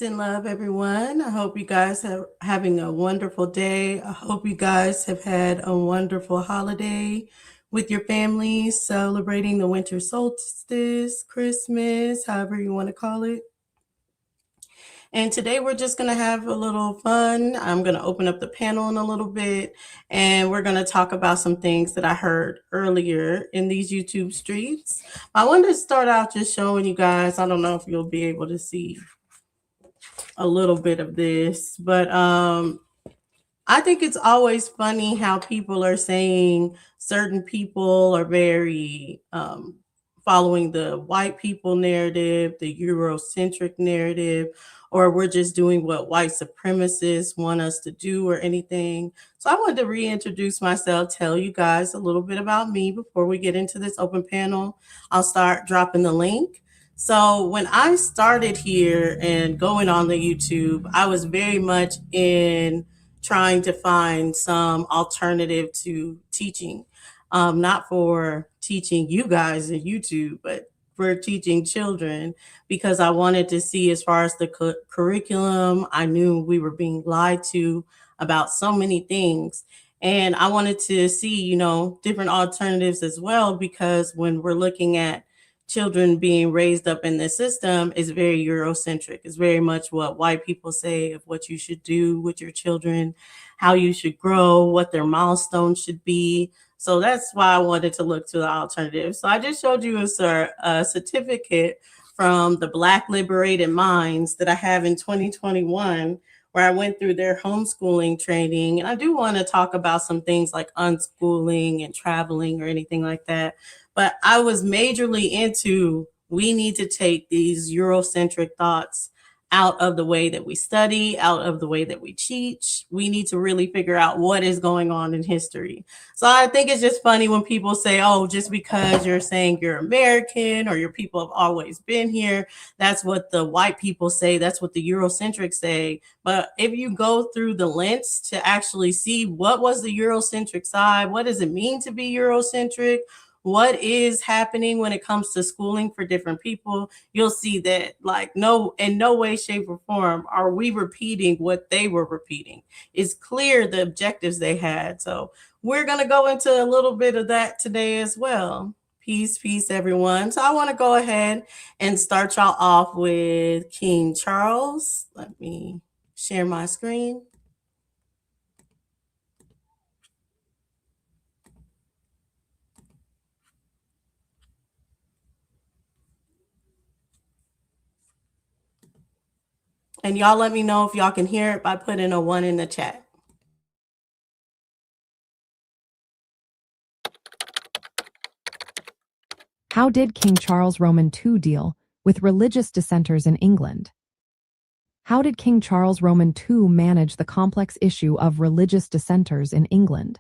Peace and love, everyone. I hope you guys are having a wonderful day. I hope you guys have had a wonderful holiday with your families, celebrating the winter solstice, Christmas, however you want to call it. And today we're just going to have a little fun. I'm going to open up the panel in a little bit and we're going to talk about some things that I heard earlier in these YouTube streets. I wanted to start out just showing you guys, I don't know if you'll be able to see a little bit of this, but I think it's always funny how people are saying certain people are very following the white people narrative, the Eurocentric narrative, or we're just doing what white supremacists want us to do or anything. So I wanted to reintroduce myself, tell you guys a little bit about me before we get into this open panel. I'll start dropping the link. So when I started here and going on the YouTube, I was very much in trying to find some alternative to teaching, not for teaching you guys in YouTube, but for teaching children, because I wanted to see as far as the curriculum, I knew we were being lied to about so many things. And I wanted to see, different alternatives as well, because when we're looking at children being raised up in this system is very Eurocentric. It's very much what white people say of what you should do with your children, how you should grow, what their milestones should be. So that's why I wanted to look to the alternative. So I just showed you a certificate from the Black Liberated Minds that I have in 2021, where I went through their homeschooling training. And I do want to talk about some things like unschooling and traveling or anything like that. But I was majorly into, we need to take these Eurocentric thoughts out of the way that we study, out of the way that we teach. We need to really figure out what is going on in history. So I think it's just funny when people say, oh, just because you're saying you're American or your people have always been here, that's what the white people say, that's what the Eurocentrics say. But if you go through the lens to actually see what was the Eurocentric side, what does it mean to be Eurocentric, what is happening when it comes to schooling for different people, you'll see that in no way, shape, or form are we repeating what they were repeating. It's clear the objectives they had. So we're going to go into a little bit of that today as well. Peace, everyone. So I want to go ahead and start y'all off with King Charles. Let me share my screen. And y'all let me know if y'all can hear it by putting a 1 in the chat. How did King Charles Roman II deal with religious dissenters in England? How did King Charles Roman II manage the complex issue of religious dissenters in England?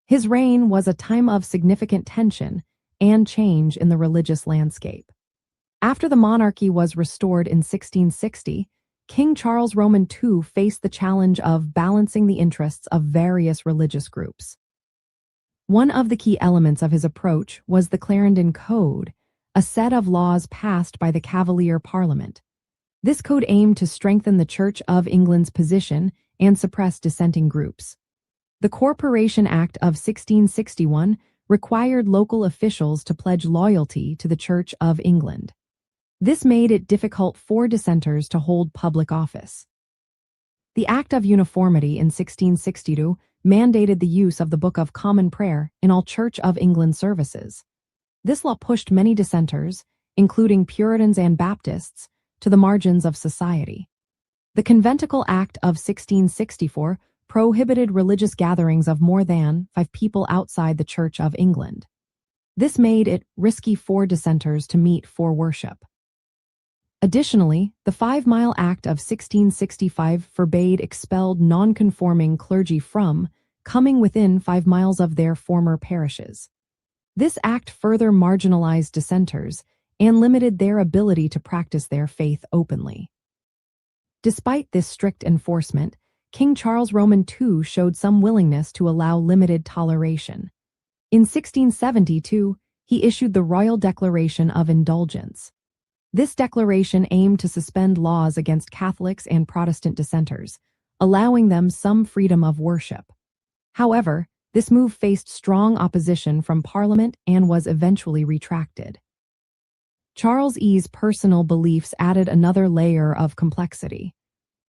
His reign was a time of significant tension and change in the religious landscape. After the monarchy was restored in 1660, King Charles Roman II faced the challenge of balancing the interests of various religious groups. One of the key elements of his approach was the Clarendon Code, a set of laws passed by the Cavalier Parliament. This code aimed to strengthen the Church of England's position and suppress dissenting groups. The Corporation Act of 1661 required local officials to pledge loyalty to the Church of England. This made it difficult for dissenters to hold public office. The Act of Uniformity in 1662 mandated the use of the Book of Common Prayer in all Church of England services. This law pushed many dissenters, including Puritans and Baptists, to the margins of society. The Conventicle Act of 1664 prohibited religious gatherings of more than 5 people outside the Church of England. This made it risky for dissenters to meet for worship. Additionally, the 5 Mile Act of 1665 forbade expelled non-conforming clergy from coming within 5 miles of their former parishes. This act further marginalized dissenters and limited their ability to practice their faith openly. Despite this strict enforcement, King Charles Roman II showed some willingness to allow limited toleration. In 1672, he issued the Royal Declaration of Indulgence. This declaration aimed to suspend laws against Catholics and Protestant dissenters, allowing them some freedom of worship. However, this move faced strong opposition from Parliament and was eventually retracted. Charles E's personal beliefs added another layer of complexity.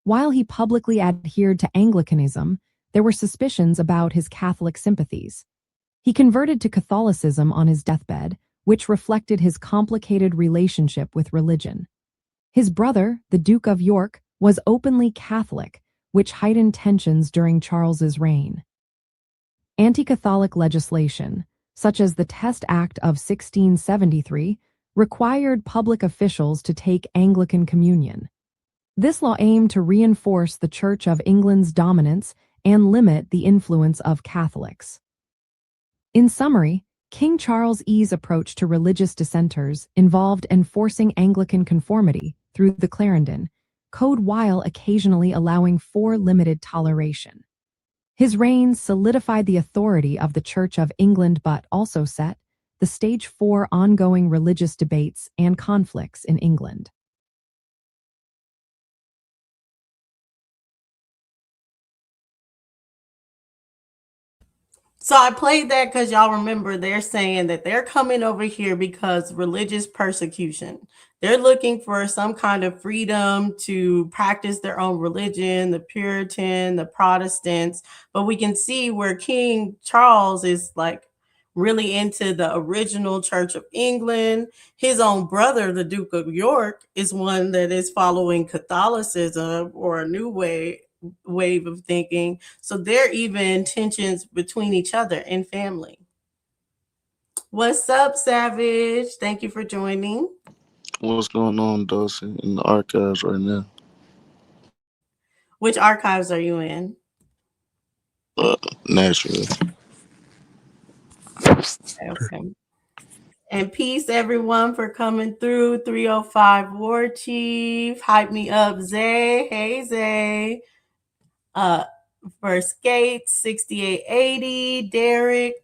While he publicly adhered to Anglicanism, there were suspicions about his Catholic sympathies. He converted to Catholicism on his deathbed, which reflected his complicated relationship with religion. His brother, the Duke of York, was openly Catholic, which heightened tensions during Charles's reign. Anti-Catholic legislation, such as the Test Act of 1673, required public officials to take Anglican communion. This law aimed to reinforce the Church of England's dominance and limit the influence of Catholics. In summary, King Charles E's approach to religious dissenters involved enforcing Anglican conformity through the Clarendon Code while occasionally allowing for limited toleration. His reign solidified the authority of the Church of England but also set the stage for ongoing religious debates and conflicts in England. So I played that because y'all remember they're saying that they're coming over here because religious persecution. They're looking for some kind of freedom to practice their own religion, the Puritan, the Protestants. But we can see where King Charles is like really into the original Church of England. His own brother, the Duke of York, is one that is following Catholicism or a new wave of thinking. So there are even tensions between each other in family. What's up, Savage? Thank you for joining. What's going on, Dulcie, in the archives right now? Which archives are you in? Nashville. Okay. And peace, everyone, for coming through. 305 War Chief. Hype me up, Zay. Hey, Zay. Uh, First Gates, 6880. Derek.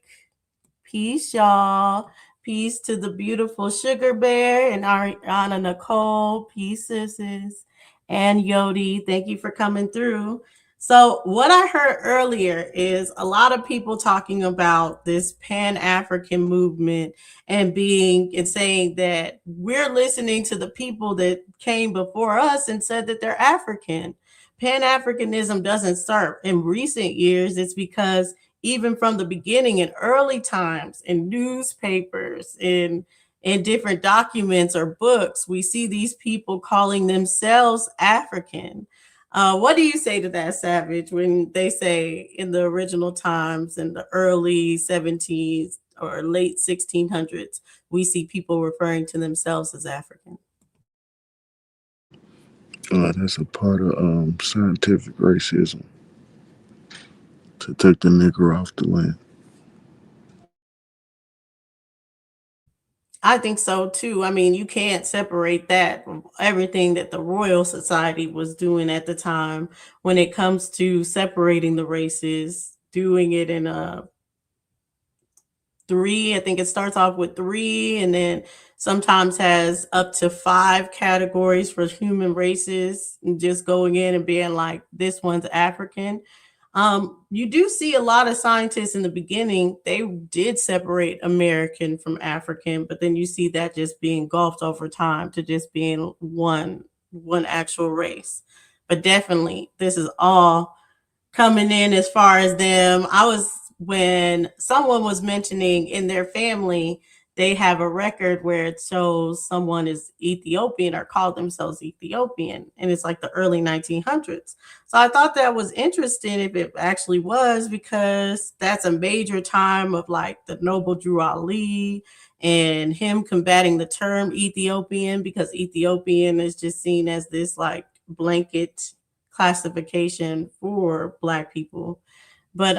Peace, y'all. Peace to the beautiful Sugar Bear and Ariana Nicole. Peace, sisters. And Yodi, thank you for coming through. So, what I heard earlier is a lot of people talking about this Pan African movement and saying that we're listening to the people that came before us and said that they're African. Pan Africanism doesn't start in recent years. It's because even from the beginning in early times in newspapers in different documents or books, we see these people calling themselves African. What do you say to that, Savage, when they say in the original times in the early 17s or late 1600s, we see people referring to themselves as African? That's a part of scientific racism to take the nigger off the land. I think so too. I mean, you can't separate that from everything that the Royal Society was doing at the time when it comes to separating the races, doing it in a three. I think it starts off with three and then sometimes has up to five categories for human races, and just going in and being like, this one's African. You do see a lot of scientists in the beginning, they did separate American from African, but then you see that just being engulfed over time to just being one actual race. But definitely, this is all coming in as far as them. I was when someone was mentioning in their family, they have a record where it shows someone is Ethiopian or called themselves Ethiopian, and it's like the early 1900s. So I thought that was interesting if it actually was, because that's a major time of like the Noble Drew Ali and him combating the term Ethiopian, because Ethiopian is just seen as this like blanket classification for Black people. But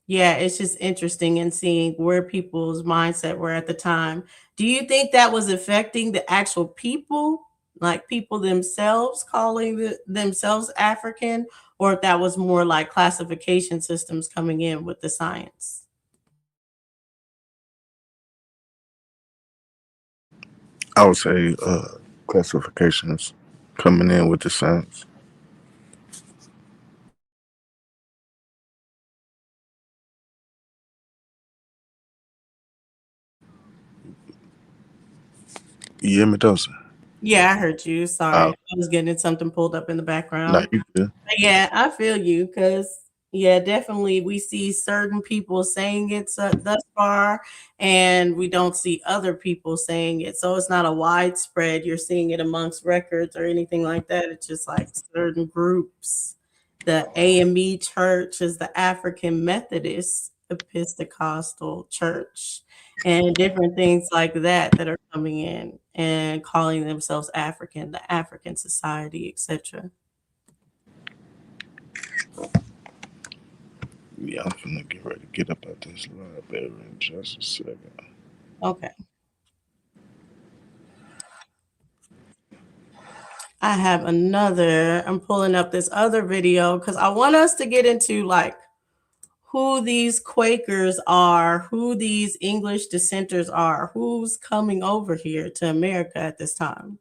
yeah, it's just interesting in seeing where people's mindset were at the time. Do you think that was affecting the actual people, like people themselves calling themselves African, or if that was more like classification systems coming in with the science? I would say classifications coming in with the Saints. You hear me, Dawson? Yeah, I heard you. Sorry. Oh, I was getting something pulled up in the no, background. you good. Yeah, I feel you because yeah, definitely we see certain people saying it thus far, and we don't see other people saying it. So it's not a widespread. You're seeing it amongst records or anything like that. It's just like certain groups. The AME Church is the African Methodist Episcopal Church, and different things like that that are coming in and calling themselves African, the African Society, etc. Yeah, I'm finna get ready to get up at this library in just a second. Okay. I have another. I'm pulling up this other video because I want us to get into like who these Quakers are, who these English dissenters are, who's coming over here to America at this time.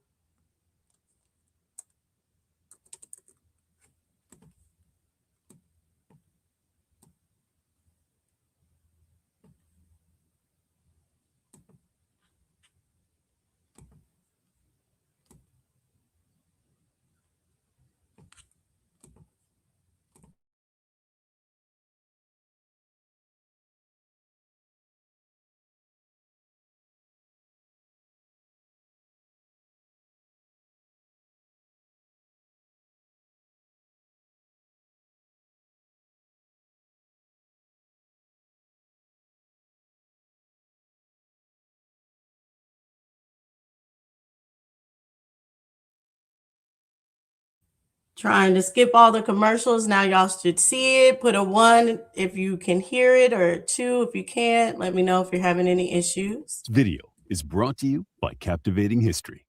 Trying to skip all the commercials. Now y'all should see it. Put a 1 if you can hear it, or a 2 if you can't. Let me know if you're having any issues. Video is brought to you by Captivating History.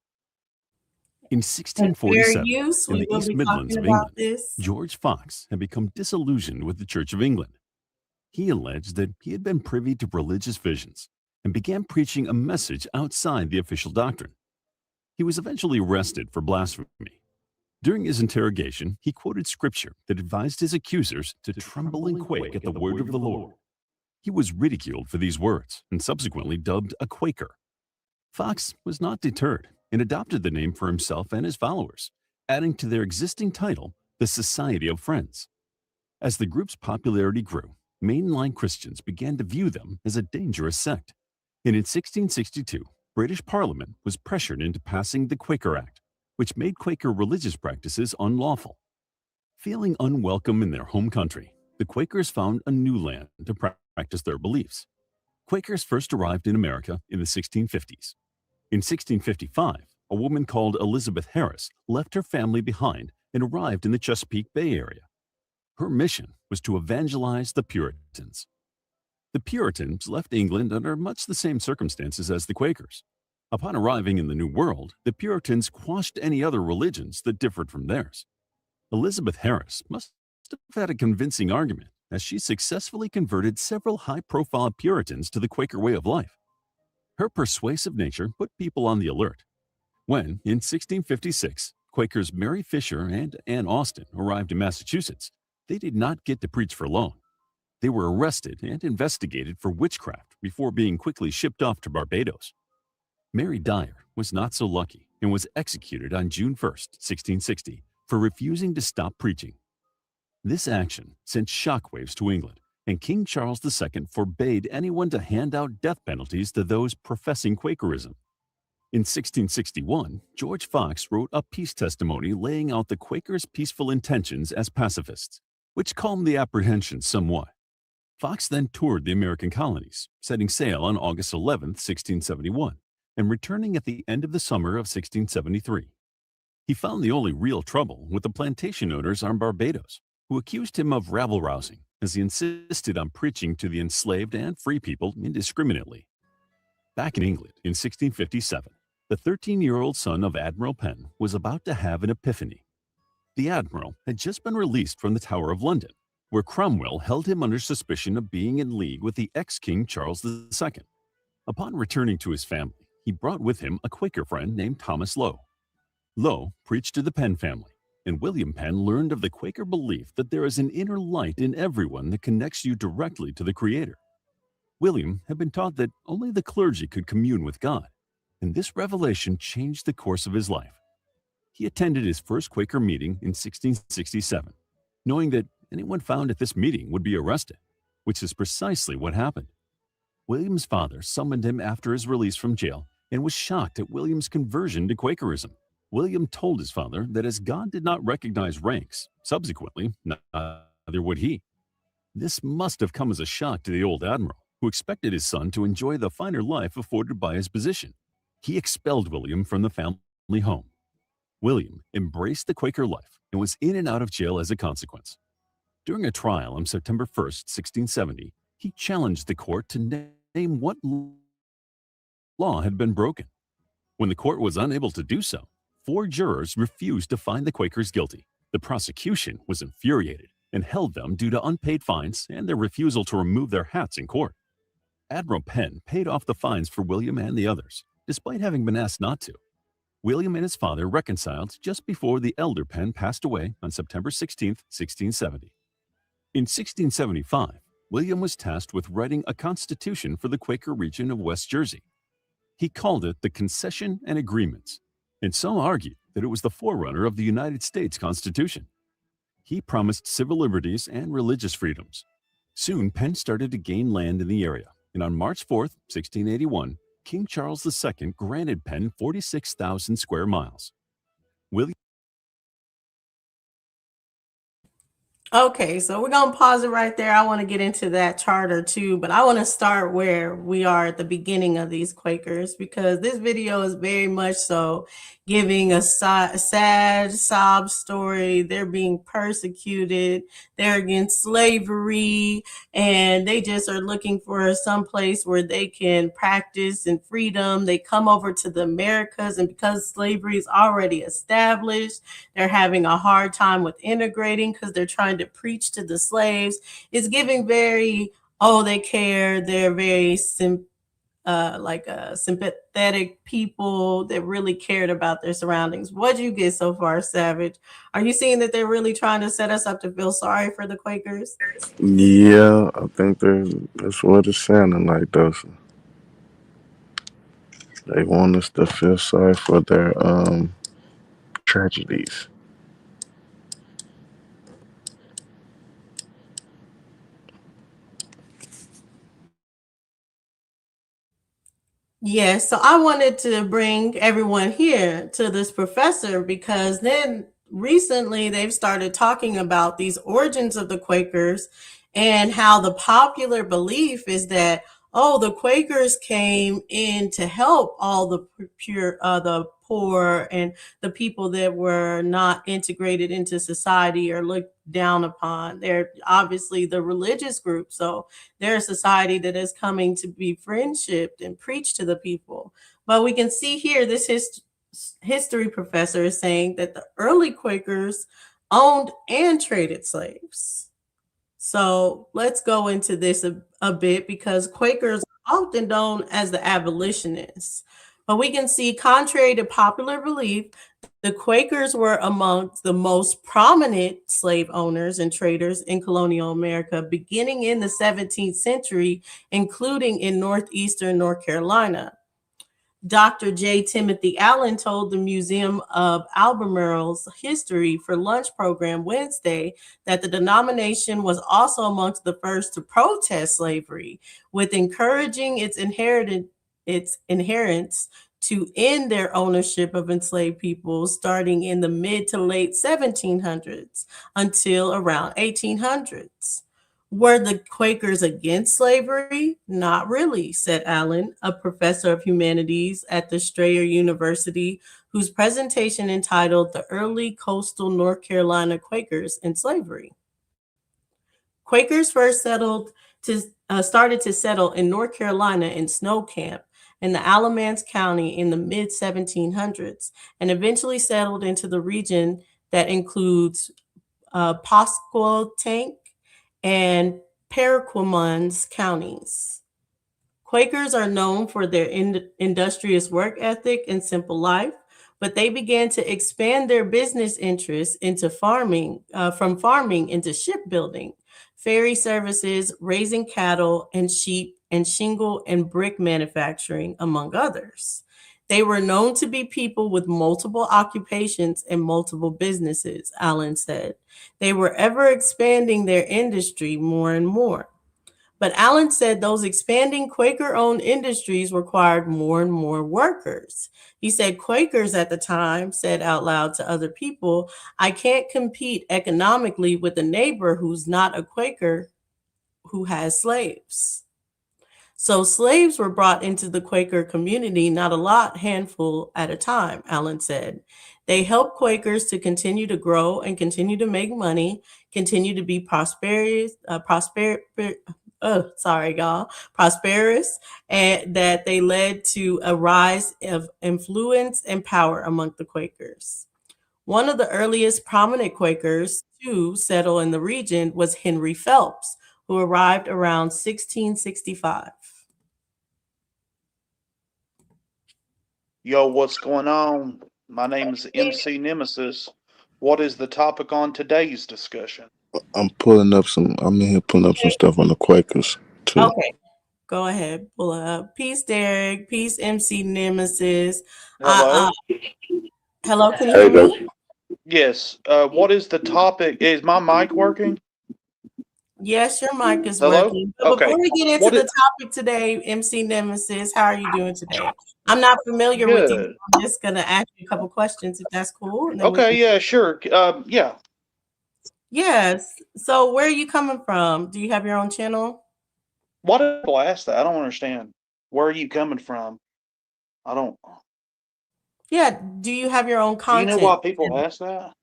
In And fair 1647, use, in we the will East be talking Midlands of about England, this. George Fox had become disillusioned with the Church of England. He alleged that he had been privy to religious visions and began preaching a message outside the official doctrine. He was eventually arrested for blasphemy. During his interrogation, he quoted scripture that advised his accusers to tremble and quake at the word of the Lord. He was ridiculed for these words and subsequently dubbed a Quaker. Fox was not deterred and adopted the name for himself and his followers, adding to their existing title, the Society of Friends. As the group's popularity grew, mainline Christians began to view them as a dangerous sect. And in 1662, British Parliament was pressured into passing the Quaker Act, which made Quaker religious practices unlawful. Feeling unwelcome in their home country, the Quakers found a new land to practice their beliefs. Quakers first arrived in America in the 1650s. In 1655, a woman called Elizabeth Harris left her family behind and arrived in the Chesapeake Bay area. Her mission was to evangelize the Puritans. The Puritans left England under much the same circumstances as the Quakers. Upon arriving in the New World, the Puritans quashed any other religions that differed from theirs. Elizabeth Harris must have had a convincing argument, as she successfully converted several high-profile Puritans to the Quaker way of life. Her persuasive nature put people on the alert. When, in 1656, Quakers Mary Fisher and Anne Austin arrived in Massachusetts, they did not get to preach for long. They were arrested and investigated for witchcraft before being quickly shipped off to Barbados. Mary Dyer was not so lucky and was executed on June 1st, 1660, for refusing to stop preaching. This action sent shockwaves to England, and King Charles II forbade anyone to hand out death penalties to those professing Quakerism. In 1661, George Fox wrote a peace testimony laying out the Quakers' peaceful intentions as pacifists, which calmed the apprehensions somewhat. Fox then toured the American colonies, setting sail on August 11, 1671, and returning at the end of the summer of 1673. He found the only real trouble with the plantation owners on Barbados, who accused him of rabble-rousing as he insisted on preaching to the enslaved and free people indiscriminately. Back in England in 1657, the 13-year-old son of Admiral Penn was about to have an epiphany. The admiral had just been released from the Tower of London, where Cromwell held him under suspicion of being in league with the ex-King Charles II. Upon returning to his family, He brought with him a Quaker friend named Thomas Lowe. Lowe preached to the Penn family, and William Penn learned of the Quaker belief that there is an inner light in everyone that connects you directly to the Creator. William had been taught that only the clergy could commune with God, and this revelation changed the course of his life. He attended his first Quaker meeting in 1667, knowing that anyone found at this meeting would be arrested, which is precisely what happened. William's father summoned him after his release from jail and was shocked at William's conversion to Quakerism. William told his father that as God did not recognize ranks, subsequently, neither would he. This must have come as a shock to the old admiral, who expected his son to enjoy the finer life afforded by his position. He expelled William from the family home. William embraced the Quaker life and was in and out of jail as a consequence. During a trial on September 1st, 1670, he challenged the court to name what law had been broken. When the court was unable to do so, 4 jurors refused to find the Quakers guilty. The prosecution was infuriated and held them due to unpaid fines and their refusal to remove their hats in court. Admiral Penn paid off the fines for William and the others, despite having been asked not to. William and his father reconciled just before the elder Penn passed away on September 16, 1670. In 1675, William was tasked with writing a constitution for the Quaker region of West Jersey. He called it the Concession and Agreements, and some argued that it was the forerunner of the United States Constitution. He promised civil liberties and religious freedoms. Soon, Penn started to gain land in the area, and on March 4, 1681, King Charles II granted Penn 46,000 square miles. William Okay, so we're going to pause it right there. I want to get into that charter too, but I want to start where we are at the beginning of these Quakers, because this video is very much so giving a sad sob story. They're being persecuted. They're against slavery, and they just are looking for some place where they can practice in freedom. They come over to the Americas, and because slavery is already established, they're having a hard time with integrating because they're trying to preach to the slaves. It's giving very, oh, they care. They're very sympathetic people that really cared about their surroundings. What do you get so far, Savage? Are you seeing that they're really trying to set us up to feel sorry for the Quakers? Yeah, I think that's what it's sounding like, though. They want us to feel sorry for their tragedies. Yes, so I wanted to bring everyone here to this professor because then recently they've started talking about these origins of the Quakers and how the popular belief is that, oh, the Quakers came in to help all the poor and the people that were not integrated into society or looked down upon. They're obviously the religious group, so they're a society that is coming to be friendshiped and preach to the people. But we can see here this history professor is saying that the early Quakers owned and traded slaves. So let's go into this a bit, because Quakers are often known as the abolitionists. But we can see, contrary to popular belief, the Quakers were amongst the most prominent slave owners and traders in colonial America, beginning in the 17th century, including in northeastern North Carolina. Dr. J. Timothy Allen told the Museum of Albemarle's History for Lunch program Wednesday that the denomination was also amongst the first to protest slavery, with encouraging its adherents to end their ownership of enslaved people starting in the mid to late 1700s until around 1800s. Were the Quakers against slavery? Not really, said Allen, a professor of humanities at the Strayer University, whose presentation entitled The Early Coastal North Carolina Quakers and Slavery. Quakers first started to settle in North Carolina in Snow Camp in the Alamance County in the mid 1700s, and eventually settled into the region that includes Pasquotank and Paraquemons counties. Quakers are known for their industrious work ethic and simple life, but they began to expand their business interests into farming, from farming into shipbuilding, ferry services, raising cattle and sheep, and shingle and brick manufacturing, among others. They were known to be people with multiple occupations and multiple businesses, Allen said. They were ever expanding their industry more and more. But Allen said those expanding Quaker owned industries required more and more workers. He said Quakers at the time said out loud to other people, I can't compete economically with a neighbor who's not a Quaker who has slaves. So slaves were brought into the Quaker community, not a lot, handful at a time, Allen said. They helped Quakers to continue to grow and continue to make money, continue to be prosperous, and that they led to a rise of influence and power among the Quakers. One of the earliest prominent Quakers to settle in the region was Henry Phelps, who arrived around 1665. Yo, what's going on? My name is MC Nemesis. What is the topic on today's discussion? I'm in here pulling up some stuff on the Quakers too. Okay, go ahead, pull up. Peace, Derek. Peace, MC Nemesis. Hello? Hello, can you hear me? Yes. What is the topic? Is my mic working? Yes, your mic is Hello? working. But Okay. before we get into What the is topic today, MC Nemesis, how are you doing today? I'm not familiar with you. good? I'm just gonna ask you a couple questions if that's cool, and then we Okay, can. yeah, sure. Yeah. Yes. So, where are you coming from? Do you have your own channel? Why do people ask that? I don't understand. Where are you coming from? I don't. Yeah. Do you have your own Do you know why content? people ask that?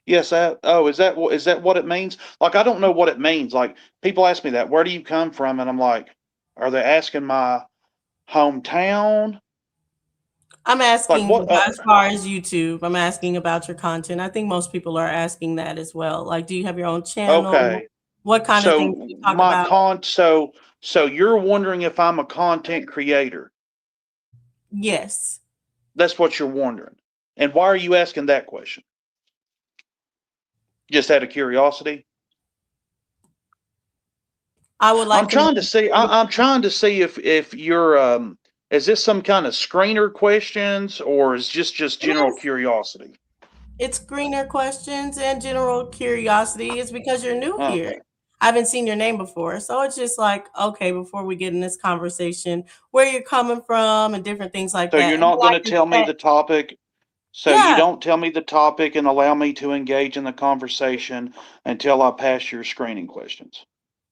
Yes, is that what it means? Like, I don't know what it means. Like, people ask me that. Where do you come from? And I'm like, are they asking my hometown? I'm Like, asking what? as far as YouTube. I'm asking about your content. I think most people are asking that as well. Like, do you have your own channel? Okay. What kind of things do So you talk about? so you're wondering if I'm a content creator. Yes. That's what you're wondering. And why are you asking that question? Just out of curiosity? I would like to know. I'm trying to see if you're is this some kind of screener questions or is just It general is. curiosity? It's greener questions and general curiosity. It's because you're new here. Okay. I haven't seen your name before. So it's just like, okay, before we get in this conversation, where you're coming from and different things like So that. you're And not I going like to to tell me set, the topic. So you yeah, don't tell me the topic and allow me to engage in the conversation until I pass your screening questions.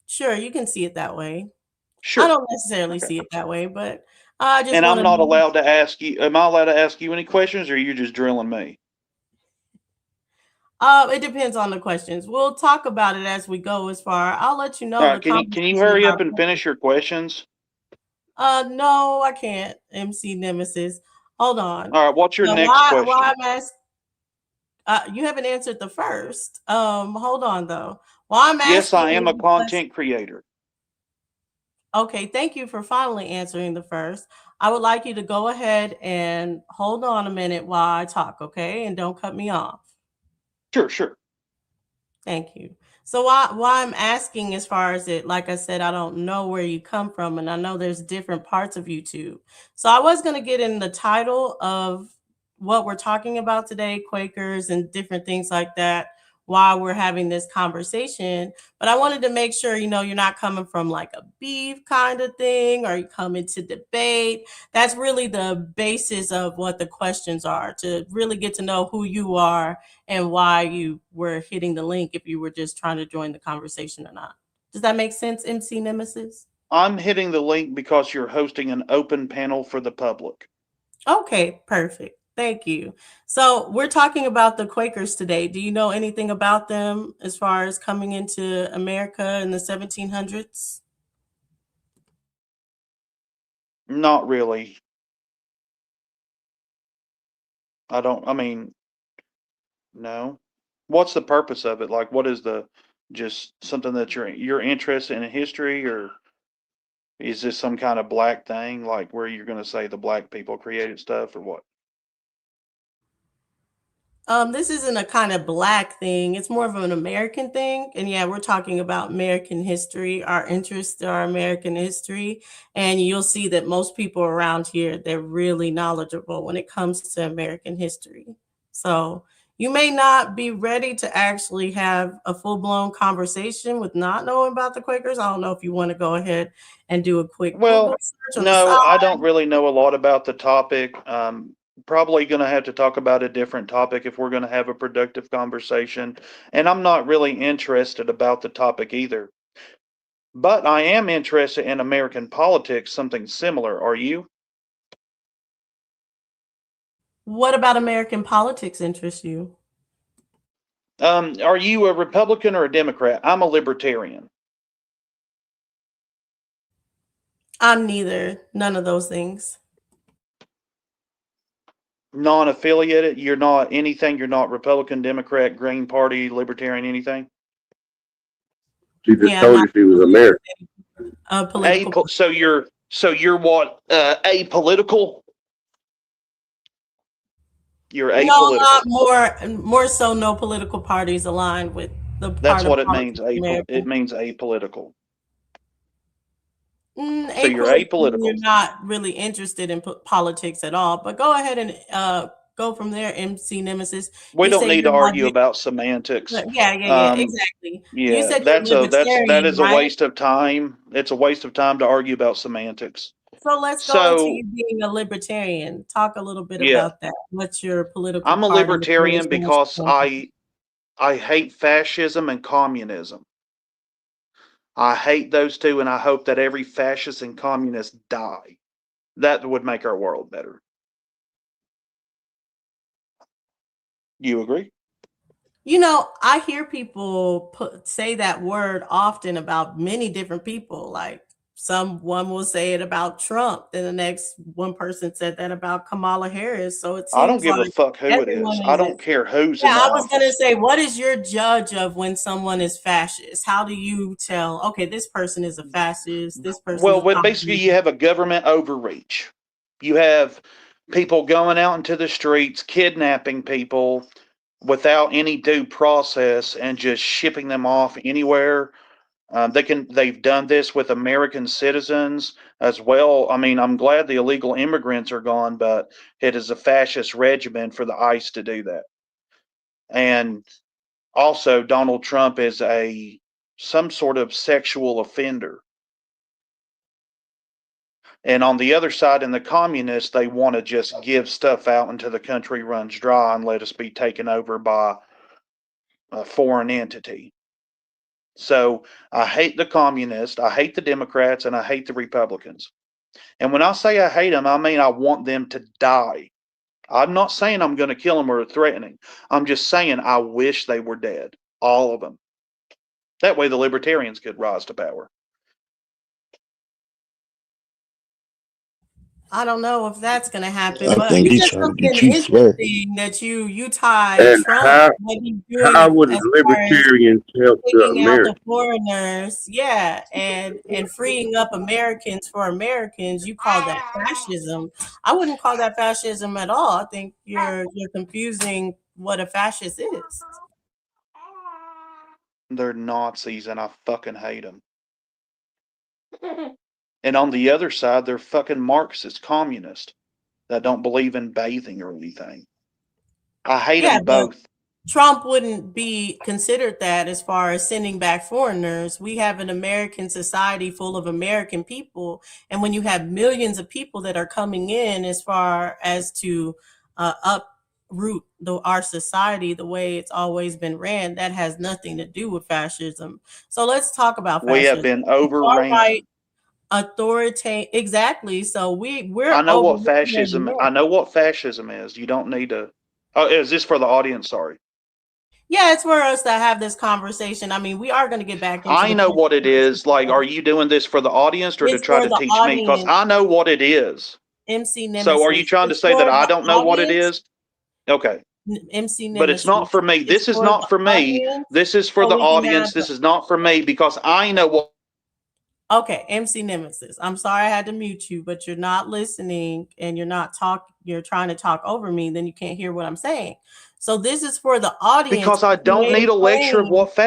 sure, you can see it that way. I Sure. don't necessarily Okay. see it that way, but I just And want I'm to not know. allowed to ask you. Am I allowed to ask you any questions, or are you just drilling me? It depends on the questions. We'll talk about it as we go. As far, I'll let you All know the right. Can you conversation hurry about. up and finish your questions? No, I can't. MC Nemesis. Hold on. All right. What's your next Why question? I'm asked? You haven't answered the first. Hold on though. Why I'm Yes, asking I am a is because content creator. okay, thank you for finally answering the first. I would like you to go ahead and hold on a minute while I talk, okay? And don't cut me off. Sure. Sure. Thank you. So why I'm asking as far as it, like I said, I don't know where you come from, and I know there's different parts of YouTube. So I was gonna get in the title of what we're talking about today, Quakers and different things like that, while we're having this conversation. But I wanted to make sure, you're not coming from like a beef kind of thing, or you coming to debate. That's really the basis of what the questions are, to really get to know who you are and why you were hitting the link, if you were just trying to join the conversation or not. Does that make sense, MC Nemesis? I'm hitting the link because you're hosting an open panel for the public. Okay, perfect. Thank you. So we're talking about the Quakers today. Do you know anything about them as far as coming into America in the 1700s? Not really. I don't. I mean, no. What's the purpose of it? Like, what is the just something that you're interested in history or? Is this some kind of black thing, like where you're going to say the black people created stuff, or what? This isn't a kind of black thing. It's more of an American thing. And yeah, we're talking about American history. Our interests are American history. And you'll see that most people around here, they're really knowledgeable when it comes to American history. So you may not be ready to actually have a full-blown conversation with not knowing about the Quakers. I don't know if you want to go ahead and do a quick Google Well, search on the no, side. I don't really know a lot about the topic. Probably going to have to talk about a different topic if we're going to have a productive conversation. And I'm not really interested about the topic either. But I am interested in American politics, something similar. Are you? What about American politics interests you? Are you a Republican or a Democrat? I'm a libertarian. I'm neither. None of those things. Non-affiliated? You're not anything? You're not Republican, Democrat, Green Party, Libertarian, anything? She just Yeah, I'm told not you she was American. a political. So you're what? Apolitical? You're No, not apolitical. more so. No political parties aligned with the That's part of what it means. politics in America. It means apolitical. So you're Apolitical, you're apolitical. not really interested in politics at all. But go ahead and go from there, MC Nemesis. We You don't say need to you're argue logic. about semantics. Yeah, exactly. You Yeah, said you're that libertarian, is a right? waste of time. It's a waste of time to argue about semantics. So let's go into So you being a libertarian. Talk a little bit yeah, about that. What's your political I'm a party libertarian affiliation? because I hate fascism and communism. I hate those two, and I hope that every fascist and communist die. That would make our world better. You agree? You know, I hear people say that word often about many different people. Like someone will say it about Trump, then the next one person said that about Kamala Harris. So it I don't seems give a like fuck who it everyone is. I is. don't care who's Yeah, in the I was gonna office. say, what is your judge of when someone is fascist? How do you tell? Okay, this person is a fascist. This person is Well, a basically, communist. you have a government overreach. You have people going out into the streets, kidnapping people without any due process, and just shipping them off anywhere. They've done this with American citizens as well. I mean, I'm glad the illegal immigrants are gone, but it is a fascist regimen for the ICE to do that. And also, Donald Trump is some sort of sexual offender. And on the other side, in the communists, they want to just give stuff out until the country runs dry and let us be taken over by a foreign entity. So I hate the communists, I hate the Democrats, and I hate the Republicans. And when I say I hate them, I mean I want them to die. I'm not saying I'm going to kill them or threatening. I'm just saying I wish they were dead. All of them. That way the libertarians could rise to power. I don't know if that's gonna happen, I but think you he's said trying to something get you flat. interesting that you tied And Trump, what he's how doing would as far as libertarians help the taking out the American? foreigners, yeah, and freeing up Americans for Americans. You call that fascism. I wouldn't call that fascism at all. I think you're confusing what a fascist is. They're Nazis and I fucking hate them. And on the other side, they're fucking Marxist communists that don't believe in bathing or anything. I hate Yeah, them but both. Trump wouldn't be considered that as far as sending back foreigners. We have an American society full of American people. And when you have millions of people that are coming in as far as to uproot our society the way it's always been ran, that has nothing to do with fascism. So let's talk about We have fascism. been Far right, overran. authoritative, exactly. So we're I know what overruling fascism. I America. know what fascism is. You don't need to. Oh, is this for the audience? Sorry. Yeah, it's for us to have this conversation. I mean, we are going to get back into I the know what it is. Like, conversation. are you doing this for the audience or to It's try for to the teach me? Because audience, I know what it is. MC So, are you Nemesis. trying to It's say that for I the don't know what it audience, is? Okay. MC But it's Nemesis. not for me. It's This is for not the for me. audience, This is for so the we can have audience. This is not for me because I know what Okay, MC Nemesis. I'm sorry I had to mute you, but you're not listening and you're trying to talk over me, then you can't hear what I'm saying. So this is for the audience. Because I don't need a lecture of what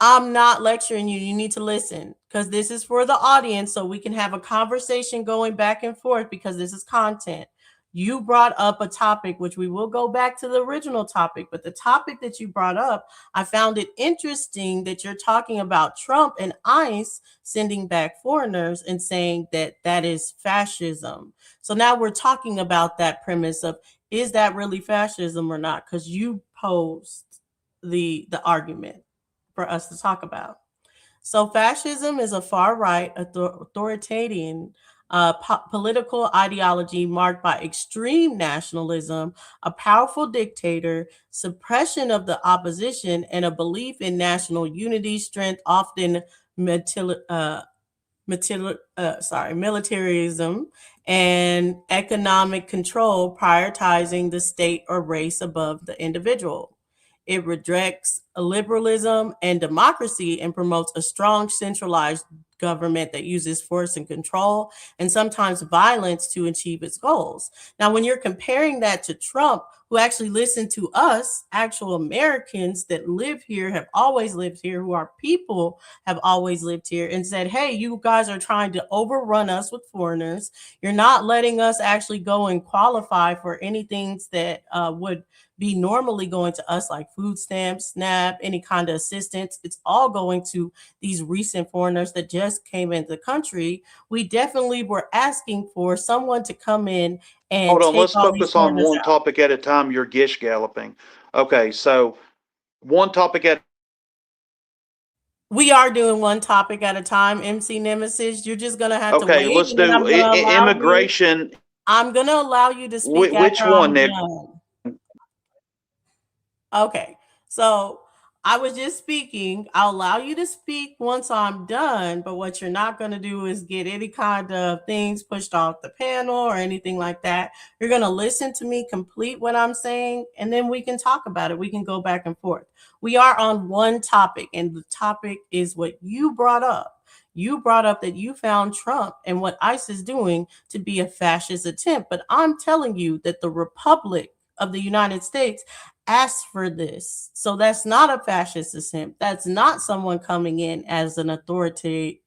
I'm not lecturing you. You need to listen because this is for the audience so we can have a conversation going back and forth because this is content. You brought up a topic, which we will go back to the original topic, but the topic that you brought up, I found it interesting that you're talking about Trump and ICE sending back foreigners and saying that that is fascism. So now we're talking about that premise of is that really fascism or not? Because you posed the argument for us to talk about. So, fascism is a far right authoritarian political ideology marked by extreme nationalism, a powerful dictator, suppression of the opposition, and a belief in national unity, strength, often militarism, and economic control, prioritizing the state or race above the individual. It rejects liberalism and democracy and promotes a strong centralized government that uses force and control and sometimes violence to achieve its goals. Now, when you're comparing that to Trump, who actually listened to us, actual Americans that live here, have always lived here, who are people, have always lived here, and said, hey, you guys are trying to overrun us with foreigners. You're not letting us actually go and qualify for anything that would be normally going to us, like food stamps, SNAP, any kind of assistance. It's all going to these recent foreigners that just came into the country. We definitely were asking for someone to come in and Hold on, take let's all these focus on foreigners one out. topic at a time. You're gish galloping. Okay, so one topic at We are doing one topic at a time, MC Nemesis. You're just gonna have to okay, wait, let's and then do immigration. I'm gonna allow you to speak Which after one, I'm Nick? done. Okay. So I was just speaking. I'll allow you to speak once I'm done, but what you're not going to do is get any kind of things pushed off the panel or anything like that. You're going to listen to me complete what I'm saying, and then we can talk about it. We can go back and forth. We are on one topic, and the topic is what you brought up. You brought up that you found Trump and what ICE is doing to be a fascist attempt, but I'm telling you that the Republic of the United States asked for this. So that's not a fascist attempt. That's not someone coming in as an authoritarian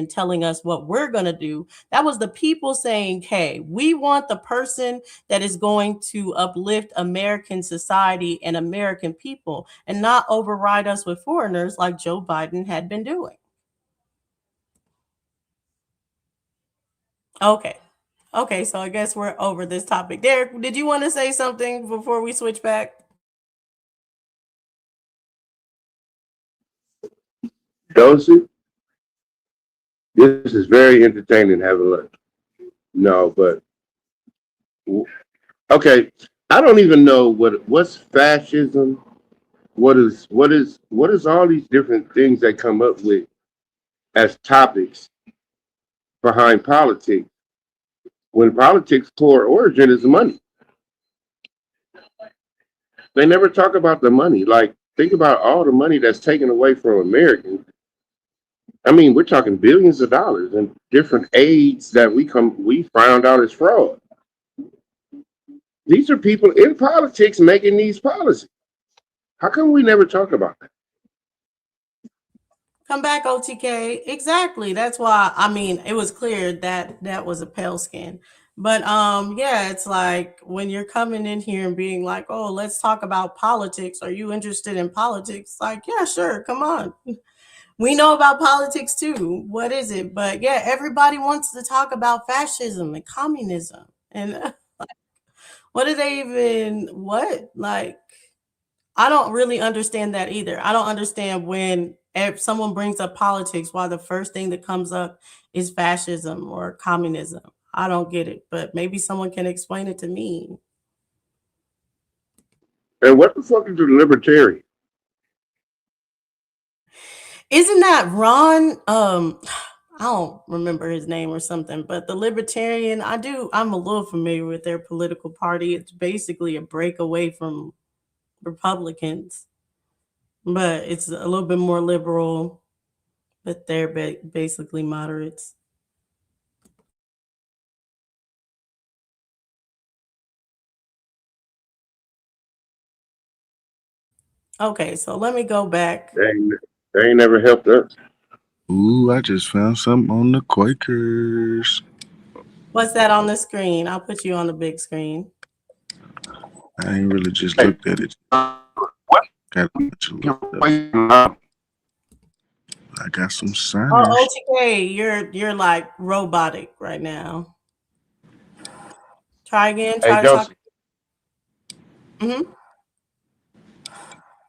telling us what we're going to do. That was the people saying, hey, we want the person that is going to uplift American society and American people and not override us with foreigners like Joe Biden had been doing. Okay. Okay, so I guess we're over this topic. Derek, did you want to say something before we switch back? Josie, this is very entertaining having lunch. No, but okay. I don't even know what's fascism. What is all these different things that come up with as topics behind politics when politics' core origin is money. They never talk about the money. Like, think about all the money that's taken away from Americans. I mean, we're talking billions of dollars and different aids that we found out is fraud. These are people in politics making these policies. How come we never talk about that? Come back, OTK. Exactly. That's why I mean it was clear that that was a pale skin. But yeah, it's like when you're coming in here and being like, "Oh, let's talk about politics. Are you interested in politics?" Like, yeah, sure. Come on. We know about politics too. What is it? But yeah, everybody wants to talk about fascism and communism. And what do they even what? Like I don't really understand that either. I don't understand when if someone brings up politics, why the first thing that comes up is fascism or communism. I don't get it, but maybe someone can explain it to me. And what the fuck is a libertarian? Isn't that Ron? I don't remember his name or something, but the Libertarian, I'm a little familiar with their political party. It's basically a breakaway from Republicans, but it's a little bit more liberal. but they're basically moderates. Okay, so let me go back. They ain't never helped us. Ooh, I just found something on the Quakers. What's that on the screen? I'll put you on the big screen. I ain't really just Hey, looked at it. what Got a bunch of you little stuff. waiting on? I got some Oh, signers. OTK, you're like robotic right now. Try again. Hey, Try to talk. Joseph, Hmm.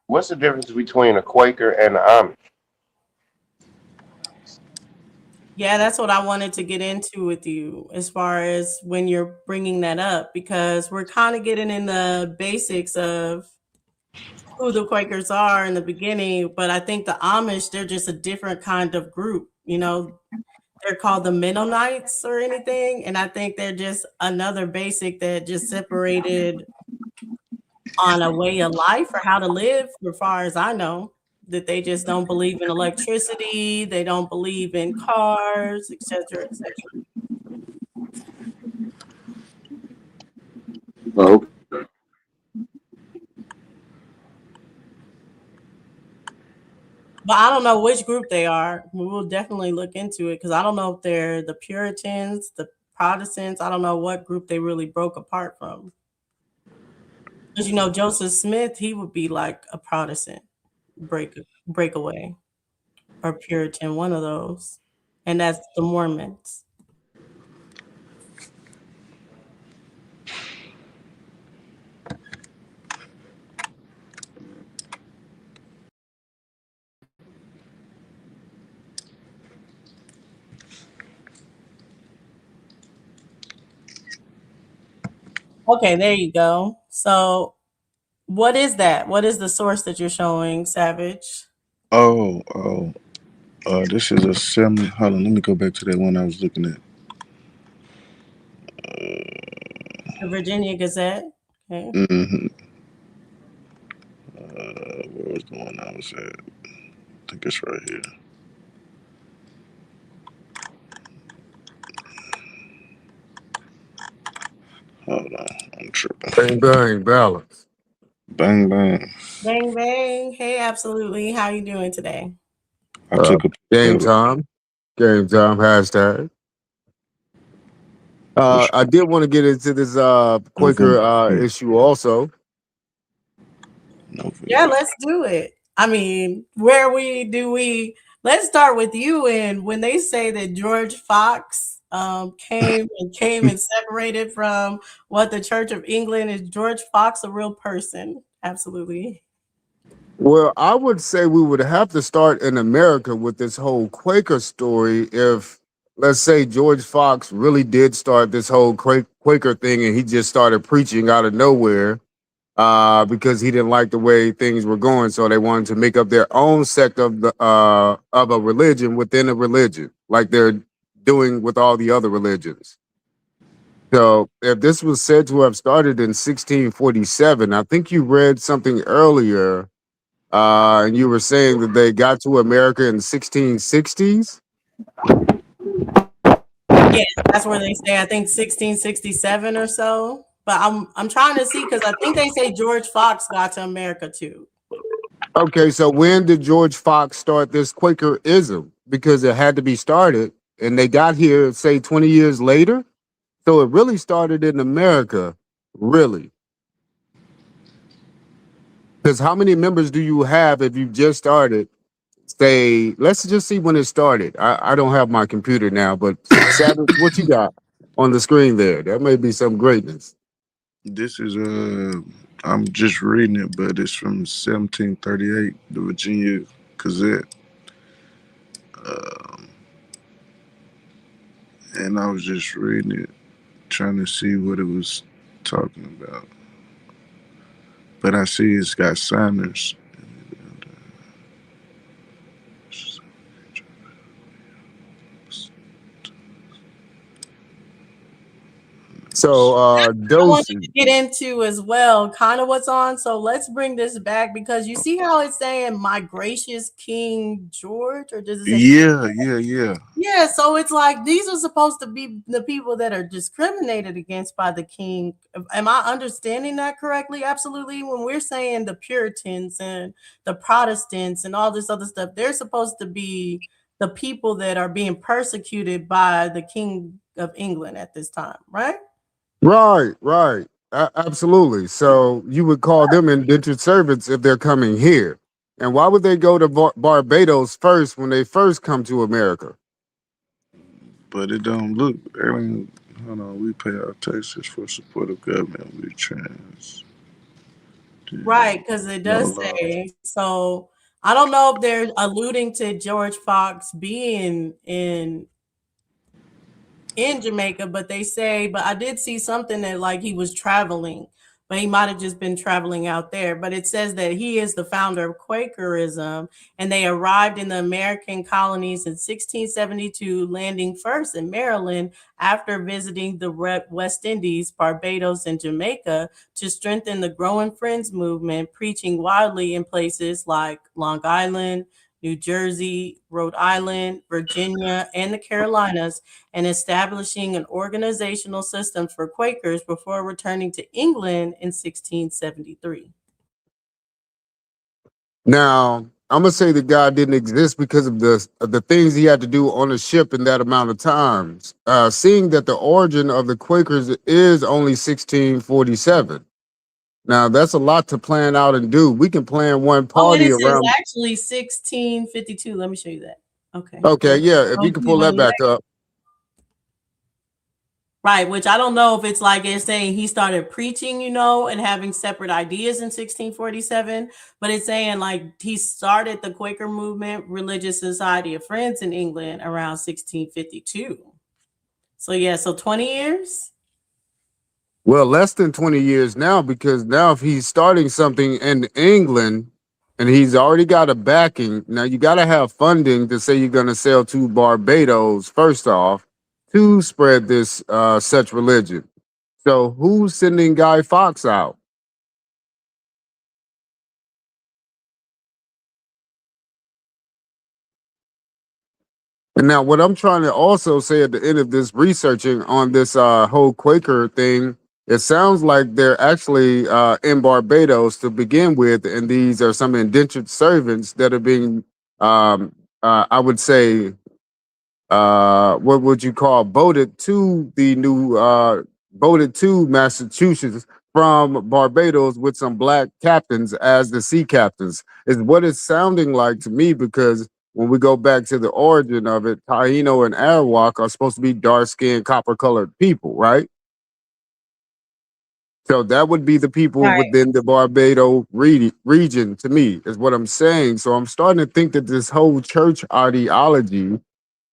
what's the difference between a Quaker and an Amish? Yeah, that's what I wanted to get into with you as far as when you're bringing that up, because we're kind of getting in the basics of who the Quakers are in the beginning. But I think the Amish, they're just a different kind of group. They're called the Mennonites or anything. And I think they're just another basic that just separated on a way of life or how to live, as far as I know. That they just don't believe in electricity, they don't believe in cars, etc., etc. Oh, But I don't know which group they are. We will definitely look into it because I don't know if they're the Puritans, the Protestants. I don't know what group they really broke apart from. Because Joseph Smith, he would be like a Protestant breakaway or Puritan, one of those, and that's the Mormons. Okay, there you go. So, what is that? What is the source that you're showing, Savage? Oh. This is a semi. Hold on, let me go back to that one I was looking at. The Virginia Gazette. Okay. Mm-hmm. Where was the one I was at? I think it's right here. Hold on, I'm tripping. Bang, bang, balance. Bang bang. Bang bang. Hey, absolutely. How you doing today? I Uh, took a picture game of it. time. Game time hashtag. Which I did want to get into this November Quaker 3rd. issue also. Yeah, November. let's do it. I mean, where we do we let's start with you. And when they say that George Fox came and separated from what the Church of England, is George Fox a real person? Absolutely. Well, I would say we would have to start in America with this whole Quaker story if, let's say, George Fox really did start this whole Quaker thing and he just started preaching out of nowhere because he didn't like the way things were going. So they wanted to make up their own sect of a religion within a religion, like they're doing with all the other religions. So if this was said to have started in 1647, I think you read something earlier, and you were saying that they got to America in 1660s. Yeah, that's where they say I think 1667 or so. But I'm trying to see because I think they say George Fox got to America too. Okay, so when did George Fox start this Quakerism? Because it had to be started, and they got here, say, 20 years later. So it really started in America, really. Because how many members do you have if you just started? Say, let's just see when it started. I don't have my computer now, but Savage, what you got on the screen there? That may be some greatness. This is I'm just reading it, but it's from 1738, the Virginia Gazette, and I was just reading it, trying to see what it was talking about. But I see it's got signers. So I wanted doses. to get into as well, kind of what's on. So let's bring this back because you see how it's saying "My gracious King George," or does it say King? Yeah, yeah, yeah. Yeah, so it's like these are supposed to be the people that are discriminated against by the king. Am I understanding that correctly? Absolutely. When we're saying the Puritans and the Protestants and all this other stuff, they're supposed to be the people that are being persecuted by the King of England at this time, right? Right, right. Absolutely. So you would call them indentured servants if they're coming here. And why would they go to Barbados first when they first come to America? But it don't look. I mean, hold on. We pay our taxes for support of government. We trans. Right, because it No does law. say so. I don't know if they're alluding to George Fox being in Jamaica, but they say, but I did see something that like he was traveling, but he might have just been traveling out there. But it says that he is the founder of Quakerism, and they arrived in the American colonies in 1672, landing first in Maryland after visiting the West Indies, Barbados, and Jamaica to strengthen the growing Friends movement, preaching widely in places like Long Island, New Jersey, Rhode Island, Virginia, and the Carolinas, and establishing an organizational system for Quakers before returning to England in 1673. Now, I'm gonna say the guy didn't exist because of the things he had to do on a ship in that amount of times. Seeing that the origin of the Quakers is only 1647. Now that's a lot to plan out and do. We can plan one Oh, and party it says around. actually 1652. Let me show you that. Okay. Okay, yeah, if you I'll can see pull that one back up. right, which I don't know if it's like it's saying he started preaching, and having separate ideas in 1647, but it's saying like he started the Quaker movement, Religious Society of Friends in England around 1652. So yeah, so 20 years. Well, less than 20 years now, because now if he's starting something in England and he's already got a backing, now you got to have funding to say you're going to sell to Barbados, first off, to spread this such religion. So who's sending Guy Fawkes out? And now, what I'm trying to also say at the end of this researching on this whole Quaker thing, it sounds like they're actually in Barbados to begin with, and these are some indentured servants that are being, I would say, what would you call voted to the new voted to Massachusetts from Barbados with some black captains as the sea captains is what it's sounding like to me, because when we go back to the origin of it, Taino and Arawak are supposed to be dark skinned, copper colored people, right? So that would be the people Right. within the Barbados region to me, is what I'm saying. So I'm starting to think that this whole church ideology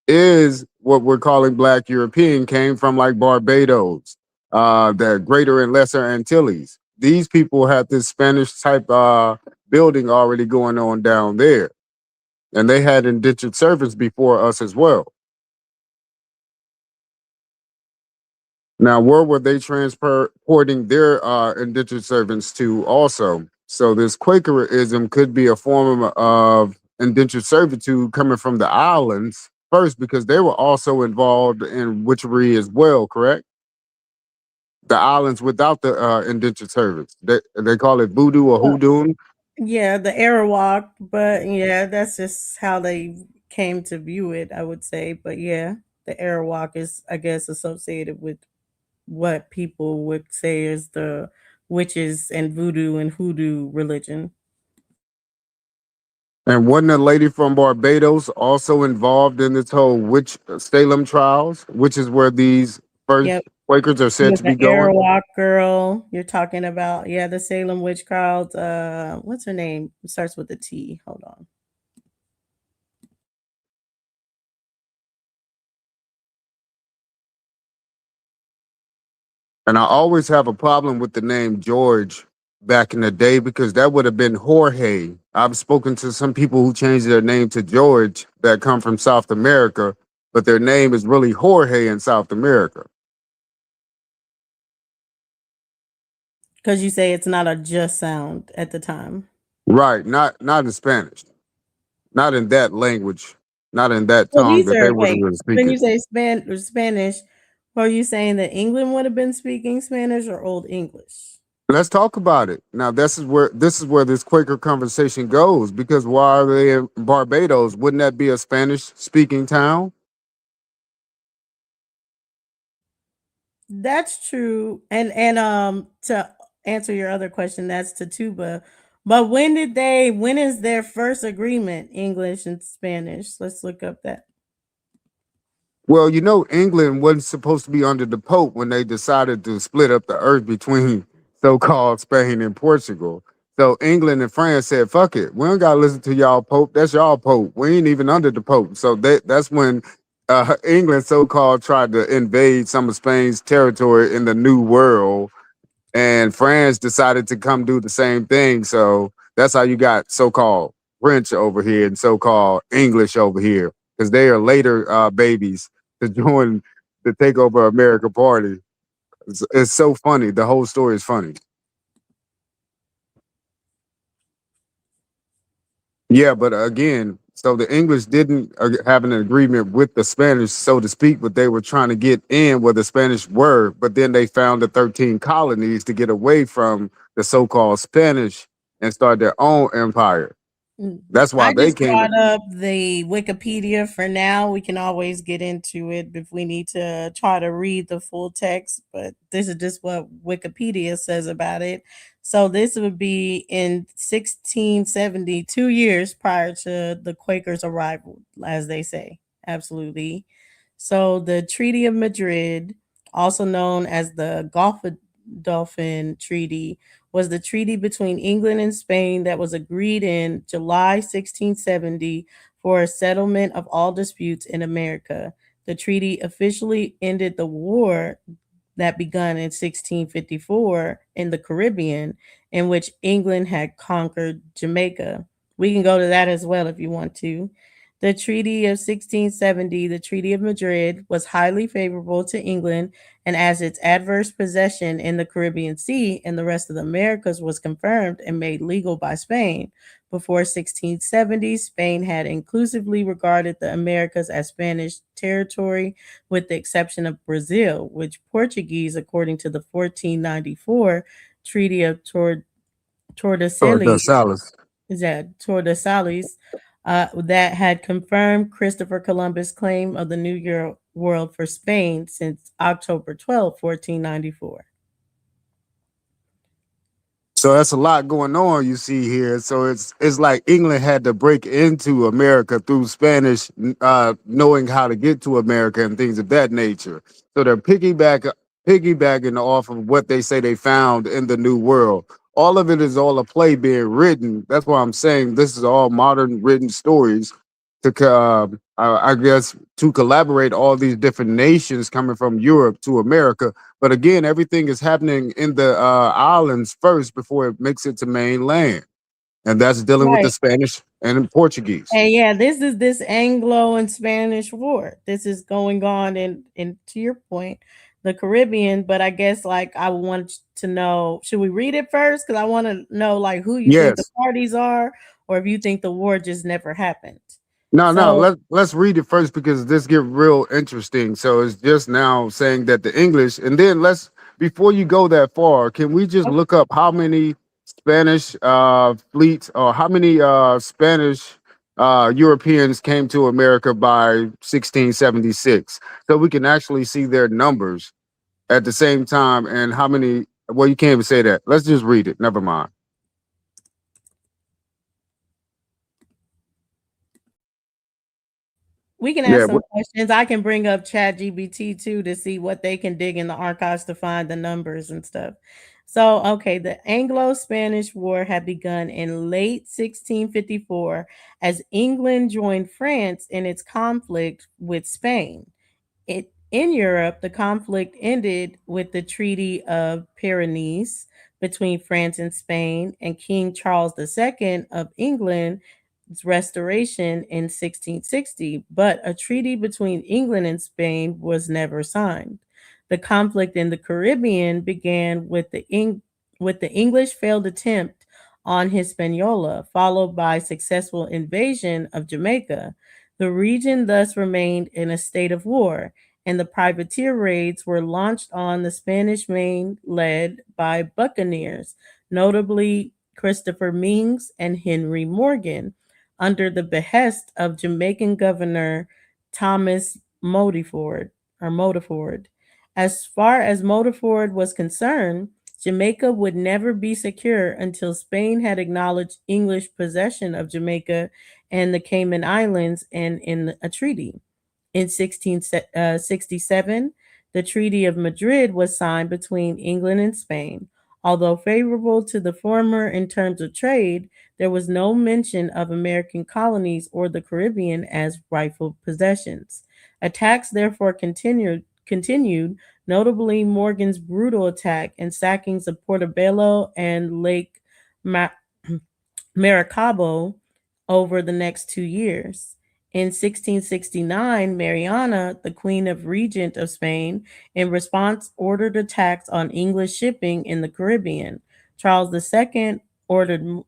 is what we're calling Black European, came from like Barbados, the Greater and Lesser Antilles. These people had this Spanish type building already going on down there, and they had indentured servants before us as well. Now, where were they transporting their indentured servants to also? So this Quakerism could be a form of indentured servitude coming from the islands first, because they were also involved in witchery as well, correct? The islands without the indentured servants. They call it voodoo or Well, hoodoo. yeah, the Arawak, but yeah, that's just how they came to view it, I would say. But yeah, the Arawak is, I guess, associated with what people would say is the witches and voodoo and hoodoo religion. And wasn't a lady from Barbados also involved in this whole witch Salem trials, which is where these first Yep. Quakers are said With to the be going? Arawak girl you're talking about. Yeah, the Salem witch trials. What's her name? It starts with a T. Hold on. And I always have a problem with the name George back in the day, because that would have been Jorge. I've spoken to some people who changed their name to George that come from South America, but their name is really Jorge in South America. Because you say it's not a just sound at the time. Right, not in Spanish, not in that language, not in that Well, tongue these that they are would have wait. been When speaking. you say Spanish, are you saying that England would have been speaking Spanish or Old English? Let's talk about it. Now this is where this Quaker conversation goes, because why are they in Barbados? Wouldn't that be a Spanish speaking town? That's true. And to answer your other question, that's Tatuba. But when is their first agreement, English and Spanish? Let's look up that. Well, England wasn't supposed to be under the Pope when they decided to split up the earth between so-called Spain and Portugal. So England and France said, "Fuck it, we don't gotta listen to y'all Pope. That's y'all Pope. We ain't even under the Pope." So that's when England so-called tried to invade some of Spain's territory in the New World, and France decided to come do the same thing. So that's how you got so-called French over here and so-called English over here, because they are later babies to join the Takeover America party. It's so funny. The whole story is funny. Yeah, but again, so the English didn't have an agreement with the Spanish, so to speak, but they were trying to get in where the Spanish were. But then they found the 13 colonies to get away from the so-called Spanish and start their own empire. Mm. That's why I they just came. brought up the Wikipedia for now. We can always get into it if we need to try to read the full text, but this is just what Wikipedia says about it. So this would be in 1670, 2 years prior to the Quakers' arrival, as they say. Absolutely. So the Treaty of Madrid, also known as the Dolphin Treaty, was the treaty between England and Spain that was agreed in July 1670 for a settlement of all disputes in America. The treaty officially ended the war that begun in 1654 in the Caribbean, in which England had conquered Jamaica. We can go to that as well if you want to. The Treaty of 1670, the Treaty of Madrid, was highly favorable to England, and as its adverse possession in the Caribbean Sea and the rest of the Americas was confirmed and made legal by Spain. Before 1670, Spain had inclusively regarded the Americas as Spanish territory, with the exception of Brazil, which Portuguese, according to the 1494 Treaty of Oh, Tordesillas, the Salas. Tordesillas, that had confirmed Christopher Columbus' claim of the World for Spain since October 12, 1494. So that's a lot going on you see here. So it's like England had to break into America through Spanish, knowing how to get to America and things of that nature. So they're piggybacking off of what they say they found in the New World. All of it is all a play being written. That's why I'm saying this is all modern written stories I guess, to collaborate all these different nations coming from Europe to America. But again, everything is happening in the islands first before it makes it to mainland, and that's dealing with the Right. Spanish and Portuguese. And yeah, this is this Anglo and Spanish war. This is going on in to your point, the Caribbean. But I guess like I want to know, should we read it first? Because I want to know like who you think the Yes. parties are, or if you think the war just never happened. No, no. So Let's read it first because this get real interesting. So it's just now saying that the English, and then let's before you go that far, can we just look up how many Spanish fleets or how many Spanish Europeans came to America by 1676, so we can actually see their numbers at the same time and how many. Well, you can't even say that. Let's just read it. Never mind. we can ask Yeah. some questions. I can bring up Chat GBT too to see what they can dig in the archives to find the numbers and stuff. So, okay, the Anglo Spanish War had begun in late 1654 as England joined France in its conflict with Spain. In Europe, the conflict ended with the Treaty of Pyrenees between France and Spain, and King Charles II of England's restoration in 1660, but a treaty between England and Spain was never signed. The conflict in the Caribbean began with the with the English failed attempt on Hispaniola, followed by successful invasion of Jamaica. The region thus remained in a state of war, and the privateer raids were launched on the Spanish main led by buccaneers, notably Christopher Mings and Henry Morgan, under the behest of Jamaican Governor Thomas Modiford. As far as Modiford was concerned, Jamaica would never be secure until Spain had acknowledged English possession of Jamaica and the Cayman Islands and in a treaty. In 1667, the Treaty of Madrid was signed between England and Spain. Although favorable to the former in terms of trade, there was no mention of American colonies or the Caribbean as rightful possessions. Attacks therefore continued, notably Morgan's brutal attack and sackings of Portobello and Lake Ma- Maracaibo over the next 2 years. In 1669, Mariana, the Queen of Regent of Spain, in response ordered attacks on English shipping in the Caribbean. Charles II ordered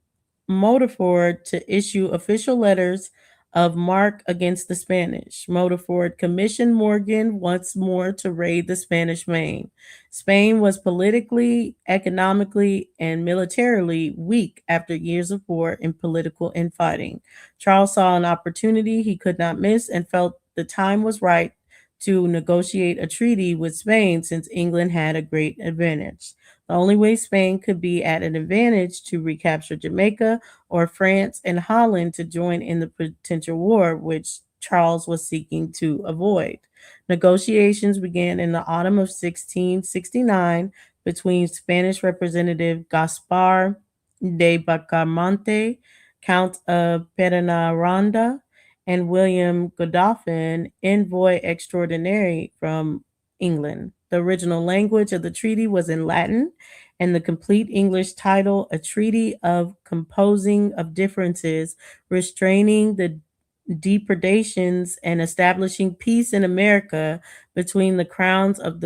Modiford to issue official letters of marque against the Spanish. Modiford commissioned Morgan once more to raid the Spanish Main. Spain was politically, economically, and militarily weak after years of war and political infighting. Charles saw an opportunity he could not miss and felt the time was right to negotiate a treaty with Spain since England had a great advantage. The only way Spain could be at an advantage to recapture Jamaica or France and Holland to join in the potential war, which Charles was seeking to avoid. Negotiations began in the autumn of 1669 between Spanish Representative Gaspar de Bacamonte, Count of Perenaronda, and William Godolphin, envoy extraordinary from England. The original language of the treaty was in Latin, and the complete English title, A Treaty of Composing of Differences, Restraining the Depredations and Establishing Peace in America between the crowns of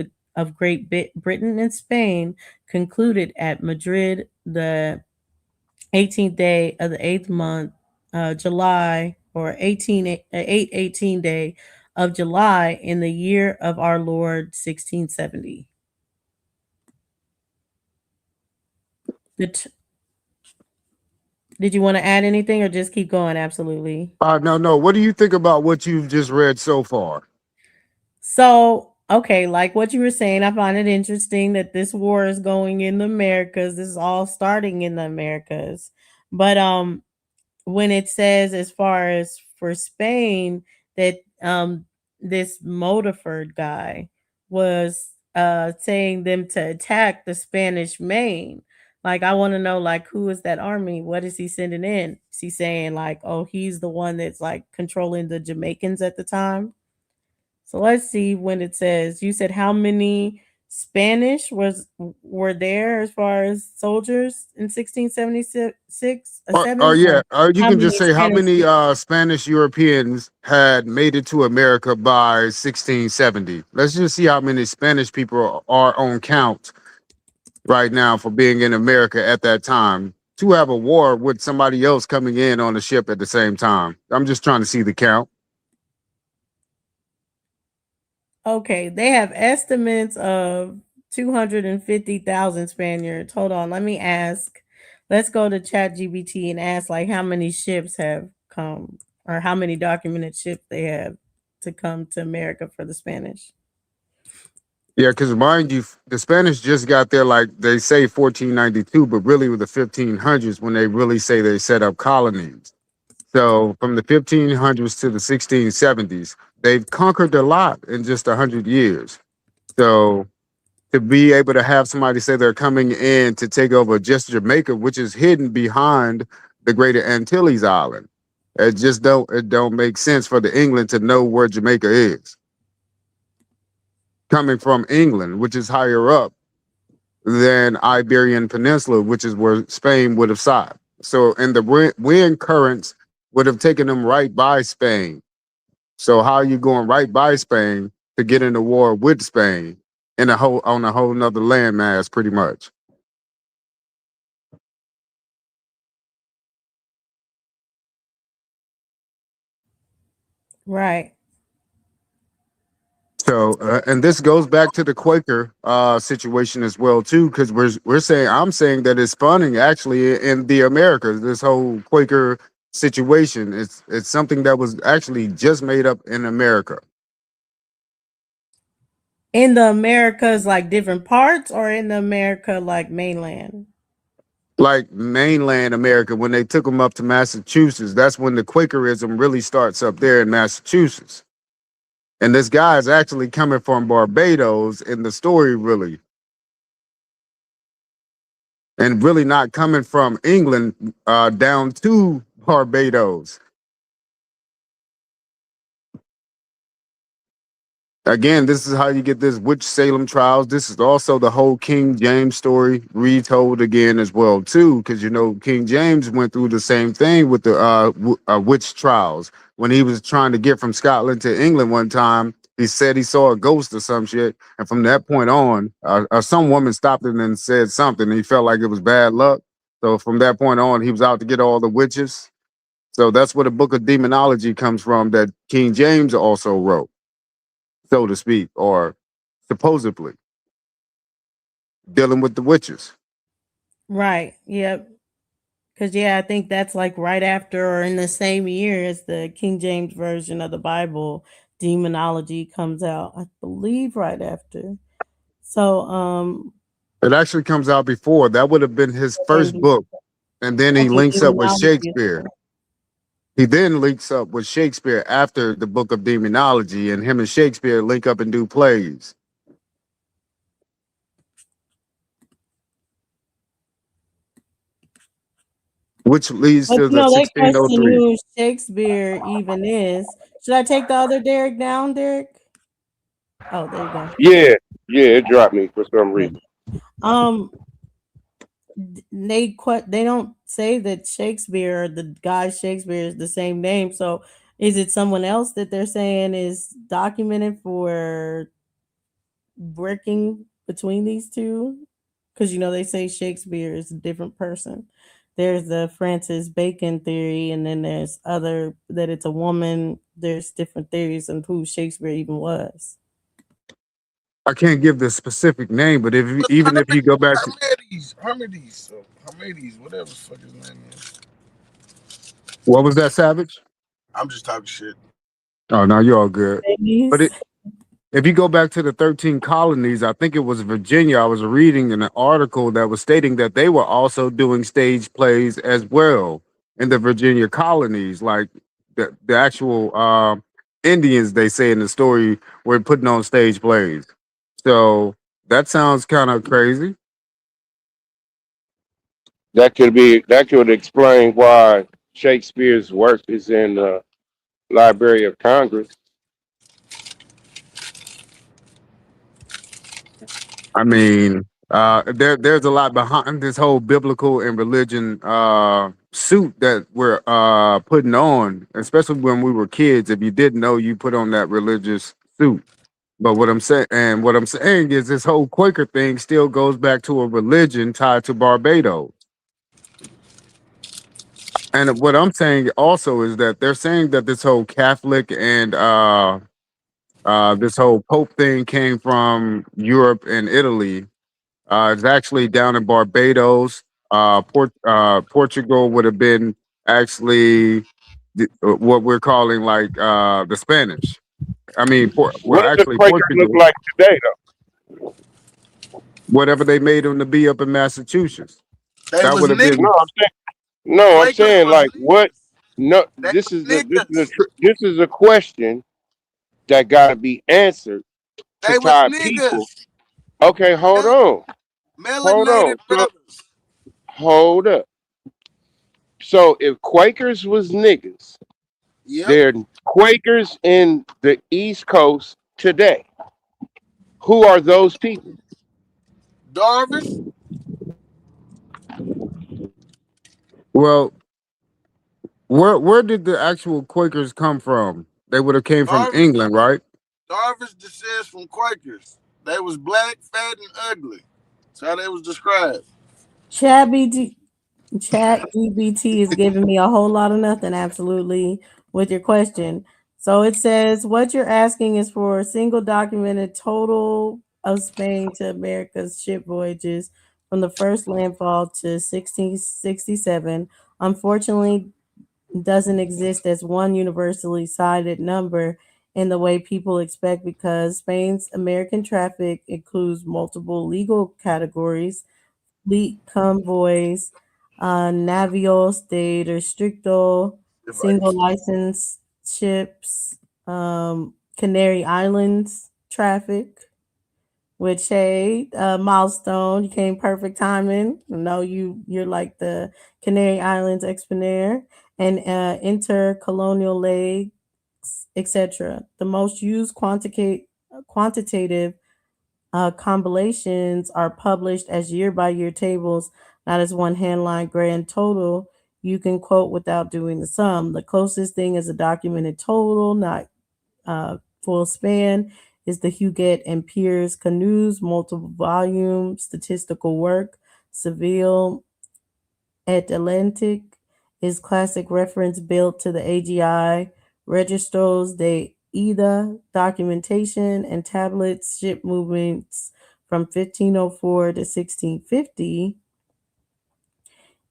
Great Britain and Spain, concluded at Madrid the 18th day of the eighth month, July, or 818 day of July in the year of our Lord 1670. The t- did you want to add anything or just keep going? Absolutely. No, no. What do you think about what you've just read so far? So, okay, like what you were saying, I find it interesting that this war is going in the Americas. This is all starting in the Americas. But when it says as far as for Spain that this Modiford guy was saying them to attack the Spanish main. Like I want to know like who is that army? What is he sending in? Is he saying like, oh, he's the one that's like controlling the Jamaicans at the time? So let's see when it says you said how many Spanish were there as far as soldiers in 1676 Or 7 yeah, or or you how can just many say how Spanish many Spanish Europeans had made it to America by 1670. Let's just see how many Spanish people are on count right now for being in America at that time to have a war with somebody else coming in on the ship at the same time. I'm just trying to see the count. Okay, they have estimates of 250,000 Spaniards. Hold on, let me ask. Let's go to ChatGPT and ask like how many ships have come or how many documented ships they have to come to America for the Spanish. Yeah, because mind you, the Spanish just got there like they say 1492, but really with the 1500s when they really say they set up colonies. So from the 1500s to the 1670s, they've conquered a lot in just 100 years. So to be able to have somebody say they're coming in to take over just Jamaica, which is hidden behind the Greater Antilles Island, it don't make sense for the England to know where Jamaica is. Coming from England, which is higher up than Iberian Peninsula, which is where Spain would have sat. So, and the wind currents would have taken them right by Spain. So, how are you going right by Spain to get in a war with Spain in a whole on a whole nother landmass, pretty much? Right. So, and this goes back to the Quaker situation as well too, because we're saying I'm saying that it's spawning actually in the Americas. This whole Quaker situation, it's something that was actually just made up in America. In the Americas, like different parts, or in the America, like mainland? Like mainland America, when they took them up to Massachusetts, that's when the Quakerism really starts up there in Massachusetts. And this guy is actually coming from Barbados in the story, really, and really not coming from England down to Barbados. Again, this is how you get this witch Salem trials. This is also the whole King James story retold again as well too, because you know King James went through the same thing with the witch trials when he was trying to get from Scotland to England one time. He said he saw a ghost or some shit, and from that point on, some woman stopped him and said something. And he felt like it was bad luck. So from that point on, he was out to get all the witches. So that's where the Book of Demonology comes from, that King James also wrote, so to speak, or supposedly dealing with the witches. Right. Yep. Because, yeah, I think that's like right after or in the same year as the King James version of the Bible, Demonology comes out, I believe, right after. So, It actually comes out before. That would have been his first okay, book. And then he links up with Demonology is Shakespeare. He then links up with Shakespeare after the Book of Demonology, and him and Shakespeare link up and do plays, which leads But to you the know, they question 1603. who Shakespeare even is. Should I take the other Derek down, Derek? Oh, there you go. Yeah, yeah, it dropped me for some Yeah. reason. They don't say that Shakespeare or the guy Shakespeare is the same name. So is it someone else that they're saying is documented for working between these two? Because you know they say Shakespeare is a different person. There's the Francis Bacon theory, and then there's other that it's a woman. There's different theories of who Shakespeare even was. I can't give the specific name, but if even if you go back to Hermides, whatever the fuck his name is. what was that, Savage? I'm just talking shit. Oh no, you're all good. But Ladies. if you go back to the 13 colonies, I think it was Virginia, I was reading an article that was stating that they were also doing stage plays as well in the Virginia colonies. Like the actual Indians, they say in the story, were putting on stage plays. So that sounds kind of crazy. That could explain why Shakespeare's work is in the Library of Congress. I mean, there's a lot behind this whole biblical and religion suit that we're putting on, especially when we were kids. If you didn't know, you put on that religious suit. But what I'm saying is this whole Quaker thing still goes back to a religion tied to Barbados. And what I'm saying also is that they're saying that this whole Catholic and this whole Pope thing came from Europe and Italy. It's actually down in Barbados. Portugal would have been actually what we're calling like the Spanish. I mean, What well, does the actually Quaker look Portugal, like today, whatever they made them to be up in Massachuthos. They That was would have niggas. though? been. No, I'm Quakers saying was like what? niggas. No, They was niggas. this is a question that got to be answered to They was tie people. niggas. Okay, hold on. Melanated So brothers. hold up. So if Quakers was niggas, Yep. they're Quakers in the East Coast today. Who are those people? Darvish. Well, where did the actual Quakers come from? They would have came from Darvish. England, right? Darvish descends from Quakers. They was black, fat, and ugly. That's how they was described. Chat BT, Chat GBT is giving me a whole lot of nothing, absolutely, with your question. So it says what you're asking is for a single documented total of Spain to America's ship voyages from the first landfall to 1667. Unfortunately, doesn't exist as one universally cited number in the way people expect because Spain's American traffic includes multiple legal categories, fleet convoys, navios de restricto, single license ships, Canary Islands traffic, which hey, milestone, you came perfect timing. No, you're like the Canary Islands exponer and intercolonial legs, etc. The most used quantitative compilations are published as year by year tables, not as one handline grand total you can quote without doing the sum. The closest thing is a documented total, not full span, is the Huguet and Piers Canoes multiple volume statistical work. Seville et Atlantic is classic reference built to the AGI registros de Ida documentation and tablets ship movements from 1504 to 1650.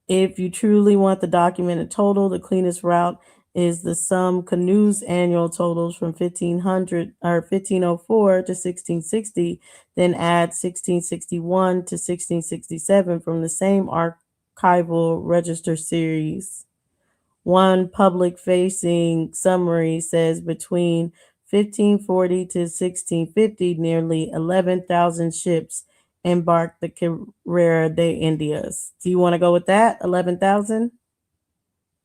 If you truly want the documented total, the cleanest route is the sum canoes annual totals from 1500 or 1504 to 1660, then add 1661 to 1667 from the same archival register series. One public facing summary says between 1540 to 1650, nearly 11,000 ships embarked the Carrera de Indias. Do you want to go with that? 11,000?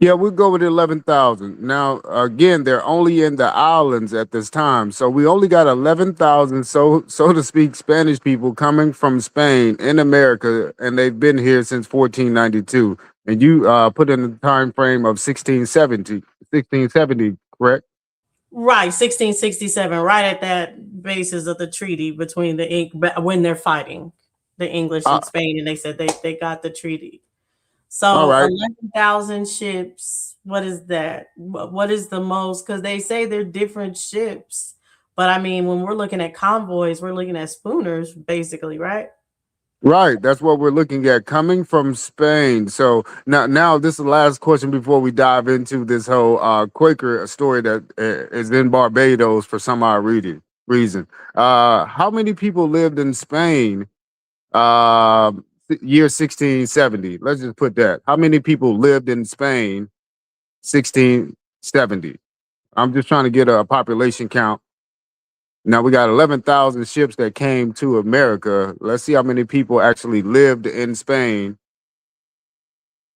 Yeah, we'll go with 11,000. Now, again, they're only in the islands at this time. So we only got 11,000, so to speak, Spanish people coming from Spain in America, and they've been here since 1492. And you put in the time frame of 1670, correct? Right, 1667, right at that basis of the treaty between when they're fighting the English Uh, and Spain, and they said they got the treaty. all So right. 11,000 ships. What is that? What is the most? Because they say they're different ships, but I mean, when we're looking at convoys, we're looking at schooners, basically, right? Right, that's what we're looking at coming from Spain. So now this is the last question before we dive into this whole Quaker story that is in Barbados for some odd reason. How many people lived in Spain year 1670? Let's just put that. How many people lived in Spain 1670? I'm just trying to get a population count. Now we got 11,000 ships that came to America. Let's see how many people actually lived in Spain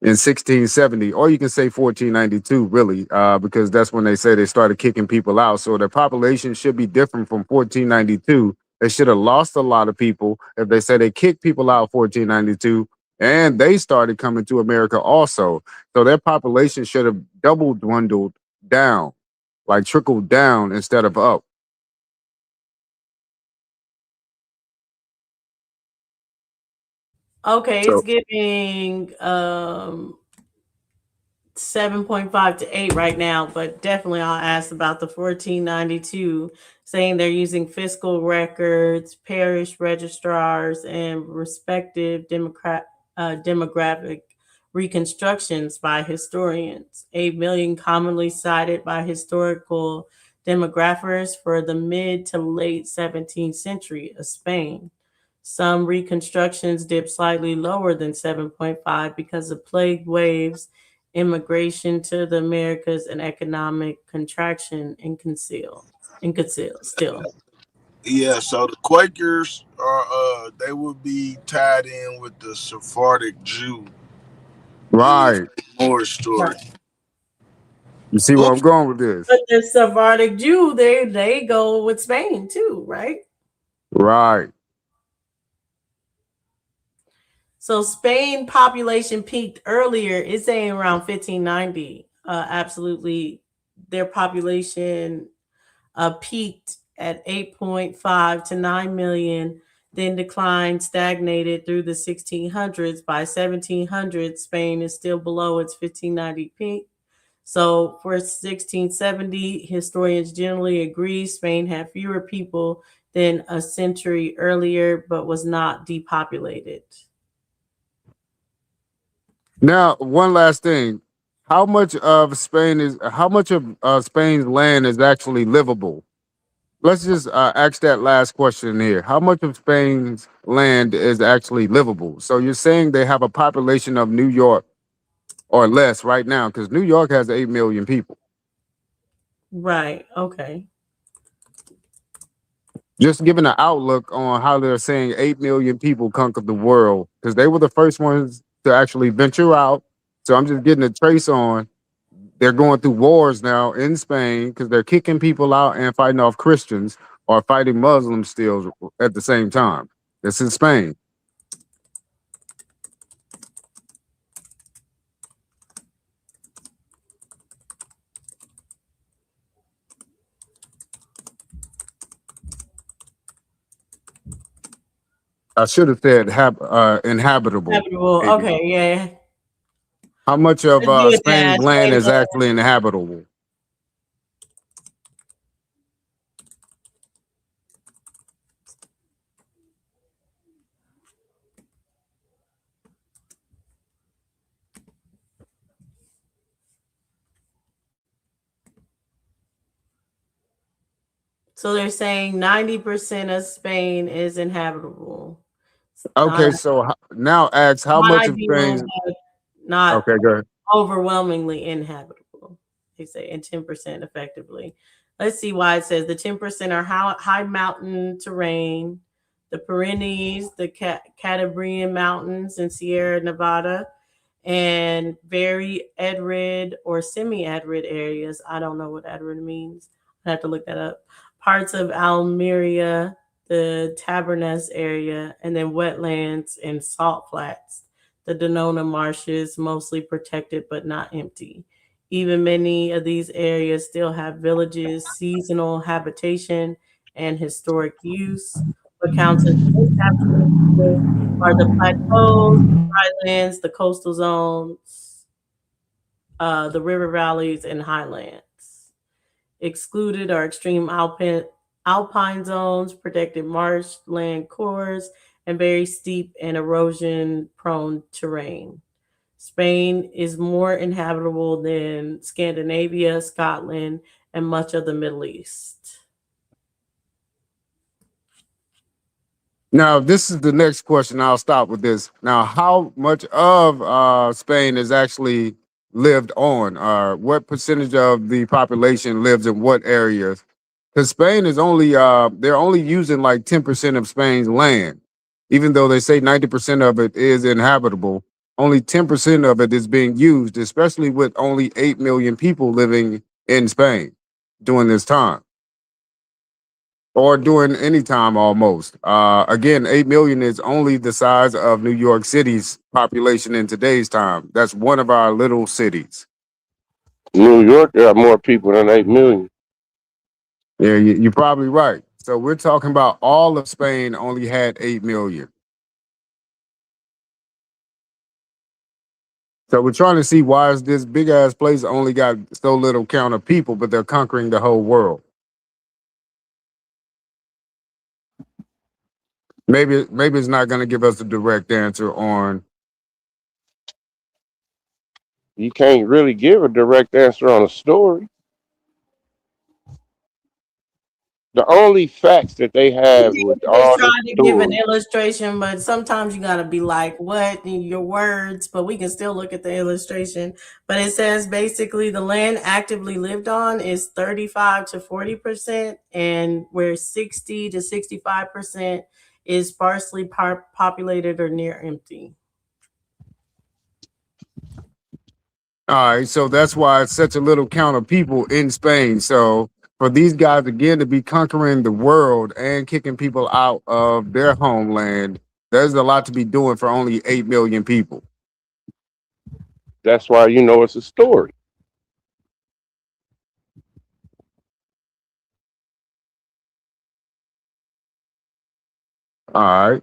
in 1670, or you can say 1492, really, because that's when they say they started kicking people out. So their population should be different from 1492. They should have lost a lot of people if they say they kicked people out 1492 and they started coming to America also. So their population should have double dwindled down, like trickled down instead of up. Okay, it's So giving 7.5 to 8 right now, but definitely I'll ask about the 1492, saying they're using fiscal records, parish registrars, and respective demographic reconstructions by historians. 8 million commonly cited by historical demographers for the mid to late 17th century of Spain. Some reconstructions dip slightly lower than 7.5 because of plague waves, immigration to the Americas, and economic contraction and conceal still. Yeah, so the Quakers are they would be tied in with the Sephardic Jew William right, Morris story. Right. you see where I'm Oops. going with this. But the Sephardic Jew, they go with Spain too, right? Right. So Spain population peaked earlier. It's saying around 1590. Absolutely, their population peaked at 8.5 to 9 million, then declined, stagnated through the 1600s. By 1700, Spain is still below its 1590 peak. So for 1670, historians generally agree Spain had fewer people than a century earlier, but was not depopulated. Now, one last thing. How much of Spain's land is actually livable? Let's just ask that last question here. How much of Spain's land is actually livable? So you're saying they have a population of New York or less right now, because New York has 8 million people. Right. Okay. Just giving an outlook on how they're saying 8 million people conquered the world, because they were the first ones to actually venture out. So I'm just getting a trace on. They're going through wars now in Spain because they're kicking people out and fighting off Christians or fighting Muslims still at the same time. This is Spain. I should have said inhabitable. Habitable. Maybe. Okay. Yeah. How much of Let's do it Spain's that. land Spain is actually inhabitable? So they're saying 90% of Spain is inhabitable. Okay, Not so now ask how not much of ideal, Spain's. but not Okay, go ahead. overwhelmingly inhabitable. They say, and 10% effectively. Let's see why it says the 10% are high mountain terrain, the Pyrenees, the Cantabrian Mountains in Sierra Nevada, and very arid or semi-arid areas. I don't know what arid means. I have to look that up. Parts of Almeria, the Tabernas area, and then wetlands and salt flats. The Donona marshes, mostly protected but not empty. Even many of these areas still have villages, seasonal habitation, and historic use. What counts as inhabitable are the plateaus, highlands, the coastal zones, the river valleys, and highlands. Excluded are extreme alpine zones, protected marshland cores, and very steep and erosion prone terrain. Spain is more inhabitable than Scandinavia, Scotland, and much of the Middle East. Now, this is the next question. I'll stop with this. Now, how much of Spain is actually lived on? What percentage of the population lives in what areas? Because Spain is only they're only using like 10% of Spain's land, even though they say 90% of it is inhabitable. Only 10% of it is being used, especially with only 8 million people living in Spain during this time or during any time almost. Again, 8 million is only the size of New York City's population in today's time. That's one of our little cities. New York, there are more people than 8 million. Yeah, you're probably right. So we're talking about all of Spain only had 8 million. So we're trying to see why is this big ass place only got so little count of people, but they're conquering the whole world. Maybe it's not going to give us a direct answer on. You can't really give a direct answer on a story. The only facts that they have with Just all this trying to give an story, illustration, but sometimes you gotta be like, what in your words? But we can still look at the illustration. But it says basically the land actively lived on is 35 to 40%, and where 60 to 65% is sparsely populated or near empty. All right, so that's why it's such a little count of people in Spain. So for these guys again to be conquering the world and kicking people out of their homeland, there's a lot to be doing for only 8 million people. that's why you know it's a story. All right.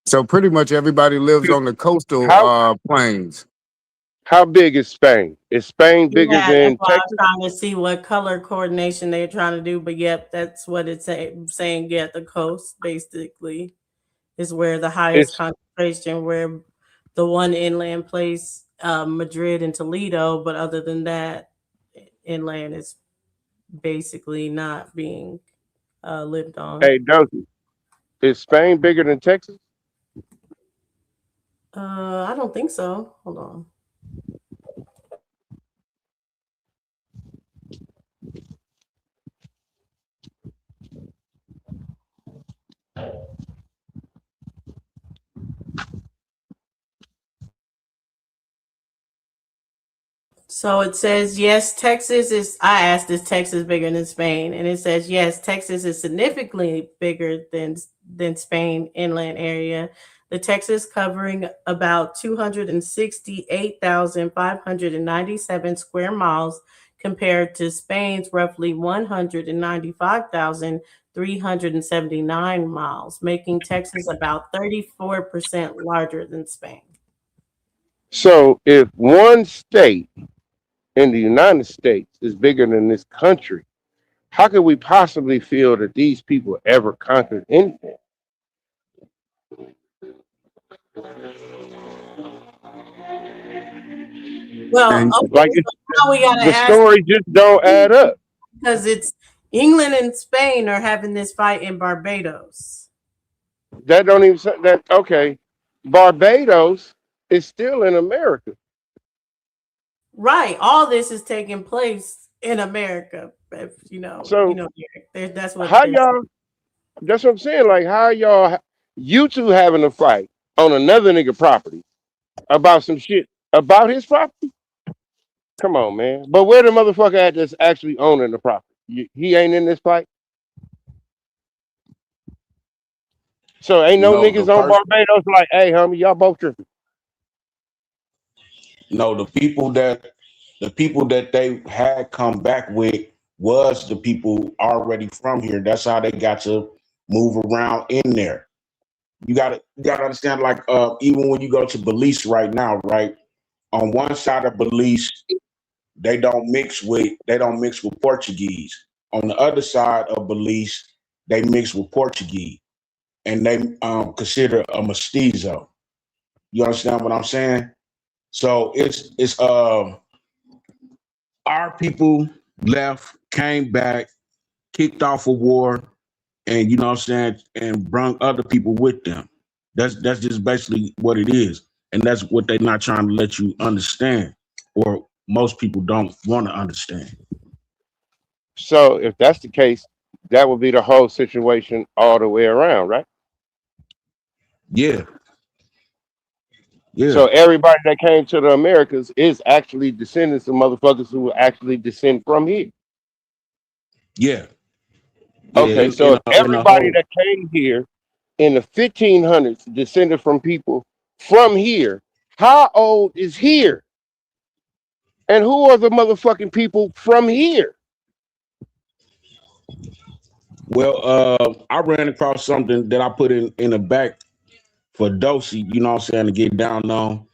So pretty much everybody lives on the coastal How plains. How big is Spain? Is Spain bigger Yeah, that's than why I was Texas? trying to see what color coordination they're trying to do. But yep, that's what it's saying. Yeah, the coast basically is where the highest It's concentration, where the one inland place, Madrid and Toledo. But other than that, inland is basically not being lived on. hey Dozy, is Spain bigger than Texas? I don't think so. Hold on. So it says yes, Texas is. I asked, is Texas bigger than Spain? And it says yes, Texas is significantly bigger than Spain inland area. The Texas covering about 268,597 square miles compared to Spain's roughly 195,379 miles, making Texas about 34% larger than Spain. So if one state in the United States is bigger than this country, how could we possibly feel that these people ever conquered anything? Well, And Like okay, so now we gotta the ask, story just don't add up. because it's England and Spain are having this fight in Barbados. That don't even say that. Okay, Barbados is still in America. Right. All this is taking place in America. If So that's what how they're saying. y'all? That's what I'm saying. Like how y'all? You two having a fight on another nigga property about some shit about his property? Come on, man. But where the motherfucker at that's actually owning the property? He ain't in this fight. So ain't no No, the niggas on person, Barbados like, hey, homie, y'all both tripping. no, the people that they had come back with was the people already from here. That's how they got to move around in there. You gotta understand, like even when you go to Belize right now, right? On one side of Belize, they don't mix with Portuguese. On the other side of Belize, they mix with Portuguese, and they consider a mestizo. You understand what I'm saying? So it's our people left, came back, kicked off a war, and you know what I'm saying, and brung other people with them. That's just basically what it is. And that's what they're not trying to let you understand, or most people don't want to understand. So if that's the case, that would be the whole situation all the way around, right? Yeah, yeah, So everybody that came to the Americas is actually descendants of motherfuckers who actually descend from here. yeah, yeah. Okay, In, so in if a in a everybody whole that came here in the 1500s descended from people from here, how old is here? And who are the motherfucking people from here? well, I ran across something that I put in the back for Dosey, you know what I'm saying, to get down on.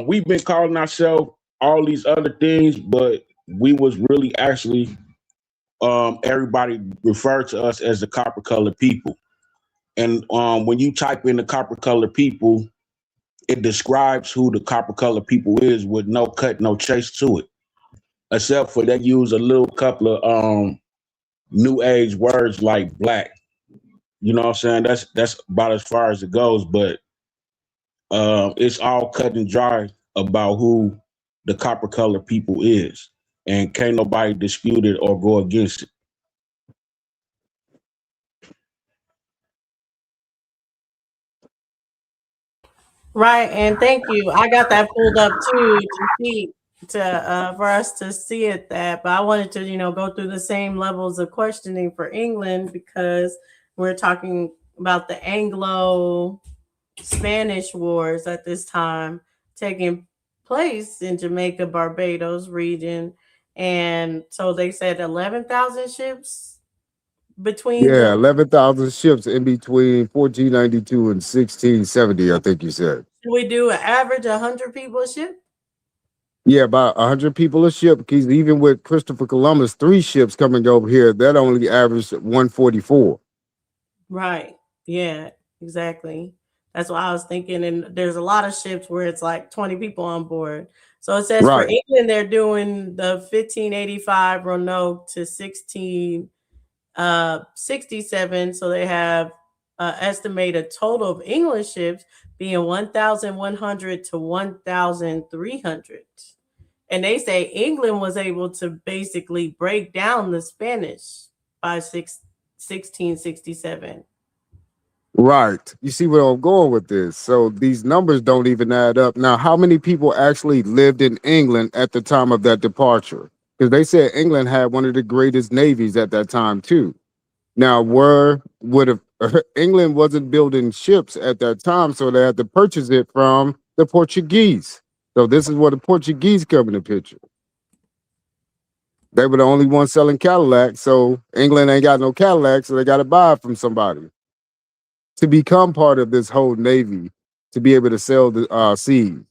We've been calling ourselves all these other things, but we was really actually everybody referred to us as the copper colored people. And when you type in the copper colored people, it describes who the copper colored people is with no cut, no chase to it. Except for they use a little couple of new age words like black. You know what I'm saying? That's about as far as it goes, but it's all cut and dry about who the copper colored people is. And can't nobody dispute it or go against it. Right, and thank you. I got that pulled up too to see to for us to see it that, but I wanted to, go through the same levels of questioning for England because we're talking about the Anglo Spanish wars at this time taking place in Jamaica, Barbados region. And so they said 11,000 ships between yeah, the. 11,000 ships in between 1492 and 1670, I think you said. We do an average 100 people a ship? Yeah, about 100 people a ship. Because even with Christopher Columbus, 3 ships coming over here, that only averaged 144. Right. Yeah, exactly. That's what I was thinking. And there's a lot of ships where it's like 20 people on board. So it says for Right. England, they're doing the 1585 Roanoke to 1667. So they have estimated total of English ships being 1,100 to 1,300. And they say England was able to basically break down the Spanish by 1667. Right. You see where I'm going with this. So these numbers don't even add up. Now, how many people actually lived in England at the time of that departure? Because they said England had one of the greatest navies at that time, too. Now, where would have England wasn't building ships at that time, so they had to purchase it from the Portuguese. So this is where the Portuguese come in the picture. They were the only ones selling Cadillacs, so England ain't got no Cadillac, so they got to buy it from somebody to become part of this whole navy to be able to sell the seeds.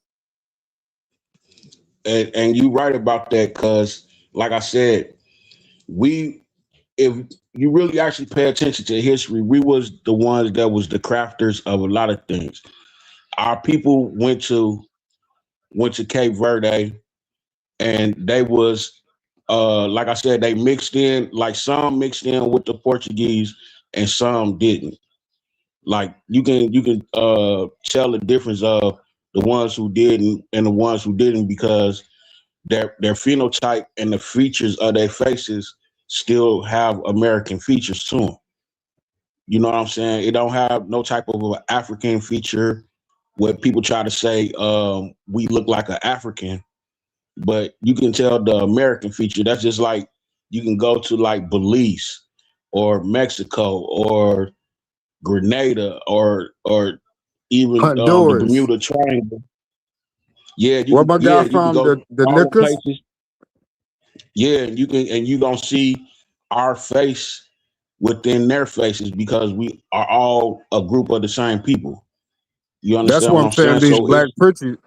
And you right about that, because like I said, we if you really actually pay attention to history, we was the ones that was the crafters of a lot of things. Our people went to Cape Verde, and they was like I said, they mixed in, like some mixed in with the Portuguese and some didn't. Like you can tell the difference of the ones who didn't and the ones who didn't, because their phenotype and the features of their faces still have American features to them. You know what I'm saying? It don't have no type of a African feature where people try to say we look like an African, but you can tell the American feature. That's just like you can go to like Belize or Mexico or Grenada or even the Honduras. Bermuda Triangle. Yeah, Where my guy you can from, go the all the Knickers? places. Yeah, and you gonna see our face within their faces, because we are all a group of the same people. You That's understand where what I'm I'm saying saying? these So black it's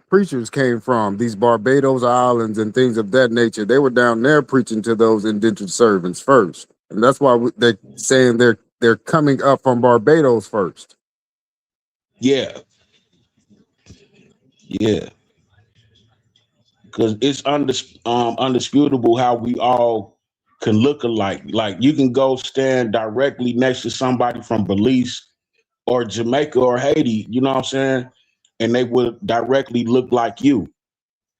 preachers came from, these Barbados Islands and things of that nature. They were down there preaching to those indentured servants first. And that's why they're saying they're coming up from Barbados first. yeah, yeah, because it's undisputable how we all can look alike. Like you can go stand directly next to somebody from Belize or Jamaica or Haiti, you know what I'm saying? And they would directly look like you.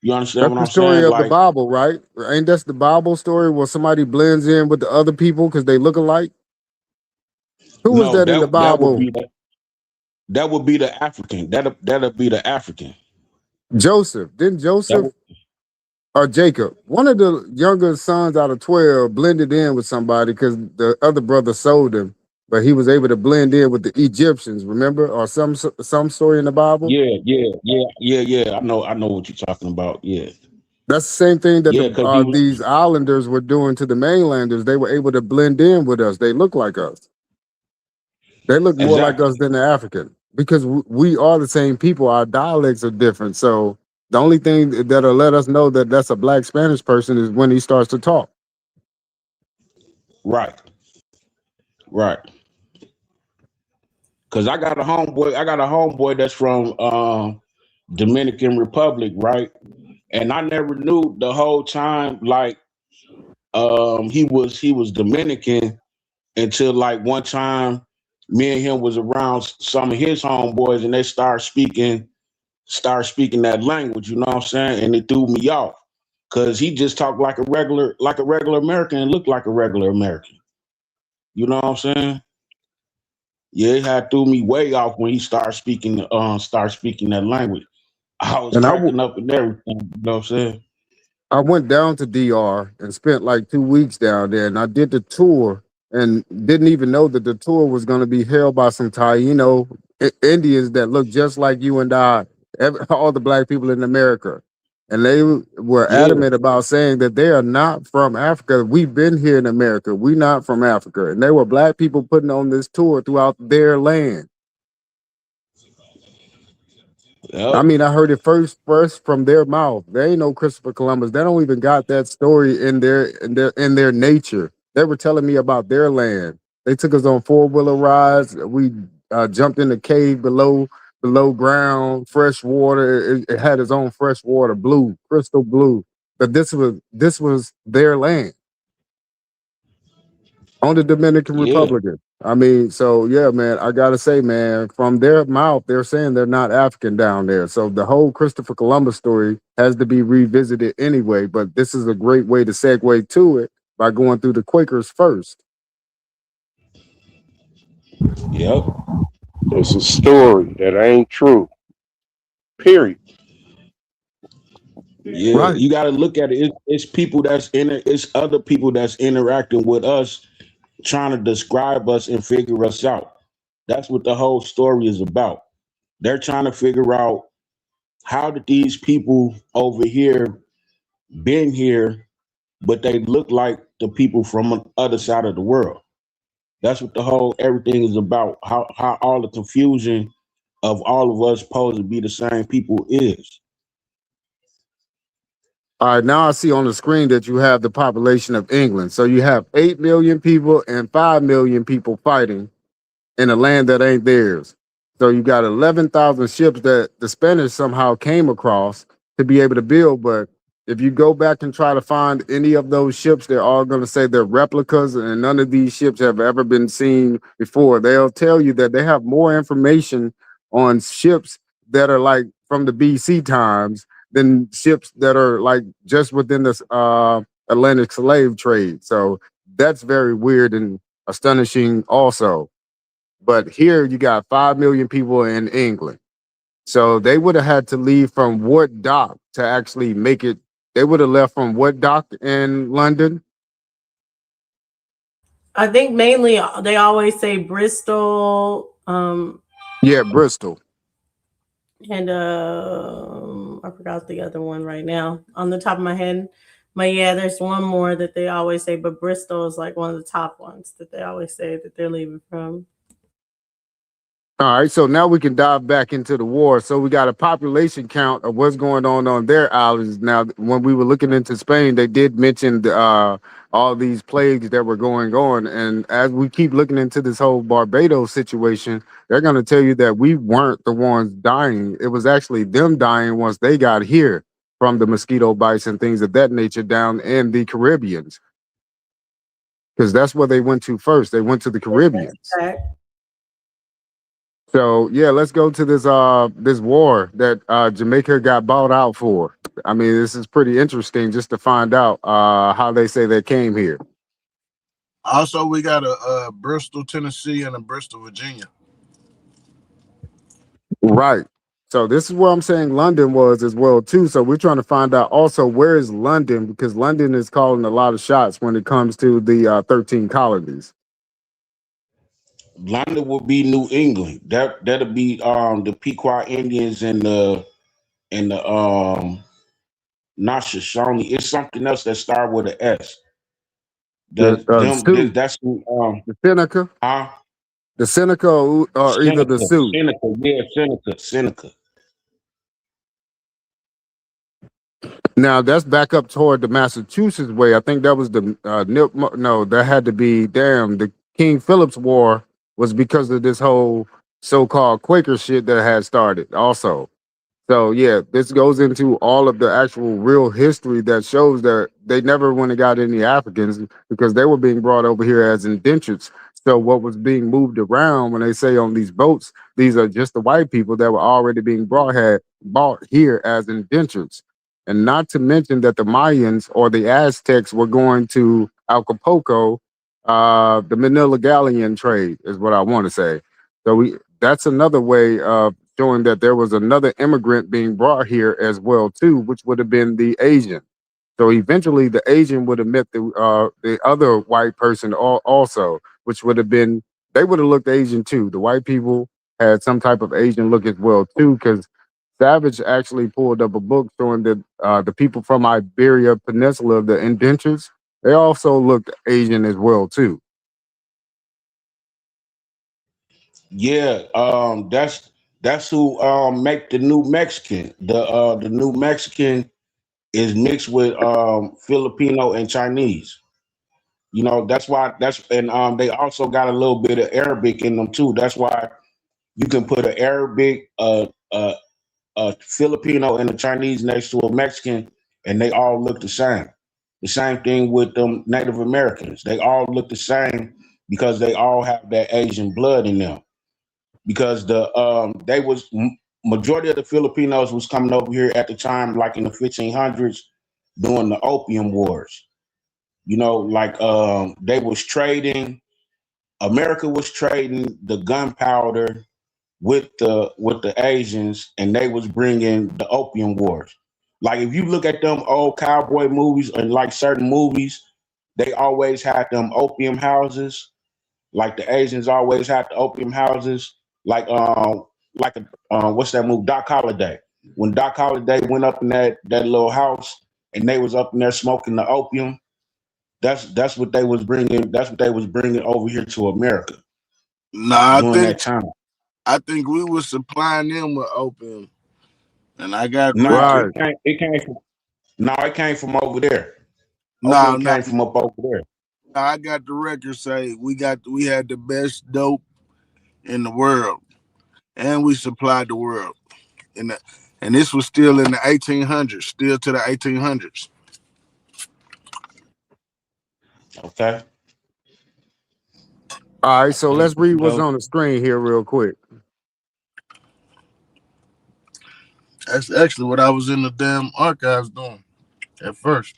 You understand That's what the I'm story saying? of the Like, Bible, right? Ain't that's the Bible story where somebody blends in with the other people because they look alike? Who was no, that in the Bible? that would be the African. That'll be the African. Joseph. Didn't That Joseph would, or Jacob, one of the younger sons out of 12, blended in with somebody because the other brother sold him, but he was able to blend in with the Egyptians, remember? Or some story in the Bible? yeah. I know what you're talking about. Yeah, That's the same thing that yeah, because he was these islanders were doing to the mainlanders. They were able to blend in with us. They look like us. They look more like exactly us than the African because we are the same people. Our dialects are different. So the only thing that'll let us know that that's a black Spanish person is when he starts to talk. right, right. Because I got a homeboy that's from Dominican Republic, right? And I never knew the whole time, like he was Dominican, until like one time me and him was around some of his homeboys, and they start speaking that language, you know what I'm saying? And it threw me off. Cause he just talked like a regular American and looked like a regular American. You know what I'm saying? Yeah, it had threw me way off when he started speaking that language. I was And cracking up and everything, you know what I'm saying? I went down to DR and spent like 2 weeks down there, and I did the tour and didn't even know that the tour was going to be held by some Taino Indians that look just like you and I, all the black people in America. And they were Yeah, adamant about saying that they are not from Africa. We've been here in America. We're not from Africa. And they were black people putting on this tour throughout their land. I Yep. mean, I heard it first from their mouth. They ain't no Christopher Columbus. They don't even got that story in their nature. They were telling me about their land. They took us on four-wheeler rides. We jumped in the cave below ground, fresh water. It had its own fresh water, blue, crystal blue. But this was their land on the Dominican Yeah. Republic. I mean, so yeah, man, I gotta say, man, from their mouth, they're saying they're not African down there. So the whole Christopher Columbus story has to be revisited anyway. But this is a great way to segue to it by going through the Quakers first. Yep. It's a story that ain't true. Period. Yeah. Right. You got to look at it. It's people that's in it. It's other people that's interacting with us, trying to describe us and figure us out. That's what the whole story is about. They're trying to figure out how did these people over here been here, but they look like the people from the other side of the world. That's what the whole everything is about. How all the confusion of all of us supposed to be the same people is. All right, now I see on the screen that you have the population of England. So you have 8 million people and 5 million people fighting in a land that ain't theirs. So you got 11,000 ships that the Spanish somehow came across to be able to build. But if you go back and try to find any of those ships, they're all going to say they're replicas and none of these ships have ever been seen before. They'll tell you that they have more information on ships that are like from the BC times than ships that are like just within this Atlantic slave trade. So that's very weird and astonishing also. But here you got 5 million people in England. So they would have had to leave from what dock to actually make it? They would have left from what dock in London? I think mainly they always say Bristol, Yeah, Bristol. and I forgot the other one right now on the top of my head. But yeah, there's one more that they always say, but Bristol is like one of the top ones that they always say that they're leaving from. All right, so now we can dive back into the war. So we got a population count of what's going on their islands. Now, when we were looking into Spain, they did mention all these plagues that were going on. And as we keep looking into this whole Barbados situation, they're going to tell you that we weren't the ones dying. It was actually them dying once they got here from the mosquito bites and things of that nature down in the Caribbeans. Because that's where they went to first. They went to the Caribbeans. So yeah, let's go to this war that Jamaica got bought out for. I mean, this is pretty interesting just to find out how they say they came here. Also, we got a Bristol, Tennessee, and a Bristol, Virginia. Right. So this is where I'm saying London was as well too. So we're trying to find out also where is London, because London is calling a lot of shots when it comes to the 13 colonies. London would be New England. That'll be the Pequot Indians and the not Shoshone. It's something else that start with an S. The Sioux, That's the Seneca, huh? the Seneca, or either the Sioux. Seneca. Now that's back up toward the Massachusetts way. I think that was the no, that had to be the King Philip's War was because of this whole so-called Quaker shit that had started also. So yeah, this goes into all of the actual real history that shows that they never went and got any Africans because they were being brought over here as indentures. So what was being moved around when they say on these boats, these are just the white people that were already being bought here as indentures. And not to mention that the Mayans or the Aztecs were going to Acapulco, the Manila Galleon trade is what I want to say. So that's another way of showing that there was another immigrant being brought here as well too, which would have been the Asian. So eventually, the Asian would have met the other white person also, which would have been they would have looked Asian too. The white people had some type of Asian look as well too, because Savage actually pulled up a book showing that the people from Iberia Peninsula, the indentures, they also looked Asian as well too. Yeah, That's who make the New Mexican. The New Mexican is mixed with Filipino and Chinese. You know, that's why that's and they also got a little bit of Arabic in them too. That's why you can put an Arabic, a Filipino, and a Chinese next to a Mexican, and they all look the same. The same thing with them Native Americans. They all look the same because they all have that Asian blood in them. Because majority of the Filipinos was coming over here at the time, like in the 1500s, during the Opium Wars. You know, like they was trading. America was trading the gunpowder with the Asians, and they was bringing the Opium Wars. Like if you look at them old cowboy movies and like certain movies, they always had them opium houses. Like the Asians always had the opium houses. What's that movie? Doc Holliday. When Doc Holliday went up in that little house and they was up in there smoking the opium, that's what they was bringing. That's what they was bringing over here to America Nah, during that time. I think we was supplying them with opium, and I got No, records. it came from over there. No, Opium came from up over there. I got the record say we had the best dope in the world, and we supplied the world. And this was still in the 1800s, still to the 1800s. Okay. All right, so let's read what's on the screen here real quick. That's actually what I was in the damn archives doing at first.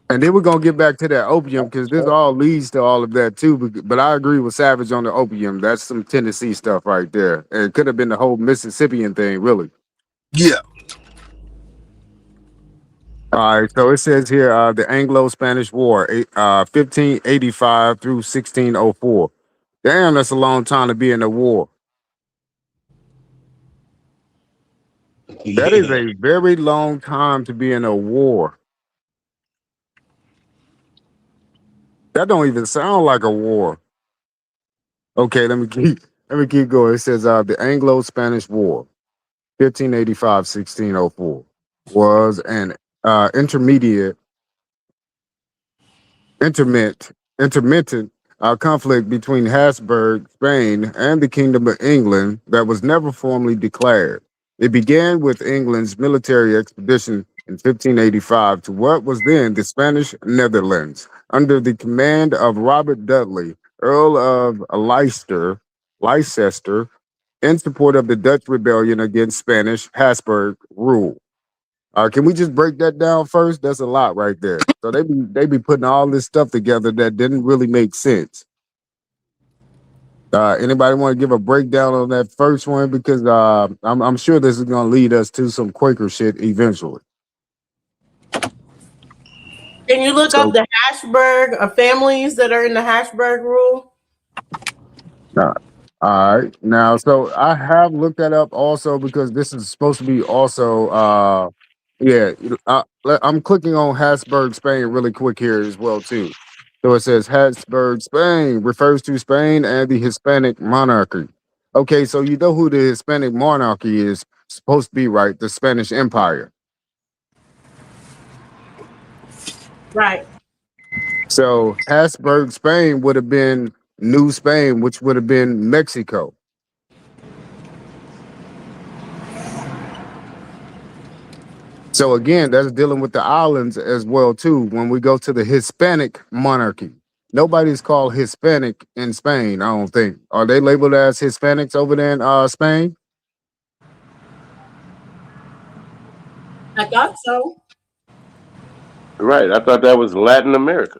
And then we're gonna get back to that opium because this all leads to all of that too. But I agree with Savage on the opium. That's some Tennessee stuff right there. And it could have been the whole Mississippian thing, really. Yeah. All right, so it says here the Anglo-Spanish War, 1585 through 1604. Damn, that's a long time to be in a war. That is a very long time to be in a war. That don't even sound like a war. Okay, let me keep going. It says the Anglo-Spanish War, 1585-1604, was an intermittent conflict between Habsburg, Spain, and the Kingdom of England that was never formally declared. It began with England's military expedition in 1585 to what was then the Spanish Netherlands, under the command of Robert Dudley, Earl of Leicester, in support of the Dutch rebellion against Spanish Habsburg rule. Can we just break that down first? That's a lot right there. So they be putting all this stuff together that didn't really make sense. Anybody want to give a breakdown on that first one? Because I'm sure this is going to lead us to some Quaker shit eventually. Can you look up the Habsburg families that are in the Habsburg rule? All right. Now, so I have looked that up also because this is supposed to be also, I'm clicking on Habsburg, Spain really quick here as well, too. So it says Habsburg, Spain refers to Spain and the Hispanic monarchy. Okay, so you know who the Hispanic monarchy is supposed to be, right? The Spanish Empire. Right. So Habsburg, Spain would have been New Spain, which would have been Mexico. So again, that's dealing with the islands as well too. When we go to the Hispanic monarchy, nobody's called Hispanic in Spain. I don't think. Are they labeled as Hispanics over there in Spain? I thought so. Right. I thought that was Latin America.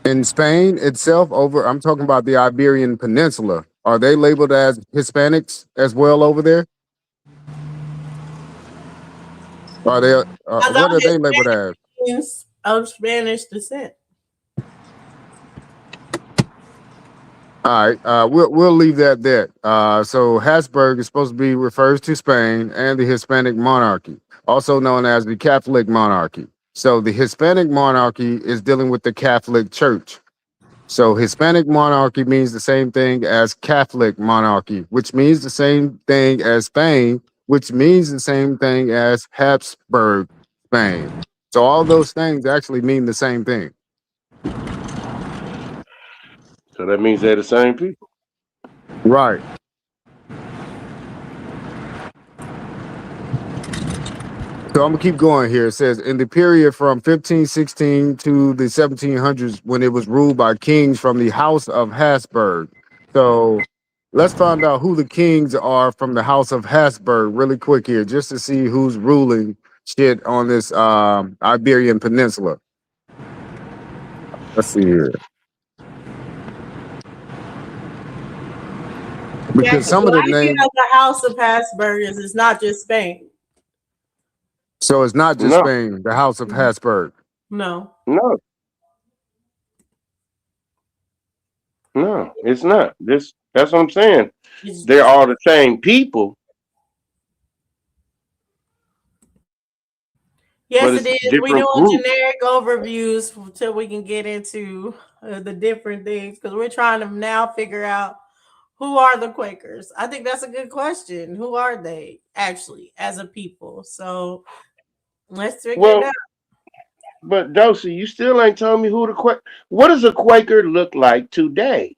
In Spain itself, I'm talking about the Iberian Peninsula. Are they labeled as Hispanics as well over there? Are they? What are they labeled as? Of Spanish descent. All right, we'll leave that there. So Habsburg is supposed to be refers to Spain and the Hispanic monarchy, also known as the Catholic monarchy. So the Hispanic monarchy is dealing with the Catholic Church. So Hispanic monarchy means the same thing as Catholic monarchy, which means the same thing as Spain, which means the same thing as Habsburg Spain. So all those things actually mean the same thing. So that means they're the same people. Right. So I'm gonna keep going here. It says in the period from 1516 to the 1700s, when it was ruled by kings from the House of Habsburg. So let's find out who the kings are from the House of Habsburg really quick here, just to see who's ruling shit on this Iberian Peninsula. Let's see here, because some of The the idea names. of the House of Habsburg is it's not just Spain. So it's not just No, Spain, the House of Habsburg. No. no, no, it's not. That's what I'm saying. They're all the same people, Yes, but it it's is. We different doing groups. generic overviews until we can get into the different things because we're trying to now figure out who are the Quakers. I think that's a good question. Who are they actually as a people? So let's figure it Well, out. but Dosey, you still ain't told me who the Quaker. What does a Quaker look like today?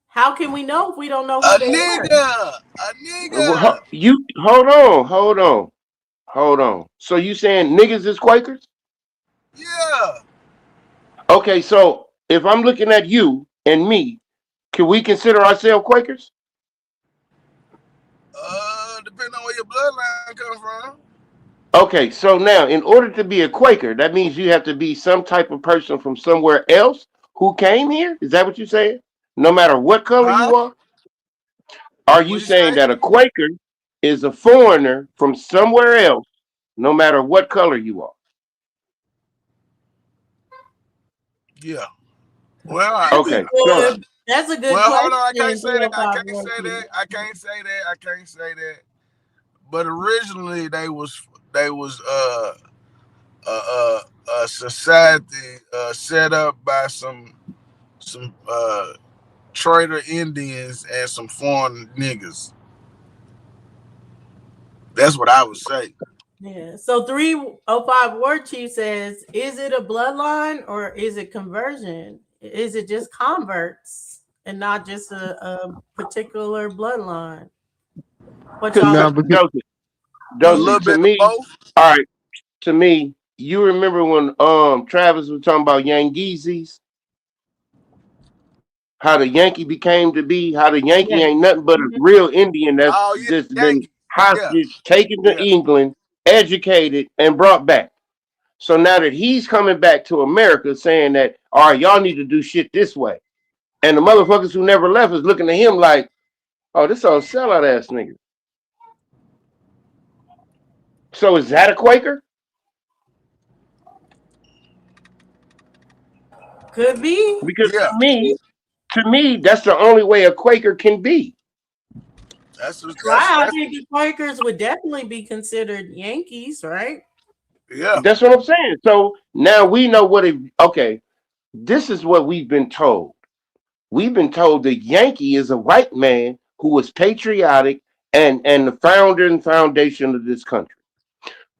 How can we know if we don't know A who they are? nigga, a nigga. You hold on. So you saying niggas is Quakers? Yeah. Okay, so if I'm looking at you and me, can we consider ourselves Quakers? Depending on where your bloodline come from. Okay, so now in order to be a Quaker, that means you have to be some type of person from somewhere else who came here. Is that what you're saying? No matter what color Huh? you are you What you saying say? that a Quaker is a foreigner from somewhere else, no matter what color you are? Yeah. Well, That's a Okay, yeah. so good. That's a good Well, hold on. I can't question. say that. I can't say 30512. that. I can't say that. I can't say that. But originally, they was a society set up by some trader Indians and some foreign niggas. That's what I would say. Yeah. So 305 Ward Chief says, is it a bloodline or is it conversion? Is it just converts and not just a particular bloodline? What y'all? Now, because A Dosey, little to bit of me, both. all right, to me, you remember when Travis was talking about Yangeezis, how the Yankee became to be, how the Yeah. Yankee ain't nothing but a Mhm. real Indian that's Oh yeah, just been Yankees. Yeah, hostage, taken to yeah. England, educated, and brought back. So now that he's coming back to America saying that, all right, y'all need to do shit this way. And the motherfuckers who never left is looking at him like, oh, this all sellout ass nigga. So is that a Quaker? Could be. Because Yeah. to me, that's the only way a Quaker can be. That's Right. I that's think the Quakers would definitely be considered Yankees, right? yeah. That's what I'm saying. So now we know what it, okay, this is what we've been told. We've been told that Yankee is a white man who was patriotic and the founder and foundation of this country.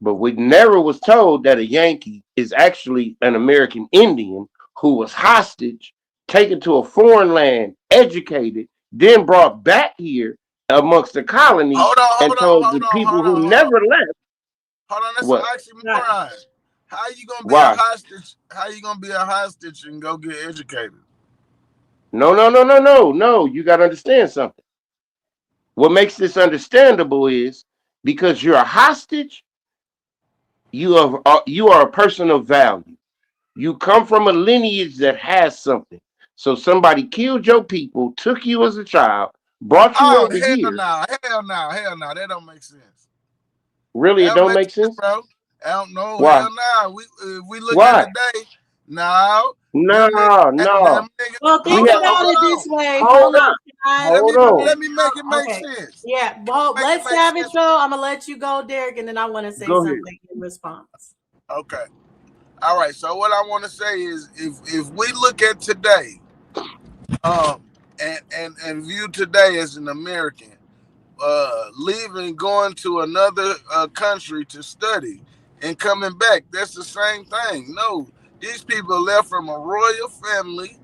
But we never was told that a Yankee is actually an American Indian who was hostage, taken to a foreign land, educated, then brought back here amongst the colonies Hold on, and hold on, told the hold on, people hold on, who hold on. never left Hold on, that's an what? Right. oxymoron. How you gonna be a Why? hostage? How you gonna be a hostage and go get educated? No. You got to understand something. What makes this understandable is because you're a hostage, you are a person of value. You come from a lineage that has something. So somebody killed your people, took you as a child, brought you Oh over hell here. no, hell no, hell no. That don't make sense. Really, That it don't don't make make sense, sense. bro. I don't know. Why? Hell no. We look at Why? it today. No, No, them no. niggas. Well, We think have about it Hold this on. way. hold Hold up, on. Can I? hold on. Let me make it make Okay. sense. Yeah. Well, Make it let make Savage sense. go. I'm gonna let you go, Derek, and then I want to say Go ahead. something in response. Okay. All right. So what I want to say is, if we look at today, and view today as an American, leaving, going to another country to study, and coming back, that's the same thing. No, these people left from a royal family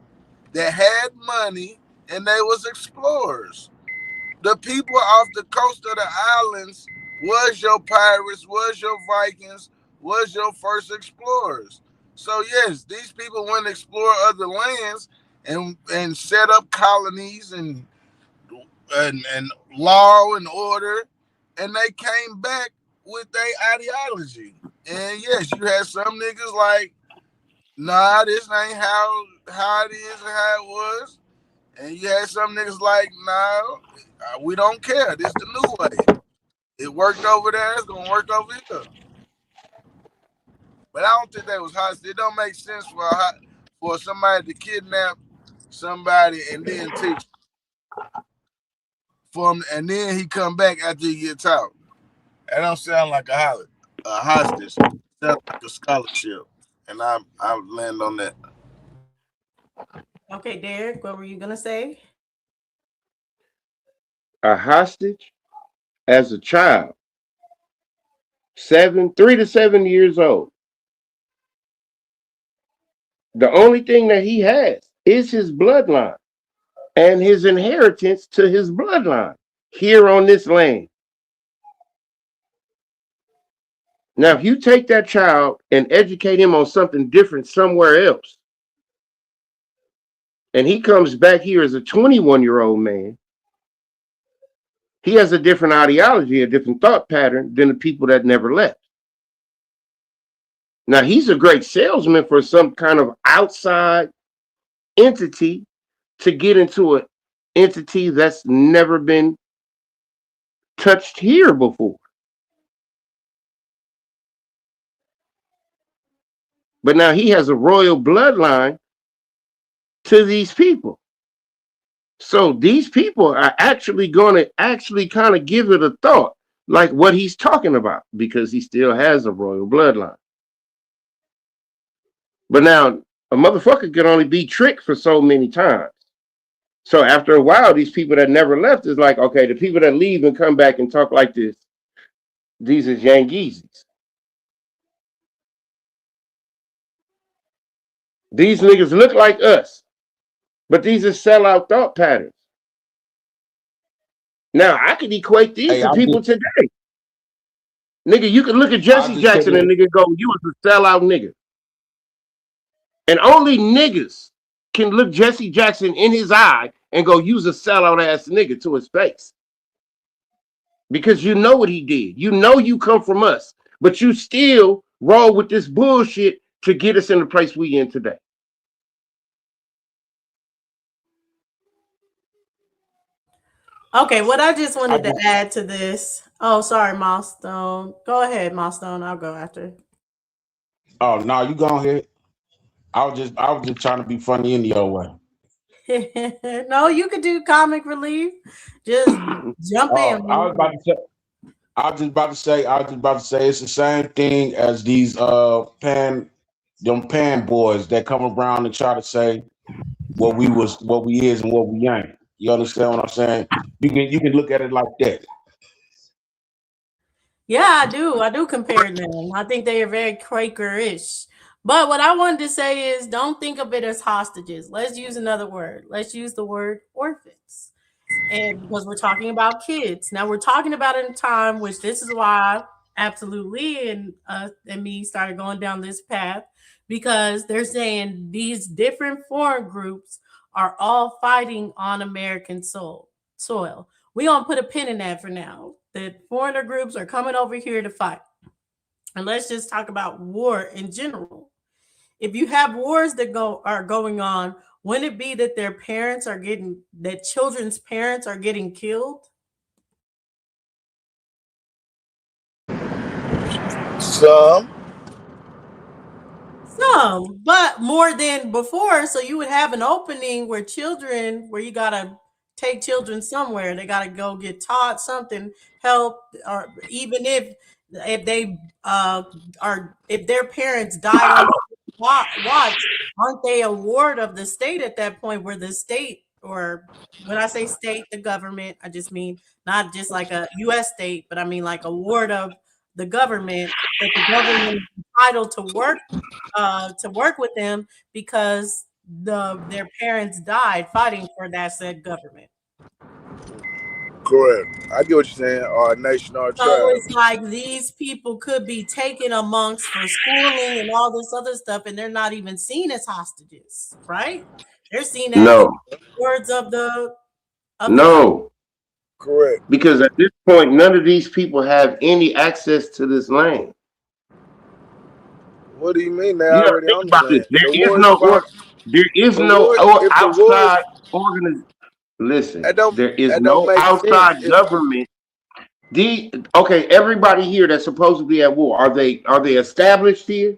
that had money, and they was explorers. The people off the coast of the islands was your pirates, was your Vikings, was your first explorers. So yes, these people went and explore other lands and set up colonies and law and order, and they came back with their ideology. And yes, you had some niggas like, nah, this ain't how it is and how it was. And you had some niggas like, nah, we don't care. This the new way. It worked over there. It's gonna work over here. But I don't think that was hostile. It don't make sense for somebody to kidnap somebody and then teach for him, and then he come back after he gets out. That don't sound like a hostage. It sounds like a scholarship. And I land on that. Okay, Derek, what were you gonna say? A hostage as a child, 3 to 7 years old. The only thing that he has is his bloodline and his inheritance to his bloodline here on this land. Now, if you take that child and educate him on something different somewhere else, and he comes back here as a 21-year-old man, he has a different ideology, a different thought pattern than the people that never left. Now, he's a great salesman for some kind of outside entity to get into an entity that's never been touched here before. But now he has a royal bloodline to these people. So these people are actually going to actually kind of give it a thought, like what he's talking about, because he still has a royal bloodline. But now a motherfucker can only be tricked for so many times. So after a while, these people that never left is like, okay, the people that leave and come back and talk like this, these is Yankees. These niggas look like us, but these are sellout thought patterns. Now I could equate these Hey, to people today. Nigga, you can look at Jesse Jackson and nigga go, you was a sellout nigga. And only niggas can look Jesse Jackson in his eye and go, you's a sellout ass nigga to his face. Because you know what he did. You know you come from us, but you still roll with this bullshit to get us in the place we in today. Okay, what I just wanted to add to this. Oh, sorry, Milestone. Go ahead, Milestone. I'll go after. Oh no, you go ahead. I was just trying to be funny in your way. No, you could do comic relief. Just jump in. I was just about to say it's the same thing as these pan boys that come around and try to say what we is and what we ain't. You understand what I'm saying? You can look at it like that. Yeah, I do. I do compare them. I think they are very Quaker-ish. But what I wanted to say is don't think of it as hostages. Let's use another word. Let's use the word orphans. And because we're talking about kids. Now we're talking about it in a time, which this is why absolutely and me started going down this path, because they're saying these different foreign groups are all fighting on American soil. We're gonna put a pin in that for now. That foreigner groups are coming over here to fight. And let's just talk about war in general. If you have wars that are going on, wouldn't it be that that children's parents are getting killed? Some. Some, but more than before. So you would have an opening where you gotta take children somewhere. They gotta go get taught something, help, or even if they are if their parents died on the watch, aren't they a ward of the state at that point where the state, or when I say state, the government, I just mean not just like a US state, but I mean like a ward of the government, that the government is entitled to work with them because their parents died fighting for that said government. Correct. I get what you're saying. Our nation, our So tribe. it's like these people could be taken amongst for schooling and all this other stuff, and they're not even seen as hostages, right? They're seen as No, words of the government. no, Correct. because at this point, none of these people have any access to this land. What do you mean they You got to already think on the about this. land? The There is war is no fought. The war, if the war is, outside organization. Listen, there is that don't no make sense. outside government. Okay, everybody here that's supposed to be at war, are they established here?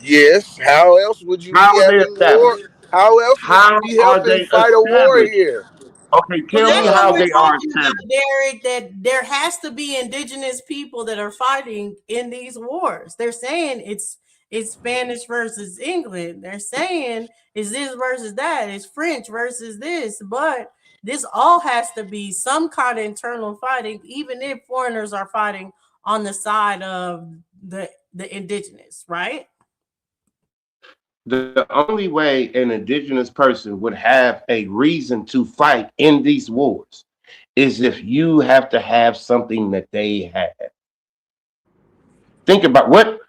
Yes. How else would you How be are they having war? established? How else would How you be are helping they fight a war established? here? Okay, Well, tell me that's what how we're they are talking about, established. Derek, that there has to be indigenous people that are fighting in these wars. They're saying it's Spanish versus England. They're saying it's this versus that. It's French versus this. But this all has to be some kind of internal fighting, even if foreigners are fighting on the side of the indigenous, right? The only way an indigenous person would have a reason to fight in these wars is if you have to have something that they have. Think about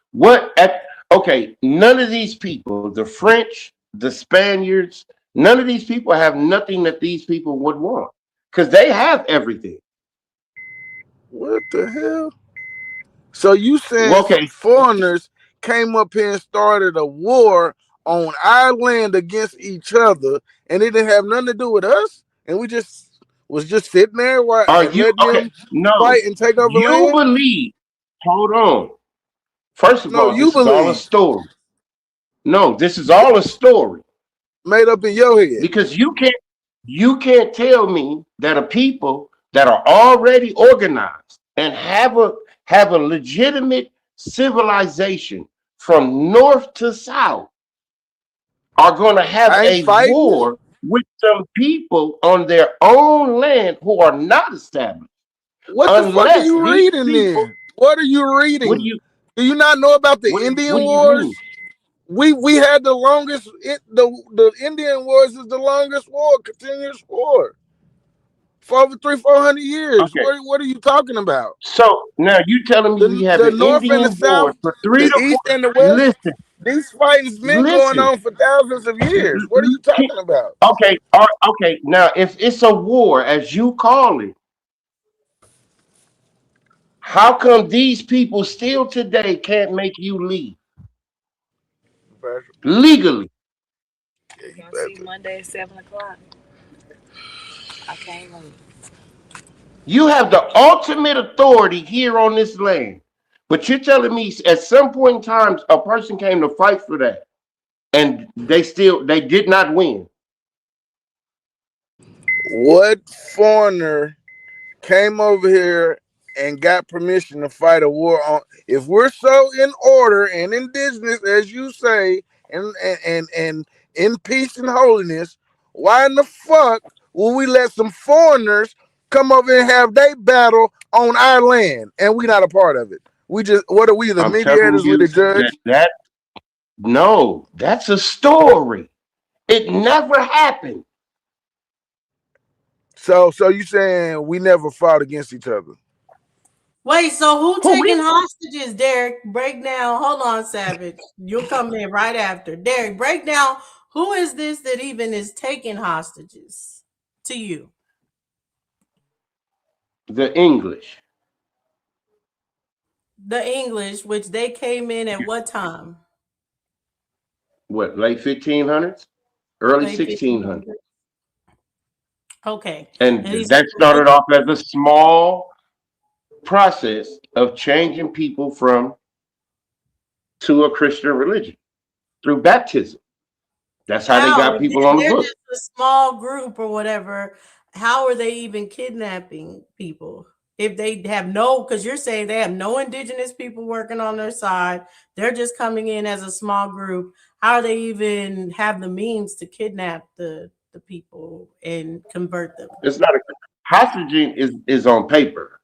okay, none of these people, the French, the Spaniards, none of these people have nothing that these people would want because they have everything. What the hell? So you Well, saying some okay, foreigners came up here and started a war on our land against each other, and it didn't have nothing to do with us, and we just was just sitting there are and you letting okay? them No, fight and take over you land? believe, hold on. First of No, all, you this is all a believe, story. No, this is all a story made up in your head. because you can't tell me that a people that are already organized and have a legitimate civilization from north to south are going to have I ain't a fighting. war with some people on their own land who are not established What the fuck are unless you these reading people. then? What are you What do reading? you Do you not know about the what Indian do you mean? Wars? We had the longest. The Indian Wars is the longest war, continuous war for over 400 years. Okay, What are you talking about? so now you telling me we have The an North and the Indian South, war for three the to four. East and the West. Listen, These fighting's been going listen. on for thousands of years. What are you talking about? Okay, okay. Now, if it's a war, as you call it, how come these people still today can't make you leave legally? Yeah, you Gonna see better. Monday at 7 o'clock. I can't wait. You have the ultimate authority here on this land, but you're telling me at some point in time a person came to fight for that, and they did not win. What foreigner came over here and got permission to fight a war on? If we're so in order and indigenous as you say, and in peace and holiness, why in the fuck will we let some foreigners come over and have they battle on our land and we not a part of it? We just, what are we, the I'm telling mediators with you the judge? that no, that's a story. It never happened. So you saying we never fought against each other? Wait, so who Who we taking hostages, Derek? Break down. Hold on, Savage. You'll come in right after. Derek, break down who is this that even is taking hostages to you? the English. The English, which they came in at what time? What, late 1500s, early Late 1600s. 1500s. Okay. And And these that started off as a small process of changing people from to a Christian religion through baptism. That's how they how? got If people on the they're book. just a small group or whatever, how are they even kidnapping people? If they have no, because you're saying they have no indigenous people working on their side, they're just coming in as a small group. How do they even have the means to kidnap the people and convert them? It's not a hostage is on paper.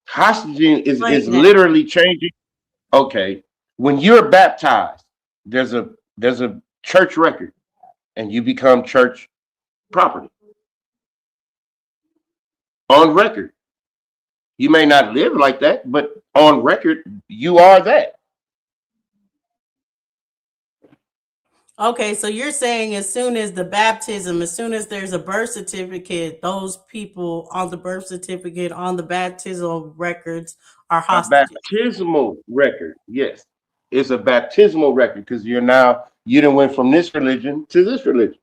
Hostage is Explain that. literally changing. Okay, when you're baptized, there's a church record, and you become church property on record. You may not live like that, but on record, you are that. Okay, so you're saying as soon as the baptism, as soon as there's a birth certificate, those people on the birth certificate, on the baptismal records are A hostages. baptismal record, yes, it's a baptismal record because you done went from this religion to this religion.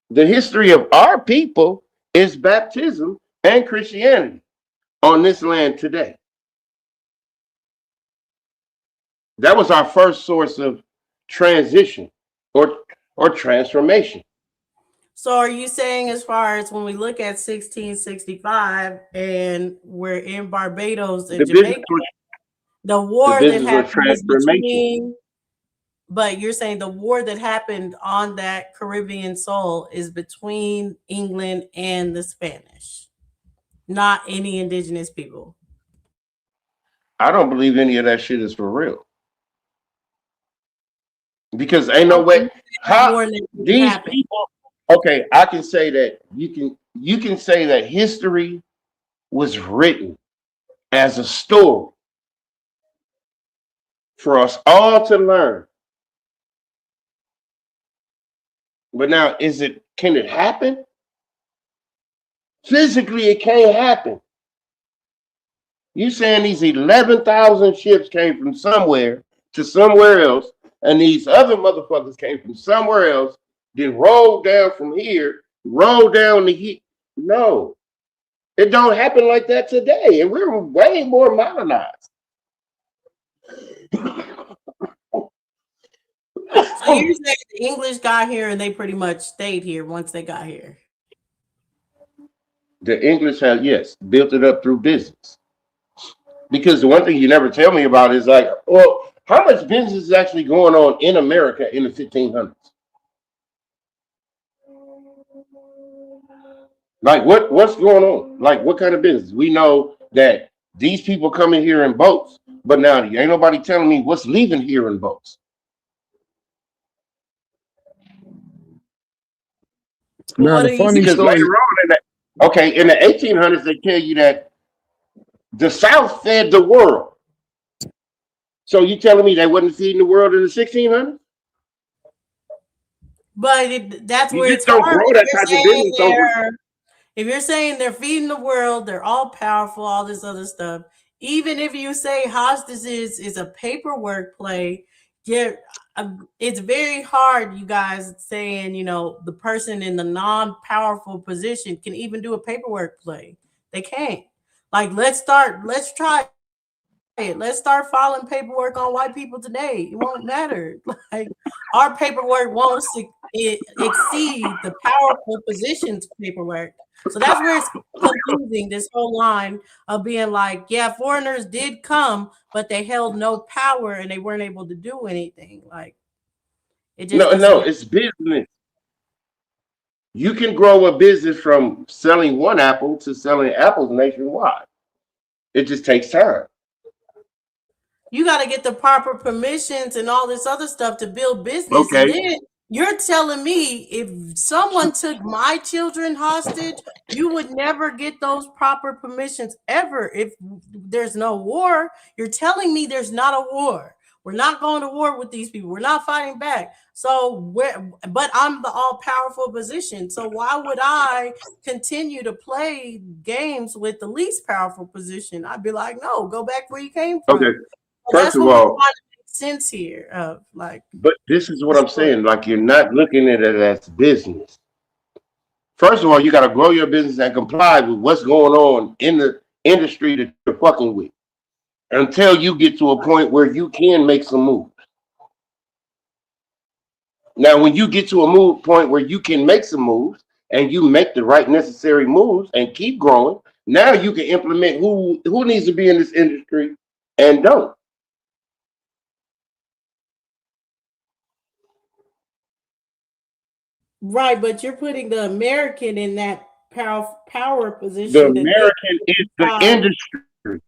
The history of our people is baptism and Christianity on this land today. That was our first source of transition or transformation. So are you saying as far as when we look at 1665 and we're in Barbados and The business Jamaica, was the the war that business was happened was transformation. between, but you're saying the war that happened on that Caribbean soil is between England and the Spanish, not any indigenous people. I don't believe any of that shit is for real because ain't no Okay, way you say that how war that didn't these happen. people. Okay, I can say that you can say that history was written as a story for us all to learn. But now, can it happen? Physically, it can't happen. You saying these 11,000 ships came from somewhere to somewhere else, and these other motherfuckers came from somewhere else, then rolled down from here, rolled down to here. No, it don't happen like that today, and we're way more modernized. So you're saying the English got here and they pretty much stayed here once they got here. The English have, yes, built it up through business. Because the one thing you never tell me about is like, well, how much business is actually going on in America in the 1500s? Like what's going on? Like what kind of business? We know that these people come in here in boats, but now ain't nobody telling me what's leaving here in boats. Now What the are you funny Because later story, on in the 1800s, they tell you that the South fed the world. So you telling me they wasn't feeding the world in the 1600s? But that's You where just it's don't hard. grow that type of business over. If you're saying they're feeding the world, they're all powerful, all this other stuff. Even if you say hostages is a paperwork play, yeah, it's very hard. You guys saying the person in the non-powerful position can even do a paperwork play. They can't. Like let's try it. Let's start filing paperwork on white people today. It won't matter. Like our paperwork won't exceed the powerful positions paperwork. So that's where it's confusing. This whole line of being like, yeah, foreigners did come, but they held no power and they weren't able to do anything. Like it just doesn't No, make. it's business. You can grow a business from selling one apple to selling apples nationwide. It just takes time. You got to get the proper permissions and all this other stuff to build business. And Okay. then you're telling me if someone took my children hostage, you would never get those proper permissions ever if there's no war. You're telling me there's not a war. We're not going to war with these people. We're not fighting back. But I'm the all powerful position. So why would I continue to play games with the least powerful position? I'd be like, no, go back where you came Okay. from. So First that's of what we're trying all, to make sense here of like but this is what the I'm story. saying. Like you're not looking at it as business. First of all, you got to grow your business and comply with what's going on in the industry that you're fucking with until you get to a point where you can make some moves. Now, when you get to a move point where you can make some moves and you make the right necessary moves and keep growing, now you can implement who needs to be in this industry and don't. Right, but you're putting the American in that power The position that they American is the decide. industry.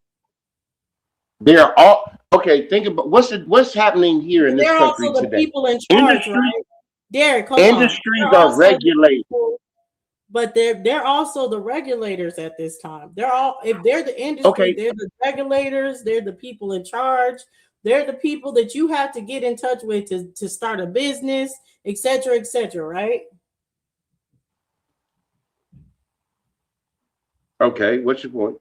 They're all okay. Think about what's happening here in this They're country also the today. people in charge, Industry right? Derek, hold on. industries They're are also the regulated. people, but they're also the regulators at this time. They're all if they're the industry, Okay, they're the regulators, they're the people in charge, they're the people that you have to get in touch with to start a business, etc., right? okay. What's your point?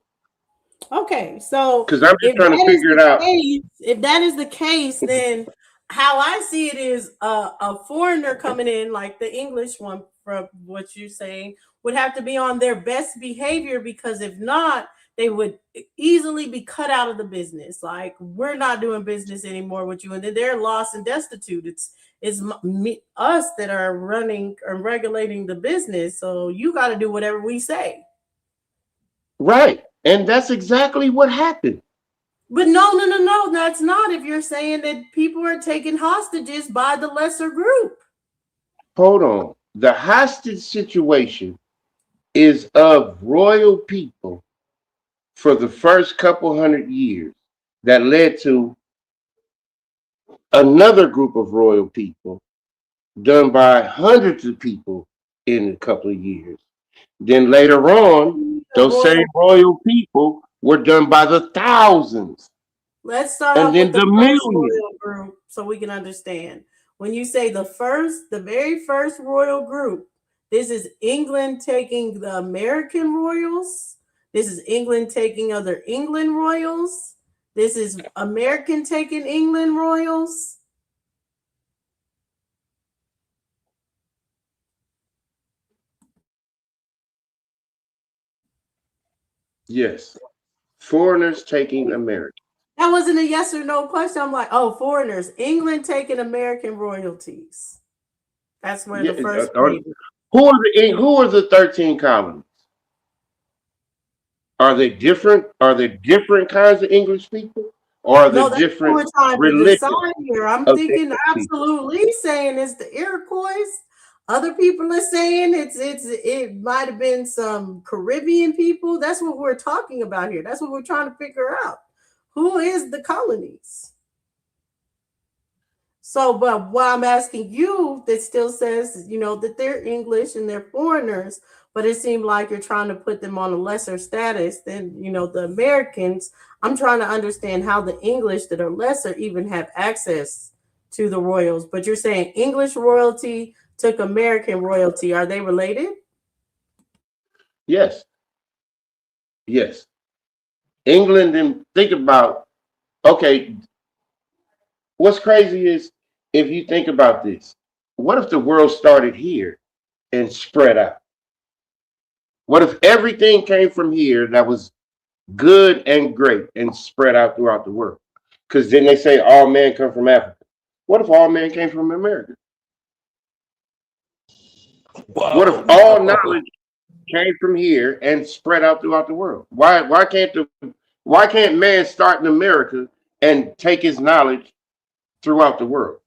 Okay, so Because I'm just if trying to that is figure it the out. case, if that is the case, then how I see it is a foreigner coming in, like the English one, from what you're saying, would have to be on their best behavior because if not, they would easily be cut out of the business. Like we're not doing business anymore with you, and then they're lost and destitute. It's us that are running and regulating the business, so you got to do whatever we say. Right, and that's exactly what happened. But no, that's not if you're saying that people are taken hostages by the lesser group. Hold on. The hostage situation is of royal people for the first couple hundred years that led to another group of royal people done by hundreds of people in a couple of years. Then later on, The those same royal. royal people were done by the thousands Let's start and off with then the the first millions. royal group so we can understand. When you say the very first royal group, this is England taking the American royals. This is England taking other England royals. This is American taking England royals. Yes, foreigners taking America. That wasn't a yes or no question. I'm like, oh, foreigners. England taking American royalties. That's where Yeah, the first wave is. who are the 13 colonies? Are they different? Are they different kinds of English people? Or are they No, that's what different we're trying to religions decide here. I'm of thinking English people? absolutely saying it's the Iroquois. Other people are saying it might have been some Caribbean people. That's what we're talking about here. That's what we're trying to figure out. Who is the colonies? So, but what I'm asking you that still says, that they're English and they're foreigners, but it seemed like you're trying to put them on a lesser status than, the Americans. I'm trying to understand how the English that are lesser even have access to the royals. But you're saying English royalty took American royalty. Are they related? Yes, yes. England, and think about, okay, what's crazy is if you think about this, what if the world started here and spread out? What if everything came from here that was good and great and spread out throughout the world? Because then they say all men come from Africa. What if all men came from America? What if Whoa, all no. knowledge came from here and spread out throughout the world? Why can't man start in America and take his knowledge throughout the world?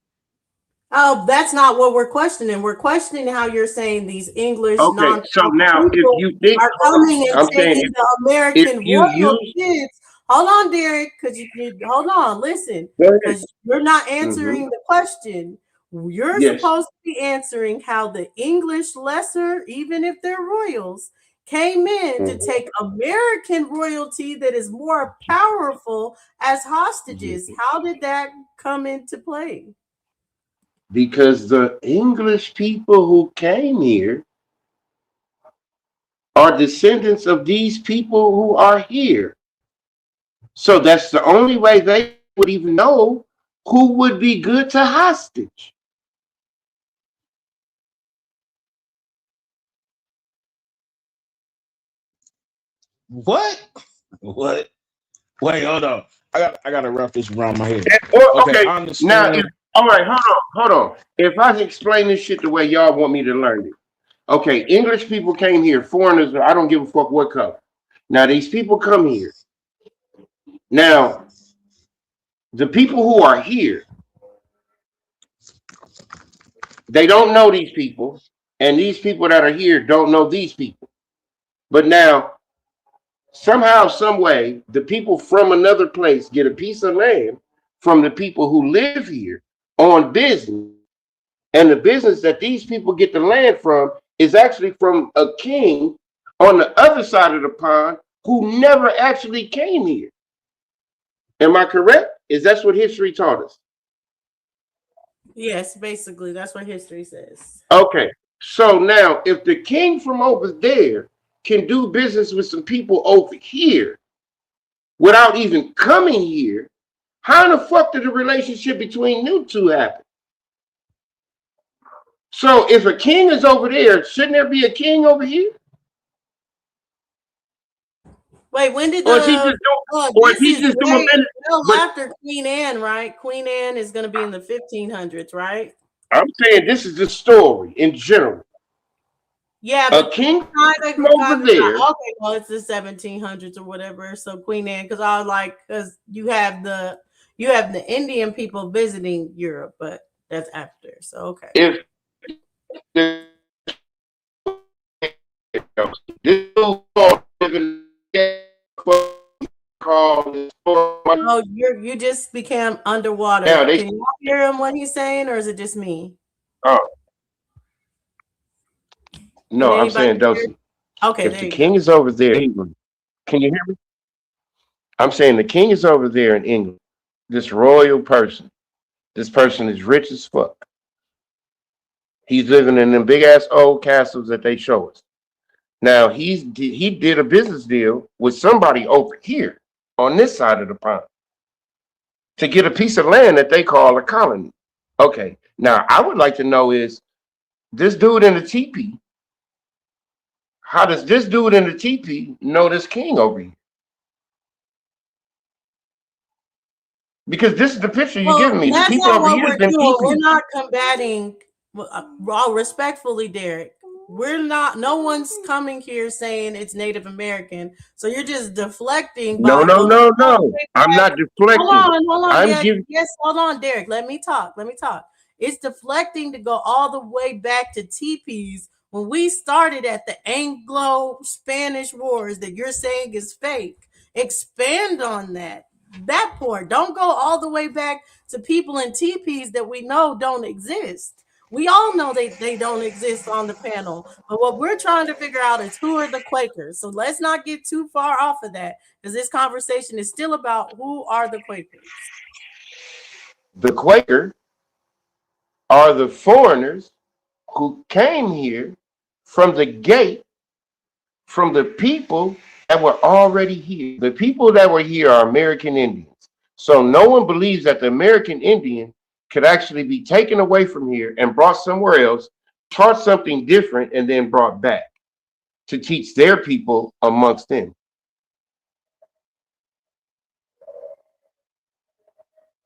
Oh, that's not what we're questioning. We're questioning how you're saying these English Okay, so non-powerful now if people you think, are coming and I'm saying taking the if American you royal use, kids. Hold on, Derek, because you hold on, listen, go ahead. because you're not Hmm. answering the question. You're Yes. supposed to be answering how the English lesser, even if they're royals, came in to Mhm. take American royalty that is more powerful as hostages. Mhm. How did that come into play? Because the English people who came here are descendants of these people who are here. So that's the only way they would even know who would be good to hostage. What? What? Wait, hold on. I got to wrap this around my head. Or Okay, okay, I now if understand. All right, hold on. If I explain this shit the way y'all want me to learn it, okay, English people came here, foreigners, I don't give a fuck what color. Now, these people come here. Now, the people who are here, they don't know these people, and these people that are here don't know these people. But now, somehow, some way, the people from another place get a piece of land from the people who live here on business. And the business that these people get the land from is actually from a king on the other side of the pond who never actually came here. Am I correct? Is that's what history taught us? Yes, basically, that's what history says. Okay. So now, if the king from over there can do business with some people over here without even coming here, how in the fuck did the relationship between you two happen? So if a king is over there, shouldn't there be a king over here? Wait, when did Or is he the just doing, or is this he is just doing way business? well But after Queen Anne, right? Queen Anne is going to be in the 1500s, right? I'm saying this is the story in general. Yeah, A but king from kind over of there. okay. Well, it's the 1700s or whatever. So Queen Anne, because I was like, because you have the Indian people visiting Europe, but that's after. So okay. If the, this called Oh, you just became now underwater. they Can you hear him what he's saying, or is it just me? uh, Can no, I'm anybody saying hear? Dosey. Okay, If there the you go. king is over there in England, can you hear me? I'm saying the king is over there in England. This royal person. This person is rich as fuck. He's living in them big ass old castles that they show us. Now he did a business deal with somebody over here on this side of the pond to get a piece of land that they call a colony. Okay, now I would like to know is this dude in the teepee. How does this dude in the teepee know this king over here? Because this is the picture you're Well, giving me. The that's people not over what here is we're them doing. We're teepees. not combating, well, respectfully, Derek. We're not. No one's coming here saying it's Native American. So you're just deflecting No, by no, going no, all the no. way I'm back. not deflecting. Hold on. I'm Yes, giving. yes. Hold on, Derek. Let me talk. Let me talk. It's deflecting to go all the way back to teepees when we started at the Anglo-Spanish Wars that you're saying is fake. Expand on that. That part. Don't go all the way back to people in teepees that we know don't exist. We all know they don't exist on the panel. But what we're trying to figure out is who are the Quakers. So let's not get too far off of that because this conversation is still about who are the Quakers. The Quaker are the foreigners who came here from the gate from the people that were already here. The people that were here are American Indians. So no one believes that the American Indian could actually be taken away from here and brought somewhere else, taught something different, and then brought back to teach their people amongst them.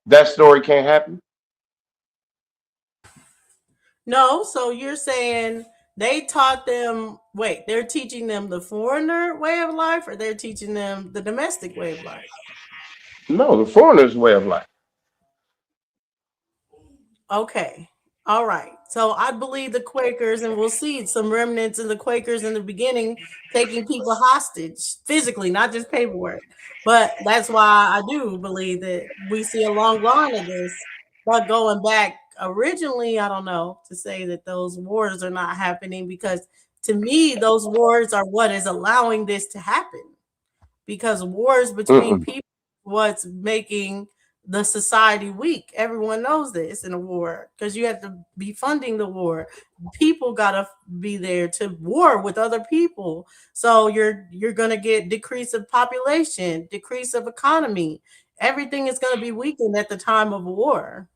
That story can't happen. No, so you're saying they taught them, wait, they're teaching them the foreigner way of life or they're teaching them the domestic way of life? No, the foreigners' way of life. Okay. All right. So I believe the Quakers, and we'll see some remnants of the Quakers in the beginning taking people hostage physically, not just paperwork. But that's why I do believe that we see a long line of this. But going back originally, I don't know to say that those wars are not happening because to me, those wars are what is allowing this to happen because wars between Mm-mm. people what's making the society weak. Everyone knows this in a war because you have to be funding the war. People gotta be there to war with other people. So you're gonna get decrease of population, decrease of economy. Everything is gonna be weakened at the time of war.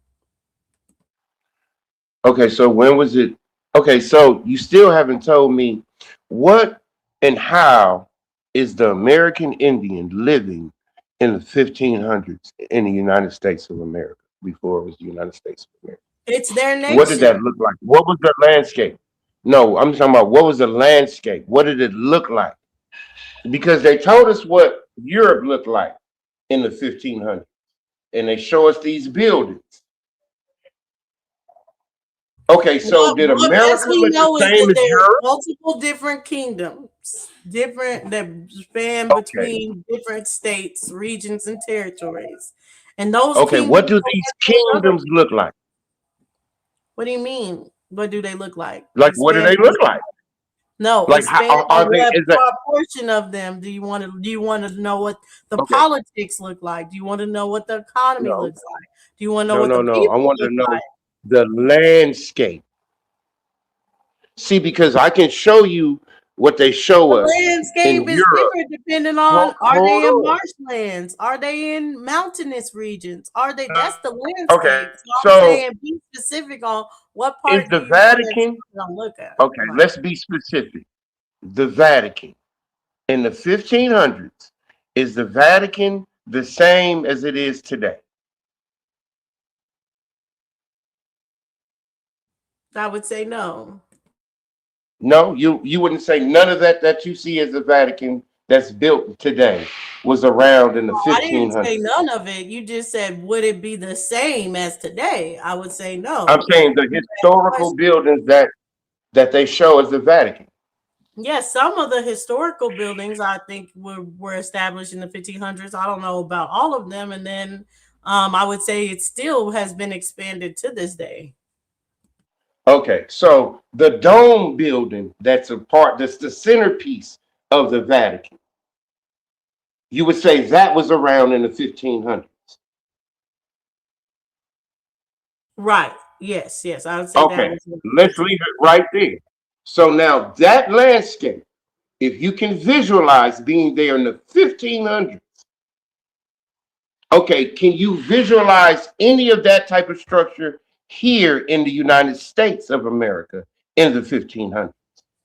Okay, so when was it? Okay, so you still haven't told me what and how is the American Indian living in the 1500s in the United States of America? before it was the United States of America? It's their What did nation. that look like? What was the landscape? No, I'm talking about what was the landscape? What did it look like? Because they told us what Europe looked like in the 1500s, and they show us these buildings. Okay, so did What best America we look the know is same that as there's Europe? multiple different kingdoms, different that span Okay, between different states, regions, and territories. And those okay. What kingdoms do don't these have any other. kingdoms look like? What do you mean? What do they look like? Like, what do they Expand. look like? No, Like, how expand on are they? what Is that portion of them do you want to? Do you want to know what the okay? politics look like? Do you want to know what the economy No, looks like? Do you want to know no, what no, the no. I people want to look know like? the landscape. See, because I can show you what they show The us in landscape is Europe. different depending Hold, on, are hold they in on. marshlands? Are they in mountainous regions? Are they, that's the Okay, landscape. So I'm so saying be specific on what is part do the you want Vatican? to look at? Okay, Like, let's be specific. The Vatican in the 1500s, is the Vatican the same as it is today? I would say no. No, you wouldn't say none of that you see as the Vatican that's built today was around in the I didn't say 1500s. none of it. You just said, would it be the same as today? I would say I'm no. saying the You asked the historical question. buildings that they show as the Vatican. Yes, some of the historical buildings I think were established in the 1500s. I don't know about all of them. And then I would say it still has been expanded to this day. Okay, so the dome building that's the centerpiece of the Vatican. You would say that was around in the 1500s. Right. Yes, yes. I would say that Okay, was in the let's 1500s. leave it right there. So now that landscape, if you can visualize being there in the 1500s, okay, can you visualize any of that type of structure here in the United States of America in the 1500s?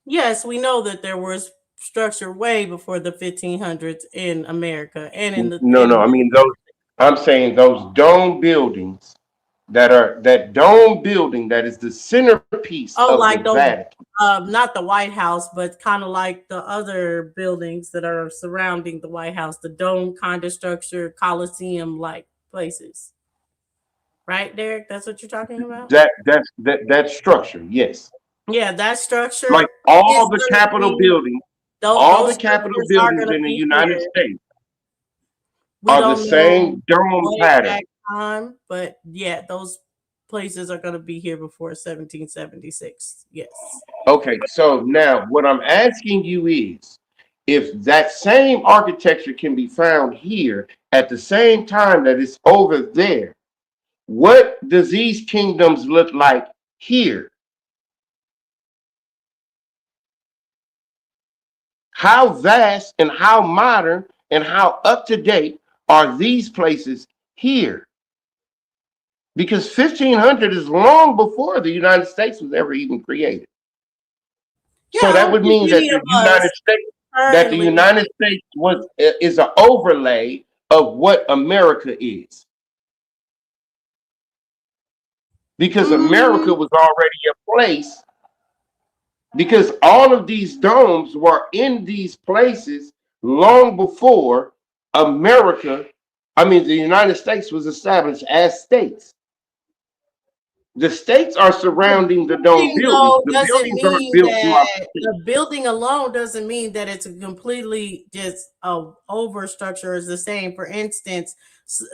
Yes, we know that there was structure way before the 1500s in America and in the No, no, I mean those, I'm saying those dome buildings that dome building that is the centerpiece oh, of the like those, Vatican. not the White House, but kind of like the other buildings that are surrounding the White House, the dome kind of structure, Coliseum like places. Right, Derek? That's what you're talking about? That structure, yes. Yeah, that Like structure is going to be, all the those Capitol structures are buildings going to in the be United here. States We are the don't know same dome what pattern. exact time, but yeah, those places are going to be here before 1776. Yes. Okay, so now what I'm asking you is if that same architecture can be found here at the same time that it's over there, what does these kingdoms look like here? How vast and how modern and how up to date are these places here? Because 1500 is long before the United States was ever even created. Yeah, So I that don't would think mean any of us That the currently. United States was is an overlay of what America is. Because America Mm, was already a place, because all of these domes were in these places long before America, I mean the United States was established as states. The states are the surrounding the dome building buildings. though The doesn't buildings aren't mean built throughout that the state. the building alone doesn't mean that it's a completely just a over structure is the same. For instance,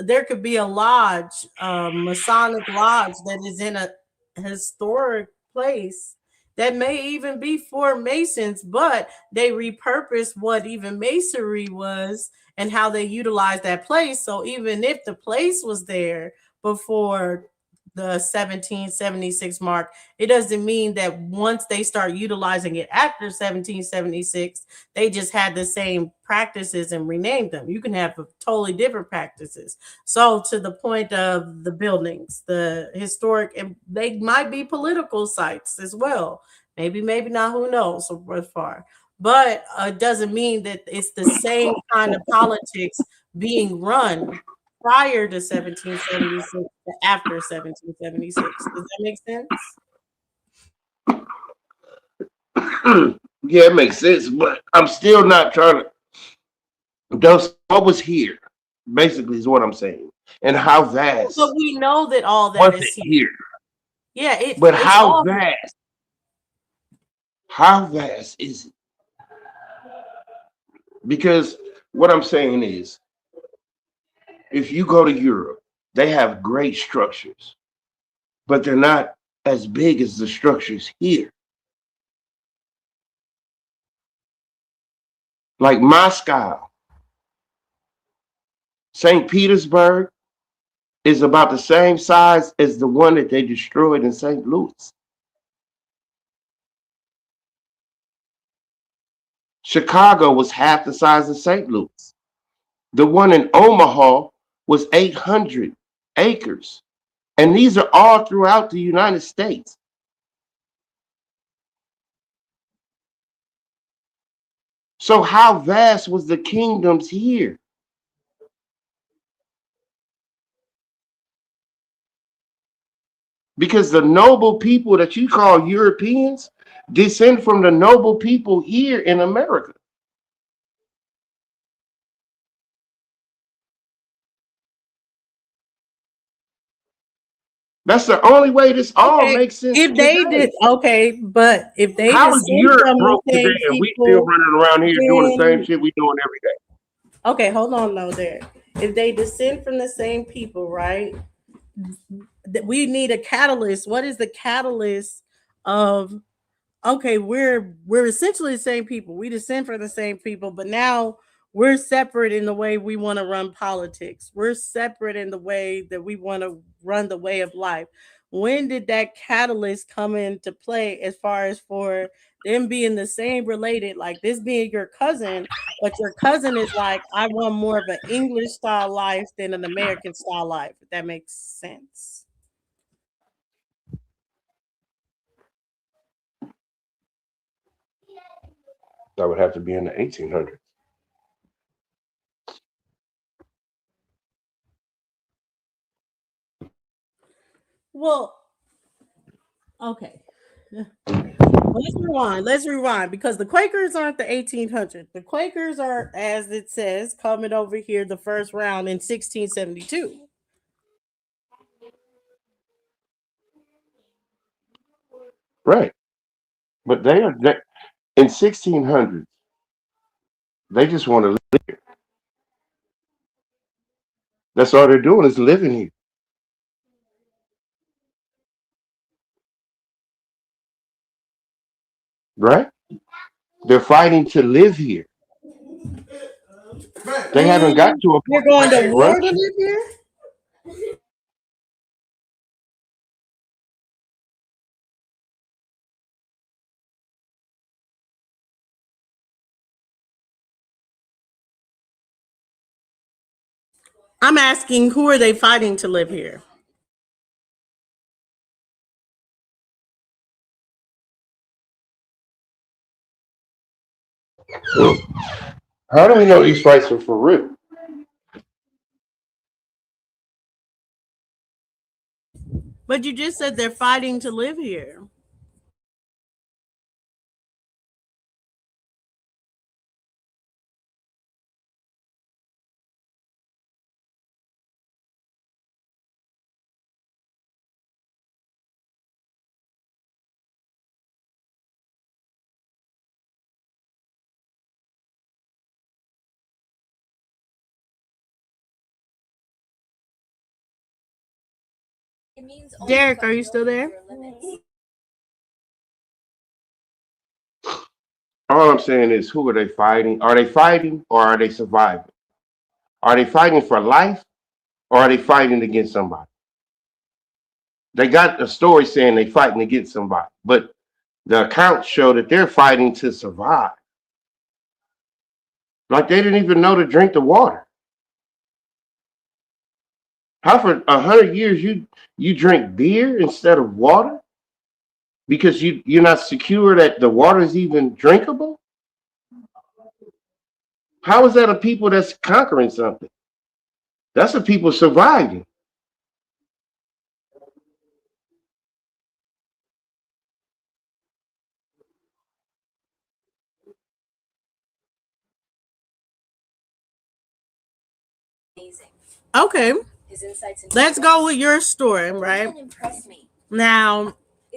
there could be a lodge, Masonic lodge that is in a historic place that may even be for Masons, but they repurpose what even masonry was and how they utilize that place. So even if the place was there before the 1776 mark, it doesn't mean that once they start utilizing it after 1776, they just had the same practices and renamed them. You can have totally different practices. So, to the point of the buildings, the historic, and they might be political sites as well. Maybe, maybe not, who knows, so far. But it doesn't mean that it's the same kind of politics being run prior to 1776 to after 1776. Does that make sense? Yeah, it makes sense, but I'm still not trying to. Those what was here, basically, is what I'm saying, and how But vast we know that all that was is it here. here? Yeah, But it's how all here. vast? How vast is it? Because what I'm saying is, if you go to Europe, they have great structures, but they're not as big as the structures here. Like Moscow, St. Petersburg is about the same size as the one that they destroyed in St. Louis. Chicago was half the size of St. Louis. The one in Omaha was 800 acres. And these are all throughout the United States. So, how vast was the kingdoms here? Because the noble people that you call Europeans descend from the noble people here in America. That's the only way this all Okay, makes sense if they today. did, okay, but if they How is descend Europe from the broke today same and we still people, running around here doing the same then shit we doing every day? okay, hold on though there. If they descend from the same people, right? We need a catalyst. What is the catalyst of okay, we're essentially the same people. We descend from the same people, but now we're separate in the way we want to run politics. We're separate in the way that we want to run the way of life. When did that catalyst come into play as far as for them being the same related, like this being your cousin, but your cousin is like, I want more of an English style life than an American style life, if that makes sense. That would have to be in the 1800s. Well, okay. Let's rewind. Let's rewind because the Quakers aren't the 1800s. The Quakers are, as it says, coming over here the first round in 1672. Right. But in 1600s, they just want to live. That's all they're doing is living here. Right? They're fighting to live here. They haven't got And to a you're point going where to they run. war to live here? I'm asking who are they fighting to live here? How do we know these fights are for real? But you just said they're fighting to live here. Derek, are you still there? All I'm saying is, who are they fighting? Are they fighting or are they surviving? Are they fighting for life or are they fighting against somebody? They got a story saying they fighting against somebody, but the accounts show that they're fighting to survive. Like they didn't even know to drink the water. How for 100 years you drink beer instead of water because you're not secure that the water is even drinkable? How is that a people that's conquering something? That's the people surviving. Okay, let's go with your story, right? Now,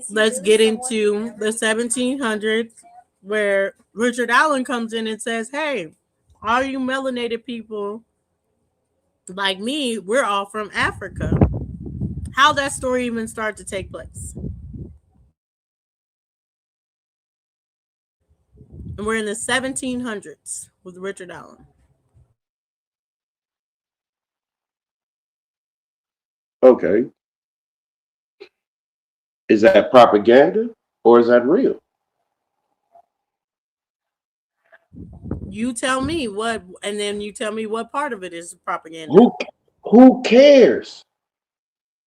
let's get into the 1700s where Richard Allen comes in and says, hey, all you melanated people like me, we're all from Africa. How that story even start to take place? And we're in the 1700s with Richard Allen. Okay. Is that propaganda or is that real? You tell me what, and then you tell me what part of it is propaganda. Who cares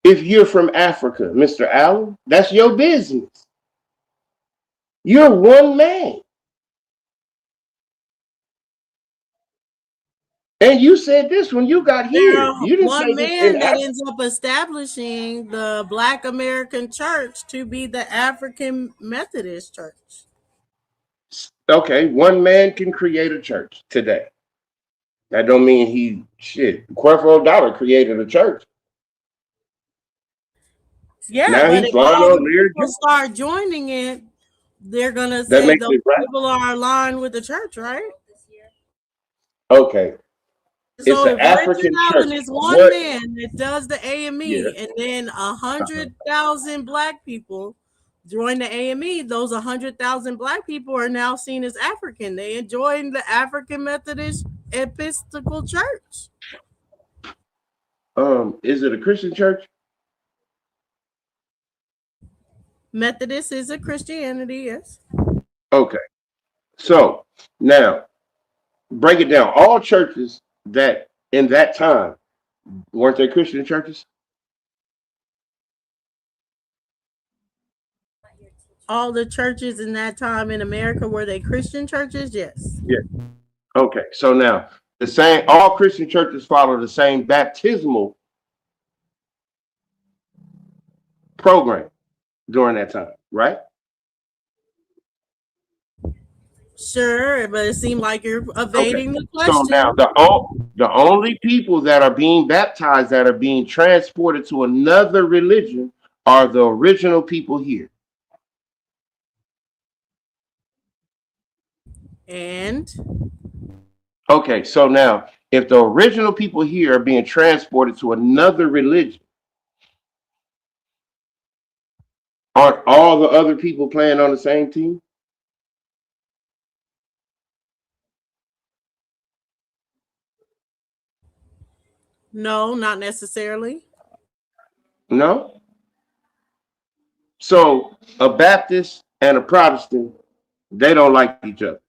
if you're from Africa, Mr. Allen? That's your business. You're one man. And you said this when you got here. There's You didn't say one this in man that Africa. ends up establishing the Black American Church to be the African Methodist Church. Okay, one man can create a church today. That don't mean he shit. Creflo Dollar created a church. Yeah, Now but he's if flying all on the Lear. people start joining it, they're gonna That say makes those it right. people are aligned with the church, right? Okay, it's So an if Richard African Allen church. is one What? man that does the Yeah. AME, and then 100,000 Black people join the AME, those 100,000 Black people are now seen as African. They join the African Methodist Episcopal Church. Is it a Christian church? Methodist is a Christianity, yes. Okay. So now break it down. All churches that in that time weren't they Christian churches? All the churches in that time in America, were they Christian churches? Yes. Yeah. Okay. So now the same all Christian churches follow the same baptismal program during that time, right? Sure, but it seemed like you're Okay. evading the So now question. the only people that are being baptized that are being transported to another religion are the original people here. And Okay, so now if the original people here are being transported to another religion, aren't all the other people playing on the same team? no, not necessarily. No. So a Baptist and a Protestant, they don't like each other.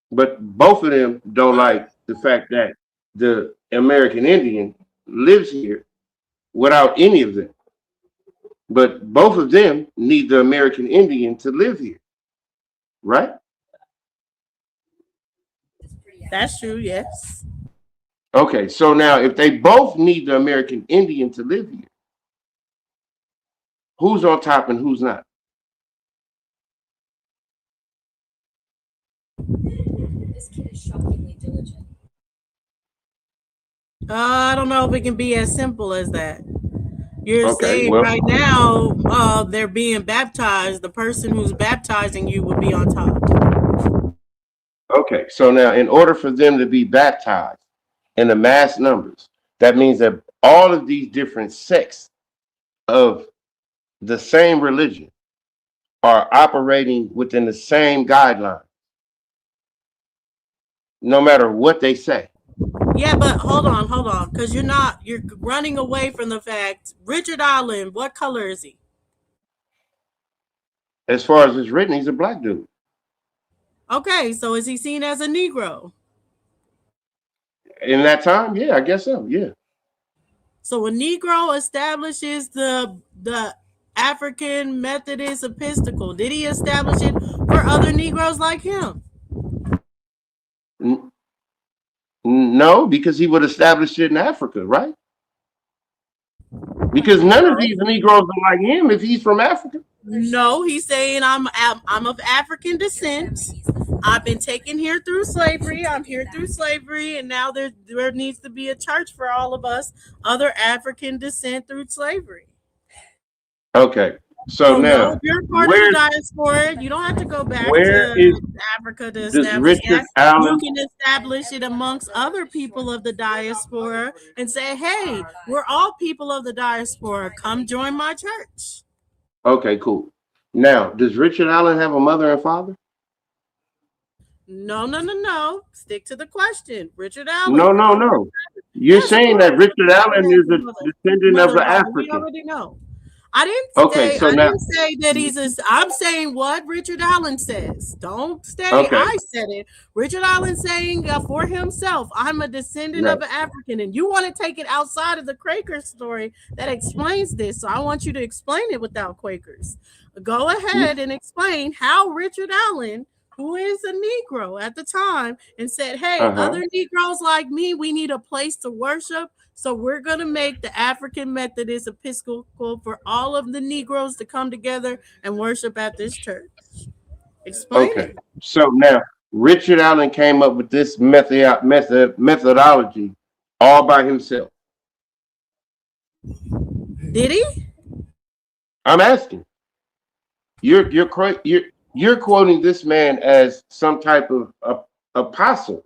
But both of them don't like the fact that the American Indian lives here without any of them. But both of them need the American Indian to live here, right? That's true, yes. Okay, so now if they both need the American Indian to live here, who's on top and who's not? This kid is shockingly diligent. I don't know if it can be as simple as that. You're Okay, saying well, right now they're being baptized. The person who's baptizing you will be on top. okay, so now in order for them to be baptized in the mass numbers, that means that all of these different sects of the same religion are operating within the same guideline, no matter what they say. Yeah, but hold on, because you're running away from the fact. Richard Allen, what color is he? As far as it's written, he's a black dude. Okay, so is he seen as a Negro? In that time, yeah, I guess so. Yeah. So a Negro establishes the African Methodist Episcopal. Did he establish it for other Negroes like him? No, because he would establish it in Africa, right? Because none of these Negroes are like him if he's from Africa. No, he's saying I'm of African descent. I've been taken here through slavery. I'm here through slavery, and now there needs to be a church for all of us other African descent through slavery. Okay. So So no, now, you're part of the where diaspora. You don't have to go back where to is Africa to does establish Richard that. You Allen? can establish it amongst other people of the diaspora and say, "Hey, we're all people of the diaspora. Come join my church." Okay, cool. Now, does Richard Allen have a mother and father? No, no, no, no. Stick to the question. Richard No, Allen. no, no. You're Yes, of saying course. that Richard Richard Allen Allen has is a a descendant of mother an and father. We African. already know. I didn't Okay, say so I now, didn't say that he's a I'm saying what Richard Allen says. Don't say okay, I said it. Richard Allen saying for himself, I'm a descendant right. of an African, and you want to take it outside of the Quaker story that explains this. So I want you to explain it without Quakers. Go ahead and explain how Richard Allen, who is a Negro at the time, and said, "Hey, Uh-huh. other Negroes like me, we need a place to worship. So we're going to make the African Methodist Episcopal for all of the Negroes to come together and worship at this church." Explain Okay. it. So now Richard Allen came up with this methodology all by himself. Did he? I'm asking. You're quoting this man as some type of apostle.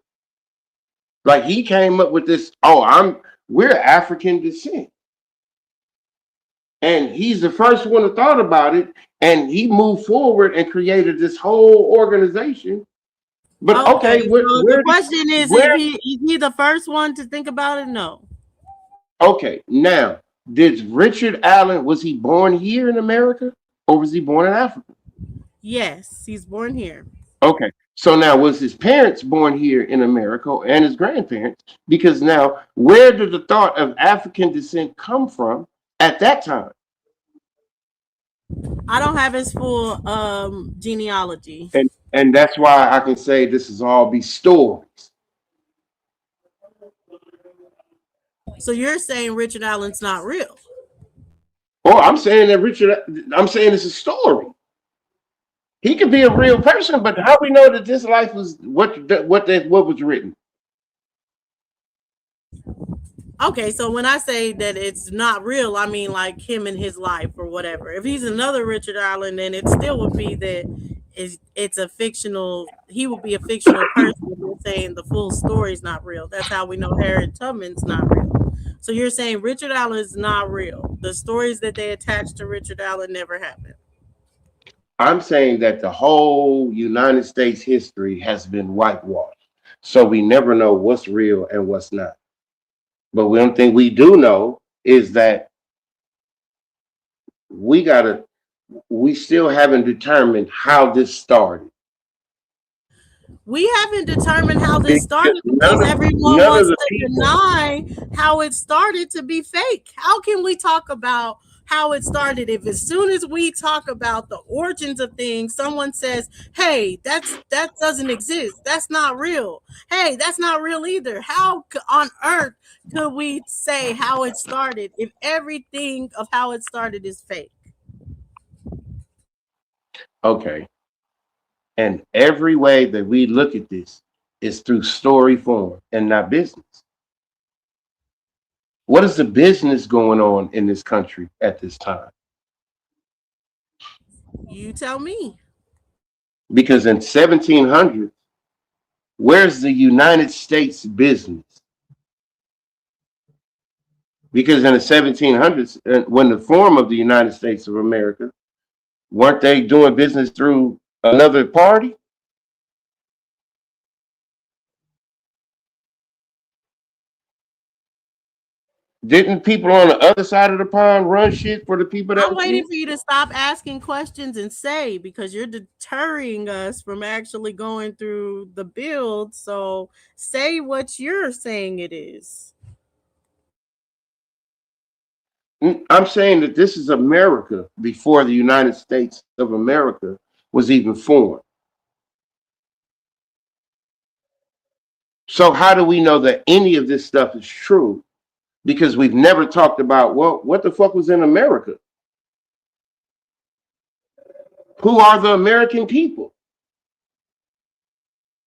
Like he came up with this, oh, we're African descent. And he's the first one to thought about it, and he moved forward and created this whole organization. But Okay. okay, So the question is, if where is he the first one to think about it? No. okay, now did Richard Allen, was he born here in America or was he born in Africa? Yes, he's born here. Okay. So now was his parents born here in America and his grandparents? Because now where did the thought of African descent come from at that time? I don't have his full genealogy. And that's why I can say this is all be stories. So you're saying Richard Allen's not real? Oh, I'm saying it's a story. He could be a real person, but how we know that this life was what was written? Okay, so when I say that it's not real, I mean like him and his life or whatever. If he's another Richard Allen, then it still would be that it's a fictional. He would be a fictional person. If you're saying the full story is not real, that's how we know Harriet Tubman's not real. So you're saying Richard Allen is not real. The stories that they attach to Richard Allen never happened. I'm saying that the whole United States history has been whitewashed. So we never know what's real and what's not. But one thing we do know is that we still haven't determined how this started. We haven't determined how this Because started because everyone none of wants the to people, deny how it started to be fake. How can we talk about how it started if as soon as we talk about the origins of things, someone says, "Hey, that doesn't exist. That's not real. Hey, that's not real either." How on earth could we say how it started if everything of how it started is fake? okay, and every way that we look at this is through story form and not business. What is the business going on in this country at this time? You tell me. Because in 1700, where's the United States business? Because in the 1700s, when the form of the United States of America, weren't they doing business through another party? Didn't people on the other side of the pond run shit for the people that I'm was waiting here? for you to stop asking questions and say because you're deterring us from actually going through the build. So say what you're saying it is. I'm saying that this is America before the United States of America was even formed. So how do we know that any of this stuff is true? Because we've never talked about, well, what the fuck was in America? Who are the American people?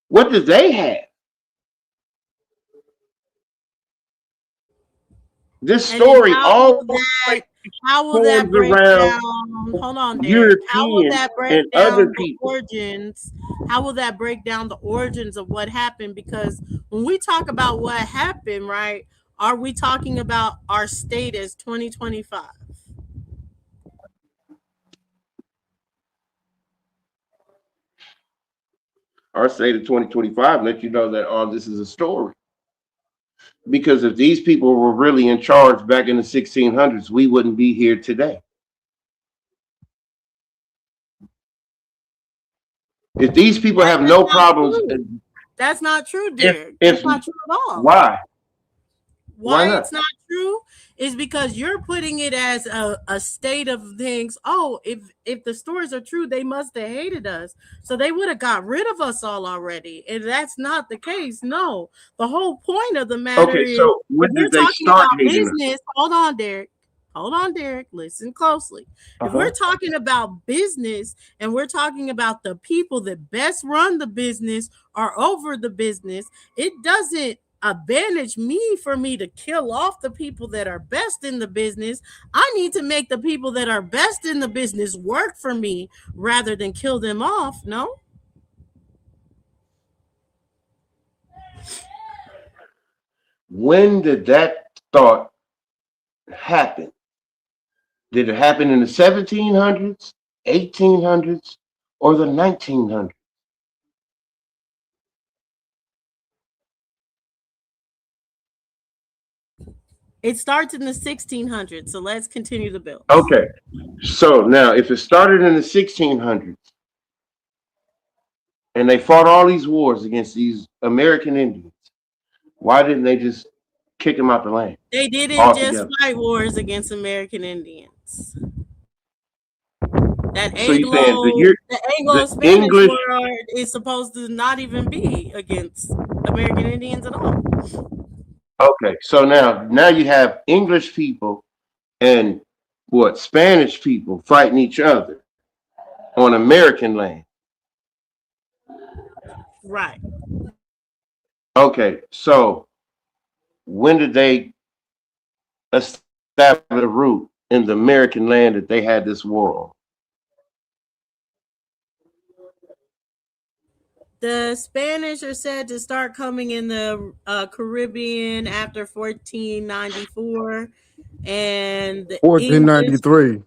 What do they have? This And then story always how will that forms break around down? Hold on, Derek. How will Europeans that break and other down the people. origins? How will that break down the origins of what happened? Because when we talk about what happened, right, are we talking about our state as 2025? Our state of 2025 let you know that all this is a story. Because if these people were really in charge back in the 1600s, we wouldn't be here today. If these people have That's no not problems, true. That's not true, if Derek. if That's not true at all. why Why not? it's not true is because you're putting it as a state of things. Oh, if the stories are true, they must have hated us. So they would have got rid of us all already. And that's not the case. No. The whole point of the matter Okay, is so if when we're did they talking start about hating us? business, hold on, Derek. Hold on, Derek. Listen closely. If we're talking about business and we're talking about the people that best run the business or over the business, it doesn't advantage me for me to kill off the people that are best in the business. I need to make the people that are best in the business work for me rather than kill them off. No? When did that thought happen? Did it happen in the 1700s, 1800s, or the 1900s? It starts in the 1600s. So let's continue the build. Okay, so now if it started in the 1600s and they fought all these wars against these American Indians, why didn't they just kick them out the land They didn't just altogether? fight wars against American Indians. So you're saying The the Anglo-Spanish English? war is supposed to not even be against American Indians at all. Okay, so now you have English people and what Spanish people fighting each other on American land. Right. Okay, so when did they establish a root in the American land that they had this war on? The Spanish are said to start coming in the Caribbean after 1494, and the English 1493.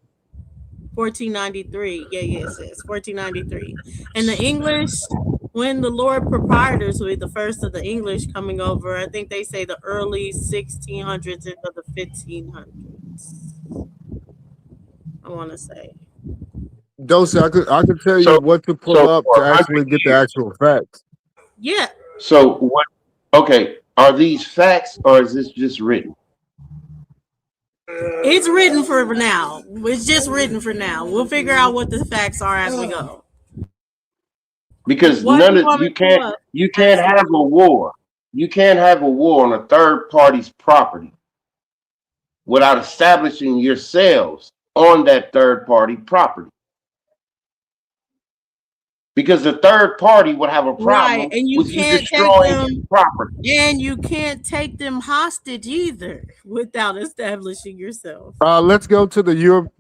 1493. Yeah, yes, yes, 1493, and the English when the Lord proprietors were the first of the English coming over. I think they say the early 1600s into the 1500s. I want to say. Dosey, I could tell So you what to pull so up for to 100 actually get the years. actual facts. Yeah, So what? Okay, are these facts or is this just written? it's written for now. It's just written for now. We'll figure out what the facts are as we go. Because What do you want me to pull up you can't as have a war. You can't have a war on a third party's property without establishing yourselves on that third party property. Because the third party would have a right? problem And you with you can't take destroying them, his property. and you can't take them hostage either without establishing yourself. Let's go to the Europe.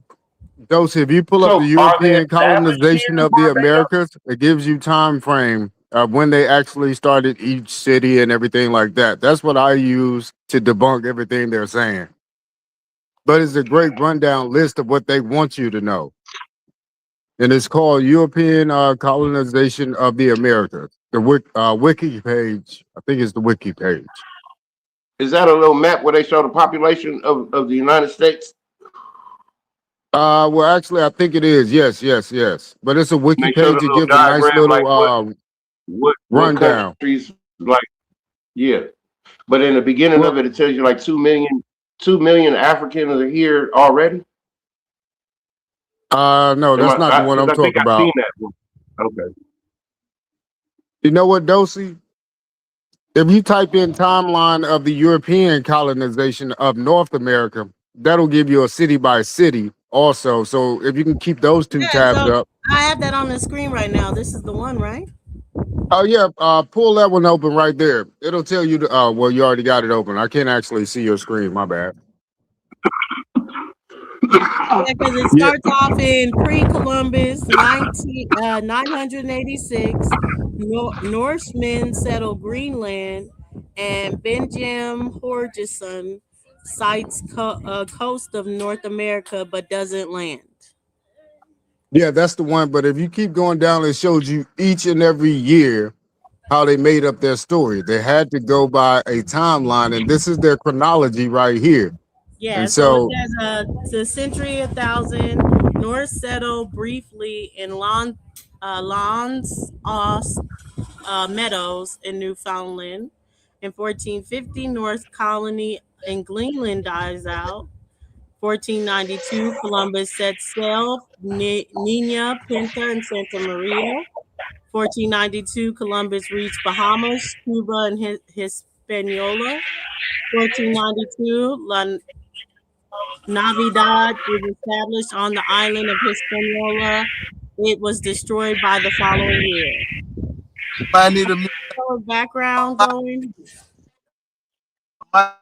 Dosey, if you pull up the So are they European colonization establishing of the Barbados? Americas, it gives you time frame of when they actually started each city and everything like that. That's what I use to debunk everything they're saying. But it's a great rundown list of what they want you to know. And it's called European colonization of the Americas. The wiki page, I think it's the wiki page. Is that a little map where they show the population of the United States? Well, actually, I think it is. Yes, yes, yes. But it's a And wiki they show the page. It little gives a nice diagram like little what rundown. countries like, yeah. But in the beginning Well, of it, it tells you like 2 million Africans are here already. no, Am that's not the I? one Because I'm I think talking I've seen about. that one. Okay. You know what, Dosey? If you type in timeline of the European colonization of North America, that'll give you a city by city also. So if you can keep those two Yeah, tabs so up. I have that on the screen right now. This is the one, right? Oh yeah, pull that one open right there. It'll tell you. Well, you already got it open. I can't actually see your screen. My bad. Yeah, because it Yeah, starts off in pre-Columbus, 986. Norsemen settled Greenland, and Benjamin Horgeson sights coast of North America, but doesn't land. yeah, that's the one. But if you keep going down, it shows you each and every year how they made up their story. They had to go by a timeline, and this is their chronology right here. Yeah, And so it so, says the century 1000, Norse settled briefly in Lons Meadows in Newfoundland. In 1450, North Colony in Greenland dies out. 1492, Columbus sets sail, Nina, Pinta, and Santa Maria. 1492, Columbus reached Bahamas, Cuba, and Hispaniola. 1492, La Navidad is established on the island of Hispaniola. It was destroyed by the following year. I need a mute. Background going. I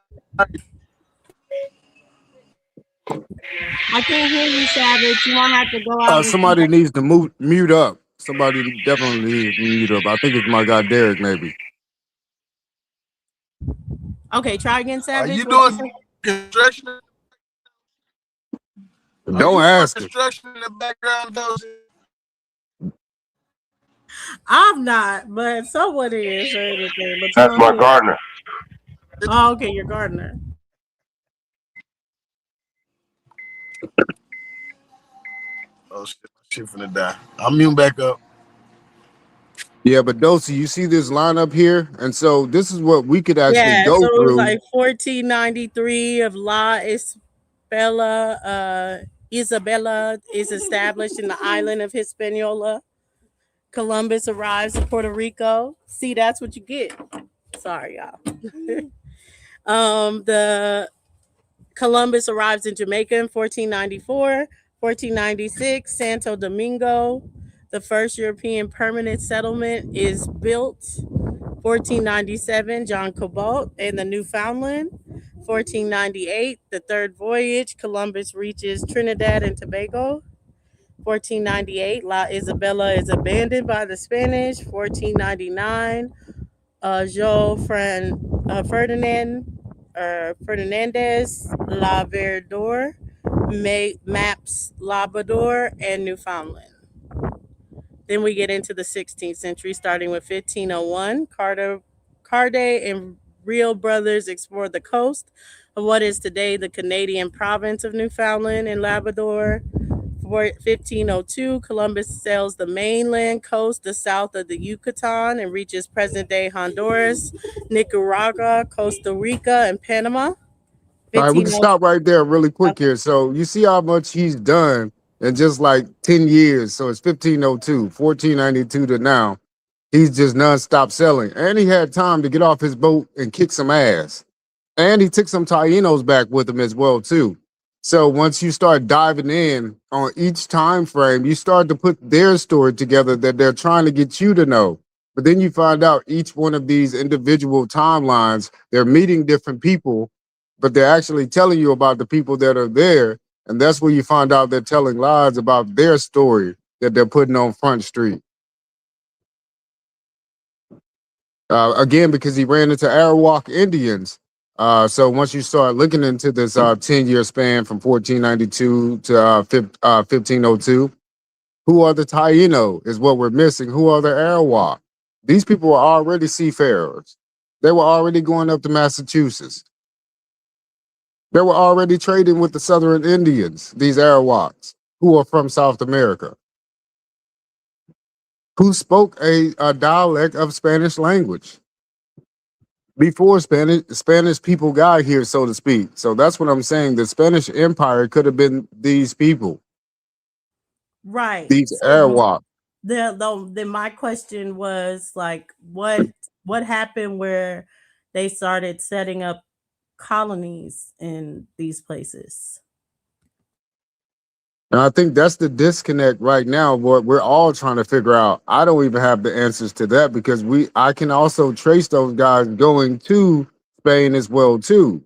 can't hear you, Savage. You might have to go out and come somebody back. needs to mute up. Somebody definitely needs to mute up. I think it's my guy Derek, maybe. Okay, try again, Are Savage. you What you doing say? construction? Are Don't you doing ask him. construction in the background, though? I'm not, but someone is or anything. But That's tell my me. gardener. Oh, okay, you're gardener. Oh shit, my shit finna die. I'm mute back up. Yeah, but Dosey, you see this lineup here? And so this is what we could actually Yeah, go so it was through. like 1493 of La Isabella. Isabella is established in the island of Hispaniola. Columbus arrives in Puerto Rico. See, that's what you get. Sorry, y'all. The Columbus arrives in Jamaica in 1494. 1496, Santo Domingo, the first European permanent settlement, is built. 1497, John Cabot and the Newfoundland. 1498, the third voyage, Columbus reaches Trinidad and Tobago. 1498, La Isabella is abandoned by the Spanish. 1499, Fernandez Labrador maps Labrador and Newfoundland. Then we get into the 16th century, starting with 1501. Cartier and Real brothers explored the coast of what is today the Canadian province of Newfoundland and Labrador. For 1502, Columbus sails the mainland coast, the south of the Yucatan, and reaches present-day Honduras, Nicaragua, Costa Rica, and Panama. All right, we can 1502. stop right there really quick here. So you see how much he's done in just like 10 years. So it's 1502, 1492 to now. He's just nonstop selling. And he had time to get off his boat and kick some ass. And he took some Tainos back with him as well, too. So once you start diving in on each time frame, you start to put their story together that they're trying to get you to know. But then you find out each one of these individual timelines, they're meeting different people, but they're actually telling you about the people that are there. And that's where you find out they're telling lies about their story that they're putting on Front Street. Again, because he ran into Arawak Indians. So once you start looking into this 10-year span from 1492 to 1502, who are the Taino is what we're missing. Who are the Arawak? These people were already seafarers. They were already going up to Massachusetts. They were already trading with the Southern Indians, these Arawaks, who are from South America, who spoke a dialect of Spanish language before Spanish people got here, so to speak. So that's what I'm saying. The Spanish Empire could have been these people, Right. these So Arawak. my question was like, what what happened where they started setting up colonies in these places? And I think that's the disconnect right now. What we're all trying to figure out. I don't even have the answers to that because I can also trace those guys going to Spain as well too.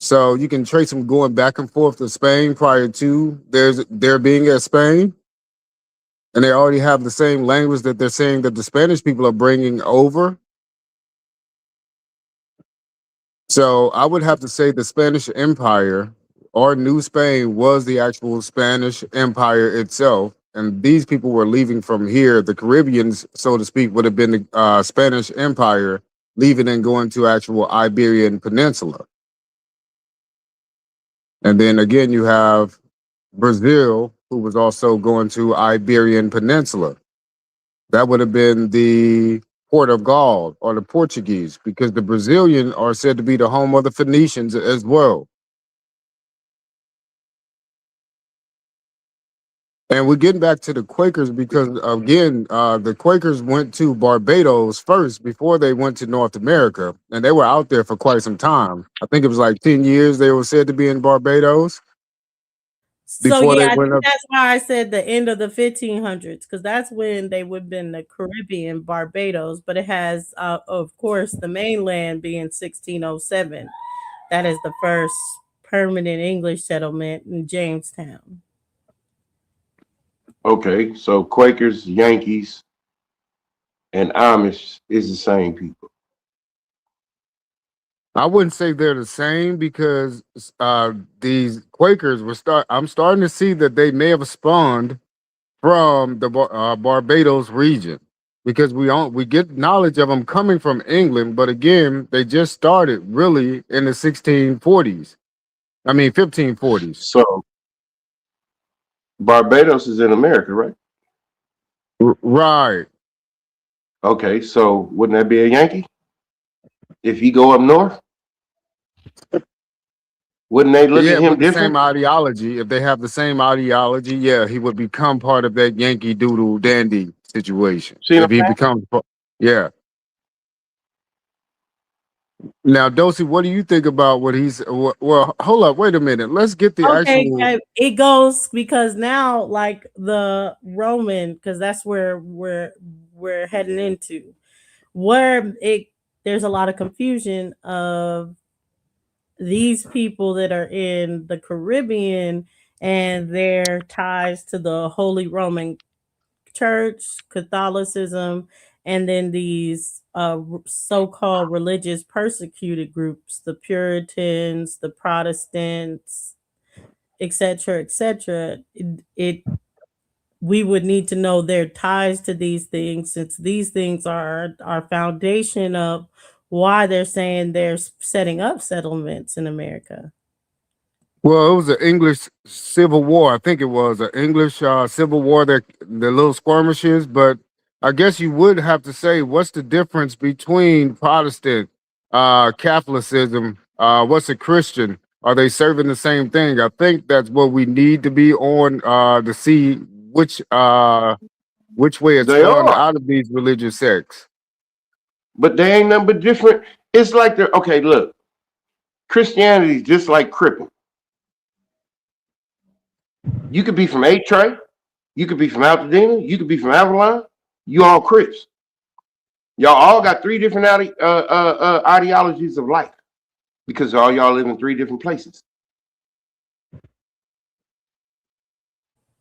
So you can trace them going back and forth to Spain prior to their being at Spain, and they already have the same language that they're saying that the Spanish people are bringing over. So I would have to say the Spanish Empire or New Spain was the actual Spanish Empire itself. And these people were leaving from here. The Caribbeans, so to speak, would have been the Spanish Empire, leaving and going to actual Iberian Peninsula. And then again, you have Brazil, who was also going to Iberian Peninsula. That would have been the Port of Gaul or the Portuguese, because the Brazilian are said to be the home of the Phoenicians as well. And we're getting back to the Quakers because, again, the Quakers went to Barbados first before they went to North America. And they were out there for quite some time. I think it was like 10 years they were said to be in Barbados So before yeah, they I went think up. that's why I said the end of the 1500s, because that's when they would have been the Caribbean, Barbados. But it has, of course, the mainland being 1607. That is the first permanent English settlement in Jamestown. Okay, so Quakers, Yankees, and Amish is the same people. I wouldn't say they're the same because these Quakers I'm starting to see that they may have spawned from the Barbados region because we get knowledge of them coming from England, but again, they just started really in the 1640s. I mean 1540s. So Barbados is in America, right? Right. Okay, so wouldn't that be a Yankee? If he go up north, wouldn't they look at Yeah, him with the same different? ideology, if they have the same ideology, yeah, he would become part of that Yankee Doodle Dandy situation. See what If he I'm saying? becomes, yeah. Now, Dosey, what do you think about what he's? Well, hold up, wait a minute. Let's get the Okay, actual. it goes because now, like the Roman, because that's where we're heading into, where it there's a lot of confusion of these people that are in the Caribbean and their ties to the Holy Roman Church, Catholicism, and then these so-called religious persecuted groups, the Puritans, the Protestants, etc., etc. It we would need to know their ties to these things, since these things are our foundation of why they're saying they're setting up settlements in America. Well, it was an English Civil War. I think it was an English Civil War. That the little skirmishes, but I guess you would have to say, what's the difference between Protestant, Catholicism? What's a Christian? Are they serving the same thing? I think that's what we need to be on to see which way it They spawned are, out of these religious sects. but they ain't nothing but different. It's like they're okay. Look, Christianity is just like cripping. You could be from A Trey, you could be from Altadena, you could be from Avalon. You all Crips. Y'all all got three different ideologies of life because all y'all live in three different places.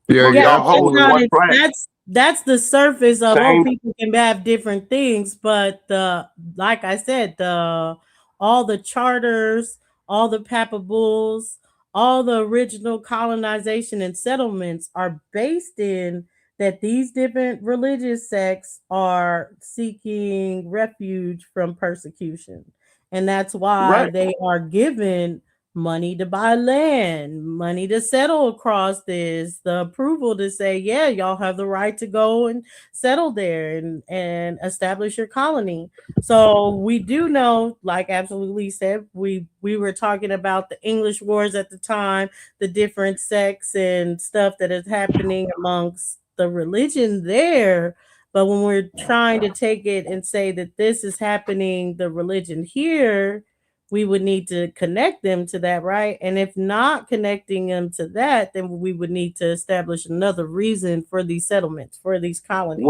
Yeah, But you're Yeah, y'all that's hold to absolutely. not one it. flag. That's the surface of, oh, Same. people can have different things, but the like I said, the all the charters, all the papabuls, all the original colonization and settlements are based in that these different religious sects are seeking refuge from persecution. And that's why Right. they are given money to buy land, money to settle across this, the approval to say, yeah, y'all have the right to go and settle there and establish your colony. So we do know, like absolutely said, we were talking about the English wars at the time, the different sects and stuff that is happening amongst the religion there. But when we're trying to take it and say that this is happening, the religion here, we would need to connect them to that, right? And if not connecting them to that, then we would need to establish another reason for these settlements, for these colonies.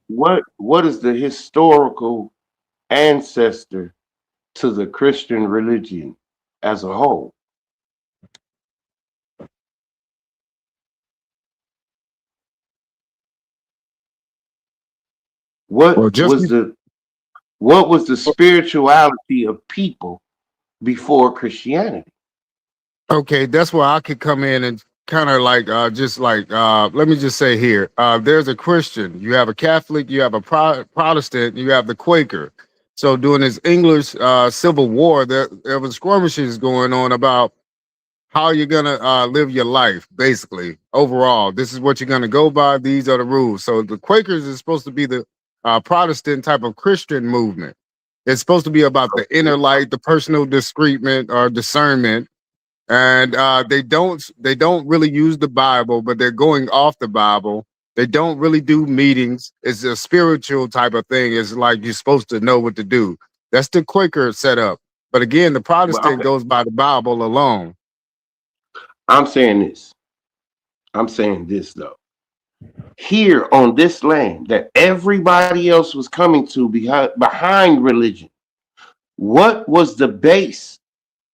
Well, what is the historical ancestor to the Christian religion as a whole? Well, What just was the what was the spirituality of people before Christianity? okay, that's where I could come in and kind of like just like let me just say here, there's a Christian, you have a Catholic, you have a Protestant, you have the Quaker. So during this English Civil War, there was skirmishes going on about how you're gonna live your life, basically. Overall, this is what you're gonna go by. These are the rules. So the Quakers is supposed to be the Protestant type of Christian movement. It's supposed to be about the inner light, the personal discernment or discernment, and they don't really use the Bible, but they're going off the Bible. They don't really do meetings. It's a spiritual type of thing. It's like you're supposed to know what to do. That's the Quaker setup. But again, the Well, Protestant okay, goes by the Bible alone. I'm saying this. I'm saying this though. Here on this land that everybody else was coming to behind religion, what was the base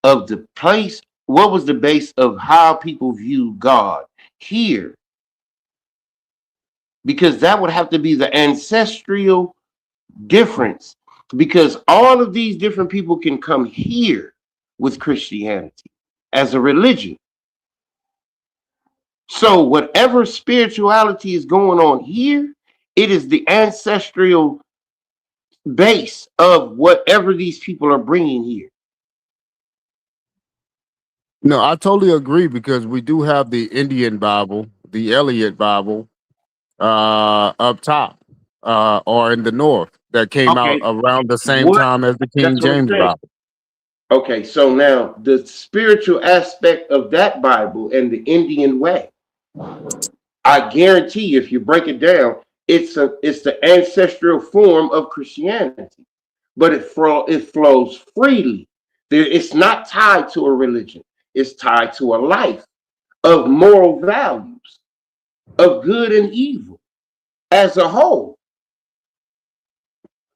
of the place? What was the base of how people view God here? Because that would have to be the ancestral difference. Because all of these different people can come here with Christianity as a religion. So whatever spirituality is going on here, it is the ancestral base of whatever these people are bringing here. No, I totally agree because we do have the Indian Bible, the Elliott Bible, up top, or in the north that came out Okay, around the same what? time as the King That's what I'm James saying. Bible. Okay, so now the spiritual aspect of that Bible and the Indian way, I guarantee you, if you break it down, it's the ancestral form of Christianity, but it flows freely. It's not tied to a religion. It's tied to a life of moral values, of good and evil as a whole.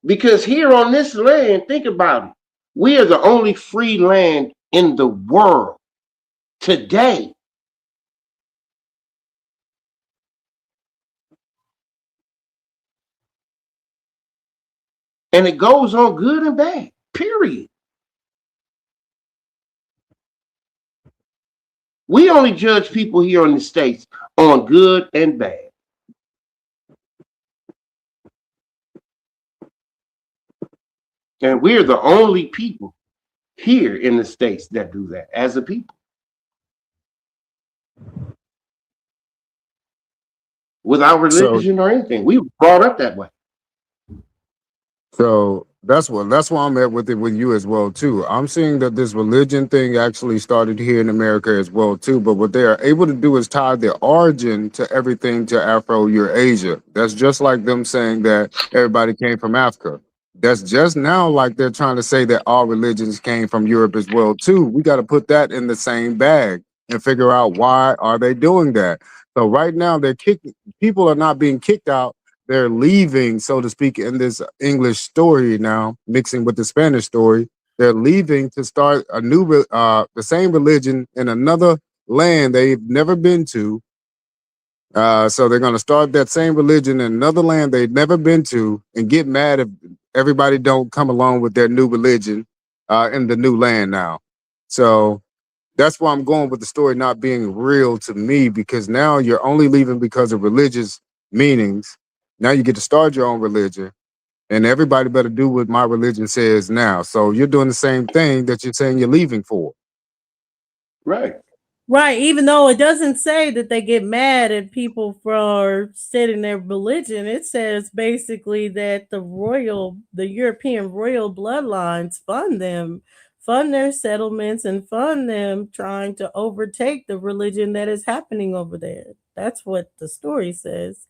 Because here on this land, think about it, we are the only free land in the world today. And it goes on good and bad, period. We only judge people here in the States on good and bad. And we're the only people here in the States that do that as a people. Without So religion or anything. We were brought up that way. So that's why I'm at with it with you as well too. I'm seeing that this religion thing actually started here in America as well too. But what they are able to do is tie their origin to everything to Afro-Eurasia. That's just like them saying that everybody came from Africa. That's just now like they're trying to say that all religions came from Europe as well too. We got to put that in the same bag and figure out why are they doing that. So right now they're kicking people are not being kicked out, they're leaving, so to speak, in this English story now, mixing with the Spanish story. They're leaving to start a the same religion in another land they've never been to. So they're going to start that same religion in another land they've never been to, and get mad if everybody don't come along with their new religion in the new land now. So that's why I'm going with the story not being real to me, because now you're only leaving because of religious meanings. Now you get to start your own religion, and everybody better do what my religion says now. So you're doing the same thing that you're saying you're leaving for. Right. Right, even though it doesn't say that they get mad at people for setting their religion, it says basically that the European royal bloodlines fund their settlements and fund them trying to overtake the religion that is happening over there. That's what the story says.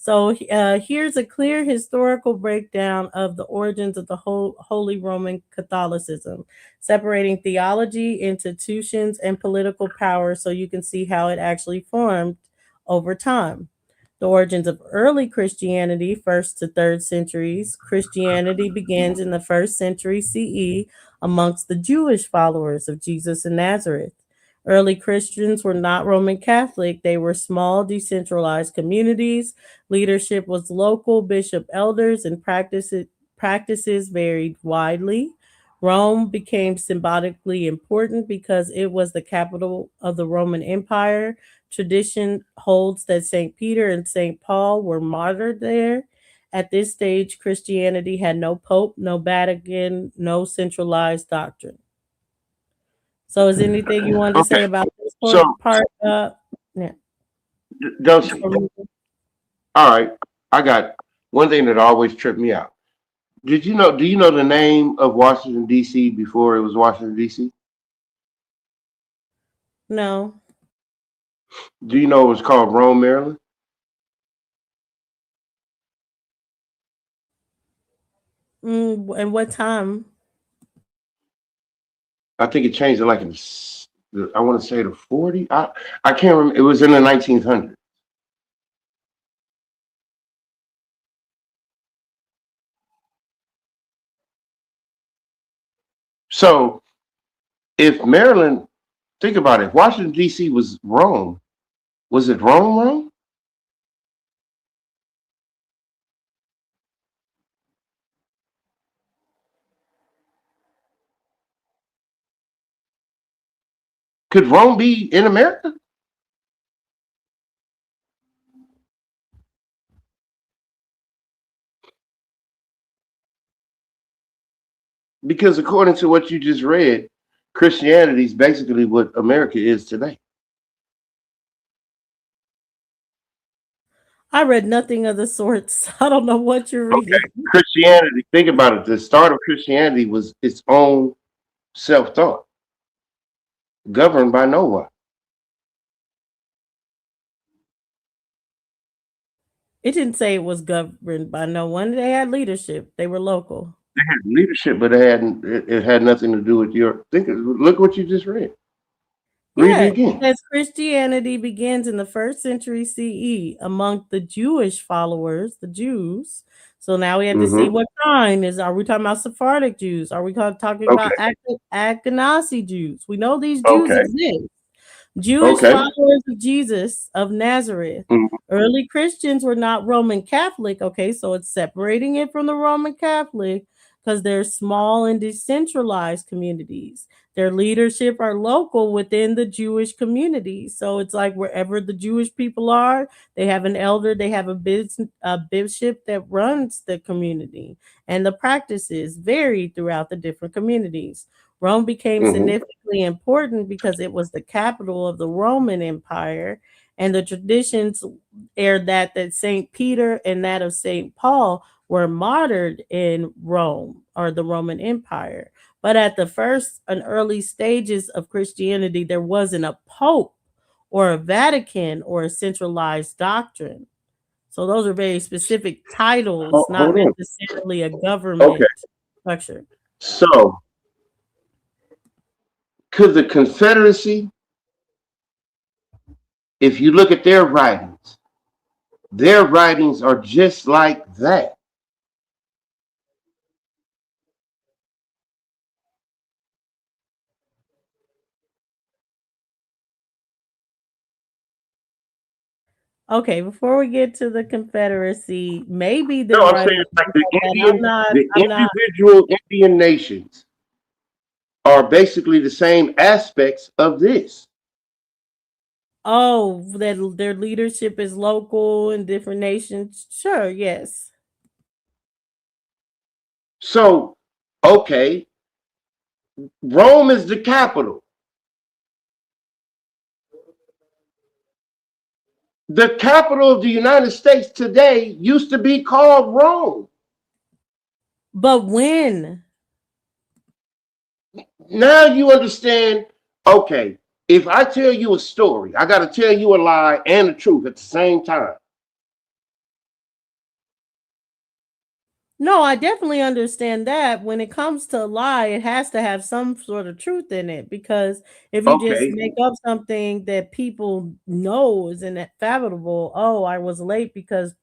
So here's a clear historical breakdown of the origins of the whole Holy Roman Catholicism, separating theology, institutions, and political power so you can see how it actually formed over time. The origins of early Christianity, first to third centuries. Christianity begins in the first century CE amongst the Jewish followers of Jesus of Nazareth. Early Christians were not Roman Catholic, they were small, decentralized communities. Leadership was local, bishop elders, and practices varied widely. Rome became symbolically important because it was the capital of the Roman Empire. Tradition holds that St. Peter and St. Paul were martyred there. At this stage, Christianity had no pope, no Vatican, no centralized doctrine. So, is anything you wanted to Okay, say about this so part? Yeah. Dulcie, all right, I got one thing that always tripped me out. Did you know? Do you know the name of Washington D.C. before it was Washington D.C.? No. Do you know it was called Rome, Maryland? And what time? I think it changed it like I want to say the 40. I can't remember. It was in the 1900s. So if Maryland, think about it. Washington D.C. was Rome. Was it Rome? Rome? Could Rome be in America? Because according to what you just read, Christianity is basically what America is today. I read nothing of the sorts. I don't know what you're Okay. reading. Christianity, think about it. The start of Christianity was its own self thought, governed by no one. It didn't say it was governed by no one. They had leadership. They were local. They had leadership, but it had nothing to do with your look what you just read. Read Yeah, it it again. says Christianity begins in the first century CE among the Jewish followers, the Jews. So now we have to see Mm-hmm. what kind is. Are we talking about Sephardic Jews? Are we talking Okay. about Ashkenazi Jews? We know these Jews Okay. exist. Jewish Okay. followers of Jesus of Nazareth. Mhm. Early Christians were not Roman Catholic. Okay, so it's separating it from the Roman Catholic because they're small and decentralized communities. Their leadership are local within the Jewish community. So it's like wherever the Jewish people are, they have an elder, they have a bishop that runs the community. And the practices vary throughout the different communities. Rome became Mhm. significantly important because it was the capital of the Roman Empire, and the traditions are that Saint Peter and that of Saint Paul were martyred in Rome or the Roman Empire. But at the first and early stages of Christianity, there wasn't a pope or a Vatican or a centralized doctrine. So those are very specific titles, not Hold on. necessarily a Okay. government structure. So could the Confederacy, if you look at their writings are just like that. Okay, before we get to the Confederacy, maybe No, their I'm saying writings like are like that. The I'm not. individual Indian nations are basically the same aspects of this. Oh, that their leadership is local in different nations. Sure, yes. So, okay, Rome is the capital. The capital of the United States today used to be called Rome. But when? Now you understand, okay, if I tell you a story, I got to tell you a lie and the truth at the same time. No, I definitely understand that. When it comes to a lie, it has to have some sort of truth in it because if you just Okay, make up something that people know is inevitable, oh, I was late because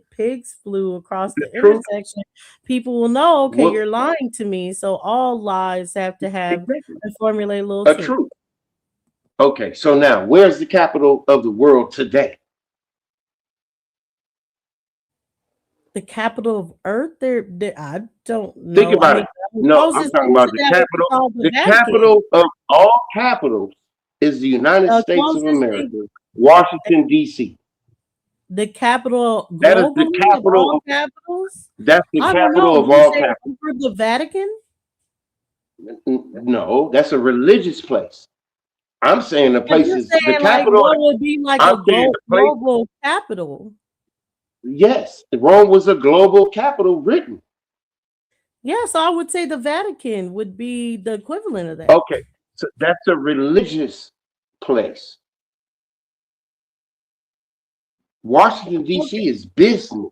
pigs flew across the the truth. intersection, people will know, okay, What you're lying to me. So all lies have to have exactly? and formulate a little A truth. truth. Okay, so now where's the capital of the world today? The capital of Earth, there I don't Think know. I about mean, it. the No, I'm closest talking thing about to the that would be capital. called the The Vatican. capital of all capitals is the United The States of closest thing. America, Washington, D.C. The capital That is the globally of capital all of capitals? that's the I don't know. capital Would of you all say capitals. over the Vatican? No, that's a religious place. I'm saying the But you're place is the saying like capital. what would be like I'm a saying the place. global capital? Yes, Rome was a global capital written. Yes, I would say the Vatican would be the equivalent of that. Okay, so that's a religious place. Washington, D.C. Okay. is business.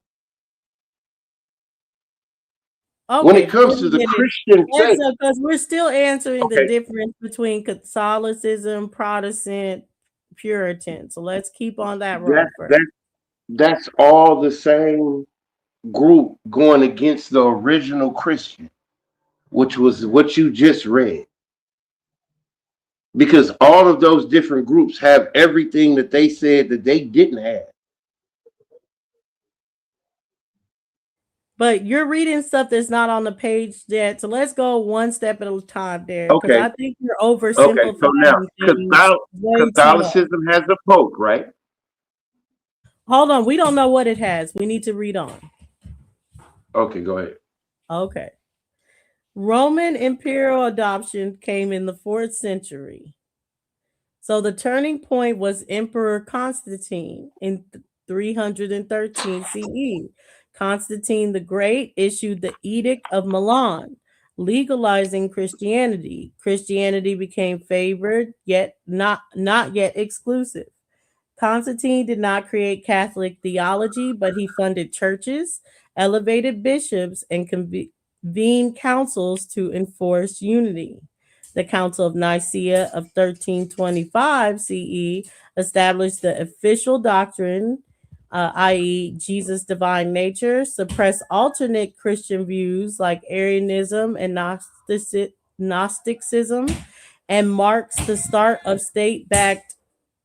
When Okay, it wait comes a to the minute. Christian Yes, faith, because we're still answering the okay, difference between Catholicism, Protestant, Puritan. So let's keep on that that road first. that that's all the same group going against the original Christian, which was what you just read. Because all of those different groups have everything that they said that they didn't have. But you're reading stuff that's not on the page yet. So let's go one step at a time there because Okay, I think you're okay. So now oversimplifying things way too much. Catholicism has a pope, right? Hold on. We don't know what it has. We need to read on. Okay, go ahead. Okay. Roman imperial adoption came in the 4th century. So the turning point was Emperor Constantine in 313 CE. Constantine the Great issued the Edict of Milan, legalizing Christianity. Christianity became favored, yet not yet exclusive. Constantine did not create Catholic theology, but he funded churches, elevated bishops, and convened councils to enforce unity. The Council of Nicaea of 1325 CE established the official doctrine, i.e., Jesus' divine nature, suppressed alternate Christian views like Arianism and Gnosticism, and marks the start of state backed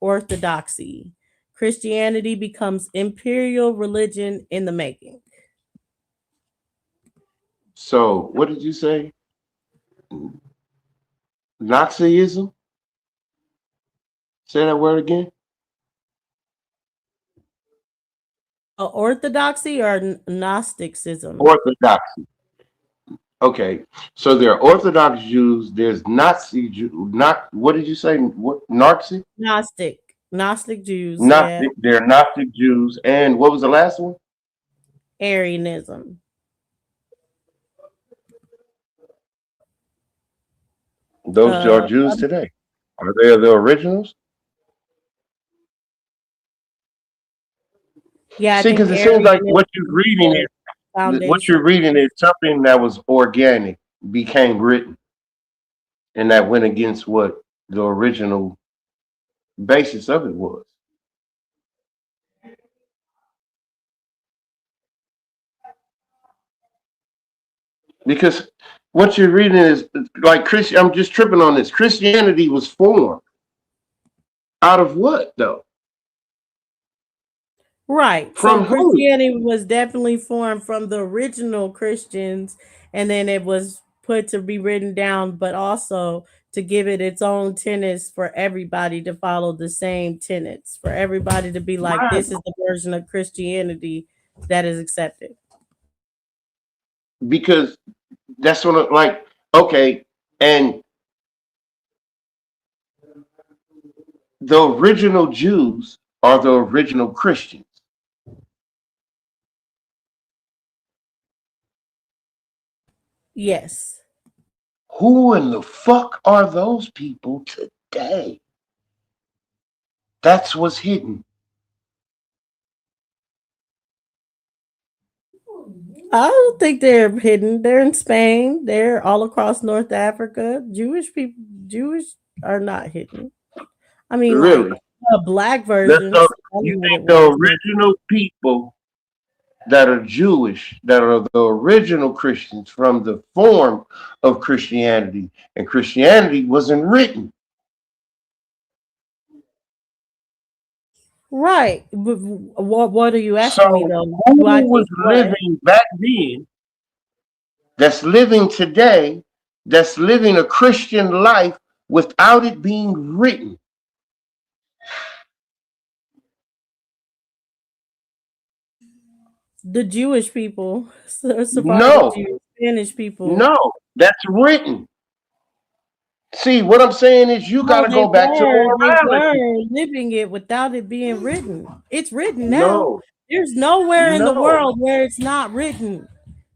orthodoxy. Christianity becomes imperial religion in the making. So what did you say? Nazism? Say that word again. Orthodoxy or Gnosticism? Orthodoxy. Okay, so there are Orthodox Jews. There's Nazi Jew. Not what did you say? What Nazi? Gnostic Jews, yeah. Gnostic. They're Gnostic Jews. And what was the last one? Arianism. Those are Uh, Jews today. Are they the originals? yeah, I See, think because it seems like Arianism is the what you're foundation. reading is something that was organic, became written, and that went against what the original basis of it was. Because what you're reading is like Christian. I'm just tripping on this. Christianity was formed out of what though? Right. So From who? Christianity was definitely formed from the original Christians, and then it was put to be written down, but also to give it its own tenets for everybody to follow the same tenets, for everybody to be like, Right. this is the version of Christianity that is accepted. Because that's what like. Okay, and the original Jews are the original Christians. Yes. Who in the fuck are those people today? That's what's hidden. I don't think they're hidden. They're in Spain. They're all across North Africa. Jewish people, Jewish are not hidden. I mean, like Really? black That's so versions, you think melanated the ones. original people that are Jewish, that are the original Christians from the form of Christianity, and Christianity wasn't written. Right. But what are you asking me So though? who Do I was think what? living back then that's living today, that's living a Christian life without it being written? The Jewish people, surviving No, Jews, Spanish people. no, that's written. See, what I'm saying is you got No, to go back to they were morality. living it without it being written. It's written now. No, There's nowhere in the no, world where it's not written.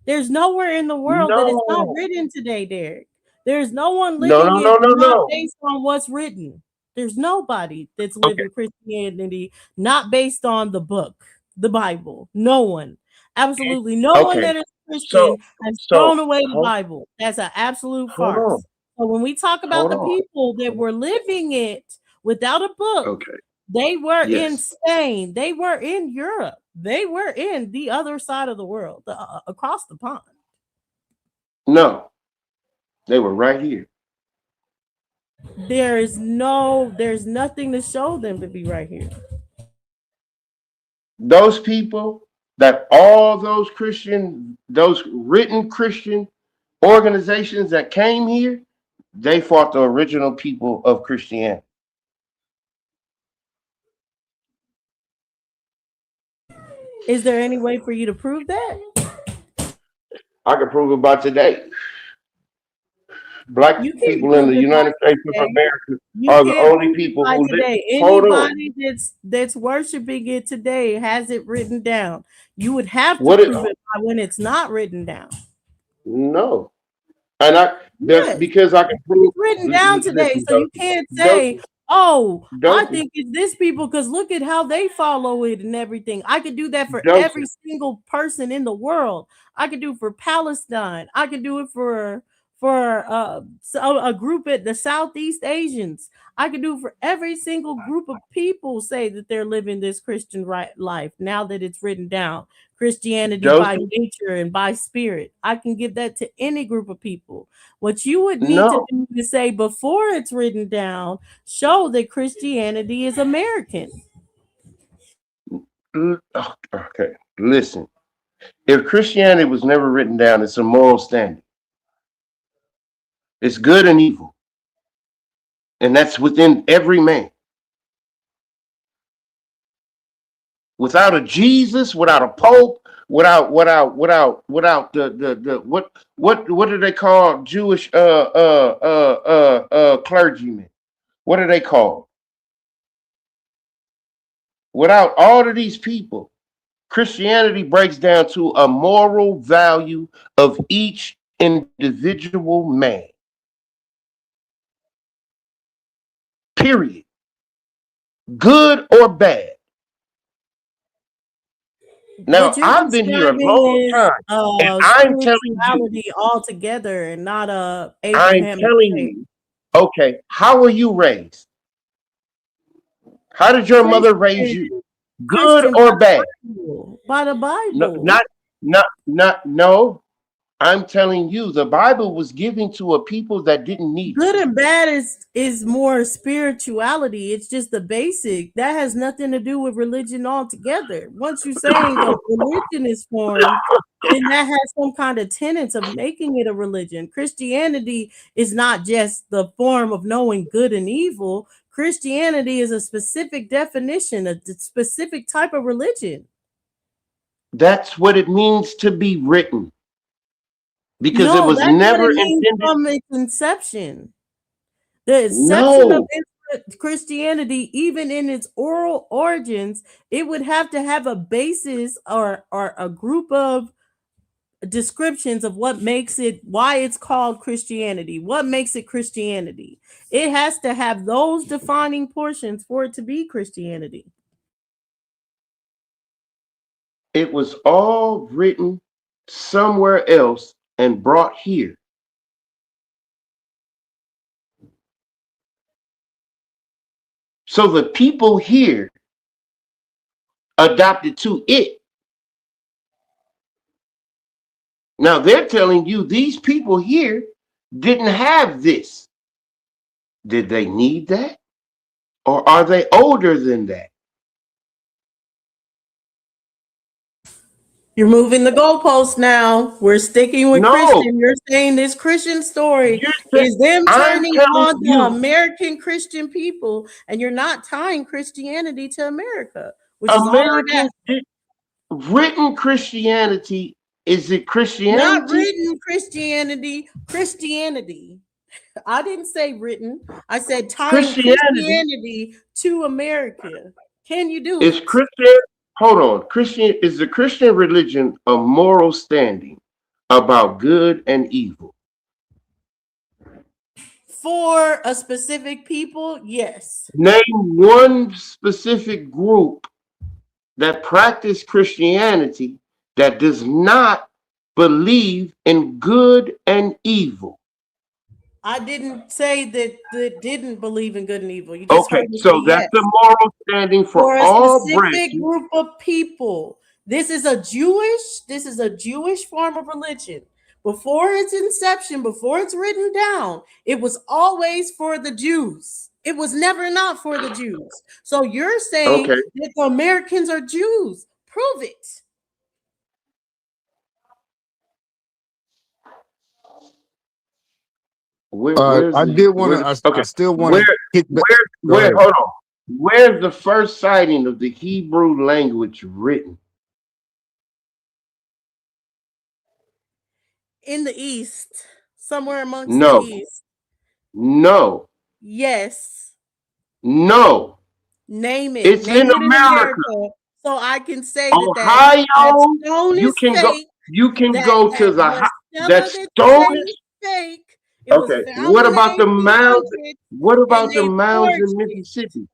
There's nowhere in the world that it's not no, written today, Derek. There's no one no, living no, it no, no, not no. based on what's written. There's nobody that's Okay, living Christianity not based on the book, the Bible. No one. Absolutely no one okay. that is So, Christian has so thrown away the hold, Bible. That's an absolute hold on, farce. So when we talk about hold the on. people that were living it without a book, Okay, they were in yes, Spain. They were in Europe. They were in the other side of the world, across the pond. no, they were right here. There's nothing to show them to be right here. Those people that all those Christian, those written Christian organizations that came here, they fought the original people of Christianity. Is there any way for you to prove that? I can prove it by today. Black You can't people in prove the it United by States of today. America You are the can't only prove it people by who live. today. Hold on. Anybody that's worshiping it today has it written down. You would have to What it, prove it by when it's not written down. no. And I that's Yes. because I can prove. It's written down today, Listen, so you can't say, Dosey, "Oh, I Dosey, think it's this people," because look at how they follow it and everything. I could do that for every Dosey. single person in the world. I could do it for Palestine. I could do it for a group at the Southeast Asians. I could do it for every single group of people say that they're living this Christian right life now that it's written down. Christianity by Dosey. nature and by spirit. I can give that to any group of people. What you would need to No. do is say before it's written down, show that Christianity is American. Okay. Listen. If Christianity was never written down, it's a moral standard. It's good and evil. And that's within every man. Without a Jesus, without a Pope, without the what do they call Jewish clergymen? What are they called? Without all of these people, Christianity breaks down to a moral value of each individual man. Period. Good or bad. What Now, you're I've been here a describing long is time, and spirituality altogether and not a I'm Abrahamic telling faith. you, okay, how were you raised? How did your mother raise Christian, you? Good Christian or bad? By the No, Bible. no. I'm telling you, the Bible was given to a people that didn't need it. Good and bad is more spirituality. It's just the basic. That has nothing to do with religion altogether. Once you're saying a religion is formed, then that has some kind of tenets of making it a religion. Christianity is not just the form of knowing good and evil. Christianity is a specific definition, a specific type of religion. That's what it means to be written because it No, was that's what never it means intended. from its inception. The inception of No, Christianity, even in its oral origins, it would have to have a basis or a group of descriptions of what makes it, why it's called Christianity, what makes it Christianity. It has to have those defining portions for it to be Christianity. it was all written somewhere else and brought here. So the people here adopted to it. Now they're telling you these people here didn't have this. Did they need that? Or are they older than that? You're moving the goalposts now. We're sticking with No, Christian. You're saying this Christian story you're is them I'm turning telling on the you, American Christian people, and you're not tying Christianity to America, which is all I got. American written Christianity, is it Not Christianity? written Christianity, Christianity. I didn't say written. I said tying Christianity Christianity to America. Can you do is it? Christian. Hold on. Christian is the Christian religion a moral standing about good and evil. For a specific people, yes. Name one specific group that practice Christianity that does not believe in good and evil. I didn't say that didn't believe in good and evil. You just Okay, heard me say so that's yes. the moral standing For for a all specific branches. group of people. This is a Jewish form of religion. Before its inception, before it's written down, it was always for the Jews. It was never not for the Jews. So you're saying Okay, that the Americans are Jews. Prove it. where's I the did want where? to. I Okay, still want where to kick back. Go where? ahead. Hold on. Where's the first sighting of the Hebrew language written? In the East, somewhere amongst the No, East. no, Yes. no. Name it. It's Name in it in America. America, so I can say that Ohio, stone you is can go. fake. You can That go that to the that Stella that you stone say is is fake. It was okay. found What in the about the mounds? 1800s, What and about the they mounds in forged it. Mississippi?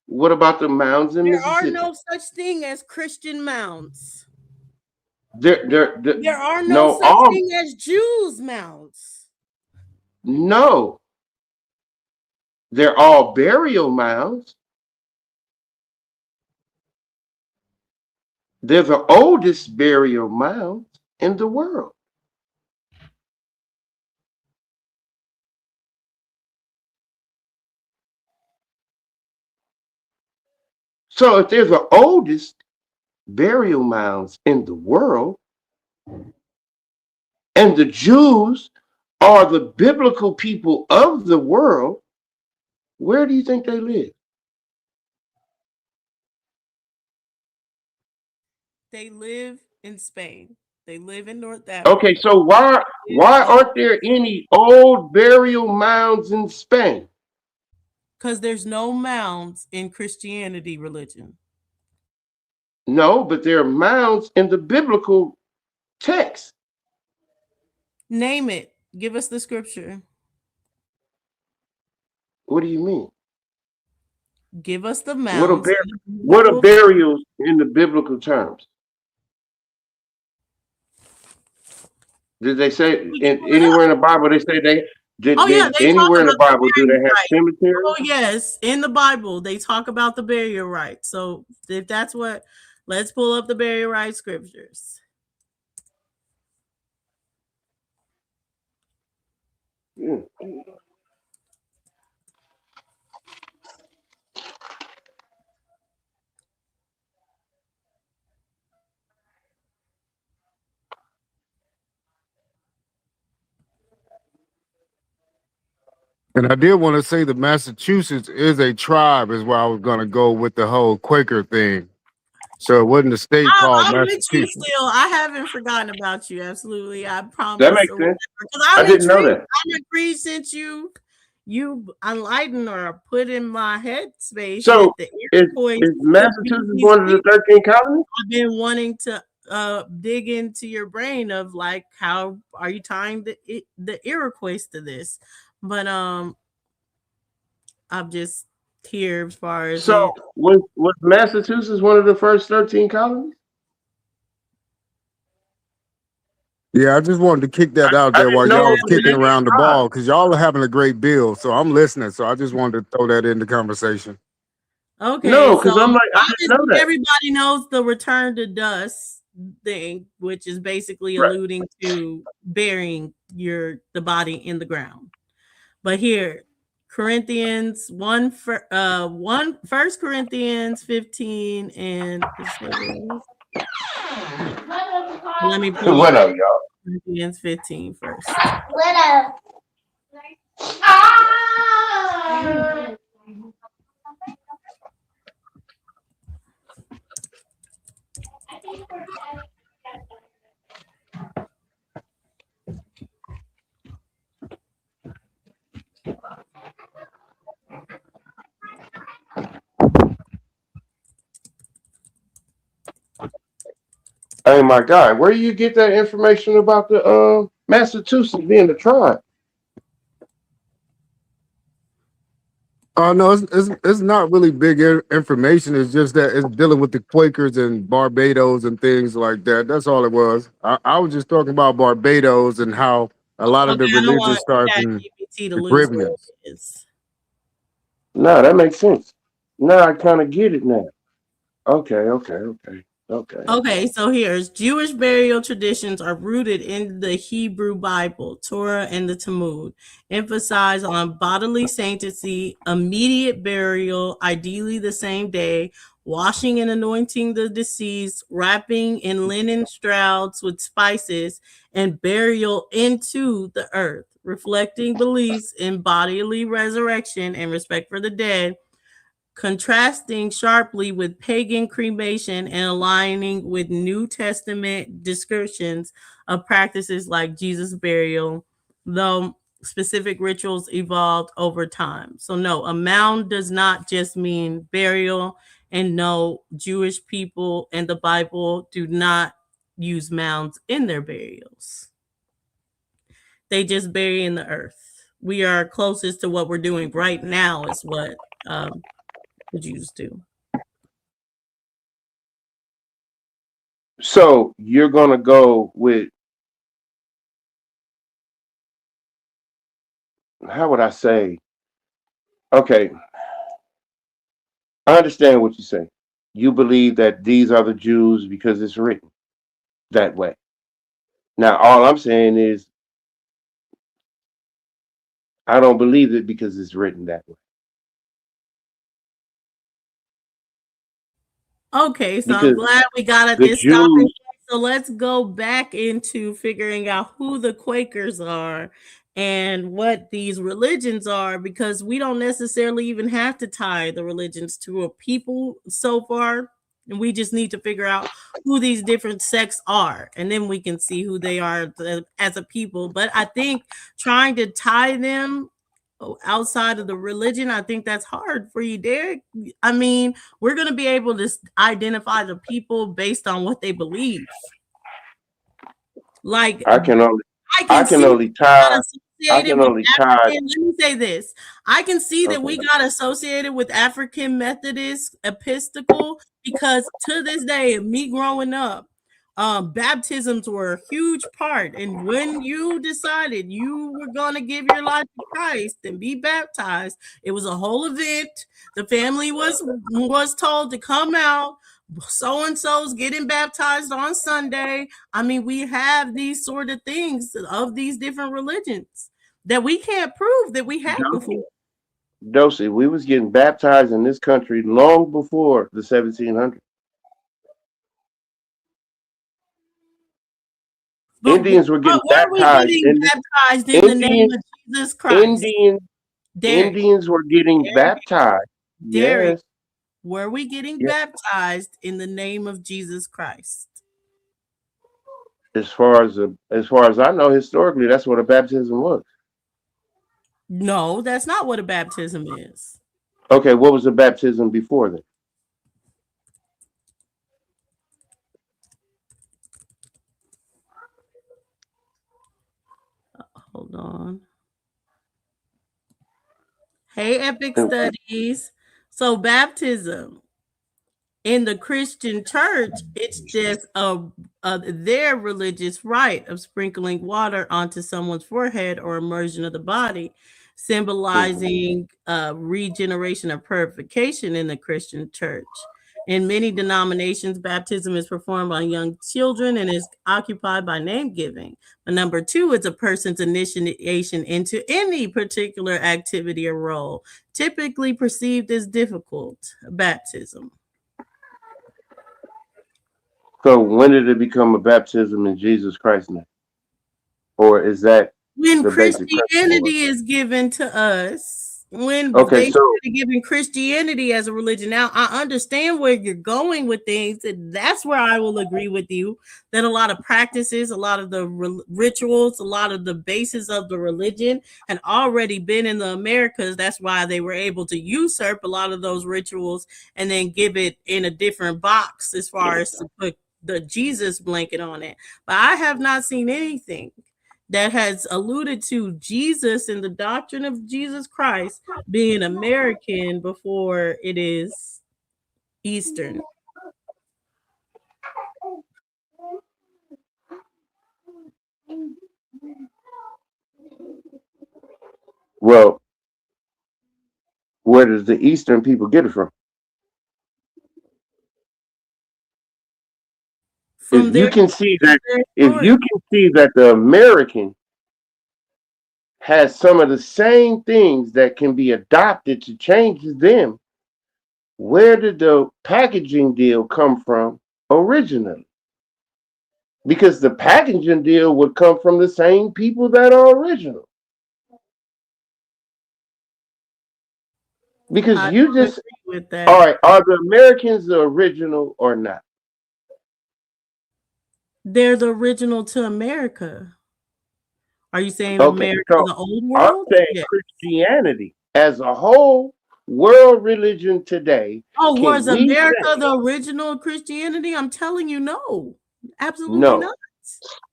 What about the mounds in There are Mississippi? no such thing as Christian mounds. There, There are no no, such all thing as Jews mounds. no, they're all burial mounds. They're the oldest burial mounds in the world. So if they're the oldest burial mounds in the world, and the Jews are the biblical people of the world, where do you think they live? They live in Spain. They live in North Okay, Africa. so why They live aren't there any old burial mounds in Spain? because there's no mounds in Christianity religion. No, but there are mounds in the biblical text. Name it. Give us the scripture. What do you mean? Give us the What are mounds in the what are biblical. burials in the biblical terms? Did they say We can in, pull it anywhere in up. the Bible they say they Oh yeah, did they talk anywhere in the about the Bible do they burial have rights. cemeteries? Oh yes, in the Bible they talk about the burial rights. So if that's what, let's pull up the burial rights scriptures. Yeah. And I did want to say that Massachusetts is a tribe, is where I was going to go with the whole Quaker thing. So it wasn't a state called I'm with you Massachusetts. still. I haven't forgotten about you. Absolutely, I That promise. makes Or sense. whatever. Because I I'm didn't know intrigued. that. I'm intrigued since you enlightened or put in my head space So that the is Iroquois is could be Massachusetts these one of the people. 13 colonies? I've been wanting to dig into your brain of like how are you tying the Iroquois to this, but I'm just here as far as So it. was Massachusetts one of the first 13 colonies? Yeah, I just wanted to kick that out I there didn't while know y'all it was was kicking around the 85. ball because y'all are having a great bill. So I'm listening. So I just wanted to throw that in the conversation. Okay, No, so because I'm like, I didn't know obviously that. everybody knows the return to dust thing, which is basically Right. alluding to burying the body in the ground. But here, Corinthians 1 Corinthians 15 and let me pull What up up, y'all? Corinthians 15 first. What up? Hey, my guy, where do you get that information about the Massachusetts being the tribe? No, it's not really big information. It's just that it's dealing with the Quakers and Barbados and things like that. That's all it was. I was just talking about Barbados and how a lot of the Okay, I don't religion want starts in ChatGPT to the lose where Caribbean. it is. No, that makes sense. Now I kind of get it now. Okay. Okay, so here's Jewish burial traditions are rooted in the Hebrew Bible, Torah, and the Talmud. Emphasize on bodily sanctity, immediate burial, ideally the same day, washing and anointing the deceased, wrapping in linen shrouds with spices, and burial into the earth, reflecting beliefs in bodily resurrection and respect for the dead, contrasting sharply with pagan cremation and aligning with New Testament descriptions of practices like Jesus' burial, though specific rituals evolved over time. So, no, a mound does not just mean burial, and no, Jewish people and the Bible do not use mounds in their burials. They just bury in the earth. We are closest to what we're doing right now, is what the Jews do. So you're gonna go with, how would I say? Okay, I understand what you say. You believe that these are the Jews because it's written that way. Now, all I'm saying is I don't believe it because it's written that way. Okay, so I'm Because glad we got at the this stopping Jews, point. So let's go back into figuring out who the Quakers are and what these religions are, because we don't necessarily even have to tie the religions to a people so far. And we just need to figure out who these different sects are, and then we can see who they are as a people. But I think trying to tie them outside of the religion, I think that's hard for you, Derek. I mean, we're going to be able to identify the people based on what they believe. Like, I can only I I can can see only got tie I associated can with only tie African. Let me say this. I can see that we okay. got associated with African Methodist Episcopal because to this day, me growing up, baptisms were a huge part. And when you decided you were going to give your life to Christ and be baptized, it was a whole event. The family was told to come out. So and so's getting baptized on Sunday. I mean, we have these sort of things of these different religions that we can't prove that we had before. Dosey, we was getting baptized in this country long before the 1700s. Indians were getting But were we baptized getting in this. baptized in the name Indians, of Jesus Christ? Indians, Derek, Indians were getting Derek, baptized. Derek, Yes. were we getting Yeah. baptized in the name of Jesus Christ? As far as I know, historically, that's what a baptism was. No, that's not what a baptism is. Okay, what was a baptism before then? Hold on. Hey, Epic And Studies. So, baptism. In the Christian church, it's just their religious rite of sprinkling water onto someone's forehead or immersion of the body, symbolizing regeneration or purification in the Christian church. In many denominations, baptism is performed on young children and is occupied by name giving. But number two is a person's initiation into any particular activity or role, typically perceived as difficult, baptism. So when did it become a baptism in Jesus Christ's name? Or is that When the basic principle? Christianity is given to us, when Okay, they so started giving Christianity as a religion. Now, I understand where you're going with things, and that's where I will agree with you that a lot of practices, a lot of the rituals, a lot of the basis of the religion had already been in the Americas. That's why they were able to usurp a lot of those rituals and then give it in a different box as far as to put the Jesus blanket on it. But I have not seen anything that has alluded to Jesus and the doctrine of Jesus Christ being American before it is Eastern. well, where does the Eastern people get it from? From If you their, can see from that, their if source. you can see that the American has some of the same things that can be adopted to change them, where did the packaging deal come from originally? Because the packaging deal would come from the same people that are original. Because I you don't just, agree with all that. right, are the Americans the original or not? They're the original to America. Are you saying Okay, America, so the old I'm world? saying Yeah. Christianity as a whole world religion today, Oh, was can we America say the original Christianity? I'm telling you, no. Absolutely no? not.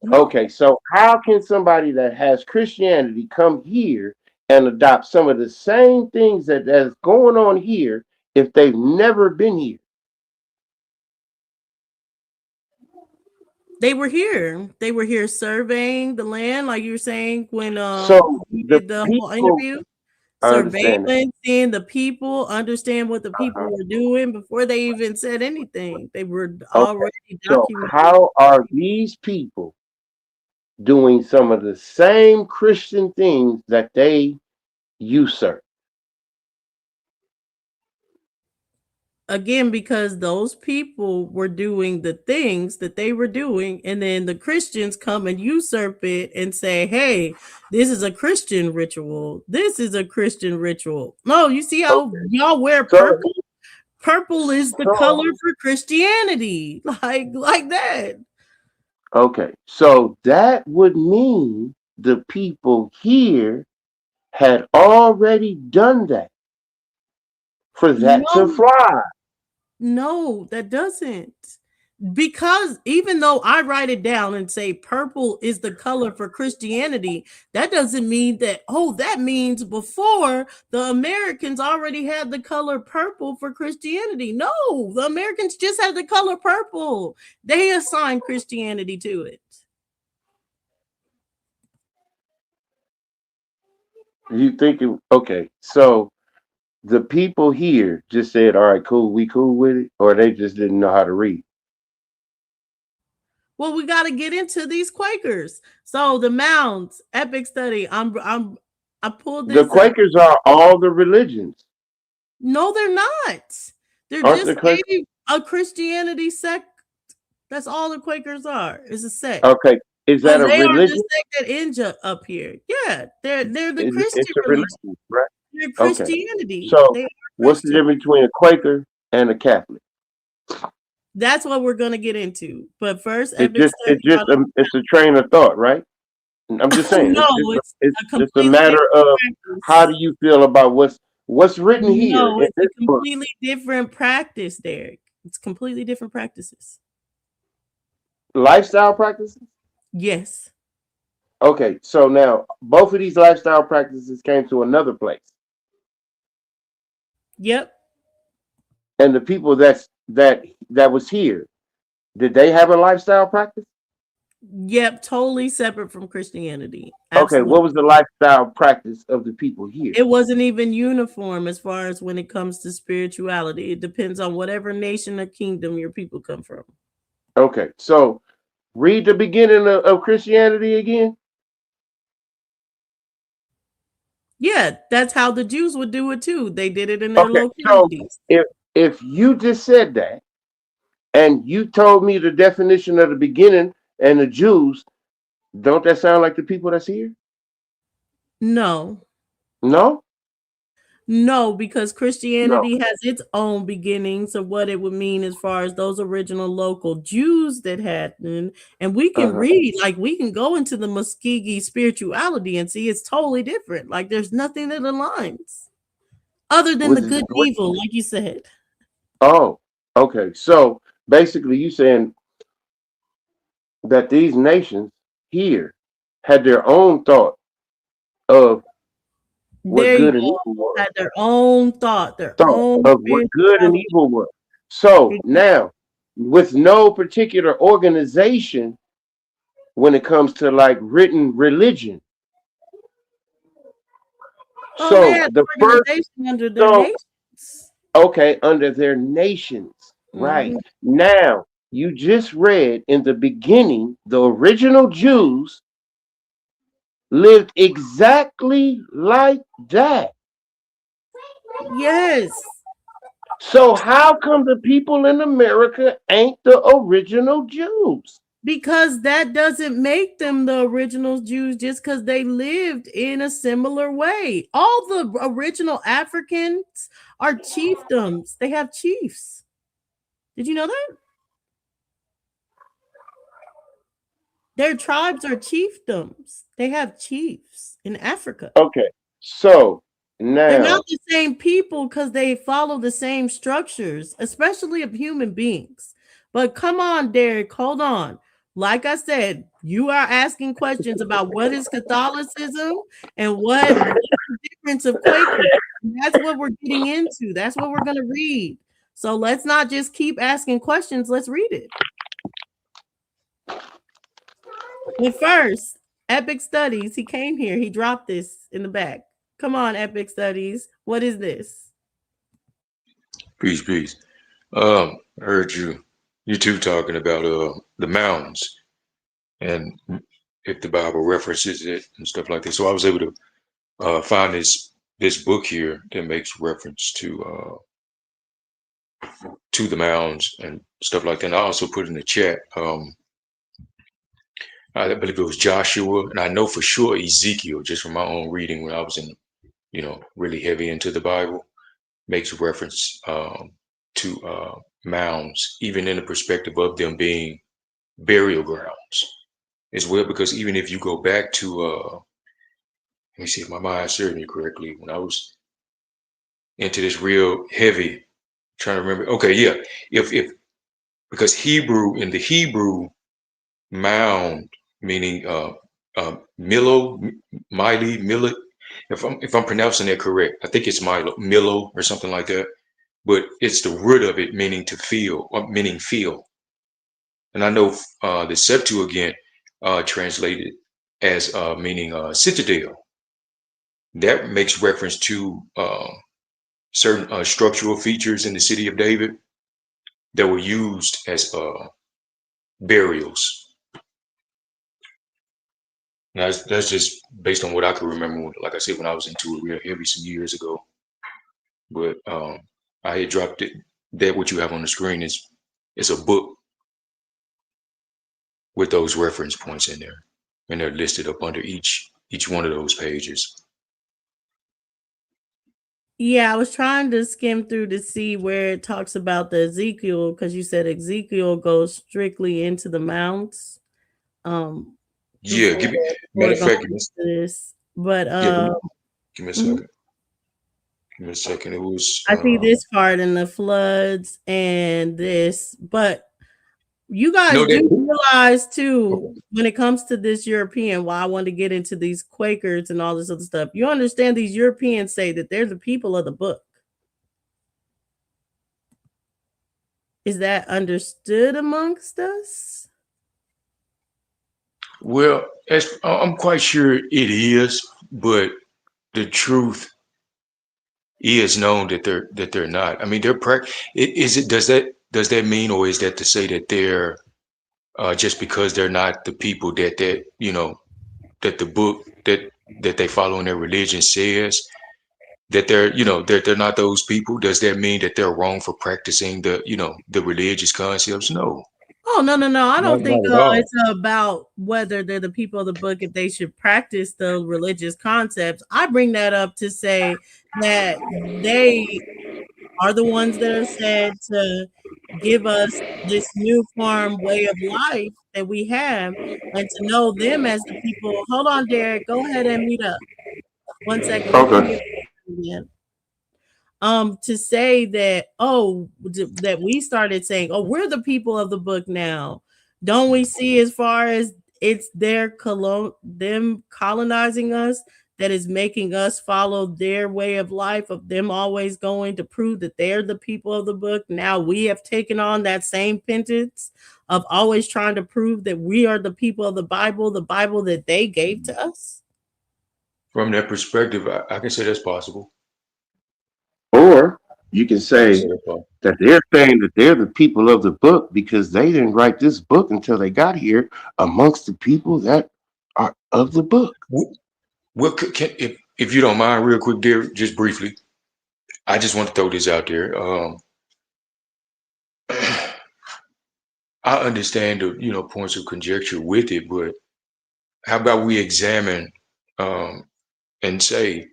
No. Okay, so how can somebody that has Christianity come here and adopt some of the same things that's going on here if they've never been here? They were here. They were here surveying the land, like you were saying when So we the did the whole people, interview. I understand that. Surveillance, seeing the people, understand what the people Uh-huh. were doing before they even said anything. They were Okay, already so documented. how are these people doing some of the same Christian things that they usurp? Again, because those people were doing the things that they were doing, and then the Christians come and usurp it and say, hey, this is a Christian ritual. This is a Christian ritual. No, you see how Okay, y'all wear so purple? Purple is the so color for Christianity. Like that. okay, so that would mean the people here had already done that for that to No, fly. no, that doesn't. Because even though I write it down and say purple is the color for Christianity, that doesn't mean that, oh, that means before the Americans already had the color purple for Christianity. No, the Americans just had the color purple. They assigned Christianity to it. You think it, okay, so the people here just said, all right, cool, we cool with it, or they just didn't know how to read. Well, we got to get into these Quakers. So the mounds, epic study. I pulled The this up. Quakers are all the religions. No, they're not. They're Aren't the just Quakers? a Christianity sect. That's all the Quakers are. Is a sect. Okay, is that Because a they are the religion? sect that ends up here. Yeah, they're the Christian It's a religion. religion, right? They're Okay, Christianity. so They are what's the Christian. difference between a Quaker and a Catholic? That's what we're gonna get into. But first, It epic just study. it's a train of thought, right? I'm just saying No, it's a just a completely matter different of how practice. do you feel about what's written here No, in it's a this book. completely different practice, Derek. It's completely different practices. Lifestyle practices. Yes. Okay, so now both of these lifestyle practices came to another place, Yep. and the people that's that was here, did they have a lifestyle practice? Yep, totally separate from Christianity. Okay, Absolutely. what was the lifestyle practice of the people here? It wasn't even uniform as far as when it comes to spirituality. It depends on whatever nation or kingdom your people come from. Okay, so read the beginning of Christianity again. Yeah, that's how the Jews would do it too. They did it in their Okay, so localities. if you just said that and you told me the definition of the beginning and the Jews, don't that sound like the people that's here? No. No? No, because No. Christianity has its own beginnings of what it would mean as far as those original local Jews that happened. And we can Uh-huh. read, like we can go into the Muskegee spirituality and see it's totally different. Like there's nothing that aligns other than the good and evil, like you said. Oh, okay. So basically you saying that these nations here had their own thought of what There you good and go. evil was. Had their own thought, their Thought own of what good and spirituality. evil was. So now, with no particular organization when it comes to like written religion. Oh, they So had the first, organization under their so nations. okay, under their nations, right? Mhm. Now, you just read in the beginning, the original Jews lived exactly like that. Yes. So how come the people in America ain't the original Jews? Because that doesn't make them the original Jews just because they lived in a similar way. All the original Africans are chiefdoms. They have chiefs. Did you know that? Their tribes are chiefdoms. They have chiefs in Africa. Okay, so They're not now, the same people because they follow the same structures, especially of human beings. But come on, Derek, hold on. Like I said, you are asking questions about what is Catholicism and what's the difference of Quaker. That's what we're getting into. That's what we're going to read. So let's not just keep asking questions. Let's read it. But first, Epic Studies, he came here. He dropped this in the back. Come on, Epic Studies. What is this? Peace, peace. I heard you two talking about the mountains and if the Bible references it and stuff like that. So I was able to find this book here that makes reference to the mounds and stuff like that. And I also put in the chat. I believe it was Joshua, and I know for sure Ezekiel, just from my own reading when I was in, really heavy into the Bible, makes reference to mounds, even in the perspective of them being burial grounds as well. Because even if you go back to, let me see if my mind serves me correctly, when I was into this real heavy, trying to remember. Okay, yeah, if because Hebrew in the Hebrew mound meaning Milo, Miley, Millet. If I'm pronouncing that correct, I think it's Milo or something like that. But it's the root of it meaning to feel, or meaning feel. And I know the Septuagint translated as meaning citadel. That makes reference to certain structural features in the city of David that were used as burials. Now, that's just based on what I can remember. Like I said, when I was into it real heavy some years ago. But I had dropped it. That what you have on the screen is a book with those reference points in there, and they're listed up under each one of those pages. Yeah, I was trying to skim through to see where it talks about the Ezekiel because you said Ezekiel goes strictly into the mounts. Yeah, Before give me before matter of going fact, into this, but yeah, give me a mhm. second. Give me a second. It was I see this part in the floods and this, but you guys no do that. realize Okay. too when it comes to this European, why I wanted to get into these Quakers and all this other stuff. You understand these Europeans say that they're the people of the book. Is that understood amongst us? Well, I'm quite sure it is, but the truth is known that they're not. I mean, is it does that mean, or is that to say that they're just because they're not the people that the book that they follow in their religion says that they're not those people? Does that mean that they're wrong for practicing the religious concepts? No, Oh, no, no, no. I don't think not at all. it's about whether they're the people of the book, if they should practice the religious concepts. I bring that up to say that they are the ones that are said to give us this new form way of life that we have, and to know them as the people. Hold on, Derek. Go ahead and meet up. 1 second. Let me Okay. mute again. To say that, that we started saying, oh, we're the people of the book now. Don't we see, as far as it's them colonizing us, that is making us follow their way of life, of them always going to prove that they're the people of the book. Now we have taken on that same penance of always trying to prove that we are the people of the Bible that they gave to us. From that perspective, I can say that's possible. Or you can I can say say that's possible. that they're saying that they're the people of the book because they didn't write this book until they got here amongst the people that are of the book. What if you don't mind, real quick, dear, just briefly, I just want to throw this out there. I understand the points of conjecture with it, but how about we examine um, and say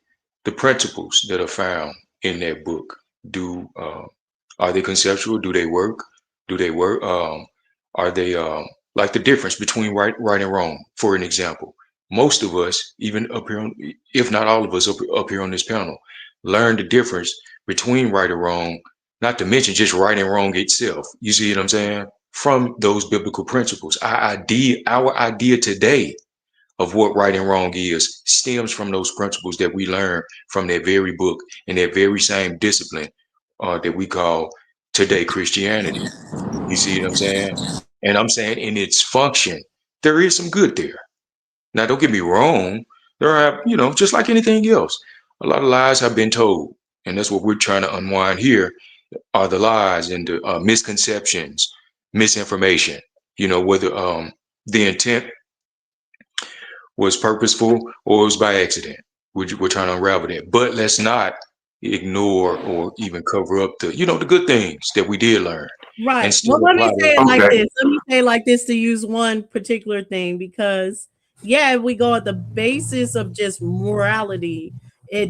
the principles that are found in that book? Do Are they conceptual? Do they work? Do they work? Are they like the difference between right and wrong? For an example, most of us, even up here, if not all of us up here on this panel, learn the difference between right and wrong. Not to mention just right and wrong itself. You see what I'm saying? From those biblical principles, our idea today of what right and wrong is stems from those principles that we learn from that very book and that very same discipline that we call today Christianity. You see what I'm saying? And I'm saying in its function, there is some good there. Now, don't get me wrong. There are, just like anything else, a lot of lies have been told. And that's what we're trying to unwind here are the lies and the misconceptions, misinformation, whether the intent was purposeful or it was by accident. We're trying to unravel that. But let's not ignore or even cover up the good things that we did learn and Right. Well, still let me apply say them. it like Okay. this. Let me say it like this, to use one particular thing, because if we go at the basis of just morality,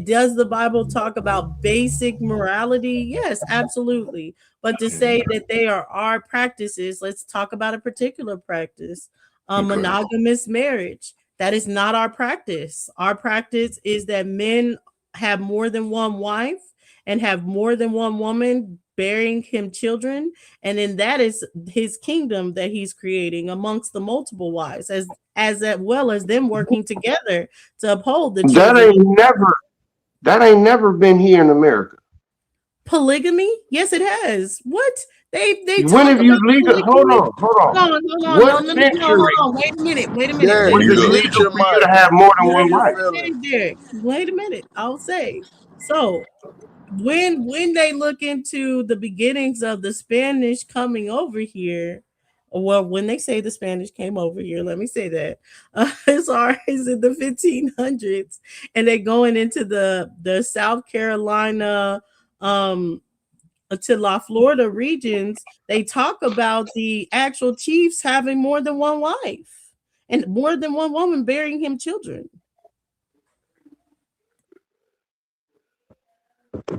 does the Bible talk about basic morality? Yes, absolutely. But to say that they are our practices, let's talk about a particular practice, Okay. monogamous marriage. That is not our practice. Our practice is that men have more than one wife and have more than one woman bearing him children, and then that is his kingdom that he's creating amongst the multiple wives, as well as them working together to uphold the That children. ain't never that ain't never been here in America. Polygamy, yes, it has. What they When talk have you about legal? Hold polygamy. on, hold on. Hold on, What no, no, no, no, hold century on, wait a minute, Derek, was wait a it Mute up. minute. mute legal your for you to mic. have more than Clear one your wife? Hey, feelings. Derek, wait a minute. I'll say so. When they look into the beginnings of the Spanish coming over here, well, when they say the Spanish came over here, let me say that as far as in the 1500s, and they going into the South Carolina to La Florida regions, they talk about the actual chiefs having more than one wife and more than one woman bearing him children.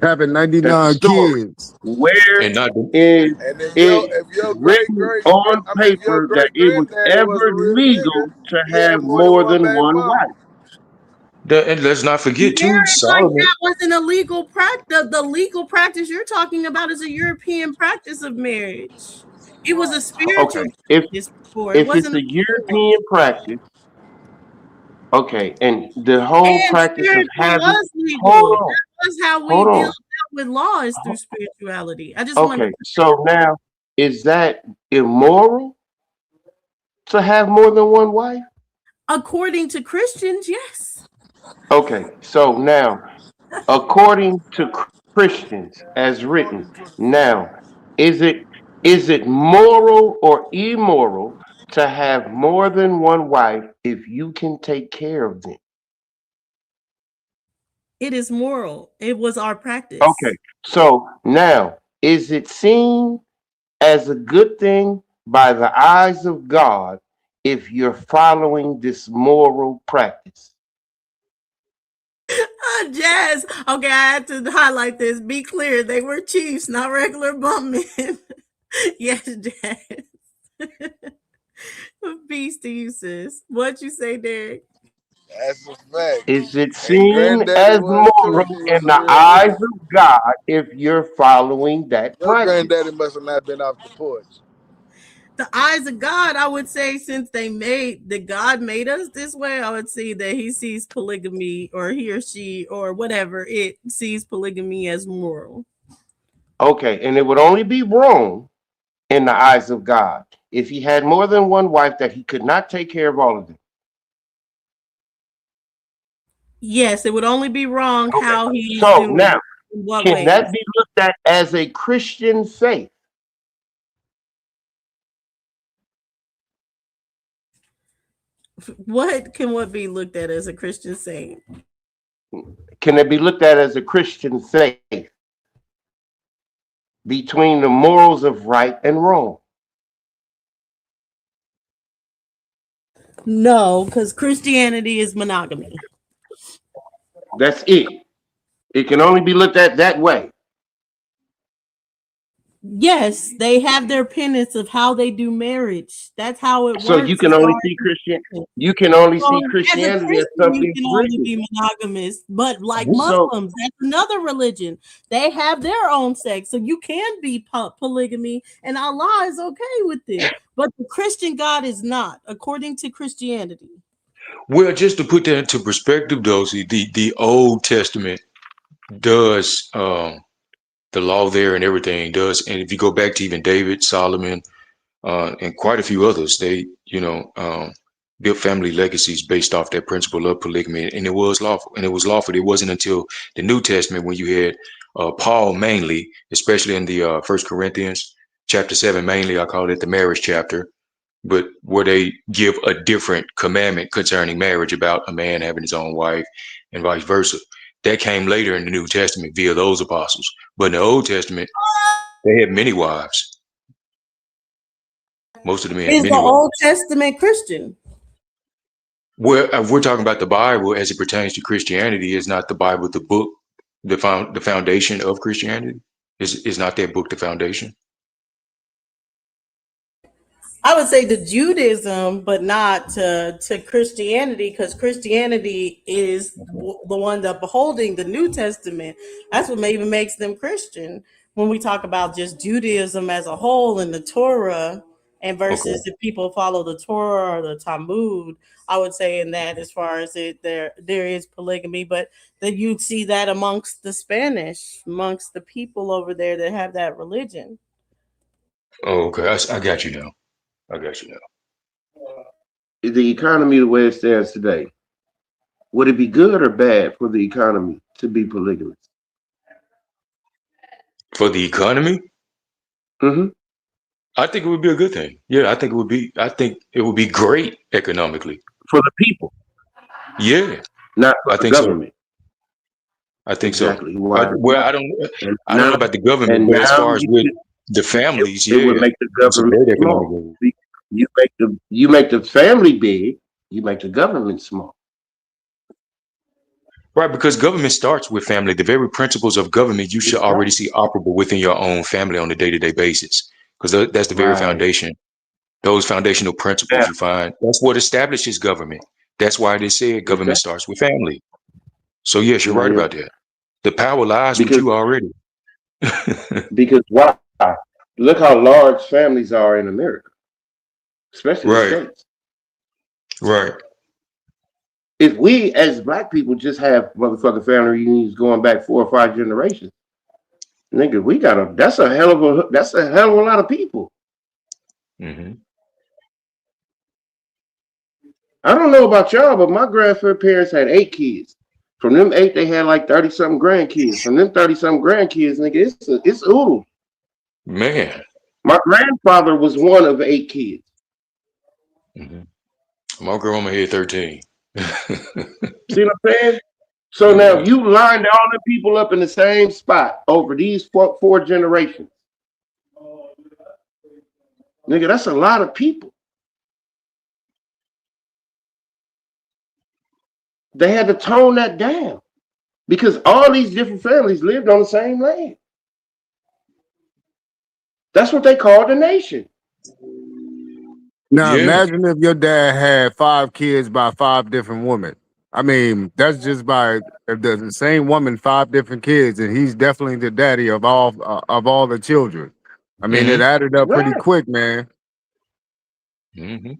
Having That's a 99 story. kids. Where And not is And it if your great written great on if your paper that great it was granddaddy was a ever real legal nigga, to he have had more than more one than baby one mama. wife? and let's not forget too, Marriage like Solomon. that wasn't a legal practice. The legal practice you're talking about is a European practice of marriage. It was a spiritual Okay. If practice before. It if it's wasn't a a legal one. European practice, okay, and the whole And practice of spiritual having was hold legal. on, That was how we hold dealt on. with law, is through spirituality. I just wanted to Okay, put that so out now there. is that immoral to have more than one wife? According to Christians, yes. Okay, so now, according to Christians, as written, now, is it is it moral or immoral to have more than one wife if you can take care of them? It is moral. It was our Okay, practice. so now, is it seen as a good thing by the eyes of God if you're following this moral practice? Jazz. Okay, I had to highlight this. Be clear, they were chiefs, not regular bumpmen. Yes, Jazz. Peace to you, sis. What you say, Derek? That's a fact. Is it And seen granddaddy as was too if moral he in was a the real eyes nigga. of God if you're following that Your practice? granddaddy must have not been off the porch. The eyes of God, I would say, since God made us this way, I would say that he sees polygamy, or he or she or whatever, it sees polygamy as moral. Okay, and it would only be wrong in the eyes of God if he had more than one wife that he could not take care of all of them. Yes, it would only be wrong Okay, how he's so doing now, it. In what can ways? that be looked at as a Christian faith? What be looked at as a Christian saint? Can it be looked at as a Christian faith between the morals of right and wrong? No, because Christianity is monogamy. That's it. It can only be looked at that way. Yes, they have their tenets of how they do marriage. That's how it So you works can as far only as see Christian. religion. You can only see So, as a Christianity as Christian, you something can only written. be monogamous, but like So Muslims, that's another religion. They have their own sex, so you can be polygamy, and Allah is okay with it. But the Christian God is not, according to Christianity. Well, just to put that into perspective, though, see, the Old Testament does the law there and everything does, and if you go back to even David, Solomon, and quite a few others, they built family legacies based off that principle of polygamy, and it was lawful. And it was lawful. It wasn't until the New Testament when you had Paul mainly, especially in the First Corinthians chapter 7, mainly I call it the marriage chapter, but where they give a different commandment concerning marriage about a man having his own wife and vice versa. That came later in the New Testament via those apostles. But in the Old Testament, they had many wives. Most of them had Is the many Old wives. Testament Christian? Well, if we're talking about the Bible as it pertains to Christianity, is not the Bible the book, the foundation of Christianity? Is not that book the foundation? I would say to Judaism, but not to Christianity, because Christianity is the one that beholding the New Testament. That's what maybe makes them Christian. When we talk about just Judaism as a whole and the Torah, and Okay. versus if people follow the Torah or the Talmud, I would say in that as far as it there is polygamy, but that you'd see that amongst the Spanish, amongst the people over there that have that religion. Oh, okay. I got you now. I got you now. the economy, the way it stands today, would it be good or bad for the economy to be polygamous? For the economy, Hmm. I think it would be a good thing. Yeah, I think it would be. I think it would be great economically. For the people, Yeah, not for I the think so. government. I think so. Exactly. Why Well, not? And I don't now, know about the government, and but as now far as you with can, the families, it would yeah, make the it's a government great economic small. move. You make the family big, you make the government small. Right, because government starts with family. The very principles of government you should It's right. already see operable within your own family on a day-to-day basis, because that's the very Right. foundation. Those foundational Now, principles you find, that's what establishes government. That's why they said government exactly. starts with family. So yes, you're right Yeah. about that. The power lies with Because you already. because why? Look how large families are in America, especially the Right, states. right. If we as black people just have motherfucking family reunions going back 4 or 5 generations, Nigga, that's a hell of a lot of people. Hmm. I don't know about y'all, but my grandparents had 8 kids. From them 8, they had like 30 something grandkids. From them 30 something grandkids, nigga, it's oodle. Man. My grandfather was one of 8 kids. Hmm. My grandma had 13. See what I'm saying? So now Yeah. if you lined all the people up in the same spot over these four generations, nigga, that's a lot of people. They had to tone that down because all these different families lived on the same land. That's what they called the nation. Now Yeah. imagine if your dad had 5 kids by 5 different women. I mean, that's just by if there's the same woman, 5 different kids, and he's definitely the daddy of all the children. I mean, it Hmm. added up pretty Right. quick, man. Hmm.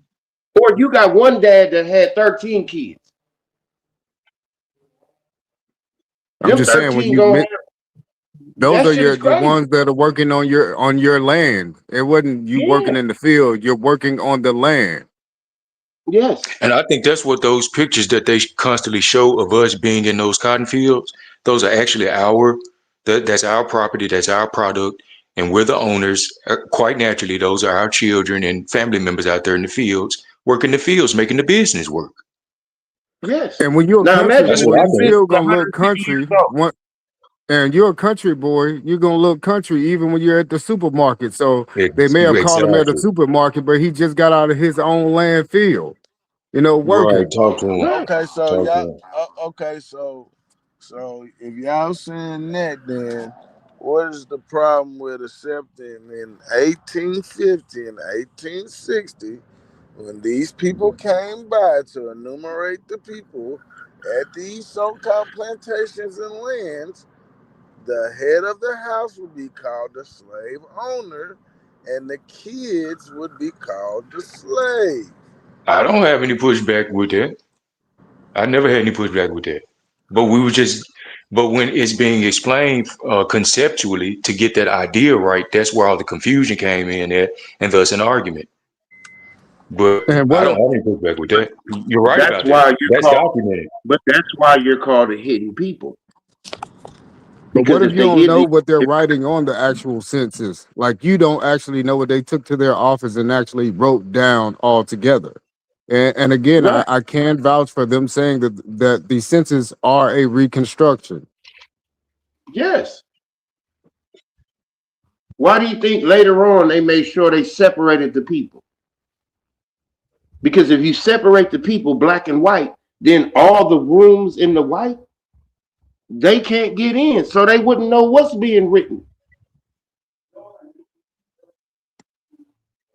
Or you got one dad that had 13 kids. I'm Them just saying when 13 you gonna have those that are shit is the crazy. ones that are working on your land. It wasn't you Yeah. working in the field. You're working on the land. Yes. And I think that's what those pictures that they constantly show of us being in those cotton fields, those are actually that's our property, that's our product, and we're the owners. Quite naturally, those are our children and family members out there in the fields, working the fields, making the business work. Yes. And when you're a Now country imagine That's if what boy, I you this bitch think. still was gonna look 150 country. years old. And you're a country boy, you're gonna look country even when you're at the supermarket. So they may have caught him at a Exactly. supermarket, but he just got out of his own land field, Right. working. Talk to him. Right. Okay, so Talk to y'all. him. Okay, so if y'all saying that, then what is the problem with accepting in 1850 and 1860 when these people came by to enumerate the people at these so-called plantations and lands? The head of the house would be called the slave owner, and the kids would be called the slave. I don't have any pushback with that. I never had any pushback with that. But we were just, but when it's being explained conceptually to get that idea right, that's where all the confusion came in at, and thus an argument. But And I what don't a, have any pushback with that. You're right That's about that. why you're That's called documented. but that's why you're called a hidden people. but what Because if if you they don't hid know the what they're writing on the actual census? Like you don't actually know what they took to their office and actually wrote down altogether. And again, right. I can vouch for them saying that the census are a reconstruction. Yes. Why do you think later on they made sure they separated the people? Because if you separate the people black and white, then all the rooms in the white, they can't get in. So they wouldn't know what's being written.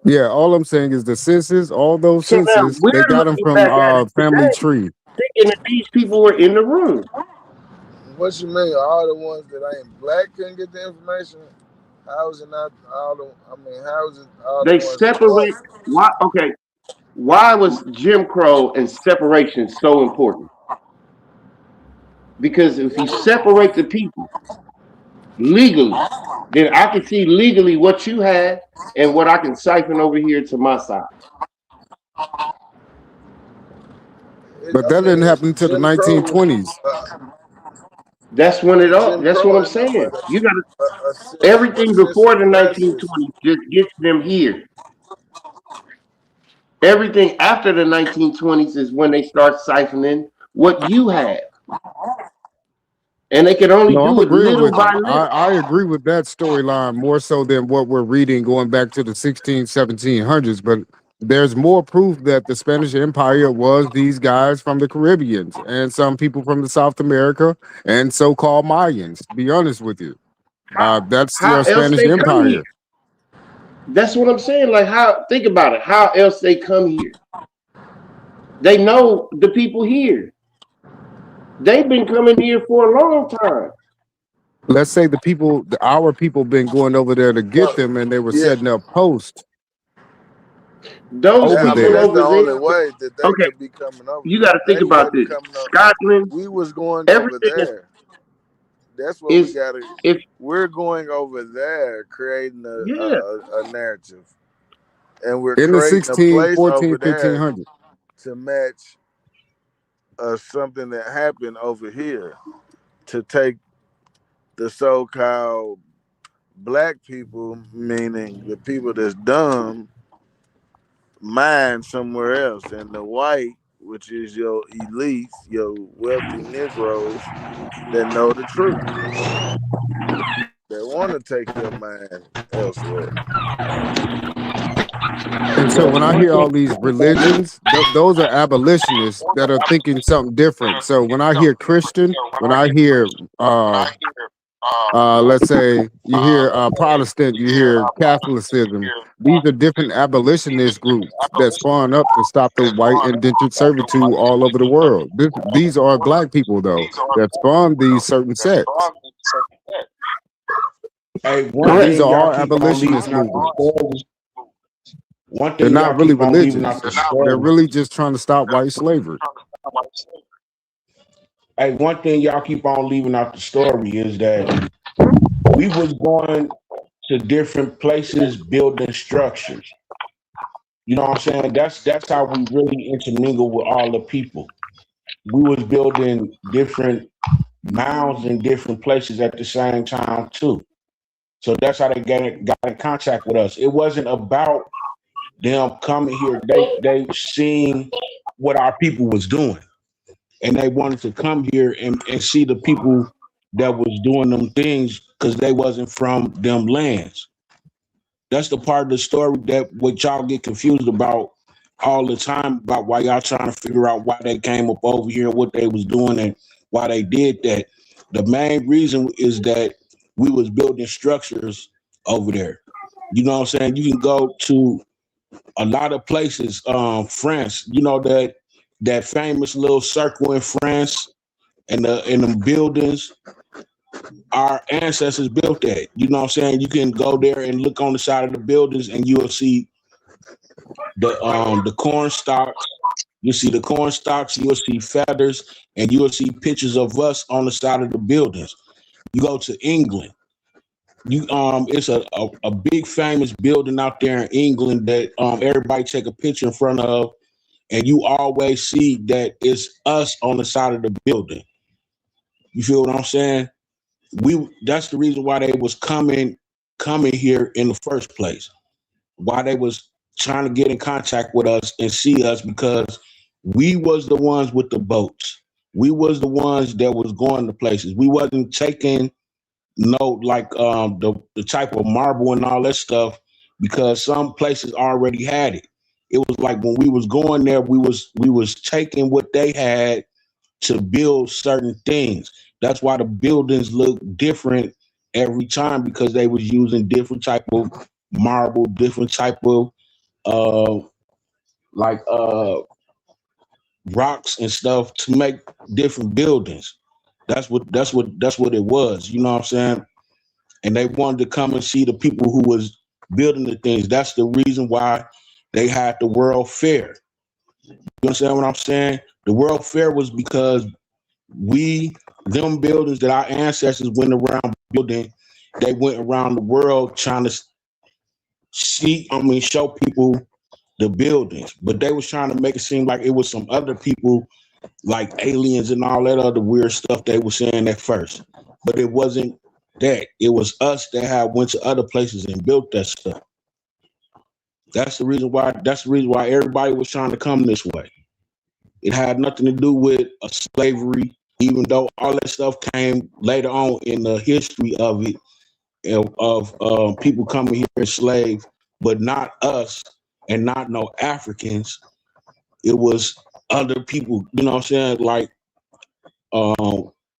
Yeah, all I'm saying is the census, all those So now census, they we're got them looking from back at it family today, tree. thinking that these people were in the room. What you mean? All the ones that ain't black couldn't get the information? How is it not all the? I mean, how is it all the They ones that separate was? why okay, why was Jim Crow and separation so important? Because if you separate the people legally, then I can see legally what you have and what I can siphon over here to my side. But I that didn't mean, happen until the Jim Crow was 1920s. That's when it all Jim that's what Crow I'm ain't nothing saying. but You gotta a everything before system the of racism. 1920s just gets them here. Everything after the 1920s is when they start siphoning what you have. And they can only No, I'm do it agreeing little with by you. little. I agree with that storyline more so than what we're reading going back to the 16, 1700s. But there's more proof that the Spanish Empire was these guys from the Caribbeans and some people from the South America and so-called Mayans, to be honest with you. That's How your else Spanish they come here? Empire. That's what I'm saying. Like how think about it. How else they come here? They know the people here. They've been coming here for a long time. Let's say our people been going over there to get Well, them and they were yeah, setting up posts Those over I mean people there. that's the over there. only way that they Okay, could be coming over you there. got to think They about wasn't this. coming up. Scotland, We was going over everything is there. That's what we It's gotta. it's We're going over there, creating yeah. a narrative, and we're In the creating a 16, place 14, over there 1500s. to match something that happened over here to take the so-called black people, meaning the people that's dumb, mind somewhere else, and the white, which is your elites, your wealthy Negroes that know the truth, that want to take your mind elsewhere. And so Well, when I one hear thing all these religions, those are abolitionists that are thinking something different. So when I hear Christian, when I hear let's say you hear Protestant, you hear Catholicism. These are different abolitionist groups that spawn up to stop the white indentured servitude all over the world. These are black people though that spawn these certain sects. hey, one These Correct. thing are y'all all keep on abolitionist leaving out the movements. story. One They're thing not y'all really keep on leaving out religious. the They're story. really just trying to stop white slavery. Hey, one thing y'all keep on leaving out the story is that we was going to different places building structures. You know what I'm saying? That's how we really intermingle with all the people. We was building different mounds in different places at the same time too. So that's how they got in contact with us. It wasn't about them coming here. They seen what our people was doing, and they wanted to come here and see the people that was doing them things because they wasn't from them lands. That's the part of the story that what y'all get confused about all the time about why y'all trying to figure out why they came up over here, what they was doing, and why they did that. The main reason is that we was building structures over there. You know what I'm saying? You can go to a lot of places, France. You know that famous little circle in France and the buildings our ancestors built that. You know what I'm saying? You can go there and look on the side of the buildings and you'll see the corn stalks. You see the corn stalks, you'll see feathers, and you'll see pictures of us on the side of the buildings. You go to England. You it's a big famous building out there in England that everybody take a picture in front of, and you always see that it's us on the side of the building. You feel what I'm saying? That's the reason why they was coming here in the first place. Why they was trying to get in contact with us and see us because we was the ones with the boats. We was the ones that was going to places. We wasn't taking no like the type of marble and all that stuff because some places already had it. It was like when we was going there, we was taking what they had to build certain things. That's why the buildings look different every time because they was using different type of marble, different type of uh like rocks and stuff to make different buildings. That's what it was. You know what I'm saying? And they wanted to come and see the people who was building the things. That's the reason why they had the World Fair. You understand what I'm saying? The World Fair was because them buildings that our ancestors went around building, they went around the world trying to show people the buildings, but they was trying to make it seem like it was some other people, like aliens and all that other weird stuff they were saying at first. But it wasn't that. It was us that had went to other places and built that stuff. That's the reason why. That's the reason why everybody was trying to come this way. It had nothing to do with slavery, even though all that stuff came later on in the history of it, of people coming here enslaved, but not us and not no Africans. It was other people, you know what I'm saying? Like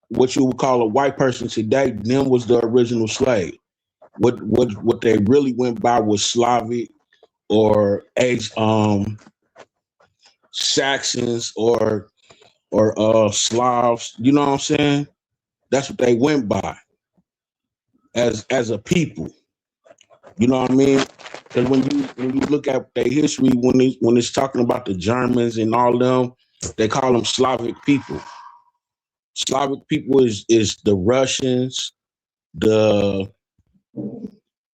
what you would call a white person today, them was the original slave. What they really went by was Slavic or Saxons or Slavs. You know what I'm saying? That's what they went by as a people. You know what I mean? Because when you look at their history, when it's talking about the Germans and all them, they call them Slavic people. Slavic people is the Russians, the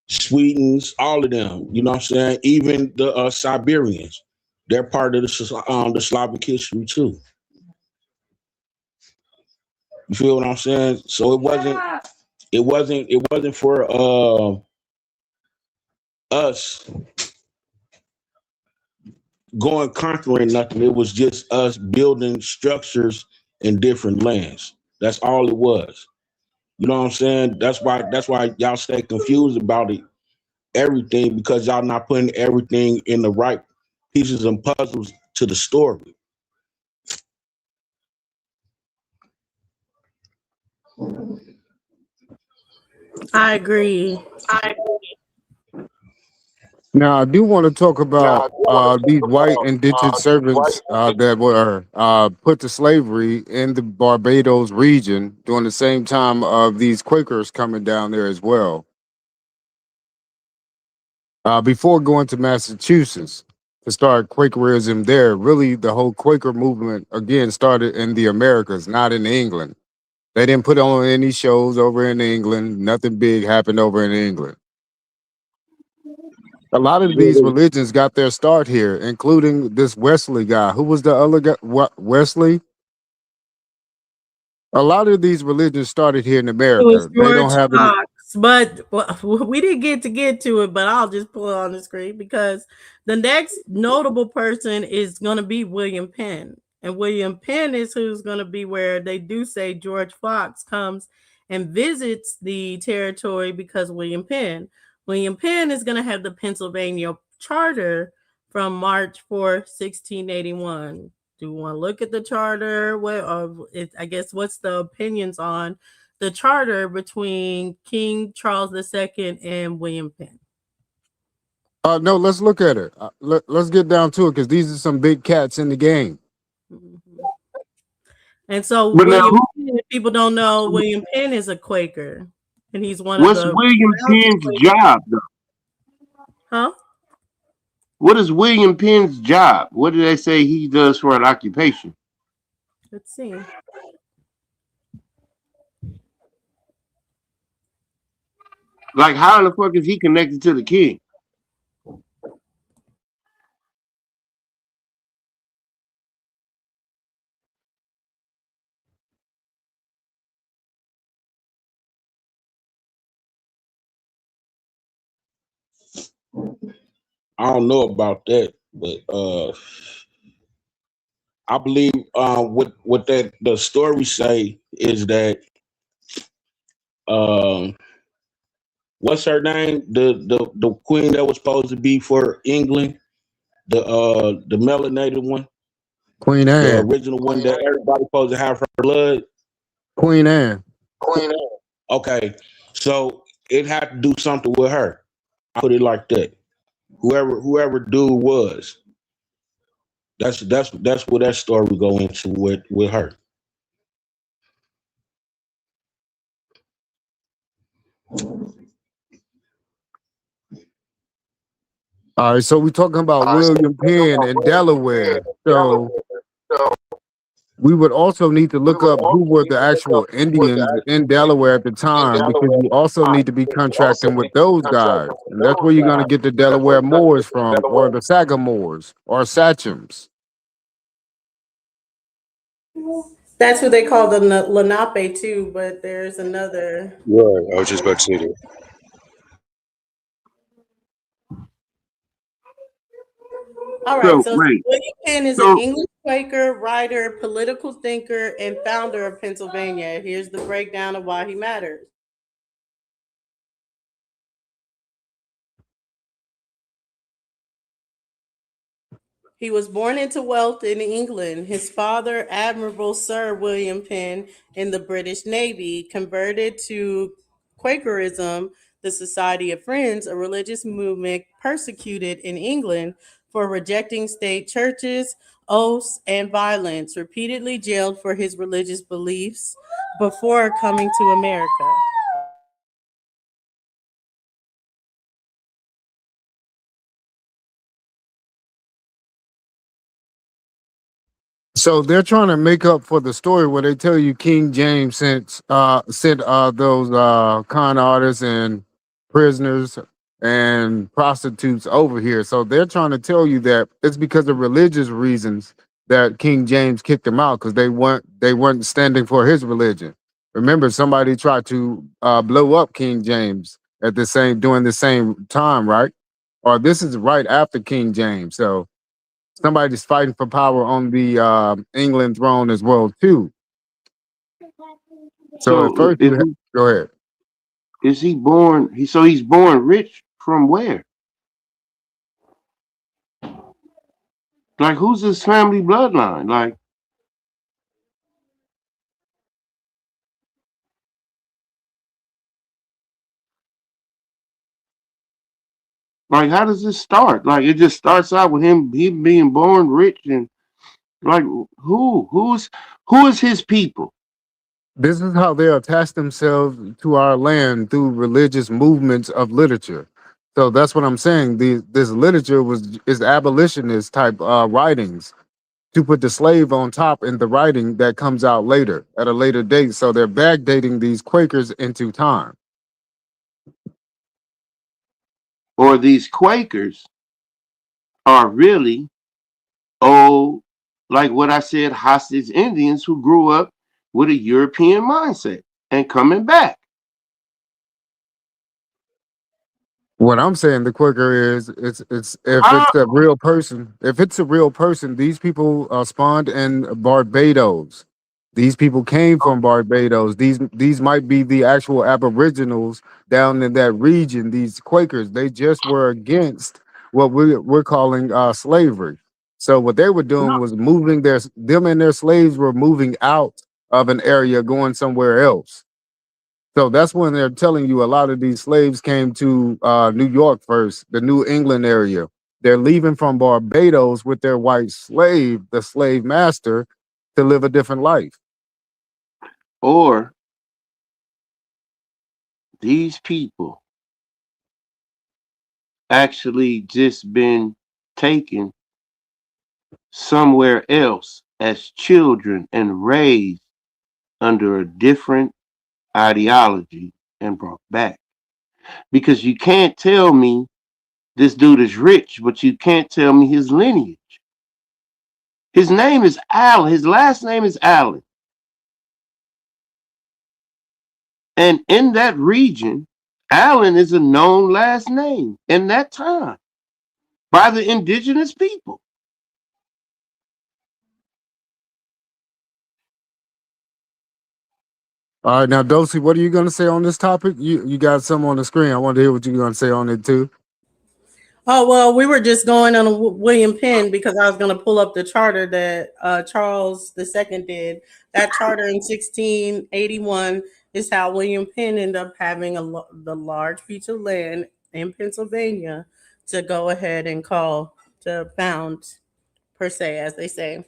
Swedes, all of them. You know what I'm saying? Even the Siberians, they're part of the Slavic history too. You feel what I'm saying? So it wasn't for us going conquering nothing. It was just us building structures in different lands. That's all it was. You know what I'm saying? That's why y'all stay confused about it, everything, because y'all not putting everything in the right pieces and puzzles to the story. I agree. Now, I do want to talk about these white indentured servants that were put to slavery in the Barbados region during the same time of these Quakers coming down there as well. Before going to Massachusetts to start Quakerism there, really the whole Quaker movement again started in the Americas, not in England. They didn't put on any shows over in England. Nothing big happened over in England. A lot of these religions got their start here, including this Wesley guy. Who was the other guy? What, Wesley? A lot of these religions started here in It was America. They don't George have any. Fox, but we didn't get to it. But I'll just pull it on the screen because the next notable person is going to be William Penn, and William Penn is who's going to be where they do say George Fox comes and visits the territory because William Penn. William Penn is going to have the Pennsylvania Charter from March 4th, 1681. Do we want to look at the charter? I guess what's the opinions on the charter between King Charles II and William Penn? No, let's look at it. Let's get down to it because these are some big cats in the game. Mm-hmm. And so But now, William Penn, if people don't know, William Penn is a Quaker, and he's one of what's the William Penn's job, though? huh? What is William Penn's job? What do they say he does for an occupation? Let's see. Like, how the fuck is he connected to the king? I don't know about that, but I believe what that the story say is that um what's her name? The queen that was supposed to be for England, the melanated one, Queen the Anne. original one that everybody supposed to have her blood. Queen Anne. Okay, so it had to do something with her. I put it like that. Whoever dude was, that's where that story go into with her. All right, so we're talking about William Penn in Delaware. So we would also need to look up who were the actual Indians in Delaware at the time, because you also need to be contracting with those guys. And that's where you're going to get the Delaware Moors from, or the Sagamores, or Sachems. That's who they call the Lenape too, but there's another. Right. I was just about to say that. All right, So so wait, William Penn is an so English Quaker, writer, political thinker, and founder of Pennsylvania. Here's the breakdown of why he matters. He was born into wealth in England. His father, Admiral Sir William Penn, in the British Navy, converted to Quakerism, the Society of Friends, a religious movement persecuted in England for rejecting state churches, oaths, and violence, repeatedly jailed for his religious beliefs before coming to America. So they're trying to make up for the story where they tell you King James sent those con artists and prisoners and prostitutes over here. So they're trying to tell you that it's because of religious reasons that King James kicked them out because they weren't standing for his religion. Remember, somebody tried to blow up King James at the same during the same time, right? Or this is right after King James. So somebody's fighting for power on the England throne as well too. So at So first go ahead. is he born? He's born rich from where? Like who's his family bloodline? Like how does this start? Like it just starts out with him being born rich and like who is his people? This is how they attach themselves to our land through religious movements of literature. So that's what I'm saying. This literature is abolitionist type writings to put the slave on top in the writing that comes out later at a later date. So they're backdating these Quakers into time. Or these Quakers are really old, like what I said, hostage Indians who grew up with a European mindset and coming back. What I'm saying, the quicker is it's if Ah, it's a real person, if it's a real person, these people spawned in Barbados. These people came from Barbados. These might be the actual Aboriginals down in that region. These Quakers, they just were against what we're calling slavery. So what they were no, doing was moving them and their slaves were moving out of an area, going somewhere else. So that's when they're telling you a lot of these slaves came to New York first, the New England area. They're leaving from Barbados with their white slave, the slave master, to live a different life. or these people actually just been taken somewhere else as children and raised under a different ideology and brought back. Because you can't tell me this dude is rich, but you can't tell me his lineage. His name is Allen. His last name is Allen. And in that region, Allen is a known last name in that time by the indigenous people. All right, now Dosey, what are you going to say on this topic? You got some on the screen. I want to hear what you're going to say on it too. Oh, well, we were just going on a William Penn because I was going to pull up the charter that Charles II did. That charter in 1681 is how William Penn ended up having the large piece of land in Pennsylvania to go ahead and call to found, per se, as they say.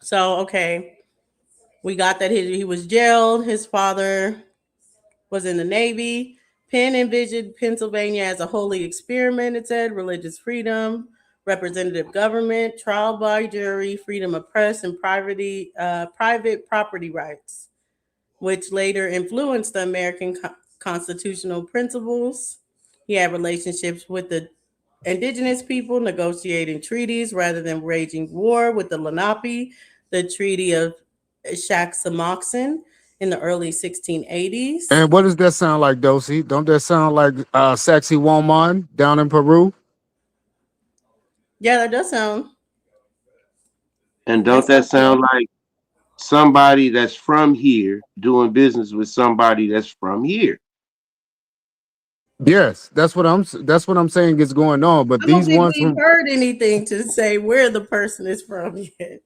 So, okay, we got that he was jailed. His father was in the Navy. Penn envisioned Pennsylvania as a holy experiment, it said, religious freedom, representative government, trial by jury, freedom of press, and private property rights, which later influenced the American constitutional principles. He had relationships with the indigenous people, negotiating treaties rather than waging war with the Lenape, the Treaty of Shaxamoxon in the early 1680s. And what does that sound like, Dosey? Don't that sound like Sexy Woman down in Peru? Yeah, that does sound. And That don't that sounds sound good. like somebody that's from here doing business with somebody that's from here? Yes, that's what I'm saying is going on. But I don't these think ones we've from heard anything to say where the person is from yet.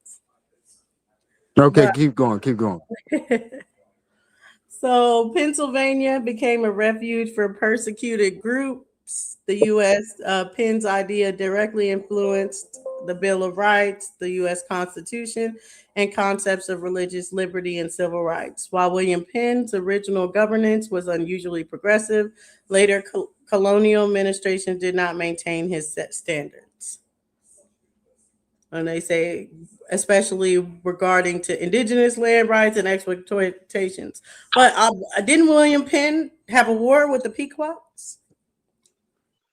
okay, But keep going, keep going. so Pennsylvania became a refuge for persecuted groups. The U.S. Penn's idea directly influenced the Bill of Rights, the U.S. Constitution, and concepts of religious liberty and civil rights. While William Penn's original governance was unusually progressive, later colonial administrations did not maintain his set standards. And they say, especially regarding to indigenous land rights and exploitations. But didn't William Penn have a war with the Pequots?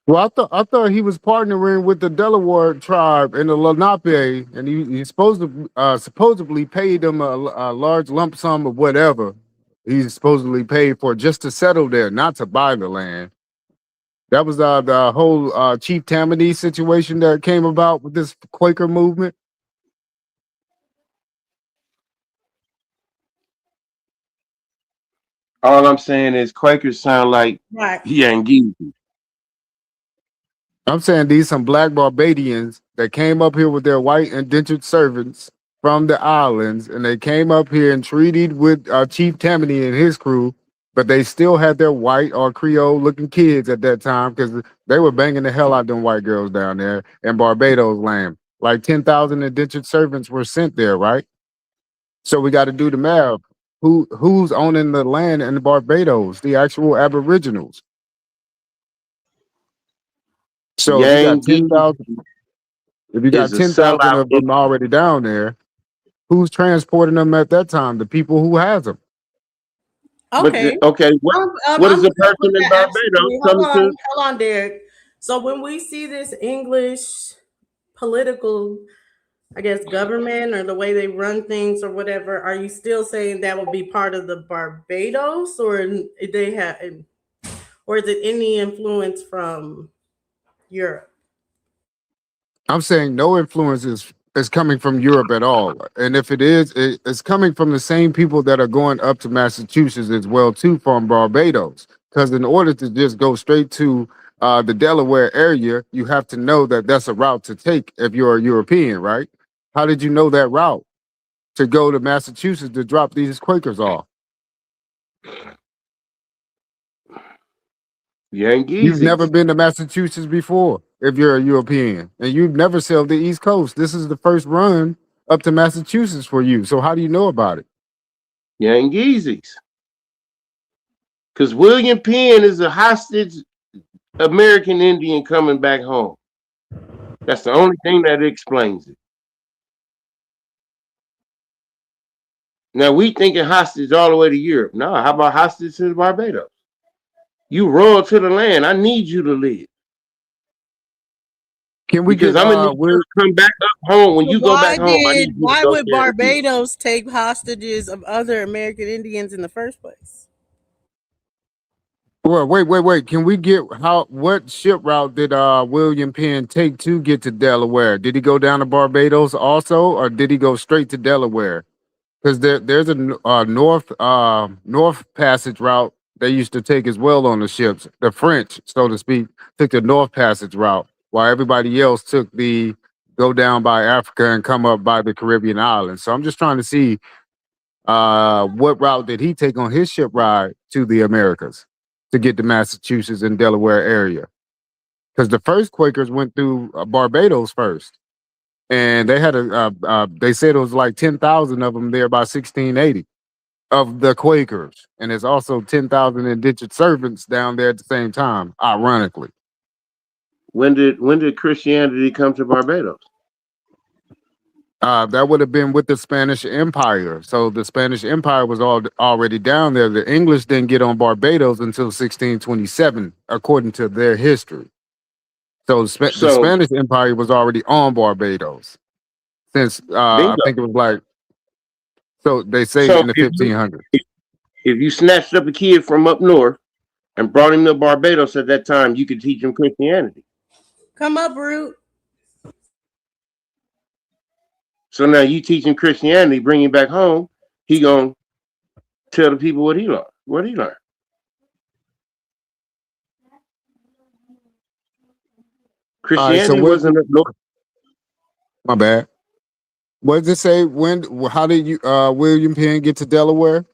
Well, I thought he was partnering with the Delaware tribe and the Lenape, and he supposedly paid them a large lump sum of whatever he supposedly paid for just to settle there, not to buy the land. That was the whole Chief Tammany situation that came about with this Quaker movement. All I'm saying is Quakers sound like Right. Yankees. I'm saying these some black Barbadians that came up here with their white indentured servants from the islands, and they came up here and treated with Chief Tammany and his crew, but they still had their white or Creole looking kids at that time because they were banging the hell out them white girls down there in Barbados land. Like 10,000 indentured servants were sent there, right? So we got to do the math. Who's owning the land in Barbados? The actual Aboriginals. So if you got Yankees 10,000. If you got is a 10,000 sellout. of them already down there, who's transporting them at that time? The people who has them. Okay. Okay, what I'm is a good person with in that. Barbados Absolutely. coming to? Hold on, Derek. So when we see this English political, I guess, government or the way they run things or whatever, are you still saying that would be part of the Barbados, or they have, or is it any influence from Europe? I'm saying no influence is coming from Europe at all. And if it is, it's coming from the same people that are going up to Massachusetts as well too from Barbados. Because in order to just go straight to the Delaware area, you have to know that that's a route to take if you're a European, right? How did you know that route to go to Massachusetts to drop these Quakers off? You've Yankees. never been to Massachusetts before if you're a European, and you've never sailed the East Coast. This is the first run up to Massachusetts for you. So how do you know about it? Yankees. Because William Penn is a hostage American Indian coming back home. That's the only thing that explains it. Now we thinking hostage all the way to Europe. No, how about hostage to Barbados? You royal to the land. I need you to live. Can we Because get I'm gonna need you to come back up home. When So you go back home, I need you to why go would there again. Barbados take hostages of other American Indians in the first place? Well, wait. Can we get what ship route did William Penn take to get to Delaware? Did he go down to Barbados also, or did he go straight to Delaware? Because there's a north passage route they used to take as well on the ships. The French, so to speak, took the north passage route, while everybody else took the go down by Africa and come up by the Caribbean islands. So I'm just trying to see what route did he take on his ship ride to the Americas to get to Massachusetts and Delaware area? Because the first Quakers went through Barbados first, and they had they said it was like 10,000 of them there by 1680 of the Quakers, and there's also 10,000 indentured servants down there at the same time. Ironically, When did Christianity come to Barbados? that would have been with the Spanish Empire. So the Spanish Empire was already down there. The English didn't get on Barbados until 1627, according to their history. So the So Spanish Empire was already on Barbados since I bingo. think it was like, so they say So in the 1500s. if you snatched up a kid from up north and brought him to Barbados at that time, you could teach him Christianity. Come up, Root. So now you teach him Christianity, bring him back home. He gonna tell the people what he learned. What he learned. All right, so Christianity what? wasn't no. My bad. What does it say? When? How did you William Penn get to Delaware?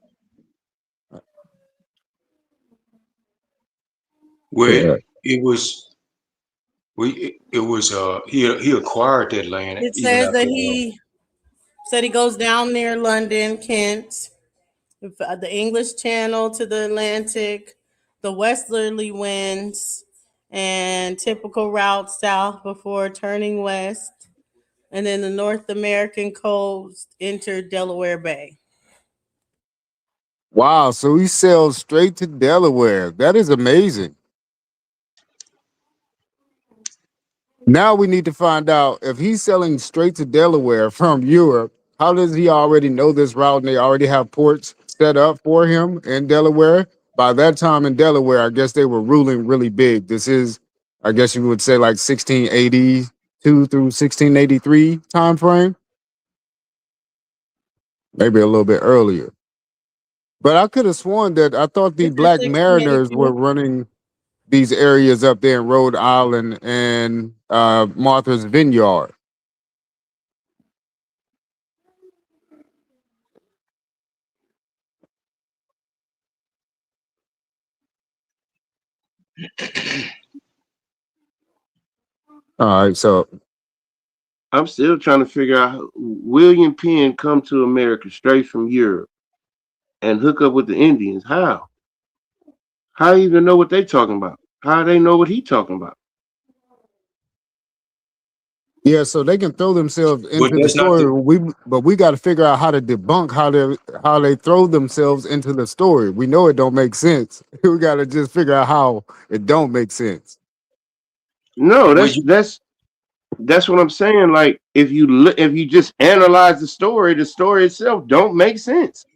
Well, Yeah. it was he acquired that land It even says that after he said he goes down near London, Kent, the English Channel to the Atlantic, the westerly winds, and typical route south before turning west. And then the North American coast entered Delaware Bay. Wow, so he sailed straight to Delaware. That is amazing. Now we need to find out if he's selling straight to Delaware from Europe. How does he already know this route and they already have ports set up for him in Delaware? By that time in Delaware, I guess they were ruling really big. This is, I guess you would say, like 1682 through 1683 time frame, maybe a little bit earlier. But I could have sworn that I thought the It's in Black Mariners were 1682. running these areas up there in Rhode Island and Martha's Vineyard. All right, so I'm still trying to figure out how William Penn come to America straight from Europe and hook up with the Indians. How? How you even know what they talking about? How they know what he talking about? yeah, so they can throw themselves But into the that's not story. the But we got to figure out how to debunk how they throw themselves into the story. We know it don't make sense. We got to just figure out how it don't make sense. No, well. that's what I'm saying. Like if you just analyze the story itself don't make sense.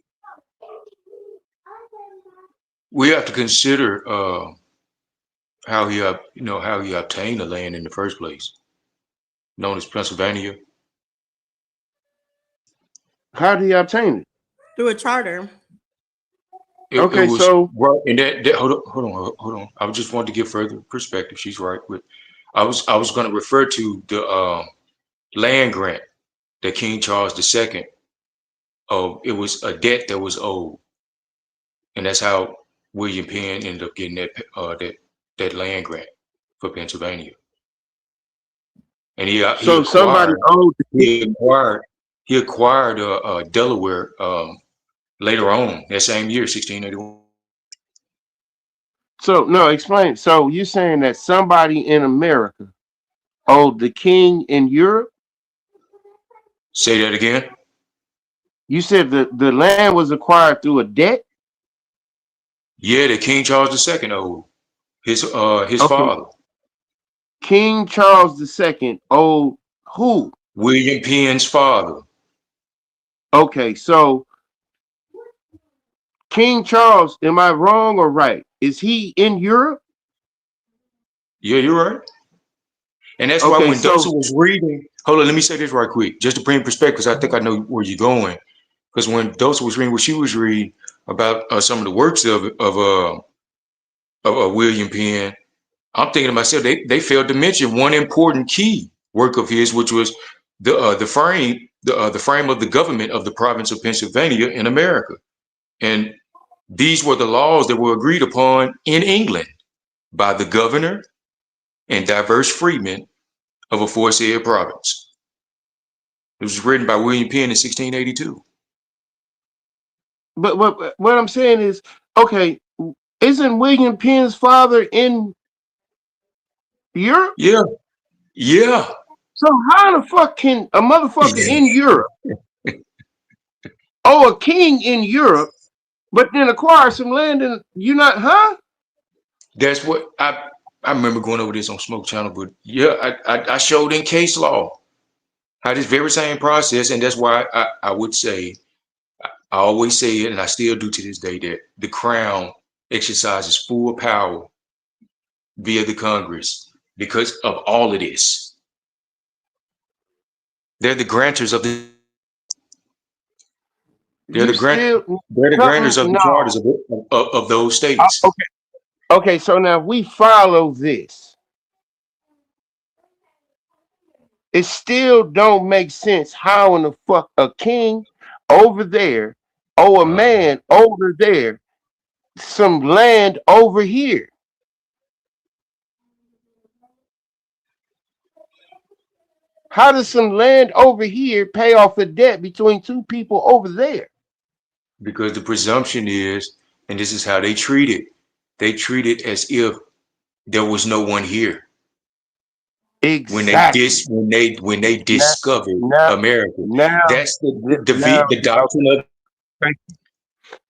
We have to consider how how he obtained the land in the first place, known as Pennsylvania. How did he obtain it? Through a charter. It Okay, was so right, and that hold on. I just wanted to give further perspective. She's right, but I was going to refer to the land grant that King Charles II. It was a debt that was owed, and that's how William Penn ended up getting that land grant for Pennsylvania, and so somebody owed the he king. acquired he acquired Delaware later on that same year, 1681. So no, explain. So you're saying that somebody in America owed the king in Europe? Say that again. You said the land was acquired through a debt? Yeah, the King Charles II owed his Okay. father, King Charles II owed who? William Penn's father. Okay, so King Charles, am I wrong or right? Is he in Europe? Yeah, you're right. And that's why Okay, when so Dosa was reading, hold on, let me say this right quick, just to bring perspective, because I think I know where you're going. Because when Dosa was reading what she was reading about some of the works of William Penn, I'm thinking to myself, they failed to mention one important key work of his, which was the frame of the government of the province of Pennsylvania in America. And these were the laws that were agreed upon in England by the governor and diverse freedmen of aforesaid province. It was written by William Penn in 1682. but what I'm saying is, okay, isn't William Penn's father in Europe? Yeah, yeah. So how the fuck can a motherfucker in Europe owe a king in Europe, but then acquire some land in you not, huh? That's what I remember going over this on Smoke Channel, but yeah, I showed in case law how this very same process, and that's why I would say, I always say it, and I still do to this day, that the crown exercises full power via the Congress because of all of this. They're the grantors of the they're You the grant still they're the grantors of something the no. charters of those states. Okay. Okay, so now we follow this. It still don't make sense how in the fuck a king over there owe a Uh, man over there some land over here. How does some land over here pay off a debt between two people over there? because the presumption is, and this is how they treat it as if there was no one here. Exactly. When they Now, discovered now, America. now, That's now. the doctrine of Thank you.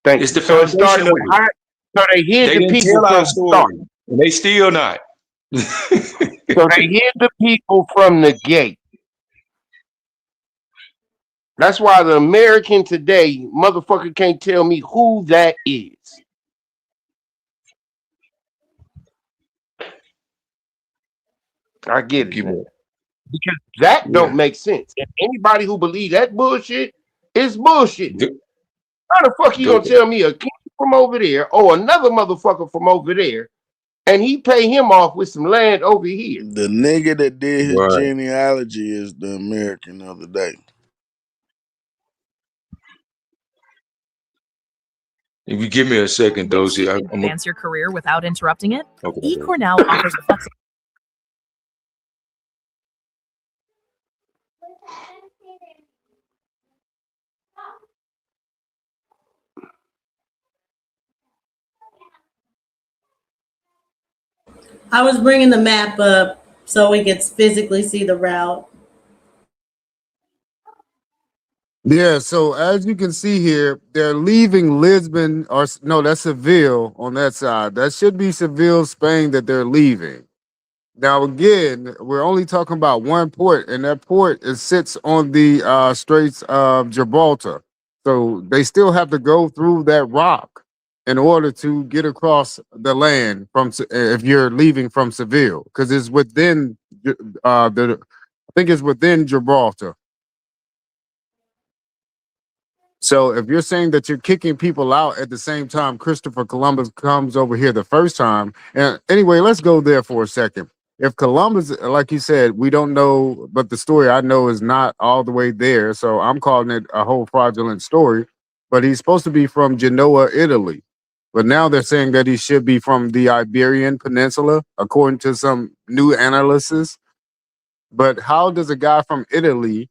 Thank it's you. the So it started foundation with with it. hot. So they hid They the didn't people tell our from the start. story, and they still not. So they hid the people from the gate. That's why the American today, motherfucker, can't tell me who that is. I get it Give now. me, Because that yeah. don't make sense. And anybody who believes that bullshit is bullshitting. The, How the fuck you gonna the, tell me a king from over there or another motherfucker from over there and he pay him off with some land over here? The nigga that did his right. genealogy is the American of the day. If you give me a second, though, Wish see, you could I'm a, advance your career without interrupting it? okay. eCornell offers flexible. I was bringing the map up so we could physically see the route. Yeah, so as you can see here, they're leaving Lisbon, or no, that's Seville on that side. That should be Seville, Spain, that they're leaving. Now, again, we're only talking about one port, and that port sits on the Straits of Gibraltar. So they still have to go through that rock in order to get across the land from if you're leaving from Seville, because it's within I think it's within Gibraltar. So if you're saying that you're kicking people out at the same time Christopher Columbus comes over here the first time, and anyway, let's go there for a second. If Columbus, like you said, we don't know, but the story I know is not all the way there, so I'm calling it a whole fraudulent story. But he's supposed to be from Genoa, Italy. But now they're saying that he should be from the Iberian Peninsula, according to some new analysis. But how does a guy from Italy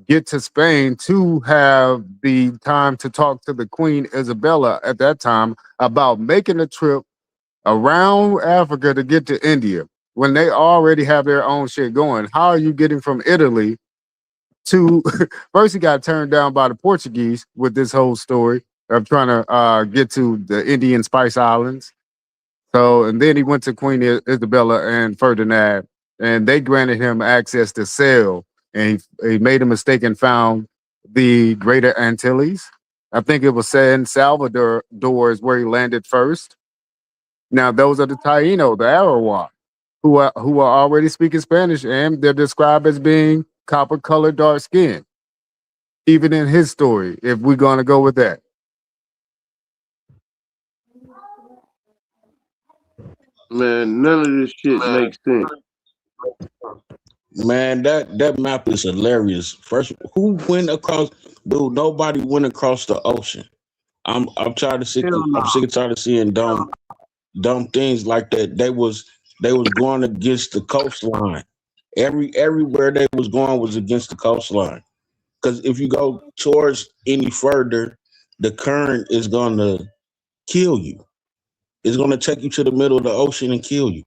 get to Spain to have the time to talk to the Queen Isabella at that time about making a trip around Africa to get to India when they already have their own shit going? How are you getting from Italy to first he got turned down by the Portuguese with this whole story of trying to get to the Indian Spice Islands. So, and then he went to Queen Isabella and Ferdinand, and they granted him access to sail. And he made a mistake and found the Greater Antilles. I think it was San Salvador is where he landed first. Now, those are the Taino, the Arawak, who are already speaking Spanish, and they're described as being copper colored, dark skin. Even in his story, if we're going to go with that. Man, none of this shit makes sense. Man, that map is hilarious. First, who went across? Dude, nobody went across the ocean. I'm tired of sick. Hell I'm no. sick and tired of seeing dumb things like that. They was going against the coastline. Everywhere they was going was against the coastline. Because if you go towards any further, the current is gonna kill you. It's gonna take you to the middle of the ocean and kill you.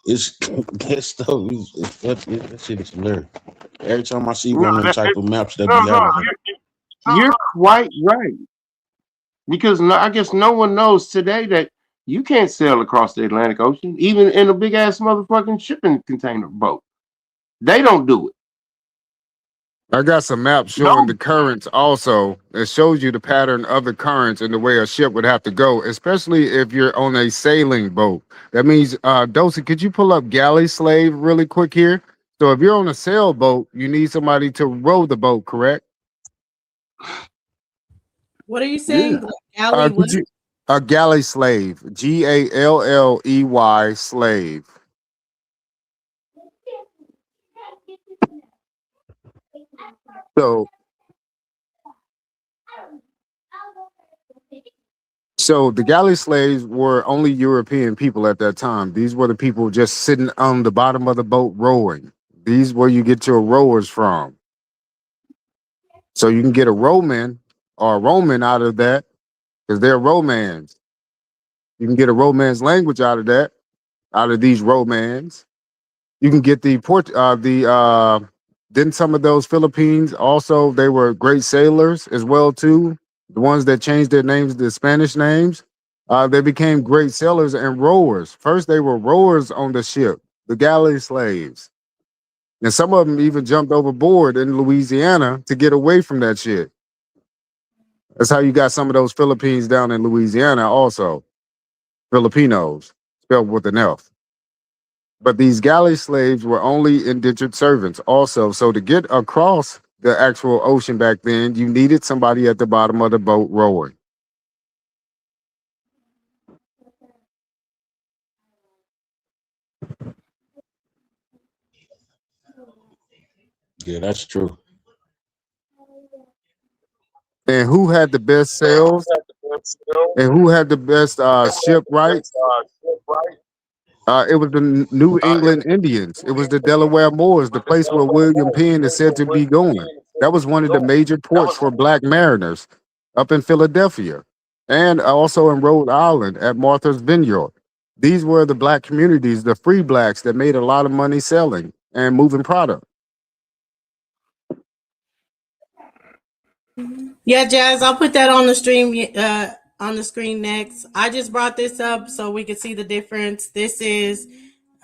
It's that stuff that shit is hilarious. Every time I see No, one of them type of maps that no, be no. out, I'm like, You're quite right. Because I guess no one knows today that you can't sail across the Atlantic Ocean, even in a big ass motherfucking shipping container boat. They don't do it. I got some maps showing No. the currents also. It shows you the pattern of the currents and the way a ship would have to go, especially if you're on a sailing boat. That means, Dosey, could you pull up galley slave really quick here? So if you're on a sailboat, you need somebody to row the boat, correct? What are you Yeah. saying? Galley what? Could you a galley slave, Galley slave. So So the galley slaves were only European people at that time. These were the people just sitting on the bottom of the boat rowing. These where you get your rowers from. So you can get a Roman or a Roman out of that because they're Romans. You can get a Romance language out of that, out of these Romans. You can get the then some of those Philippines also, they were great sailors as well too. The ones that changed their names to Spanish names, they became great sailors and rowers. First, they were rowers on the ship, the galley slaves, and some of them even jumped overboard in Louisiana to get away from that shit. That's how you got some of those Philippines down in Louisiana, also Filipinos, spelled with an F. But these galley slaves were only indentured servants also. So to get across the actual ocean back then, you needed somebody at the bottom of the boat rowing. Yeah, that's true. And who had the best sails and who had the best shipwrights? It was the New England Indians. It was the Delaware Moors, the place where William Penn is said to be going. That was one of the major ports for black mariners up in Philadelphia and also in Rhode Island at Martha's Vineyard. These were the black communities, the free blacks that made a lot of money selling and moving product. Yeah, Jazz, I'll put that on the stream on the screen next. I just brought this up so we could see the difference. This is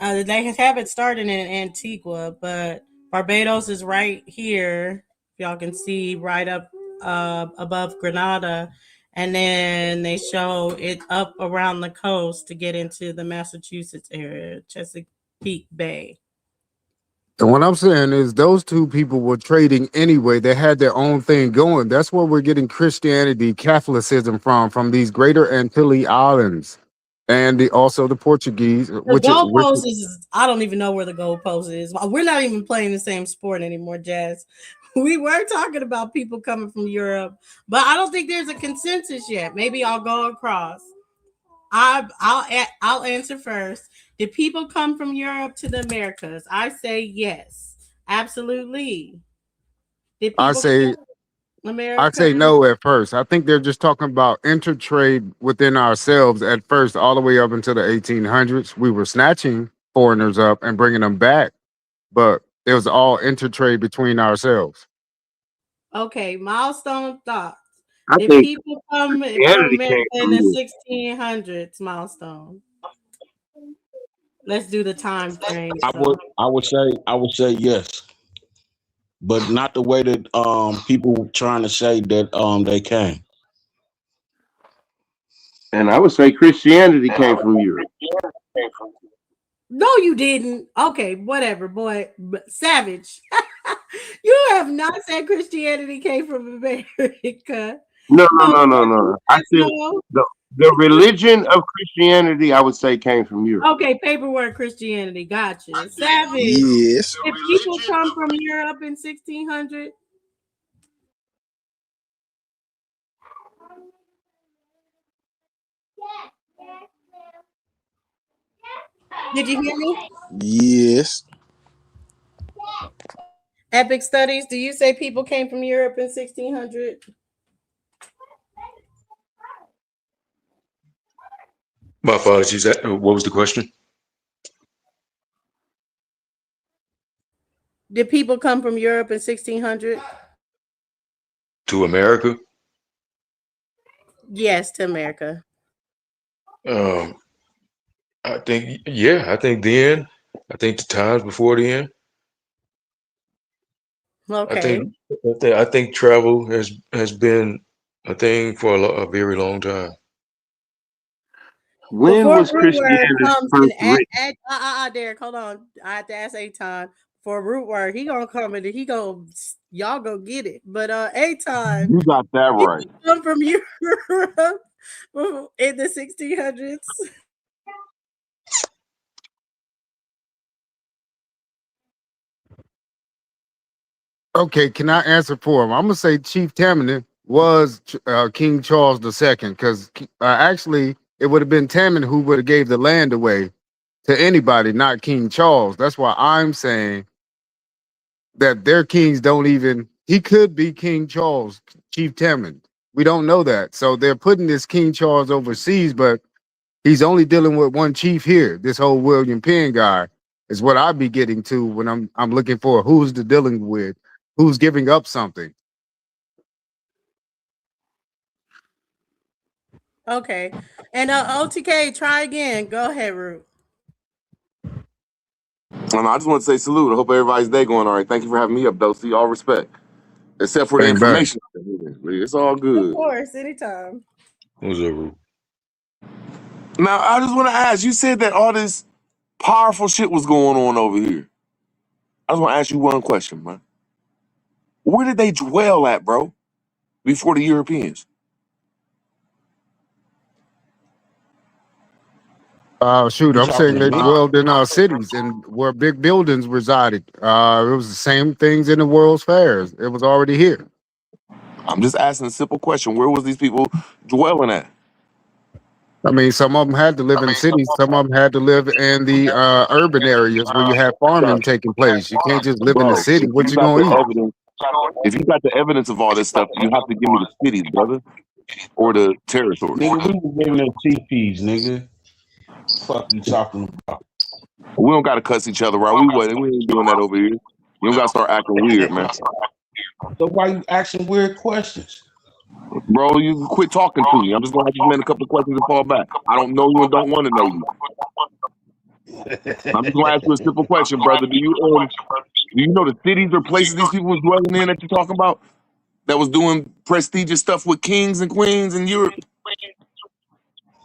they have it started in Antigua, but Barbados is right here. Y'all can see right up above Grenada, and then they show it up around the coast to get into the Massachusetts area, Chesapeake Bay. And what I'm saying is those two people were trading anyway. They had their own thing going. That's where we're getting Christianity, Catholicism from these greater Antilles islands. And also the Portuguese, The which goalpost is, I don't even know where the goalpost is. We're not even playing the same sport anymore, Jazz. We were talking about people coming from Europe, but I don't think there's a consensus yet. Maybe I'll go across. I'll answer first. Did people come from Europe to the Americas? I say yes, absolutely. Did I people come say from I America? say no at first. I think they're just talking about intertrade within ourselves at first, all the way up until the 1800s. We were snatching foreigners up and bringing them back, but it was all intertrade between ourselves. Okay, milestone thoughts. I Did think people come from Christianity America came in from the you. 1600s? Milestone. Let's do the time frame. I So, would I would say yes, but not the way that people trying to say that they came. And I would say Christianity came from Europe. no, you didn't. Okay, whatever, boy. Savage. You have not said Christianity came from America. No, no, So, no, no, no. I said no. the religion of Christianity, I would say, came from Europe. Okay, paperwork Christianity. Gotcha. Savage. Yes. Did people come from Europe in 1600? Did you hear me? Yes. Epic Studies. Do you say people came from Europe in 1600? My apologies. What was the question? Did people come from Europe in 1600? To America? Yes, to America. Um, I think, yeah, I think then, I think the times before then, I Okay. think, I think travel has been a thing for a very long time. When Before was root word Christianity comes first in, written? Derek, hold on. I have to ask Aton for a root word. He gonna come and y'all go get it. But Aton, You got that he right. come from Europe in the 1600s. Okay, can I answer for him? I'm gonna say Chief Tammany was King Charles II because actually it would have been Tammany who would have gave the land away to anybody, not King Charles. That's why I'm saying that their kings don't even. He could be King Charles, Chief Tammany. We don't know that, so they're putting this King Charles overseas, but he's only dealing with one chief here. This whole William Penn guy, is what I'd be getting to when I'm looking for who's the dealing with, who's giving up something. Okay. And OTK, try again. Go ahead, Root. I just want to say salute. I hope everybody's day going all right. Thank you for having me up, though. See, all respect. Except for the Bang bang. information. It's all Of good. course, anytime. What's up, Ru? Now, I just want to ask, you said that all this powerful shit was going on over here. I just want to ask you one question, man. Where did they dwell at, bro, before the Europeans? Shoot, You I'm saying talking they about dwelled in our cities and where big buildings resided. It was the same things in the World's Fairs. It was already here. I'm just asking a simple question. Where was these people dwelling at? I mean, some of them had to live in cities. Some of them had to live in the urban areas where you have farming taking place. You can't just live in the Bro, city. if What you you got gonna the eat? evidence, if you got the evidence of all this stuff, you have to give me the cities, brother, or the territories. nigga, we was living in teepees, nigga. Fuck you talking about? We don't gotta cuss each other out. We ain't doing that over here. You don't gotta start acting weird, man. So why you asking weird questions? Bro, you can quit talking to me. I'm just gonna ask this man a couple of questions and fall back. I don't know you and don't want to know you. I'm just gonna ask you a simple question, brother. Do you know the cities or places these people was dwelling in that you're talking about? That was doing prestigious stuff with kings and queens in Europe?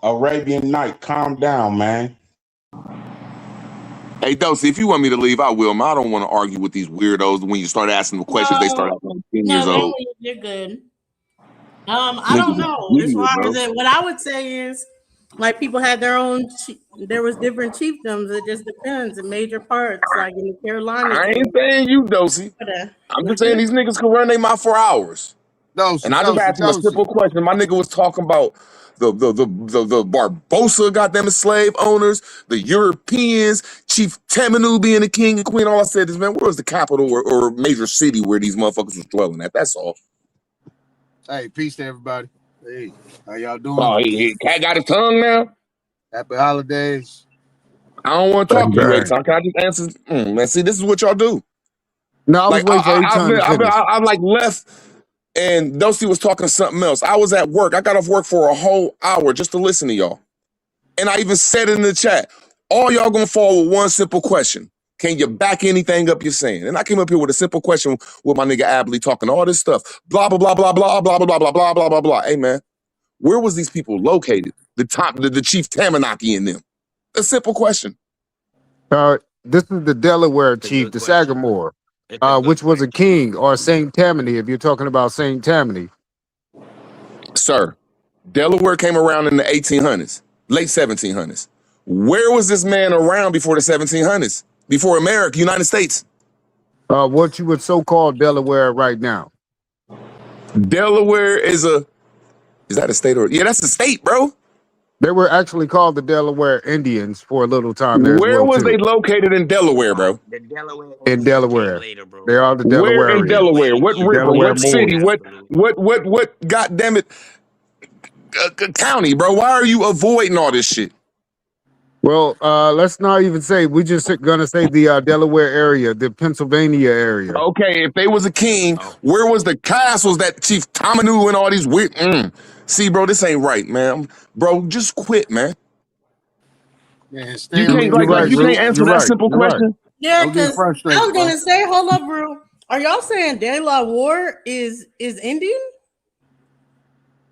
Arabian Night, calm down, man. Hey, Dosey, if you want me to leave, I will, man. I don't want to argue with these weirdos. When you start asking them questions, they start acting like 10 years No, old. you're good. I don't Niggas is know. As weird, far bro. as it, what I would say is, like, people had their own. There was different chiefdoms. It just depends. In major parts, like in the Carolinas, I ain't saying you, Dosey. I'm just What'd saying you? these niggas can run their mouth for hours. Dosey, And I just asked him a Dosey. simple question. My nigga was talking about the Barbosa goddamn slave owners, the Europeans, Chief Tamanu being the king and queen. All I said is, man, where was the capital or major city where these motherfuckers was dwelling at? That's all. Hey, peace to everybody. Hey, how y'all doing? Oh, cat got his tongue now? Happy holidays. I don't want to talk Bang to you, bang. Aton. Can I just answer? Man, see, this is what y'all do. No, I was Like, waiting for Aton to finish. I like left and Dosey was talking something else. I was at work. I got off work for a whole hour just to listen to y'all. And I even said it in the chat. All y'all gonna fall with one simple question. Can you back anything up you're saying? And I came up here with a simple question with my nigga Abley talking all this stuff. Blah, blah, blah, blah, blah, blah, blah, blah, blah, blah, blah, blah, blah. Hey, man, where was these people located? The Chief Tamanaki in them. A simple question. This is the Delaware chief, the Sagamore, which was a king, or Saint Tammany, if you're talking about Saint Tammany. Sir, Delaware came around in the 1800s, late 1700s. Where was this man around before the 1700s? Before America, United States? What you would so-call Delaware right now. Delaware is that a state or? Yeah, that's a state, bro. They were actually called the Delaware Indians for a little time there as Where well, was too. they located in Delaware, bro? The Delaware In Delaware. later, bro. They are the Where in Delawareans. Delaware? What The river? Delaware What city? Moors. What? God damn it, county, bro? Why are you avoiding all this shit? Well, let's not even say, we're just gonna say the Delaware area, the Pennsylvania area. Okay, if they was a king, where was the castles that Chief Tamanu and all these weird? See, bro, this ain't right, man. Bro, just quit, man. Man, You can't you're right, you can't Bruce. answer You're that right. simple You're right. question. Yeah, Don't get because I frustrated, was gonna bro. say, hold up, bro. Are y'all saying Delaware is Indian?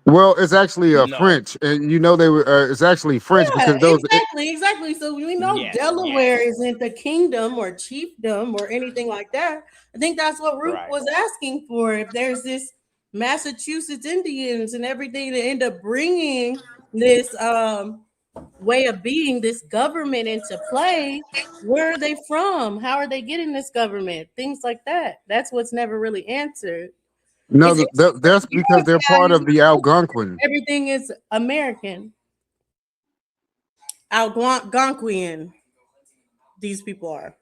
Well, it's actually No. French, and you know they were. It's actually French Yeah, because those. exactly. So we know Yes, Delaware yes. isn't a kingdom or chiefdom or anything like that. I think that's what Root Right. was asking for. If there's this Massachusetts Indians and everything to end up bringing this way of being, this government into play, where are they from? How are they getting this government? Things like that. That's what's never really answered. No, It's that's because they're part of the Algonquin. everything is American. Algonquian. These people are.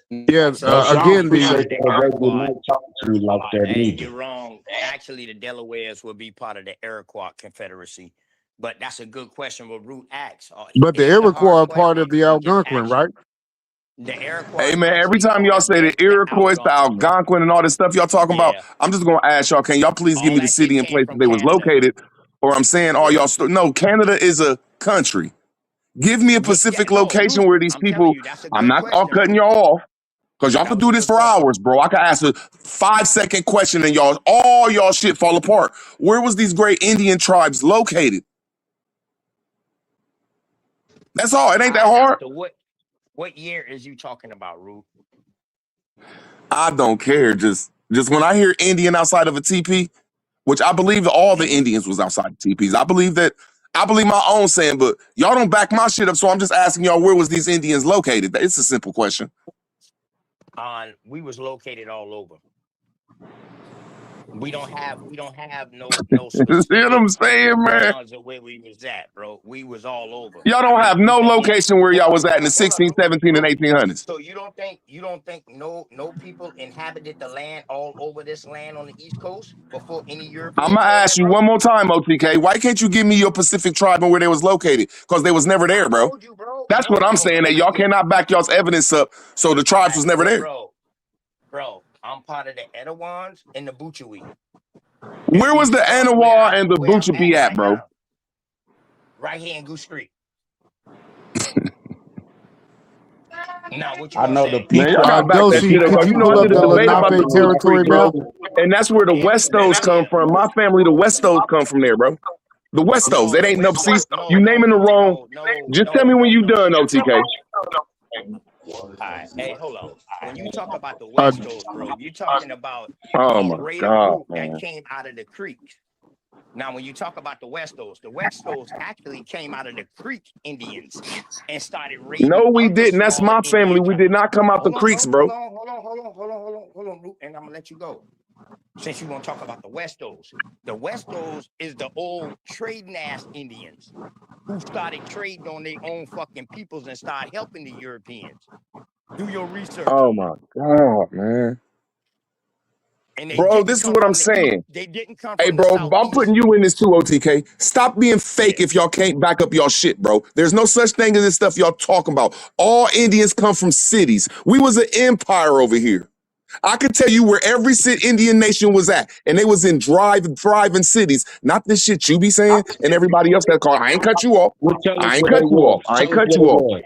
Yeah. Don't y'all Again, appreciate that Arabian Iroquois. Night talking to me like that Hey, neither. you're wrong. Actually, the Delawares will be part of the Iroquois Confederacy. But that's a good question what Root asks. But the Here's the Iroquois hard are part of question. the He just Algonquin, asked right? you. The Iroquois Hey is man, every actually time part y'all of say the the Iroquois, the Algonquin. Algonquin, and all this stuff y'all talking about, Yeah. I'm just gonna ask y'all, can y'all please give All me the that shit city and came place that from they was Canada. located? Or I'm saying all y'all no, Canada is a country. Give me a specific location Root, where these I'm telling people, you, that's a I'm good not all question, cutting Root. y'all off. Because y'all That could was a do this good for question. hours, bro. I could ask a 5-second question and all y'all shit fall apart. Where was these great Indian tribes located? That's all. It ain't that hard. So what year is you talking about, Root? I don't care. Just when I hear Indian outside of a TP, which I believe that all the Indians was outside the TPs. I believe my own saying, but y'all don't back my shit up. So I'm just asking y'all, where was these Indians located? It's a simple question. We was located all over. We don't have no See what I'm specific saying, man? grounds of where we was at, bro. We was all over. Y'all don't have You no think location where y'all was at in the hold 16, up, 17, and Root. 1800s. So you don't think no people inhabited the land all over this land on the East Coast before any I'm Europeans gonna saw ask that, you bro? one more time, OTK. Why can't you give me your Pacific tribe and where they was located? Because they was never there, I bro. told you, bro. That's what I'm saying. That y'all cannot back y'all's evidence up. So the All tribes right, was never there. bro. I'm part of the Etowans and the Butchewee. Where And was we the start Anawa and the where I'm Buchapi at, right bro? now, right here in Goose Creek. Now, what you I gonna know the say? Man, y'all people I gotta back know the that Doshi, shit up. people could I You you know, know I pull that up did a the live debate around about the Lenape there. Goose Creek, territory bro. map? And that's where the Westos come from. My family, the Westos come from there, bro. The Westos. No, It the ain't no West see. Coast. No, You naming the wrong. Just tell me when you done, OTK. All right, hey, hold on. When you talk about the West Coast, bro, you're talking about Oh a my greater God, group that man. came out of the creeks. Now, when you talk about the West Coast actually came out of the Creek Indians and started raiding No, we other didn't. That's smaller my family. Indian We tribes. did not come out the Hold on, creeks, bro. bro. Hold on, Luke, and I'm gonna let you go. Since you want to talk about the Westos is the old trading ass Indians who started trading on their own fucking peoples and started helping the Europeans. Do your research Oh on them. my God, man. And they Bro, didn't this is come what I'm from the east. saying. They didn't come Hey, from the bro, I'm putting southeast. you in this too, OTK. Stop being fake Yeah. if y'all can't back up y'all shit, bro. There's no such thing as this stuff y'all talking about. All Indians come from cities. We was an empire over here. I could tell you where every Indian nation was at, and they was in thriving cities. Not this shit you be saying and everybody else that call. I ain't cut you off. Well, tell us I ain't where cut they you off. was. I ain't Tell us cut where you they off. was.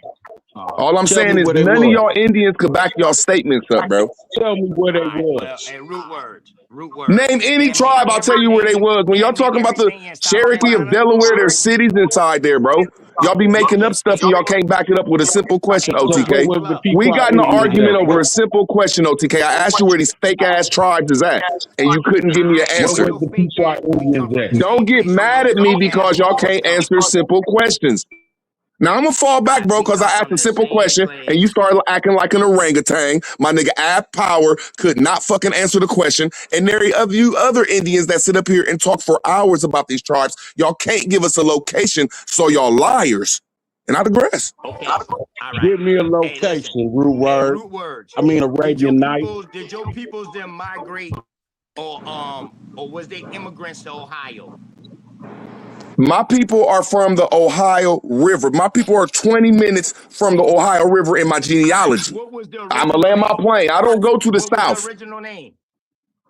All I'm Tell saying me is where they none of was. y'all Indians could back y'all statements up, bro. Tell me where they All right. Well, was. and root words. Name any tribe, I'll tell you where they was. When y'all talking about the In South Cherokee of Carolina. Delaware, there's cities inside there, bro. Y'all be making up stuff and y'all can't back it up with a simple question, Hey, hold So up. where OTK. was Hold the up. We people got in an Indians argument at? over a simple question, OTK. I asked you where these fake ass tribes is at, and you couldn't give me an Where answer. was the people We come Indians from the at? Don't same get place where mad your at me fake ass because y'all Indians can't come answer from. simple questions. Now I'm gonna fall back, bro, We because I come asked from a the simple same question and you place. started acting like an orangutan. My nigga Ab Power could not fucking answer the question. And there are you other Indians that sit up here and talk for hours about these tribes. Y'all can't give us a location, so y'all liars. And I digress. Okay. All right. Give me a Hey, listen. location, root Hey, word. root words. I mean Arabian Night. Did your peoples then migrate or was they immigrants to Ohio? My people are from the Ohio River. My people are 20 minutes from the Ohio River in my All right. genealogy. What was the I'ma original land my name? plane. I don't go to the What was the south. original name?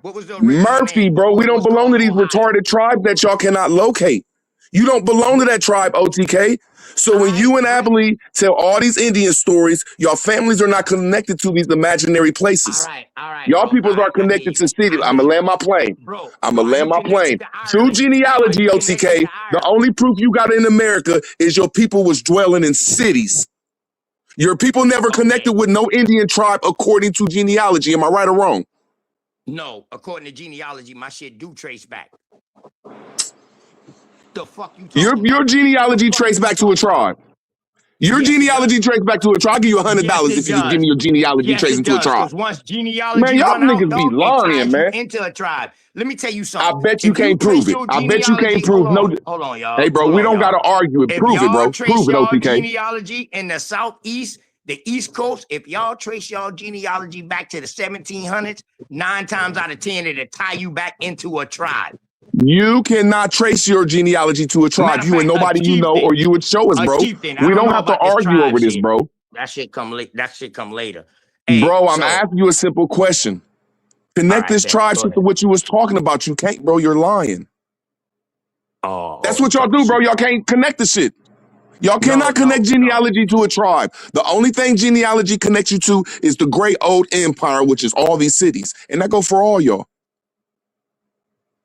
What was the original Murphy, name bro, we before it don't was belong called to these Ohio? retarded tribes that y'all cannot locate. You don't belong to that tribe, OTK. So All when right, you and but Abilene tell all these Indian stories, your families are not connected to these imaginary places. all right, Y'all bro. All peoples are right, I hear connected you. to cities. I hear I'ma you. land my plane. Bro, I'ma are land you my connected plane. to Through Ireland? Are genealogy, you connected OTK, to the Ireland? only proof you got in America is your people was dwelling in cities. Your people never connected Okay. with no Indian tribe according to genealogy. Am I right or wrong? No, according to genealogy, my shit do trace back. The fuck you talking Your about? The genealogy fuck traced you back to a talking about? tribe. Your Yes, it genealogy does. traced back to a tribe. I'll give you Yes, $100 it if you can give me does. your genealogy Yes, tracing it to a does. tribe. Because once Man, genealogy y'all run out, niggas be dog, it lying, ties you man. into a tribe. Let me tell you I something. bet you If you can't trace prove it. your I bet you can't genealogy, prove no. hold on, Hey, y'all. bro, Hold we on, don't gotta y'all. argue it. If Prove it, y'all bro. trace Prove it, y'all OTK. genealogy in the southeast, the East Coast, if y'all trace y'all genealogy back to the 1700s, 9 times out of 10, it'll tie you back into a tribe. You cannot trace your genealogy to a tribe. Matter of You and fact, a nobody you know, chieftain. or you would show us, A bro. chieftain. I We don't don't know have to about this argue tribe over this, shit. bro. That shit come late. That shit come later. Hey, Bro, I'm so asking you a simple question. Connect right, this bet. tribe Go shit to ahead. what you was talking about. You can't, bro. You're lying. That's You what y'all talking do, bro. shit. Y'all can't connect the shit. Y'all No, cannot connect no. genealogy to a tribe. The only thing genealogy connects you to is the great old empire, which is all these cities. And that go for all y'all.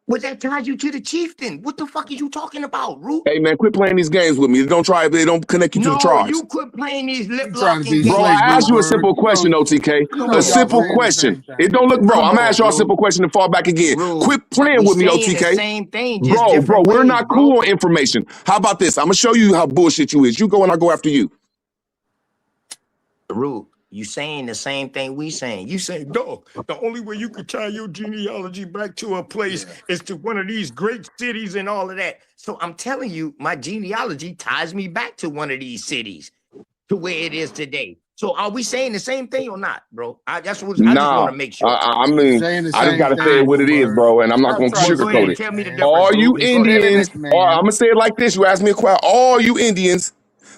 What that ties you to the chieftain? What the fuck are you talking about, Root? Hey, man, quit playing these games with me. They don't connect you to the No, tribes. you quit playing these lip You trying to locking be Bro, games, slick, I Root asked you a bro. word. simple question, OTK. You A know Come y'all simple on, saying Root. the question. same It thing. don't look, bro, Come I'm gonna ask on, y'all a simple Root. question and fall back again. Root. Quit playing We with me, saying the OTK. same thing, just Bro, different we're ways, not bro. cool on information. How about this? I'm gonna show you how bullshit you is. You go and I go after you. Root, you saying the same thing we saying. You say, dog, the only way you could tie your genealogy back to a place is to one of these great cities and all of that. So I'm telling you, my genealogy ties me back to one of these cities, to where it is today. So are we saying the same thing or not, bro? I just want Nah, to make sure. I mean, Saying the I just same gotta say it thing, what Root it is, word. bro, and I'm not Stop gonna trying Well, to go be ahead sugarcoat and it. tell me the difference, All you Root. Go ahead. Indians, feminist, or man. I'm gonna say it like this. You ask me a question. All you Indians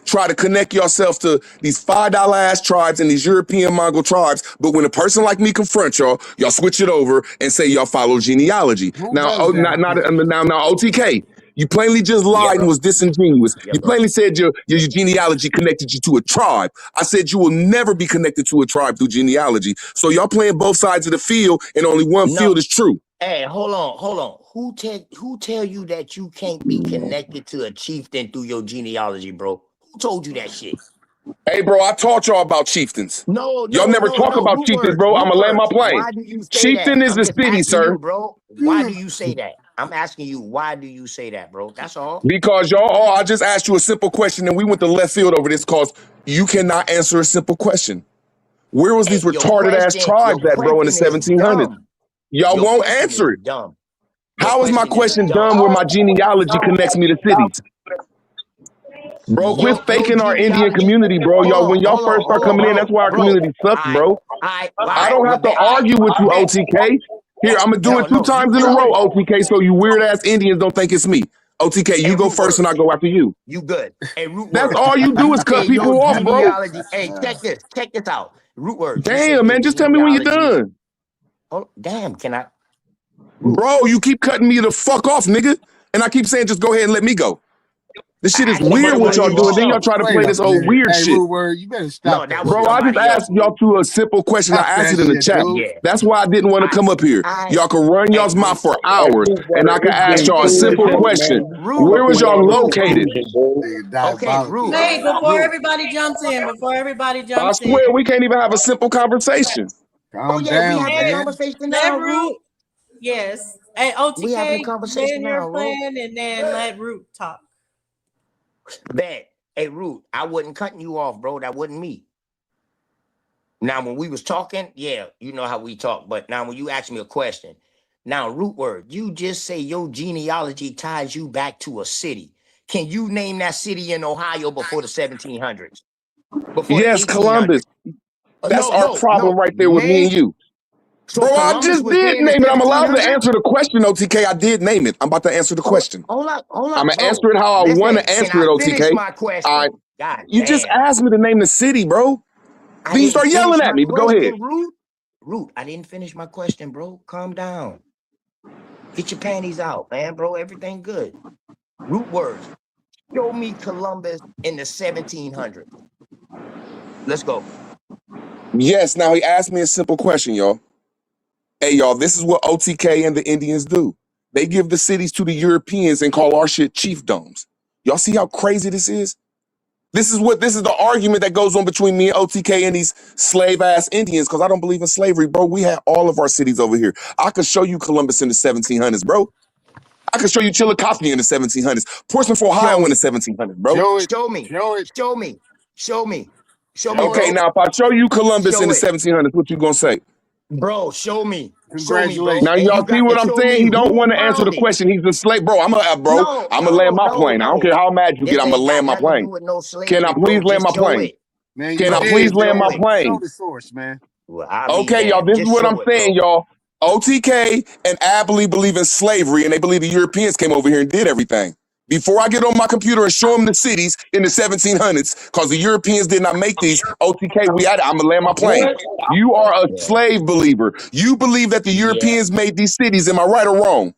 try to connect yourselves to these $5 ass tribes and these European Mongol tribes, but when a person like me confront y'all, y'all switch it over and say y'all follow genealogy. Who Now, does that? now, OTK. You plainly just Yeah, lied and bro. was disingenuous. Yeah, You bro. plainly said your genealogy connected you to a tribe. I said you will never be connected to a tribe through genealogy. So y'all playing both sides of the field, and only one No. field is true. Hey, hold on. Who tell you that you can't be connected to a chieftain through your genealogy, bro? Who told you that shit? Hey, bro, I taught y'all about chieftains. No, Y'all never talk about Root chieftains, words, bro. root I'ma land my words. plane. Why do you say that? Chieftain is I'm the just city, asking you, sir. bro. Why do you say that? I'm asking you, why do you say that, bro? That's all. Because I just asked you a simple question and we went to left field over this because you cannot answer a simple question. Where was Hey, these retarded ass your tribes at, bro, in the question is 1700s? dumb. Y'all Your won't question is answer it. dumb. Your How is my question is question dumb. done where my genealogy connects me to cities? Bro, quit Your faking our Indian genealogy. community, bro. Y'all, when y'all first start coming in, that's Bro. why our community sucks, bro. I don't have to argue with you, OTK. Here, I'm gonna do it two No, you times in a row, good. OTK, so you weird ass Indians don't think it's me. OTK, you Hey, go root first and I words. go after you. You good. Hey, root That's words. all you do You is say cut your people off, bro. genealogy. Hey, check this. Check this out. Root words. You say Damn, your man, just tell me when you're genealogy. done. Oh, damn. Can I? Root. Bro, you keep cutting me the fuck off, nigga. And I keep saying just go ahead and let me go. This shit is I can't weird never what cut y'all you doing. Then y'all off. try to Wait play a this old minute. weird Hey, shit. Root word, you better No, stop that that was Bro, shit. I just somebody else, asked y'all Root. to a simple question. I Stop asked that it in the shit, chat. dude. Yeah. That's why I didn't want to come up here. I. Y'all can run Hey, y'all's mouth root. for hours, and I can ask y'all a simple question. Root. Where was y'all Root. located? Nigga Okay, diabolical. root. Wait, before Root. everybody jumps in, I swear we can't even have a simple conversation. Oh Calm yeah, we down, having a man. conversation let now, Root. Root, yes. Hey, We having a OTK, conversation land now, your Root. plan and then let Root talk. Bet. Hey, Root, I wasn't cutting you off, bro. That wasn't me. Now, when we was talking, yeah, you know how we talk. But now when you ask me a question, now, root word, you just say your genealogy ties you back to a city. Can you name that city in Ohio before the 1700s? Before the Yes, Columbus. 1800s? That's our problem right there with me and you. So Bro, I Columbus just was there did in the name it. I'm allowed to 1700s? answer the question, OTK. I did name it. I'm about to answer the question. Hold I'm up, going to bro. answer it how I want Listen, to can answer I it, finish OTK. my All right. question? God You just damn. asked me to name the city, bro. I Then you didn't start finish yelling at my me, but go ahead. question, Root. Root, I didn't finish my question, bro. Calm down. Get your panties out, man, bro. Everything good. Root words. Show me Columbus in the 1700s. Let's go. Yes, now he asked me a simple question, y'all. Hey, y'all, this is what OTK and the Indians do. They give the cities to the Europeans and call our shit chiefdoms. Y'all see how crazy this is? This is the argument that goes on between me and OTK and these slave ass Indians, because I don't believe in slavery, bro. We had all of our cities over here. I could show you Columbus in the 1700s, bro. I could show you Chillicothe in the 1700s. Portsmouth, Ohio Show in the me. 1700s, bro. Show it. Show me. Show it. Show me. Show me. Show me, Show Okay, it. bro. now if I show you Columbus in Show the it. 1700s, what you gonna say? Bro, show me. Show me, bro. Now Congratulations. And you y'all see got to what I'm show saying? me He don't who want to answer the found it. question. He's a slave, bro. I'm No, gonna land my plane. I don't care how mad you get. This I'm gonna ain't got land my nothing to do plane. with no Can I slavery, please bro. land my Just show plane? it. Man, Can you I Bro, please did. just land show my Man. it. Show plane? the source, man. Well, I mean, Okay, y'all. damn. This is Just what I'm show it, saying, bro. y'all. OTK and Abilene believe in slavery, and they believe the Europeans came over here and did everything. Before I get on my computer and show them the cities in the 1700s, because the Europeans did not make these, OTK, I'm gonna land my plane. You are a Yeah. slave believer. You believe that the Yeah. Europeans made these cities. Am I right or wrong?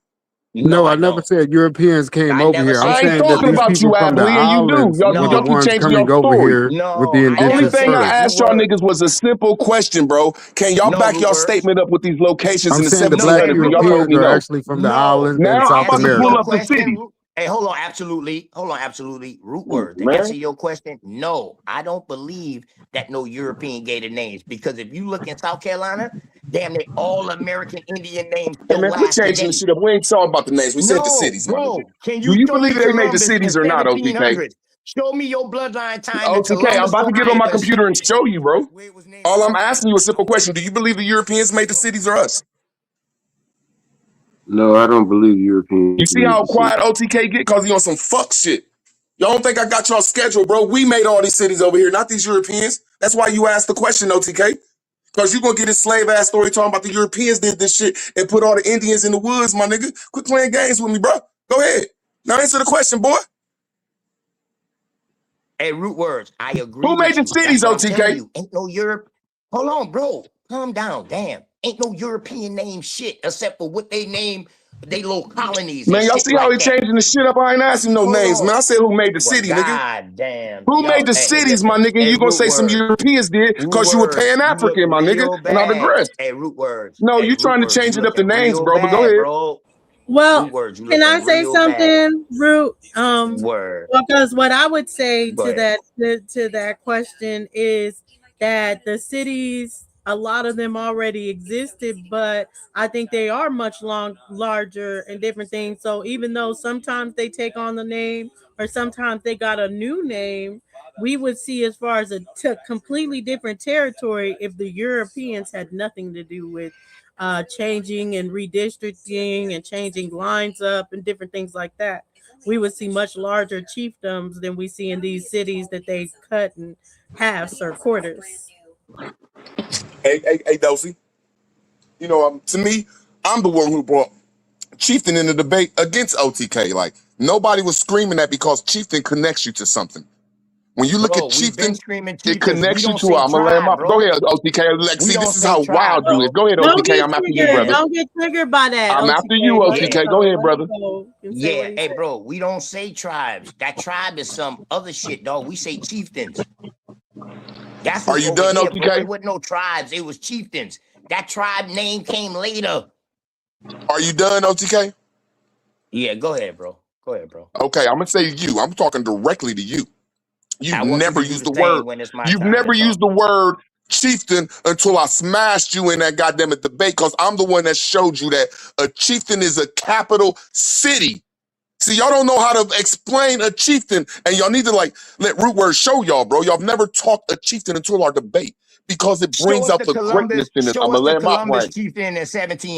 No, No, I I never don't. said Europeans came I over never here. I'm said I ain't saying that talking these Europeans. about people you, from the Abilene, and you do. islands Y'all, were the y'all No, keep ones changing your coming over story. here with no, the I Only never indigenous thing I said first. asked y'all root niggas was a simple question, bro. Can y'all No, back root y'all words. statement up with these locations I'm in the saying the No, black hey, 1700s? And root y'all told word. Europeans me are no. actually from the No. islands in Now To I'm South about to answer pull your America. up the question, city. hey, hold on, absolutely. Hold on, absolutely. Root word. To Man. answer your question, no, I don't believe that no European gave the names because if you look in South Carolina, damn near all American Indian names Hey still man, quit last changing the today. shit up. We ain't talking about the names. We said the No, cities, my nigga. bro. Can Do you you show believe me they made the Columbus in cities or not, OTK? 1700s? Show me your bloodline time in OTK, I'm Columbus, about to get on Ohio. my computer and show you, bro. Where it was named All I'm after. asking you a simple question. Do you believe the Europeans made the cities or us? No, I don't believe You Europeans see made how the city. quiet OTK get? Cause he on some fuck shit. Y'all don't think I got y'all scheduled, bro? We made all these cities over here, not these Europeans. That's why you asked the question, OTK. Cause you gonna get this slave ass story talking about the Europeans did this shit and put all the Indians in the woods, my nigga. Quit playing games with me, bro. Go ahead. Now answer the question, boy. Hey, root words. I agree Who made with the you. That's cities, what I'm telling OTK? you. Ain't no Europe. Hold on, bro. Calm down. Damn. Ain't no European name shit except for what they name they little colonies and Man, y'all shit see how like he that. changing the shit up? I ain't asking no Hold names, man. on. I said who made the Well, city, nigga. god damn. Who made Y'all, the hey, cities, my listen. nigga? Hey, You gonna root say some words. Europeans did Root because you were words. pan You look African, my nigga, real and I bad. digress. Hey, root words. No, Hey, you root trying to words. You change it up the looking names, real bro, but go bad, ahead. bro. Well, Root words. You can I looking say real bad. something, Root? Word. Because what I would say Go to ahead. that question is that the cities, a lot of them already existed, but I think they are much larger and different things. So even though sometimes they take on the name or sometimes they got a new name, we would see as far as a completely different territory if the Europeans had nothing to do with changing and redistricting and changing lines up and different things like that. We would see much larger chiefdoms than we see in these cities that they cut in halves or quarters. Hey, Dosey. You know, to me, I'm the one who brought Chieftain in the debate against OTK. Like, nobody was screaming that because Chieftain connects you to something. When you look Bro, at we've been Chieftain, screaming it chieftains. We connects you don't to, say I'm going to land my, tribe, go bro. ahead, OTK. Like, We see, don't this is say how tribe, wild you is. bro. Go ahead, Don't OTK. get I'm after you, triggered. brother. Don't get triggered by that, I'm after you, OTK. Let him Yeah. OTK. Go go. ahead, Let brother. him go and say Yeah. what he Hey, said. bro, we don't say tribes. That tribe is some other shit, dog. We say chieftains. That's Are what's you over done, here, bro. It OTK? wasn't no tribes. It was chieftains. That tribe name came later. Are you done, OTK? Yeah, go ahead, bro. Go ahead, bro. Okay, I'm going to say you. I'm talking directly to you. I You've want you never to do used the the word. same when it's my You've time to never used talk. the word chieftain until I smashed you in that goddamn debate because I'm the one that showed you that a chieftain is a capital city. See, y'all don't know how to explain a chieftain, and y'all need to like let root words show y'all, bro. Y'all have never talked a chieftain until our debate because it brings out the greatness in it. I'm Show gonna us the land my Columbus plane. chieftain in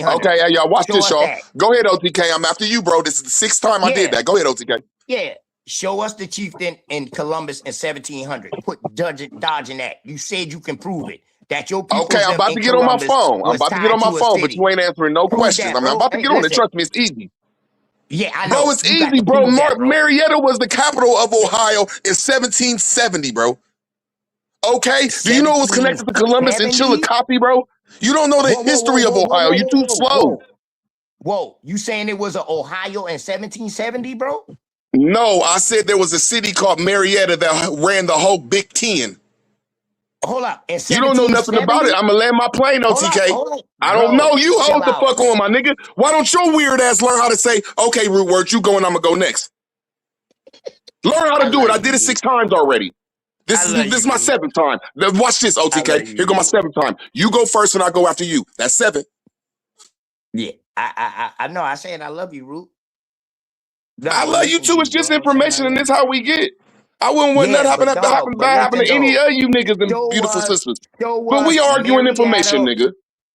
Okay, 1700s. hey, y'all, watch Show this, us y'all. that. Go ahead, OTK. I'm after you, bro. This is the sixth time I did Yeah. that. Go ahead, OTK. Yeah. Show us the chieftain in Columbus in 1700. Quit dodging that. You said you can prove it. That your Okay, peoples I'm them about in to get on my Columbus phone. I'm was about to get tied on my to a phone, but you city. ain't answering no Prove questions. that, I'm bro. about to Hey, get on it. listen. Trust me, it's easy. Yeah, I Bro, know. it's You got easy, to bro. prove that, bro. Marietta was the capital of Ohio in 1770, bro. Okay? Do you know it was connected to Columbus and 1770? Chillicothe, bro? You don't know the Whoa, whoa, whoa, history of whoa, whoa, Ohio. whoa, You whoa, too whoa, slow. whoa. Whoa. You saying it was a Ohio in 1770, bro? No, I said there was a city called Marietta that ran the whole Big Ten. Hold up. In You don't know nothing about it. 1770? I'm gonna land my plane, Hold up, OTK. hold up. I don't know. Bro, You chill hold the out. fuck on, my nigga. Why don't your weird ass learn how to say, okay, root word, you go and I'm gonna go next. Learn how I to do it. love I you, did it Root. 6 times already. I love This you, is my Root. 7th time. Now watch this, I love OTK. you, Here go my Root. 7th time. You go first and I go after you. That's 7. Yeah, I know. I said I love you, Root. No, I I'm love you listening to too. It's you, just bro. I'm saying I information, and love this you. how we get. I wouldn't want Yeah, nothing but dog, but bad happen listen to any though. of you niggas and Show beautiful us, sisters. show But we us arguing information, Marietta. nigga.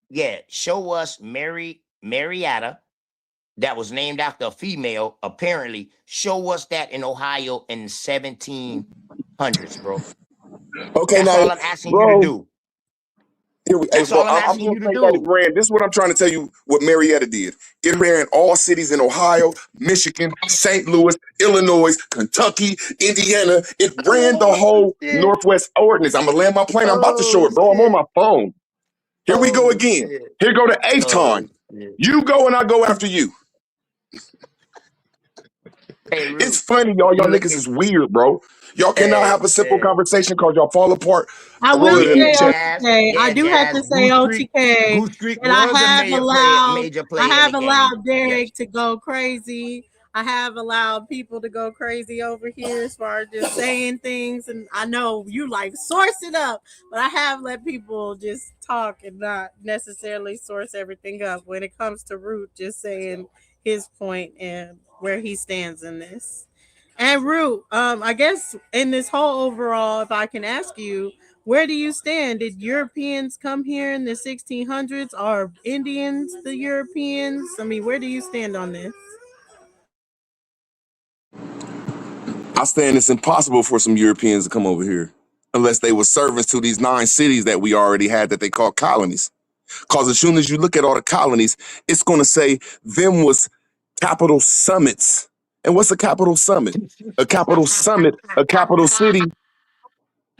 Yeah, show us Marietta that was named after a female, apparently. Show us that in Ohio in 1700s, bro. Okay, That's now, all I'm asking you to bro, do. Here we, hey, That's bro, all I'm I'm asking gonna you to say that it do. ran. This is what I'm trying to tell you. What Marietta did. It ran all cities in Ohio, Michigan, St. Louis, Illinois, Kentucky, Indiana. It ran the Oh whole shit. Northwest ordinance. I'm gonna land my plane. I'm about to show Oh it, bro. I'm on shit. my phone. Here we go Oh again. shit. Here go to Oh Aton. shit. You go and I go after you. Hey, It's Root, funny, y'all. you Y'all niggas looking? is weird, bro. Y'all cannot have Hey, a simple conversation because y'all fall apart. I I wrote will it in yeah, the say chat. Jazz. OTK. I Yeah, do have to Jazz. say OTK Goose Creek that I was a have allowed major I player in the have game. allowed Yes. Derek to go crazy. I have allowed people to go crazy over here as far as just saying things. And I know you like source it up, but I have let people just talk and not necessarily source everything up when it comes to Root just saying his point and where he stands in this. And Root, I guess in this whole overall, if I can ask you, where do you stand? Did Europeans come here in the 1600s? Are Indians the Europeans? I mean, where do you stand on this? I stand it's impossible for some Europeans to come over here unless they were servants to these 9 cities that we already had that they call colonies. Because as soon as you look at all the colonies, it's going to say them was capital summits. And what's a capital summit? A capital summit, a capital city,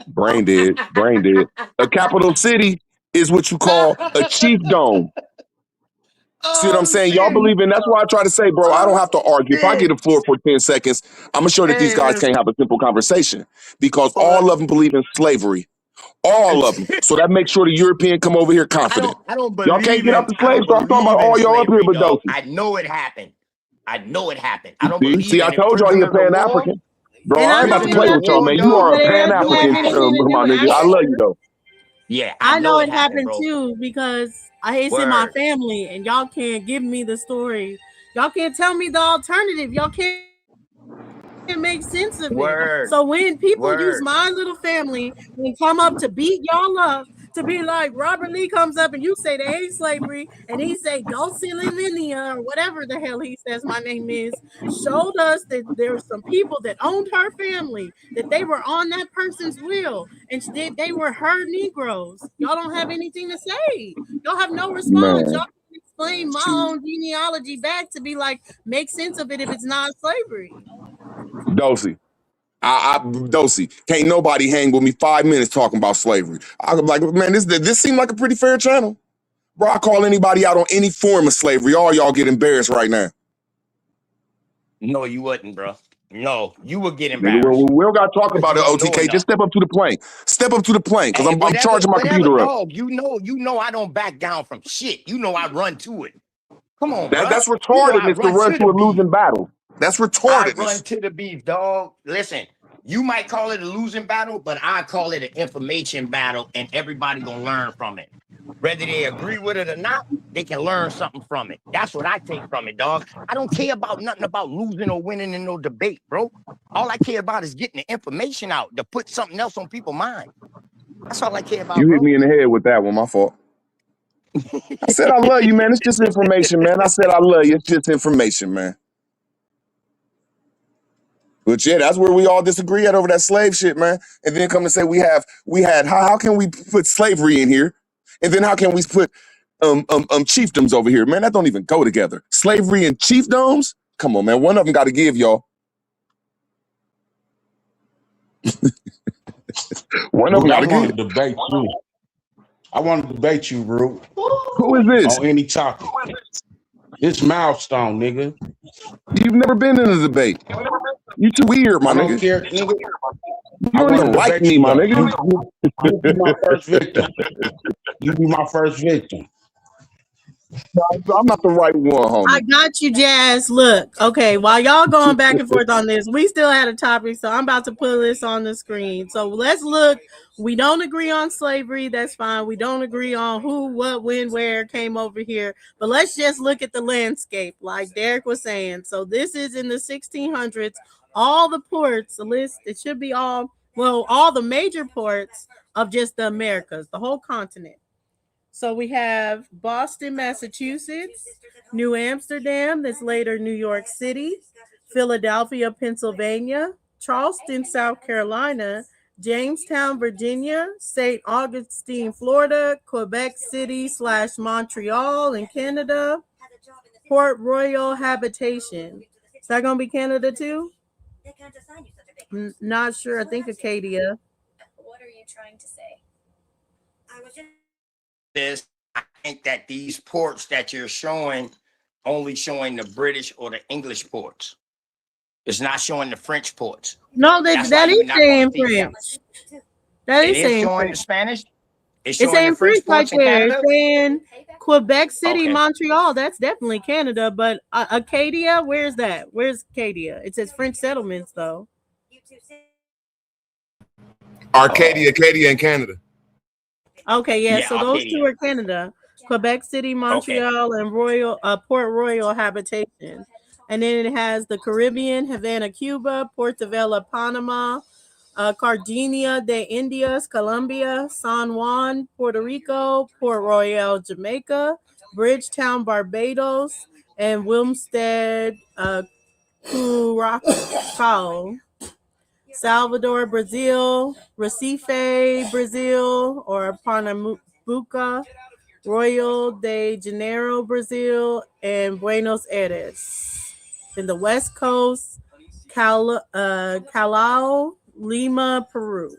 brain dead. A capital city is what you call a chiefdom. See what I'm Oh saying? Y'all shit. believe in that's why I try to say, bro, I don't Oh have to argue. If I get shit. the floor for 10 seconds, I'm gonna show that these Hey, guys can't listen. have a simple conversation because But all of them believe in slavery. All of them. So that makes sure the European come over here confident. I don't Y'all can't believe get out in the slave, so I'm talking about all y'all up here slavery, but dog. Dosey. I know it happened. I know it happened. I don't See, believe I in it. told y'all he a Prisoners of war. Pan-African. Bro, And I ain't I'm about not to Prisoners play gonna of with y'all, war, dispute man. You dog. that are a it I know it doesn't have Pan-African, happened. anything to do my with nigga. I love you Africa. though. Yeah, I I know know it it happened, happened bro. too because it's in my Word. family, and y'all can't give me the story. Y'all can't tell me the alternative. Y'all can't make sense of it. Word. So when people use Word. my little family and come up to beat y'all up, to be like Robert Lee comes up and you say they ain't slavery, and he say Dulcinea or whatever the hell he says my name is, showed us that there's some people that owned her family, that they were on that person's will, and they were her Negroes. Y'all don't have anything to say. Y'all have no response. Y'all Man, can explain my own genealogy back to be like, make sense of it if it's not slavery. Dosey. Dosey, can't nobody hang with me 5 minutes talking about slavery. I'm like, man, this seemed like a pretty fair channel. Bro, I call anybody out on any form of slavery. All y'all get embarrassed right now. No, you wouldn't, bro. No, you would get Nigga, embarrassed we don't got to talk because about you it, don't know OTK. Just enough. step up to the plane. Step up to the plane because Hey, I'm charging my whatever, computer up. dog. You know, I don't back down from shit. You know, I run to it. Come on, bro. That's You know, I retardedness to run run to to the a beef. losing battle. That's I run retardedness. to the beef, dog. Listen, you might call it a losing battle, but I call it an information battle, and everybody gonna learn from it. Whether they agree with it or not, they can learn something from it. That's what I take from it, dog. I don't care about nothing about losing or winning in no debate, bro. All I care about is getting the information out to put something else on people's mind. That's all I care about, You hit bro. me in the head with that one, my fault. I said I love you, man. It's just information, man. I said I love you. It's just information, man. But yeah, that's where we all disagree at over that slave shit, man. And then come to say we had how can we put slavery in here? And then how can we put chiefdoms over here? Man, that don't even go together. Slavery and chiefdoms? Come on, man. One of them got to give, y'all. One of them Root, got I to want give. to debate you. I want to debate you, Root, Who is this? on any topic. This milestone, nigga. You've never been in a debate. You too weird, my I don't nigga. care, nigga. You I don't want even to like debate me, you my though. nigga. You be my first victim. You be my first victim. I'm not the right one, I homie. got you, Jazz. Look, okay, while y'all going back and forth on this, we still had a topic, so I'm about to put this on the screen. So let's look. We don't agree on slavery. That's fine. We don't agree on who, what, when, where came over here. But let's just look at the landscape, like Derek was saying. So this is in the 1600s. All the ports, the list, it should be all the major ports of just the Americas, the whole continent. So we have Boston, Massachusetts, New Amsterdam, that's later New York City, Philadelphia, Pennsylvania, Charleston, South Carolina, Jamestown, Virginia, St. Augustine, Florida, Quebec City / Montreal in Canada, Port Royal Habitation. Is that going to be Canada too? Not sure. I think Acadia. What are you trying to say? This, I think that these ports that you're showing only showing the British or the English ports. It's not showing the French ports. No, that is saying French. That It is is saying showing the French. Spanish. It's It's showing saying the French French right ports in there. It's Canada. saying Quebec City, Okay. Montreal. That's definitely Canada. But Acadia, where's that? Where's Acadia? It says French settlements though. Arcadia in Canada. Okay, yeah. Yeah, So those Arcadia. two are Canada. Quebec City, Montreal, and Port Royal Habitation. And then it has the Caribbean, Havana, Cuba, Portobello, Panama, Cartagena de Indias, Colombia, San Juan, Puerto Rico, Port Royal, Jamaica, Bridgetown, Barbados, and Wilmstead, Curacao, Salvador, Brazil, Recife, Brazil, or Pernambuco, Royal de Janeiro, Brazil, and Buenos Aires. In the West Coast, Callao, Lima, Peru.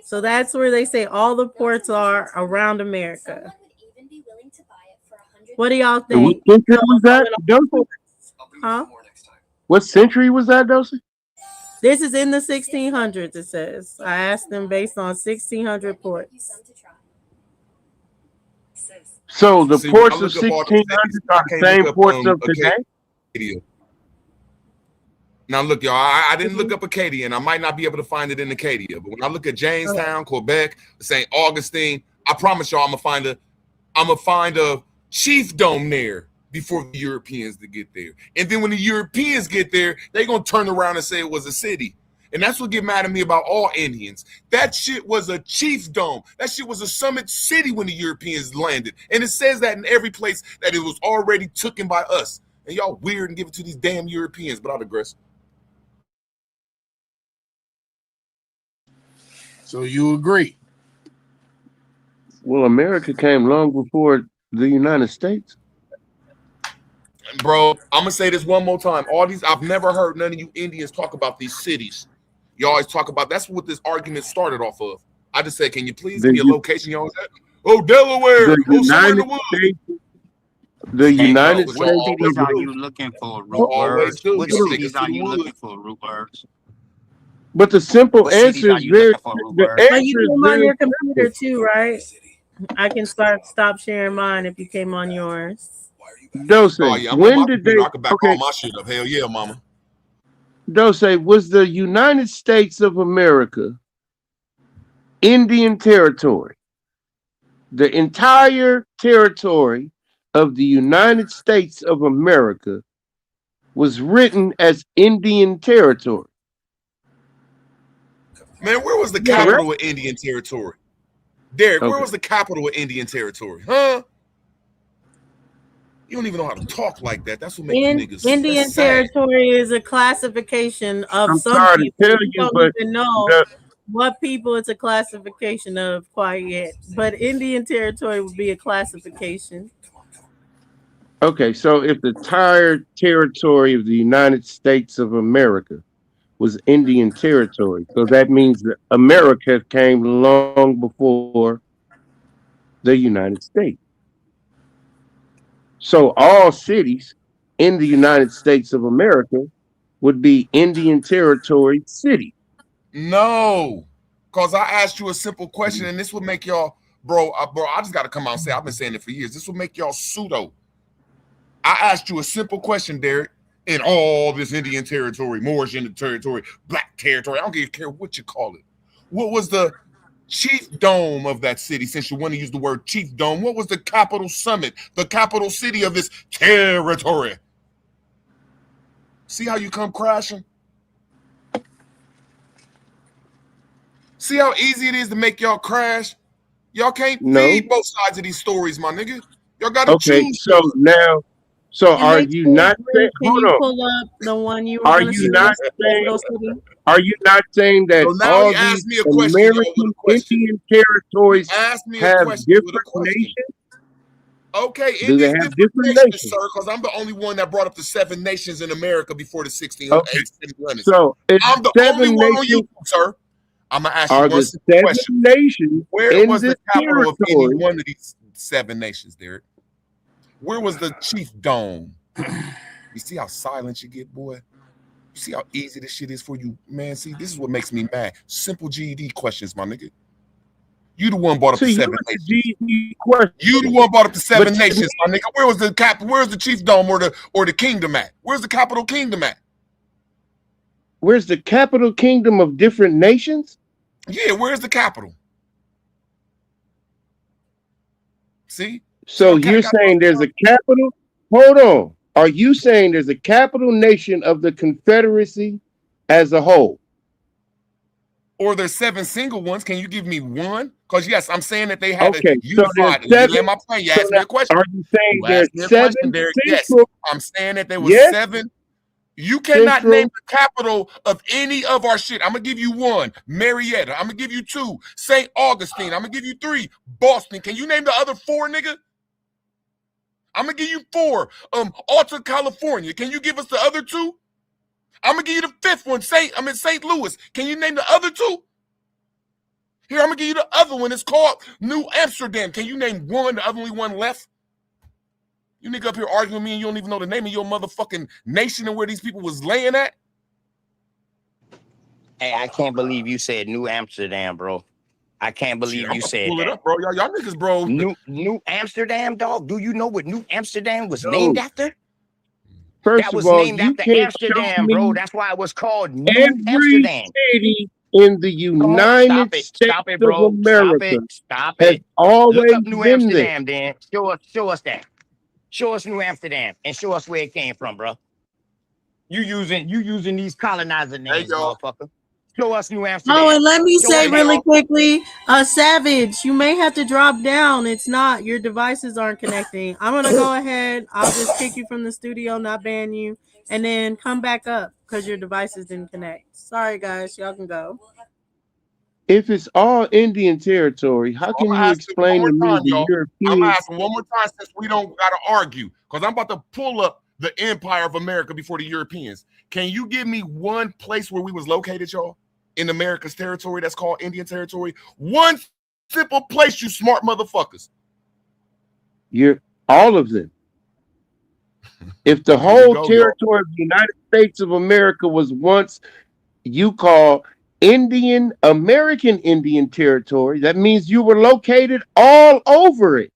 So that's where they say all the ports are around America. What do y'all And what think? century was that, Dosey? Huh? What century was that, Dosey? This is in the 1600s, it says. I asked them based on 1600 ports. So the See, when I ports of look up all the 1600s cities, are I the can't same look up ports of today? Acadia. Now look, y'all, I didn't look up Acadia, and I might not be able to find it in Acadia. But when I look at Jamestown, Quebec, St. Augustine, I promise y'all, I'm gonna find a chiefdom there before the Europeans to get there. And then when the Europeans get there, they're gonna turn around and say it was a city. And that's what get mad at me about all Indians. That shit was a chiefdom. That shit was a summit city when the Europeans landed. And it says that in every place that it was already taken by us. And y'all weird and give it to these damn Europeans, but I digress. So you agree? Well, America came long before the United States. Bro, I'm gonna say this one more time. I've never heard none of you Indians talk about these cities. You always talk about that's what this argument started off of. I just said, can you please give me a The, location you always at? Oh, Delaware. the Oh, somewhere in the United woods. States, the Hey, bro, United What what y'all States cities always of are do. you looking for? Y'all Root always words. do. Which Y'all take us cities to are the you looking woods. for? Root words. But the simple What cities answer are is you looking for? Root the words. But you answer is came on very your computer simple. too, right? I can stop sharing mine if you came on yours. Dose, Oh yeah, I'm on when my did they? computer. I can back all Okay, my shit up. Hell yeah, mama. Dose, was the United States of America Indian territory? The entire territory of the United States of America was written as Indian territory. Man, where was the Yes. Correct? capital of Indian Territory? Derek, where Okay. was the capital of Indian Territory? Huh? You don't even know how to talk like that. That's what make you niggas. That's Indian sad. territory is a classification of I'm some sorry to people. tell We you, don't but even know the what people it's a classification of quite yet. But Indian territory would be a classification. okay, so if the entire territory of the United States of America was Indian territory, so that means that America came long before the United States. So all cities in the United States of America would be Indian Territory city. No, because I asked you a simple question, and this would make y'all, bro. I just got to come out and say I've been saying it for years. This would make y'all pseudo. I asked you a simple question, Derek. In all this Indian territory, Moorish Indian territory, Black territory, I don't care what you call it. What was the chief dome of that city? Since you want to use the word chief dome, what was the capital summit, the capital city of this territory? See how you come crashing? See how easy it is to make y'all crash? Y'all can't No. feed both sides of these stories, my nigga. Y'all gotta Okay, choose so one. So And are make you sure, not saying? Drew, can Hold you on. pull up the one you were Are going to you show not us, the saying? capital city? Are you not saying that So now he all these asked me a question, y'all, with a American question. Indian He territories asked me a have question with a different question. nations? Okay, Do in they these have different different nations, nations? sir, because I'm the only one that brought up the 7 nations in America before the 1600s, Okay. 1700s. So it's I'm the only 7 one on nations. YouTube, sir. I'm gonna ask you Are one the simple 7 question. nations Where in was this the capital of any territory? one of these 7 nations, Derek? Where was the chief dome? You see how silent you get, boy? You see how easy this shit is for you, man? See, this is what makes me mad. Simple GED questions, my nigga. You the one brought up So the you 7 the nations. GD question. You the one brought up the 7 But nations, my nigga. Where was the cap? Where's the chief dome or the kingdom at? Where's the capital kingdom at? where's the capital kingdom of different nations? Yeah, where's the capital? See So how cat you're got saying there's a capital? Hold on. Are you saying there's a capital nation of the Confederacy as a whole? or there's 7 single ones? Can you give me one? Because yes, I'm saying that they had a Okay, so there's unified. Let me 7. land my plane. You So asked me now, a question. are you saying You there's asked me a 7 question, Derek. Yes, central? I'm saying that there was Yes, 7. You cannot name central. the capital of any of our shit. I'm gonna give you 1, Marietta. I'm gonna give you 2, St. Augustine. I'm gonna give you 3, Boston. Can you name the other 4, nigga? I'm gonna give you 4, Alta, California. Can you give us the other 2? I'm gonna give you the 5th one, St. Louis. Can you name the other 2? Here, I'm gonna give you the other one. It's called New Amsterdam. Can you name one, the only one left? You nigga up here arguing with me and you don't even know the name of your motherfucking nation and where these people was laying at? Hey, I can't believe you said New Amsterdam, bro. I can't believe I'm you about to said pull it that. up, bro. Y'all niggas, bro. New Amsterdam, dog. Do you know what New Amsterdam was named No. after? First That of was all, named you after can't show Amsterdam, bro. me That's why it was called New every Amsterdam. city in the Come on, United States stop it, of bro. America Stop has it. Look always up New been there. Amsterdam, then. Show us that. Show us New Amsterdam and show us where it came from, bro. You using these colonizer Hey, names, y'all. motherfucker. Show us New Oh, Amsterdam. and let me Show say us Hey, that. really y'all. quickly, Savage, you may have to drop down. It's not, your devices aren't connecting. I'm going to go ahead. I'll just kick you from the studio, not ban you, and then come back up because your devices didn't connect. Sorry, guys. Y'all can go. If it's all Indian territory, how So I'm can gonna you ask it one explain more to me time, the y'all. I'm gonna Europeans? ask him one more time since we don't gotta argue. Because I'm about to pull up the Empire of America before the Europeans. Can you give me one place where we was located, y'all? In America's territory that's called Indian territory? One simple place, you smart motherfuckers. You're all of them. If the Here we whole go, y'all. territory of the United States of America was once you call American Indian territory, that means you were located all over it.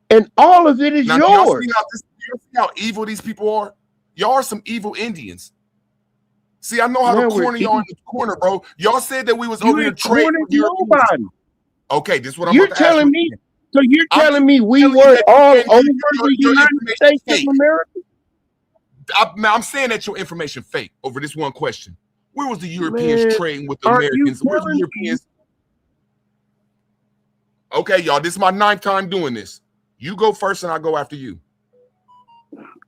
And all of it is Now, do yours. y'all see how evil these people are? Y'all are some evil Indians. See, I know how to Man, we're corner y'all in the corner, bro. Y'all said that we was you over here ain't trading cornered with Europeans. nobody. Okay, this is what I'm You're about to ask you telling me, again. so you're I'm telling me we telling you weren't that all you, over your, the your United information States of fake. America? I'm saying that your information fake over this one question. Where was the Europeans Man, trading with the are you Americans? Where's the telling me? Europeans? Okay, y'all, this is my 9th time doing this. You go first and I'll go after you.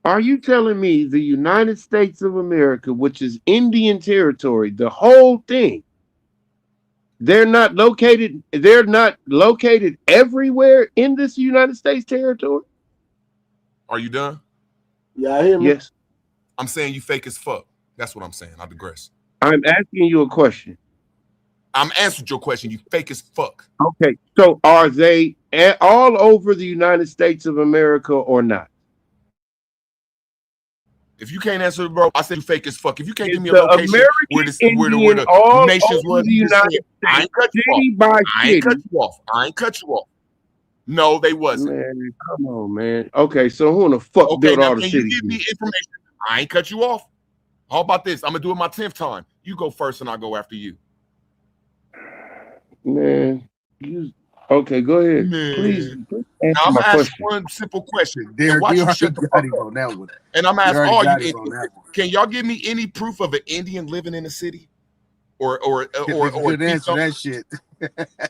Are you telling me the United States of America, which is Indian territory, the whole thing, they're not located everywhere in this United States territory? Are you done? Y'all hear me? Yes. I'm saying you fake as fuck. That's what I'm saying. I digress. I'm asking you a question. I'm answering your question. You fake as fuck. Okay. So are they all over the United States of America or not? If you can't answer, bro, I said you fake as fuck. If you can't Is give me a the location where American this where Indian the all nations over was, the you just said United I States, ain't cut you off. city by I ain't cut city? you off. I ain't cut you off. No, they wasn't. Man, come on, man. Okay, so who in the fuck Okay, built now all the can you cities? give me information? I ain't cut you off. How about this? I'm gonna do it my 10th time. You go first and I'll go after you. Man, okay, go ahead. Please Man. Now answer I'm my gonna ask you question. one simple question and Derek, watch you you already shut the got fuck him up. on that one. And I'm gonna You ask already all you got him on Indians, that one. can y'all give me any proof of an Indian living in the city? Or Nigga couldn't answer that shit.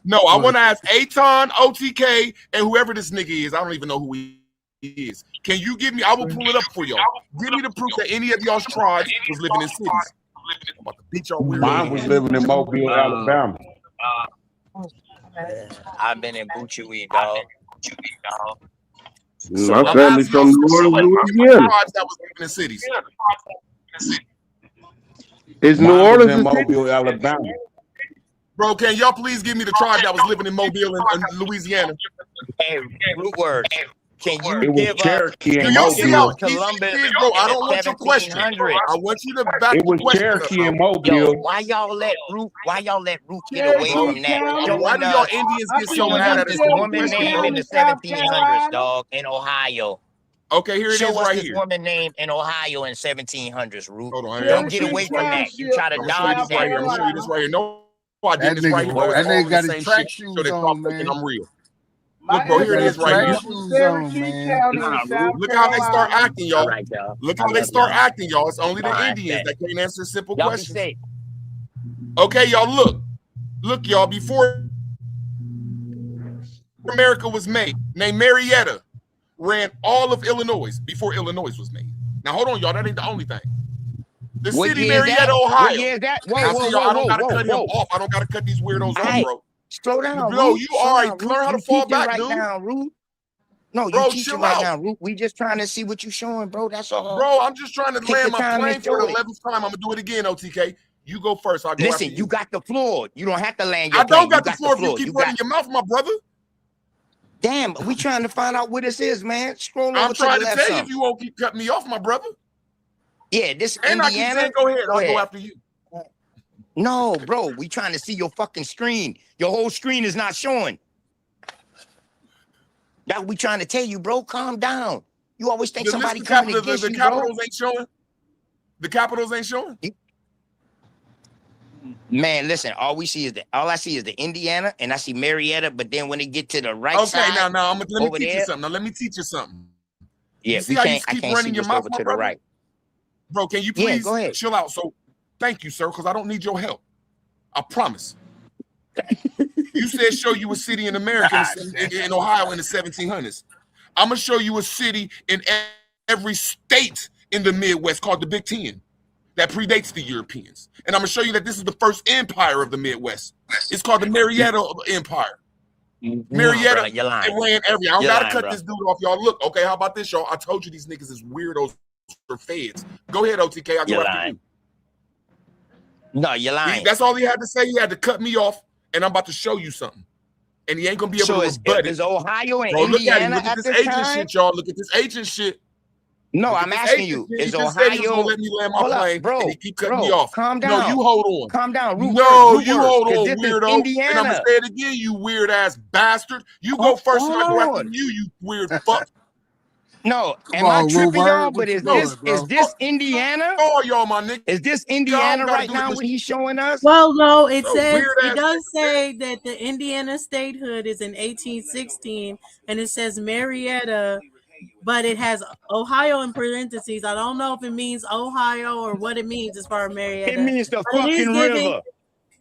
No, I Go want ahead. to ask Aton, OTK, and whoever this nigga is. I don't even know who he is. Can you give me? I will pull it up for y'all. Give me the proof that any of y'all's tribes was living in cities. I'm about to beat y'all weird. Mine was living in Mobile, Alabama. I've been in Butchie, dog. My family's from New Orleans, Louisiana. Tribes that was living in cities. Is Mine New was Orleans in a city? Mobile, Alabama. Bro, can y'all please give me the tribe that was living in Mobile and Louisiana? Hey, root words. Can you It was give us Cherokee Do and y'all see how Mobile. easy Columbus it is, bro? I in don't the want your question. 1700s? I want you to back It the was question up, Cherokee and bro. Yo, Mobile. why y'all let Root get away Bro, from that? why Showing do y'all us, Indians get so showing mad us at us this with the woman question, name bro? in the 1700s, dog, in Ohio. Okay, here it Show is us right this here. woman name in Ohio in 1700s, Root. Hold on, Don't I'm get gonna show away you this from right here. that. You try to I'm gonna show you dodge this right that. here. I'm gonna show you this right here. No, I That didn't. This right here, bro. It's all nigga in the got his same track shit, so shoes that y'all on, thinking man. I'm real. Look, bro, here it is right Track here. shoes on, man. Look how they start acting, All y'all. right, y'all. Look I how they love start y'all. acting, y'all. It's only All the right, Indians bet. that can't answer simple Y'all be questions. safe. Okay, y'all, look, y'all. Before America was made, named Marietta ran all of Illinois before Illinois was made. Now, hold on, y'all. That ain't the only thing. The What city year is Marietta, that? Ohio. What year is that? Whoa, Now, whoa, see, y'all, whoa, I don't whoa, gotta whoa, cut him whoa. off. I don't gotta cut these weirdos All off, right. bro. Slow down, Bro, Root. you Slow all right? down, Root. Learn how to You fall teaching back, right dude. now, Root. No, you Bro, teaching chill right out. now, Root. We just trying to see what you showing, bro. That's all. Bro, I'm just trying to Take land your my time plane and for show the it. 11th time. I'm gonna do it again, OTK. You go first. I'll go after Listen, you. you got the floor. You don't have to land your I plane. don't got You the floor if you keep You running got. your mouth, my brother. Damn, we trying to find out what this is, man. Scroll over I'm to the trying to left tell you some. if you won't keep cutting me off, my brother. Yeah, this And I keep Indiana. saying, go ahead. Go I'll ahead. go after you. No, bro, we trying to see your fucking screen. Your whole screen is not showing. That we trying to tell you, bro. Calm down. You always think The list somebody of coming against the you, bro. capitals ain't showing. The capitals ain't showing. Man, listen, all I see is the Indiana, and I see Marietta, but then when they get to the right side, Okay, now let me over teach you there, something. Now let me teach you something. yeah, You see how you I keep can't see running your what's mouth, over my to the brother? right. Bro, can you Yeah, please go ahead. chill out? So thank you, sir, because I don't need your help. I promise. You said show you a city in America in Ohio in the 1700s. I'm gonna show you a city in every state in the Midwest called the Big Ten that predates the Europeans. And I'm gonna show you that this is the first empire of the Midwest. It's called the Marietta Empire. Marietta, Bro, you're lying. it ran every. I don't You're gotta lying, cut bro. this dude off, y'all. Look, okay, how about this, y'all? I told you these niggas is weirdos for feds. Go ahead, OTK. I'll go You're after lying. you. No, you're lying. That's all he had to say. He had to cut me off, and I'm about to show you something. And he ain't gonna be able So to rebut is it. Ohio and Bro, look at him. Indiana Look at at this this agent time? shit, y'all. Look at this agent shit. No, Look at I'm this asking agent you, shit. He is just said he was gonna Ohio? let me land my Hold up, plane, bro. and he keep cutting me Bro, off. calm No, down. you hold on. Calm down. No, you hold on, this is weirdo. And I'm gonna Indiana. say it again, you weird ass bastard. You go first, and I go after on. you weird fuck. No, Come am I on, tripping, y'all? Robert. But What you is doing, bro? this Indiana? Oh, y'all, my nigga. Is this I Indiana don't gotta right do now? it. What he's showing us? Well, no, it So says weird it ass does nigga, man. say that the Indiana statehood is in 1816, and it says Marietta, but it has Ohio in parentheses. I don't know if it means Ohio or what it means as far as Marietta. It means the But it is fucking giving. river.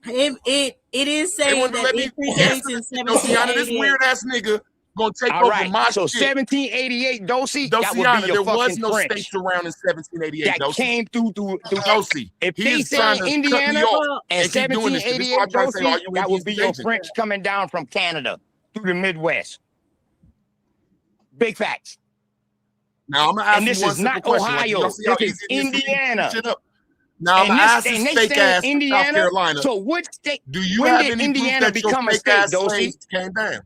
It is They saying wanted to that let me it predates in Dociana, this 1788. weird ass nigga gonna take All over right. my So shit. 1788, Dosey, that would be Dociana, your there fucking was no French. states around in 1788, That Doci. came through Doci. if He they is trying say to cut me Indiana off and and keep doing this shit. This is what 1788, I'm trying to say. All Dosey, you that Indians would be is your agents. French coming down from Canada through the Midwest. Big facts. Now I'm gonna ask And you this one is simple not question. Like, y'all Ohio. see how This easy is it is for me to Indiana. shit up. Now I'm And gonna ask they this fake saying ass from South Indiana. Carolina. So which state? Do you When have did any proof Indiana that your become a fake state, ass Dosey? slaves came down?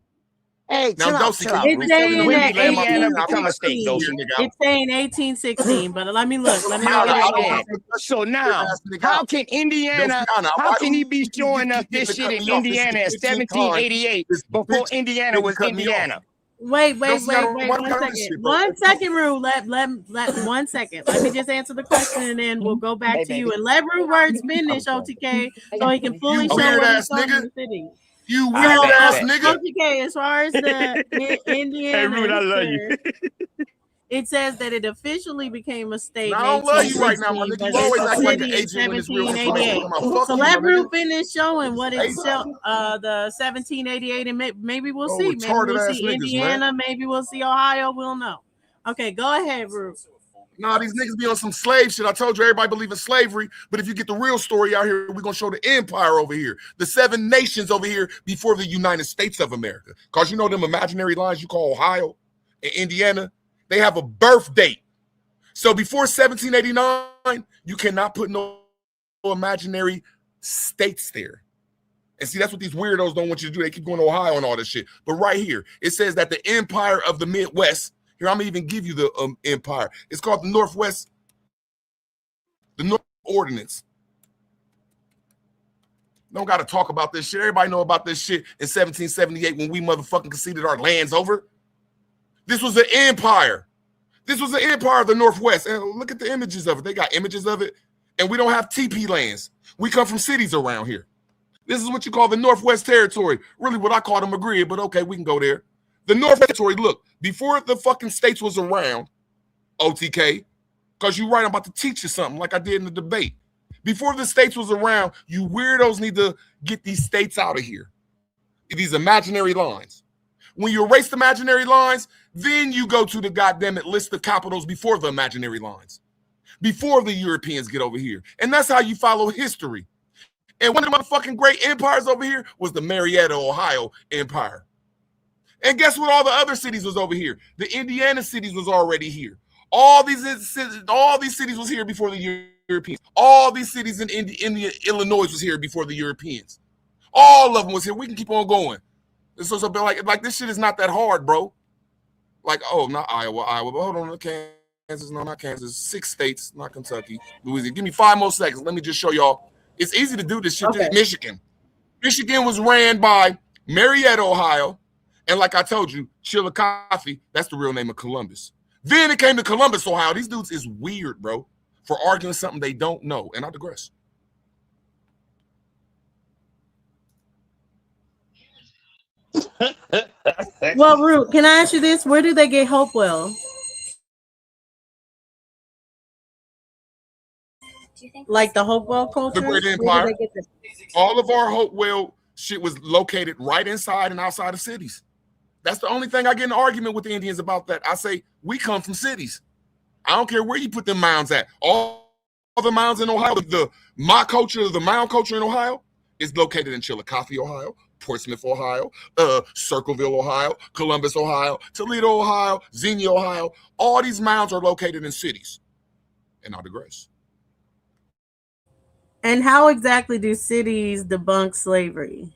Hey, Now, Dosi, can you Root. It's tell me to saying When let that did me land my Indiana plane? I'm become a not state, cutting this Dosey? weird nigga out. It's saying 1816, but let me look. Let me All look. right I don't then. want to cut So this now, weird ass nigga how out. can Indiana? Dociana, How why can do he be you showing us keep getting this to shit cut in me off? This is Indiana the in 15th time 1788 this before bitch Indiana was cut me off. Indiana? Wait, Dociana, why do we 1 gotta do this second. shit, bro? 1 second, Rue. Let 1 second. Let me just answer the question, and then we'll go back Hey, to you. baby. And let Rue words finish, OTK, so he can fully You show weird what he's ass showing in nigga. the city. You All weird right, bet, ass bet, nigga. OTK, as far as the Indiana, Hey, Root, I love you. it says that it officially became a state Now, in I don't love you right now, my 1816, nigga. but You it's always a act like an city in agent when it's real information 1788. come out. Fuck So you, let my nigga. Rue finish showing what it's the 1788, and maybe we'll Oh, see. Maybe retarded we'll ass see niggas, man. Indiana. Maybe we'll see Ohio. We'll know. Okay, go ahead, Root. Nah, these niggas be on some slave shit. I told you everybody believe in slavery, but if you get the real story out here, we're gonna show the empire over here, the 7 nations over here before the United States of America. Cause you know them imaginary lines you call Ohio and Indiana, they have a birth date. So before 1789, you cannot put no imaginary states there. And see, that's what these weirdos don't want you to do. They keep going to Ohio and all this shit. But right here, it says that the empire of the Midwest. Here, I'm gonna even give you the empire. It's called the Northwest, the North Ordinance. Don't got to talk about this shit. Everybody know about this shit in 1778 when we motherfucking conceded our lands over. This was an empire. This was the empire of the Northwest. And look at the images of it. They got images of it. And we don't have TP lands. We come from cities around here. This is what you call the Northwest Territory. Really what I call the McGree, but okay, we can go there. The Northwest Territory, look, before the fucking states was around, OTK, because you're right, I'm about to teach you something like I did in the debate. Before the states was around, you weirdos need to get these states out of here. These imaginary lines. When you erase the imaginary lines, then you go to the goddamn it list of capitals before the imaginary lines, before the Europeans get over here. And that's how you follow history. And one of the motherfucking great empires over here was the Marietta, Ohio Empire. And guess what? All the other cities was over here. The Indiana cities was already here. All these cities was here before the Europeans. All these cities in India, Illinois was here before the Europeans. All of them was here. We can keep on going. This was a bit like this shit is not that hard, bro. Like, oh, not Iowa, but hold on, Kansas, no, not Kansas. 6 states, not Kentucky, Louisiana. Give me 5 more seconds. Let me just show y'all. It's easy to do this shit. Okay. Michigan. Michigan was ran by Marietta, Ohio. And like I told you, Chillicothe, that's the real name of Columbus. Then it came to Columbus, Ohio. These dudes is weird, bro, for arguing something they don't know. And I digress. Well, Root, can I ask you this? Where did they get Hopewell? Like the Hopewell culture? The Great Empire. All of our Hopewell shit was located right inside and outside of cities. That's the only thing I get in an argument with the Indians about that. I say, we come from cities. I don't care where you put them mounds at. All the mounds in Ohio, the mound culture in Ohio is located in Chillicothe, Ohio, Portsmouth, Ohio, Circleville, Ohio, Columbus, Ohio, Toledo, Ohio, Xenia, Ohio. All these mounds are located in cities. And I digress. And how exactly do cities debunk slavery?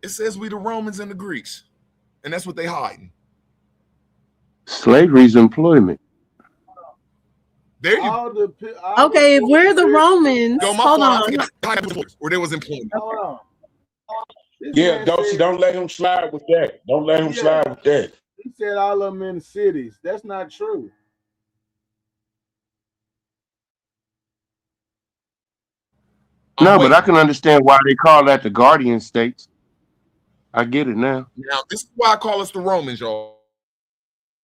It says we the Romans and the Greeks, and that's what they hiding. Slavery's employment. There you go. Okay, if we're the Romans, hold on. Where there was employment. Hold on. Yeah, don't let him slide with that. Don't let him slide with that. He said all of them in the cities. That's not true. No, but I can understand why they call that the guardian states. I get it now. Now, this is why I call us the Romans, y'all.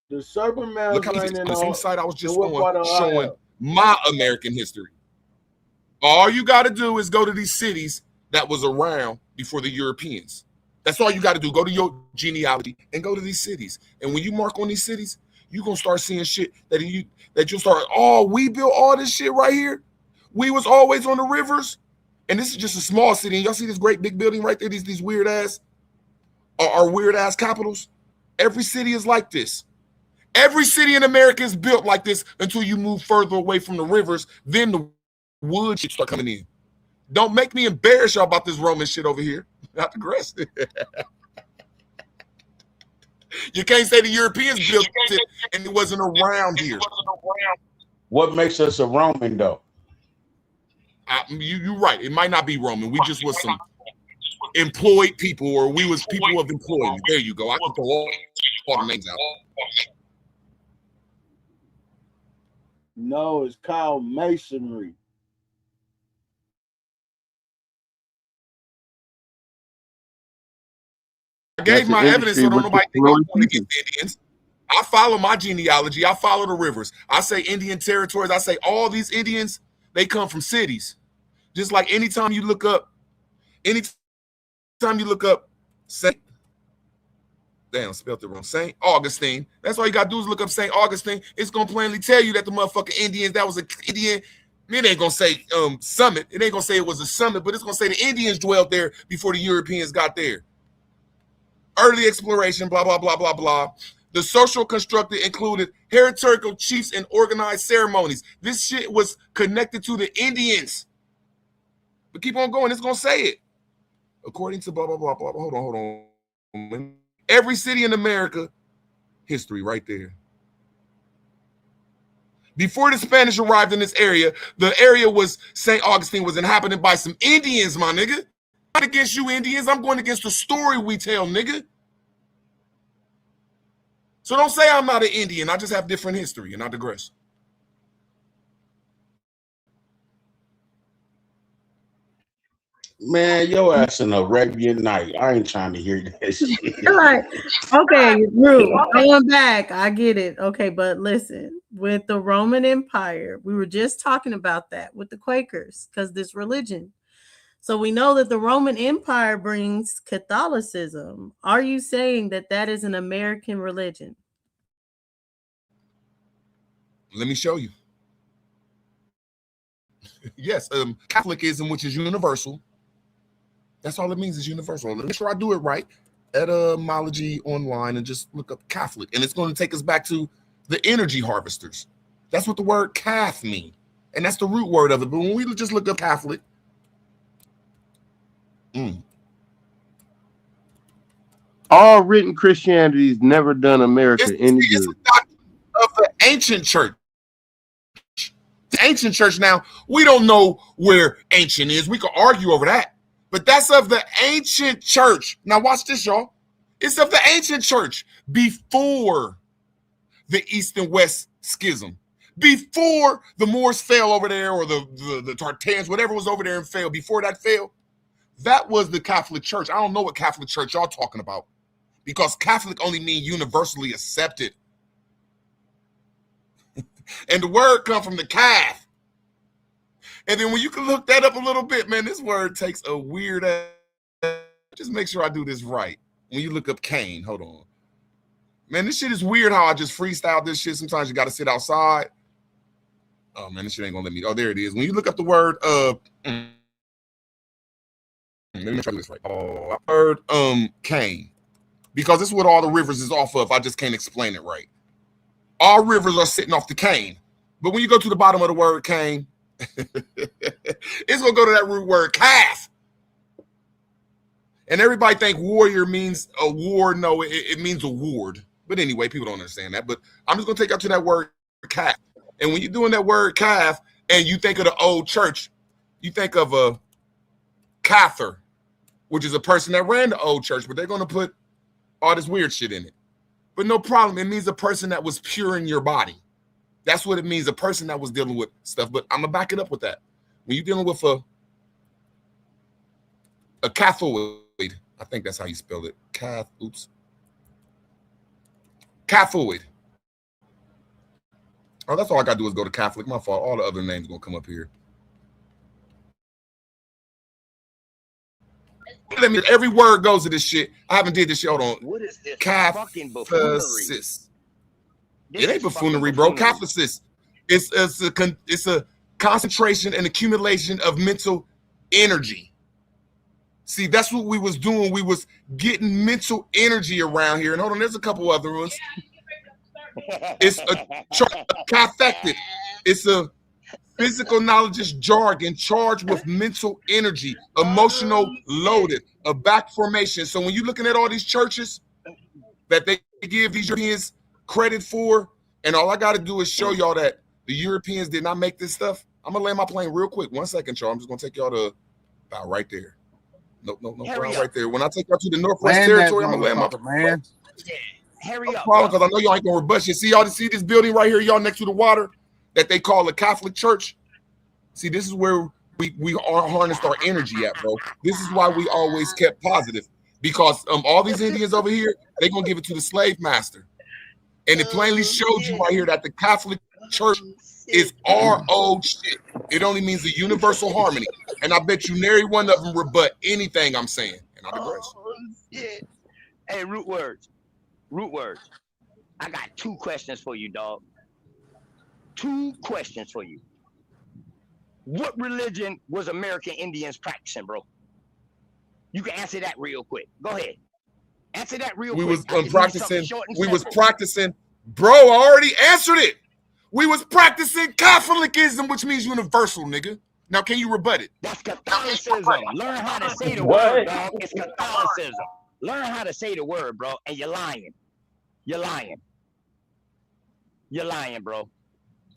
The Serpent Mounds. Look at the same site I was just on, showing my American history. All you got to do is go to these cities that was around before the Europeans. That's all you got to do. Go to your genealogy and go to these cities. And when you mark on these cities, you're going to start seeing shit that you'll start, oh, we built all this shit right here. We was always on the rivers. And this is just a small city. And y'all see this great big building right there? These weird ass, our weird ass capitals. Every city is like this. Every city in America is built like this until you move further away from the rivers. Then the wood shit start coming in. Don't make me embarrass y'all about this Roman shit over here. Not the rest. You can't say the Europeans built it and it wasn't around here. What makes us a Roman, though? You're right. It might not be Roman. We just was some employed people, or we was people of employment. There you go. I can throw all the names out. No, it's called masonry. I gave my evidence so don't nobody think I'm going against Indians. I follow my genealogy. I follow the rivers. I say Indian territories. I say all these Indians, they come from cities. Just like anytime you look up, anytime time you look up Saint, damn, spelled it wrong. Saint Augustine. That's all you gotta do is look up Saint Augustine. It's gonna plainly tell you that the motherfucking Indians, that was an Indian. It ain't gonna say summit. It ain't gonna say it was a summit, but it's gonna say the Indians dwelled there before the Europeans got there. Early exploration, blah, blah, blah, blah, blah. The social constructed included hierarchical chiefs and organized ceremonies. This shit was connected to the Indians. But keep on going, it's gonna say it. According to blah, blah, blah, blah. Hold on. Every city in America, history right there. Before the Spanish arrived in this area, the area was St. Augustine was inhabited by some Indians, my nigga. I'm not against you Indians. I'm going against the story we tell, nigga. So don't say I'm not an Indian. I just have different history, and I digress. Man, your ass an Arabian Night. I ain't trying to hear this shit. You're like, okay, Ruth, going back. I get it. Okay, but listen, with the Roman Empire, we were just talking about that with the Quakers, because this religion. So we know that the Roman Empire brings Catholicism. Are you saying that that is an American religion? Let me show you. Yes, Catholicism, which is universal. That's all it means, is universal. Let me make sure I do it right. Etymology online and just look up Catholic. And it's going to take us back to the energy harvesters. That's what the word cath means. And that's the root word of it. But when we just look up Catholic, all written Christianity is never done America any good. It's a doctrine of the ancient church. The ancient church, now, we don't know where ancient is. We could argue over that. But that's of the ancient church. Now watch this, y'all. It's of the ancient church before the East and West schism. Before the Moors fell over there, or the Tartans, whatever was over there and fell, before that fell, that was the Catholic Church. I don't know what Catholic Church y'all talking about, because Catholic only means universally accepted. And the word come from the calf. And then when you can look that up a little bit, man, this word takes a weird ass. Just make sure I do this right. When you look up Cain, hold on. Man, this shit is weird how I just freestyle this shit. Sometimes you got to sit outside. Oh, man, this shit ain't going to let me. Oh, there it is. When you look up the word, let me try this right. Oh, I heard Cain. Because this is what all the rivers is off of. I just can't explain it right. All rivers are sitting off the Cain. But when you go to the bottom of the word Cain, it's going to go to that root word calf. And everybody think warrior means a war. No, it means a ward. But anyway, people don't understand that. But I'm just going to take you to that word calf. And when you're doing that word calf and you think of the old church, you think of a Cather, which is a person that ran the old church, but they're going to put all this weird shit in it. But no problem. It means a person that was pure in your body. That's what it means, a person that was dealing with stuff. But I'm going to back it up with that. When you're dealing with a cathoid, I think that's how you spell it. Cathoid. Oh, that's all I got to do is go to Catholic. My fault. All the other names going to come up here. Every word goes to this shit. I haven't did this shit. Hold on. What is this fucking buffoonery? It ain't buffoonery, bro. Catholicist. It's a concentration and accumulation of mental energy. See, that's what we was doing. We was getting mental energy around here. And hold on, there's a couple other ones. It's a cathectic. It's a physical knowledge jargon charged with mental energy, emotional loaded, a back formation. So when you're looking at all these churches that they give these Europeans credit for, and all I got to do is show y'all that the Europeans did not make this stuff. I'm going to land my plane real quick. 1 second, y'all. I'm just going to take y'all to about right there. No, right there. When I take y'all to the Northwest Territory, I'm going to land my man. Hurry up. Problem, because I know y'all ain't going to rebut you. See this building right here, y'all, next to the water that they call a Catholic church? See, this is where we harnessed our energy at, bro. This is why we always kept positive, because all these Indians over here, they're going to give it to the slave master. And it plainly shows you right here that the Catholic Church is our old shit. It only means the universal harmony. And I bet you nary one of them rebut anything I'm saying. And I digress. Oh, shit. Hey, root words. Root words. I got 2 questions for you, dog. 2 questions for you. What religion was American Indians practicing, bro? You can answer that real quick. Go ahead. Answer that real We quick. was I just need something practicing. short and We was simple. practicing. Bro, I already answered it. We was practicing Catholicism, which means universal, nigga. Now, can you rebut it? That's Catholicism. Learn how to say the What? word, dog. It's Catholicism. Learn how to say the word, bro. And you're lying. You're lying. You're lying, bro.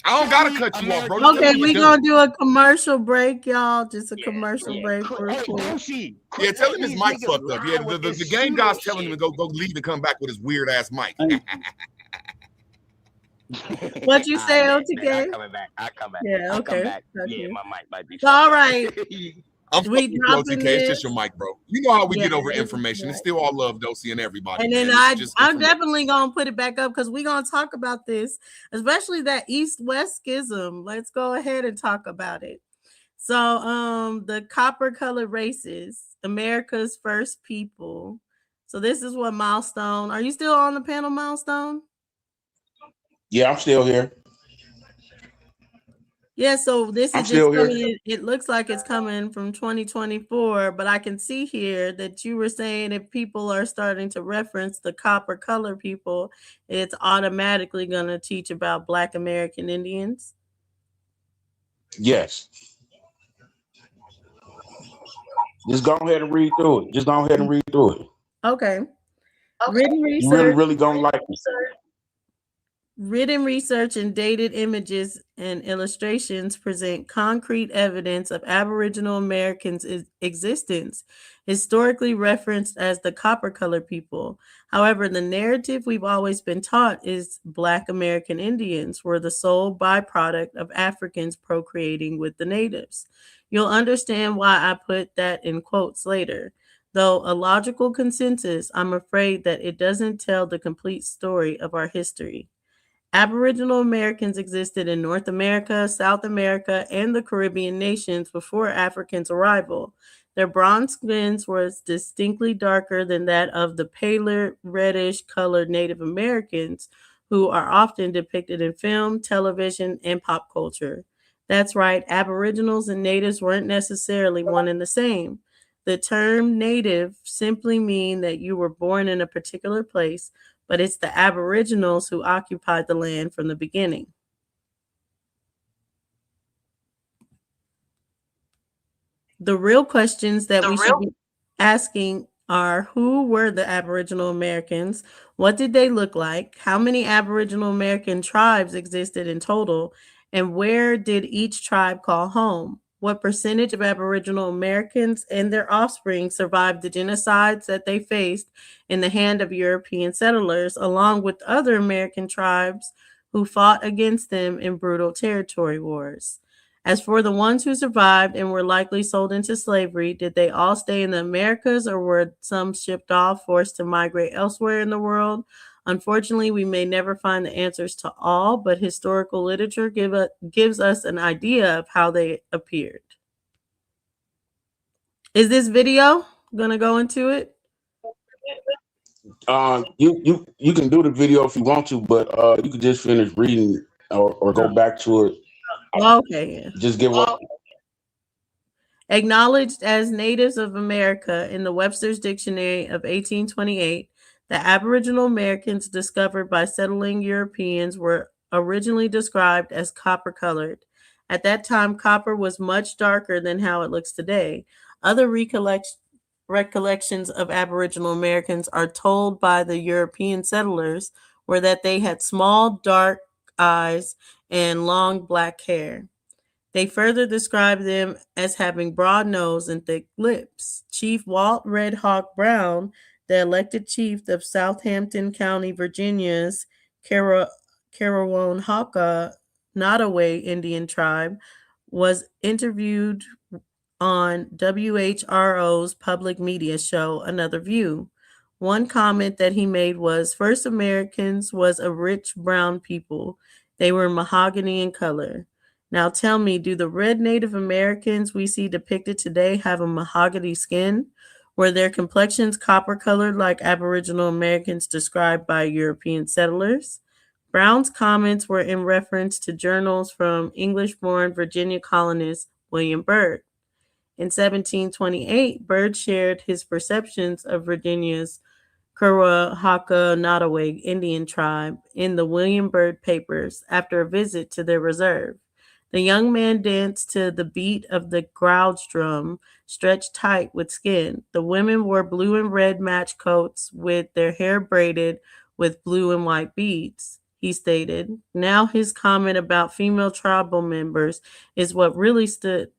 I don't gotta cut you off, bro. American Just tell Okay, me Indians. you're we're done. gonna do a commercial break, y'all. Just a Yeah, commercial yeah. break real Hey, quick. Doshi, Yeah, quit tell him letting his these mic niggas fucked up. Yeah, lie with the this game pseudo guy's telling him to shit. go leave and come back with his weird ass mic. What you say, I'm OTK? coming back. I come back. Yeah, I come okay. back. Got Yeah, you. my mic might be All fucked up. right. I'm We fucking with you, dropping OTK. It's this. just your mic, bro. You know how we Yeah, get over it's information. right. It's still all love, Dosey, and everybody, And then man. It's just I'm information. definitely gonna put it back up because we're gonna talk about this, especially that East-West schism. Let's go ahead and talk about it. So, the copper-colored races, America's first people. So this is what Milestone. Are you still on the panel, Milestone? Yeah, I'm still here. Yeah, so this I'm is just still here. coming. It looks like it's coming from 2024, but I can see here that you were saying if people are starting to reference the copper color people, it's automatically going to teach about Black American Indians. Yes. Just go ahead and read through it. Just go ahead and read through it. Okay. Written You really, research. really gonna like it. Written research and dated images and illustrations present concrete evidence of Aboriginal Americans' existence, historically referenced as the copper-colored people. However, the narrative we've always been taught is Black American Indians were the sole byproduct of Africans procreating with the natives. You'll understand why I put that in quotes later. Though a logical consensus, I'm afraid that it doesn't tell the complete story of our history. Aboriginal Americans existed in North America, South America, and the Caribbean nations before Africans' arrival. Their bronze skins was distinctly darker than that of the paler, reddish colored Native Americans, who are often depicted in film, television, and pop culture. That's right, Aboriginals and natives weren't necessarily one and the same. The term native simply means that you were born in a particular place, but it's the Aboriginals who occupied the land from the beginning. The real questions that we should be asking are who were the Aboriginal Americans? What did they look like? How many Aboriginal American tribes existed in total? And where did each tribe call home? What percentage of Aboriginal Americans and their offspring survived the genocides that they faced in the hand of European settlers, along with other American tribes who fought against them in brutal territory wars? As for the ones who survived and were likely sold into slavery, did they all stay in the Americas or were some shipped off, forced to migrate elsewhere in the world? Unfortunately, we may never find the answers to all, but historical literature gives us an idea of how they appeared. Is this video gonna go into it? You can do the video if you want to, but you can just finish reading or go back to it. Okay, yeah. Just give up. Acknowledged as natives of America in the Webster's Dictionary of 1828, the Aboriginal Americans discovered by settling Europeans were originally described as copper-colored. At that time, copper was much darker than how it looks today. Other recollections of Aboriginal Americans are told by the European settlers were that they had small, dark eyes and long black hair. They further describe them as having broad nose and thick lips. Chief Walt Red Hawk Brown, the elected chief of Southampton County, Virginia's Karawonhaka Nottoway Indian tribe, was interviewed on WHRO's public media show, Another View. One comment that he made was, First Americans was a rich brown people. They were mahogany in color. Now tell me, do the red Native Americans we see depicted today have a mahogany skin? Were their complexions copper colored like Aboriginal Americans described by European settlers? Brown's comments were in reference to journals from English born Virginia colonist William Byrd. In 1728, Byrd shared his perceptions of Virginia's Currahaka Indian tribe in the William Byrd Papers after a visit to their reserve. The young man danced to the beat of the gouge drum, stretched tight with skin. The women wore blue and red match coats with their hair braided with blue and white beads, he stated. Now his comment about female tribal members is what really stood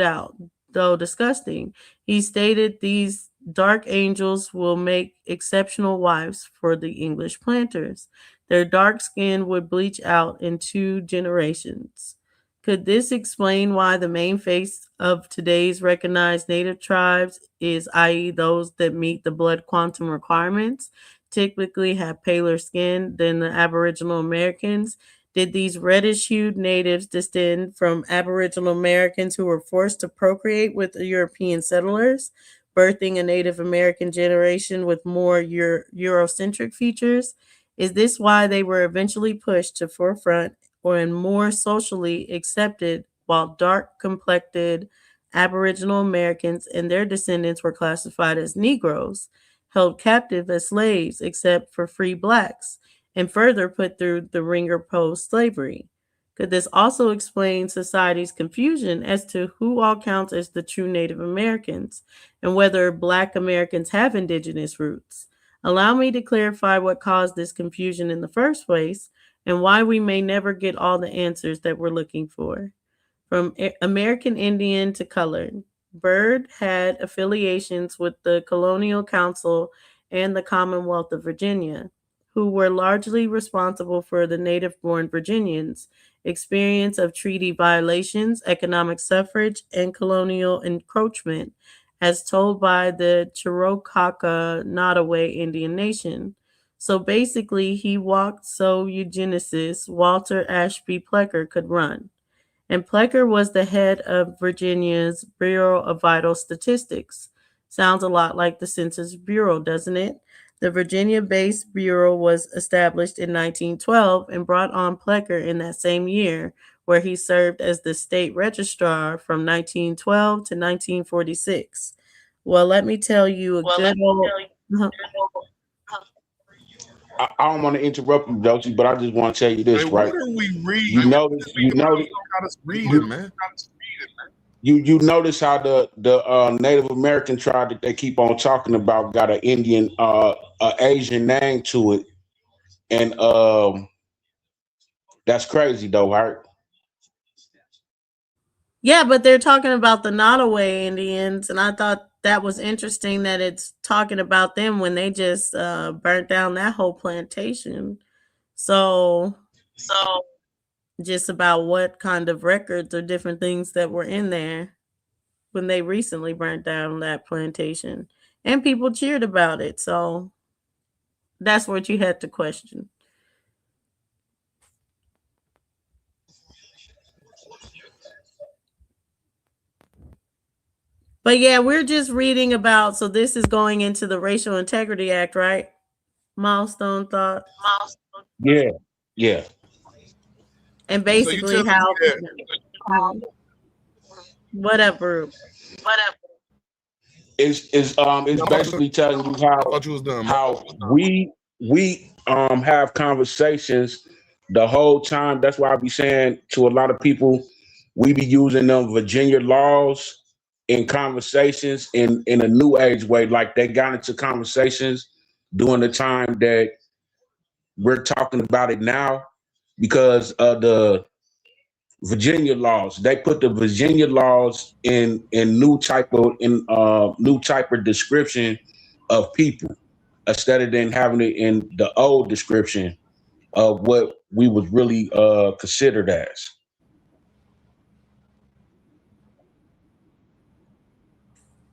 out, though disgusting. He stated these dark angels will make exceptional wives for the English planters. Their dark skin would bleach out in 2 generations. Could this explain why the main face of today's recognized native tribes is, i.e., those that meet the blood quantum requirements, typically have paler skin than the Aboriginal Americans? Did these reddish hued natives descend from Aboriginal Americans who were forced to procreate with the European settlers, birthing a Native American generation with more Eurocentric features? Is this why they were eventually pushed to forefront or and more socially accepted, while dark complected Aboriginal Americans and their descendants were classified as Negroes, held captive as slaves except for free blacks, and further put through the ringer post slavery? Could this also explain society's confusion as to who all counts as the true Native Americans and whether Black Americans have indigenous roots? Allow me to clarify what caused this confusion in the first place and why we may never get all the answers that we're looking for. From American Indian to colored, Byrd had affiliations with the Colonial Council and the Commonwealth of Virginia, who were largely responsible for the native born Virginians' experience of treaty violations, economic suffrage, and colonial encroachment, as told by the Cherokee Indian Nation. So basically, he walked so eugenicist Walter Ashby Plecker could run. And Plecker was the head of Virginia's Bureau of Vital Statistics. Sounds a lot like the Census Bureau, doesn't it? The Virginia based bureau was established in 1912 and brought on Plecker in that same year, where he served as the state registrar from 1912 to 1946. Well, let me tell you a good old. I don't want to interrupt you, Dosey, but I just want to tell you this, Hey, right? what are we reading? You notice, man. You notice how the Native American tribe that they keep on talking about got an Indian, Asian name to it, and that's crazy though, right? Yeah, but they're talking about the Nottoway Indians, and I thought that was interesting that it's talking about them when they just burnt down that whole plantation. So, just about what kind of records or different things that were in there when they recently burnt down that plantation, and people cheered about it. So that's what you had to question. But yeah, we're just reading about, so this is going into the Racial Integrity Act, right? Milestone thought. Yeah, yeah. And So you basically telling how me that whatever. It's basically telling you I thought you was done. how we have conversations the whole time. That's why I be saying to a lot of people, we be using them Virginia laws in conversations in a new age way. Like they got into conversations during the time that we're talking about it now because of the Virginia laws. They put the Virginia laws in new type of description of people instead of then having it in the old description of what we was really considered as.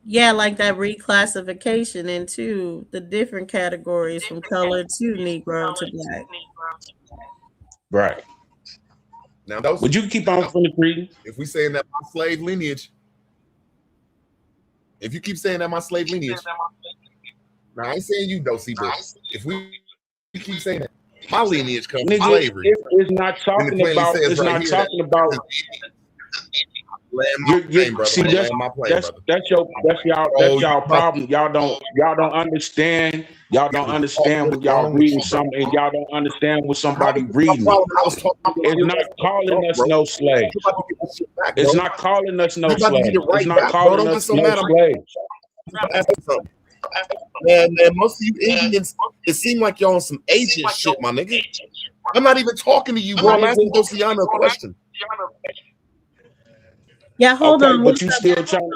Yeah, like that reclassification into the different categories from color to Negro to Black. Right. Now, those, Would you keep on finish reading? if we saying that my slave lineage If you keep saying that my slave lineage, now I ain't saying you, Dosey, but if we keep saying that, my lineage comes from Nigga, slavery. it's not And it talking plainly about. says It's right not here talking that about. land my plane, brother. See, Land my plane, brother. that's y'all problem. Y'all don't understand. Y'all don't understand when y'all reading something, and y'all don't understand when somebody reading it. It's not calling us no slaves. It's not calling us no slaves. It's not calling us no slaves. Man, most of you Indians, it seems like y'all on some agent shit, my nigga. I'm not even talking to you, bro. I'm asking Dosiana a question. Yeah, hold on. But you still trying.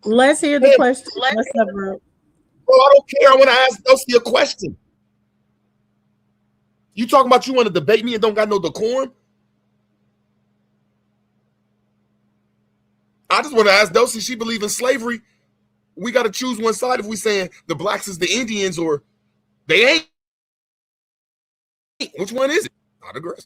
Let's hear the question. What's up, bro? Bro, I don't care. I want to ask Dosi a question. You talking about you want to debate me and don't got no decorum? I just want to ask Dosi, she believe in slavery. We got to choose one side if we saying the blacks is the Indians or they ain't. Which one is it? I digress.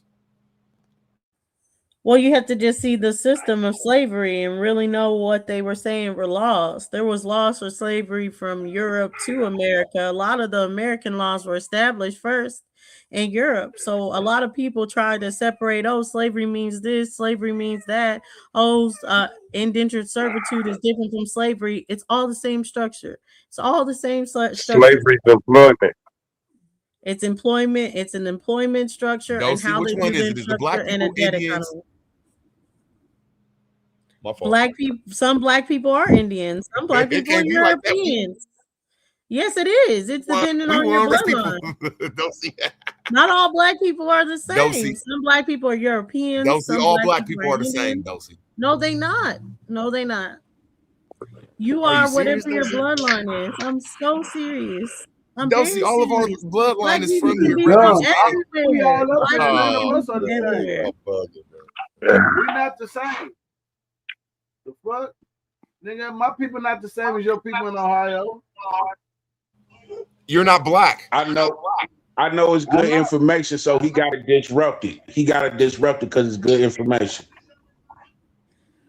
Well, you have to just see the system of slavery and really know what they were saying were laws. There was laws for slavery from Europe to America. A lot of the American laws were established first in Europe. So a lot of people try to separate, oh, slavery means this, slavery means that. Oh, indentured servitude is different from slavery. It's all the same structure. It's all the same structure. Slavery is employment. It's employment. It's an employment structure and how which they one do is their it? Is the structure black and a people debt Indians? economy. My fault. Black people, some black people are Indians. Some black people are Europeans. Yes, it is. It's depending on your bloodline. Don't see that. Not all black people are the same. Some black people are Europeans. Don't see Some all black people are the Indians. same, Dosey. No, they not. No, they not. You Are you are serious, whatever your Dosey? I'm so serious. I'm Dosey, very all of our serious. bloodline Black is people from can your be brothers. from everywhere. We all up Black here. None people of us are can be the same. everywhere. We're not the same. The fuck? Nigga, my people not the same as your people in Ohio. You're not black. I know it's good information, so he got to disrupt it. He got to disrupt it because it's good information.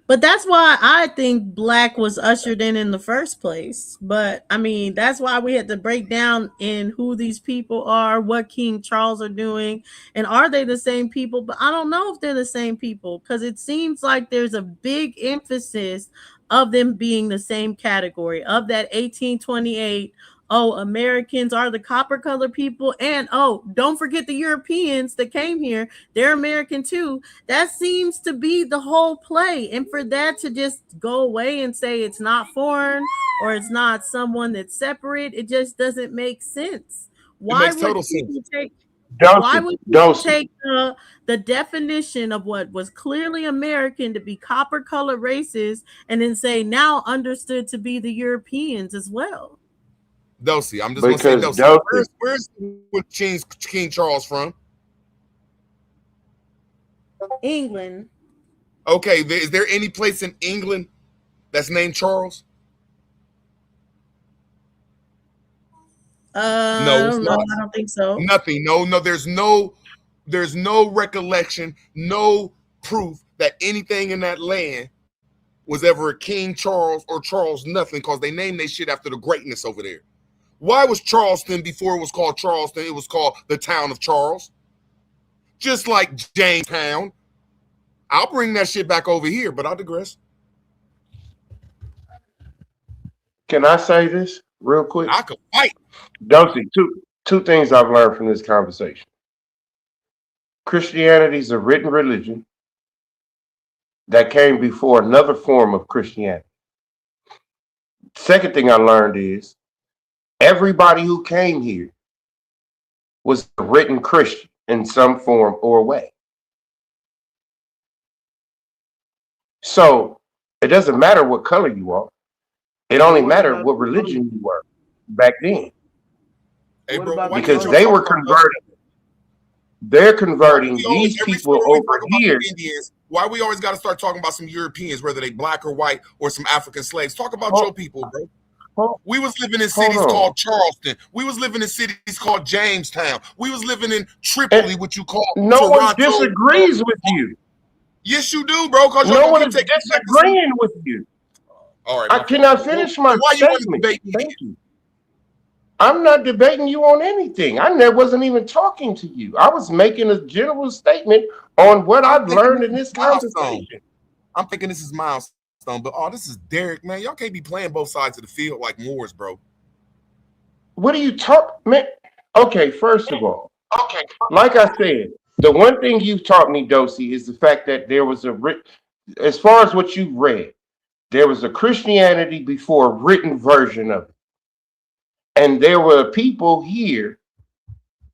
But that's why I think black was ushered in the first place. But I mean, that's why we had to break down in who these people are, what King Charles are doing, and are they the same people? But I don't know if they're the same people because it seems like there's a big emphasis of them being the same category of that 1828. Oh, Americans are the copper colored people, and oh, don't forget the Europeans that came here. They're American too. That seems to be the whole play. And for that to just go away and say it's not foreign or it's not someone that's separate, it just doesn't make sense. Why would people take the definition of what was clearly American to be copper colored races and then say now understood to be the Europeans as well? Dosey, I'm just going to say Dosey. Where's King Charles from? England. Okay, is there any place in England that's named Charles? No, I don't think so. Nothing. No. There's no recollection, no proof that anything in that land was ever a King Charles or Charles nothing, because they named their shit after the greatness over there. Why was Charleston, before it was called Charleston, it was called the town of Charles? Just like Jamestown. I'll bring that shit back over here, but I'll digress. Can I say this real quick? I could fight. Dosey, two things I've learned from this conversation. Christianity is a written religion that came before another form of Christianity. Second thing I learned is everybody who came here was a written Christian in some form or way. So it doesn't matter what color you are. It only mattered what religion you were back then. Hey, bro, because they were converting. They're converting these people over here. Indians, why we always got to start talking about some Europeans, whether they black or white or some African slaves? Talk about your people, bro. We was living in cities called Charleston. We was living in cities called Jamestown. We was living in Tripoli, what you call no Toronto. one disagrees with you. Yes, you do, bro. No one is disagreeing with you. All right, I cannot finish my why you want to statement. debate me? Thank you. I'm not debating you on anything. Wasn't even talking to you. I was making a general statement on what I'm I've thinking learned this in is this milestone. conversation. I'm thinking this is milestone, but this is Derek, man. Y'all can't be playing both sides of the field like Moors, bro. What are you talking, man? Okay, first of all, like I said, the one thing you've taught me, Dosey, is the fact that there was as far as what you've read, there was a Christianity before a written version of it. And there were people here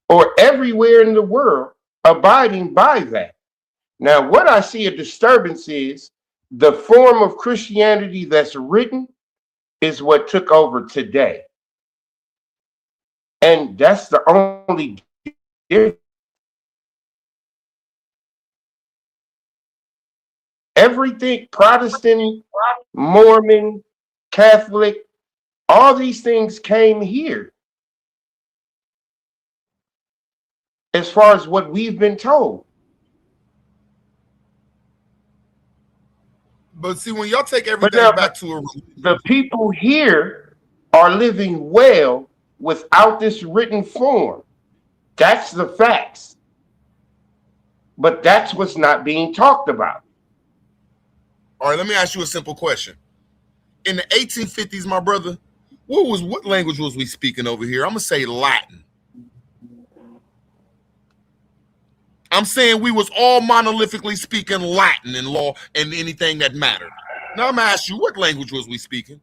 or everywhere in the world abiding by that. Now, what I see a disturbance is the form of Christianity that's written is what took over today. And that's the only difference. Everything Protestant, Mormon, Catholic, all these things came here as far as what we've been told. But see, when y'all take But everything now back to a the people here are living well without this written form. That's the facts. But that's what's not being talked about. all right, let me ask you a simple question. In the 1850s, my brother, what language was we speaking over here? I'm gonna say Latin. I'm saying we was all monolithically speaking Latin in law and anything that mattered. Now I'm gonna ask you, what language was we speaking?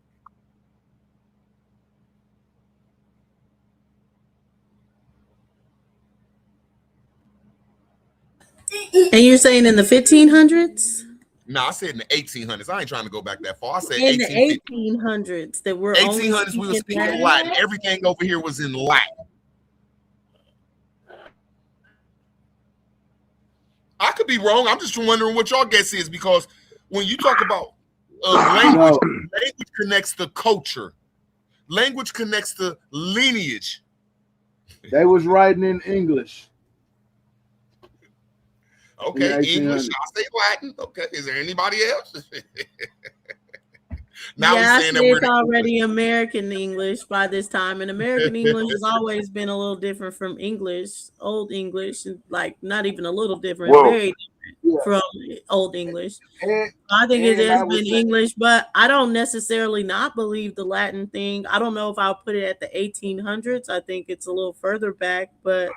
And you're saying in the 1500s? No, I said in the 1800s. I ain't trying to go back that far. I said In the 1850. 1800s that we're only 1800s, we were speaking Latin? Latin. Everything over here was in Latin. I could be wrong. I'm just wondering what y'all guess is, because when you talk about language, language connects to culture. Language connects to lineage. They was writing in English. Okay, English. I say Latin. Okay, is there anybody else? Now yeah, we're saying that it's already American English by this time, and American English has always been a little different from English, Old English, like not even a little different, very different from Old English. I think it has been English, but I don't necessarily not believe the Latin thing. I don't know if I'll put it at the 1800s. I think it's a little further back, but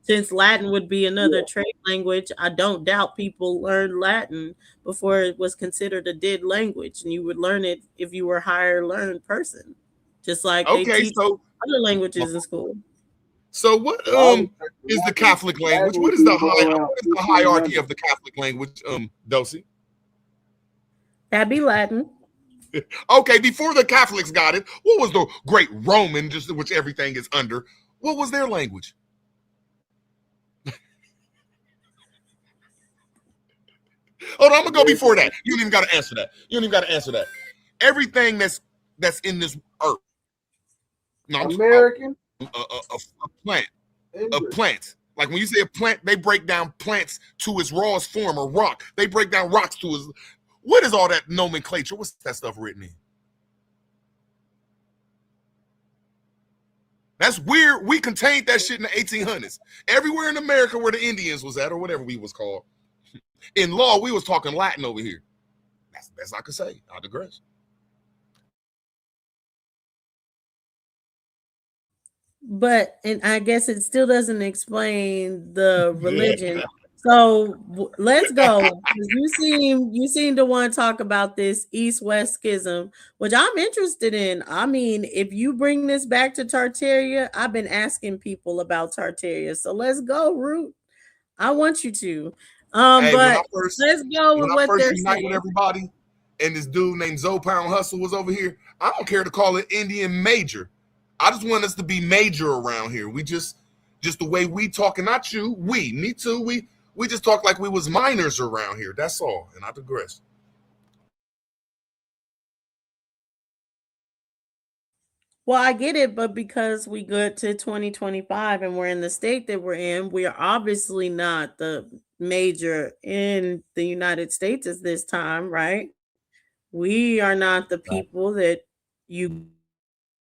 since Latin would be another trade language, I don't doubt people learned Latin before it was considered a dead language, and you would learn it if you were a higher learned person, just like they teach other languages in school. So what is the Catholic language? What is the hierarchy of the Catholic language, Dosey? That'd be Latin. Okay, before the Catholics got it, what was the great Roman, just which everything is under? What was their language? Hold on, I'm gonna go before that. You don't even gotta answer that. You don't even gotta answer that. Everything that's in this earth. No, American? A plant. A plant. Like when you say a plant, they break down plants to its rawest form, or rock. They break down rocks to its. What is all that nomenclature? What's that stuff written in? That's weird. We contained that shit in the 1800s. Everywhere in America where the Indians was at, or whatever we was called. In law, we was talking Latin over here. That's the best I could say. I digress. But and I guess it still doesn't explain the religion. So let's go. You seem to want to talk about this East-West schism, which I'm interested in. I mean, if you bring this back to Tartaria, I've been asking people about Tartaria. So let's go, Root. I want you to. Hey, but let's go with what they're unite saying. with everybody, and this dude named Zoe Pound Hustle was over here. I don't care to call it Indian Major. I just want us to be major around here. We just the way we talk, and not you, me too. We just talk like we was minors around here. That's all. And I digress. Well, I get it, but because we good to 2025 and we're in the state that we're in, we are obviously not the major in the United States at this time, right? We are not the people that you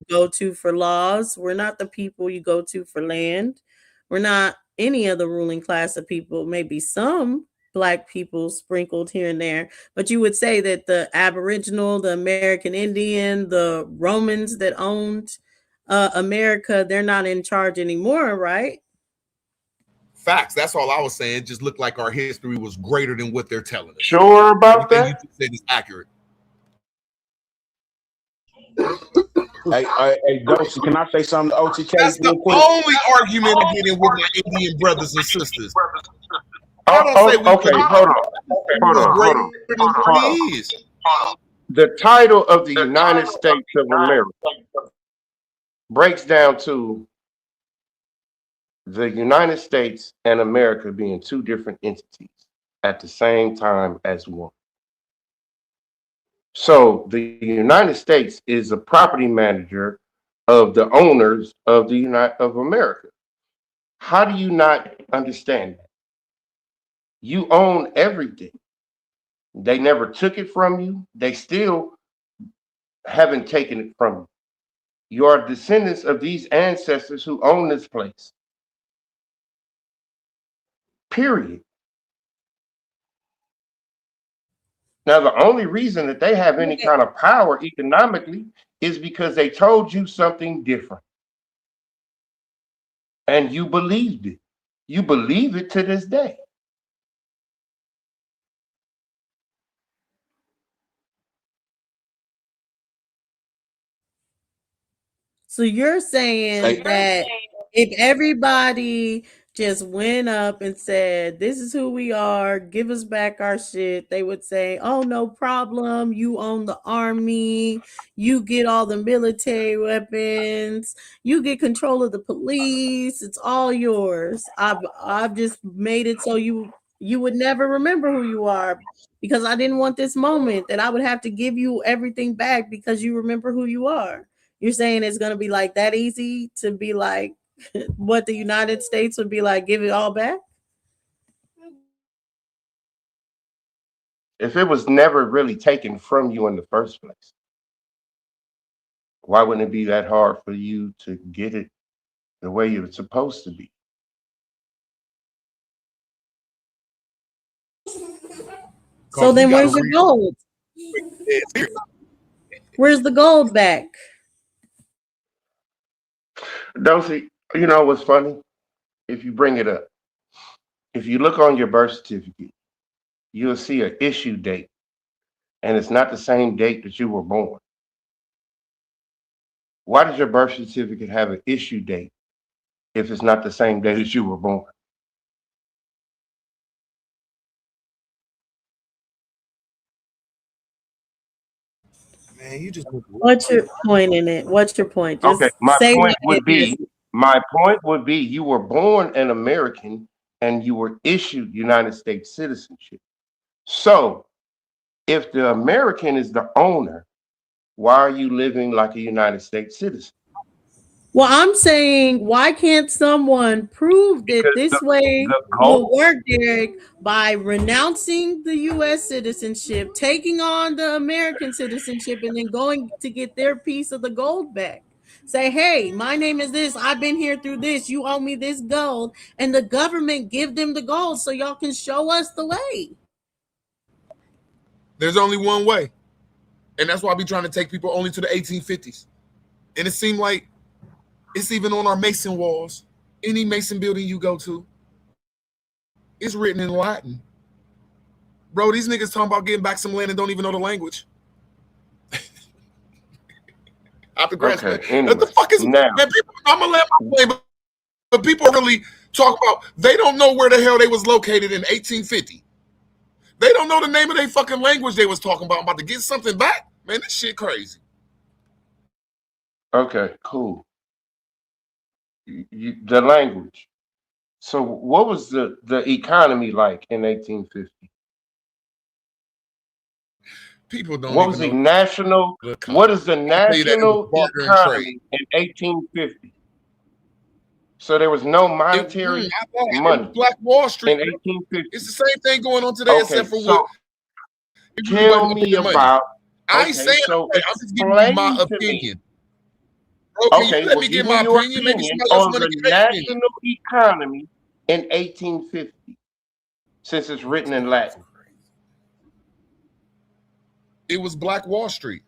go to for laws. We're not the people you go to for land. We're not any of the ruling class of people, maybe some black people sprinkled here and there. But you would say that the Aboriginal, the American Indian, the Romans that owned America, they're not in charge anymore, right? Facts. That's all I was saying. Just looked like our history was greater than what they're telling us. Sure about Everything you that? just said is accurate. Hey, Dosey, can I say something to OTK That's the real quick? only argument I get in with my Indian brothers and sisters. I don't say we Okay, hold on. Hold on. greater than what he is. The title of the United States of America breaks down to the United States and America being two different entities at the same time as one. So the United States is a property manager of the owners of the of America. How do you not understand that? You own everything. They never took it from you. They still haven't taken it from you. You are descendants of these ancestors who own this place. Period. Now, the only reason that they have any kind of power economically is because they told you something different. And you believed it. You believe it to this day. So you're saying that if everybody just went up and said, "This is who we are, give us back our shit," they would say, "Oh, no problem. You own the army, you get all the military weapons, you get control of the police, it's all yours. I've just made it so you would never remember who you are because I didn't want this moment that I would have to give you everything back because you remember who you are." You're saying it's going to be like that easy to be like what the United States would be like, give it all back? If it was never really taken from you in the first place, why wouldn't it be that hard for you to get it the way it's supposed to be? So then where's the gold? Where's the gold back? Dosey, you know what's funny? If you bring it up, if you look on your birth certificate, you'll see an issue date, and it's not the same date that you were born. Why does your birth certificate have an issue date if it's not the same day as you were born? Man, you just What's your point in it? What's your point? Just Okay, my say point what would it is. be you were born an American and you were issued United States citizenship. So if the American is the owner, why are you living like a United States citizen? Well, I'm saying, why can't someone prove that this way will work, Derek, by renouncing the U.S. citizenship, taking on the American citizenship, and then going to get their piece of the gold back? Say, hey, my name is this. I've been here through this. You owe me this gold. And the government give them the gold so y'all can show us the way. There's only one way. And that's why I be trying to take people only to the 1850s. And it seemed like it's even on our Mason walls. Any Mason building you go to, it's written in Latin. Bro, these niggas talking about getting back some land and don't even know the language. After graduate. Okay, anyway, What the fuck is now, man, people, I'm gonna let my play, but people really talk about they don't know where the hell they was located in 1850. They don't know the name of their fucking language they was talking about. I'm about to get something back. Man, this shit crazy. okay, cool. The language. So what was the economy like in 1850? People don't What was the even national? know. What is the I'll tell you that it was national barter and economy in 1850? So there was no monetary money Black Wall Street. in 1850. It's the same thing going on today, Okay, except for so what tell me about I ain't Okay, saying so I'm just giving you my explain to me. opinion. Bro, can Okay, you let well, me give get me my your opinion? Maybe opinion somebody else on want to the get their opinion. national economy in 1850, since it's written in Latin. It was Black Wall Street.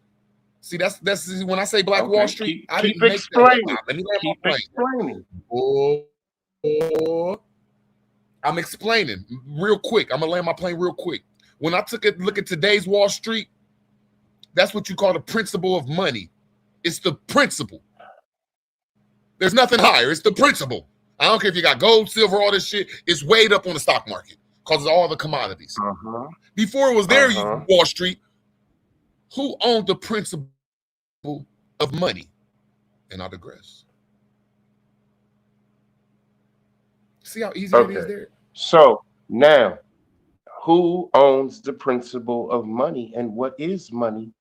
See, that's when I say Black Wall Okay, Street, I keep didn't make that up. explaining. Let me land my Keep plane. explaining. Oh, I'm explaining real quick. I'm gonna land my plane real quick. When I took a look at today's Wall Street, that's what you call the principle of money. It's the principle. There's nothing higher. It's the principle. I don't care if you got gold, silver, all this shit. It's weighed up on the stock market because of all the commodities. Before it was there, Wall Street, who owned the principle of money? And I digress. See how easy it is there? So now, who owns the principle of money and what is money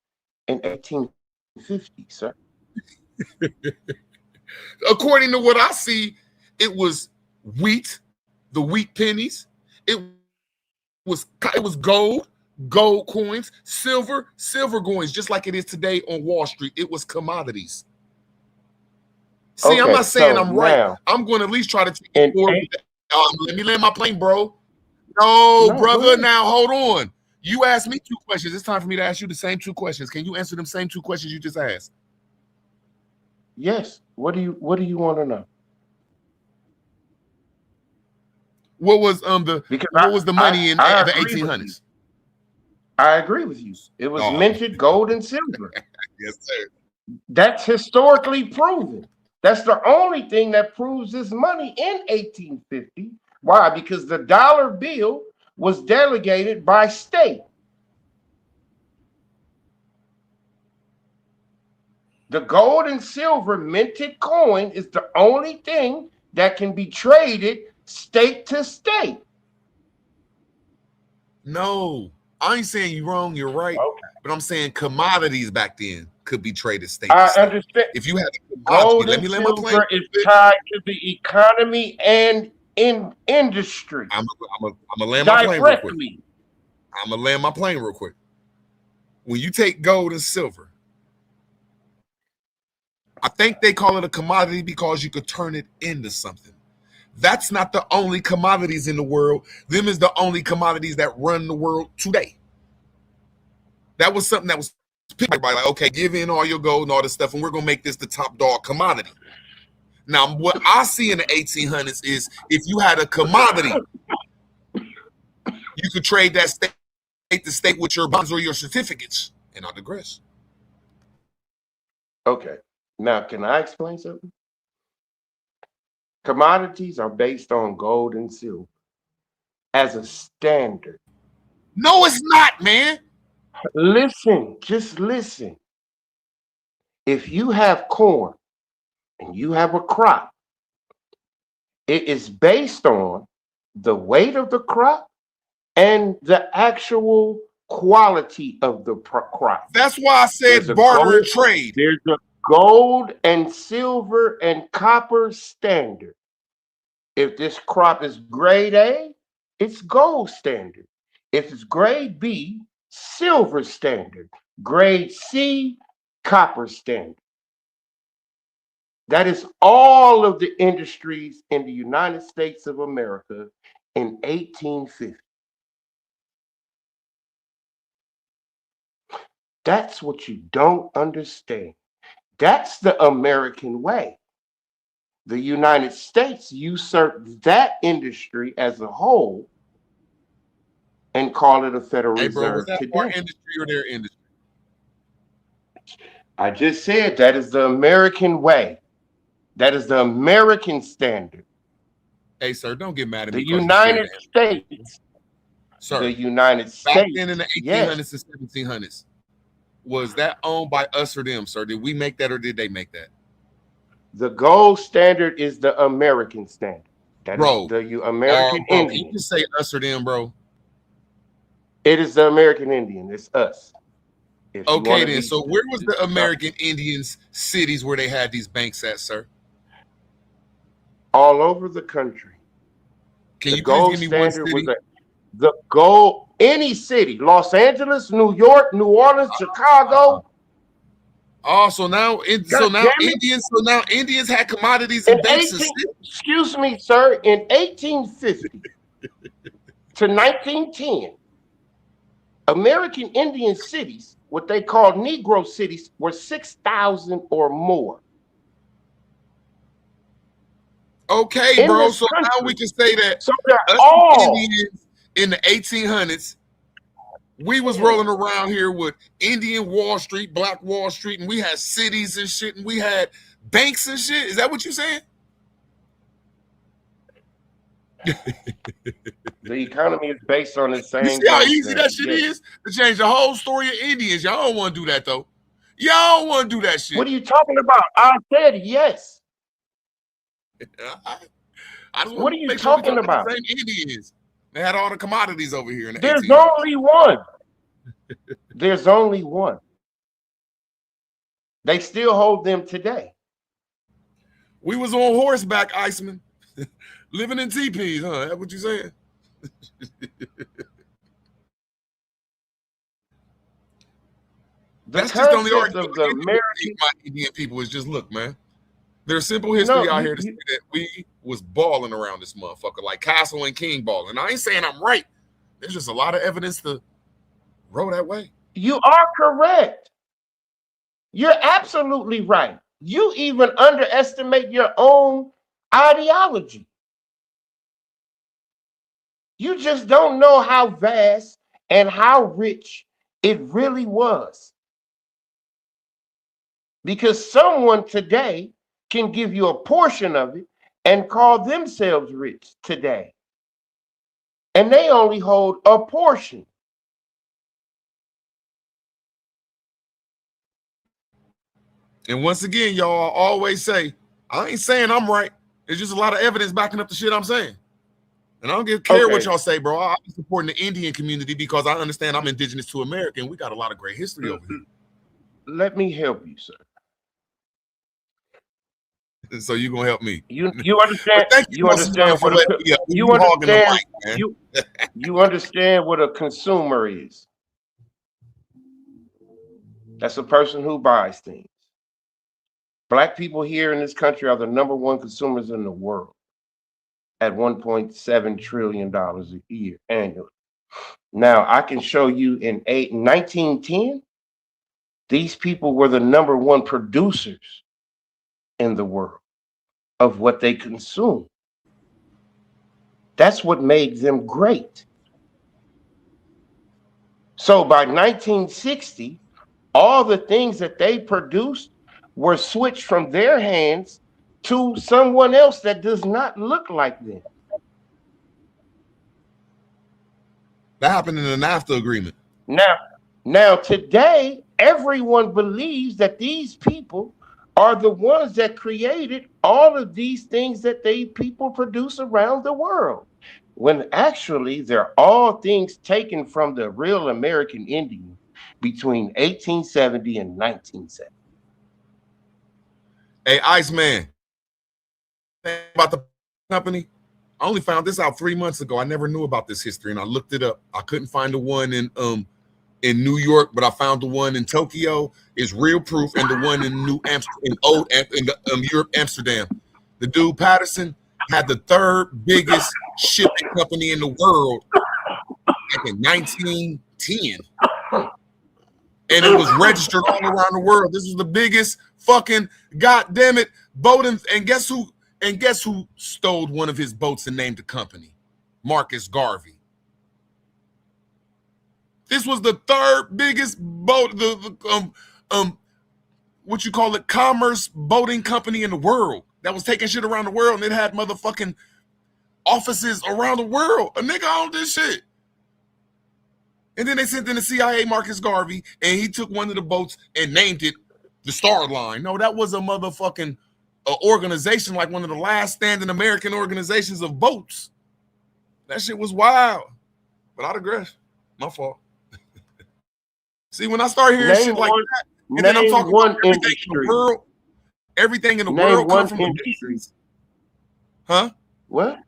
in 1850, sir? According to what I see, it was wheat, the wheat pennies. It was gold, gold coins, silver coins, just like it is today on Wall Street. It was commodities. See, I'm not saying I'm right. I'm going to at least try to take it forward. Let me land my plane, bro. No, brother. Now, hold on. You asked me 2 questions. It's time for me to ask you the same 2 questions. Can you answer them same 2 questions you just asked? Yes. What do you want to know? What was the money in the 1800s? I agree with you. It was minted gold and silver. Yes, sir. That's historically proven. That's the only thing that proves this money in 1850. Why? Because the dollar bill was delegated by state. The gold and silver minted coin is the only thing that can be traded state to state. No, I ain't saying you're wrong, you're right. Okay. But I'm saying commodities back then could be traded state to state. I understand. If you had gold and silver is tied to the economy and in industry. I'm gonna land my plane real quick. I'm gonna land my plane real quick. When you take gold and silver, I think they call it a commodity because you could turn it into something. That's not the only commodities in the world. Them is the only commodities that run the world today. That was something that was picked by like, okay, give in all your gold and all this stuff, and we're gonna make this the top dog commodity. Now, what I see in the 1800s is if you had a commodity, you could trade that state to state with your bonds or your certificates. And I digress. Okay. Now, can I explain something? Commodities are based on gold and silver as a standard. No, it's not, man. Listen, just listen. If you have corn and you have a crop, it is based on the weight of the crop and the actual quality of the crop. That's why I said barter and trade. There's a gold and silver and copper standard. If this crop is grade A, it's gold standard. If it's grade B, silver standard. Grade C, copper standard. That is all of the industries in the United States of America in 1850. That's what you don't understand. That's the American way. The United States usurped that industry as a whole and call it a Federal Reserve was that today. our industry or their industry? I just said that is the American way. That is the American standard. Hey, sir, don't get mad at me. The United States. Sir, the United States. Back then in the 1800s and 1700s, was that owned by us or them, sir? Did we make that or did they make that? The gold standard is the American standard. That bro, is the American Indian. Can you just say us or them, bro? It is the American Indian. It's us. Okay, then. So where was the American Indians' cities where they had these banks at, sir? All over the country. Can you please give me one city? The gold Any city, Los Angeles, New York, New Orleans, Chicago. Oh, so now God damn it. Indians had commodities In and banks and 18, shit. excuse me, sir, in 1850 to 1910, American Indian cities, what they call Negro cities, were 6,000 or more. Okay, In bro. this So now we country. can say that So they're us all Indians in the 1800s, we was yeah. rolling around here with Indian Wall Street, Black Wall Street, and we had cities and shit, and we had banks and shit. Is that what you're saying? The economy is based on the You same see how growth easy rate. that shit Yes. is to change the whole story of Indians. Y'all don't want to do that though. Y'all don't want to do that shit. What are you talking about? I said yes. I just What want are to you make sure we talking talking about about? the same Indians. They had all the commodities over here in the There's 1800s. only one. There's only one. They still hold them today. We was on horseback, Iceman, living in teepees, huh? That's what you saying? The That's just the only concept argument of the American. my Indian people is just look, man. There's simple history No, out here to say that we was balling around this motherfucker like Castle and King balling. I ain't saying I'm right. There's just a lot of evidence to roll that way. you are correct. You're absolutely right. You even underestimate your own ideology. You just don't know how vast and how rich it really was. Because someone today can give you a portion of it and call themselves rich today. And they only hold a portion. And once again, y'all always say, I ain't saying I'm right. There's just a lot of evidence backing up the shit I'm saying. And I don't care what y'all say, bro. I'm supporting the Indian community because I understand I'm indigenous to America and we got a lot of great history over here. Let me help you, sir. So you're gonna help me. You understand? Thank You understand what you understand? You understand what a consumer is? That's a person who buys things. Black people here in this country are the #1 consumers in the world at $1.7 trillion a year annually. Now, I can show you in 1910, these people were the #1 producers in the world of what they consume. That's what made them great. So by 1960, all the things that they produced were switched from their hands to someone else that does not look like them. That happened in the NAFTA agreement. Now today, everyone believes that these people are the ones that created all of these things that they people produce around the world, when actually they're all things taken from the real American Indian between 1870 and 1970. Hey, Iceman, about the company. I only found this out 3 months ago. I never knew about this history, and I looked it up. I couldn't find the one in New York, but I found the one in Tokyo is real proof, and the one in Europe, Amsterdam. The dude Patterson had the 3rd biggest shipping company in the world back in 1910. And it was registered all around the world. This was the biggest fucking goddamn it boating. And guess who stole one of his boats and named the company? Marcus Garvey. This was the 3rd biggest boat, what you call it, commerce boating company in the world that was taking shit around the world, and it had motherfucking offices around the world. A nigga owned this shit. And then they sent in the CIA Marcus Garvey, and he took one of the boats and named it the Star Line. No, that was a motherfucking organization, like one of the last standing American organizations of boats. That shit was wild. But I digress. My fault. See, when I start hearing shit like that, and then I'm talking about everything in the world, everything in the world come from industries. Huh? What?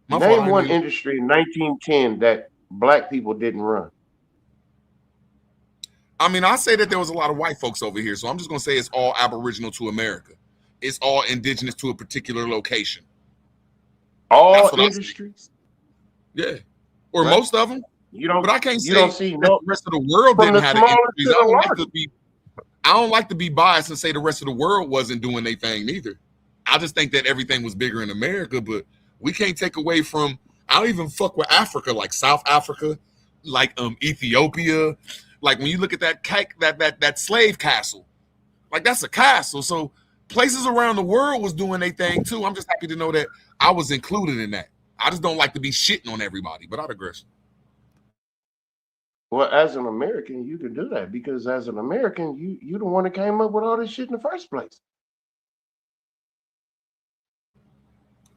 Name one industry in 1910 that black people didn't run? I mean, I say that there was a lot of white folks over here, so I'm just gonna say it's all aboriginal to America. It's all indigenous to a particular location. All industries? Yeah, or Right. most of them. You don't. But I can't You say don't see that no the rest of the world from didn't the have the smallest industries. to I the don't like to largest. be. I don't like to be biased and say the rest of the world wasn't doing their thing either. I just think that everything was bigger in America, but we can't take away from. I don't even fuck with Africa, like South Africa, like Ethiopia. Like when you look at that slave castle, like that's a castle. So places around the world was doing their thing too. I'm just happy to know that I was included in that. I just don't like to be shitting on everybody, but I digress. Well, as an American, you can do that because as an American, you the one that came up with all this shit in the first place.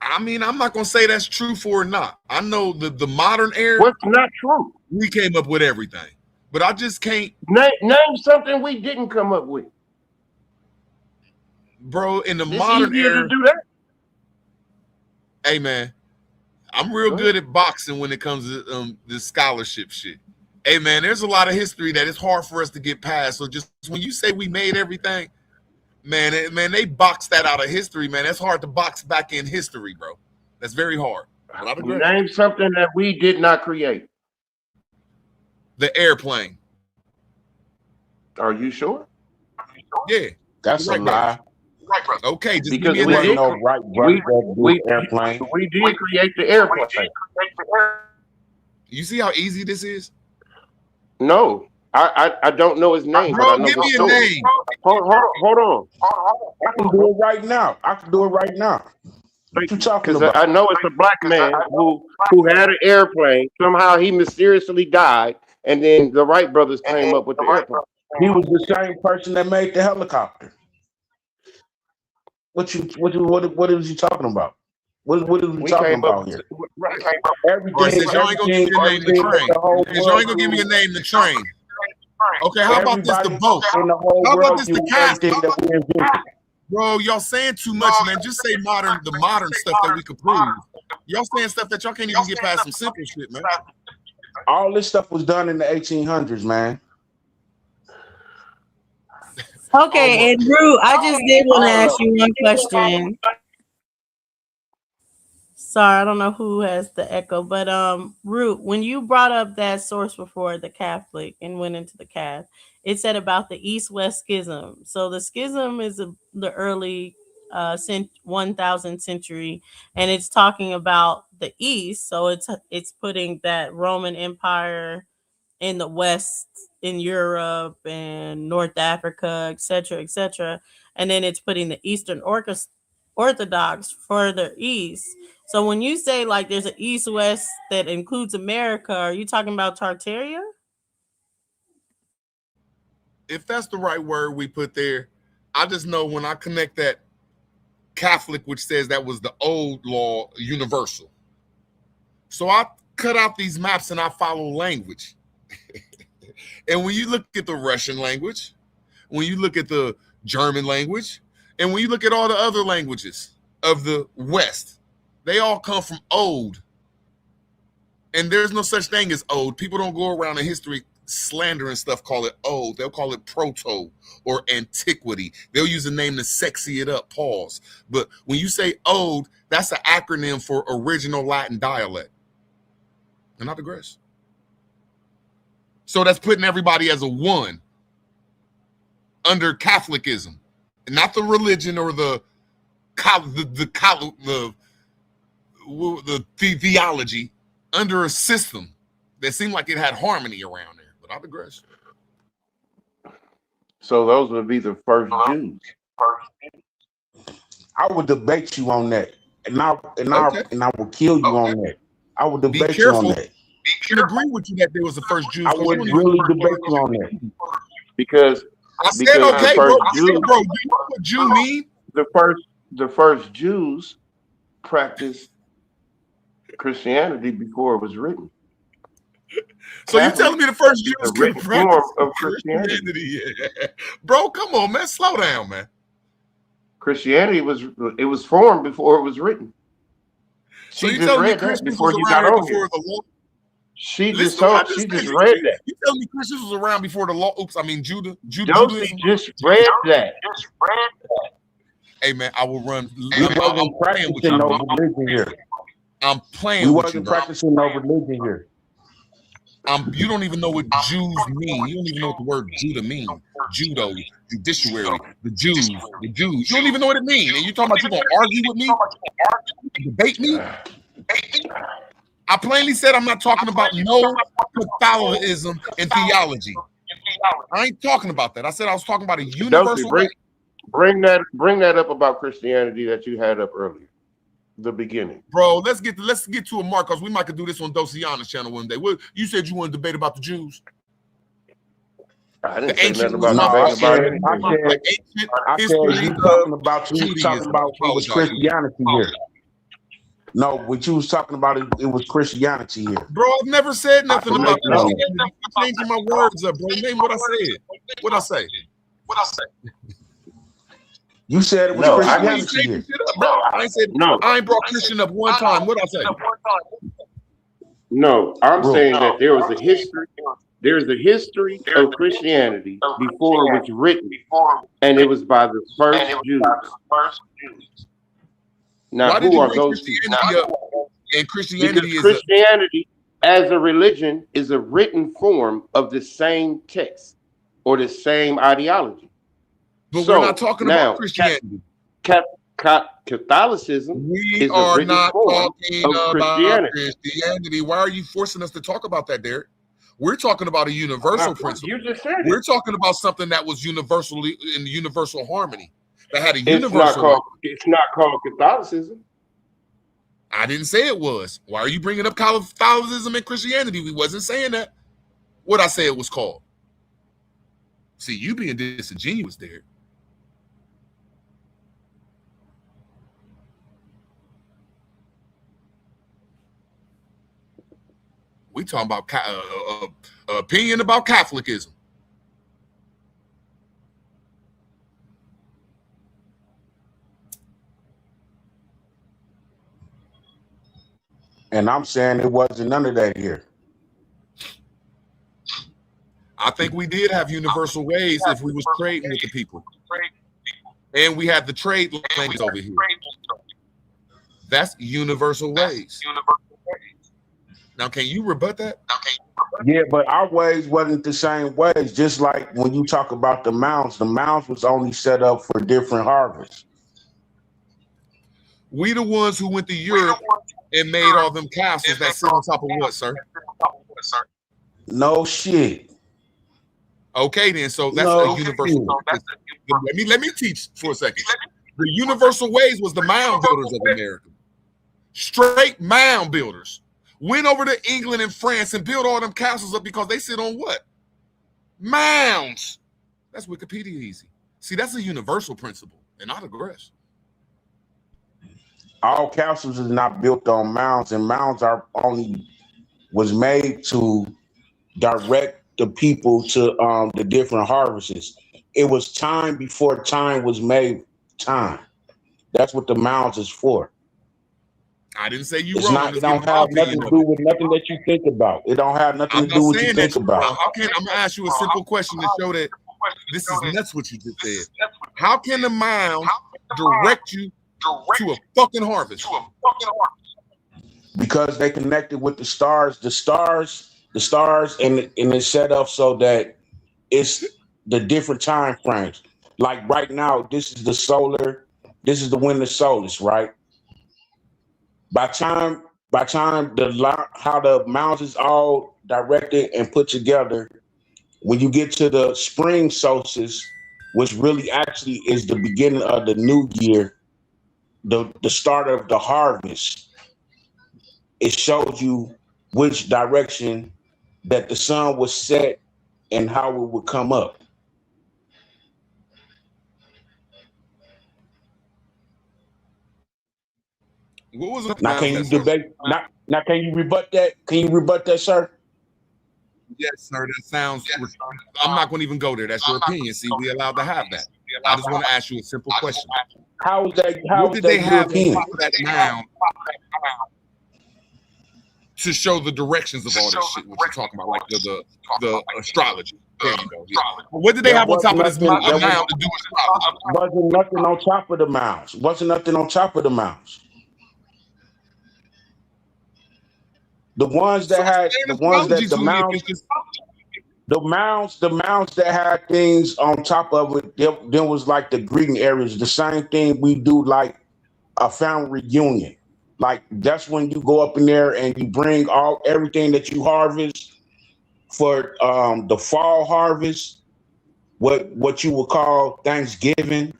I mean, I'm not gonna say that's true for or not. I know the modern era. What's not true? We came up with everything, but I just can't name something we didn't come up with, bro. In the it's modern easier era, to do that. hey man, I'm real good at boxing when it comes to the scholarship shit. Hey man, there's a lot of history that it's hard for us to get past. So just when you say we made everything, man, they boxed that out of history, man. That's hard to box back in history, bro. That's very hard. Name something that we did not create. The airplane. Are you sure? Yeah, that's a lie. Right, brother. Okay, just because give me a name. we did create the airplane. You see how easy this is? No, I don't know his name, bro, but I know give me the a story. name. Hold on. I can do it right now. What you talking Because about? I know it's a black man who had an airplane. Somehow he mysteriously died, and then the Wright brothers came up with the airplane. He was the same person that made the helicopter. What is you talking about? What are we talking about here? Right. Everything. Because y'all ain't gonna give me a name to train. Because y'all ain't gonna give me a name to train. Okay, how about this the boat? How about this the cast? Bro, y'all saying too much, man. Just say the modern stuff that we could prove. Y'all saying stuff that y'all can't even get past some simple shit, man. All this stuff was done in the 1800s, man. Okay, and Rue, I just did want to ask you one question. Sorry, I don't know who has the echo, but Root, when you brought up that source before, the Catholic, and went into the Cath, it said about the East-West schism. So the schism is the early 1000th century, and it's talking about the East. So it's putting that Roman Empire in the West, in Europe and North Africa, etc., and then it's putting the Eastern Orthodox further east. So when you say like there's an East-West that includes America, are you talking about Tartaria? If that's the right word we put there, I just know when I connect that Catholic, which says that was the old law, universal. So I cut out these maps and I follow language. And when you look at the Russian language, when you look at the German language, and when you look at all the other languages of the West, they all come from old. And there's no such thing as old. People don't go around in history slandering stuff, call it old. They'll call it proto or antiquity. They'll use a name to sexy it up, pause. But when you say old, that's an acronym for original Latin dialect. And I digress. So that's putting everybody as a one under Catholicism, and not the religion or the theology, under a system that seemed like it had harmony around there. But I digress. So those would be the first Jews. I would debate you on that, and I will kill you on that. I would debate you on that. I can agree with you that there was the first Jews. I would really debate you on that. Because I said okay, bro. Jews, I said, bro, you know what Jew mean? The first Jews practiced Christianity before it was written. So you telling me the first Jews could practice of Christianity? Yeah. Bro, come on, man. Slow down, man. Christianity was formed before it was written. So you telling me Christians was around here before the law? She Listen just to what I told. just She said. just read that. You telling me Christians was around before the law? Oops, I mean Josie just read that. Hey man, I will run. We wasn't practicing no religion here. I'm playing We with you, wasn't bro. practicing no religion here. You don't even know what Jews mean. You don't even know what the word Judah means. Judo, judiciary, the Jews. You don't even know what it means. And you talking about you gonna argue with me? Debate me? I plainly said I'm not talking about no Catholicism and theology. I ain't talking about that. I said I was talking about a universal way. Bring that up about Christianity that you had up earlier, the beginning. Bro, let's get to a mark, because we might could do this on Dosiana's channel one day. You said you want to debate about the Jews. I didn't say nothing about debating about anything. I said you talking about it was Christianity here. No, what you was talking about, it was Christianity here. Bro, I've never said nothing about Christianity. I'm changing my words up, bro. Name what I said. What I say? You said it was Christianity here. I ain't said no. I ain't brought Christian up one time. What I say? No, I'm saying that there was a history. There's a history of Christianity before it was written, and it was by the first Jews. Now, who are those people? And Christianity because Christianity as a religion is a written form of the same text or the same ideology. But we're not talking about Christianity. Catholicism we are not talking about Christianity. Why are you forcing us to talk about that, Derek? We're talking about a universal principle. You just said it. We're talking about something that was universally in universal harmony. That had a universal. It's not called Catholicism. I didn't say it was. Why are you bringing up Catholicism and Christianity? We wasn't saying that. What I say it was called. See, you being disingenuous there. We talking about opinion about Catholicism. And I'm saying it wasn't none of that here. I think we did have universal ways if we was trading with the people. And we had the trade lanes over here. That's universal ways. Now, can you rebut that? Yeah, but our ways wasn't the same ways. Just like when you talk about the mounds was only set up for different harvests. We the ones who went to Europe and made all them castles that sit on top of what, sir? No shit. Okay, then. So that's a universal. Let me teach for a second. The universal ways was the mound builders of America. Straight mound builders. Went over to England and France and built all them castles up because they sit on what? Mounds. That's Wikipedia easy. See, that's a universal principle, and I digress. All castles is not built on mounds, and mounds was made to direct the people to the different harvests. It was time before time was made time. That's what the mounds is for. I didn't say you it's wrong. Not, it don't have nothing to do with nothing that you think about. It don't have nothing to do with what you think about. I'm gonna ask you a simple question to show that this is nuts what you just said. How can the mound direct you to a fucking harvest? Because they connected with the stars. The stars, and it's set up so that it's the different time frames. Like right now, this is the solar, this is the winter solstice, right? By time how the mounds is all directed and put together, when you get to the spring solstice, which really actually is the beginning of the new year, the start of the harvest, it shows you which direction that the sun was set and how it would come up. What was it? Now, can you debate? Now, can you rebut that? Can you rebut that, sir? Yes, sir. That sounds. I'm not going to even go there. That's your opinion. See, we allowed to have that. I just want to ask you a simple question. How is that? What did they have on top of that mound? to show the directions of all this shit. What you're talking about, like the astrology. There you go. Yeah. What did they have on top of this mound to do astrology? Wasn't nothing on top of the mounds. Wasn't nothing on top of the mounds. The ones that had the mounds that had things on top of it, them was like the greeting areas. The same thing we do like a family reunion. Like that's when you go up in there and you bring everything that you harvest for the fall harvest, what you would call Thanksgiving.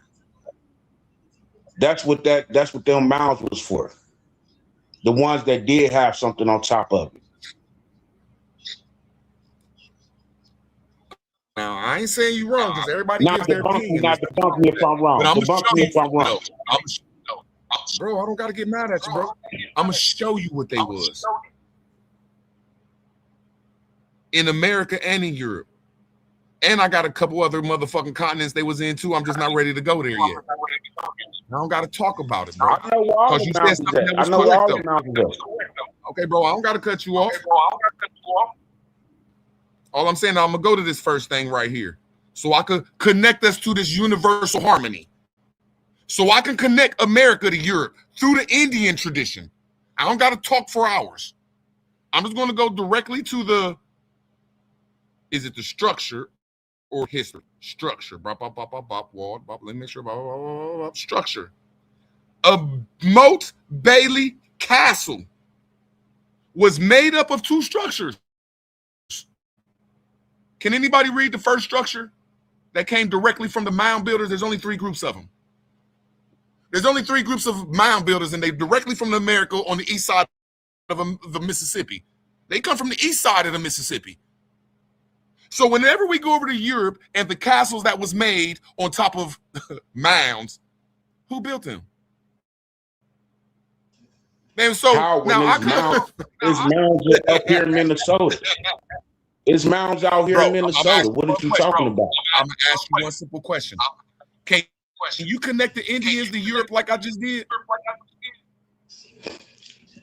That's what them mounds was for. The ones that did have something on top of it. Now, I ain't saying you wrong because everybody gives their opinion. Not debunk me if I'm wrong. But I'm Debunk me if I'm wrong. Bro, I don't got to get mad at you, bro. I'm going to show you what they was. In America and in Europe. And I got a couple other motherfucking continents they was in too. I'm just not ready to go there yet. I don't got to talk about it, bro. I know where all the mountains at. I know where all the mountains at. Okay, bro, I don't got to cut you off. All I'm saying, I'm going to go to this first thing right here so I could connect us to this universal harmony. So I can connect America to Europe through the Indian tradition. I don't got to talk for hours. I'm just going to go directly to is it the structure or history? Structure. Let me make sure. Structure. A Moat Bailey Castle was made up of two structures. Can anybody read the first structure that came directly from the mound builders? There's only 3 groups of them. There's only 3 groups of mound builders, and they're directly from America on the east side of the Mississippi. They come from the east side of the Mississippi. So whenever we go over to Europe and the castles that was made on top of mounds, who built them? And so now it's mounds up here in Minnesota. It's mounds out here in Minnesota. What are you talking about? I'm gonna ask you one simple question. Can you connect the Indians to Europe like I just did?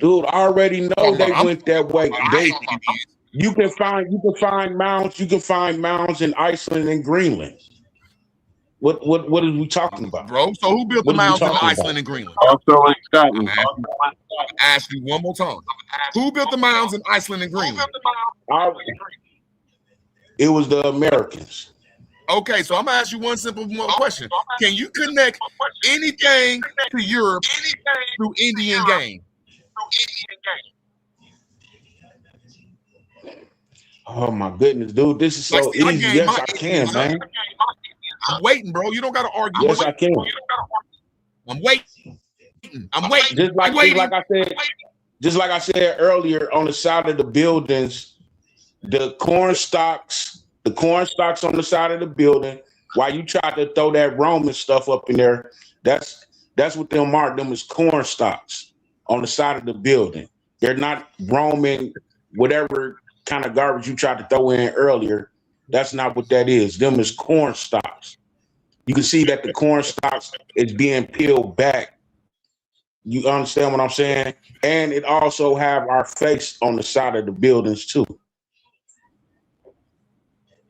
Dude, I already know they went that way. You can find mounds. You can find mounds in Iceland and Greenland. What are we talking about, bro? So who built the mounds in Iceland and Greenland? Also in Scotland. I'm ask you one more time. Who built the mounds in Iceland and Greenland? It was the Americans. Okay, so I'm gonna ask you one simple question. Can you connect anything to Europe through Indian game? Oh my goodness, dude. This is so easy. Yes, I can, man. I'm waiting, bro. You don't gotta argue. Yes, I can. I'm waiting. Just like I said earlier, on the side of the buildings, the corn stalks on the side of the building, while you try to throw that Roman stuff up in there, that's what they'll mark them as corn stalks on the side of the building. They're not Roman, whatever kind of garbage you tried to throw in earlier. That's not what that is. Them is corn stalks. You can see that the corn stalks is being peeled back. You understand what I'm saying? And it also have our face on the side of the buildings too.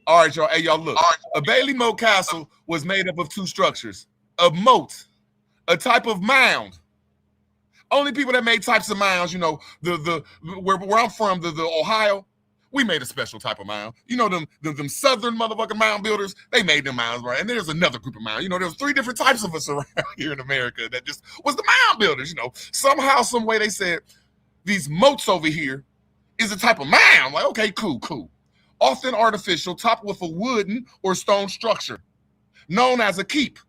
All right, y'all. Hey, y'all, look. A Bailey Moat Castle was made up of 2 structures. A moat, a type of mound. Only people that made types of mounds, you know, where I'm from, the Ohio, we made a special type of mound. You know, them southern motherfucking mound builders, they made them mounds, right? And there's another group of mounds. You know, there's 3 different types of us around here in America that just was the mound builders, you know. Somehow, some way they said, these moats over here is a type of mound. Like, okay, cool. Often artificial, topped with a wooden or stone structure, known as a keep.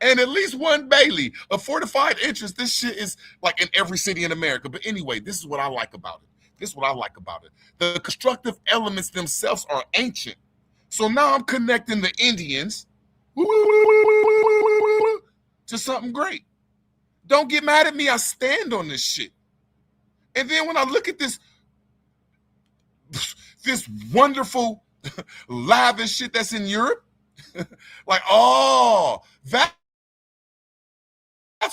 And at least one Bailey, a fortified interest. This shit is like in every city in America. But anyway, this is what I like about it. The constructive elements themselves are ancient. So now I'm connecting the Indians to something great. Don't get mad at me. I stand on this shit. And then when I look at this wonderful, lavish shit that's in Europe, like, oh, that's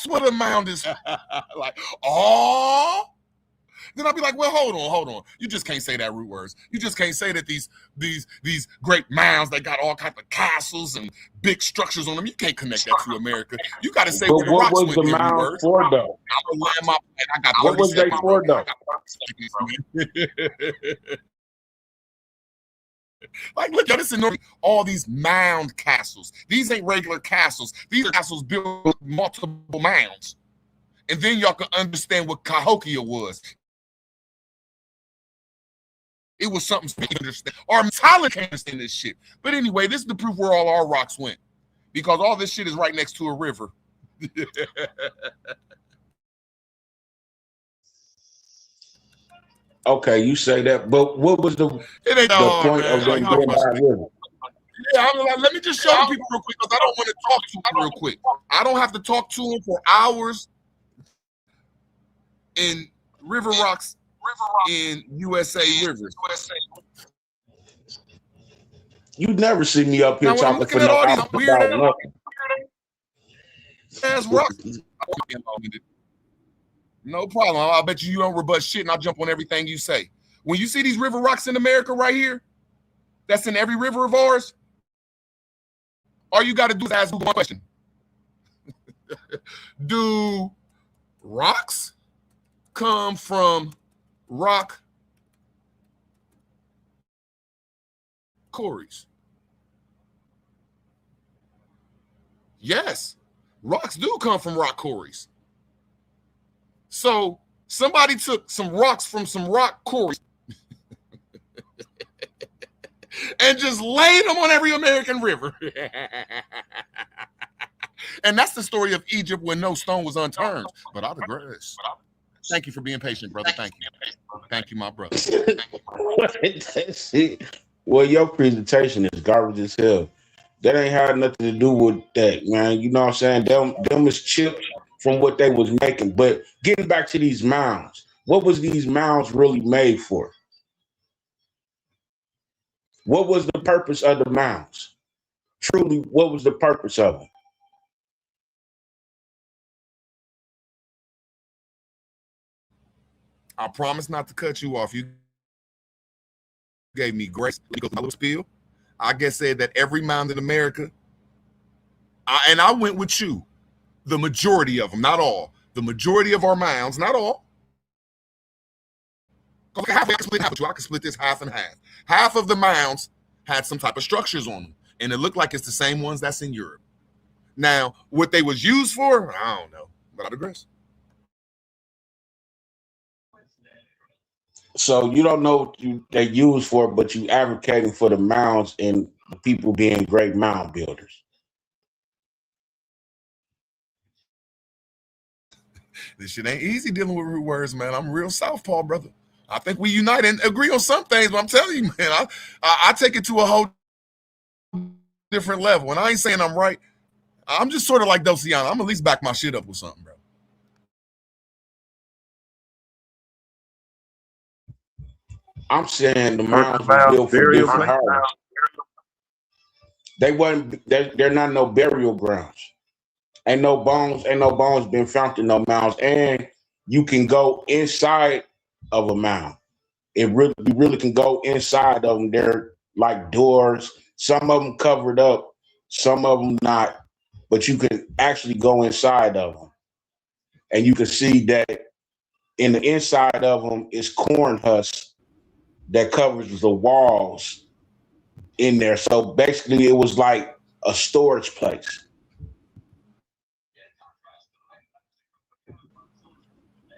what a mound is. Like, oh, Then I'll be like, well, hold on. You just can't say that root words. You just can't say that these great mounds that got all kinds of castles and big structures on them. You can't connect that to America. You got to say But where the what rocks was the went in root mounds words. for though? I'm gonna line I got What 30 was they seconds, for bro. though? Like, look, y'all, this is all these mound castles. These ain't regular castles. These are castles built with multiple mounds. And then y'all can understand what Cahokia was. It was something to understand. Our Tyler can't understand this shit. But anyway, this is the proof where all our rocks went. Because all this shit is right next to a river. Okay, you say that, but what was the It ain't hard, point man. of them being by river? Yeah, I'm like, let me just show the people real quick because I don't want to talk to them real quick. I don't have to talk to them for hours in river rocks in USA rivers. You never see me up here Now, when I'm talking looking for at no all these hours weird about nothing. ass rocks, no problem. I bet you don't rebut shit and I'll jump on everything you say. When you see these river rocks in America right here, that's in every river of ours, all you got to do is ask one question. Do rocks come from rock quarries? Yes, rocks do come from rock quarries. So somebody took some rocks from some rock quarries and just laid them on every American river. And that's the story of Egypt when no stone was unturned. But I digress. Thank you for being patient, brother. Thank you. Thank you, my brother. Well, your presentation is garbage as hell. That ain't had nothing to do with that, man. You know what I'm saying? Them is chips from what they was making. But getting back to these mounds, what was these mounds really made for? What was the purpose of the mounds? Truly, what was the purpose of them? I promise not to cut you off. You gave me grace. Let me go through my little spiel. I guess said that every mound in America, and I went with you, the majority of them, not all. The majority of our mounds, not all. Okay, I can split half with you. I can split this half and half. Half of the mounds had some type of structures on them, and it looked like it's the same ones that's in Europe. Now, what they was used for, I don't know, but I digress. So you don't know what they use for, but you advocating for the mounds and the people being great mound builders. This shit ain't easy dealing with root words, man. I'm real southpaw, brother. I think we unite and agree on some things, but I'm telling you, man, I take it to a whole different level. And I ain't saying I'm right. I'm just sort of like Dociana. I'm at least back my shit up with something, bro. I'm saying the mounds were built for different houses. They wasn't. They're not no burial grounds. Ain't no bones been found in no mounds. And you can go inside of a mound. You really can go inside of them. They're like doors. Some of them covered up, some of them not. But you can actually go inside of them, and you can see that in the inside of them is corn husk that covers the walls in there. So basically, it was like a storage place.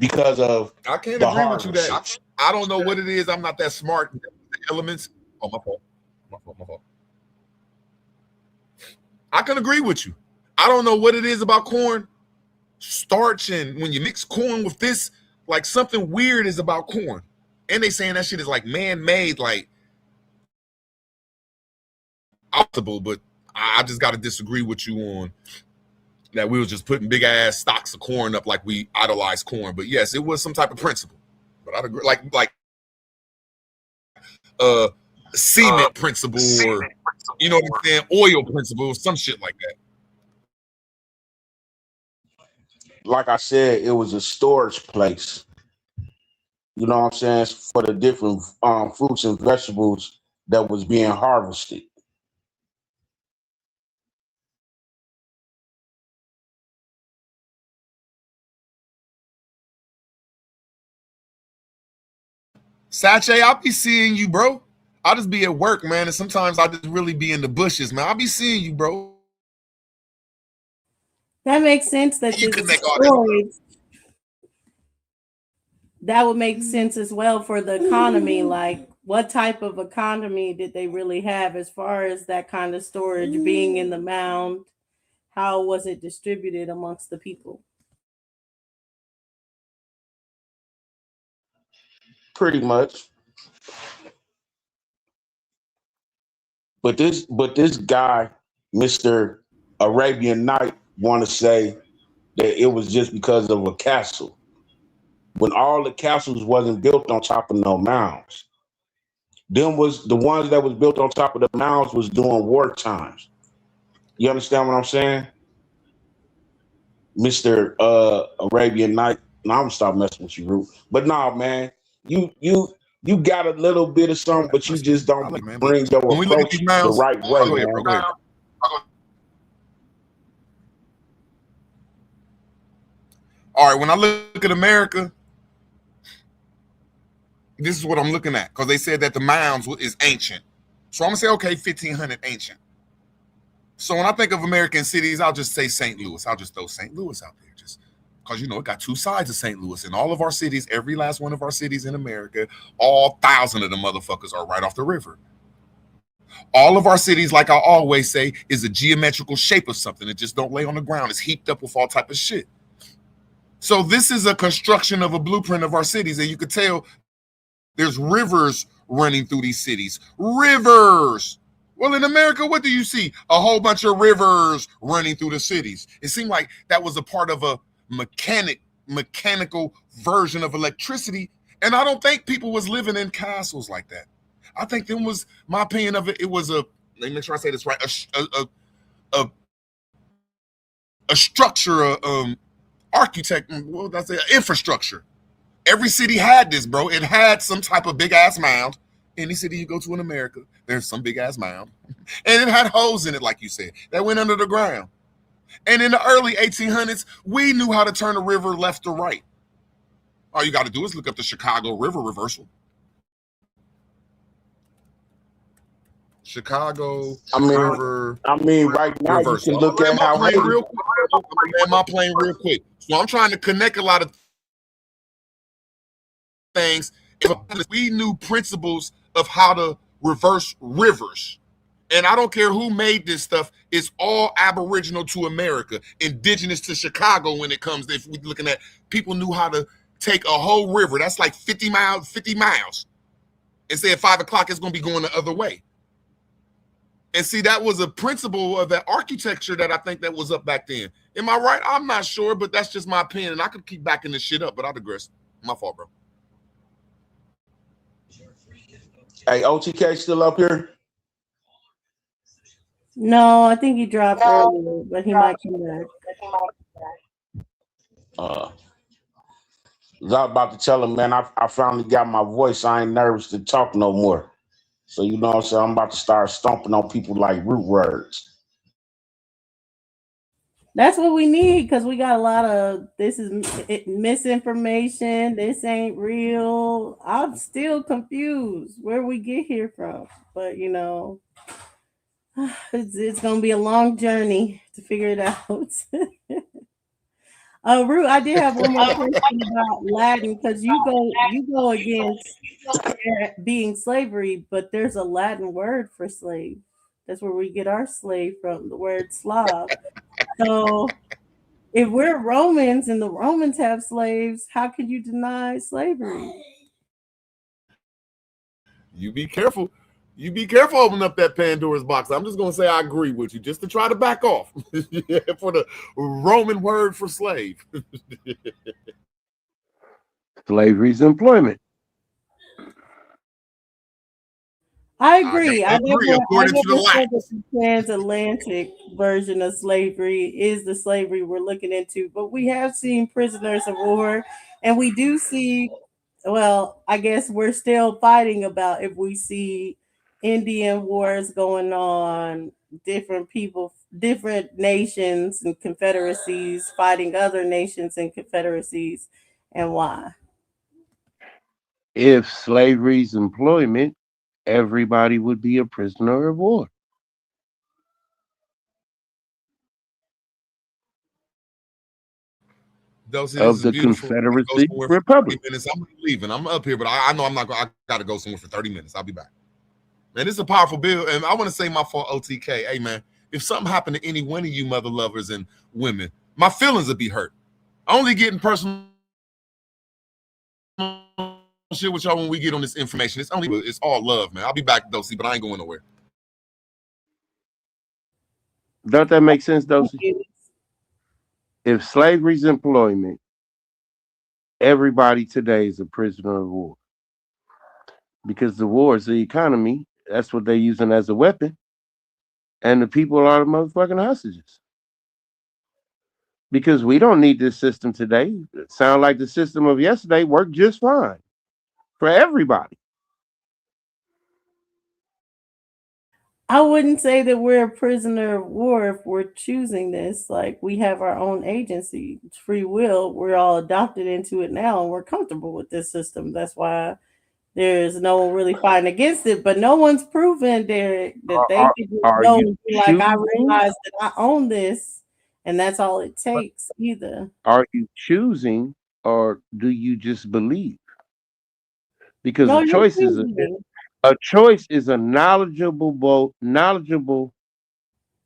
Because of I can't the agree with you that harvest. I don't know what it is. I'm not that smart. Elements. Oh, my fault. My fault. I can agree with you. I don't know what it is about corn, starch, and when you mix corn with this, like something weird is about corn. And they saying that shit is like man-made, like optimal, but I just got to disagree with you on that. We was just putting big ass stocks of corn up like we idolize corn. But yes, it was some type of principle. But I'd agree, like cement principle, or you know what I'm saying, oil principle, or some shit like that. Like I said, it was a storage place. you know what I'm saying, for the different fruits and vegetables that was being harvested. Sache, I'll be seeing you, bro. I'll just be at work, man, and sometimes I'll just really be in the bushes, man. I'll be seeing you, bro. That makes sense that You this connect all storage, that would make sense as well for the economy. Like, what type of economy did they really have as far as that kind of storage being in the mound? How was it distributed amongst the people? Pretty much. But this guy, Mr. Arabian Night, want to say that it was just because of a castle, when all the castles wasn't built on top of no mounds. Them was the ones that was built on top of the mounds was during war times. You understand what I'm saying, Mr. Arabian Night? No, I'm gonna stop messing with you, Root. But nah, man, you got a little bit of something, but you just don't man. bring your When we look at approach these the mounds, right way, go ahead, man. bro. Go ahead. All right, when I look at America, this is what I'm looking at, because they said that the mounds is ancient. So I'm gonna say, okay, 1500 ancient. So when I think of American cities, I'll just say St. Louis. I'll just throw St. Louis out there, just because it got two sides of St. Louis. In all of our cities, every last one of our cities in America, all 1,000 of the motherfuckers are right off the river. All of our cities, like I always say, is a geometrical shape of something. It just don't lay on the ground. It's heaped up with all type of shit. So this is a construction of a blueprint of our cities, and you could tell there's rivers running through these cities. Rivers. Well, in America, what do you see? A whole bunch of rivers running through the cities. It seemed like that was a part of a mechanical version of electricity. And I don't think people was living in castles like that. I think them was, my opinion of it, it was let me make sure I say this right, a structure, architect, what did I say, infrastructure. Every city had this, bro. It had some type of big ass mound. Any city you go to in America, there's some big ass mound. And it had holes in it, like you said, that went under the ground. And in the early 1800s, we knew how to turn a river left or right. All you got to do is look up the Chicago River reversal. Chicago River. Right now reversal. you can look at how I'm gonna land my plane real quick. So I'm trying to connect a lot of things. We knew principles of how to reverse rivers. And I don't care who made this stuff. It's all aboriginal to America, indigenous to Chicago when it comes to, if we're looking at, people knew how to take a whole river. That's like 50 miles. And say at 5 o'clock, it's going to be going the other way. And see, that was a principle of that architecture that I think that was up back then. Am I right? I'm not sure, but that's just my opinion. And I could keep backing this shit up, but I digress. My fault, bro. Hey, OTK still up here? No, I think he dropped earlier, but he might come back. I was about to tell him, man, I finally got my voice. I ain't nervous to talk no more. So you know what I'm saying? I'm about to start stomping on people like root words. That's what we need, because we got a lot of this is misinformation. This ain't real. I'm still confused where we get here from, but it's gonna be a long journey to figure it out. Root, I did have one more question about Latin, because you go against there being slavery, but there's a Latin word for slave. That's where we get our slave from, the word Slav. So if we're Romans and the Romans have slaves, how could you deny slavery? You be careful. You be careful opening up that Pandora's box. I'm just going to say I agree with you, just to try to back off for the Roman word for slave. Slavery's employment. I agree. I agree, according to the said that the transatlantic version of slavery is the slavery we're looking into, but we have seen prisoners of war, and we do see well, I guess we're still fighting about if we see Indian wars going on, different people, different nations and confederacies fighting other nations and confederacies, and why. If slavery's employment, everybody would be a prisoner of war. Dosey, this Of is the beautiful. I'm gonna go Confederacy somewhere for 30 Republic. minutes. I'm leaving. I'm up here, but I know I'm not. I got to go somewhere for 30 minutes. I'll be back. Man, this is a powerful bill, and I want to say my fault, OTK. Hey, man, if something happened to any one of you mother lovers and women, my feelings would be hurt. Only getting personal shit with y'all when we get on this information. It's all love, man. I'll be back, Dosey, but I ain't going nowhere. Don't that make sense, Dosey? If slavery's employment, everybody today is a prisoner of war. Because the war is the economy. That's what they're using as a weapon. And the people are the motherfucking hostages. Because we don't need this system today. It sounds like the system of yesterday worked just fine for everybody. I wouldn't say that we're a prisoner of war if we're choosing this. Like, we have our own agency, it's free will. We're all adopted into it now, and we're comfortable with this system. That's why there's no one really fighting against it. But no one's proven, Derek, that Are, they are, can just are go you and be like, I choosing? realize that I own this, and that's all it takes either. Are you choosing or do you just believe? Because No, you're choosing. a choice is a knowledgeable You're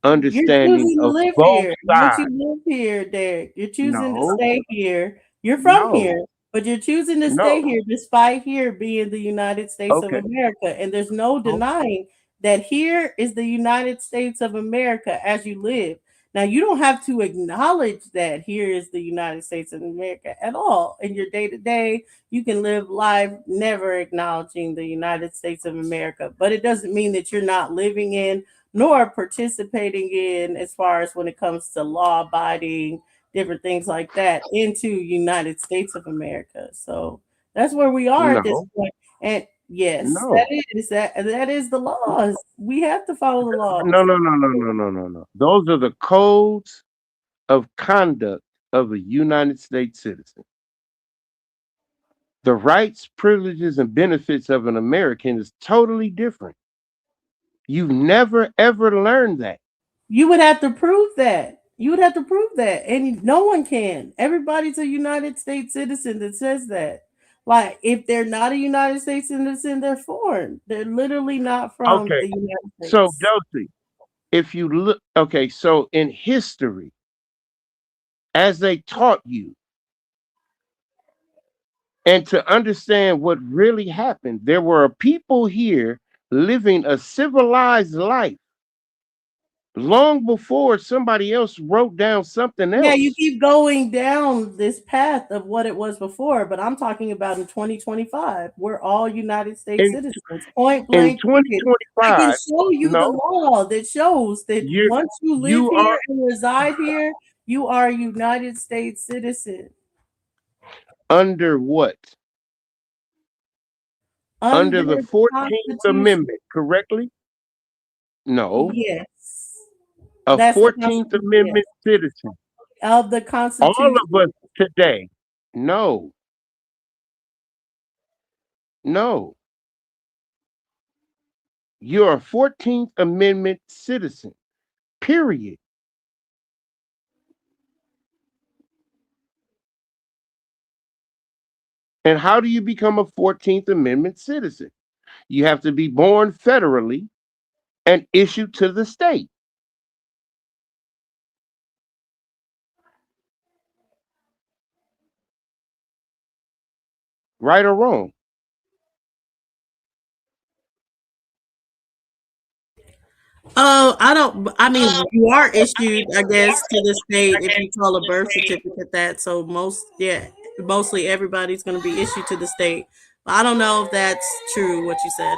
understanding choosing to of live both here. Once you sides. live here, Derek, you're choosing to No, stay here. You're from no, here, but you're choosing to stay no. here despite here being the United States of Okay. America. And there's no denying that here is the United States of America as you live. Now, you don't have to acknowledge that here is the United States of America at all. In your day to day, you can live life never acknowledging the United States of America, but it doesn't mean that you're not living in nor participating in as far as when it comes to law abiding, different things like that into United States of America. So that's where we are at this No, point. And yes, no. that is the laws. We have to follow the laws. No. Those are the codes of conduct of a United States citizen. The rights, privileges, and benefits of an American is totally different. You've never ever learned that. You would have to prove that. You would have to prove that. And no one can. Everybody's a United States citizen that says that. Like, if they're not a United States citizen, they're foreign. They're literally not from Okay, the United so States. Dosey, if you look, okay, so in history, as they taught you, and to understand what really happened, there were people here living a civilized life long before somebody else wrote down something Yeah, you else. keep going down this path of what it was before, but I'm talking about in 2025. We're all United States In citizens. Point in blank period. I can 2025, show you the no, law that shows that you once you live you here are and reside here, you are a United States citizen. under what? Under Under the the 14th Constitution. Amendment, correctly? No, Yes. a That's the 14th Constitution, yes. Amendment citizen. Of the All Constitution. of us today, no, no, you're a 14th Amendment citizen, period. And how do you become a 14th Amendment citizen? You have to be born federally and issued to the state, right or wrong. Oh, I don't. I mean, you are issued, I guess, to the state if you call a birth certificate that. So yeah, mostly everybody's going to be issued to the state. But I don't know if that's true what you said.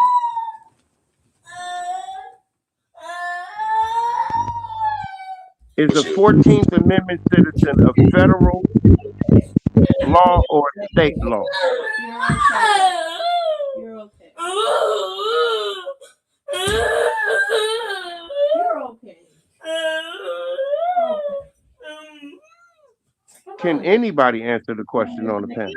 Is a 14th Amendment citizen a federal law or state law? You're okay. You're okay. Can anybody answer the question on the panel?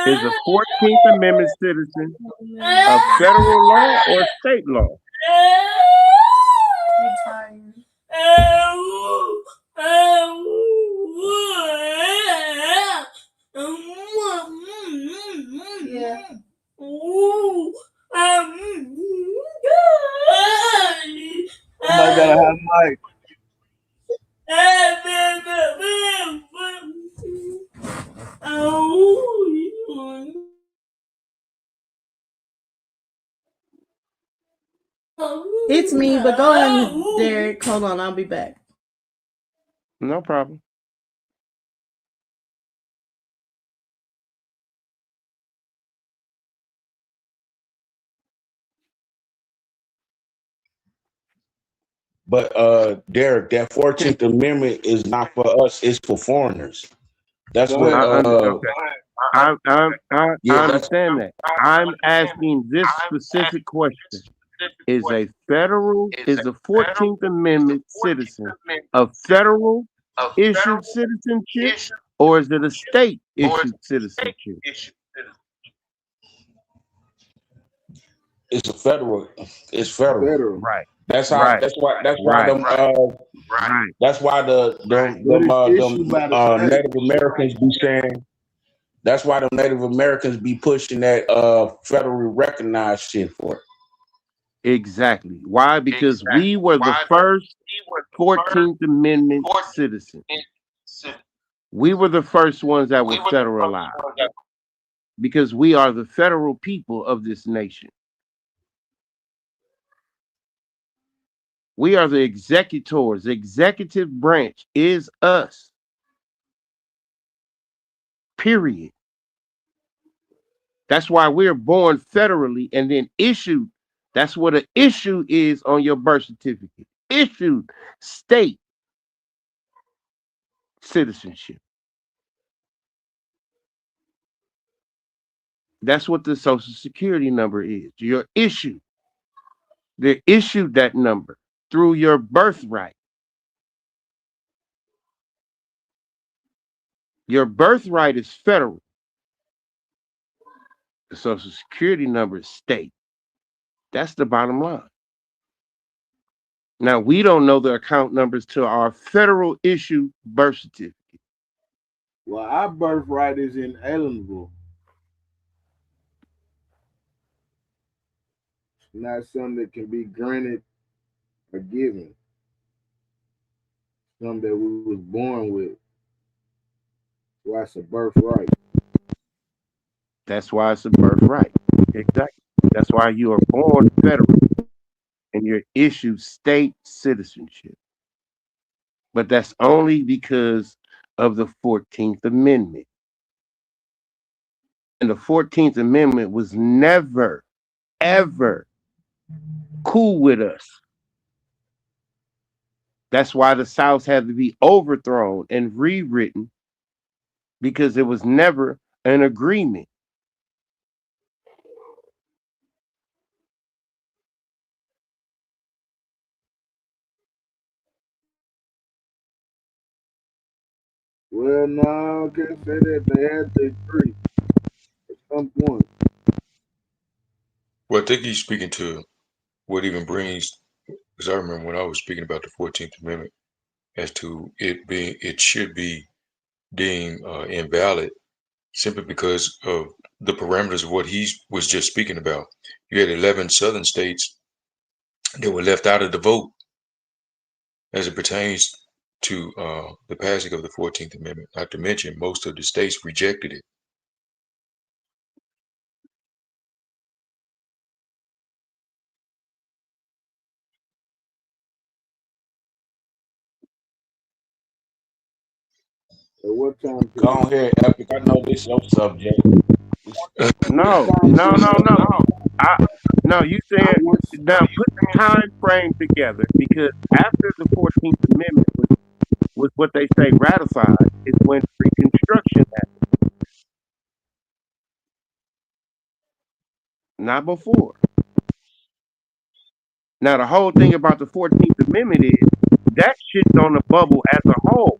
Is the 14th Amendment citizen a federal law or state law? You're tired. Yeah. Somebody gotta have mic. It's me, but go ahead, Derek. Hold on, I'll be back. No problem. But Derek, that 14th Amendment is not for us, it's for foreigners. That's what I yeah, that's understand that. I'm asking this specific question. Is the 14th Amendment citizen a federal issued citizenship or is it a state issued citizenship? it's a federal, it's federal. Federal. Right. That's how Right. that's why Right. them Right. that's why But it's issued by the state. Native Americans be saying that's why the Native Americans be pushing that federally recognized shit for it. Exactly. Why? Because we were the first 14th Amendment citizens. We were the first ones that were federalized because we are the federal people of this nation. We are the executors. The executive branch is us. Period. That's why we're born federally and then issued. That's what an issue is on your birth certificate. Issued state citizenship. That's what the Social Security number is. You're issued. They issued that number through your birthright. Your birthright is federal. The Social Security number is state. That's the bottom line. Now, we don't know the account numbers to our federal issue birth certificate. Well, our birthright is inalienable. It's not something that can be granted or given. Something that we was born with. Why it's a birthright. That's why it's a birthright. Exactly. That's why you are born federal and you're issued state citizenship. But that's only because of the 14th Amendment. And the 14th Amendment was never, ever cool with us. That's why the South had to be overthrown and rewritten because it was never an agreement. Well, no, I can't say that. They had to agree at some point. Well, I think he's speaking to what even brings, because I remember when I was speaking about the 14th Amendment, as to it should be deemed invalid simply because of the parameters of what he was just speaking about. You had 11 southern states that were left out of the vote as it pertains to the passing of the 14th Amendment. Not to mention, most of the states rejected it. At what time Go period? ahead, Epic. I know this is your subject. No. No, you saying now put the time frame together because after the 14th Amendment was what they say ratified is when Reconstruction happened. not before. Now, the whole thing about the 14th Amendment is that shit's on the bubble as a whole.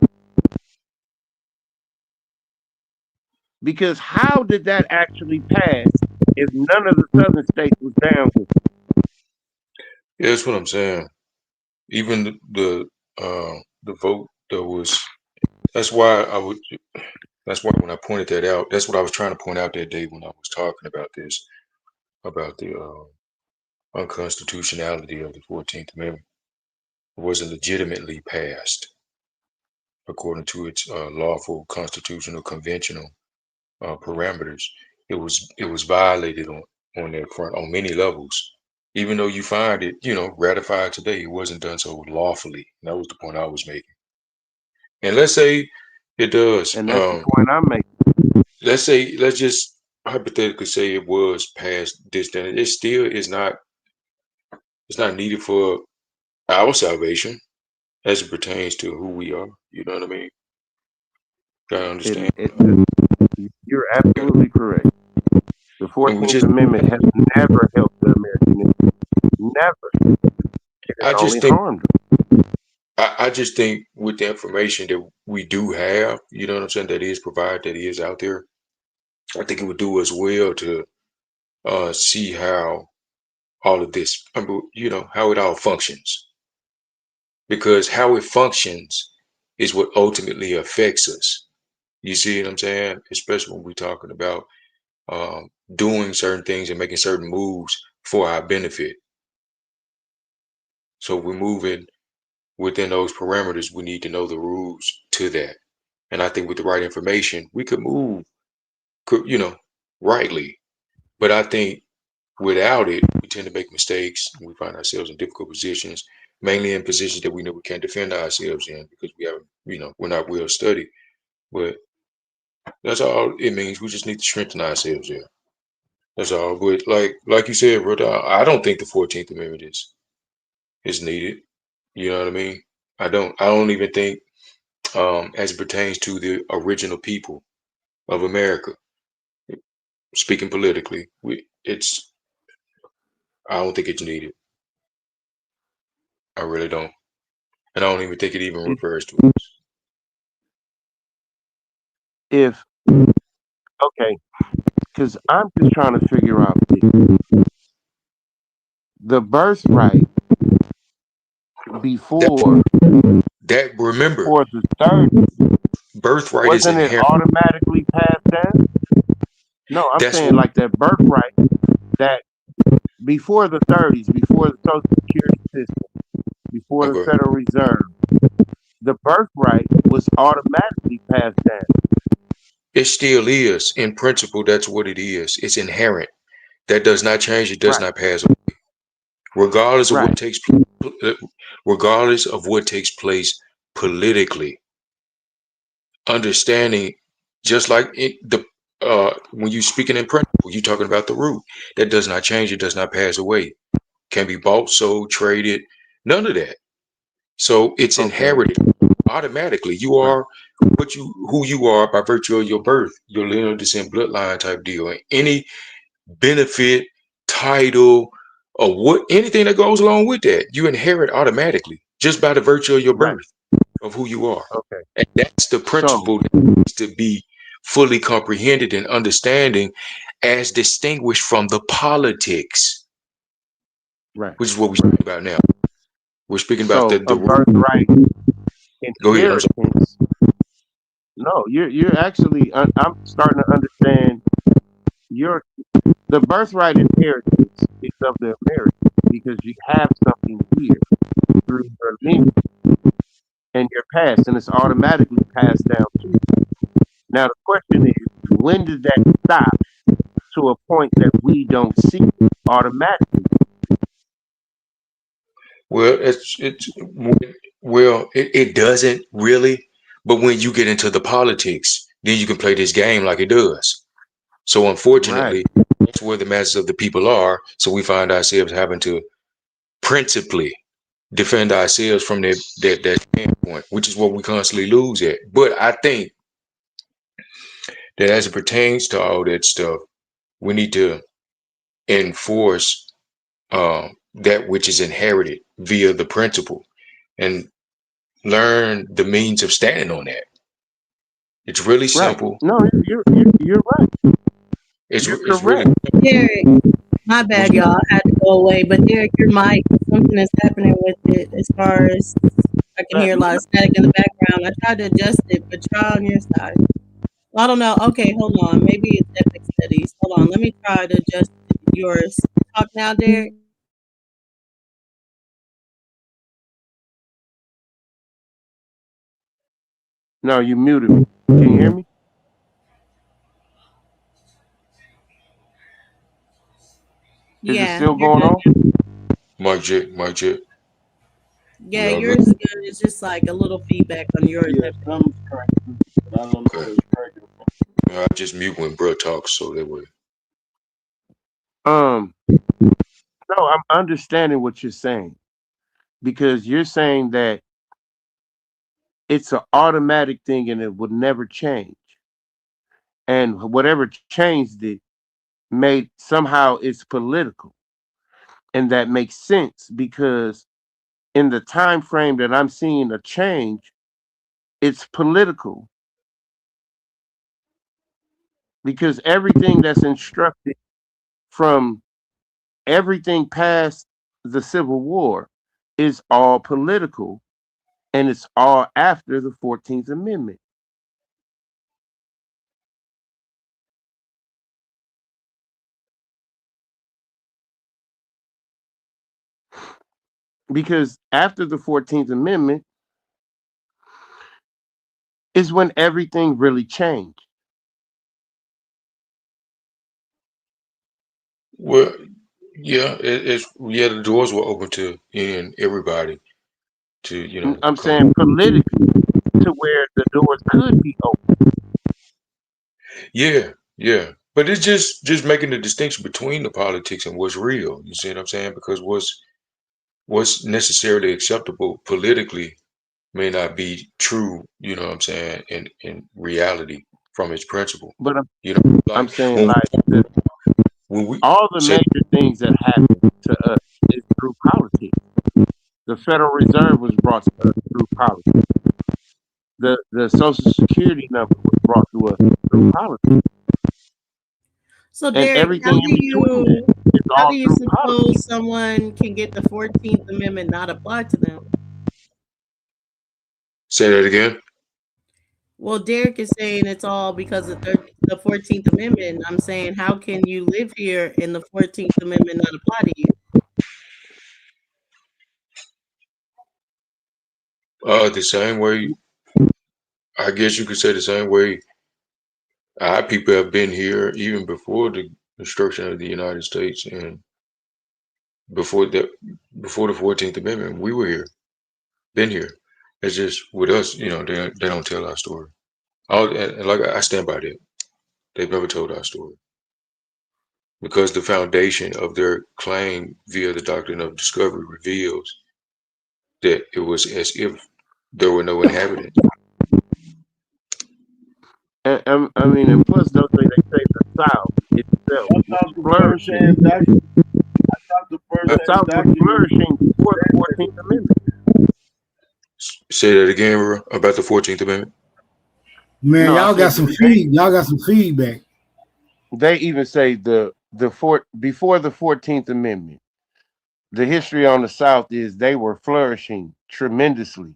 Because how did that actually pass if none of the southern states was down with it? Yeah, that's what I'm saying. Even the vote that was. That's why I would. That's why when I pointed that out, that's what I was trying to point out that day when I was talking about this, about the unconstitutionality of the 14th Amendment. It wasn't legitimately passed according to its lawful, constitutional, conventional parameters. It was violated on that front on many levels. Even though you find it, ratified today, it wasn't done so lawfully. That was the point I was making. And let's say it does. And that's the point I'm making. Let's just hypothetically say it was passed this, then it still is not. It's not needed for our salvation as it pertains to who we are. You know what I mean? Gotta understand. You're absolutely correct. The And we 14th just, Amendment has never helped the American people. Never. It has I just only think, harmed them. I just think with the information that we do have, you know what I'm saying, that is provided, that is out there, I think it would do us well to see how all of this, how it all functions. Because how it functions is what ultimately affects us. You see what I'm saying? Especially when we're talking about doing certain things and making certain moves for our benefit. So we're moving within those parameters. We need to know the rules to that. And I think with the right information, we could move, rightly. But I think without it, we tend to make mistakes. And we find ourselves in difficult positions, mainly in positions that we know we can't defend ourselves in because we haven't, we're not well studied. But that's all it means. We just need to strengthen ourselves there. That's all. But like you said, brother, I don't think the 14th Amendment is needed. You know what I mean? I don't even think as it pertains to the original people of America, speaking politically, I don't think it's needed. I really don't. And I don't even think it even refers to us. If, okay, because I'm just trying to figure out the birthright before Remember, before the 30s, birthright is wasn't it inherent. automatically passed down? No, I'm That's saying what like that birthright that before the 30s, before the Social Security system, before the okay. Federal Reserve, the birthright was automatically passed down. It still is. In principle, that's what it is. It's inherent. That does not change. It does Right, not pass away. Regardless of what right, takes regardless of what takes place politically, understanding just like the when you speaking in principle, you talking about the root. That does not change. It does not pass away. Can be bought, sold, traded, none of that. So it's okay, inherited automatically. You right, are who you are by virtue of your birth, your lineal descent bloodline type deal. And any benefit, title, or anything that goes along with that, you inherit automatically just by the virtue of your right, birth of who you are. okay. And that's the So, principle that needs to be fully comprehended and understanding as distinguished from the politics, right, which is what we're right. speaking about now. We're speaking about So the a rule. birthright Go ahead. I'm sorry. inheritance. No, you're actually. I'm starting to understand your the birthright inheritance is of the American because you have something here through your lineage and your past, and it's automatically passed down to you. Now the question is, when does that stop to a point that we don't see it automatically? Well, it doesn't really, but when you get into the politics, then you can play this game like it does. So Right, unfortunately, that's where the masses of the people are. So we find ourselves having to principally defend ourselves from that standpoint, which is what we constantly lose at. But I think that as it pertains to all that stuff, we need to enforce that which is inherited via the principle, and learn the means of standing on that. It's really Right. simple. No, you're right. You're It's really correct. Derek, my bad, y'all. I had to go away. But Derek, your mic, something is happening with it as far as I can hear a lot of static in the background. I tried to adjust it, but try on your side. I don't know. Okay, hold on. Maybe it's Epic Studies. Hold on. Let me try to adjust yours. Talk now, Derek. No, you muted me. Can you hear me? Is it Yeah, still you're going good on? now. Mic check, mic check. Yeah, We all yours good? is good. It's just like a little feedback on yours. Yeah, something's cracking, but I don't know Okay. what it's cracking from. I just mute when bro talks so that way. No, I'm understanding what you're saying because you're saying that it's an automatic thing and it would never change. And whatever changed it made somehow it's political. And that makes sense because in the time frame that I'm seeing a change, it's political because everything that's instructed from everything past the Civil War is all political and it's all after the 14th Amendment. Because after the 14th Amendment is when everything really changed. Well, yeah, the doors were open to any and everybody to I'm come. saying politically to where the doors could be open. Yeah. But it's just making the distinction between the politics and what's real. You see what I'm saying? Because what's necessarily acceptable politically may not be true, you know what I'm saying, in reality from its principle. But You know, I'm like saying like when we all the said, major things that happen to us is through politics. The Federal Reserve was brought to us through politics. The Social Security number was brought to us through politics. So, And Derek, everything in between that is how all do you through politics. suppose someone can get the 14th Amendment not applied to them? say that again. Well, Derek is saying it's all because of the 14th Amendment. I'm saying, how can you live here and the 14th Amendment not apply to you? The same way, I guess you could say the same way our people have been here even before the construction of the United States and before the before the 14th Amendment, we were here, been here. It's just with us, they don't tell our story. And like I stand by that. They've never told our story because the foundation of their claim via the doctrine of discovery reveals that it was as if there were no inhabitants. I mean, and plus, don't they say the South itself I was thought the first flourishing. hand document. I thought the first The hand South was document flourishing before the said that 14th Amendment. Say that again, bro, about the 14th Amendment. Man, No, I y'all got said some feed. Y'all got some feedback. they even say before the 14th Amendment. The history on the South is they were flourishing tremendously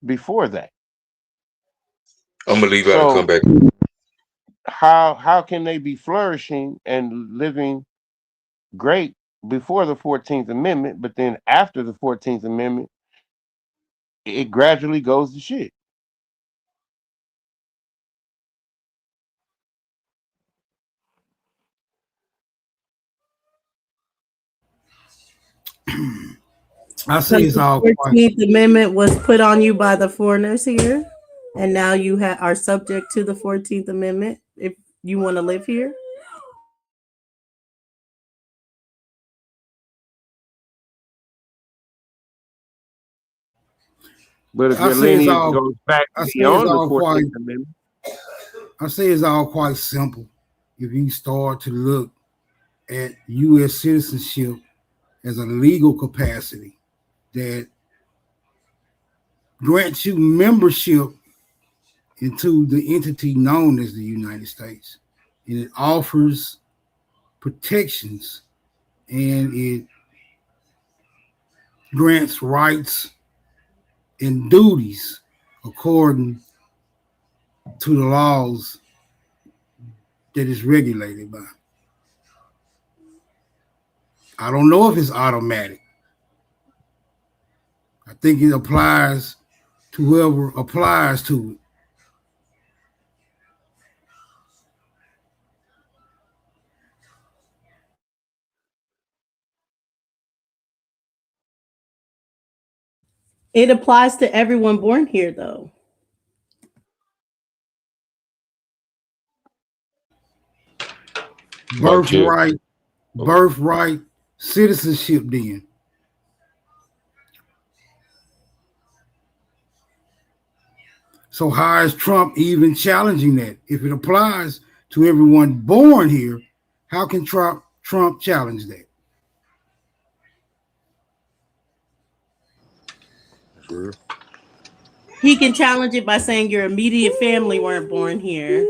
before that. I'm gonna leave out and come So back. how can they be flourishing and living great before the 14th Amendment, but then after the 14th Amendment, it gradually goes to shit. I say Because it's the all quiet. 14th Amendment was put on you by the foreigners here, and now you are subject to the 14th Amendment if you want to live here. But if I your say it's lineage all. goes back I say it's beyond the all quite. 14th Amendment, I say it's all quite simple. If you start to look at U.S. citizenship as a legal capacity that grants you membership into the entity known as the United States. And it offers protections and it grants rights and duties according to the laws that it's regulated by. I don't know if it's automatic. I think it applies to whoever applies to it. It applies to everyone born here, though. Like Jeff. Birthright citizenship then. So how is Trump even challenging that? If it applies to everyone born here, how can Trump challenge that? Sure. He can challenge it by saying your immediate family weren't born here.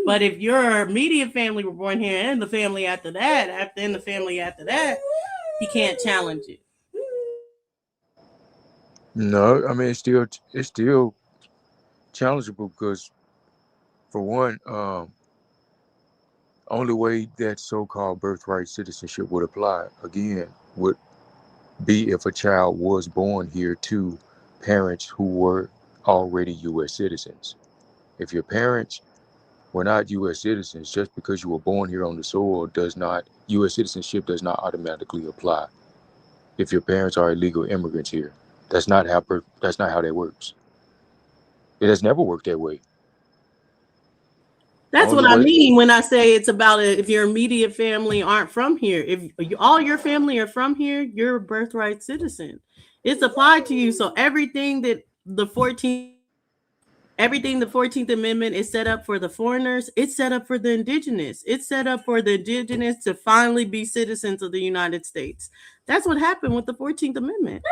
But if your immediate family were born here and the family after that, the family after that, he can't challenge it. No, I mean it's still challengeable because for one, only way that so-called birthright citizenship would apply again would be if a child was born here to parents who were already U.S. citizens. If your parents were not U.S. citizens, just because you were born here on the soil U.S. citizenship does not automatically apply. If your parents are illegal immigrants here, that's not how that works. It has never worked that way. That's Only what I way. mean when I say it's about if your immediate family aren't from here. If all your family are from here, you're a birthright citizen. It's applied to you. So everything the 14th Amendment is set up for the foreigners, it's set up for the indigenous. It's set up for the indigenous to finally be citizens of the United States. That's what happened with the 14th Amendment.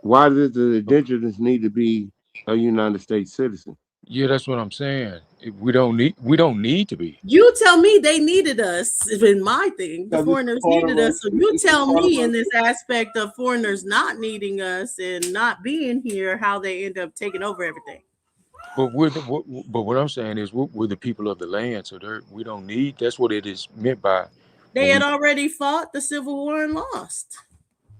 Why does the indigenous need to be a United States citizen? Yeah, that's what I'm saying. We don't need to be. You tell me they needed us in my thing. The foreigners needed us. So you tell me in this aspect of foreigners not needing us and not being here, how they end up taking over everything. But what I'm saying is we're the people of the land, so we don't need. That's what it is meant by. They had already fought the Civil War and lost.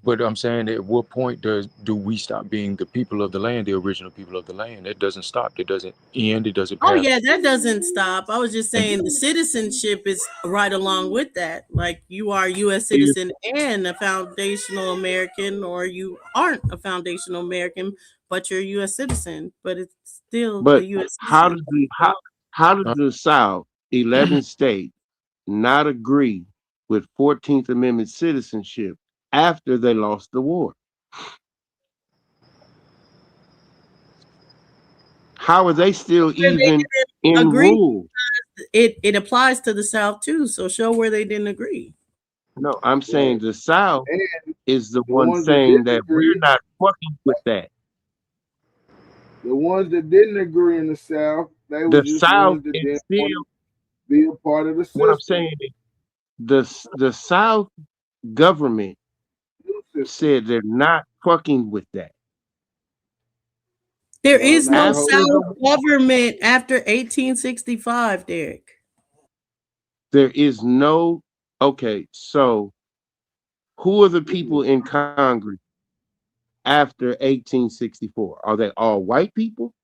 But I'm saying, at what point do we stop being the people of the land, the original people of the land? It doesn't stop. It doesn't end. It doesn't Oh pass. yeah, that doesn't stop. I was just saying the citizenship is right along with that. Like you are a U.S. citizen and a foundational American, or you aren't a foundational American, but you're a U.S. citizen. But it's still a But U.S. how citizen. does the South 11 states not agree with 14th Amendment citizenship after they lost the war? How are they still even in Agree. rule? It applies to the South too. So show where they didn't agree. No, I'm saying the South And is the the one ones that saying didn't that we're agree, not fucking with that. the ones that didn't agree in the South, they were The just South ones that is didn't want still to be a part of the what I'm system. saying is the South government said they're not fucking with that. There Well, is no now After hold South the government after 1865, Derek. there is no okay, so who are the people in Congress after 1864? Are they all white people?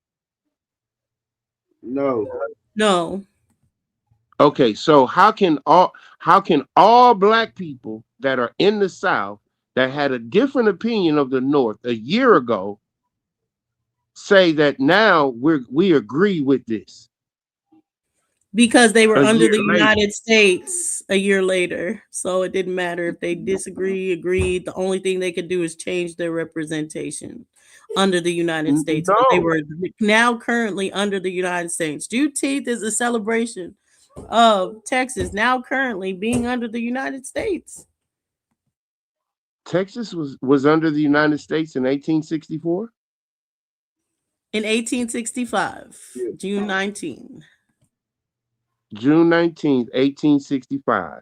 no. No. Okay, so how can all black people that are in the South that had a different opinion of the North a year ago say that now we agree with this Because they were a under year the later? United States a year later. So it didn't matter if they agreed. The only thing they could do is change their representation under the United States. But they No, were now currently under the United States. Juneteenth is a celebration of Texas now currently being under the United States. Texas was under the United States in 1864. In 1865, Yeah. June 19. June 19th, 1865.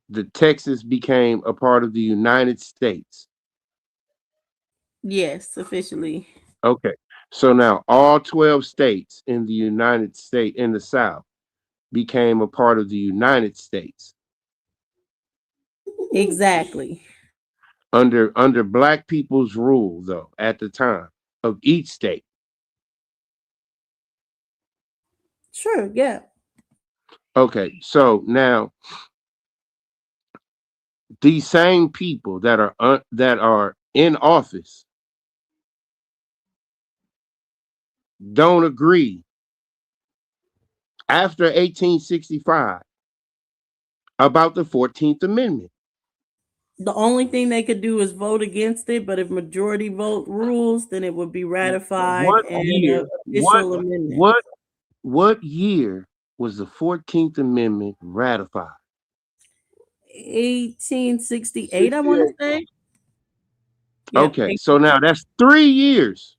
The Texas became a part of the United States. Yes, officially. Okay. So now all 12 states in the United States in the South became a part of the United States Exactly. under black people's rule though at the time of each state. Sure, yeah. Okay. So now these same people that are in office don't agree after 1865 about the 14th Amendment. The only thing they could do is vote against it, but if majority vote rules, then it would be ratified What and year? an official amendment. What year was the 14th Amendment ratified? 1868, I want to say. Yep. Okay, so now that's 3 years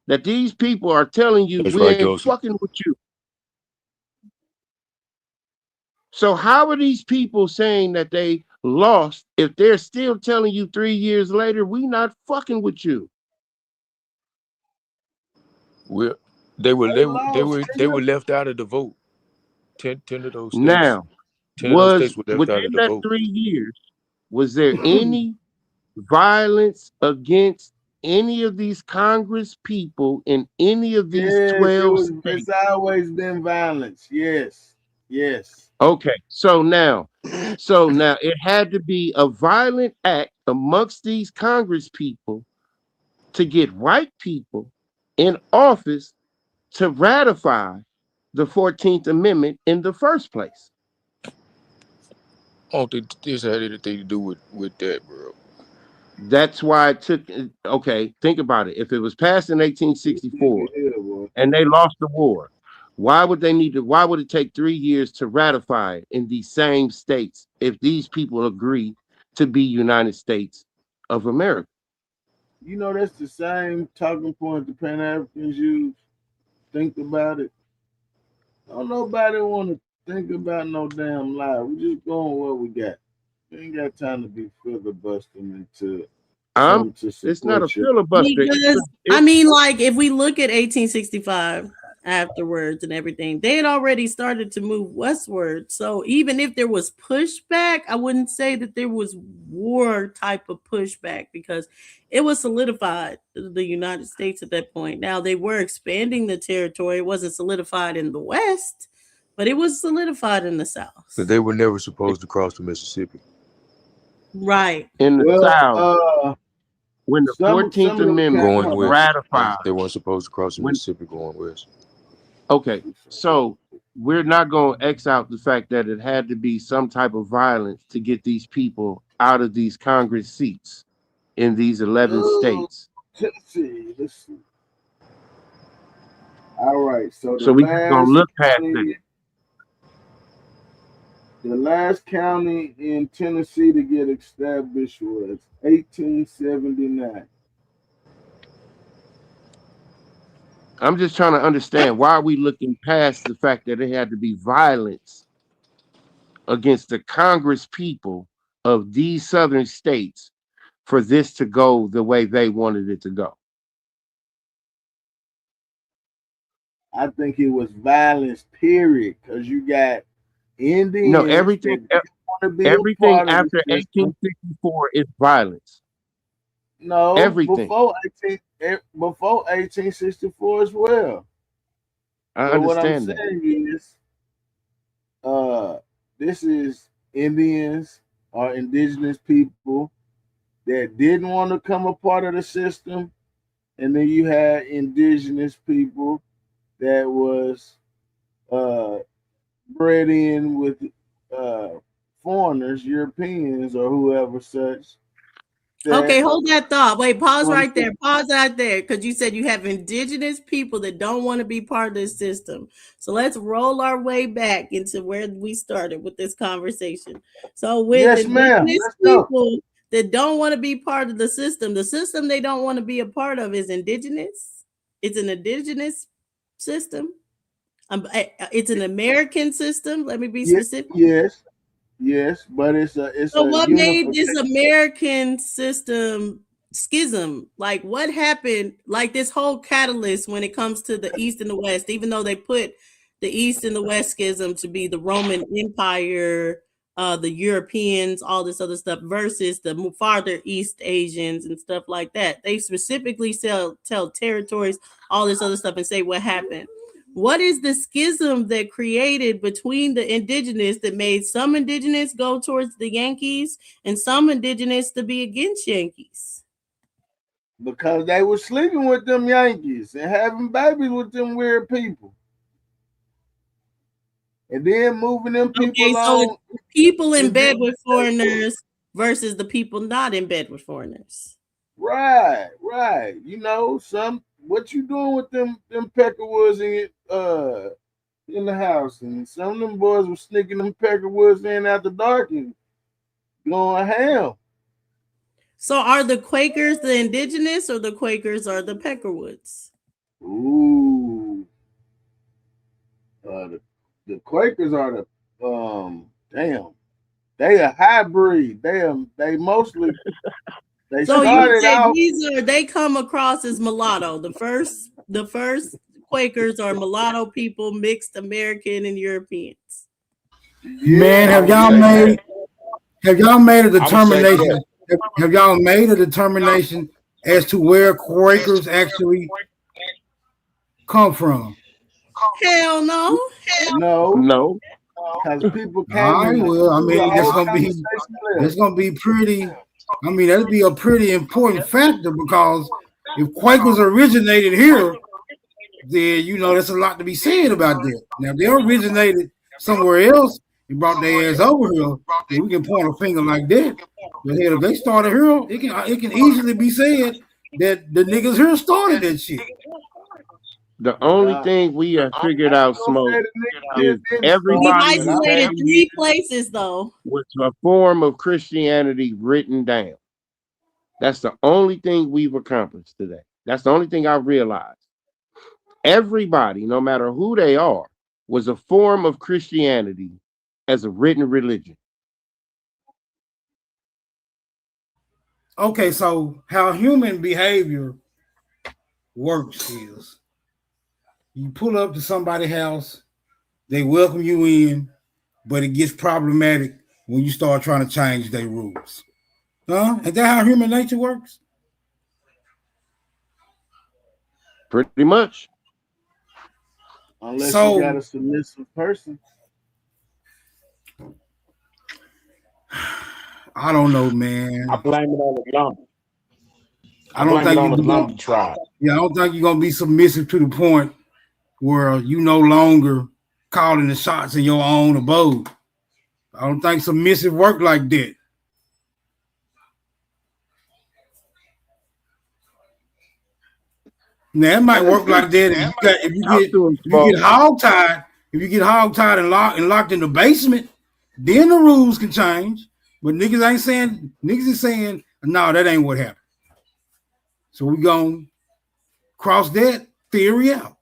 that these people are telling you That's we right, ain't Dawson. fucking with you. So how are these people saying that they lost if they're still telling you 3 years later we not fucking with you? Well, they were They they, were- they lost, were they nigga. were left out of the vote. 10 of those states. Now, 10 of those states was were left out within of the that vote. 3 years was there any violence against any of these Congress people in any of these Yes, 12 it's states? always been violence. Yes. Yes. Okay, so now it had to be a violent act amongst these Congress people to get white people in office to ratify the 14th Amendment in the first place. I don't think this had anything to do with that, bro. That's why it took, okay, think about it. If it was passed in 1864 and they lost the war, why would it take 3 years to ratify it in these same states if these people agree to be United States of America? You know, that's the same talking point the Pan Africans use. Think about it. Don't nobody want to think about no damn lie. We just going what we got. We ain't got time to be filibustering into something to It's not a support you. filibuster. Because I mean, like if we look at 1865 afterwards and everything, they had already started to move westward. So even if there was pushback, I wouldn't say that there was war type of pushback because it was solidified the United States at that point. Now they were expanding the territory. It wasn't solidified in the West, but it was solidified in the South. But they were never supposed to cross the Mississippi. Right. In the South, when the some 14th of them Amendment Going was west. ratified, They weren't supposed to cross the when Mississippi going west. okay, so we're not going to X out the fact that it had to be some type of violence to get these people out of these Congress seats in these 11 states. Tennessee. Let's see. All right. So So we just going to look past that. the last county in Tennessee to get established was 1879. I'm just trying to understand why are we looking past the fact that it had to be violence against the Congress people of these southern states for this to go the way they wanted it to go. I think it was violence, period, because you got No, Indians that everything didn't want to be a everything part of the after system. 1864 is violence. No, Everything. before 1864 as well. I But what I'm understand that. saying is, this is Indians or indigenous people that didn't want to come a part of the system, and then you had indigenous people that was bred in with uh, foreigners, Europeans or whoever such, Okay, hold that thought. Wait, pause right there. Pause right there. Because you said you have indigenous people that don't want to be part of this system. So let's roll our way back into where we started with this conversation. So with Yes, ma'am. indigenous Let's go. people that don't want to be part of the system they don't want to be a part of is indigenous. It's an indigenous system. It's an American system. Let me be specific. Yes, but it's So a what made this unification. American system schism? Like what happened? Like this whole catalyst when it comes to the East and the West, even though they put the East and the West schism to be the Roman Empire, the Europeans, all this other stuff, versus the farther East Asians and stuff like that. They specifically tell territories, all this other stuff, and say what happened. What is the schism that created between the indigenous that made some indigenous go towards the Yankees and some indigenous to be against Yankees? Because they were sleeping with them Yankees and having babies with them weird people. And then moving them people Okay, so on. it's people in bed with foreigners versus the people not in bed with foreigners. Right. You know, what you doing with them peckerwoods in the house, and some of them boys were sneaking them peckerwoods in after dark and going ham. So are the Quakers the indigenous or the Quakers are the Peckerwoods? Ooh. The Quakers are the damn. They a hybrid. They mostly they so started out. They come across as mulatto. The first Quakers are mulatto people, mixed American and Europeans. Man, have y'all made a determination? Have y'all made a determination as to where Quakers actually come from? Hell no. No. Because people came. All right, well, I mean, that's gonna be pretty. I mean, that'd be a pretty important factor because if Quakers originated here, then you know there's a lot to be said about that. Now, if they originated somewhere else and brought their ass over here, then we can point a finger like that. But hell, if they started here, it can easily be said that the niggas here started that shit. The only thing we have figured out, Smoke, is everybody We isolated 3 places though. with a form of Christianity written down. That's the only thing we've accomplished today. That's the only thing I realized. Everybody, no matter who they are, was a form of Christianity as a written religion. Okay, so how human behavior works is you pull up to somebody's house, they welcome you in, but it gets problematic when you start trying to change their rules. Is that how human nature works? Pretty much. Unless you got a submissive person. I don't know, man. I blame it on the Lumbee. I don't think on the Lumbee tribe. Yeah, I don't think you're gonna be submissive to the point where you no longer calling the shots in your own abode. I don't think submissive work like that. Now it might work like that if you get hogtied. If you get hogtied and locked in the basement, then the rules can change. But niggas is saying, no, that ain't what happened. So we're gonna cross that theory out.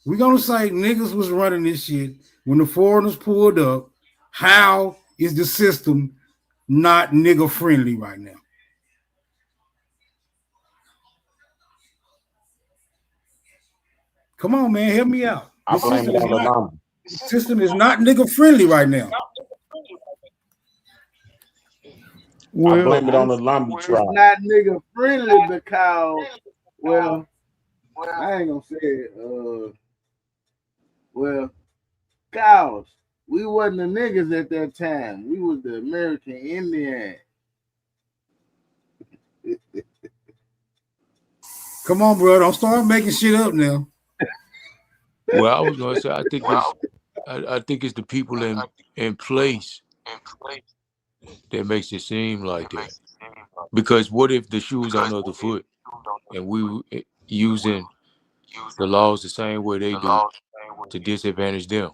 We're gonna say niggas was running this shit when the foreigners pulled up. How is the system not nigga friendly right now? Come on, man, help me out. I blame it on the Lumbee. The system is not nigga friendly right now. Well, I blame it on the Lumbee tribe. It's not nigga friendly because, well, I ain't gonna say it. Cows. We wasn't the niggas at that time. We was the American Indian. Come on, bro. Don't start making shit up now. Well, I was gonna say I think it's the people in place that makes it seem like that. Because what if the shoe's on the other foot and we using the laws the same way they do to disadvantage them?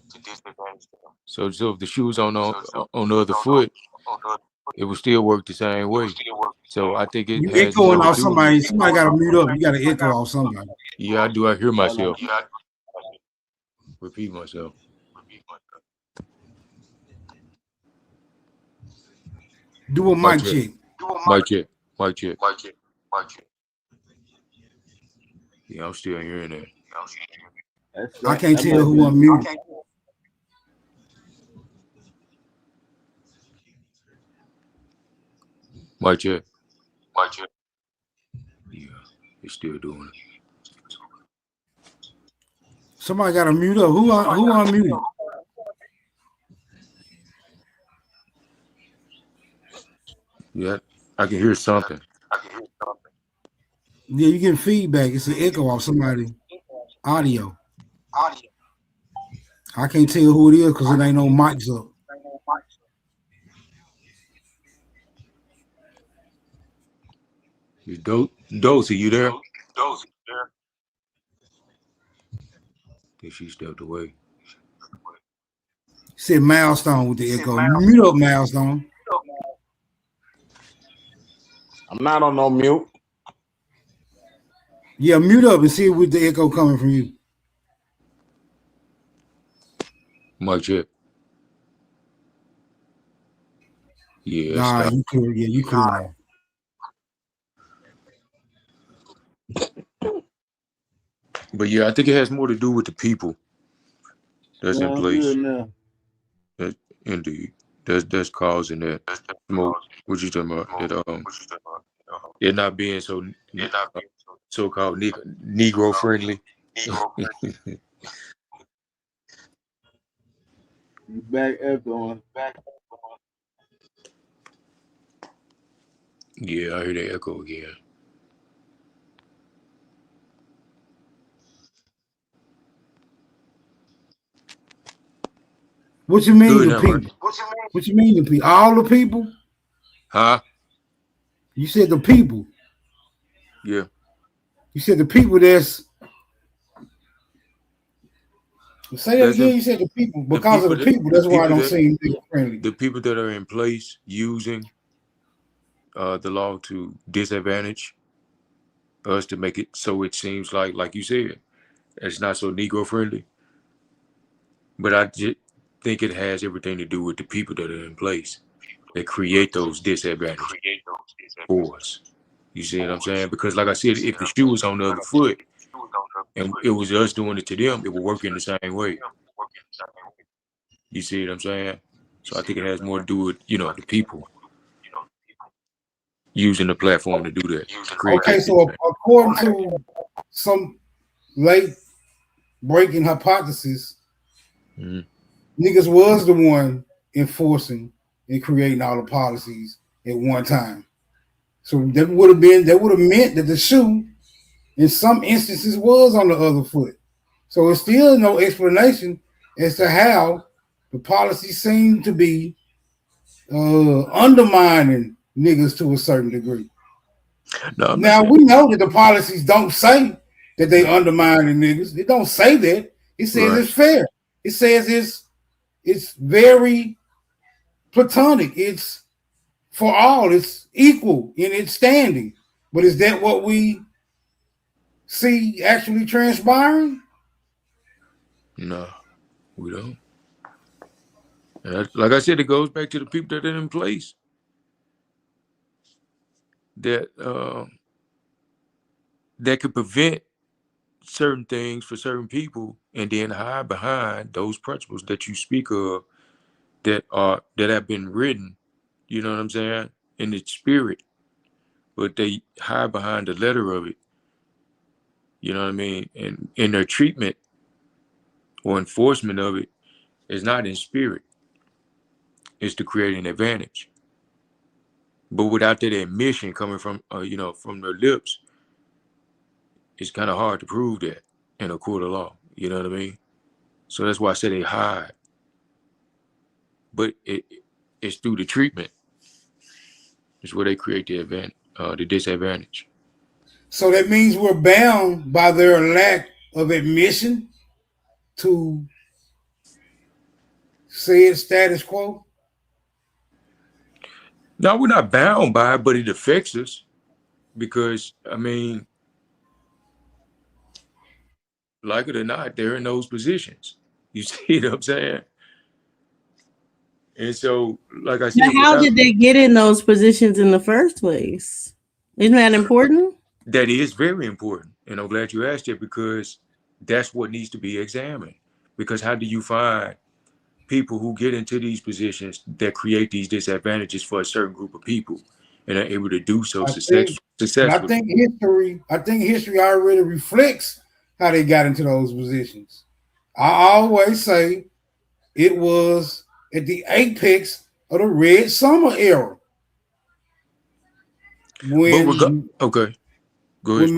So if the shoe's on the other foot, it will still work the same way. So I think it You has more echoing to off do with. somebody. Somebody got to mute up. You got to echo off somebody. Yeah, I do. I hear myself. Repeat myself. Do a mic check. Mic check. Mic check. Yeah, I'm still hearing that. I can't tell who unmuted. Mic check. Yeah, it's still doing it. Somebody got to mute up. Who unmuted? Yeah, I can hear something. Yeah, you getting feedback. It's an echo off somebody audio. I can't tell who it is because it ain't no mics up. Dose, are you there? Think she stepped away. Said Milestone with the echo. Mute up, Milestone. I'm not on no mute. Yeah, mute up and see with the echo coming from you. Mic check. Yeah, Nah, stop. you clear. Yeah, you clear now. But yeah, I think it has more to do with the people that's in place. That, indeed, that's causing that smoke. What you talking about? That it not being so-called Negro friendly. Back echoing. Yeah, I hear that echo again. What you mean Good the now, people? right? What you mean the people? All the people? Huh? You said the people. Yeah. You said the people that's. Say that again. You said the people. Because of the people, that's why I don't seem friendly. The people that are in place using the law to disadvantage us to make it so it seems like you said, it's not so Negro friendly. But I just think it has everything to do with the people that are in place that create those disadvantages for us. You see what I'm saying? Because like I said, if the shoe was on the other foot and it was us doing it to them, it would work in the same way. You see what I'm saying? So I think it has more to do with, the people using the platform to do that. Okay, so according to some late breaking hypothesis, niggas was the one enforcing and creating all the policies at one time. So that would have meant that the shoe in some instances was on the other foot. So it's still no explanation as to how the policy seemed to be undermining niggas to a certain degree. No, now we know that the policies don't say that they undermining niggas. It don't say that. It says it's fair. It says it's very platonic. It's for all. It's equal in its standing. But is that what we see actually transpiring? No, we don't. And like I said, it goes back to the people that are in place that that could prevent certain things for certain people, and then hide behind those principles that you speak of that have been written. You know what I'm saying? In the spirit, but they hide behind the letter of it. You know what I mean? And in their treatment or enforcement of it is not in spirit. It's to create an advantage. But without that admission coming from from their lips, it's kind of hard to prove that in a court of law. You know what I mean? So that's why I say they hide. But it's through the treatment. It's where they create the the disadvantage. So that means we're bound by their lack of admission to said status quo. No, we're not bound by it, but it affects us because, I mean, like it or not, they're in those positions. You see what I'm saying? And so, like I Now, said, how did they get in those positions in the first place? Isn't that important? that is very important. And I'm glad you asked it because that's what needs to be examined. Because how do you find people who get into these positions that create these disadvantages for a certain group of people and are able to do so I successfully? think history already reflects how they got into those positions. I always say it was at the apex of the Red Summer era when okay, go ahead.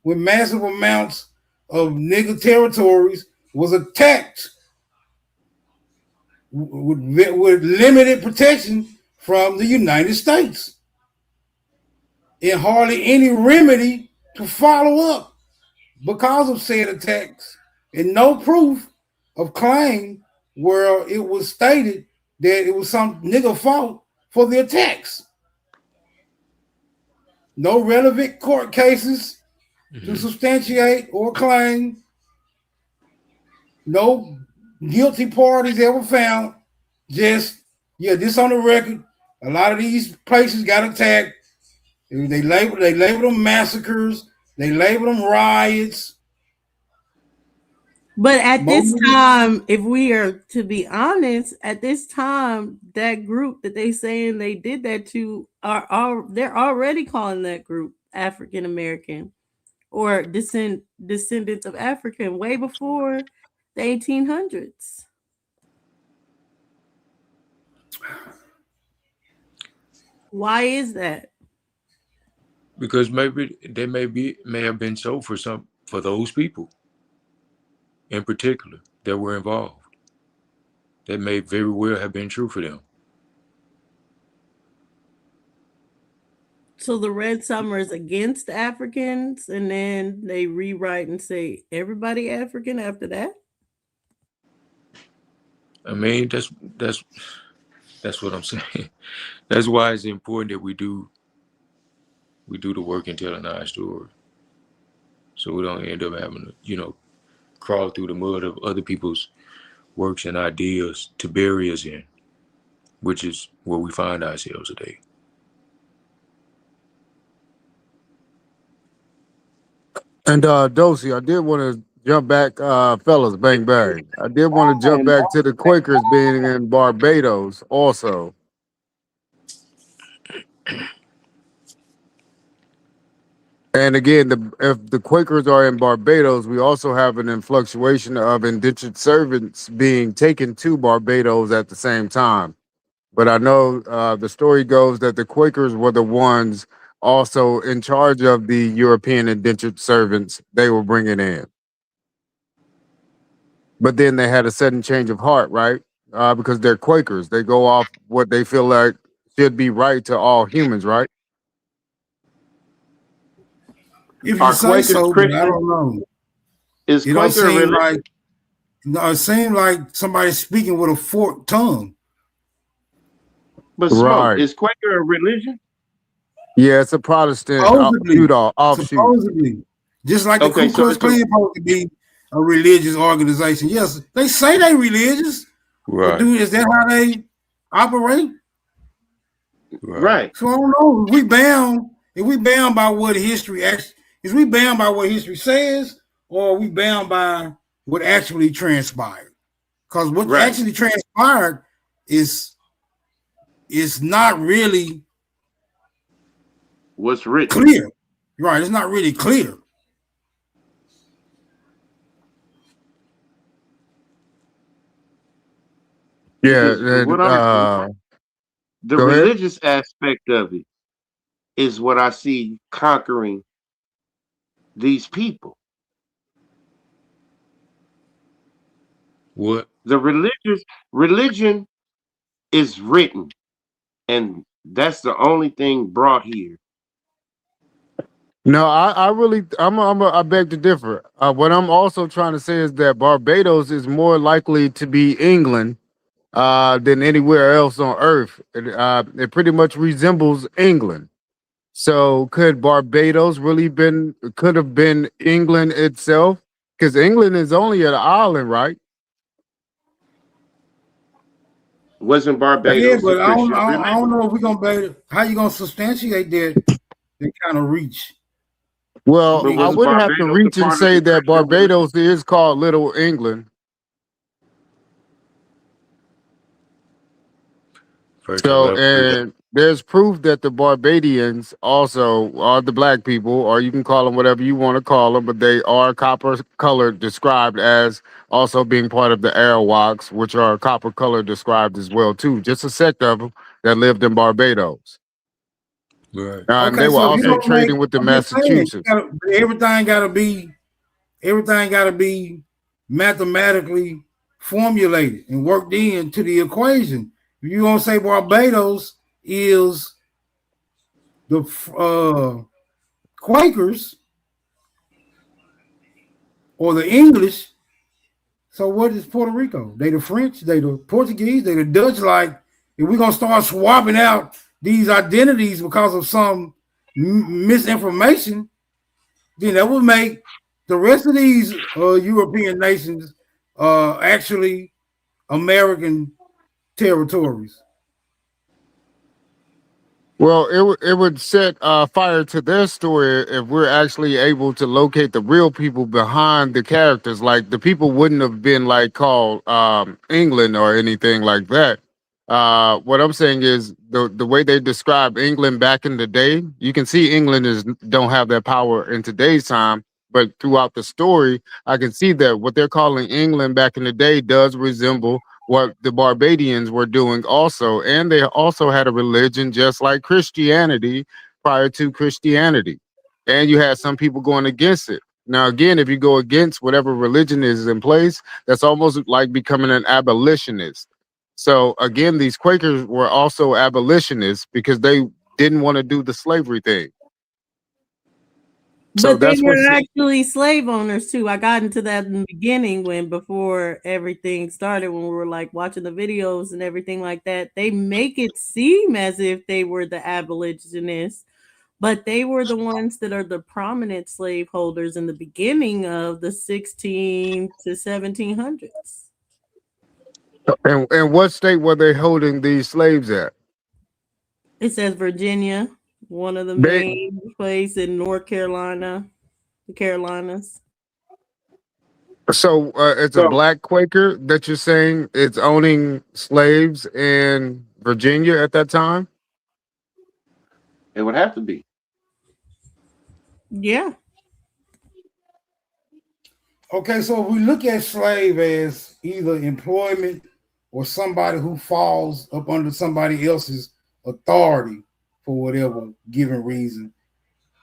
when massive amounts of nigger territories was attacked with limited protection from the United States and hardly any remedy to follow up because of said attacks and no proof of claim where it was stated that it was some nigger fault for the attacks. No relevant court cases to substantiate or claim. No guilty parties ever found. Just, this on the record. A lot of these places got attacked. They labeled them massacres. They labeled them riots. But at this time, if we are to be honest, at this time, that group that they saying they did that to they're already calling that group African American or descendants of African way before the 1800s. Why is that? Because maybe they may have been so for those people in particular that were involved. That may very well have been true for them. So the Red Summer is against Africans, and then they rewrite and say everybody African after that. I mean, that's what I'm saying. That's why it's important that we do the work and tell a nice story, so we don't end up having to, crawl through the mud of other people's works and ideas to bury us in, which is where we find ourselves today. And Dosey, I did want to jump back, fellas, bang bang. I did want to jump back to the Quakers being in Barbados also. And again, if the Quakers are in Barbados, we also have an influctuation of indentured servants being taken to Barbados at the same time. But I know the story goes that the Quakers were the ones also in charge of the European indentured servants they were bringing in. But then they had a sudden change of heart, right? Because they're Quakers. They go off what they feel like should be right to all humans, right? If you say so, but I don't know. Is It don't Quaker a seem religion? like it seems like somebody's speaking with a forked tongue. But Smoke, is Quaker a religion? Yeah, it's a Protestant offshoot. Supposedly. Just like the Ku Klux Klan supposed to be a religious organization. Yes, they say they religious. Right. But is that how they operate? Right. So I don't know. If we bound by what history is we bound by what history says, or are we bound by what actually transpired? Because what actually transpired is not really what's written. Clear. Right. It's not really clear. Yeah. The religious aspect of it is what I see conquering these people. What? The religion is written, and that's the only thing brought here. No, I really, I beg to differ. What I'm also trying to say is that Barbados is more likely to be England than anywhere else on Earth. It pretty much resembles England. So could Barbados really been could have been England itself? Because England is only an island, right? Wasn't Yeah, Barbados a but Christian I village? don't know if we're gonna be how you gonna substantiate that kind of reach. Well, But You I was ain't would have to Barbados a reach and part of say the that Christian religion? Barbados is called Little England. Virgin So, left. and there's proof that the Barbadians also are the black people, or you can call them whatever you want to call them, but they are copper colored, described as also being part of the Arawaks, which are copper colored, described as well too. Just a sect of them that lived in Barbados, Right. and okay. they were So if you also gonna make, trading with the I'm just saying, Massachusetts. everything gotta be mathematically formulated and worked into the equation. If you gonna say Barbados is the Quakers or the English, so what is Puerto Rico? They the French, they the Portuguese, they the Dutch. Like, if we're gonna start swapping out these identities because of some misinformation, then that would make the rest of these European nations actually American territories. Well, it would set fire to their story if we're actually able to locate the real people behind the characters. Like the people wouldn't have been like called England or anything like that. What I'm saying is the way they describe England back in the day, you can see England is don't have that power in today's time. But throughout the story, I can see that what they're calling England back in the day does resemble what the Barbadians were doing also. And they also had a religion just like Christianity prior to Christianity. And you had some people going against it. Now, again, if you go against whatever religion is in place, that's almost like becoming an abolitionist. So, again, these Quakers were also abolitionists because they didn't want to do the slavery thing. So But they that's were what's actually slave owners too. I got into that in the beginning when before everything started, when we were like watching the videos and everything like that. They make it seem as if they were the abolitionists, but they were the ones that are the prominent slaveholders in the beginning of the 16 to 1700s. and what state were they holding these slaves at? It says Virginia, one of the They main places in North Carolina, the Carolinas. So it's a So black Quaker that you're saying it's owning slaves in Virginia at that time? it would have to be. Yeah. Okay, so if we look at slave as either employment or somebody who falls up under somebody else's authority for whatever given reason,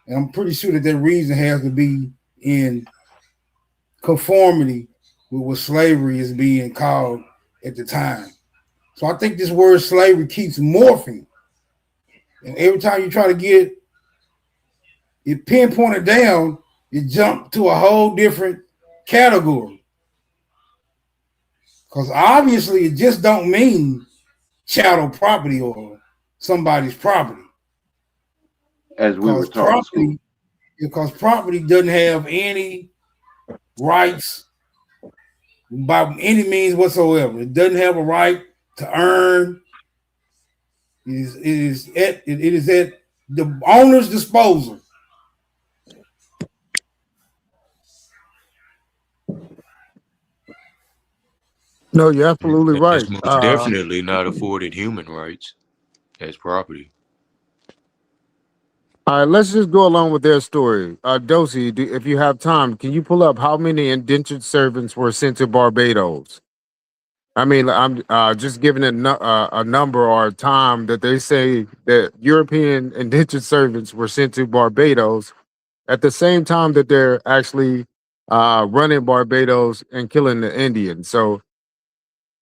and I'm pretty sure that reason has to be in conformity with what slavery is being called at the time. So I think this word slavery keeps morphing. And every time you try to get it pinpointed down, it jump to a whole different category. Because obviously it just don't mean chattel property or somebody's property. As we were Because taught in school. property doesn't have any rights by any means whatsoever. It doesn't have a right to earn. It is at the owner's disposal. No, you're absolutely And right. it's most definitely not afforded human rights as property. All right, let's just go along with their story. Dosi, if you have time, can you pull up how many indentured servants were sent to Barbados? I mean, I'm just giving a number or a time that they say that European indentured servants were sent to Barbados at the same time that they're actually running Barbados and killing the Indians. So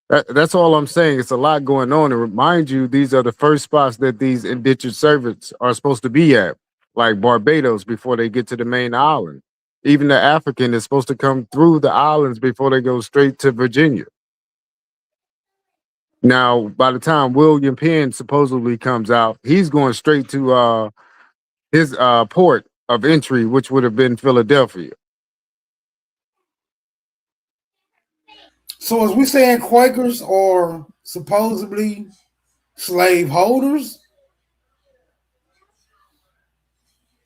that's all I'm saying. It's a lot going on. And remind you, these are the first spots that these indentured servants are supposed to be at. like Barbados, before they get to the main island. Even the African is supposed to come through the islands before they go straight to Virginia. Now, by the time William Penn supposedly comes out, he's going straight to his port of entry, which would have been Philadelphia. So, as we saying, Quakers are supposedly slave holders?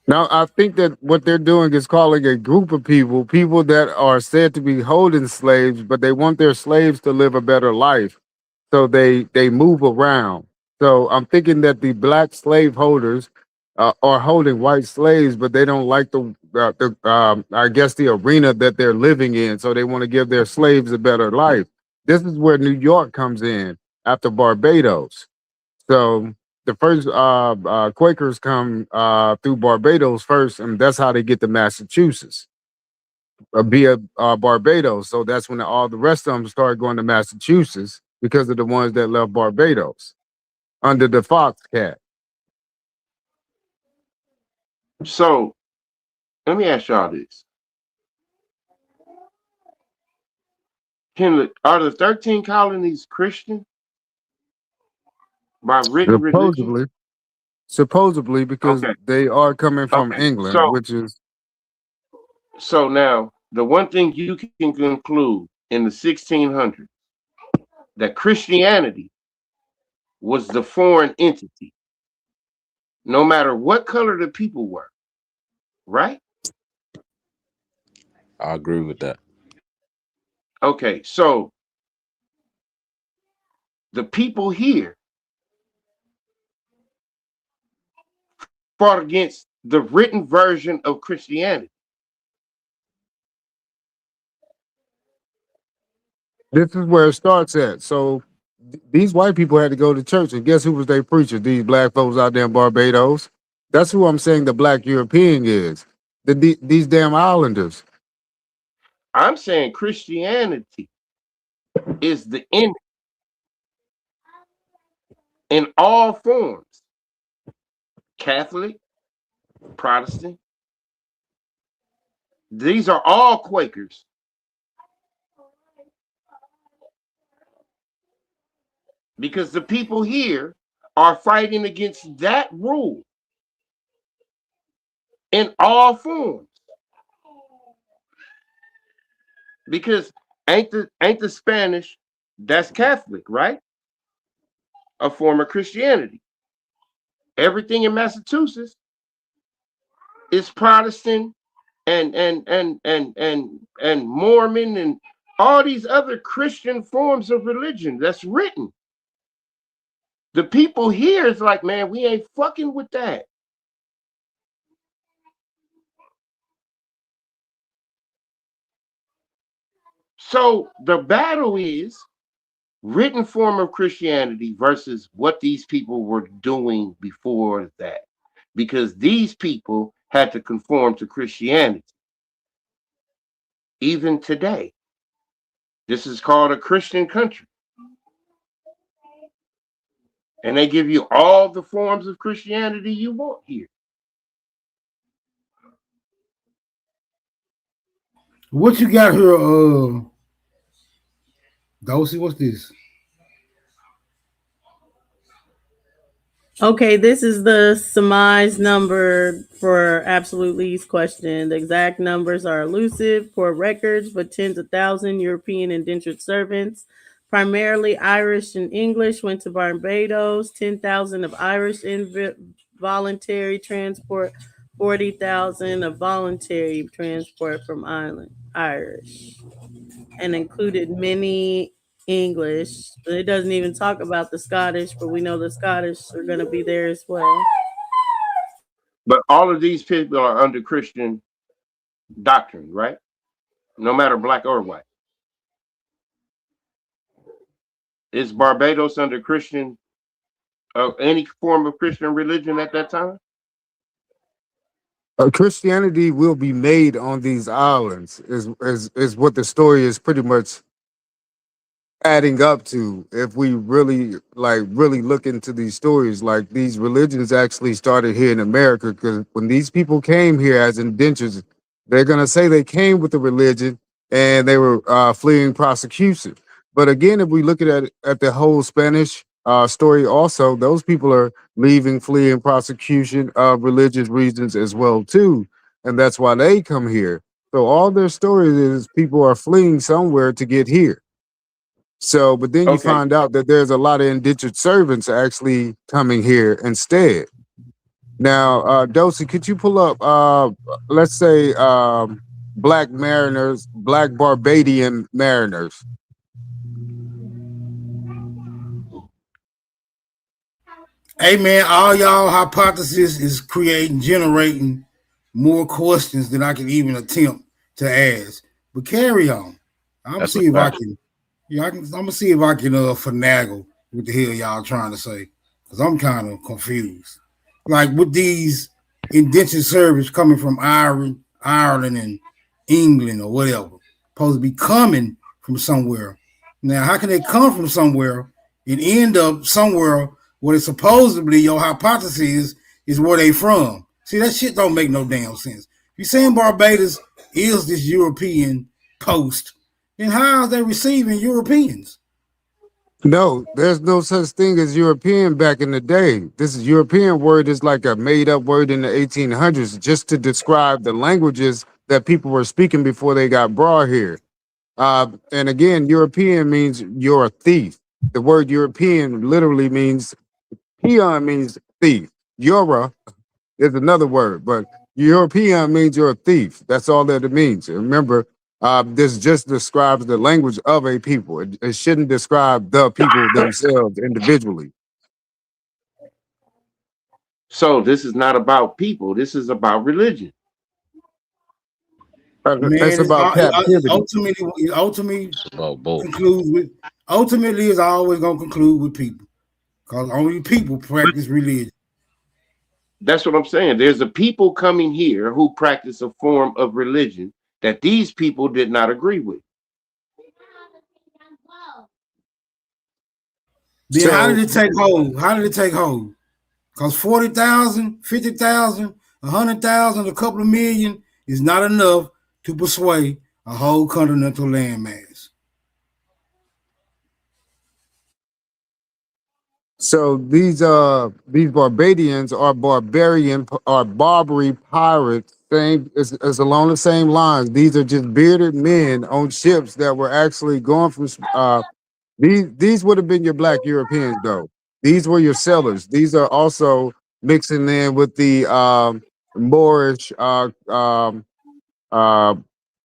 Now, I think that what they're doing is calling a group of people that are said to be holding slaves, but they want their slaves to live a better life. So they move around. So I'm thinking that the black slave holders are holding white slaves, but they don't like the I guess the arena that they're living in. So they want to give their slaves a better life. This is where New York comes in after Barbados. So the first Quakers come through Barbados first, and that's how they get to Massachusetts via Barbados. So that's when all the rest of them started going to Massachusetts because of the ones that left Barbados under the Fox Cat. So let me ask y'all this: are the 13 colonies Christian by written religion? Supposedly, because Okay. they are coming from Okay. England, which is So now the one thing you can conclude in the 1600s that Christianity was the foreign entity, no matter what color the people were, right? I agree with that. Okay, so the people here fought against the written version of Christianity. this is where it starts at. So these white people had to go to church, and guess who was their preacher? These black folks out there in Barbados. That's who I'm saying the black European is. These damn islanders. I'm saying Christianity is the end in all forms: Catholic, Protestant. These are all Quakers. Because the people here are fighting against that rule in all forms. Because ain't the Spanish, that's Catholic, right? A form of Christianity. Everything in Massachusetts is Protestant and Mormon and all these other Christian forms of religion that's written. The people here is like, man, we ain't fucking with that. So the battle is written form of Christianity versus what these people were doing before that. Because these people had to conform to Christianity. Even today, this is called a Christian country. And they give you all the forms of Christianity you want here. What you got here, Dosey? What's this? Okay, this is the surmise number for Absolute Least question. The exact numbers are elusive for records, but tens of thousands European indentured servants, primarily Irish and English, went to Barbados. 10,000 of Irish voluntary transport, 40,000 of voluntary transport from Irish, and included many English. It doesn't even talk about the Scottish, but we know the Scottish are going to be there as well. But all of these people are under Christian doctrine, right? No matter black or white. Is Barbados under Christian, any form of Christian religion at that time? Christianity will be made on these islands is what the story is pretty much adding up to if we really look into these stories. Like these religions actually started here in America, because when these people came here as indentures, they're gonna say they came with the religion and they were fleeing prosecution. But again, if we look at the whole Spanish story, also those people are leaving, fleeing prosecution of religious reasons as well too, and that's why they come here. So all their stories is people are fleeing somewhere to get here. So, but then you Okay. find out that there's a lot of indentured servants actually coming here instead. Now, Dosey, could you pull up, let's say, black mariners, black Barbadian mariners? Hey man, all y'all hypothesis is generating more questions than I can even attempt to ask. But carry on. I'm gonna That's see a if I fact. can. Yeah, I'm gonna see if I can finagle what the hell y'all trying to say, because I'm kind of confused. Like with these indentured servants coming from Ireland and England or whatever, supposed to be coming from somewhere. Now, how can they come from somewhere and end up somewhere where it's supposedly your hypothesis is where they from? See, that shit don't make no damn sense. If you're saying Barbados is this European post, then how are they receiving Europeans? No, there's no such thing as European back in the day. This is European word is like a made up word in the 1800s just to describe the languages that people were speaking before they got brought here. And again, European means you're a thief. The word European literally means peon means thief. Euro is another word, but European means you're a thief. That's all that it means. And remember, this just describes the language of a people. It shouldn't describe the people themselves individually. So this is not about people. This is about religion. It's Man, about captivity. ultimately About both. concludes with ultimately is always gonna conclude with people, because only people practice religion. That's what I'm saying. There's a people coming here who practice a form of religion that these people did not agree with. Then how did So, it take hold? How did it take hold? Because 40,000, 50,000, 100,000, a couple of million is not enough to persuade a whole continental landmass. so these Barbadians are Barbary pirates. Same, it's along the same lines. These are just bearded men on ships that were actually going from these would have been your black Europeans though. These were your settlers. These are also mixing in with the Moorish uh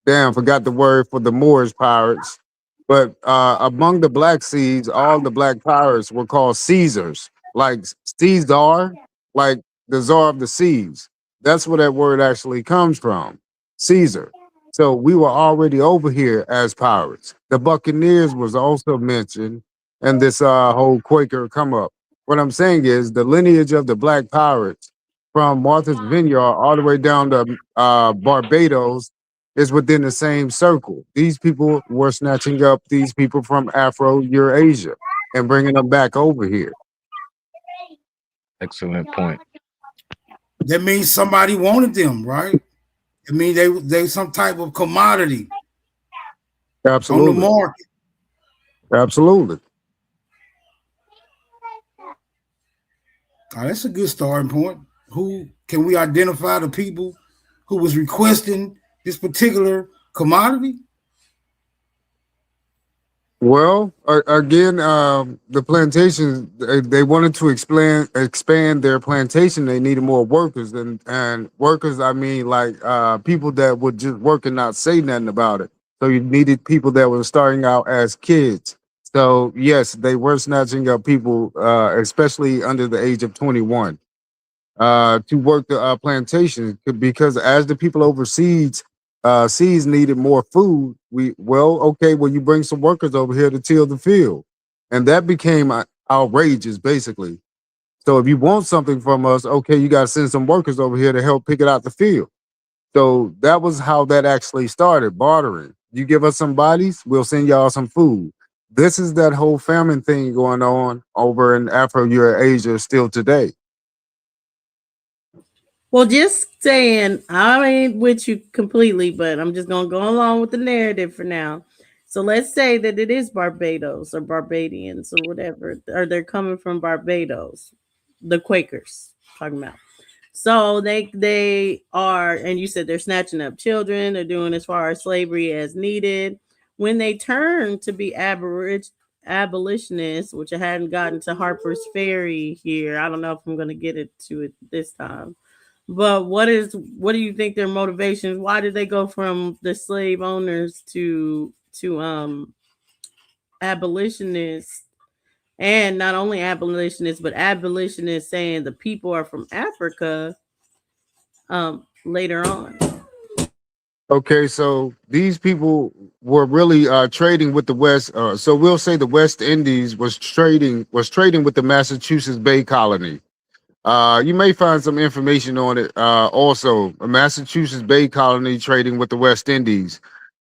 damn, forgot the word for the Moorish pirates. But among the Black Seas, all the black pirates were called Caesars, like Caesar, like the czar of the seas. That's where that word actually comes from, Caesar. So we were already over here as pirates. The Buccaneers was also mentioned in this whole Quaker come up. What I'm saying is the lineage of the black pirates from Martha's Vineyard all the way down to Barbados is within the same circle. These people were snatching up these people from Afro Eurasia and bringing them back over here. Excellent point. That means somebody wanted them, right? I mean they some type of commodity on the Absolutely. market. Absolutely. Oh, that's a good starting point. Who can we identify the people who was requesting this particular commodity? Well, again, the plantations they wanted to expand their plantation. They needed more workers, and workers. I mean, like people that would just work and not say nothing about it. So you needed people that were starting out as kids. So yes, they were snatching up people, especially under the age of 21, to work the plantations because as the people overseas seas needed more food, well, you bring some workers over here to till the field, and that became outrageous, basically. So if you want something from us, okay, you got to send some workers over here to help pick it out the field. So that was how that actually started, bartering. You give us some bodies, we'll send y'all some food. this is that whole famine thing going on over in Afro-Eurasia still today. Well, just saying, I ain't with you completely, but I'm just gonna go along with the narrative for now. So let's say that it is Barbados or Barbadians or whatever, or they're coming from Barbados, the Quakers talking about. So they are, and you said they're snatching up children. They're doing as far as slavery as needed. When they turn to be abolitionists, which I hadn't gotten to Harper's Ferry here, I don't know if I'm going to get it to it this time. But what do you think their motivations? Why did they go from the slave owners to abolitionists? And not only abolitionists, but abolitionists saying the people are from Africa later on. Okay, so these people were really trading with the West. So we'll say the West Indies was trading with the Massachusetts Bay Colony. You may find some information on it. Also, a Massachusetts Bay Colony trading with the West Indies.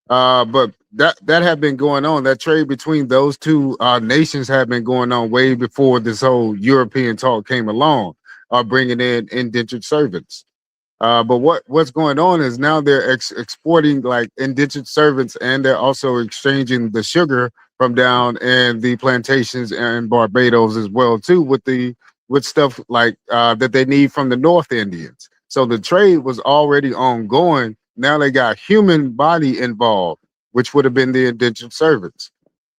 But that had been going on. That trade between those two nations had been going on way before this whole European talk came along, bringing in indentured servants. But what's going on is now they're exporting like indentured servants, and they're also exchanging the sugar from down in the plantations in Barbados as well too, with stuff like that they need from the North Indians. So the trade was already ongoing. Now they got human body involved, which would have been the indentured servants.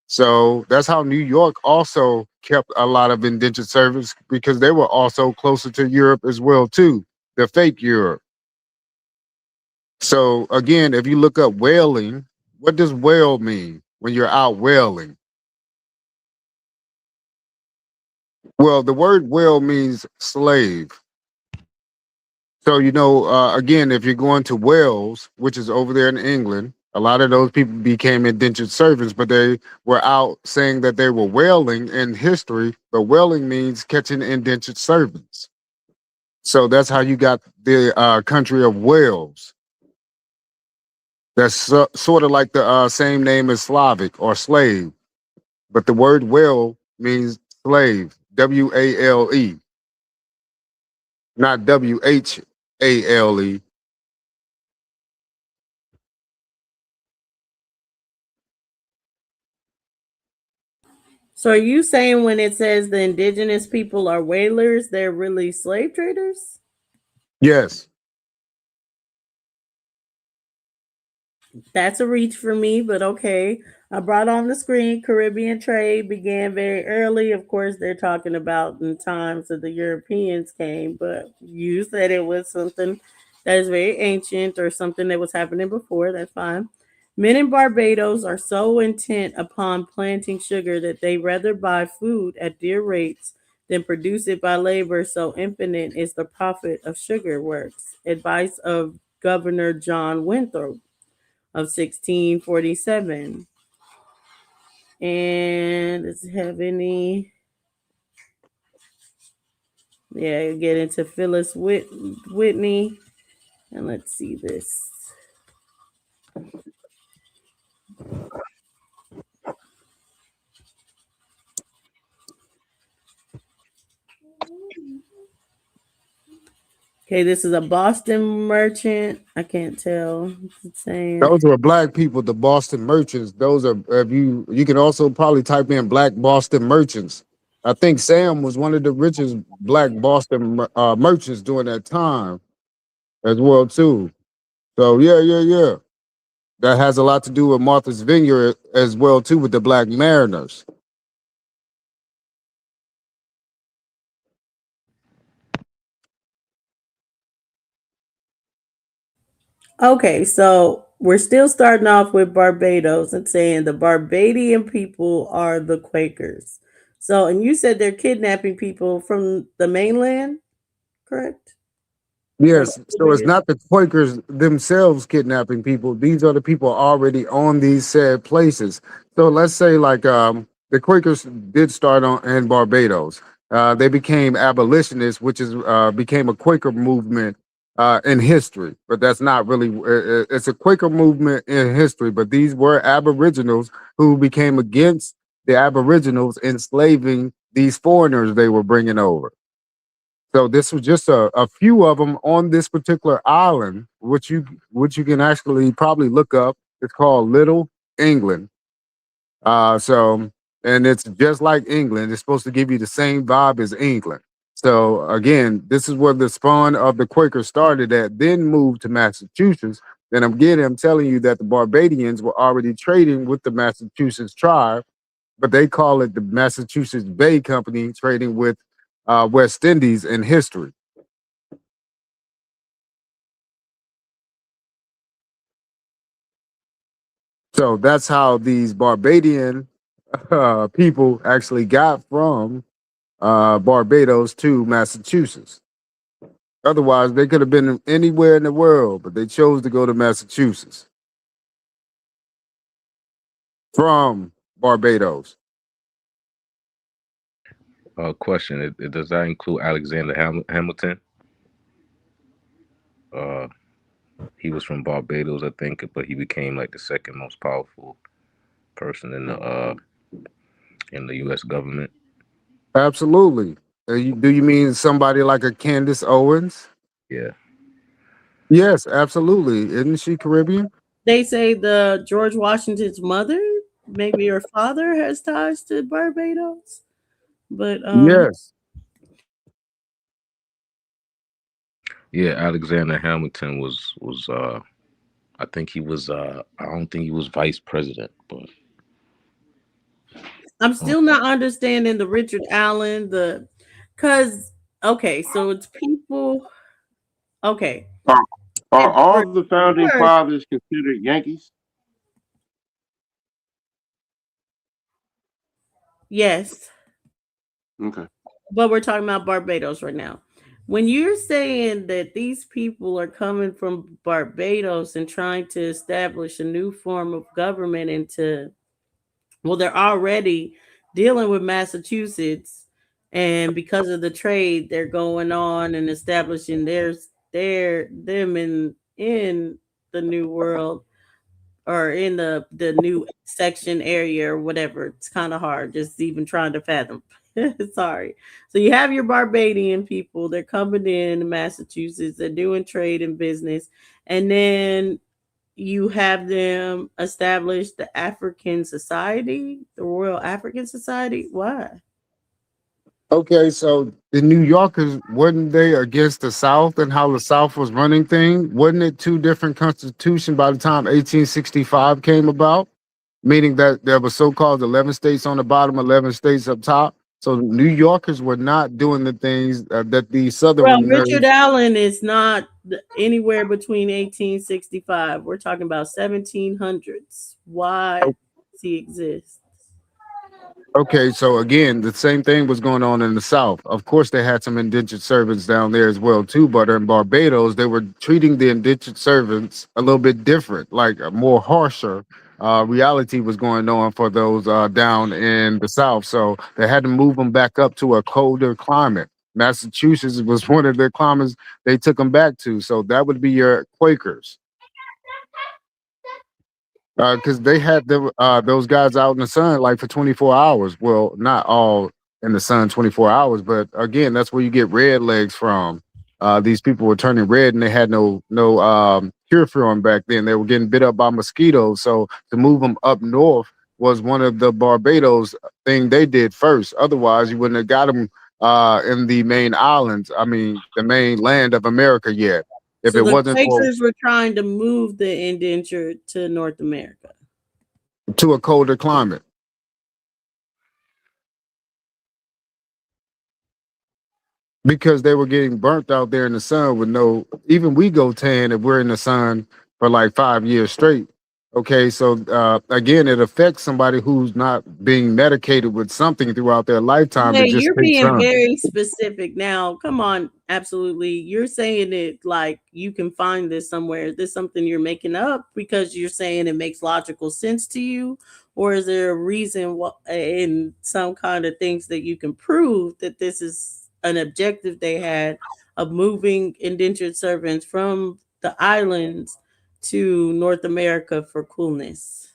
So that's how New York also kept a lot of indentured servants, because they were also closer to Europe as well too, the fake Europe. So again, if you look up whaling, what does whale mean when you're out whaling? Well, the word whale means slave. So again, if you're going to Wales, which is over there in England, a lot of those people became indentured servants, but they were out saying that they were whaling in history. But whaling means catching indentured servants. So that's how you got the country of Wales. That's sort of like the same name as Slavic or slave, but the word whale means slave, W-A-L-E, not W-H-A-L-E. So are you saying when it says the indigenous people are whalers, they're really slave traders? Yes. That's a reach for me, but okay. I brought on the screen Caribbean trade began very early. Of course, they're talking about in times that the Europeans came, but you said it was something that is very ancient or something that was happening before. That's fine. Men in Barbados are so intent upon planting sugar that they rather buy food at dear rates than produce it by labor. So infinite is the profit of sugar works. Advice of Governor John Winthrop of 1647. And does it have any? Yeah, get into Phyllis Whitney. And let's see this. Okay, this is a Boston merchant. I can't tell. It's saying. Those were black people, the Boston merchants. Those are, if you can also probably type in black Boston merchants. I think Sam was one of the richest black Boston merchants during that time as well too. So yeah. That has a lot to do with Martha's Vineyard as well too, with the Black Mariners. Okay, so we're still starting off with Barbados and saying the Barbadian people are the Quakers. So, and you said they're kidnapping people from the mainland, correct? Yes, so it's not the Quakers themselves kidnapping people. These are the people already on these said places. So let's say like the Quakers did start on in Barbados. They became abolitionists, which is became a Quaker movement in history, but that's not really. It's a Quaker movement in history, but these were Aboriginals who became against the Aboriginals enslaving these foreigners they were bringing over. So this was just a few of them on this particular island, which you can actually probably look up. It's called Little England. So and it's just like England. It's supposed to give you the same vibe as England. So again, this is where the spawn of the Quakers started at, then moved to Massachusetts. And again, I'm telling you that the Barbadians were already trading with the Massachusetts tribe, but they call it the Massachusetts Bay Company, trading with West Indies in history. So that's how these Barbadian people actually got from Barbados to Massachusetts. Otherwise, they could have been anywhere in the world, but they chose to go to Massachusetts from Barbados. Question: does that include Alexander Hamilton? He was from Barbados, I think, but he became like the second most powerful person in the U.S. government. Absolutely. Do you mean somebody like a Candace Owens? Yeah. Yes, absolutely. Isn't she Caribbean? They say the George Washington's mother, maybe her father, has ties to Barbados. But Yes. Yeah, Alexander Hamilton was I think he was I don't think he was vice president, but I'm still not understanding the Richard Allen, cause okay, so it's people. Okay, Are for all the founding first, fathers considered Yankees? yes, Okay. but we're talking about Barbados right now. When you're saying that these people are coming from Barbados and trying to establish a new form of government well, they're already dealing with Massachusetts, and because of the trade, they're going on and establishing them in the new world, or in the new section area or whatever. It's kind of hard just even trying to fathom. Sorry. So you have your Barbadian people, they're coming in Massachusetts, they're doing trade and business, and then you have them establish the African Society, the Royal African Society. Why? Okay, so the New Yorkers, wasn't they against the South and how the South was running things? Wasn't it two different constitutions by the time 1865 came about? Meaning that there were so-called 11 states on the bottom, 11 states up top. So New Yorkers were not doing the things that the Well, Richard Southerners. Allen is not anywhere between 1865. We're talking about 1700s. Why does he exist? Okay, so again, the same thing was going on in the South. Of course, they had some indentured servants down there as well too. But in Barbados, they were treating the indentured servants a little bit different, like a more harsher reality was going on for those down in the South. So they had to move them back up to a colder climate. Massachusetts was one of the climates they took them back to. So that would be your Quakers. Because they had those guys out in the sun like for 24 hours. Well, not all in the sun 24 hours, but again, that's where you get red legs from. These people were turning red, and they had no cure for them back then. They were getting bit up by mosquitoes. So to move them up north was one of the Barbados thing they did first. Otherwise, you wouldn't have got them in the main islands. I mean, the main land of America yet. If So it the wasn't for Quakers were trying to move the indentured to North America. to a colder climate. Because they were getting burnt out there in the sun with no, even we go tan if we're in the sun for like 5 years straight. Okay, so again, it affects somebody who's not being medicated with something throughout their lifetime to Hey, just you're take being sun. very specific now. Come on, absolutely. You're saying it like you can find this somewhere. Is this something you're making up because you're saying it makes logical sense to you? Or is there a reason in some kind of things that you can prove that this is an objective they had of moving indentured servants from the islands to North America for coolness?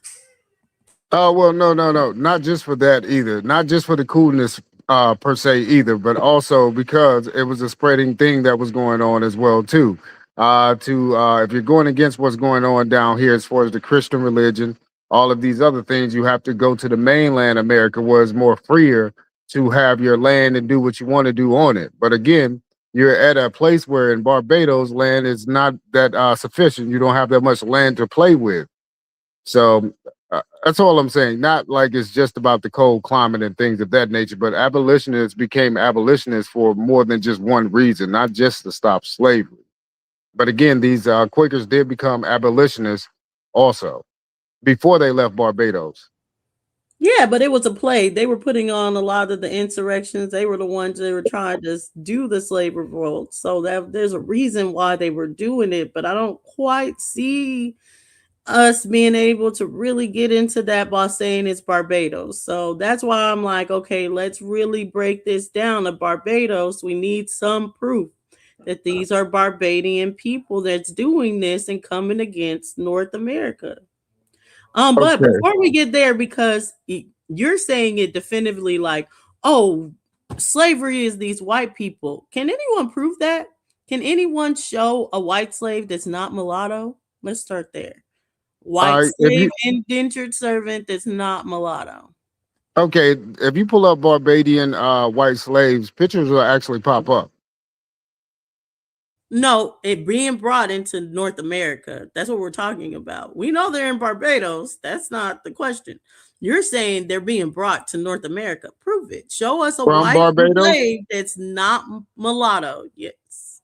Oh well, no, not just for that either. Not just for the coolness per se either, but also because it was a spreading thing that was going on as well too. To If you're going against what's going on down here as far as the Christian religion, all of these other things, you have to go to the mainland America where it's more freer to have your land and do what you want to do on it. But again, you're at a place where in Barbados, land is not that sufficient. You don't have that much land to play with. So that's all I'm saying. Not like it's just about the cold climate and things of that nature, but abolitionists became abolitionists for more than just one reason, not just to stop slavery. But again, these Quakers did become abolitionists also before they left Barbados. Yeah, but it was a play. They were putting on a lot of the insurrections. They were the ones that were trying to do the slave revolt. So that there's a reason why they were doing it, but I don't quite see us being able to really get into that by saying it's Barbados. So that's why I'm like, okay, let's really break this down to Barbados. We need some proof that these are Barbadian people that's doing this and coming against North America. But Okay. before we get there, because you're saying it definitively like, oh, slavery is these white people. Can anyone prove that? Can anyone show a white slave that's not mulatto? Let's start there. White If slave, you indentured servant that's not mulatto. Okay, if you pull up Barbadian white slaves, pictures will actually pop up. No, it being brought into North America. That's what we're talking about. We know they're in Barbados. That's not the question. You're saying they're being brought to North America. Prove it. Show us a From white Barbados, slave that's not mulatto. Yes.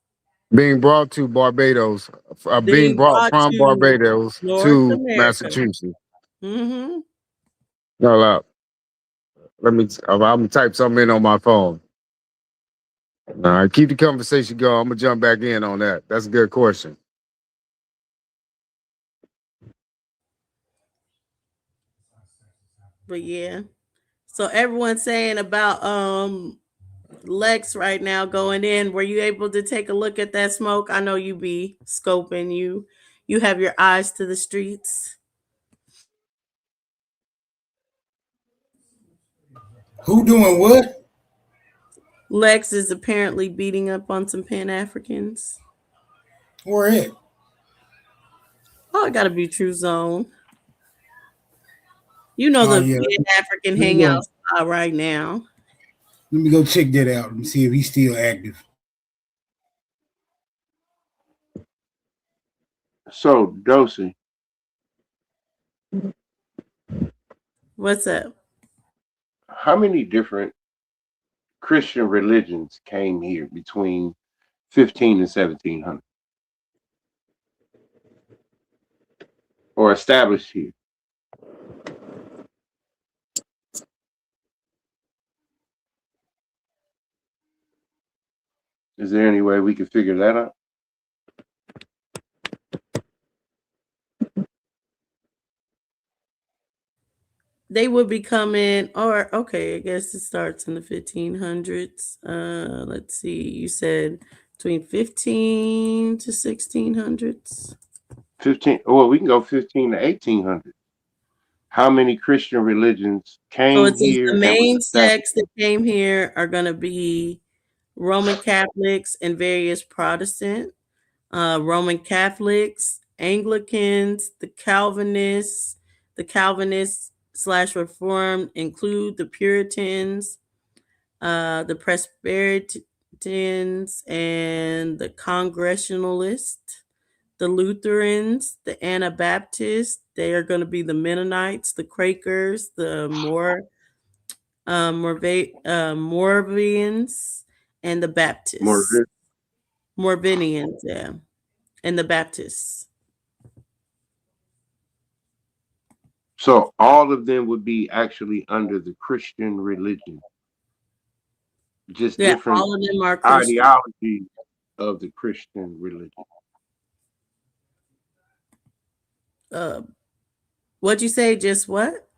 being brought to Barbados, being Being brought brought from to Barbados North to America. Massachusetts. Mm-hmm. Hold up. I'm gonna type something in on my phone. All right, keep the conversation going. I'm gonna jump back in on that. That's a good question. But yeah. So everyone's saying about Lex right now going in. Were you able to take a look at that smoke? I know you be scoping. You have your eyes to the streets. Who doing what? Lex is apparently beating up on some Pan Africans. Where at? Oh, it gotta be True Zone. You know Oh the yeah. Pan African Let me hangout go. spot right now. Let me go check that out and see if he's still active. So, Dosey, What's up? how many different Christian religions came here between 15 and 1700 or established here? Is there any way we could figure that out? They would be coming, or okay, I guess it starts in the 1500s. Let's see. You said between 15 to 1600s. 15, well, we can go 15 to 1800. How many Christian religions So came it says here the and was main established? sects that came here are going to be Roman Catholics and various Protestant, Roman Catholics, Anglicans, the Calvinists slash Reformed include the Puritans, the Presbyterians, and the Congregationalists, the Lutherans, the Anabaptists. They are going to be the Mennonites, the Quakers, the Moravians, and the Baptists. More. Moravians, yeah, and the Baptists. So all of them would be actually under the Christian religion, just Yeah, different all of them are Christian. ideology of the Christian religion. What'd you say? Just what?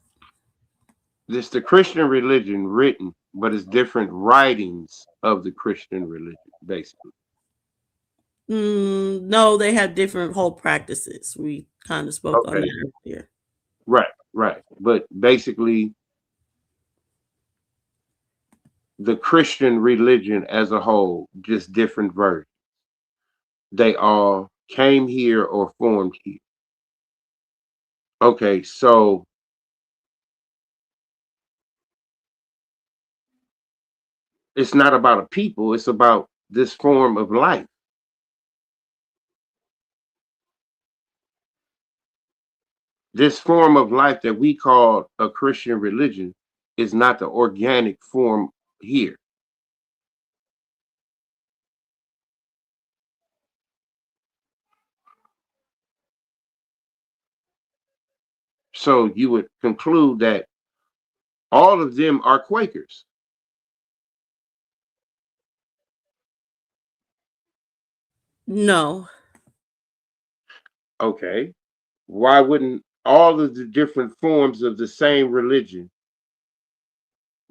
It's the Christian religion written, but it's different writings of the Christian religion, basically. No, they have different whole practices. We kind of spoke on Okay. that earlier. Right. Right. But basically, the Christian religion as a whole, just different versions. They all came here or formed here. Okay, so it's not about a people, it's about this form of life. This form of life that we call a Christian religion is not the organic form here. So you would conclude that all of them are Quakers. No. Okay. Why wouldn't all of the different forms of the same religion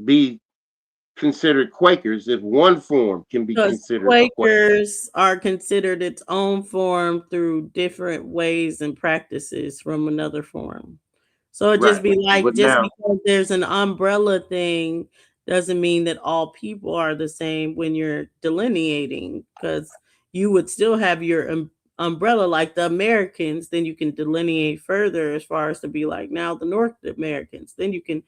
be considered Quakers if one form can be Because considered a Quaker? Quakers are considered its own form through different ways and practices from another form. So it just Right. be like, But just now, because there's an umbrella thing doesn't mean that all people are the same when you're delineating, because you would still have your umbrella like the Americans, then you can delineate further as far as to be like now the North Americans. Then you can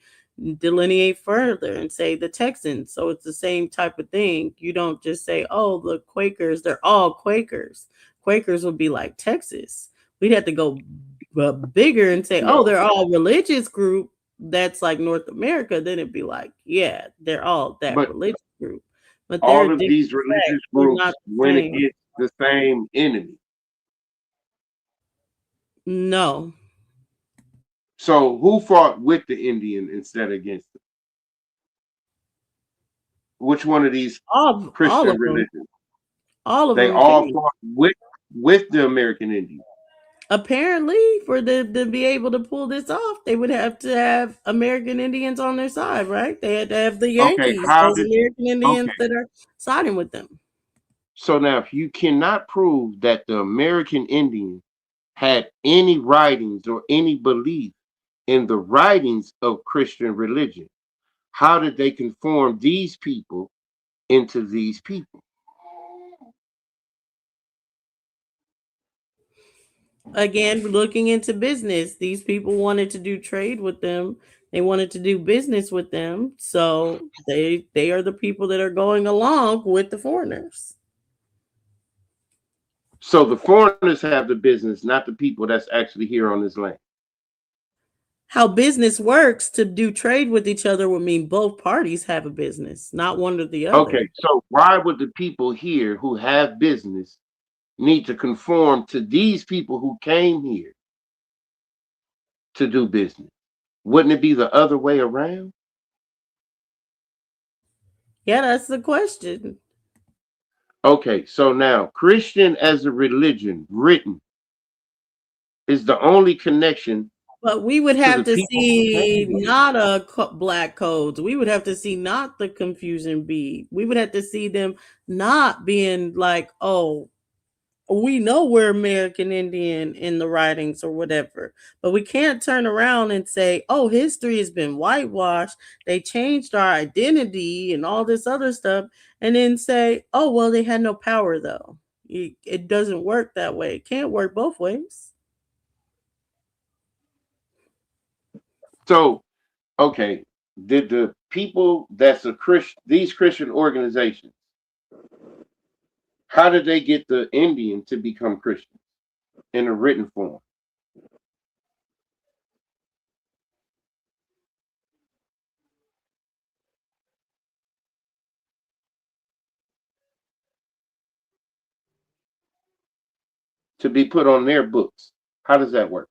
delineate further and say the Texans. So it's the same type of thing. You don't just say, oh, the Quakers, they're all Quakers. Quakers would be like Texas. We'd have to go bigger and say, oh, no. they're all religious group. That's like North America. Then it'd be like, yeah, they're all that But religious group. But they're all of different these religious sects. They're groups not the went same. against the same enemy. No. So who fought with the Indian instead of against them? Which one of these All Christian of them. religions? All of They them. all Period. fought with the American Indian. Apparently, for them to be able to pull this off, they would have to have American Indians on their side, right? They had to have the Okay, Yankees, how those did American Indians okay. that are siding with them. So now if you cannot prove that the American Indian had any writings or any belief in the writings of Christian religion, how did they conform these people into these people? Again, looking into business, these people wanted to do trade with them. They wanted to do business with them. So they are the people that are going along with the foreigners. So the foreigners have the business, not the people that's actually here on this land. How business works to do trade with each other would mean both parties have a business, not one or the other. Okay, so why would the people here who have business need to conform to these people who came here to do business? Wouldn't it be the other way around? Yeah, that's the question. Okay, so now Christian as a religion written is the only connection But we would to have the to people who see came here. not black codes. We would have to see not the confusion bead. We would have to see them not being like, oh, we know we're American Indian in the writings or whatever. But we can't turn around and say, oh, history has been whitewashed. They changed our identity and all this other stuff. And then say, oh, well, they had no power though. It doesn't work that way. It can't work both ways. So, okay, did the people that's a Christian, these Christian organizations, how did they get the Indian to become Christian in a written form? To be put on their books. How does that work?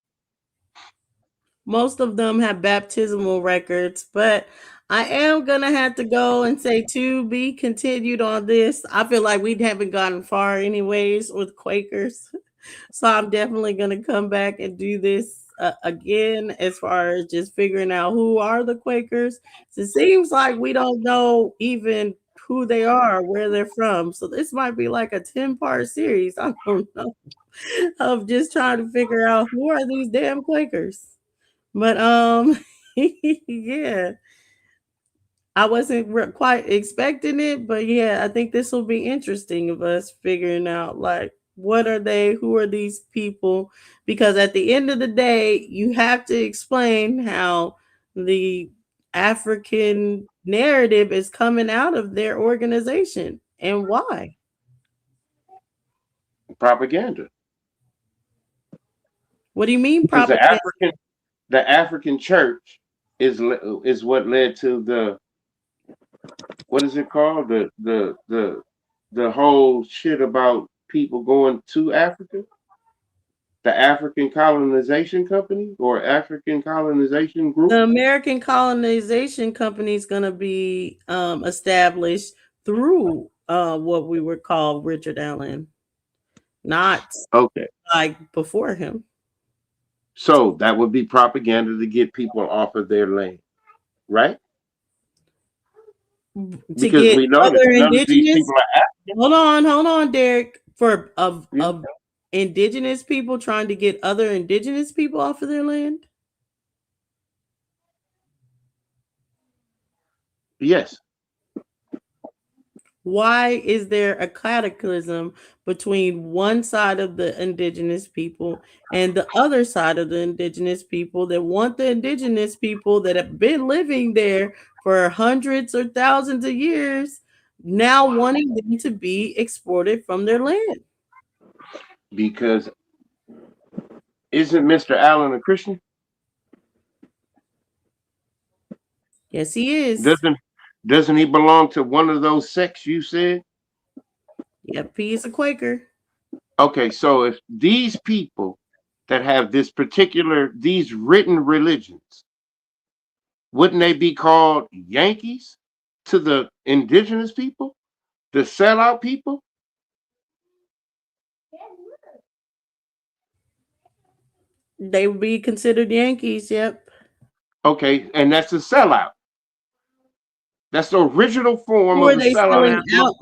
Most of them have baptismal records, but I am gonna have to go and say to be continued on this. I feel like we haven't gotten far anyways with Quakers. So I'm definitely gonna come back and do this again as far as just figuring out who are the Quakers. So it seems like we don't know even who they are, where they're from. So this might be like a 10-part series. I don't know. Of just trying to figure out who are these damn Quakers. But yeah, I wasn't quite expecting it, but yeah, I think this will be interesting of us figuring out like what are they, who are these people? Because at the end of the day, you have to explain how the African narrative is coming out of their organization and why. Propaganda. What do you mean Because propaganda? the African church is what led to the, what is it called, the whole shit about people going to Africa, the African colonization company or African colonization group. The American colonization company is going to be established through what we would call Richard Allen, not Okay, like before him. so that would be propaganda to get people off of their land, right? To Because get we know that other none of these indigenous, people are hold on, Derek. For African. of indigenous people trying to get other indigenous people off of their land. Yes. Why is there a cataclysm between one side of the indigenous people and the other side of the indigenous people that want the indigenous people that have been living there for hundreds or thousands of years now wanting them to be exported from their land? Because isn't Mr. Allen a Christian? Yes, he is. Doesn't he belong to one of those sects you said? Yep, he is a Quaker. Okay, so if these people that have these written religions, wouldn't they be called Yankees to the indigenous people, the sellout people? They would be considered Yankees. Yep. Okay, and that's a sellout. That's the original form Who of are a they sellout. selling out?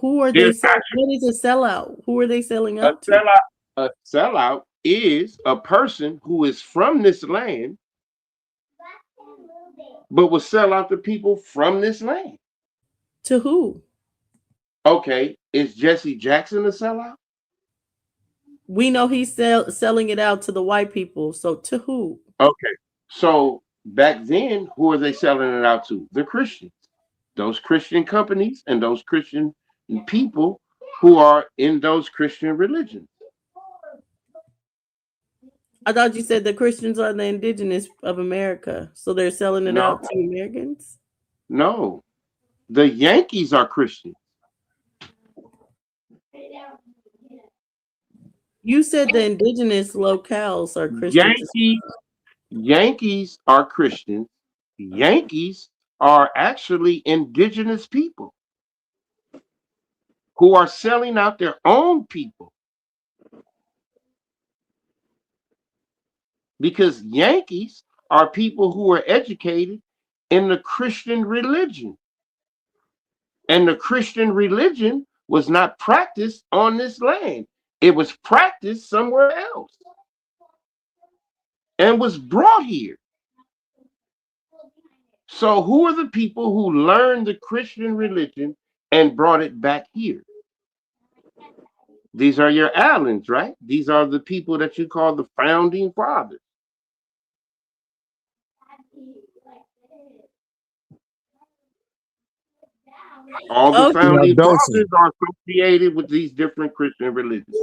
Who are they selling? What is a sellout? Who are they selling out to? A sellout is a person who is from this land, but will sell out to people from this land. To who? Okay, is Jesse Jackson a sellout? We know he's selling it out to the white people. So to who? Okay, so back then, who are they selling it out to? The Christians. Those Christian companies and those Christian people who are in those Christian religions. I thought you said the Christians are the indigenous of America. So they're selling it out to Americans? No. The Yankees are Christians. You said the indigenous locales are Christians. Yankees are Christians. Yankees are actually indigenous people who are selling out their own people. Because Yankees are people who are educated in the Christian religion. And the Christian religion was not practiced on this land. It was practiced somewhere else and was brought here. So who are the people who learned the Christian religion and brought it back here? These are your Allens, right? These are the people that you call the founding fathers. All the founding fathers are associated with these different Christian religions.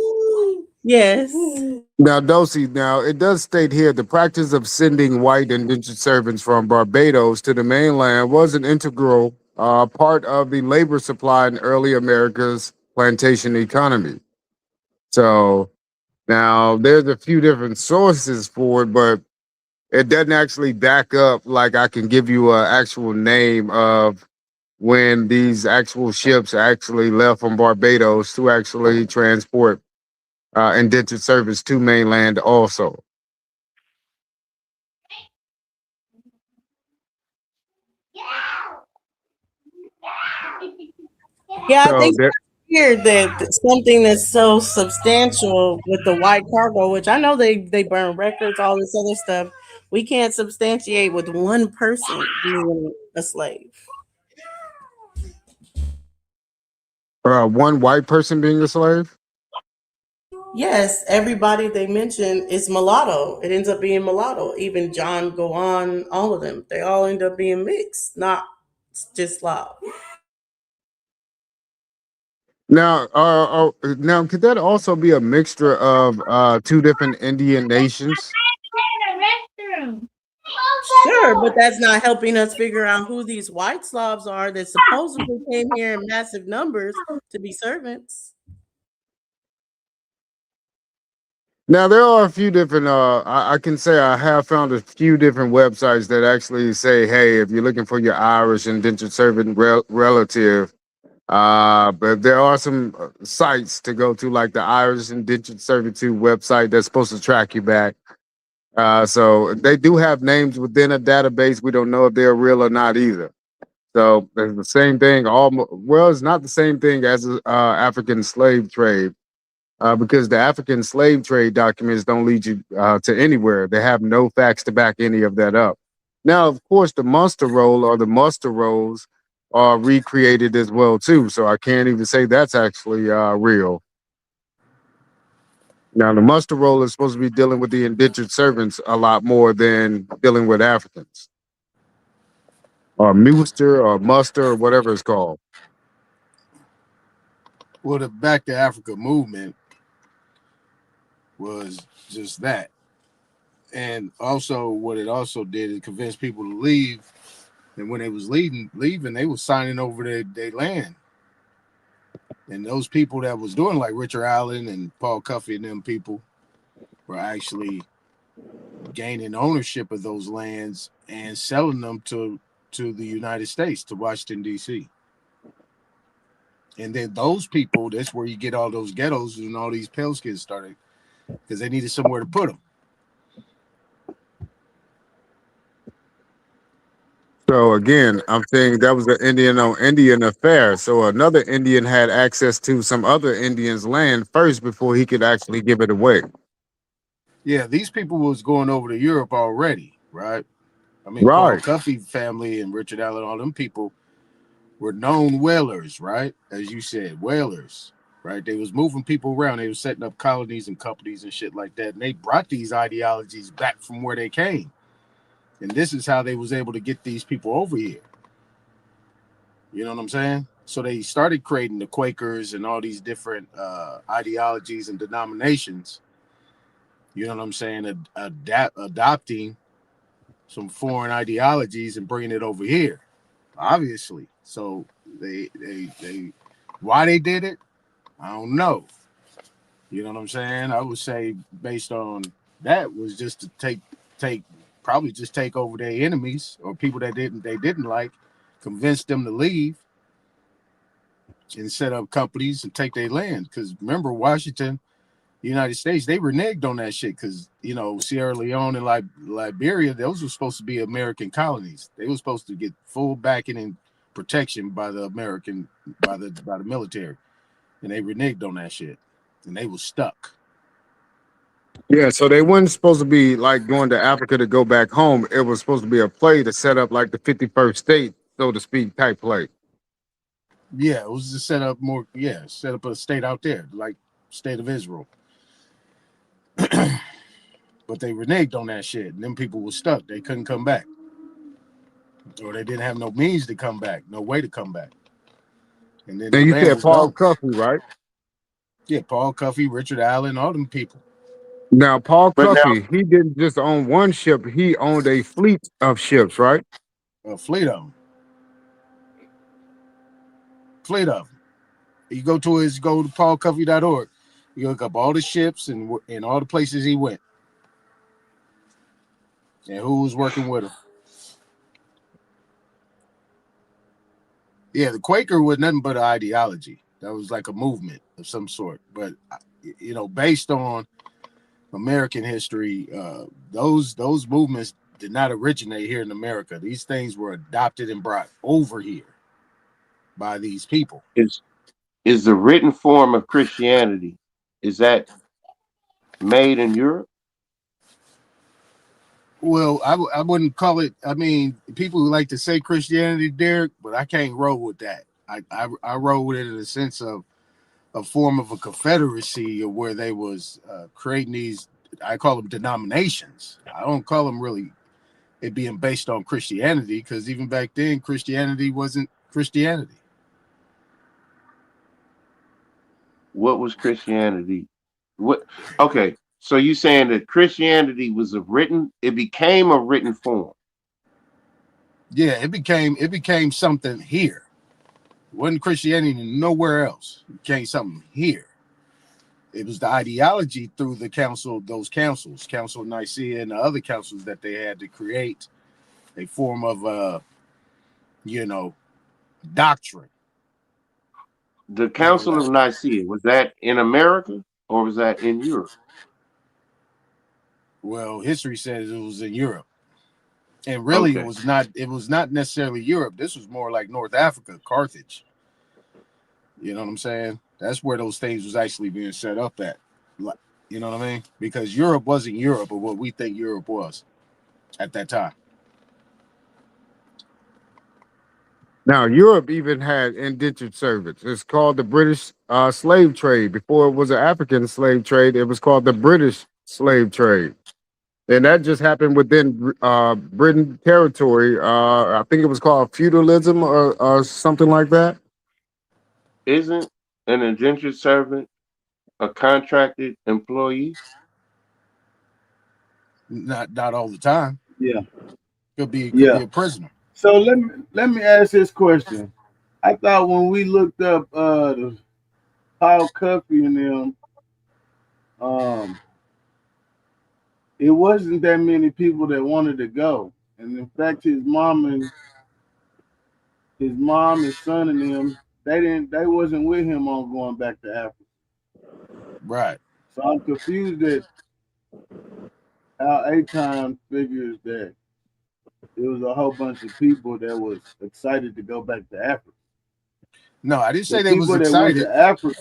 Yes. Now, Dosey, now it does state here the practice of sending white indentured servants from Barbados to the mainland was an integral part of the labor supply in early America's plantation economy. So now there's a few different sources for it, but it doesn't actually back up like I can give you an actual name of when these actual ships actually left from Barbados to actually transport indentured service to mainland also. Yeah, I So think there, it's weird that something that's so substantial with the white cargo, which I know they burn records, all this other stuff, We can't substantiate with one person being a slave. One white person being a slave? Yes, everybody they mention is mulatto. It ends up being mulatto. Even John go on, all of them. They all end up being mixed, not just Slav. Now could that also be a mixture of two different Indian nations? Sure, but that's not helping us figure out who these white Slavs are that supposedly came here in massive numbers to be servants. Now there are a few different. I can say I have found a few different websites that actually say, "Hey, if you're looking for your Irish indentured servant relative," but there are some sites to go to, like the Irish Indentured Servitude website, that's supposed to track you back. So they do have names within a database. We don't know if they're real or not either. So it's the same thing. Well, it's not the same thing as African slave trade, because the African slave trade documents don't lead you to anywhere. They have no facts to back any of that up. Now, of course, the muster roll or the muster rolls are recreated as well too. So I can't even say that's actually real. Now, the muster roll is supposed to be dealing with the indentured servants a lot more than dealing with Africans, or muster or muster or whatever it's called. Well, the Back to Africa movement was just that. And also what it also did is convince people to leave. And when they was leaving, they was signing over their land. And those people that was doing, like Richard Allen and Paul Cuffey and them people, were actually gaining ownership of those lands and selling them to the United States, to Washington, D.C. And then those people, that's where you get all those ghettos and all these pale skins started, because they needed somewhere to put them. So again, I'm saying that was an Indian on Indian affair. So another Indian had access to some other Indian's land first before he could actually give it away. Yeah, these people was going over to Europe already, right? I mean, Paul Right. Cuffey family and Richard Allen, all them people were known whalers, right? As you said, whalers, right? They was moving people around. They was setting up colonies and companies and shit like that. And they brought these ideologies back from where they came. And this is how they was able to get these people over here. You know what I'm saying? So they started creating the Quakers and all these different ideologies and denominations. You know what I'm saying? Adopting some foreign ideologies and bringing it over here, obviously. So they why they did it, I don't know. You know what I'm saying? I would say based on that was just to take probably just take over their enemies or people that they didn't like, convince them to leave and set up companies and take their land. Because remember, Washington, the United States, they reneged on that shit because, you know, Sierra Leone and Liberia, those were supposed to be American colonies. They were supposed to get full backing and protection by the American, by the military. And they reneged on that shit. And they was stuck. Yeah, so they weren't supposed to be like going to Africa to go back home. It was supposed to be a play to set up like the 51st state, so to speak, type play. Yeah, it was to set up more, set up a state out there, like state of Israel. But they reneged on that shit. And them people were stuck. They couldn't come back. Or they didn't have no means to come back, no way to come back. And then And their you land said was Paul gone. Cuffey, right? Yeah, Paul Cuffey, Richard Allen, all them people. Now, Paul But now, Cuffey, he didn't just own one ship, he owned a fleet of ships, right? A fleet of them. Fleet of them. You go to paulcuffey.org. You look up all the ships and all the places he went and who was working with him. Yeah, the Quaker was nothing but an ideology. That was like a movement of some sort. But you know, based on American history, those movements did not originate here in America. These things were adopted and brought over here by these people. is the written form of Christianity, is that made in Europe? Well, I wouldn't call it. I mean, people who like to say Christianity, Derek, but I can't roll with that. I roll with it in the sense of a form of a confederacy, or where they was creating these. I call them denominations. I don't call them really it being based on Christianity, because even back then, Christianity wasn't Christianity. What was Christianity? What? Okay, so you saying that Christianity was it became a written form. Yeah, it became something here. It wasn't Christianity nowhere else. It became something here. It was the ideology through those councils, Council of Nicaea and the other councils that they had to create a form of you know, doctrine. The Council of Nicaea, was that in America or was that in Europe? Well, history says it was in Europe. And really Okay. it was not necessarily Europe. This was more like North Africa, Carthage. You know what I'm saying? That's where those things was actually being set up at. You know what I mean? Because Europe wasn't Europe or what we think Europe was at that time. Now, Europe even had indentured servants. It's called the British slave trade. Before it was an African slave trade, it was called the British slave trade. And that just happened within Britain territory. I think it was called feudalism or something like that. Isn't an indentured servant a contracted employee? Not all the time. Yeah. Could be a prisoner. So let me ask this question. I thought when we looked up Paul Cuffey and them, it wasn't that many people that wanted to go. And in fact, his mom, his son and them, they wasn't with him on going back to Africa. Right. So I'm confused at how A-Time figures that it was a whole bunch of people that was excited to go back to Africa. No, I didn't say The they was people that went excited. to Africa.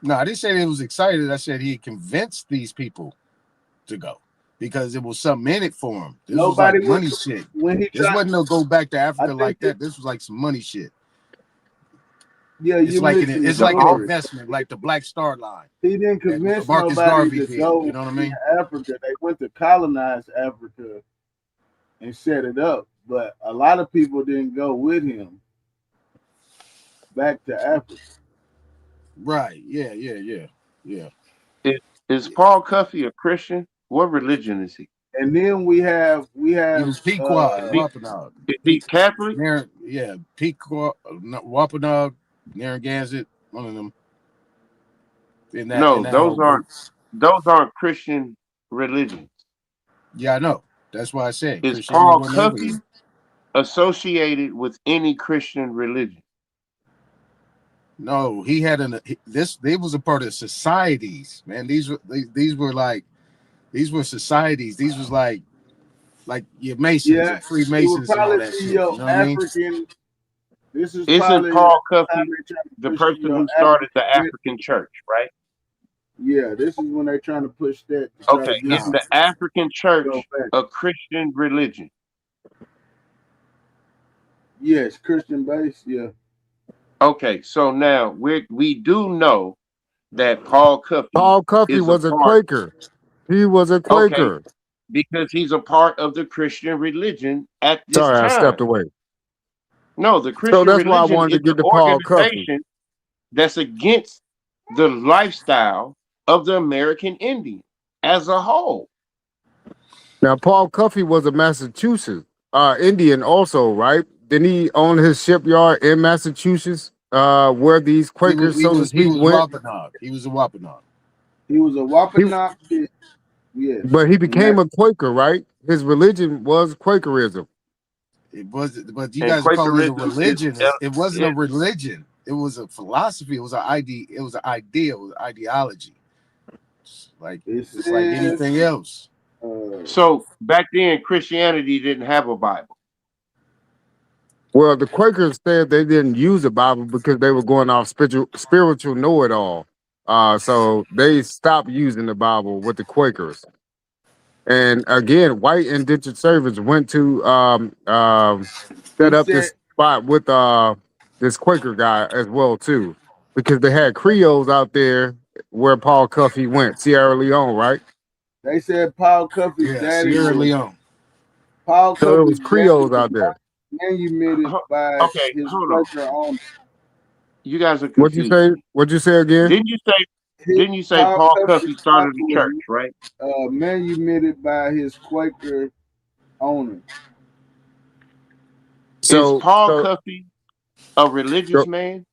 No, I didn't say they was excited. I said he convinced these people to go because it was something in it for him. This Nobody was like money shit. When he this wasn't no go back to Africa like that. it, This was like some money shit. Yeah, It's you like missing an investment, like the Black Star Line. He didn't convince Marcus nobody Garvey to did. go You know what I mean? to Africa. They went to colonize Africa and set it up, but a lot of people didn't go with him back to Africa. Right. Yeah. Is Paul Cuffey a Christian? What religion is he? And then we have He was Pequod, Wampanoag. Is he Catholic? Yeah, Pequod, Wampanoag, Narragansett, one of them. No, those aren't Christian religions. Yeah, I know. That's why I said Is Christianity Paul wasn't over Cuffey here. associated with any Christian religion? No, he had they was a part of societies, man. These were societies. These was like your Masons and Freemasons and all that shit. You know what I mean? Isn't Paul Cuffey the person who started the African church, right? Yeah, this is when they're trying to push that. Okay, is the African church a Christian religion? Yes, Christian based, yeah. Okay, so now we do know that Paul Cuffey was a Quaker. He was a Quaker. Okay, because he's a part of the Christian religion at this Sorry, time. I stepped away. No, the Christian that's why I religion wanted to is get an to Paul Cuffey. organization that's against the lifestyle of the American Indian as a whole. Now, Paul Cuffey was a Massachusetts Indian also, right? Didn't he own his shipyard in Massachusetts where these Quakers, so to speak, went? Wampanoag. He was a Wampanoag. He was a Wampanoag. Yes. But he became a Quaker, right? His religion was Quakerism. It was, but you guys call it a religion. It wasn't a religion. It was a philosophy. It was an idea. It was an idea. It was an ideology. It's like anything else. So back then, Christianity didn't have a Bible. Well, the Quakers said they didn't use the Bible because they were going off spiritual know-it-all. So they stopped using the Bible with the Quakers. And again, white indentured servants went to He set up said this spot with this Quaker guy as well too, because they had Creoles out there where Paul Cuffey went, Sierra Leone, right? they said Paul Cuffey's Yeah, daddy Sierra was Leone. Paul So it was Cuffey's daddy Creoles was out there. manumitted by Okay, his hold on. Quaker owner. You guys are What'd you confused. say? What'd you say again? Didn't you say? His, Didn't you say Paul Paul Cuffey's Cuffey started father a was church, right? manumitted by his Quaker owner. Is So Paul so, Cuffey a religious so man?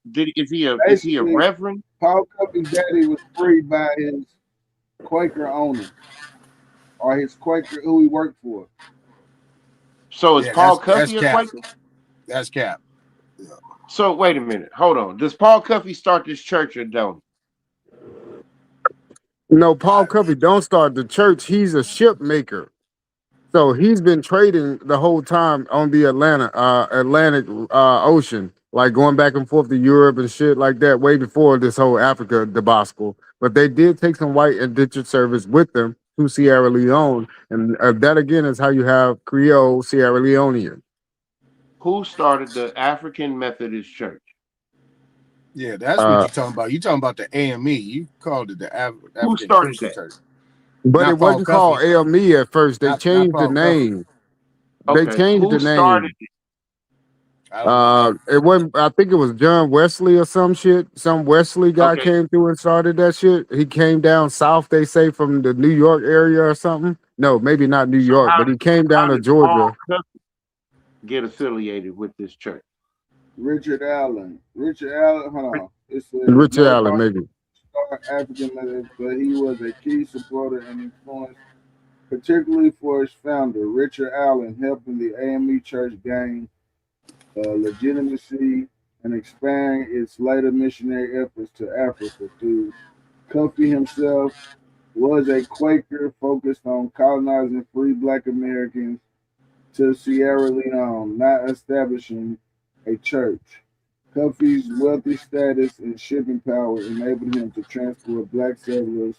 Is he a Basically, reverend? Paul Cuffey's daddy was freed by his Quaker owner or his Quaker who he worked for. So is Yeah, Paul that's Cuffey a Cap. Quaker? That's Cap. Yeah. So wait a minute, hold on. Does Paul Cuffey start this church or don't? no, Paul Cuffey don't start the church. He's a ship maker. So he's been trading the whole time on the Atlantic Ocean, like going back and forth to Europe and shit like that, way before this whole Africa debacle. But they did take some white indentured service with them to Sierra Leone, and that again is how you have Creole Sierra Leonean. Who started the African Methodist Church? Yeah, that's what Uh, you're talking about. You talking about the AME. You called it the Who African started Christian that? Church. but it Not Paul wasn't called Cuffey. ALME at first. They Not changed the Paul Cuffey. name. They Okay, changed the who started name. it? I don't know that. It wasn't. I think it was John Wesley or some shit. Some Wesley guy Okay, came through and started that shit. He came down south. They say from the New York area or something. No, maybe not New so York, but he came down how to did Paul Georgia. Cuffey get affiliated with this church? Richard Allen. Richard Allen, hold on. It says Richard no Allen, maybe. African Methodist, but he was a key supporter and influence, particularly for its founder, Richard Allen, helping the AME Church gain legitimacy and expand its later missionary efforts to Africa. Through Cuffey himself was a Quaker focused on colonizing free Black Americans to Sierra Leone, not establishing a church. Cuffey's wealthy status and shipping power enabled him to transport Black settlers,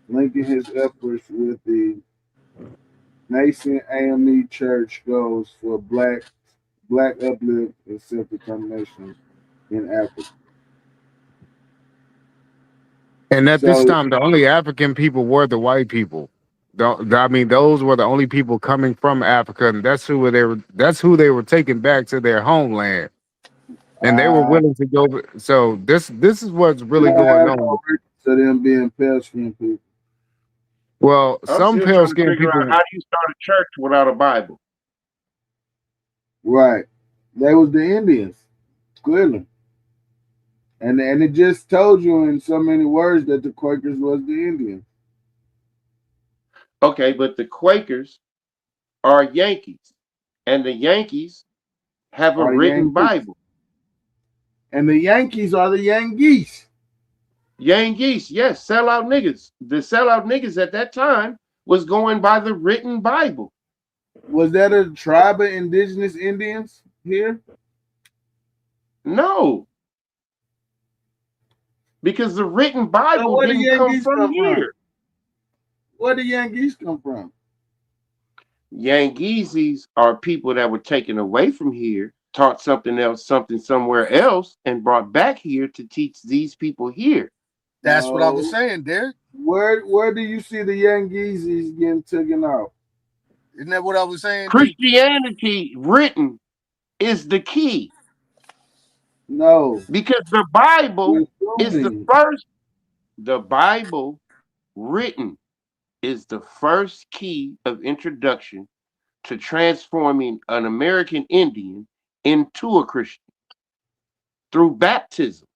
linking his efforts with the nascent AME Church goals for Black uplift and self-determination in Africa. And at this So, time, the only African people were the white people. I mean, those were the only people coming from Africa, and that's who they were. That's who they were taking back to their homeland, and they were uh, willing to go. So this is what's we really don't going have no on. records of them being pale skinned people. Well, I'm some still pale trying to skinned figure out people. how do you start a church without a Bible? Right. They was the Indians, clearly. And it just told you in so many words that the Quakers was the Indians. Okay, but the Quakers are Yankees, and the Yankees have a Are the written Yankees. Bible. And the Yankees are the Yankees. Yankees, yes, sellout niggas. The sellout niggas at that time was going by the written Bible. Was that a tribe of indigenous Indians here? No, because the written So Bible where the didn't come Yankees from come from? here. Where the Yankees come from? Yankees are people that were taken away from here, taught something else, something somewhere else, and brought back here to teach these people here. That's what I was No. saying, Derek. Where do you see the Yankees getting taken out? Isn't that what I was saying, D? Christianity written is the key No. because the Bible You're is the assuming. first. The Bible written is the first key of introduction to transforming an American Indian into a Christian through baptism.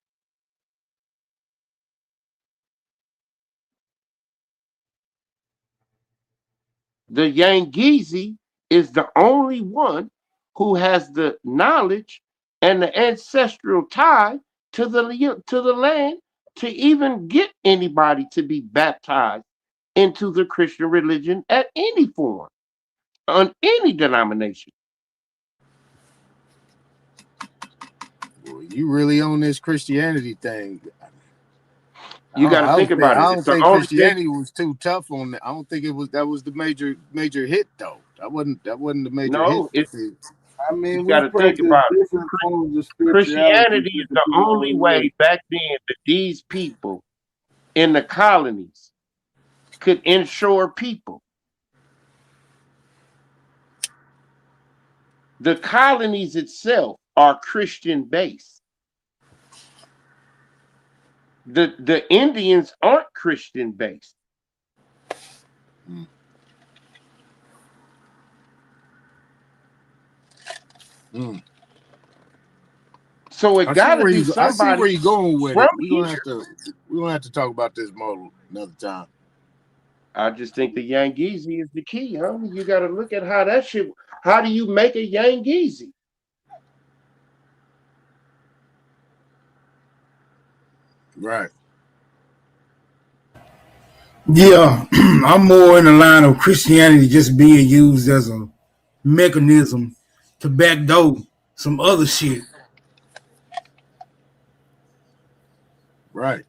The Yangezi is the only one who has the knowledge and the ancestral tie to the land to even get anybody to be baptized into the Christian religion at any form, on any denomination. Well, you really on this Christianity thing. You got to think I about it. It's don't the think only thing. Christianity was too tough on that. I don't think that was the major hit though. That wasn't the major hit. No, it's I you mean, got we to think practice about it. different forms of spirituality Christianity is the depending only on where. way back then that these people in the colonies could insure people. The colonies itself are Christian based. The Indians aren't Christian based. Mm. So it got to be I see where somebody you're going with from it. here. We're gonna have to talk about this more another time. I just think the Yangeese is the key, homie. You got to look at how that shit. How do you make a Yangeese? Right. Yeah, I'm more in the line of Christianity just being used as a mechanism to backdoor some other shit. Right.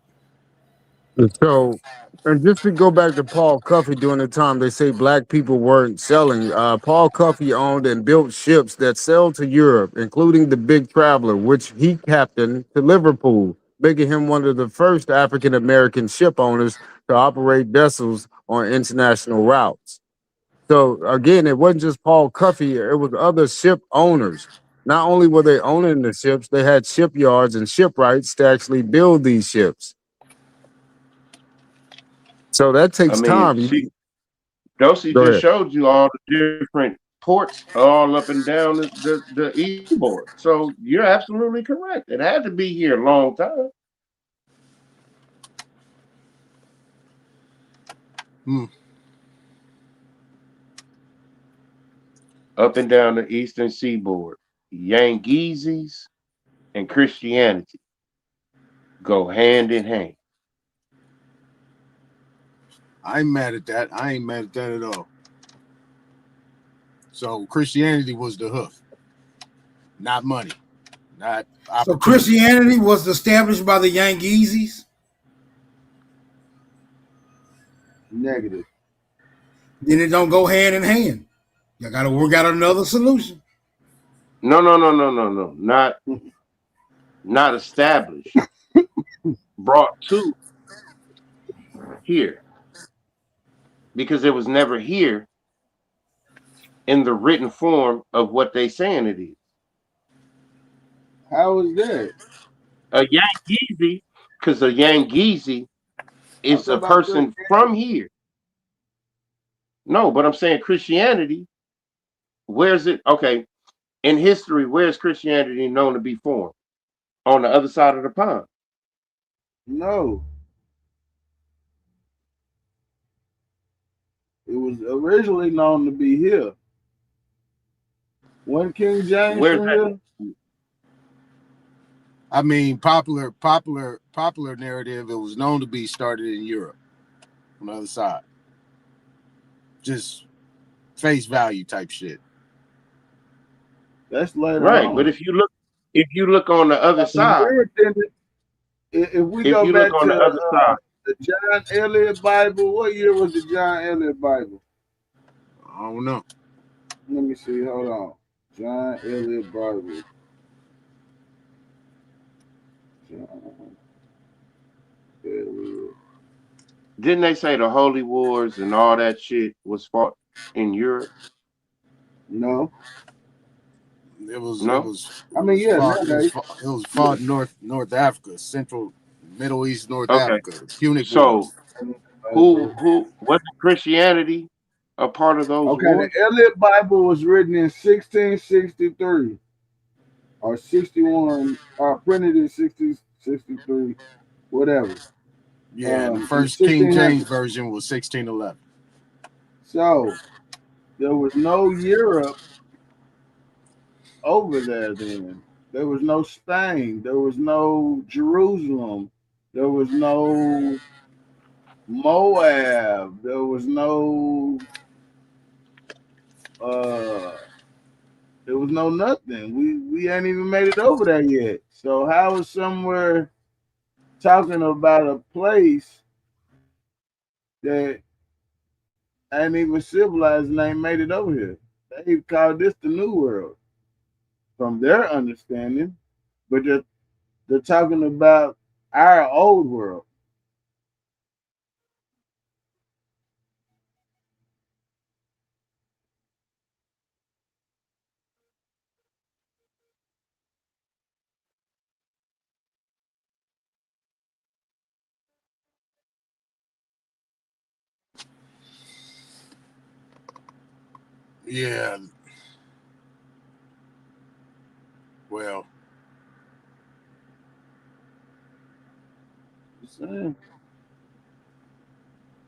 So, and just to go back to Paul Cuffey during the time they say black people weren't selling, Paul Cuffey owned and built ships that sailed to Europe, including the Big Traveler, which he captained to Liverpool, making him one of the first African American ship owners to operate vessels on international routes. So again, it wasn't just Paul Cuffey; it was other ship owners. Not only were they owning the ships, they had shipyards and shipwrights to actually build these ships. So that I takes mean, time. see, Dosey Go just ahead. showed you all the different ports all up and down the eastboard. So you're absolutely correct. It had to be here a long time. Hmm. Up and down the eastern seaboard. Yangees and Christianity go hand in hand. I ain't mad at that. I ain't mad at that at all. So Christianity was the hoof, not money, not So opportunity. Christianity was established by the Yangees. Negative. Then it don't go hand in hand. You got to work out another solution. No. Not established. Brought to here. Because it was never here in the written form of what they saying it is. How is that? A Yangeese, because a Yangeese I'm is talking a about person from here. No, but I'm saying Christianity, where's it? Okay, in history, where's Christianity known to be formed? On the other side of the pond. No. It was originally known to be here. When King James Where's from that? here? I mean, popular narrative. It was known to be started in Europe on the other side. Just face value type shit. That's later Right, on. but if you look on the other side, If we if go you look back on the to other side, the John Elliott Bible, what year was the John Elliott Bible? I don't know. Let me see. Hold on. John Elliott Bible. John Elliott. didn't they say the Holy Wars and all that shit was fought in Europe? No. It was No. I mean, yeah, nowadays. it was fought in North Africa, Central, Middle East, North Okay. Africa, Punic So Wars. who wasn't Christianity a part of those Okay, wars? the Elliott Bible was written in 1663 or 61, or printed in 1663, whatever. Yeah, and the In first King James 1600. version was 1611. So there was no Europe over there then. There was no Spain. There was no Jerusalem. There was no Moab. There was no there was no nothing. We ain't even made it over there yet. So how is somewhere talking about a place that ain't even civilized and ain't made it over here. They call this the New World from their understanding, but they're talking about our old world. Yeah, well, saying,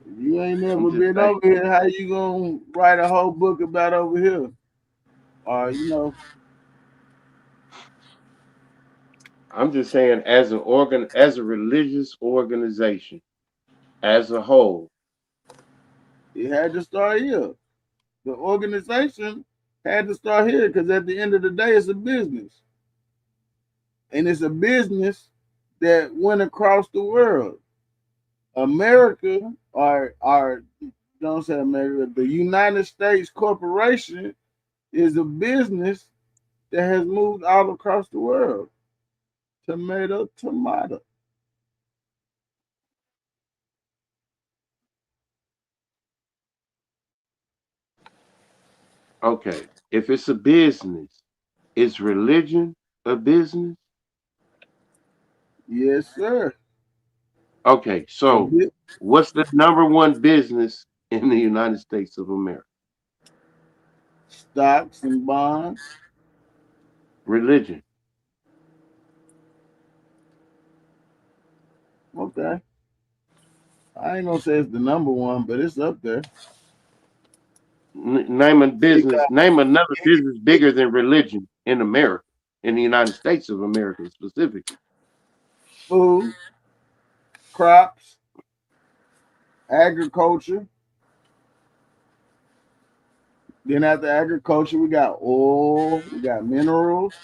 if you ain't I'm never just been saying. over here, how you gonna write a whole book about over here? Or I'm just saying, as a religious organization, as a whole, it had to start here. The organization had to start here because at the end of the day, it's a business, and it's a business that went across the world. America, or don't say America, the United States Corporation is a business that has moved all across the world. Tomato, tomato. okay, if it's a business, is religion a business? Yes, sir. Okay, so what's the number one business in the United States of America? Stocks and bonds. Religion. Okay. I ain't gonna say it's the number one, but it's up there. Name a business. Because Name another business bigger than religion in America, in the United States of America specifically. food, crops, agriculture. Then after agriculture, we got oil, we got minerals.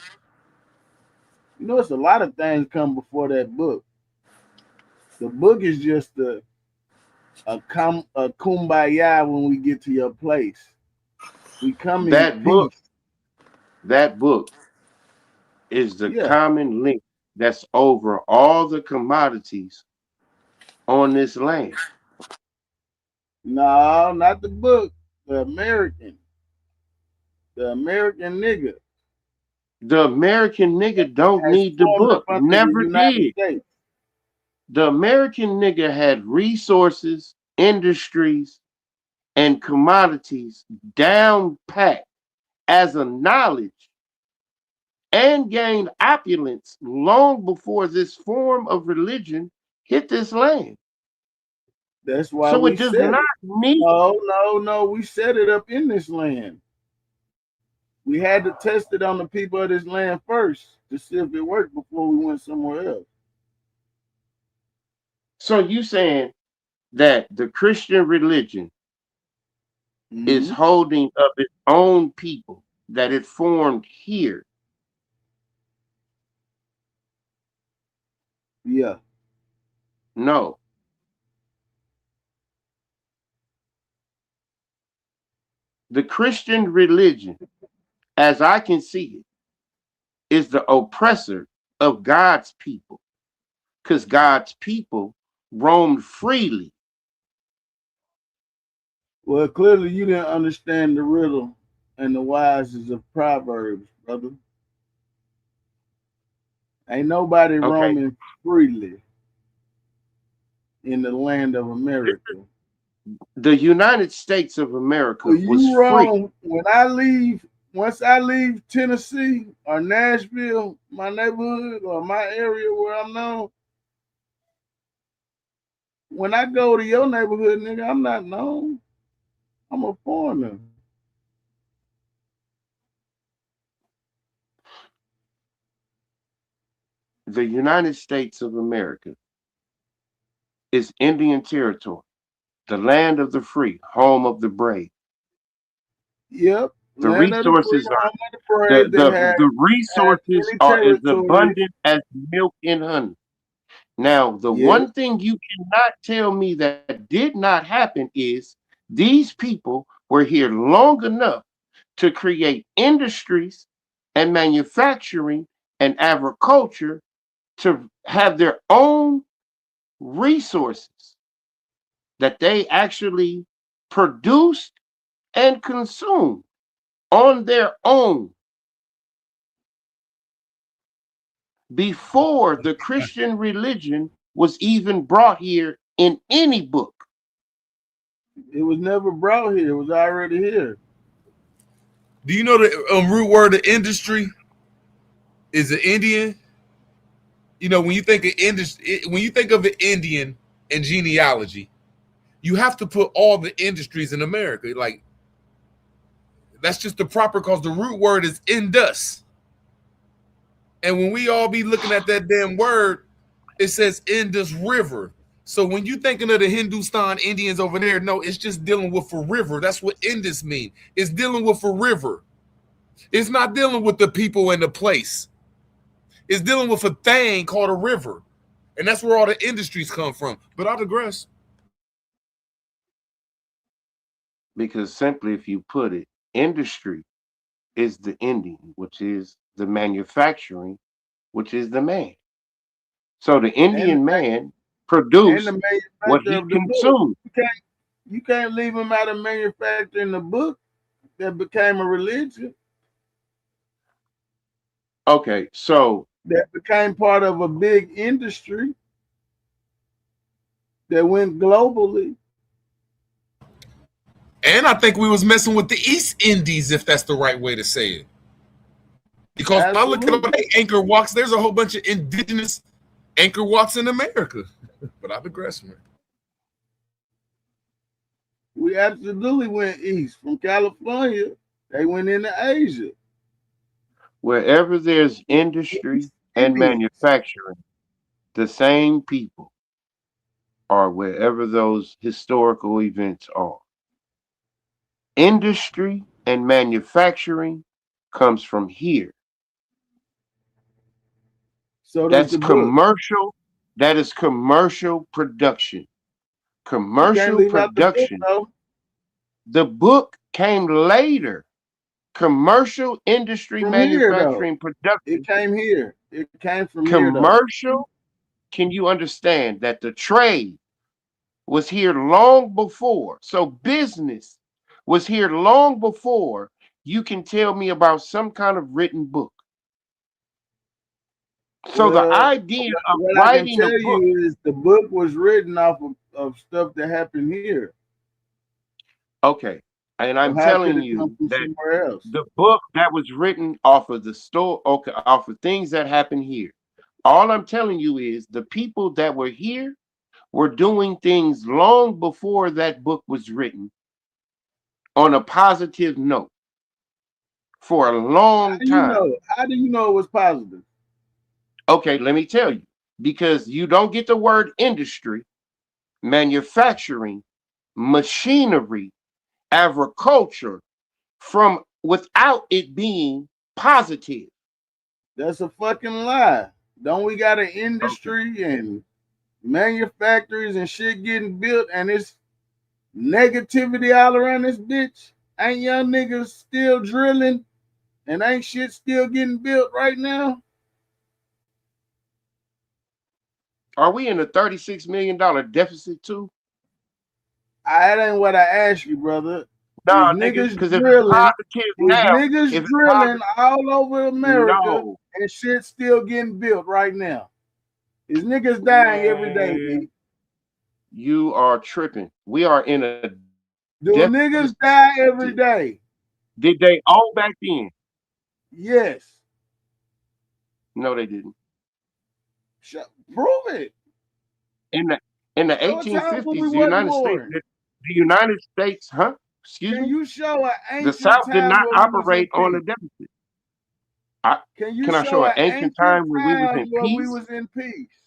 It's a lot of things come before that book. The book is just a kumbaya when we get to your place. We come in That book, peace. that book is the Yeah. common link that's over all the commodities on this land. No, not the book. The American. The American nigga The American nigga don't has need the formed up book. under the Never United did. States. The American nigga had resources, industries, and commodities down pat as a knowledge and gained opulence long before this form of religion hit this land. That's why So we it does said not it. need. No. We set it up in this land. We had to test it on the people of this land first to see if it worked before we went somewhere else. So you saying that the Christian religion is Mm-hmm. holding up its own people that it formed here? Yeah. No. The Christian religion, as I can see it, is the oppressor of God's people because God's people roamed freely. Well, clearly you didn't understand the riddle and the wises of Proverbs, brother. Ain't nobody Okay. roaming freely in the land of America. The United States of America Well, was you free. wrong. Once I leave Tennessee or Nashville, my neighborhood or my area where I'm known, when I go to your neighborhood, nigga, I'm not known. I'm a foreigner. The United States of America is Indian territory, the land of the free, home of the brave. Yep, The land of the free, resources are home of the brave that the have resources many are as territories. abundant as milk and honey. Now, the Yeah. one thing you cannot tell me that did not happen is these people were here long enough to create industries and manufacturing and agriculture to have their own resources that they actually produced and consumed on their own before the Christian religion was even brought here in any book. It was never brought here. It was already here. Do you know the root word of industry is an Indian? You know, when you think of industry, when you think of an Indian and genealogy, you have to put all the industries in America. Like that's just the proper cause the root word is Indus. And when we all be looking at that damn word, it says Indus River. So when you thinking of the Hindustan Indians over there, no, it's just dealing with a river. That's what Indus mean. It's dealing with a river. It's not dealing with the people and the place. It's dealing with a thing called a river. And that's where all the industries come from. But I digress. Because simply, if you put it, industry is the Indian, which is the manufacturing, which is the man. So the And Indian man and the produced what manufacturer he of the book. consumed. You can't leave them out of manufacturing the book that became a religion Okay, so that became part of a big industry that went globally. And I think we was messing with the East Indies, if that's the right way to say it. Because when I look at all the anchor walks, there's a whole bunch of indigenous anchor walks in America. But I digress, man. We absolutely went east from California. They went into Asia. wherever there's industry and Indians. manufacturing, the same people are wherever those historical events are. Industry and manufacturing comes from here. So does That's the book. commercial. That is commercial production. You can't Commercial leave out the book, production. though. The book came later. Commercial industry From here, though. manufacturing production. It came here. It came from here, though. Commercial. Can you understand that the trade was here long before? So business was here long before you can tell me about some kind of written book. So the Well, idea of what I can writing a tell book, you is the book was written off of stuff that happened here. okay, and So I'm how could telling it come you from that somewhere else? the book that was written off of the store, okay, off of things that happened here. All I'm telling you is the people that were here were doing things long before that book was written on a positive note for a How long do you time. know? How do you know it was positive? Okay, let me tell you, because you don't get the word industry, manufacturing, machinery, agriculture from without it being positive. That's a fucking lie. Don't we got an Okay. industry and manufacturers and shit getting built and it's negativity all around this bitch? Ain't young niggas still drilling and ain't shit still getting built right now? Are we in a $36 million deficit too? That ain't what I asked you, brother. No, Is nigga, niggas because if it's drilling? positive Is now, niggas if it's drilling positive, all over America no, and shit still getting built right now? Is niggas dying every day, man, B? you are tripping. We are in a Do niggas deficit. die every day? Did they all back then? Yes. No, they didn't. Prove it. In the in the Show a time when we 1850s, wasn't born. The United States, huh? Excuse Can me? you show an The ancient South did time not where we was in operate on a peace? deficit. Can you Can I show show an an ancient ancient time where we was time in where we peace? was in peace?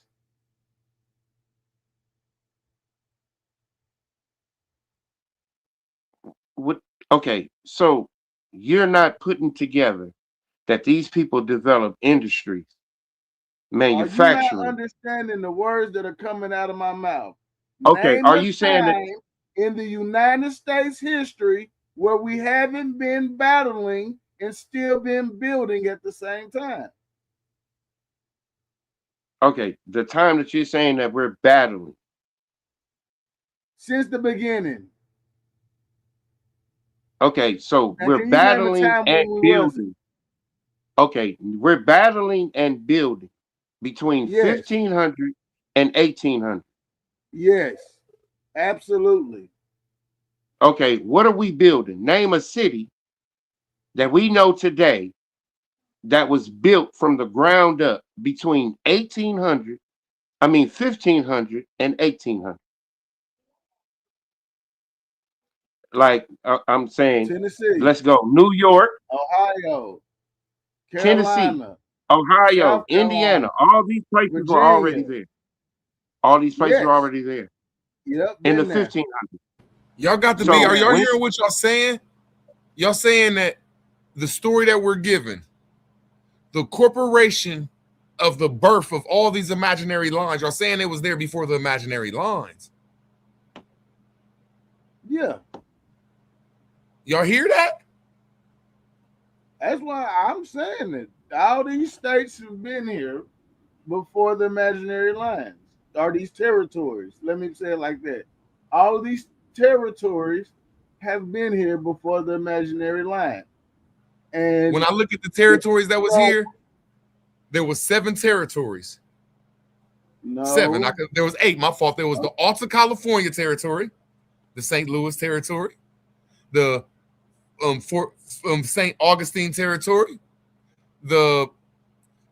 What? Okay, so you're not putting together that these people developed industries Are you not Manufacturing. understanding the words that are coming out of my mouth? Okay, Name are a you saying that? time in the United States history where we haven't been battling and still been building at the same time. Okay, the time that you're saying that we're battling. Since the beginning. Okay, so Now, we're can you name a battling time and when we wasn't? building. Okay, we're battling and building between Yes. 1500 and 1800. Yes, absolutely. Okay, what are we building? Name a city that we know today that was built from the ground up between 1500 and 1800. Like I'm saying, Tennessee, let's go. New York, Ohio, Tennessee, Carolina, Ohio, South Indiana, Carolina, all these places were already Virginia. there. All these places were Yes. already there Yep, in the been there. 1500s. Y'all got to be. So Are y'all when hearing what y'all saying? Y'all saying that the story that we're given, the corporation of the birth of all these imaginary lines, y'all saying it was there before the imaginary lines. Yeah. Y'all hear that? That's why I'm saying it. All these states have been here before the imaginary lines, or these territories. Let me say it like that. All these territories have been here before the imaginary line. And when I look at the territories that was here, there was 7 territories. No. 7. There was 8. My fault. There was the Alta California territory, the St. Louis territory, the St. Augustine territory, the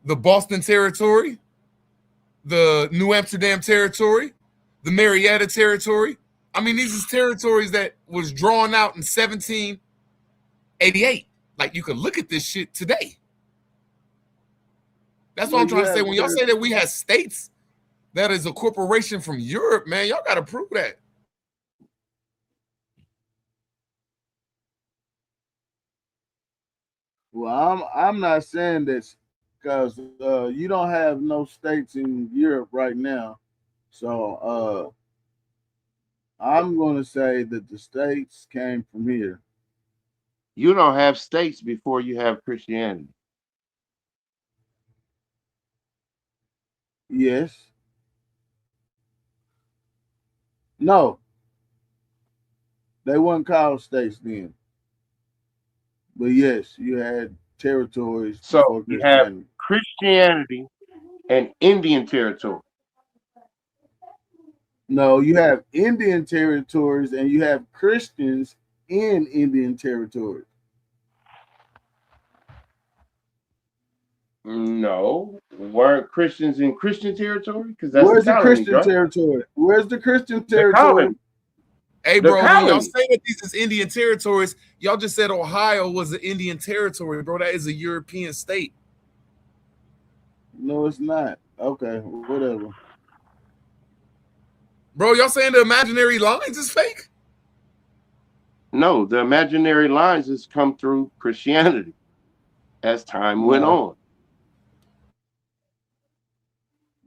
Boston territory, the New Amsterdam territory, the Marietta territory. I mean, these are territories that was drawn out in 1788. Like, you can look at this shit today. That's what I'm trying to say. When y'all say that we have states, that is a corporation from Europe, man, y'all got to prove that. Well, I'm not saying this because you don't have no states in Europe right now. So I'm going to say that the states came from here. you don't have states before you have Christianity. Yes. No. They weren't called states then. But yes, you had territories So before you have Christianity. Christianity and Indian territory. No, you have Indian territories and you have Christians in Indian territories. No, weren't Christians in Christian territory? Because that's the Where's the colonies, Christian right? territory? Where's the Christian The territory? colony. Hey, The bro, when y'all colony. say that these is Indian territories, y'all just said Ohio was an Indian territory, bro. That is a European state. No, it's not. Okay, whatever. Bro, y'all saying the imaginary lines is fake? No, the imaginary lines has come through Christianity as time went on.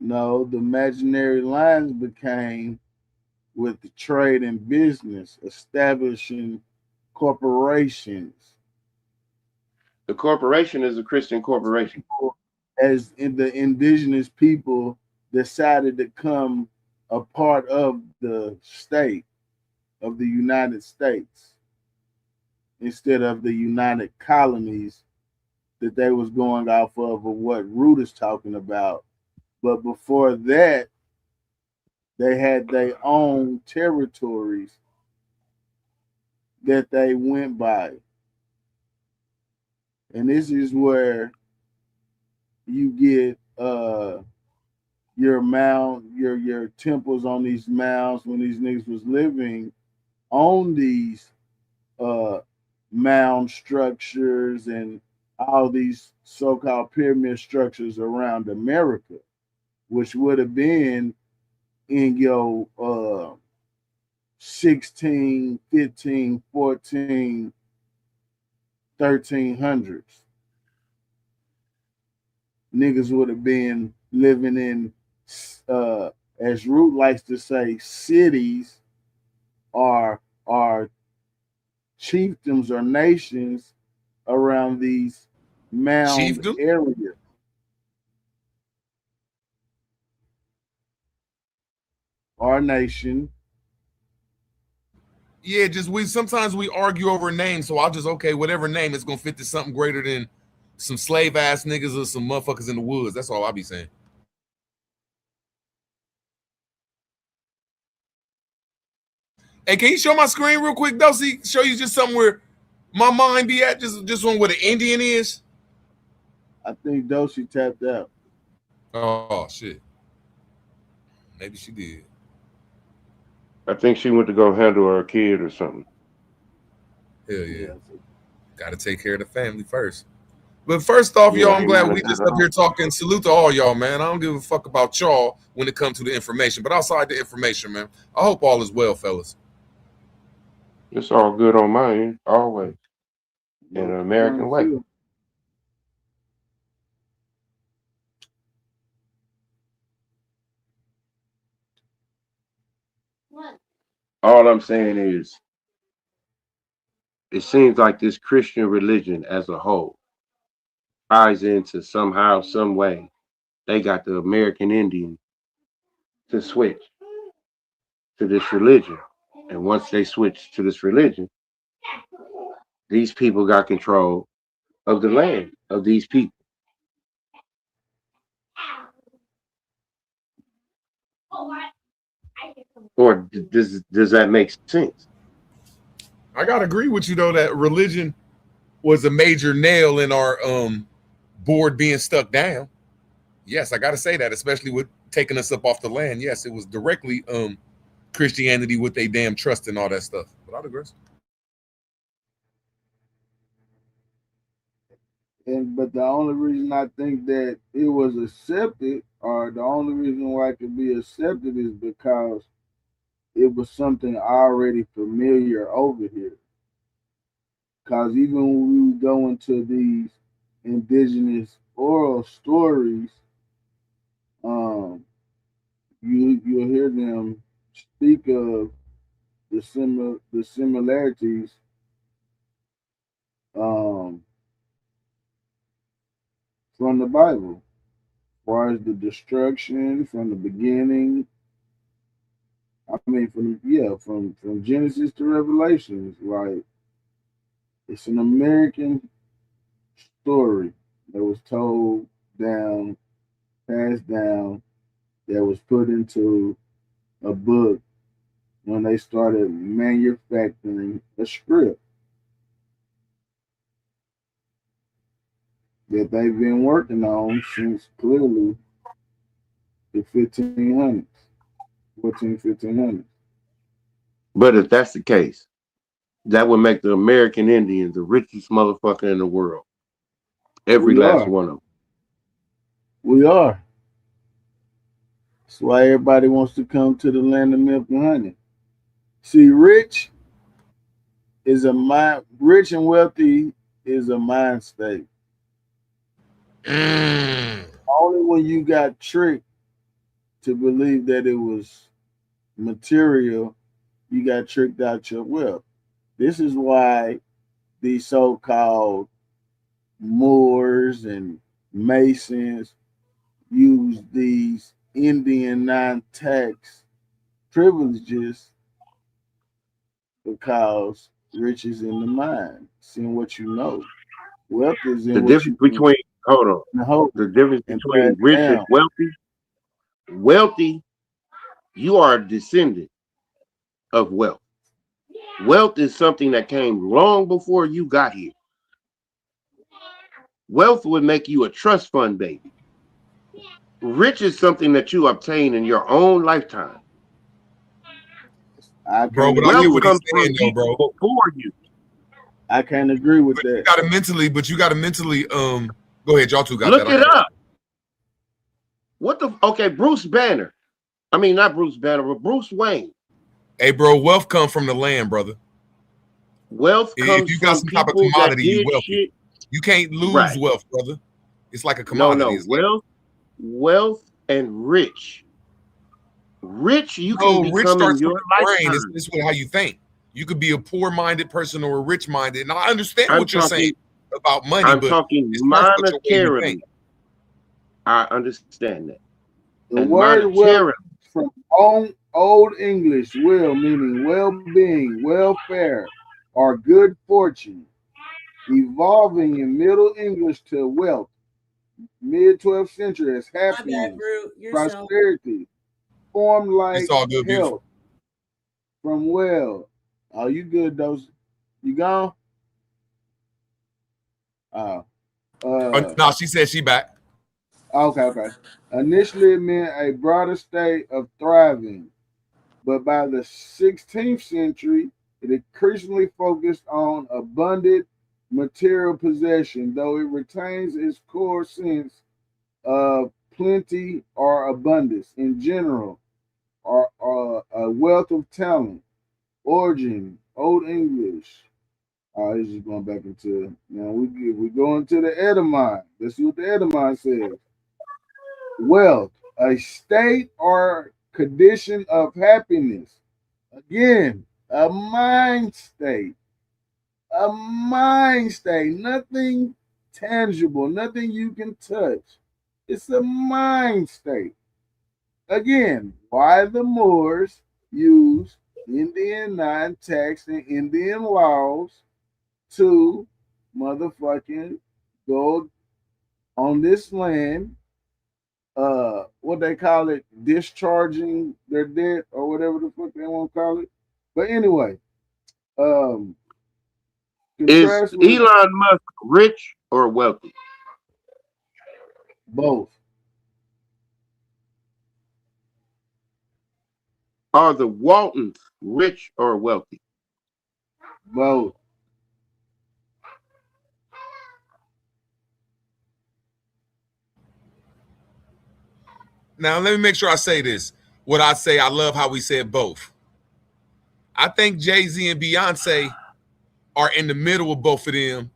No, the imaginary lines became with the trade and business, establishing corporations. The corporation is a Christian corporation. As in the indigenous people decided to come a part of the state of the United States instead of the United Colonies that they was going off of what Root is talking about. But before that, they had their own territories that they went by. And this is where you get your mound, your temples on these mounds when these niggas was living on these mound structures and all these so-called pyramid structures around America, which would have been in your 16, 15, 14, 1300s. Niggas would have been living in, as Root likes to say, cities are chiefdoms or nations around these mound Chiefdom? areas. Our nation. Yeah, just we sometimes we argue over names, so I'll just okay, whatever name is gonna fit to something greater than some slave ass niggas or some motherfuckers in the woods. That's all I'll be saying. Hey, can you show my screen real quick, though? See, show you just something where my mind be at, just one where the Indian is. I think Doshi tapped out. Oh shit. Maybe she did. I think she went to go handle her kid or something. Hell yeah. Gotta take care of the family first. But first off, Yeah, y'all, I'm ain't glad nothing we good just at up here all. talking. Salute to all y'all, man. I don't give a fuck about y'all when it comes to the information. But outside the information, man, I hope all is well, fellas. It's all good on my end, always. In an American Mine way. too. All I'm saying is, it seems like this Christian religion as a whole ties into somehow, some way. They got the American Indian to switch to this religion. And once they switch to this religion, these people got control of the land of these people. Or does that make sense? I gotta agree with you though that religion was a major nail in our board being stuck down. Yes, I gotta say that, especially with taking us up off the land. Yes, it was directly Christianity with they damn trust and all that stuff. But I'd agree. But the only reason I think that it was accepted, or the only reason why it could be accepted, is because it was something already familiar over here. Because even when we go into these indigenous oral stories, um, you'll hear them speak of the similarities, um, from the Bible, as far as the destruction from the beginning. I mean, from Genesis to Revelations, like it's an American story that was told down, passed down, that was put into a book when they started manufacturing a script that they've been working on since clearly the 1500s, 1500s. But if that's the case, that would make the American Indian the richest motherfucker in the world. Every We last are. one of them. We are. That's why everybody wants to come to the land of milk and honey. See, rich and wealthy is a mind state. Only when you got tricked to believe that it was material, you got tricked out your wealth. This is why these so-called Moors and Masons use these Indian non-tax privileges, because rich is in the mind, seeing what you know. Wealth is The in what difference you can between hold on. hold The difference and pass between rich and down. wealthy, you are a descendant of wealth. Wealth is something that came long before you got here. Wealth would make you a trust fund baby. Rich is something that you obtain in your own lifetime. I Bro, can't but I agree get Wealth what with he's comes that. from saying though, people bro. before you. I can't agree with But you that. gotta mentally go ahead, y'all two got that. Look I it got up. Okay, Bruce Banner. I mean, not Bruce Banner, but Bruce Wayne. Hey bro, wealth comes from the land, brother. Wealth If comes you got from some type of people that commodity, you did wealthy. shit You can't lose right. wealth, brother. It's like a No, commodity. no. It's like Wealth wealth, and rich. Rich, you can No, rich become in starts from your the brain. lifetime. This is how you think. You could be a poor-minded person or a rich-minded. And I understand I'm what you're saying talking. about money, I'm but talking it starts with your way you think. monetarily. I understand that. The And word wealth monetarily, from Old English, will meaning well-being, welfare, or good fortune, evolving in Middle English to wealth, mid 12th century as My bad, happiness, Groot. You're so. prosperity, form It's like all good, beautiful. health from well. Oh, you good, those? You gone? Oh, No, she said she back. okay. Initially, it meant a broader state of thriving, but by the 16th century, it increasingly focused on abundant material possession, though it retains its core sense of plenty or abundance in general, or a wealth of talent. Origin, Old English. This is going back into now. We go into the Edomine. Let's see what the Edomine says. Wealth, a state or condition of happiness. Again, a mind state. A mind state. Nothing tangible, nothing you can touch. It's a mind state. Again, why the Moors use Indian non-tax and Indian laws to motherfucking go on this land, what they call it, discharging their debt or whatever the fuck they want to call it. But anyway, um, is contrast with Elon Musk rich or wealthy? both. Are the Waltons rich or wealthy? Both. Now, let me make sure I say this. What I say, I love how we said both. I think Jay-Z and Beyonce are in the middle of both of them,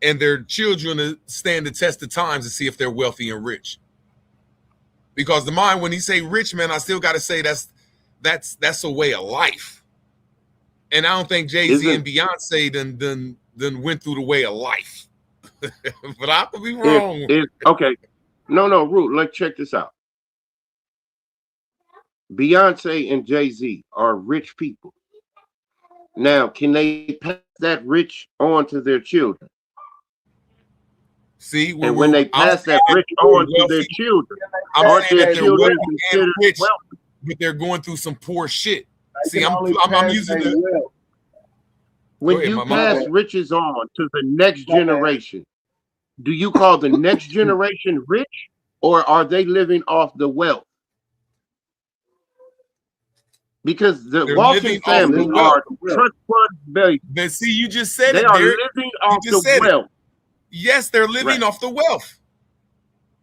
and their children stand the test of times to see if they're wealthy and rich. Because the mind, when he say rich, man, I still got to say that's a way of life. And I don't think Jay-Z and Isn't Beyonce done went through the way of life. But I could be if wrong. if okay? No, Root. Let's check this out. Beyonce and Jay-Z are rich people. Now, can they pass that rich on to their children? See, And when they I'm pass that saying that rich they're on to their wealthy. children, I'm aren't saying their that they're children wealthy and considered rich, wealthy? but they're going through some poor shit. They See, can only I'm pass using their the. wealth. Go When ahead, you my My pass fault. bad. riches on to the next My bad. generation, do you call the next generation rich, or are they living off the wealth? Because the They're Walton living They're off the family living off wealth. are the wealth. trust fund belly. But see, you just said They it are there. living You off just the said it. wealth. Yes, they're living Right. off the wealth.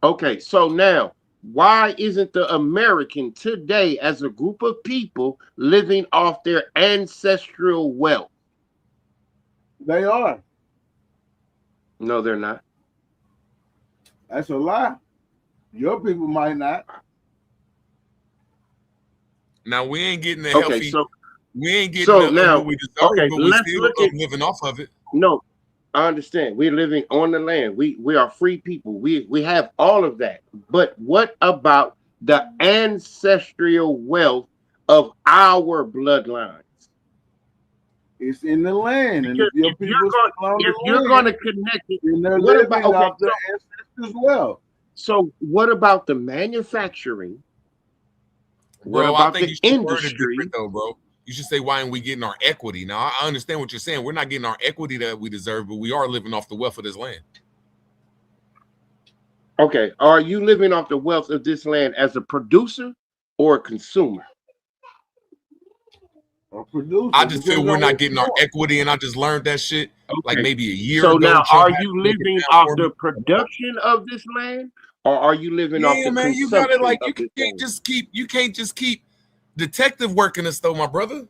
Okay, so now, why isn't the American today, as a group of people, living off their ancestral wealth? They are. No, they're not. That's a lie. Your people might not. Now we ain't getting the Okay, healthy. so We ain't getting so what now, we deserve, okay, but we let's still look at living off of it. no. I understand. We're living on the land. We are free people. We have all of that. But what about the ancestral wealth of our bloodline? It's in the land, and Because if your people still on if you're the going land, to connect it, then they're what about living okay? off their ancestors' wealth. So what about the manufacturing? What Bro, I about think the you should word it different industry? though, bro. You should say, why ain't we getting our equity? Now, I understand what you're saying. We're not getting our equity that we deserve, but we are living off the wealth of this land. Okay, are you living off the wealth of this land as a producer or a consumer? Or producer. I just feel Depends we're on not what getting you our want. equity, and I just learned that shit like Okay, maybe a year so ago. now Chunk are had you to break it living down off for me. the production of this land, or are you living off Yeah, the man, you got it. consumption Like of this land? you can't just keep detective working us though, my brother.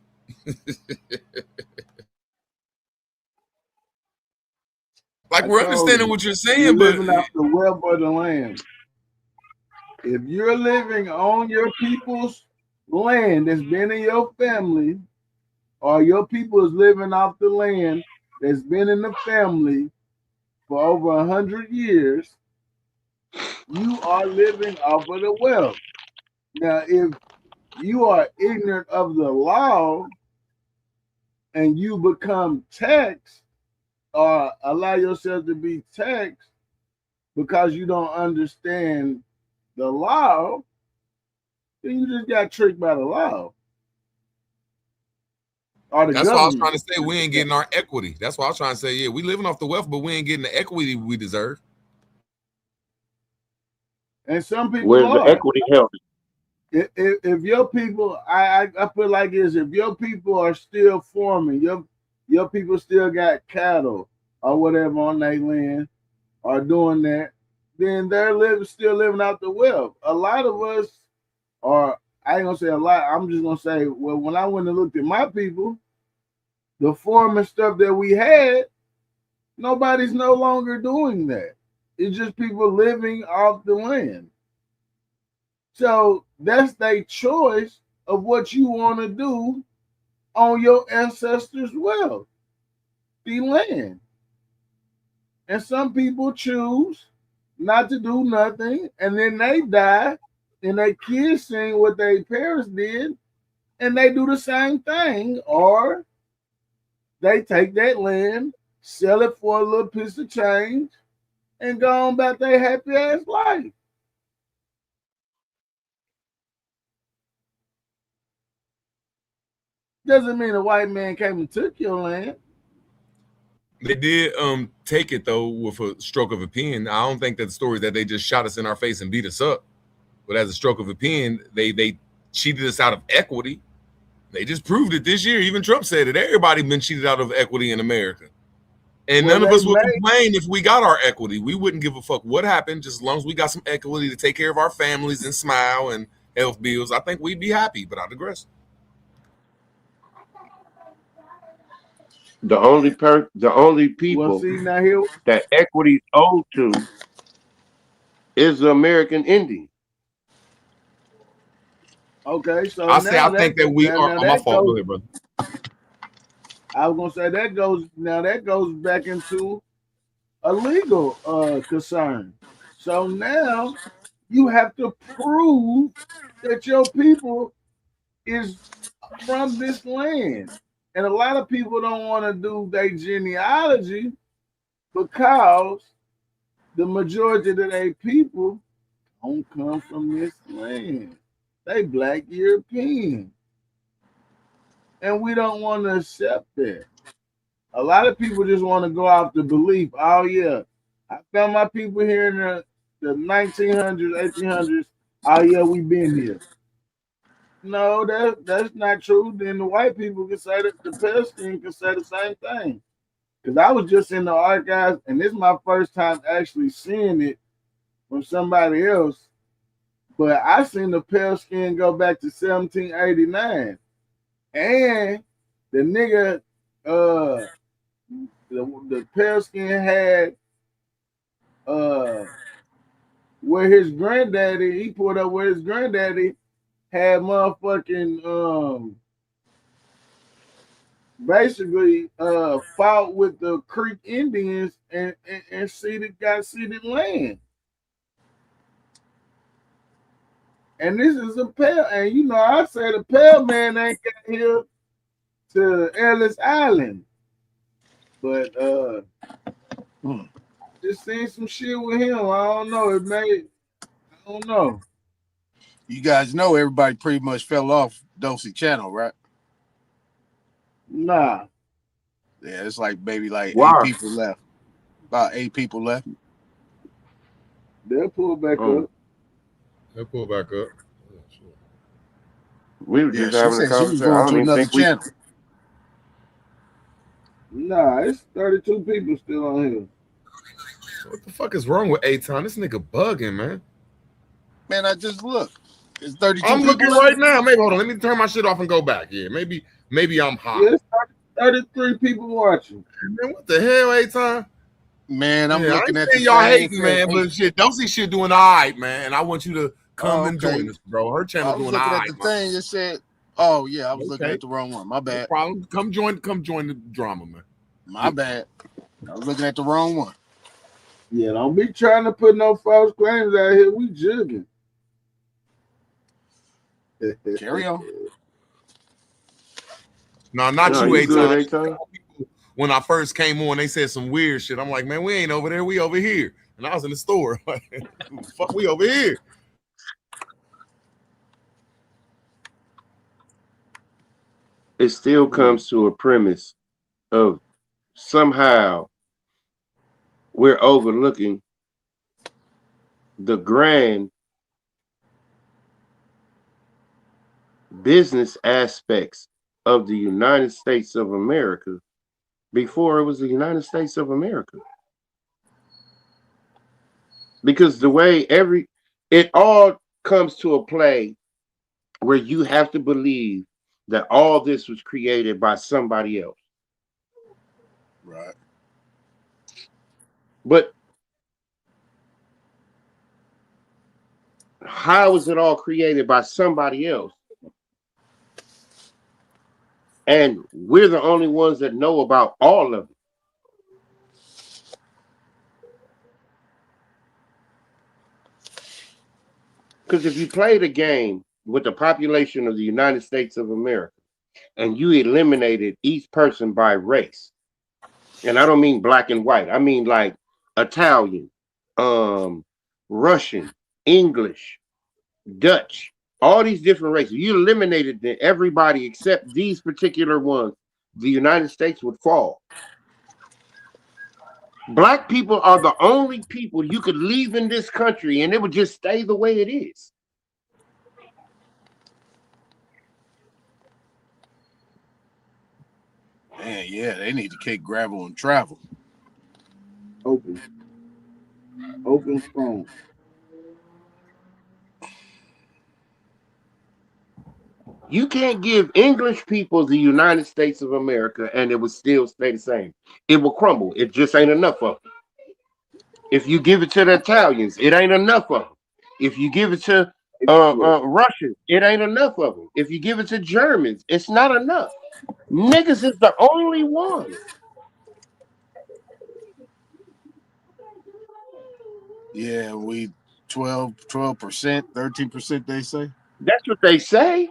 Like I we're told understanding you, what you're you're saying, but living off the wealth of the land. if you're living on your people's land that's been in your family, or your people is living off the land that's been in the family for over 100 years, you are living off of the wealth. Now, if you are ignorant of the law and you become taxed or allow yourself to be taxed because you don't understand the law, then you just got tricked by the law or the That's why I was trying government. to say we ain't getting our equity. That's why I was trying to say, yeah, we living off the wealth, but we ain't getting the equity we deserve. And some people Where's the are. equity held? If your people, I put like this: if your people are still forming, your people still got cattle or whatever on their land, are doing that, then they're still living out the wealth. A lot of us are. I ain't gonna say a lot. I'm just gonna say, well, when I went and looked at my people, the farm and stuff that we had, nobody's no longer doing that. It's just people living off the land. So that's their choice of what you want to do on your ancestors' wealth, the land. And some people choose not to do nothing, and then they die, and their kids sing what their parents did, and they do the same thing, or they take that land, sell it for a little piece of change, and go on about their happy ass life. Doesn't mean a white man came and took your land. They did take it though with a stroke of a pen. I don't think that the story is that they just shot us in our face and beat us up. But as a stroke of a pen, they cheated us out of equity. They just proved it this year. Even Trump said it. Everybody been cheated out of equity in America. And Well, none of they us would made complain if we got our equity. We wouldn't give a fuck what happened, just as long as we got some equity to take care of our families and smile and health bills. I think we'd be happy, but I digress. The only well. people See now here. that equity is owed to is the American Indian. Okay, so I say now I that think that we now, are. now Oh, my that fault. Go goes. ahead, brother. I was gonna say that goes back into a legal concern. So now you have to prove that your people is from this land. And a lot of people don't want to do their genealogy because the majority of their people don't come from this land. They black European. And we don't want to accept that. A lot of people just want to go off the belief, oh yeah, I found my people here in the 1900s, 1800s. Oh yeah, we been here. No, that's not true. Then the white people can say that, the pale skin can say the same thing. Because I was just in the archives, and this is my first time actually seeing it from somebody else. But I seen the pale skin go back to 1789, and the nigga, uh, the pale skin had where his granddaddy, he pulled up where his granddaddy had motherfucking basically fought with the Creek Indians and got ceded land. And this is a pale, and you know, I say the pale man ain't got here to Ellis Island. But just seeing some shit with him, I don't know. I don't know. You guys know everybody pretty much fell off Dosey channel, right? Nah. Yeah, it's like maybe like Why? 8 people left. About 8 people left. They'll pull back up. They'll pull back up. We were Yeah, just she having a said she was conversation. I going don't to even another think we. channel. Nah, it's 32 people still on here. What the fuck is wrong with Aton? This nigga bugging, man. Man, I just looked. It's 32 I'm people looking left. right now. Maybe hold on. Let me turn my shit off and go back. Yeah, maybe I'm hot. Yeah, it's 33 people watching. Man, what the hell, Aton? Man, I'm Yeah, I looking ain't at the saying y'all thing. hating, man, but shit, don't see shit doing all right, man. And I want you to Come and okay. join us, bro. Her I channel was doing looking all at right, the man. thing. It said, "Oh yeah, I was looking Okay. at the wrong one. My No bad. problem. Come join the drama, My man. bad. I was looking at the wrong one." Yeah, don't be trying to put no false claims out here. We jugging. Carry on. No, not No, you, you good, Aton. Aton? When I first came on, they said some weird shit. I'm like, man, we ain't over there. We over here. And I was in the store. Fuck, we over here. It still comes to a premise of somehow we're overlooking the grand business aspects of the United States of America before it was the United States of America. Because the way it all comes to a play where you have to believe that all this was created by somebody else. Right. But how is it all created by somebody else? And we're the only ones that know about all of it. Because if you play the game with the population of the United States of America and you eliminated each person by race, and I don't mean black and white, I mean like Italian, Russian, English, Dutch, all these different races, you eliminated everybody except these particular ones, the United States would fall. Black people are the only people you could leave in this country and it would just stay the way it is. Man, yeah, they need to kick gravel and travel. Open phone. You can't give English people the United States of America and it would still stay the same. It will crumble. It just ain't enough of them. If you give it to the Italians, it ain't enough of them. If you give it to Russians, it ain't enough of them. If you give it to Germans, it's not enough. Niggas is the only one. Yeah, we 12%, 13%, they say. That's what they say.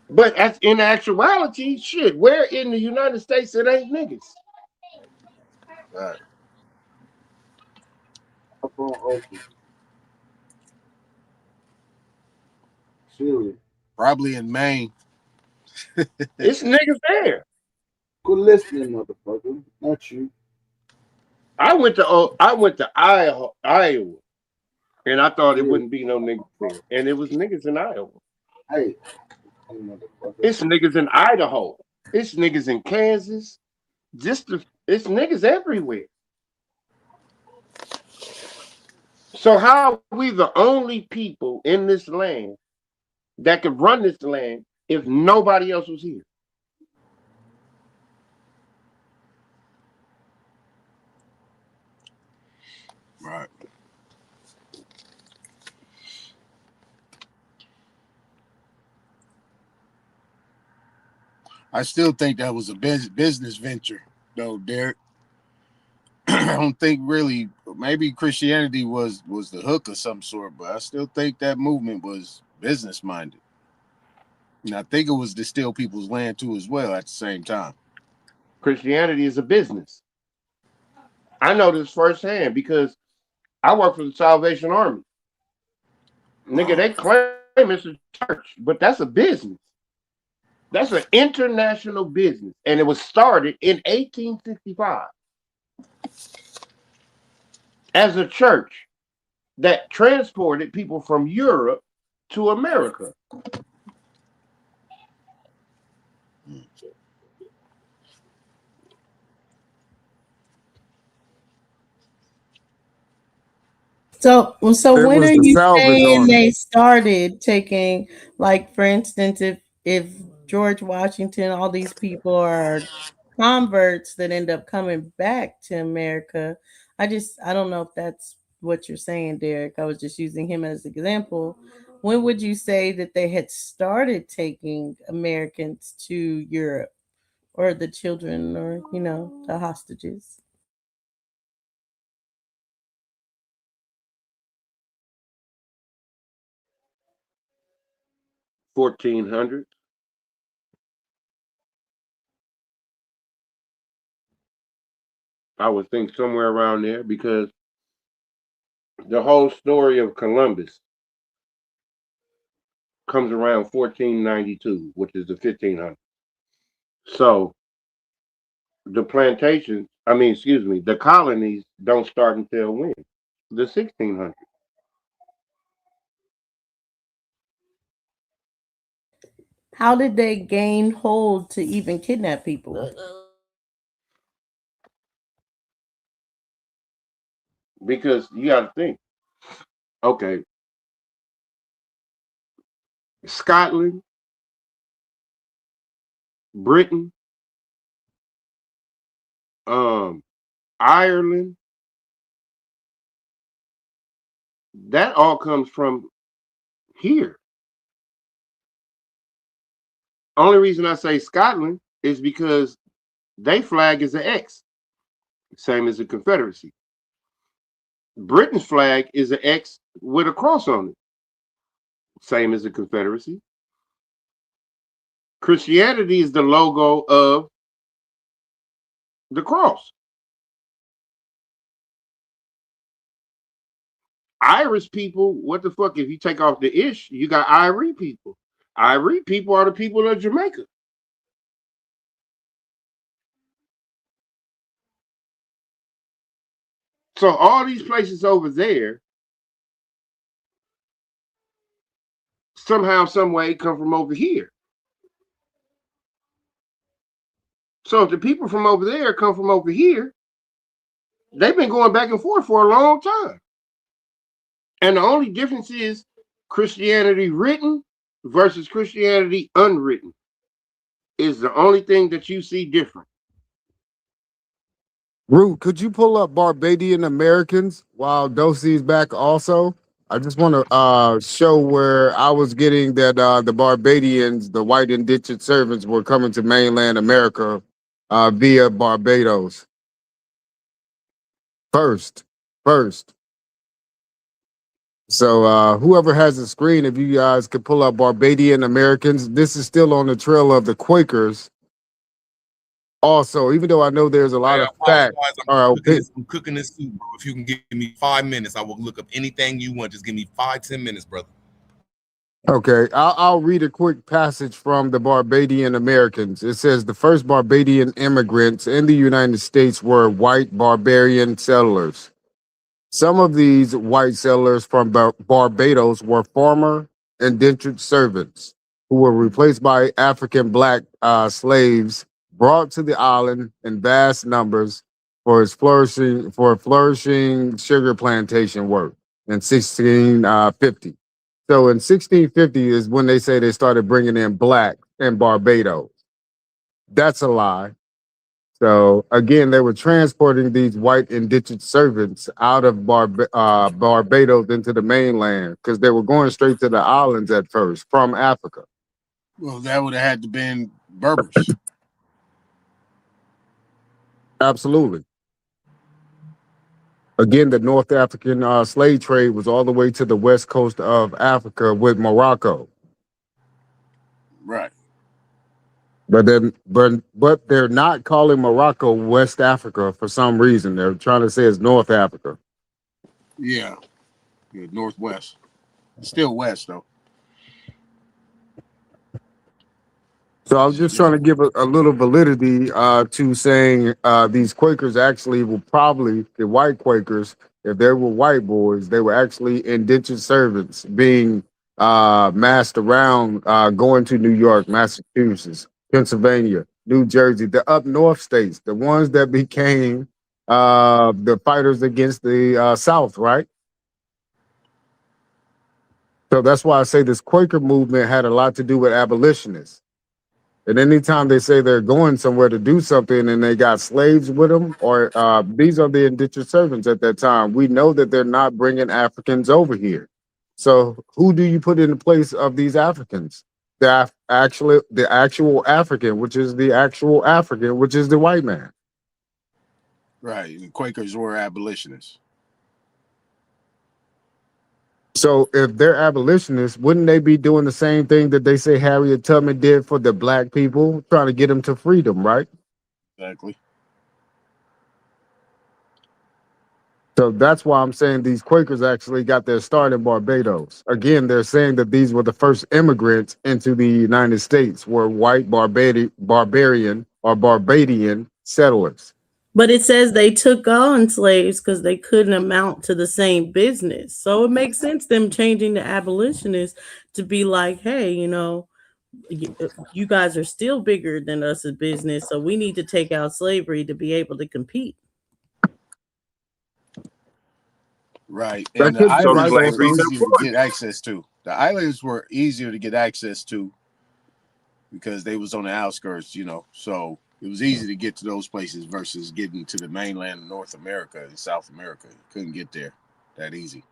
But as in actuality, shit, where in the United States it ain't niggas? Right. Phone open. Seriously. Probably in Maine. It's niggas there. Quit listening, motherfucker. Not you. I went to Iowa, and I thought it wouldn't be no niggas there, and it was niggas in Iowa. Hey, it's niggas in Idaho. It's niggas in Kansas. It's niggas everywhere. So how are we the only people in this land that could run this land if nobody else was here? Right. I still think that was a business venture, though, Derek. I don't think really. Maybe Christianity was the hook of some sort, but I still think that movement was business minded, and I think it was to steal people's land too, as well. At the same time, Christianity is a business. I know this firsthand because I work for the Salvation Army. Nigga, they claim it's a church, but that's a business. That's an international business, and it was started in 1865 as a church that transported people from Europe to America. So It when was are the you salvage saying army. they started taking, like, for instance, if George Washington, all these people are converts that end up coming back to America, I don't know if that's what you're saying, Derek. I was just using him as an example. When would you say that they had started taking Americans to Europe, or the children, or the hostages? 1400. I would think somewhere around there, because the whole story of Columbus comes around 1492, which is the 1500s. So the plantations, the colonies don't start until when? The 1600s. How did they gain hold to even kidnap people? Because you got to think, okay, Scotland, Britain, Ireland, that all comes from here. Only reason I say Scotland is because they flag is an X, same as the Confederacy. Britain's flag is an X with a cross on it, same as the Confederacy. Christianity is the logo of the cross. Irish people, what the fuck? If you take off the ish, you got Irie people. Irie people are the people of Jamaica. So all these places over there somehow, some way come from over here. So if the people from over there come from over here, they've been going back and forth for a long time. And the only difference is Christianity written versus Christianity unwritten is the only thing that you see different. Root, could you pull up Barbadian Americans while Dosie's back also? I just want to show where I was getting that the Barbadians, the white indentured servants, were coming to mainland America via Barbados. First. So whoever has a screen, if you guys could pull up Barbadian Americans, this is still on the trail of the Quakers. Also, even though I know there's a lot I of apologize. facts. I'm cooking this soup, bro. If you can give me 5 minutes, I will look up anything you want. Just give me 5-10 minutes, brother. Okay, I'll read a quick passage from the Barbadian Americans. It says the first Barbadian immigrants in the United States were white barbarian settlers. Some of these white settlers from Barbados were former indentured servants who were replaced by African black slaves brought to the island in vast numbers for flourishing sugar plantation work in 1650. So in 1650 is when they say they started bringing in black in Barbados. That's a lie. So again, they were transporting these white indentured servants out of Barbados into the mainland because they were going straight to the islands at first from Africa. Well, that would have had to been Berbers. Absolutely. Again, the North African slave trade was all the way to the west coast of Africa with Morocco. Right. But they're not calling Morocco West Africa for some reason. They're trying to say it's North Africa. Yeah. Northwest. Still west though. So I was just trying to give a little validity to saying these Quakers actually will probably, the white Quakers, if they were white boys, they were actually indentured servants being massed around, going to New York, Massachusetts, Pennsylvania, New Jersey, the up north states, the ones that became the fighters against the South, right? So that's why I say this Quaker movement had a lot to do with abolitionists. And anytime they say they're going somewhere to do something and they got slaves with them, or these are the indentured servants at that time, we know that they're not bringing Africans over here. So who do you put in the place of these Africans? The actual African, which is the actual African, which is the white man. Right. And Quakers were abolitionists. So if they're abolitionists, wouldn't they be doing the same thing that they say Harriet Tubman did for the black people, trying to get them to freedom, right? Exactly. So that's why I'm saying these Quakers actually got their start in Barbados. Again, they're saying that these were the first immigrants into the United States, were white barbarian or Barbadian settlers. But it says they took on slaves because they couldn't amount to the same business. So it makes sense them changing the abolitionists to be like, hey, you guys are still bigger than us as business, so we need to take out slavery to be able to compete. Right. That And the could be So islands right were slavery also. is easier to important. get access to. The islands were easier to get access to because they was on the outskirts, So it was easy to get to those places versus getting to the mainland of North America and South America. You couldn't get there that easy.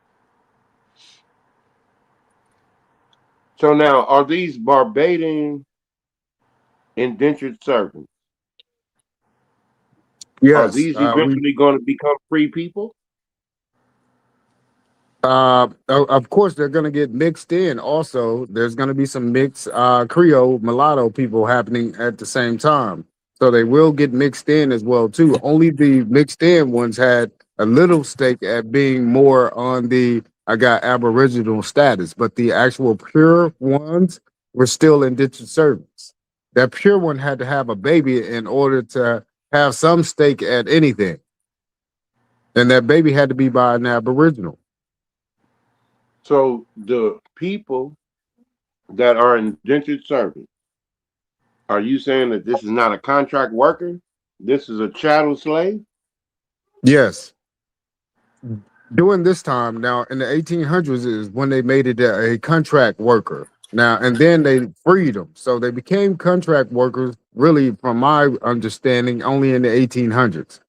So now, are these Barbadian indentured servants? Are Yes, these we eventually going to become free people? of course, they're going to get mixed in. Also, there's going to be some mixed Creole mulatto people happening at the same time, so they will get mixed in as well too. Only the mixed in ones had a little stake at being more on the I got Aboriginal status, but the actual pure ones were still indentured servants. That pure one had to have a baby in order to have some stake at anything, and that baby had to be by an Aboriginal. So the people that are indentured servants, are you saying that this is not a contract worker? This is a chattel slave? Yes. During this time, now in the 1800s is when they made it a contract worker. Now, and then they freed them. So they became contract workers, really, from my understanding, only in the 1800s.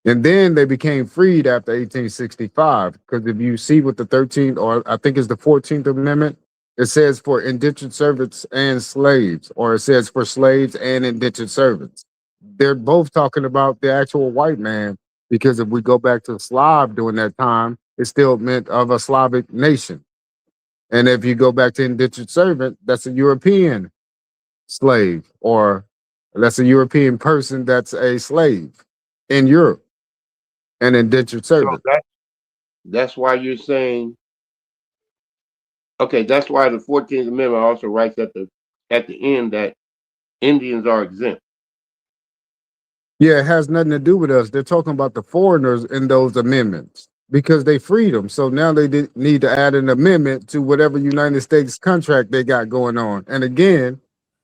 And then they became freed after 1865. Because if you see with the 13th, or I think it's the 14th Amendment, it says for indentured servants and slaves, or it says for slaves and indentured servants. They're both talking about the actual white man, because if we go back to Slav during that time, it still meant of a Slavic nation. And if you go back to indentured servant, that's a European slave, or that's a European person that's a slave in Europe, an indentured So servant. that's why you're saying, okay, that's why the 14th Amendment also writes at the end that Indians are exempt. Yeah, it has nothing to do with us. They're talking about the foreigners in those amendments because they freed them. So now they need to add an amendment to whatever United States contract they got going on. And again,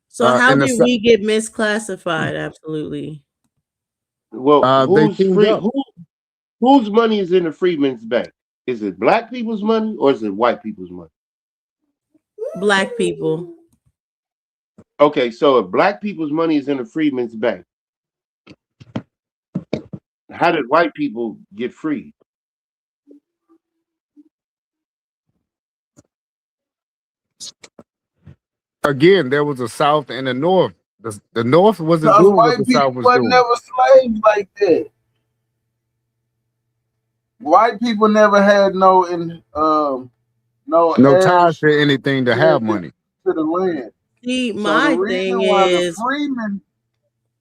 So how in the did we get misclassified? Absolutely. Well, they who's teamed free? up. Whose money is in the Freedmen's Bank? Is it black people's money or is it white people's money? Black people. Okay, so if black people's money is in the Freedmen's Bank, how did white people get freed? Again, there was a South and a North. The North wasn't Because doing what white the people South was wasn't doing. never slaves like that. White people never had no No ties heirs to anything to have to money. the land. See, So the my reason thing why the is, Freeman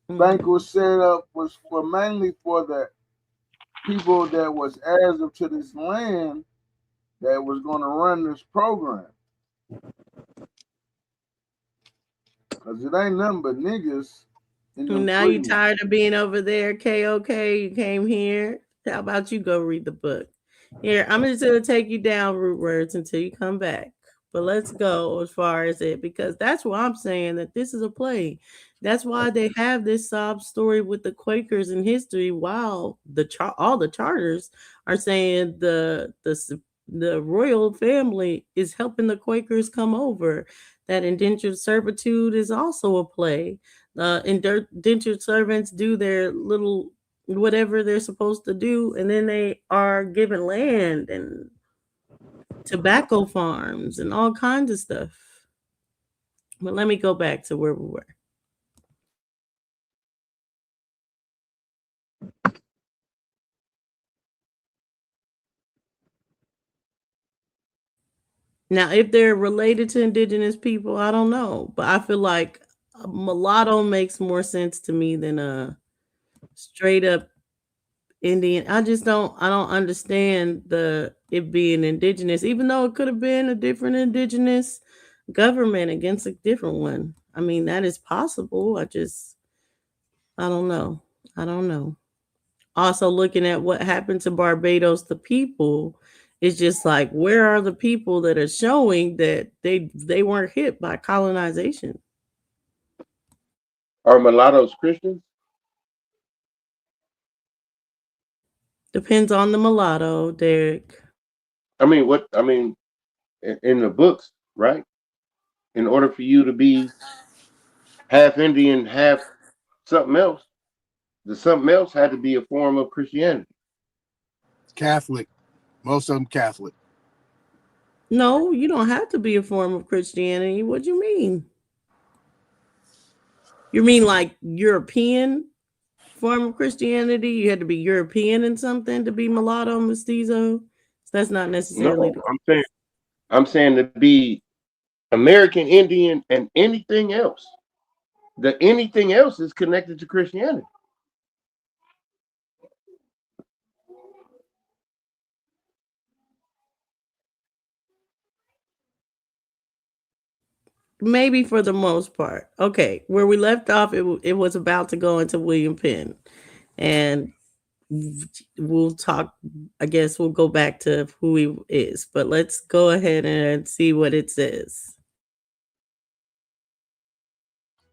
Bank was set up was for mainly for the people that was heirs to this land that was going to run this program. Because it ain't nothing but niggas in them now you Freeman. tired of being over there, KOK? You came here. How about you go read the book? Here, I'm just gonna take you down root words until you come back. But let's go as far as it, because that's why I'm saying that this is a play. That's why they have this sob story with the Quakers in history, while all the charters are saying the royal family is helping the Quakers come over. That indentured servitude is also a play. Indentured servants do their little whatever they're supposed to do, and then they are given land and tobacco farms and all kinds of stuff. But let me go back to where we were. Now, if they're related to indigenous people, I don't know, but I feel like a mulatto makes more sense to me than a straight up Indian. I don't understand the it being indigenous, even though it could have been a different indigenous government against a different one. I mean, that is possible. I don't know. I don't know. Also, looking at what happened to Barbados, the people, it's just like, where are the people that are showing that they weren't hit by colonization? Are mulattoes Christians? Depends on the mulatto, Derek. I mean, what I mean in the books, right? In order for you to be half Indian, half something else, the something else had to be a form of Christianity. Catholic. Most of them Catholic. No, you don't have to be a form of Christianity. What do you mean? You mean like European form of Christianity? You had to be European in something to be mulatto, mestizo? So that's not necessarily. No, I'm saying to be American Indian and anything else. The anything else is connected to Christianity. Maybe for the most part. Okay, where we left off, it was about to go into William Penn, and we'll talk. I guess we'll go back to who he is, but let's go ahead and see what it says.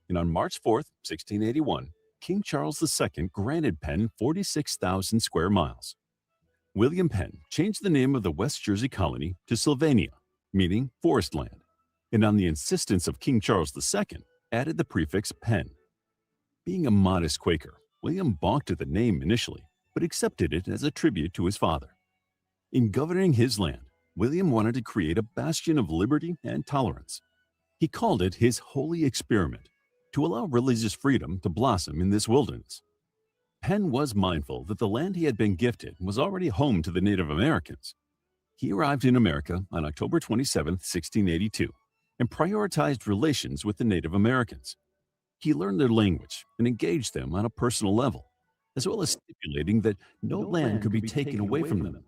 And on March 4th, 1681, King Charles II granted Penn 46,000 square miles. William Penn changed the name of the West Jersey colony to Sylvania, meaning forest land, and on the insistence of King Charles II, added the prefix Penn. Being a modest Quaker, William balked at the name initially, but accepted it as a tribute to his father. In governing his land, William wanted to create a bastion of liberty and tolerance. He called it his holy experiment, to allow religious freedom to blossom in this wilderness. Penn was mindful that the land he had been gifted was already home to the Native Americans. He arrived in America on October 27, 1682, and prioritized relations with the Native Americans. He learned their language and engaged them on a personal level, as well as stipulating that no land could be taken away from them.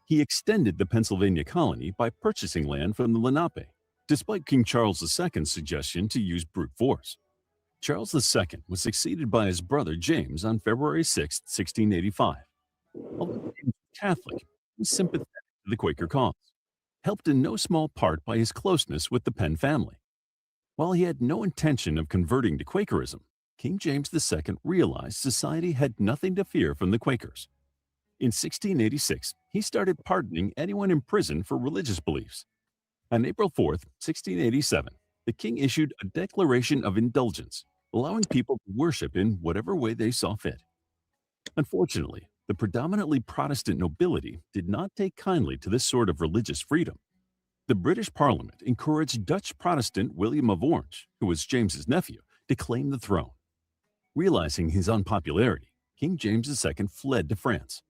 He extended the Pennsylvania colony by purchasing land from the Lenape, despite King Charles II's suggestion to use brute force. Charles II was succeeded by his brother James on February 6, 1685. Although James was Catholic, he was sympathetic to the Quaker cause, helped in no small part by his closeness with the Penn family. While he had no intention of converting to Quakerism, King James II realized society had nothing to fear from the Quakers. In 1686, he started pardoning anyone in prison for religious beliefs. On April 4, 1687, the king issued a declaration of indulgence, allowing people to worship in whatever way they saw fit. Unfortunately, the predominantly Protestant nobility did not take kindly to this sort of religious freedom. The British Parliament encouraged Dutch Protestant William of Orange, who was James's nephew, to claim the throne. Realizing his unpopularity, King James II fled to France.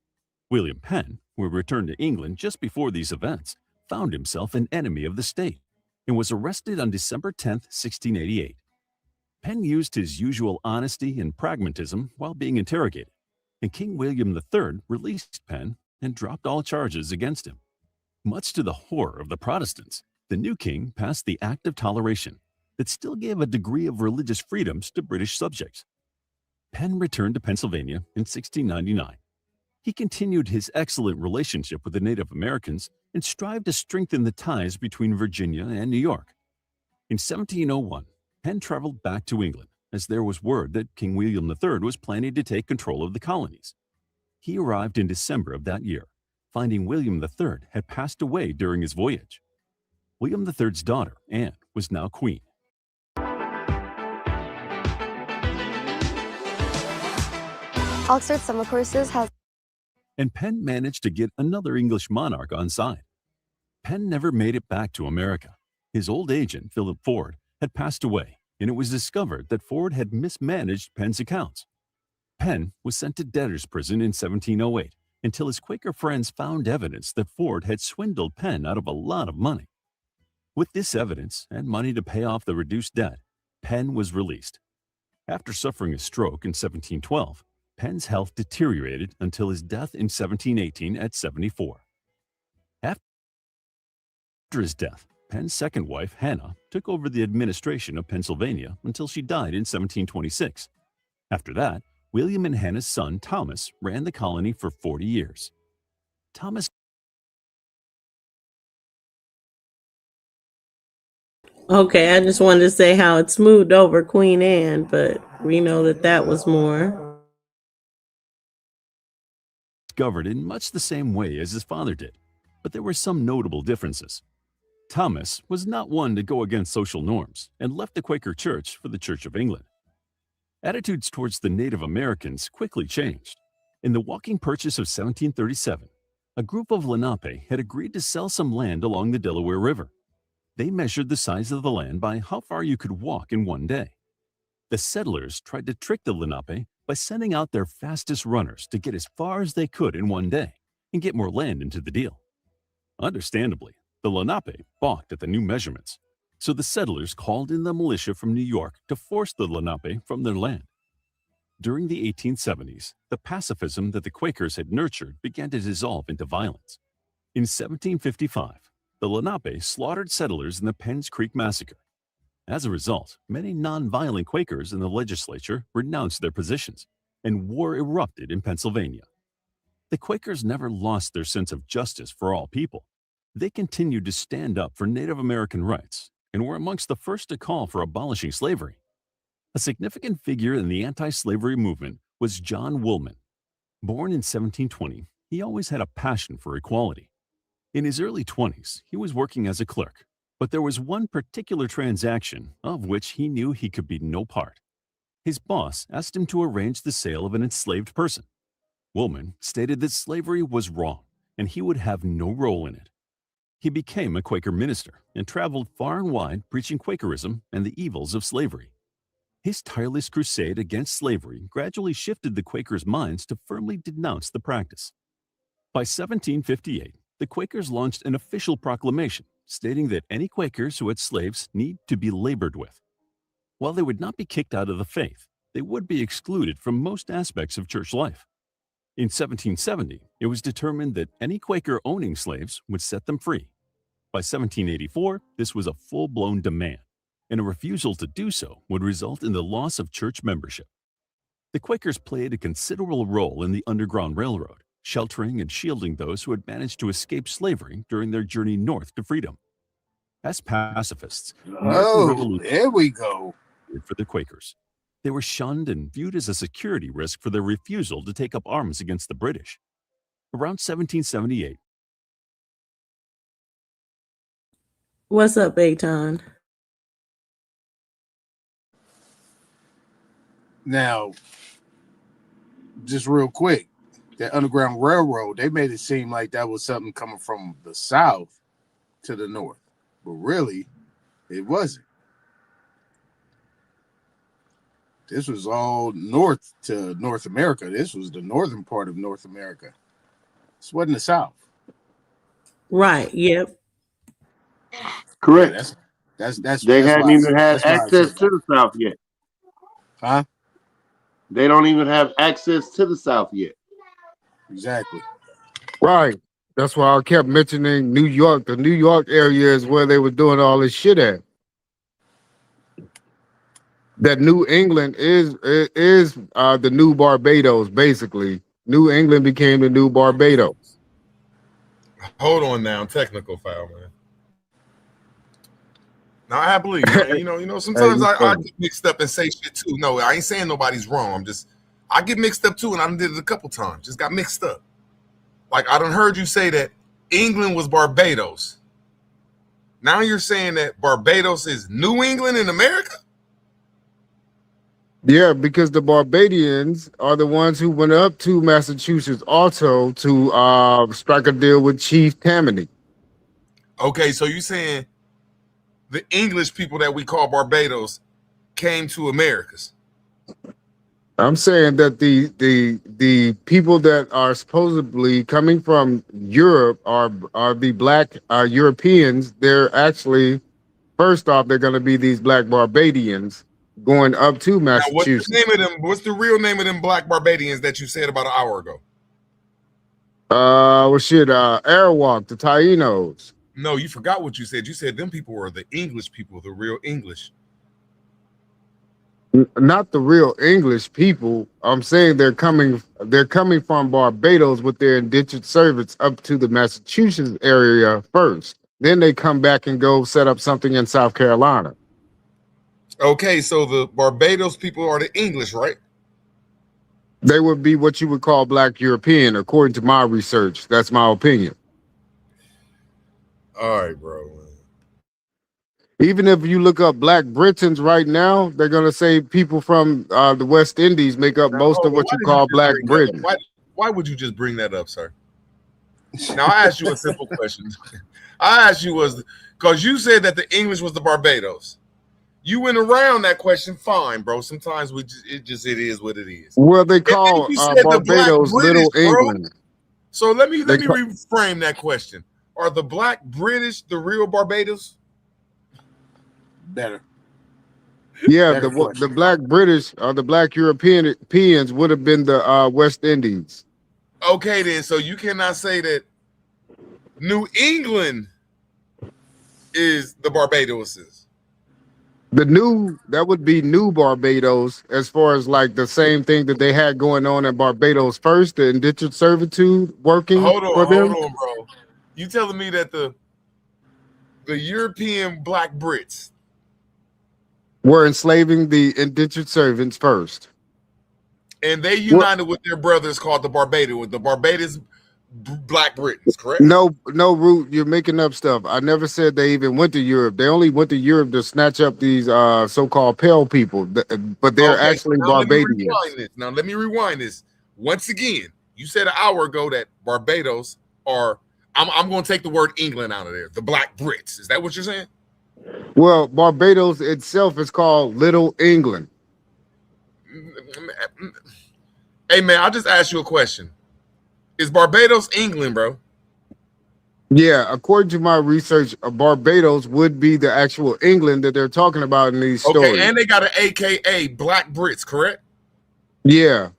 William Penn, who returned to England just before these events, found himself an enemy of the state and was arrested on December 10, 1688. Penn used his usual honesty and pragmatism while being interrogated, and King William III released Penn and dropped all charges against him. Much to the horror of the Protestants, the new king passed the Act of Toleration that still gave a degree of religious freedoms to British subjects. Penn returned to Pennsylvania in 1699. He continued his excellent relationship with the Native Americans and strived to strengthen the ties between Virginia and New York. In 1701, Penn traveled back to England as there was word that King William III was planning to take control of the colonies. He arrived in December of that year, finding William III had passed away during his voyage. William III's daughter, Anne, was now queen. Oxford Summer Courses has... And Penn managed to get another English monarch on side. Penn never made it back to America. His old agent, Philip Ford, had passed away, and it was discovered that Ford had mismanaged Penn's accounts. Penn was sent to debtor's prison in 1708 until his Quaker friends found evidence that Ford had swindled Penn out of a lot of money. With this evidence and money to pay off the reduced debt, Penn was released. After suffering a stroke in 1712, Penn's health deteriorated until his death in 1718 at 74. After his death, Penn's second wife, Hannah, took over the administration of Pennsylvania until she died in 1726. After that, William and Hannah's son, Thomas, ran the colony for 40 years. Thomas Okay, I just wanted to say how it smoothed over Queen Anne, but we know that that was more. governed in much the same way as his father did, but there were some notable differences. Thomas was not one to go against social norms and left the Quaker Church for the Church of England. Attitudes towards the Native Americans quickly changed. In the walking purchase of 1737, a group of Lenape had agreed to sell some land along the Delaware River. They measured the size of the land by how far you could walk in one day. The settlers tried to trick the Lenape by sending out their fastest runners to get as far as they could in one day and get more land into the deal. Understandably, the Lenape balked at the new measurements, so the settlers called in the militia from New York to force the Lenape from their land. During the 1870s, the pacifism that the Quakers had nurtured began to dissolve into violence. In 1755, the Lenape slaughtered settlers in the Penns Creek Massacre. As a result, many nonviolent Quakers in the legislature renounced their positions, and war erupted in Pennsylvania. The Quakers never lost their sense of justice for all people. They continued to stand up for Native American rights and were amongst the first to call for abolishing slavery. A significant figure in the anti-slavery movement was John Woolman. Born in 1720, he always had a passion for equality. In his early 20s, he was working as a clerk, but there was one particular transaction of which he knew he could be no part. His boss asked him to arrange the sale of an enslaved person. Woolman stated that slavery was wrong and he would have no role in it. He became a Quaker minister and traveled far and wide preaching Quakerism and the evils of slavery. His tireless crusade against slavery gradually shifted the Quakers' minds to firmly denounce the practice. By 1758, the Quakers launched an official proclamation stating that any Quakers who had slaves need to be labored with. While they would not be kicked out of the faith, they would be excluded from most aspects of church life. In 1770, it was determined that any Quaker owning slaves would set them free. By 1784, this was a full-blown demand, and a refusal to do so would result in the loss of church membership. The Quakers played a considerable role in the Underground Railroad, sheltering and shielding those who had managed to escape slavery during their journey north to freedom. As pacifists, the American Revolution there we go. For the Quakers. They were shunned and viewed as a security risk for their refusal to take up arms against the British. Around 1778. What's up, Aton? Now, just real quick, that Underground Railroad, they made it seem like that was something coming from the south to the north, but really, it wasn't. This was all north to North America. This was the northern part of North America. This wasn't the south. Right. Yep. Correct. That's they that's hadn't why even had that's why I access said to the south yet. Huh? They don't even have access to the south yet. Exactly. Right. That's why I kept mentioning New York. The New York area is where they were doing all this shit at. That New England is the new Barbados, basically. New England became the new Barbados. Hold on now, technical foul, man. Now I believe, you know. Sometimes I get mixed up and say shit too. No, I ain't saying nobody's wrong. I get mixed up too, and I did it a couple times. Just got mixed up. Like I done heard you say that England was Barbados. Now you're saying that Barbados is New England in America? Yeah, because the Barbadians are the ones who went up to Massachusetts also to strike a deal with Chief Tammany. Okay, so you saying the English people that we call Barbados came to Americas? I'm saying that the people that are supposedly coming from Europe are the black Europeans. They're actually, first off, they're going to be these black Barbadians going up to Now, what's the Massachusetts. name of them? What's the real name of them black Barbadians that you said about an hour ago? Arawak, the Tainos. No, you forgot what you said. You said them people were the English people, the real English. Not the real English people. I'm saying they're coming from Barbados with their indentured servants up to the Massachusetts area first. Then they come back and go set up something in South Carolina. Okay, so the Barbados people are the English, right? They would be what you would call black European, according to my research. That's my opinion. All right, bro. Even if you look up black Britons right now, they're going to say people from the West Indies make up most of what you call black Britain. Why would you just bring that up, sir? Now, I asked you a simple question. I asked you because you said that the English was the Barbados. You went around that question, fine, bro. Sometimes it is what it is. Well, they call Barbados Little England. Bro. So let me reframe that question. Are the black British the real Barbados? Better. Yeah, the black British or the black Europeans would have been the West Indies. Okay, then. So you cannot say that New England is the Barbadoses. That would be New Barbados, as far as like the same thing that they had going on in Barbados first, the indentured servitude working for them. Hold on, bro. You telling me that the European black Brits were enslaving the indentured servants first, and they united with their brothers called the Barbados black Britons, correct? No, Root, you're making up stuff. I never said they even went to Europe. They only went to Europe to snatch up these so-called pale people, but they're actually Barbadians. Now let me rewind this. Once again, you said an hour ago that Barbados are, I'm going to take the word England out of there, the black Brits. Is that what you're saying? Well, Barbados itself is called Little England. Hey, man, I'll just ask you a question. Is Barbados England, bro? Yeah, according to my research, Barbados would be the actual England that they're talking about in these stories. Okay, and they got an AKA Black Brits, correct? Yeah.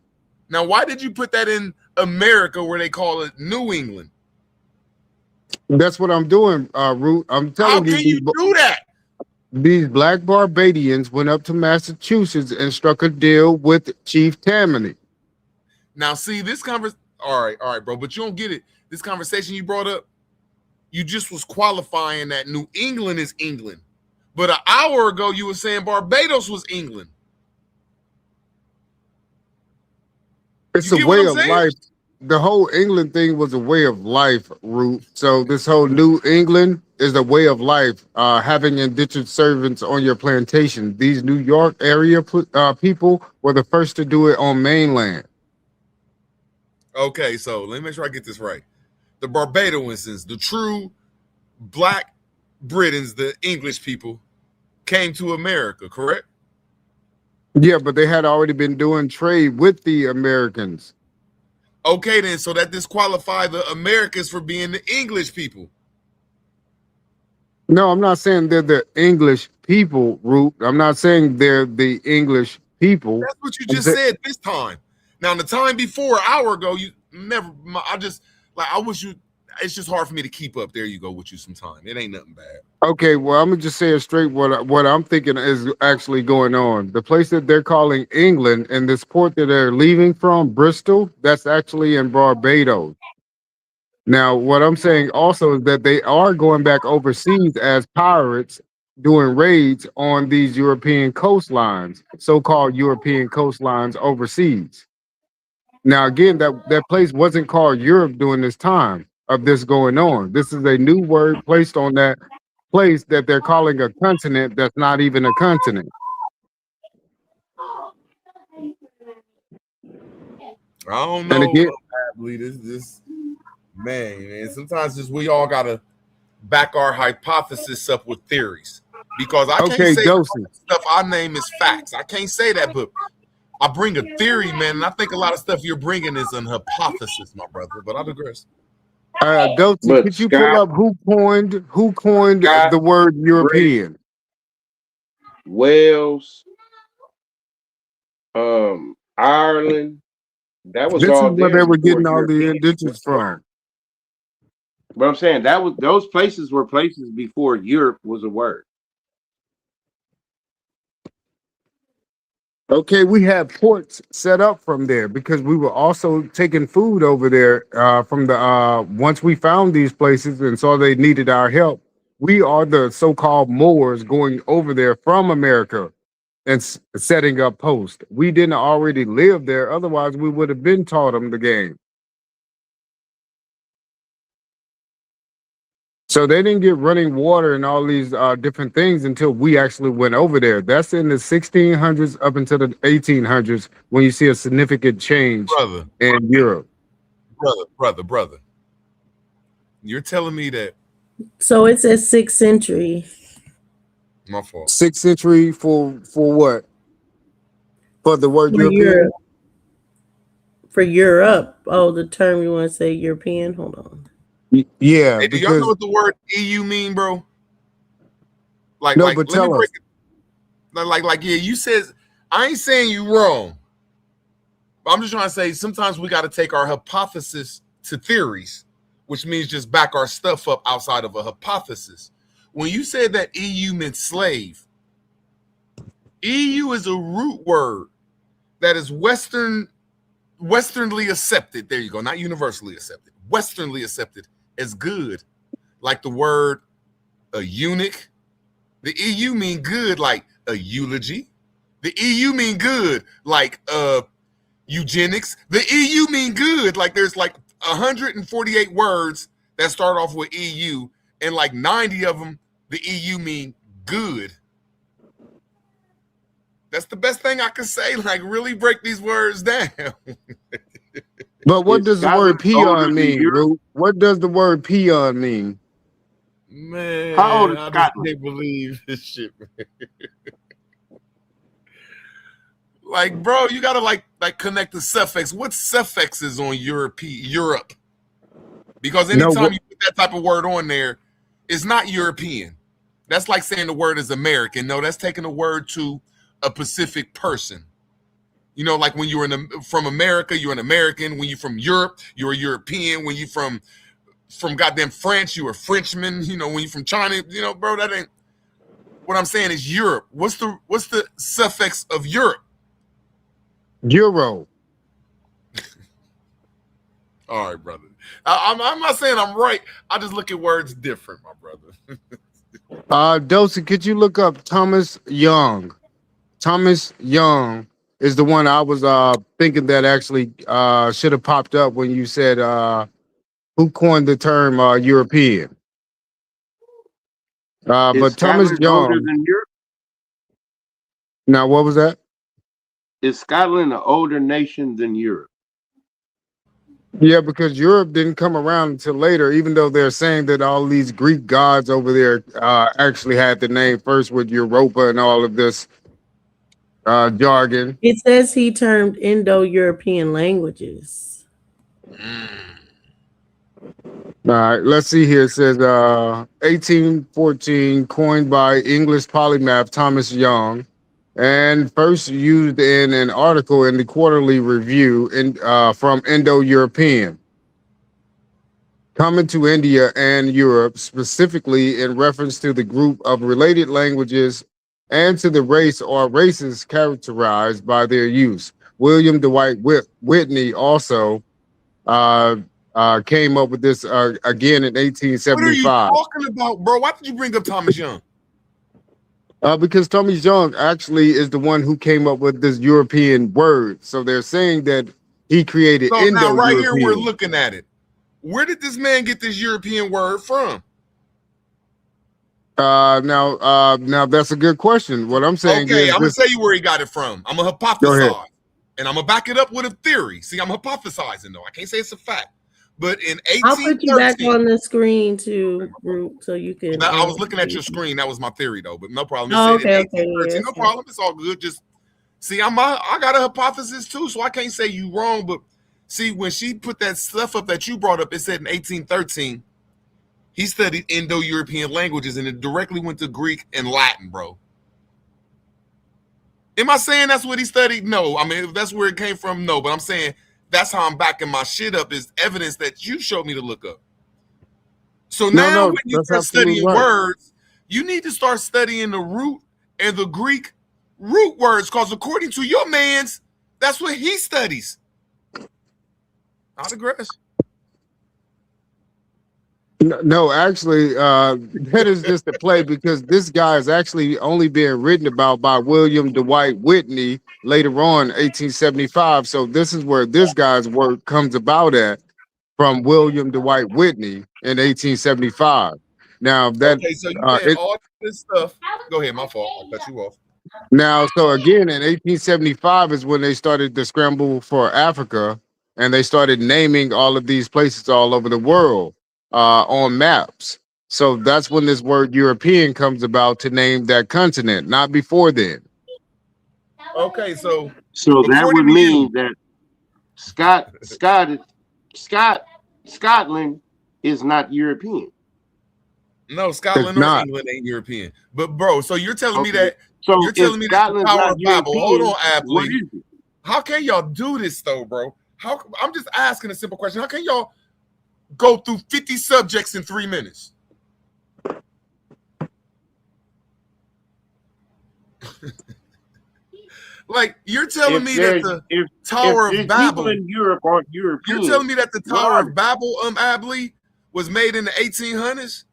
Now, why did you put that in America where they call it New England? That's what I'm doing, Root. I'm telling you. How can you do that? These black Barbadians went up to Massachusetts and struck a deal with Chief Tammany. Now, see, this conversation. All right, bro, but you don't get it. This conversation you brought up, you just was qualifying that New England is England. But an hour ago, you were saying Barbados was England. It's a way of life. The whole England thing was a way of life, Root. So this whole New England is a way of life, having indentured servants on your plantation. These New York area people were the first to do it on mainland. Okay, so let me make sure I get this right. The Barbadosians, the true black Britons, the English people, came to America, correct? Yeah, but they had already been doing trade with the Americans. Okay, then, so that disqualify the Americans for being the English people. No, I'm not saying they're the English people, Root. I'm not saying they're the English people. That's what you just said this time. Now, the time before, an hour ago, you never. I wish you. It's just hard for me to keep up. There you go with you sometime. It ain't nothing bad. Okay, well, I'm gonna just say it straight. What I'm thinking is actually going on. The place that they're calling England and this port that they're leaving from, Bristol, that's actually in Barbados. Now, what I'm saying also is that they are going back overseas as pirates, doing raids on these European coastlines, so-called European coastlines overseas. Now, again, that place wasn't called Europe during this time of this going on. This is a new word placed on that place that they're calling a continent that's not even a continent. I don't And know. again, I believe this man. Sometimes just we all gotta back our hypothesis up with theories because I can't okay, say Dosey. stuff I name is facts. I can't say that, but I bring a theory, man, and I think a lot of stuff you're bringing is an hypothesis, my brother. But I digress. Dosey, But could you pull up who coined Scott, the word British, European? Wales, Ireland. That was This is all where there they were before getting all the European was indentions a word. from. But I'm saying those places were places before Europe was a word. Okay, we have ports set up from there because we were also taking food over there from the once we found these places and saw they needed our help. We are the so-called Moors going over there from America and setting up posts. We didn't already live there, otherwise we would have been taught them the game. So they didn't get running water and all these different things until we actually went over there. That's in the 1600s up until the 1800s when you see a significant change Brother, in Europe. brother. You're telling me that So it's at 6th century. my fault. 6th century for what? For the word For European? Europe. For Europe. Oh, the term you want to say European? Hold on. Yeah, Hey, do y'all know because what the word EU mean, bro? but Let me tell break us. it. Yeah, you said I ain't saying you wrong. But I'm just trying to say sometimes we got to take our hypothesis to theories, which means just back our stuff up outside of a hypothesis. When you said that EU meant slave, EU is a root word that is westernly accepted. There you go, not universally accepted. Westernly accepted as good, like the word a eunuch. The EU mean good like a eulogy. The EU mean good like eugenics. The EU mean good like there's like 148 words that start off with EU, and like 90 of them, the EU mean good. That's the best thing I can say. Like, really break these words down. But what Is does the Scotland word older peon than mean, Europe? Root? What does the word peon mean? How old Man, is I just Scotland? can't believe this shit, man. Like, bro, you gotta like connect the suffix. What suffixes on Europe? Because No, anytime you put that type of word on there, it's not European. That's like saying the word is American. No, that's taking the word to a specific person. You know, like when you're from America, you're an American. When you're from Europe, you're a European. When you're from goddamn France, you're a Frenchman. You know, when you're from China, you know, bro, that ain't. What I'm saying is Europe. What's the suffix of Europe? Euro. All right, brother. I'm not saying I'm right. I just look at words different, my brother. Dosey, could you look up Thomas Young? Thomas Young is the one I was thinking that actually should have popped up when you said who coined the term European. Is But Thomas Scotland older Young. than Europe? Now, what was that? Is Scotland an older nation than Europe? Yeah, because Europe didn't come around until later, even though they're saying that all these Greek gods over there actually had the name first with Europa and all of this jargon. It says he termed Indo-European languages. All right, let's see here. It says 1814, coined by English polymath Thomas Young, and first used in an article in the Quarterly Review from Indo-European. Coming to India and Europe, specifically in reference to the group of related languages and to the race or races characterized by their use. William Dwight Whitney also came up with this again in What are you 1875. talking about, bro? Why did you bring up Thomas Young? Because Thomas Young actually is the one who came up with this European word. So they're saying that he created So now right here we're Indo-European. looking at it. Where did this man get this European word from? Now that's a good question. What I'm saying Okay, is I'm gonna this. tell you where he got it from. I'm gonna Go ahead. hypothesize, and I'm gonna back it up with a theory. See, I'm hypothesizing though. I can't say it's a fact. But in I'll put you back 1813, on the screen too, Root, so you can. I was looking at your screen. That was my theory though, but no problem. It Oh, said okay, in okay, 1813. yeah, No problem. It's all good. Just see, I got a hypothesis too, so I can't say you wrong. But see, when she put that stuff up that you brought up, it said in 1813 he studied Indo-European languages, and it directly went to Greek and Latin, bro. Am I saying that's what he studied? No. I mean, if that's where it came from, no. But I'm saying that's how I'm backing my shit up is evidence that you showed me to look up. So now when you that's start absolutely studying right. words, you need to start studying the root and the Greek root words, because according to your man's, that's what he studies. I digress. No, actually, that is just a play because this guy is actually only being written about by William Dwight Whitney later on, 1875. So this is where this guy's work comes about at from William Dwight Whitney in 1875. Now that Okay, so you saying all this stuff. Go ahead, my fault. I cut you off. Now, so again, in 1875 is when they started the scramble for Africa, and they started naming all of these places all over the world on maps. So that's when this word European comes about to name that continent, not before then. Okay, so that would according to mean you, that Scotland is not European. no, Scotland or England ain't European. But bro, so you're telling me that So you're if telling me that the Scotland's Tower not of Babel. Hold European, on, what Abley. is it? How can y'all do this though, bro? I'm just asking a simple question. How can y'all go through 50 subjects in 3 minutes? Like you're telling me that the Tower of Babel in Europe aren't European. You're telling me that the Tower of Babel, Abley, was made in the 1800s?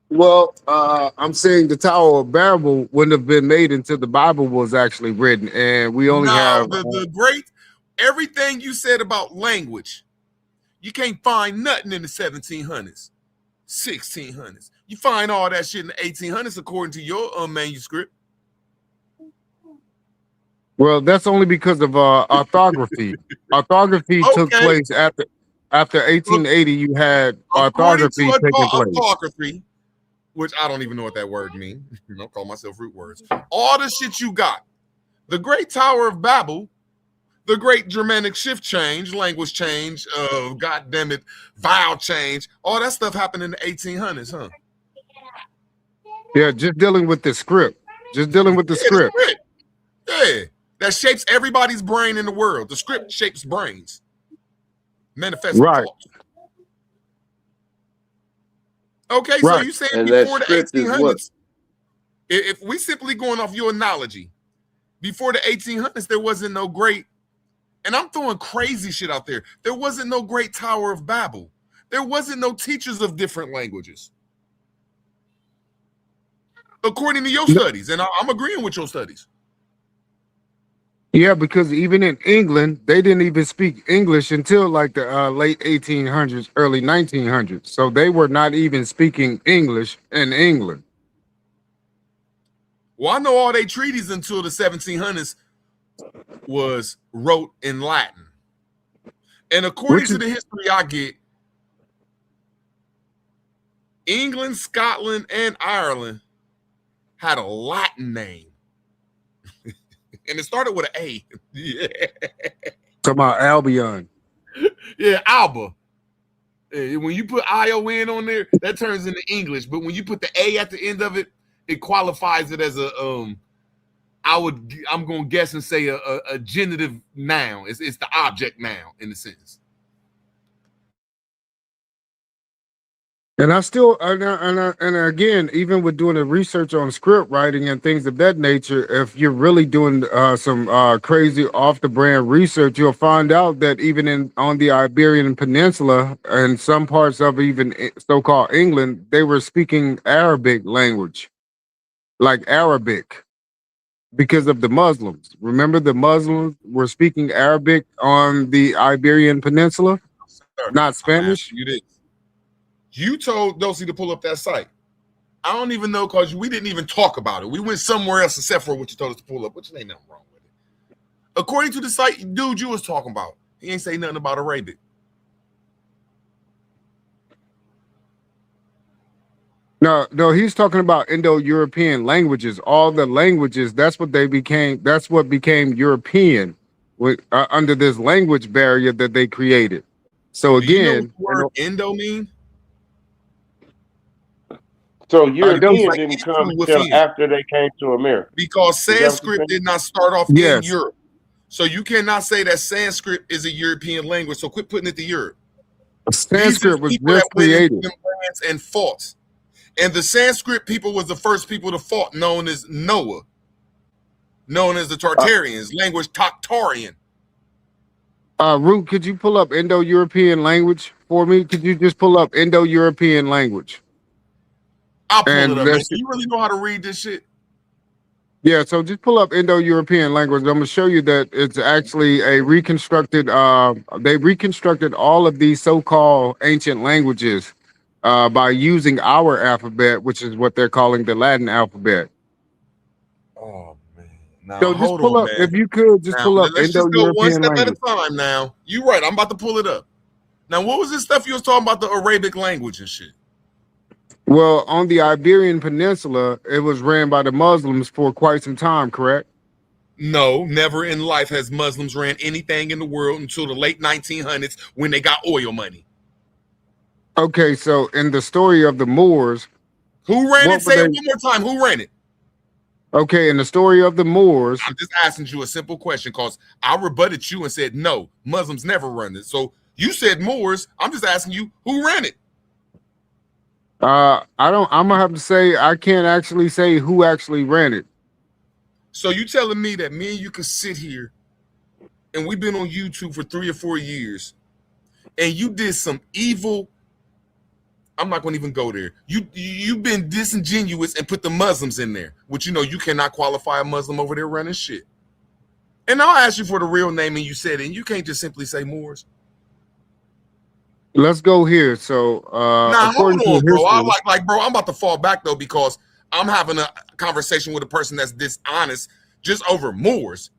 Well, I'm saying the Tower of Babel wouldn't have been made until the Bible was actually written, and we only have the great everything you said about language. You can't find nothing in the 1700s, 1600s. You find all that shit in the 1800s according to your manuscript. Well, that's only because of orthography. Orthography took place after 1880. You had According to orthography taking place. orthography, which I don't even know what that word means. I'll call myself root words. All the shit you got. The Great Tower of Babel, the Great Germanic Shift change, language change, goddamn it, vowel change, all that stuff happened in the 1800s, huh? Yeah, just dealing with the script. Just dealing with the script. The script. Yeah, that shapes everybody's brain in the world. The script shapes brains. Manifest thoughts. Okay, so you saying And before that the script is what? 1800s, if we simply going off your analogy, before the 1800s, there wasn't no great, and I'm throwing crazy shit out there. There wasn't no great Tower of Babel. There wasn't no teachers of different languages. According to your studies, and I'm agreeing with your studies. Yeah, because even in England, they didn't even speak English until like the late 1800s, early 1900s. So they were not even speaking English in England. Well, I know all they treaties until the 1700s was wrote in Latin. And according to the history I get, England, Scotland, and Ireland had a Latin name. And it started with an A. Yeah. Talking about Albion. Yeah, Alba. When you put ION on there, that turns into English. But when you put the A at the end of it, it qualifies it as a I'm gonna guess and say a genitive noun. It's the object noun in a sense. And I still, and again, even with doing the research on script writing and things of that nature, if you're really doing some crazy off the brand research, you'll find out that even on the Iberian Peninsula and some parts of even so-called England, they were speaking Arabic language, like Arabic. because of the Muslims. Remember, the Muslims were speaking Arabic on the Iberian Peninsula, Sir, not I'm Spanish. asking you this. You told Dosey to pull up that site. I don't even know because we didn't even talk about it. We went somewhere else except for what you told us to pull up, which ain't nothing wrong with it. According to the site, dude, you was talking about, he ain't say nothing about Arabic. No, he's talking about Indo-European languages. All the languages, that's what became European under this language barrier that they created. So Do you know what again, the word Indo mean? So It means European like didn't into, come until within. after they came to America. Because Is that what you're Sanskrit saying? did not start off in yes, Europe. So you cannot say that Sanskrit is a European language. So quit putting it to Europe. These are Sanskrit was people that just went into created. them lands and fought. And the Sanskrit people was the first people to fought, known as Noah, known as the Tartarians, language Tactarian. Root, could you pull up Indo-European language for me? Could you just pull up Indo-European language? I'll pull it And up, man. let's Do you really know how to read this shit? Yeah, so just pull up Indo-European language. I'm gonna show you that it's actually a reconstructed. They reconstructed all of these so-called ancient languages by using our alphabet, which is what they're calling the Latin alphabet. Oh man. Now So just hold pull on, up, man. if you could, just Now pull up let's just go one Indo-European step at a language. time now. You're right. I'm about to pull it up. Now, what was this stuff you was talking about, the Arabic language and shit? Well, on the Iberian Peninsula, it was ran by the Muslims for quite some time, correct? No, never in life has Muslims ran anything in the world until the late 1900s when they got oil money. Okay, so in the story of the Moors, Who ran what it? were Say it they? one more time. Who ran it? Okay, in the story of the Moors, I'm just asking you a simple question because I rebutted you and said, no, Muslims never run it. So you said Moors. I'm just asking you, who ran it? I don't. I'm gonna have to say I can't actually say who actually ran it. So you telling me that me and you can sit here and we've been on YouTube for 3 or 4 years and you did some evil. I'm not going to even go there. You've been disingenuous and put the Muslims in there, which you cannot qualify a Muslim over there running shit. And I'll ask you for the real name and you said it, and you can't just simply say Moors. Let's go here. So, Now according hold to on, bro. I history, bro, I'm about to fall back though because I'm having a conversation with a person that's dishonest just over Moors.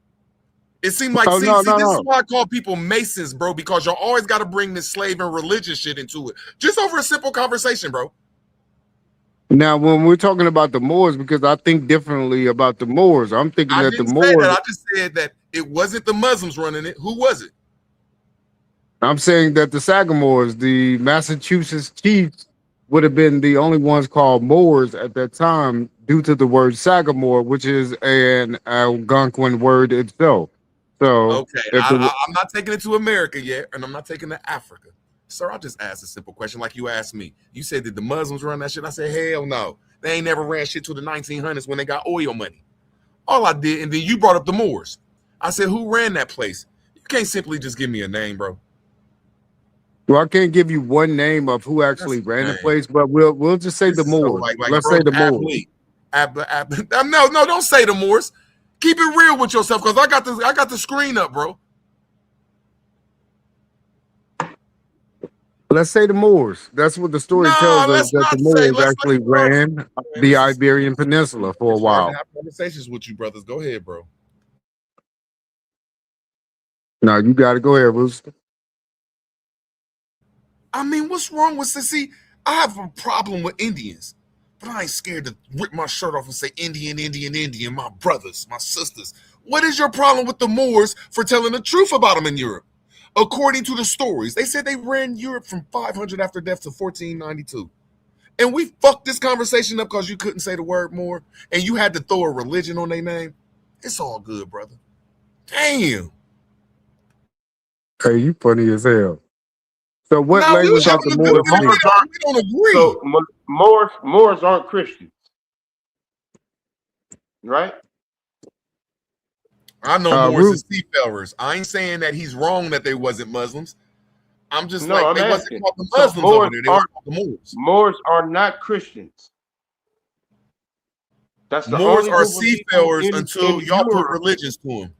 It seemed like, oh see, no, this is no. why I call people Masons, bro, because y'all always got to bring this slave and religious shit into it. Just over a simple conversation, bro. Now, when we're talking about the Moors, because I think differently about the Moors, I'm thinking I that the didn't say that. Moors. I just said that it wasn't the Muslims running it. Who was it? I'm saying that the Sagamores, the Massachusetts chiefs, would have been the only ones called Moors at that time, due to the word Sagamore, which is an Algonquin word itself. So, Okay, if the I'm not taking it to America yet, and I'm not taking it to Africa. Sir, I just asked a simple question like you asked me. You said, did the Muslims run that shit? I said, hell no. They ain't never ran shit till the 1900s when they got oil money. All I did, and then you brought up the Moors. I said, who ran that place? You can't simply just give me a name, bro. Well, I can't give you one name of who actually ran the place, but we'll just say This the is so Moors. Let's bro, say the Moors. no, don't say the Moors. Keep it real with yourself, because I got the screen up, bro. Let's say the Moors. That's what the story tells Nah, us, let's that the not say. Moors actually ran the Iberian Peninsula for a It's hard to while. have conversations with you, brothers. Go ahead, bro. Now you got to go ahead, Rooster. I mean, what's wrong with this? See, I have a problem with Indians, but I ain't scared to rip my shirt off and say Indian, Indian, Indian, my brothers, my sisters. What is your problem with the Moors for telling the truth about them in Europe? According to the stories, they said they ran Europe from 500 after death to 1492. And we fucked this conversation up because you couldn't say the word more and you had to throw a religion on their name. It's all good, brother. Damn. Hey, you funny as hell. So what Now we was language having are the a good Moors build. speak? We don't agree. So Moors aren't Christians, right? I know Moors Root. and seafarers. I ain't saying that he's wrong that they wasn't Muslims. I'm just No, like, I'm they wasn't asking. called the So Muslims over there. They was called the Moors. Moors are not Christians. That's the Moors only are group of people seafarers until in y'all put Europe. religions to them.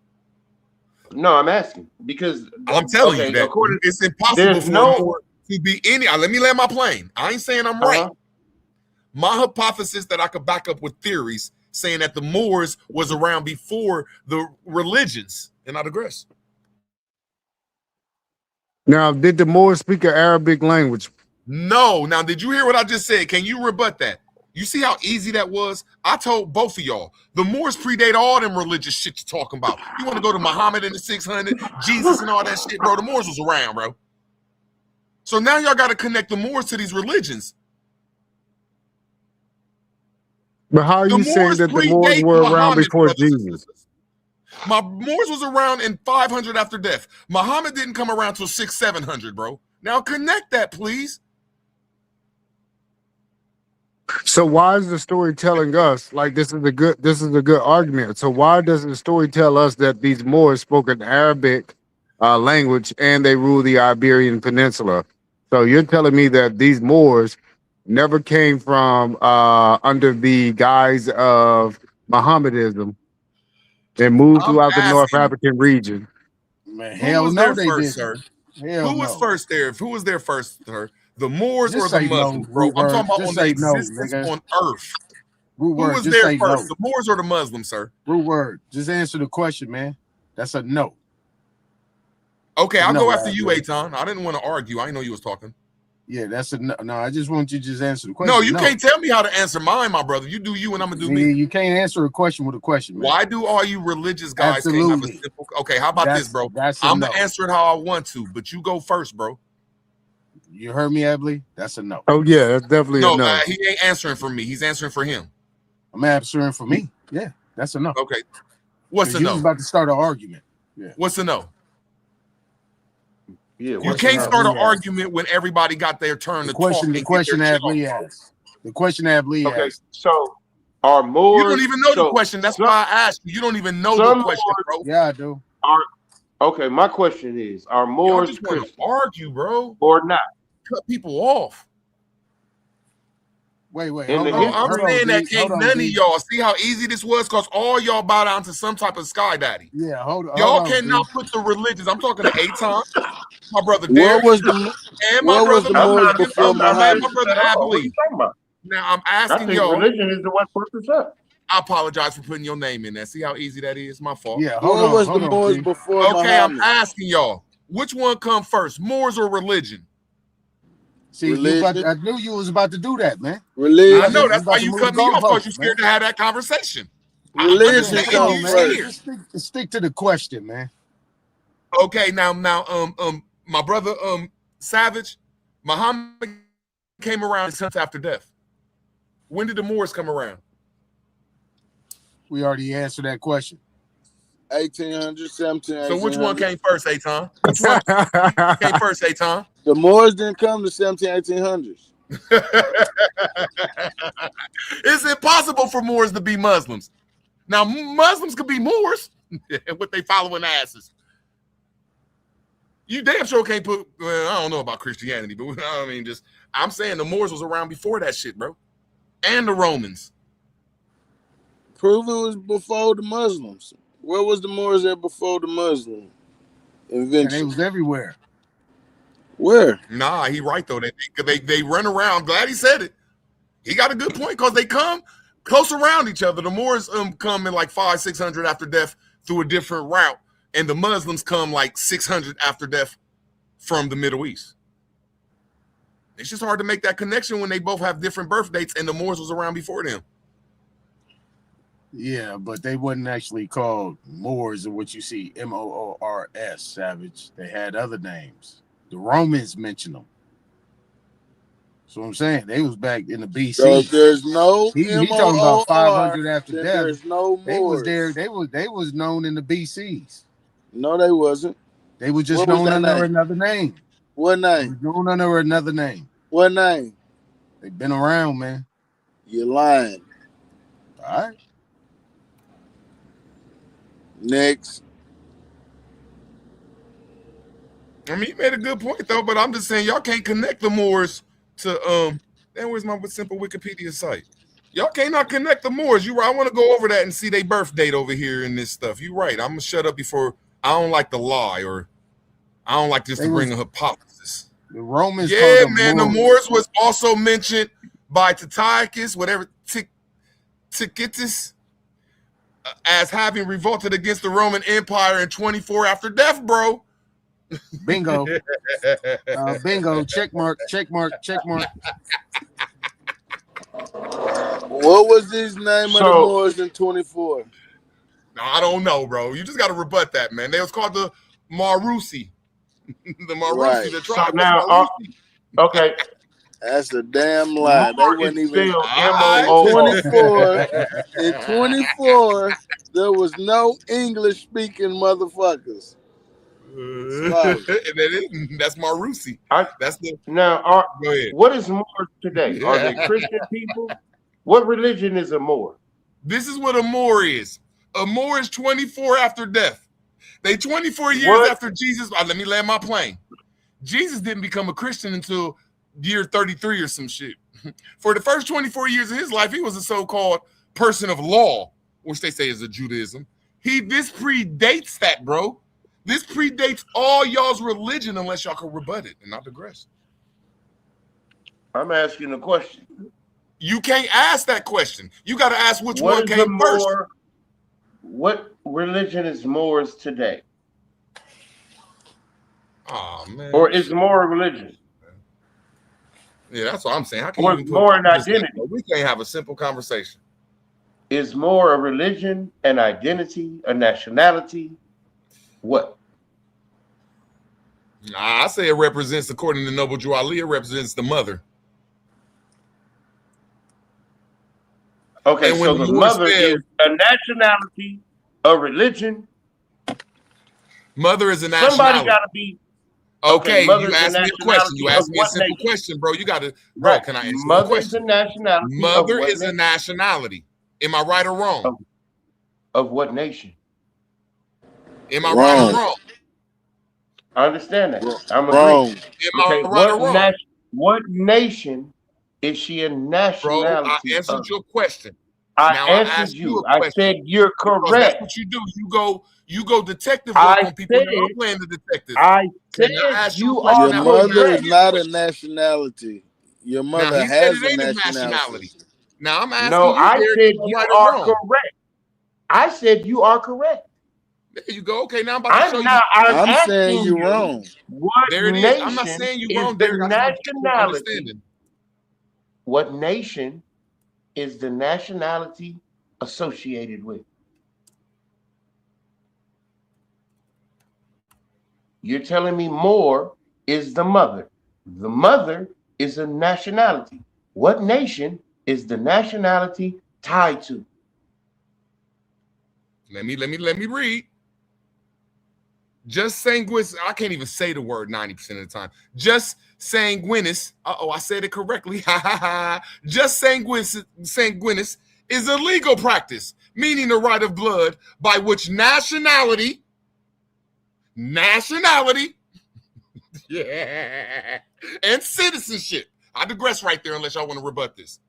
No, I'm asking because I'm telling you okay, that according it's impossible there's for a no Moor to be any. Let me land my plane. I ain't saying I'm right. My hypothesis that I could back up with theories saying that the Moors was around before the religions, and I digress. Now, did the Moors speak an Arabic language? No. Now, did you hear what I just said? Can you rebut that? You see how easy that was? I told both of y'all. The Moors predate all them religious shit you're talking about. You want to go to Muhammad in the 600, Jesus and all that shit, bro. The Moors was around, bro. So now y'all got to connect the Moors to these religions. But how are The you saying Moors that the Moors predate were around Muhammad, before brothers and Jesus? sisters. Moors was around in 500 after death. Muhammad didn't come around till 600-700, bro. Now connect that, please. So why is the story telling us like this is a good argument? So why does the story tell us that these Moors spoke an Arabic language and they ruled the Iberian Peninsula? So you're telling me that these Moors never came from under the guise of Mohammedanism and moved I'm throughout the North asking you, African region? Man, who hell was no, there they first, didn't. sir? Hell Who was no. first there? Who was there first, sir? The Moors or Just the say no, Muslims, bro? root I'm word. talking about Just on the say no, existence nigga. on Earth. Root Who word. was Just there say first, no. the Moors or the Muslims, sir? Root word. Just answer the question, man. That's a no. Okay, I'll No, go after you, Adley. Aton. I didn't want to argue. I didn't know you was talking. Yeah, that's a no. No, I just want you to just answer the No, question. you No. can't tell me how to answer mine, my brother. You do you, and I'm gonna do me. You can't answer a question with a question, man. Why do all you religious guys can't have a Absolutely. simple? Okay, how about this, bro? That's a I'm no. gonna answer it how I want to, but you go first, bro. You heard me, Adley? That's a no. Oh yeah, that's definitely a No, no. he ain't answering for me. He's answering for him. I'm answering for me. Yeah, that's a no. Okay, what's a You was no? about to start an argument. Yeah. What's a no? Yeah, You can't start an argument when everybody got their turn The to talk question and get their shit off. Adley asked. The question Adley Okay, asked. so are Moors? You don't even know the so question. That's some, why I asked you. You don't even know the some question, Moors bro. Yeah, I do. are okay. My question is: are Y'all Moors just want to Christians argue, bro. or not? Cut people off. Wait, In hold the Bro, on. history, I'm Hold on, saying that D. can't Hold on, none of D. y'all see how easy this was because all y'all bow down to some type of sky daddy. Yeah, hold Y'all on, D. cannot put the religions. I'm talking to Aton, my brother What Derek, was the and my brother I'm Moors not. Muhammad, before I'm not and my Muhammad? interested brother at all. What are you Abilene. talking about? Now I'm I asking think y'all. religion is the what puts us up. I apologize for putting your name in there. See how easy that is? My fault. Yeah, What was the hold on, Moors D. before Okay, I'm Muhammad? asking y'all. Which one come first, Moors or religion? See, Religion. I knew you was about to do that, man. I know Religion. You that's why about to you move the cut me off because goalposts, you're man. scared to have that conversation. I Religion Man, come understand come on, you man. first. scared. Just stick to the question, man. Okay, now, my brother, Savage, Muhammad came around 6 months after death. When did the Moors come around? We already answered that question. 1800, 17, So which one 1800. came first, Aton? Which one came first, Aton? The Moors didn't come to 17, 1800s. It's impossible for Moors to be Muslims. Now, Muslims could be Moors with they following asses. You damn sure can't put. Well, I don't know about Christianity, but I mean, I'm saying the Moors was around before that shit, bro, and the Romans. Prove it was before the Muslims. Where was the Moors at before the Muslim And they invention? was everywhere. Where? Nah, he right though. They run around. Glad he said it. He got a good point because they come close around each other. The Moors come in like 500-600 after death through a different route, and the Muslims come like 600 after death from the Middle East. It's just hard to make that connection when they both have different birth dates, and the Moors was around before them. Yeah, but they wasn't actually called Moors or what you see, Moors, Savage. They had other names. The Romans mentioned them. So I'm saying they was back in the BC. So if there's no He talking about MOOR, 500 after then death. there's no They was Moors. there. They was known in the BCs. No, they wasn't. They was just What was known that under name? another name. What They name? was known under another name. What name? They've been around, man. You're lying. All right. Next. I mean, you made a good point though, but I'm just saying y'all can't connect the Moors to Then where's my simple Wikipedia site? Y'all cannot connect the Moors. You right. I want to go over that and see their birth date over here in this stuff. You right. I'm gonna shut up before I don't like to lie or I don't like this to bring a hypothesis. The Romans Yeah, called them man. The Moors. Moors was also mentioned by Tatiacus, whatever Tacitus, as having revolted against the Roman Empire in 24 after death, bro. Bingo. Bingo. Check mark. Check mark. Check mark. What was his name of the Moors in 24? I don't know, bro. You just got to rebut that, man. They was called the Marusi. The Marusi, Right. the tribe So now, was Marusi. okay. That's a damn lie. They Moor wasn't is even spelled in M-O-O-R. 24. In 24, there was no English speaking motherfuckers. That's Marusi. That's the Now, go ahead. what is Moors today? Are they Christian people? What religion is a Moor? This is what a Moor is. A Moor is 24 after death. They 24 years after Jesus. Let me land my plane. Jesus didn't become a Christian until year 33 or some shit. For the first 24 years of his life, he was a so-called person of law, which they say is a Judaism. This predates that, bro. This predates all y'all's religion unless y'all can rebut it, and I digress. I'm asking a question. You can't ask that question. You got to ask which one came first. What religion is Moors today? Oh man. Or is Moor a religion? Yeah, that's what I'm saying. How can Or you even more an identity? We can't have a simple conversation. Is Moor a religion, an identity, a nationality? What? Nah, I say it represents, according to Noble Drew Ali, it represents the mother. Okay, so the mother is a nationality, a religion. Mother is a nationality. Somebody got to be. Okay, you asked me a question. You asked me a simple question, bro. You got to, bro. Right. Can I answer Mother the question? is a nationality. Mother is a nationality. Am I right or wrong? Of what nation? Am I right or wrong? I understand that. I'm wrong. agreeing. Okay, right or wrong? What nation is she a nationality? Bro, I answered your question. I now answered you. I said you're correct. That's what you do. You go detective work on people that are playing the detective. I said you Your mother is not a nationality. Your mother has a nationality. Now I'm asking no, you, I Derek, said you right are or wrong? correct. I said you are correct. There you go. Okay, now I'm about to show you. I'm saying you're wrong. What there it nation is. I'm not saying you is wrong, the Derek. nationality? What nation is the nationality associated with? You're telling me Moor is the mother. The mother is a nationality. What nation is the nationality tied to? Let me read. Just sanguinis. I can't even say the word 90% of the time. Just sanguinis. I said it correctly. Just sanguinis is a legal practice, meaning the right of blood by which nationality, yeah, and citizenship. I digress right there unless y'all want to rebut this.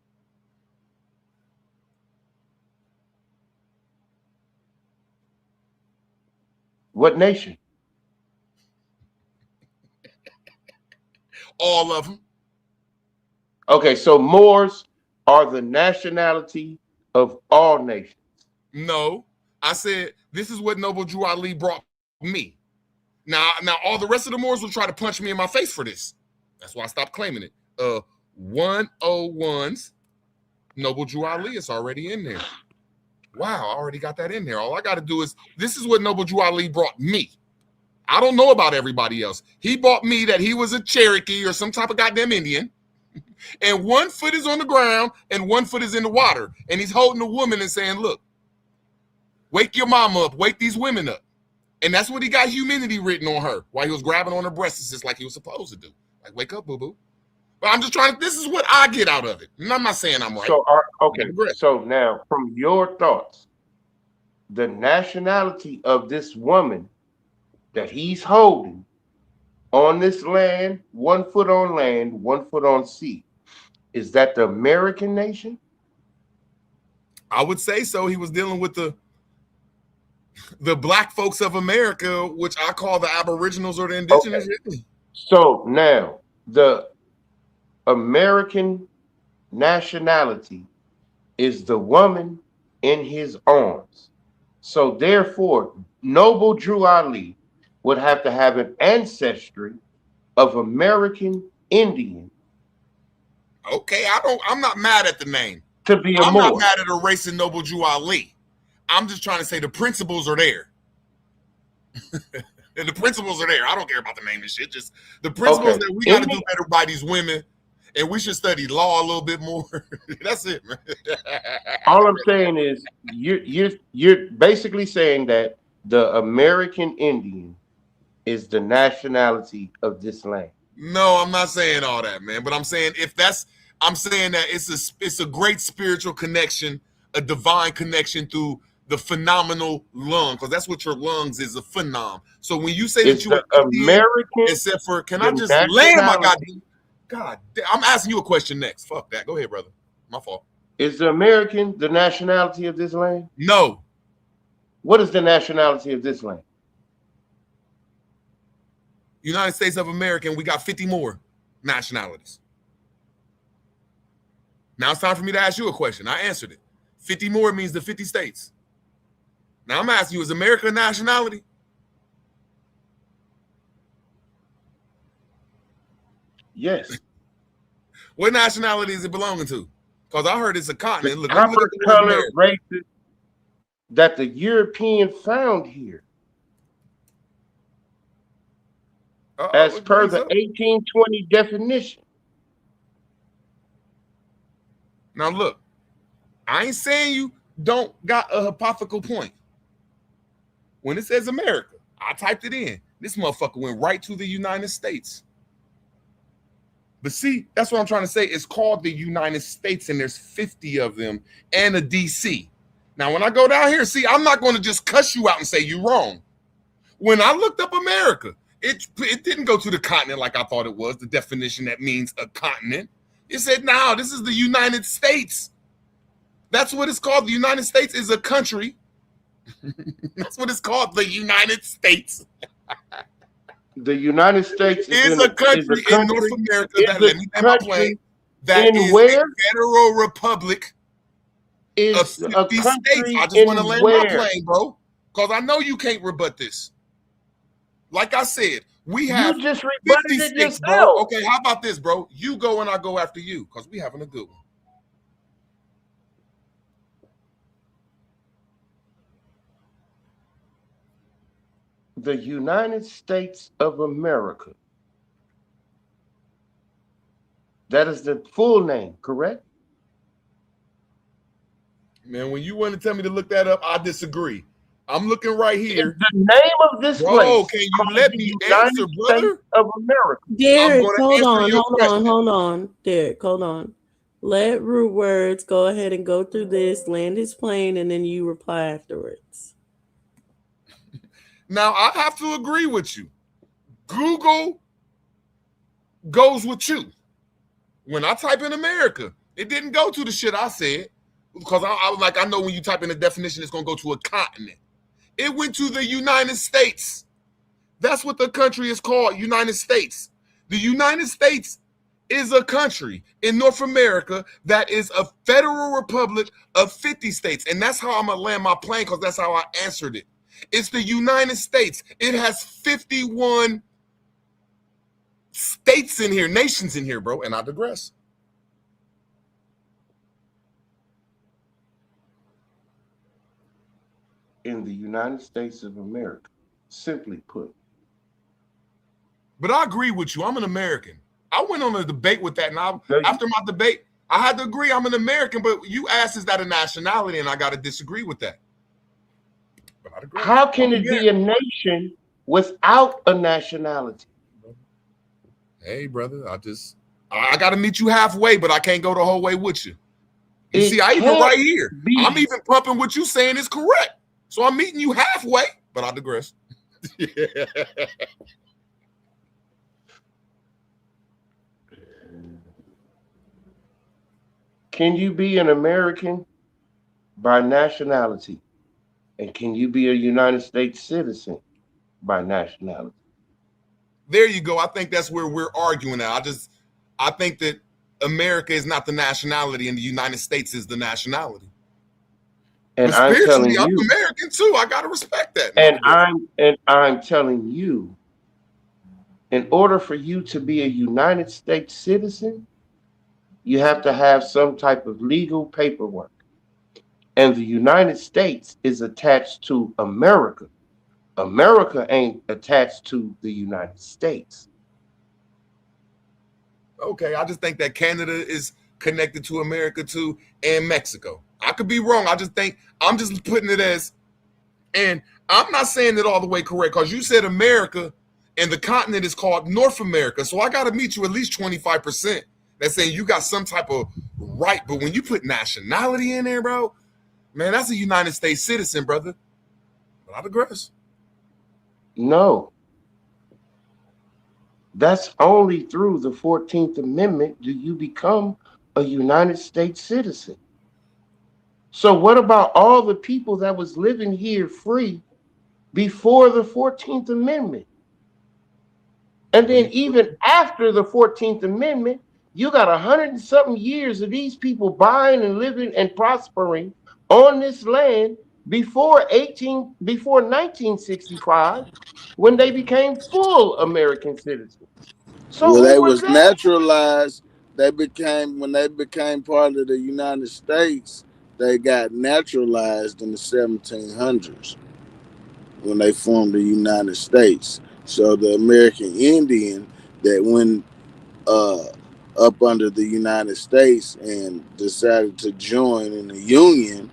What nation? All of them. Okay, so Moors are the nationality of all nations. No, I said this is what Noble Drew Ali brought me. Now all the rest of the Moors will try to punch me in my face for this. That's why I stopped claiming it. 101's Noble Drew Ali is already in there. Wow, I already got that in there. All I got to do is, this is what Noble Drew Ali brought me. I don't know about everybody else. He brought me that he was a Cherokee or some type of goddamn Indian. And 1 foot is on the ground and 1 foot is in the water. And he's holding a woman and saying, look, wake your mama up, wake these women up. And that's what he got humanity written on her while he was grabbing on her breasts just like he was supposed to do. Like, wake up, boo-boo. But I'm just trying to, this is what I get out of it. And I'm not saying I'm right. So, so now, from your thoughts, the nationality of this woman that he's holding on this land, 1 foot on land, 1 foot on sea, is that the American nation? I would say so. He was dealing with the black folks of America, which I call the Aboriginals or the indigenous. Okay. So now the American nationality is the woman in his arms. So therefore, Noble Drew Ali would have to have an ancestry of American Indian. Okay, I'm not mad at the name. To be a I'm not Moor. mad at erasing Noble Drew Ali. I'm just trying to say the principles are there. And the principles are there. I don't care about the name and shit. Just the principles that we got to do better by these women, and we should study law a little bit more. That's it, man. All I'm saying is you're basically saying that the American Indian is the nationality of this land. No, I'm not saying all that, man. But I'm saying I'm saying that it's a great spiritual connection, a divine connection through the phenomenal lung, because that's what your lungs is, a phenom. So when you say that you are American, except for, can I just land my God, I'm asking you a question next. Fuck that. Go ahead, brother. My fault. Is the American the nationality of this land? No. What is the nationality of this land? United States of America, and we got 50 more nationalities. Now it's time for me to ask you a question. I answered it. 50 more means the 50 states. Now I'm asking you, is America a nationality? Yes. What nationality is it belonging to? Because I heard it's a continent. Look, Copper colored races that the European found here. As per the 1820 definition. Now look, I ain't saying you don't got a hypothetical point. When it says America, I typed it in. This motherfucker went right to the United States. But see, that's what I'm trying to say. It's called the United States, and there's 50 of them and a DC. Now, when I go down here, see, I'm not going to just cuss you out and say you're wrong. When I looked up America, it didn't go to the continent like I thought it was, the definition that means a continent. It said, no, this is the United States. That's what it's called. The United States is a country. That's what it's called, the United States. The United States is a country in North America that, let me land my plane, that is where? a federal republic of 50 states. I just want to land my plane, bro, because I know you can't rebut this. Like I said, we have you just 50 states, bro. Okay, how about this, bro? You go and I go after you, because we having a good one. The United States of America. That is the full name, correct? Man, when you want to tell me to look that up, I disagree. I'm looking right here. It's the name of this place. Can you let me answer, brother? States of America. Derek, hold on. Derek, hold on. Let Root Words go ahead and go through this, land his plane, and then you reply afterwards. Now, I have to agree with you. Google goes with you. When I type in America, it didn't go to the shit I said, because I was like, I know when you type in a definition, it's going to go to a continent. It went to the United States. That's what the country is called, United States. The United States is a country in North America that is a federal republic of 50 states. And that's how I'm going to land my plane, because that's how I answered it. It's the United States. It has 51 states in here, nations in here, bro. And I digress. In the United States of America, simply put. But I agree with you. I'm an American. I went on a debate with that, and after my debate, I had to agree I'm an American. But you asked, is that a nationality? And I got to disagree with that. But I agree. How can it be a nation without a nationality? Hey, brother, I got to meet you halfway, but I can't go the whole way with you. You see, I even right here. I'm even pumping what you saying is correct. So I'm meeting you halfway, but I digress. Can you be an American by nationality? And can you be a United States citizen by nationality? There you go. I think that's where we're arguing now. I think that America is not the nationality and the United States is the nationality. And But I'm spiritually, telling I'm you, American too. I gotta respect that, my and boy. I'm telling you, in order for you to be a United States citizen, you have to have some type of legal paperwork. And the United States is attached to America. America ain't attached to the United States. Okay, I just think that Canada is connected to America too, and Mexico. I could be wrong. I just think I'm just putting it as, and I'm not saying it all the way correct because you said America, and the continent is called North America. So I got to meet you at least 25%. That's saying you got some type of right, but when you put nationality in there, bro, man, that's a United States citizen, brother. But I digress. No, that's only through the 14th Amendment do you become a United States citizen. So what about all the people that was living here free before the 14th Amendment? And then even after the 14th Amendment, you got 100 and something years of these people buying and living and prospering on this land before 1965, when they became full American citizens. So Well, who they was was that? naturalized. When they became part of the United States, they got naturalized in the 1700s when they formed the United States. So the American Indian that went uh, up under the United States and decided to join in the Union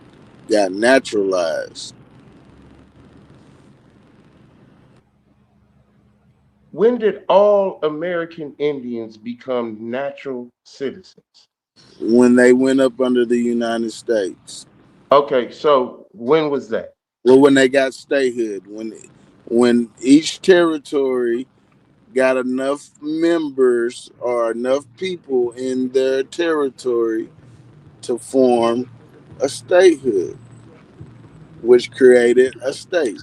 got naturalized. When did all American Indians become natural citizens? When they went up under the United States. Okay, so when was that? Well, when they got statehood, when each territory got enough members or enough people in their territory to form a statehood, which created a state.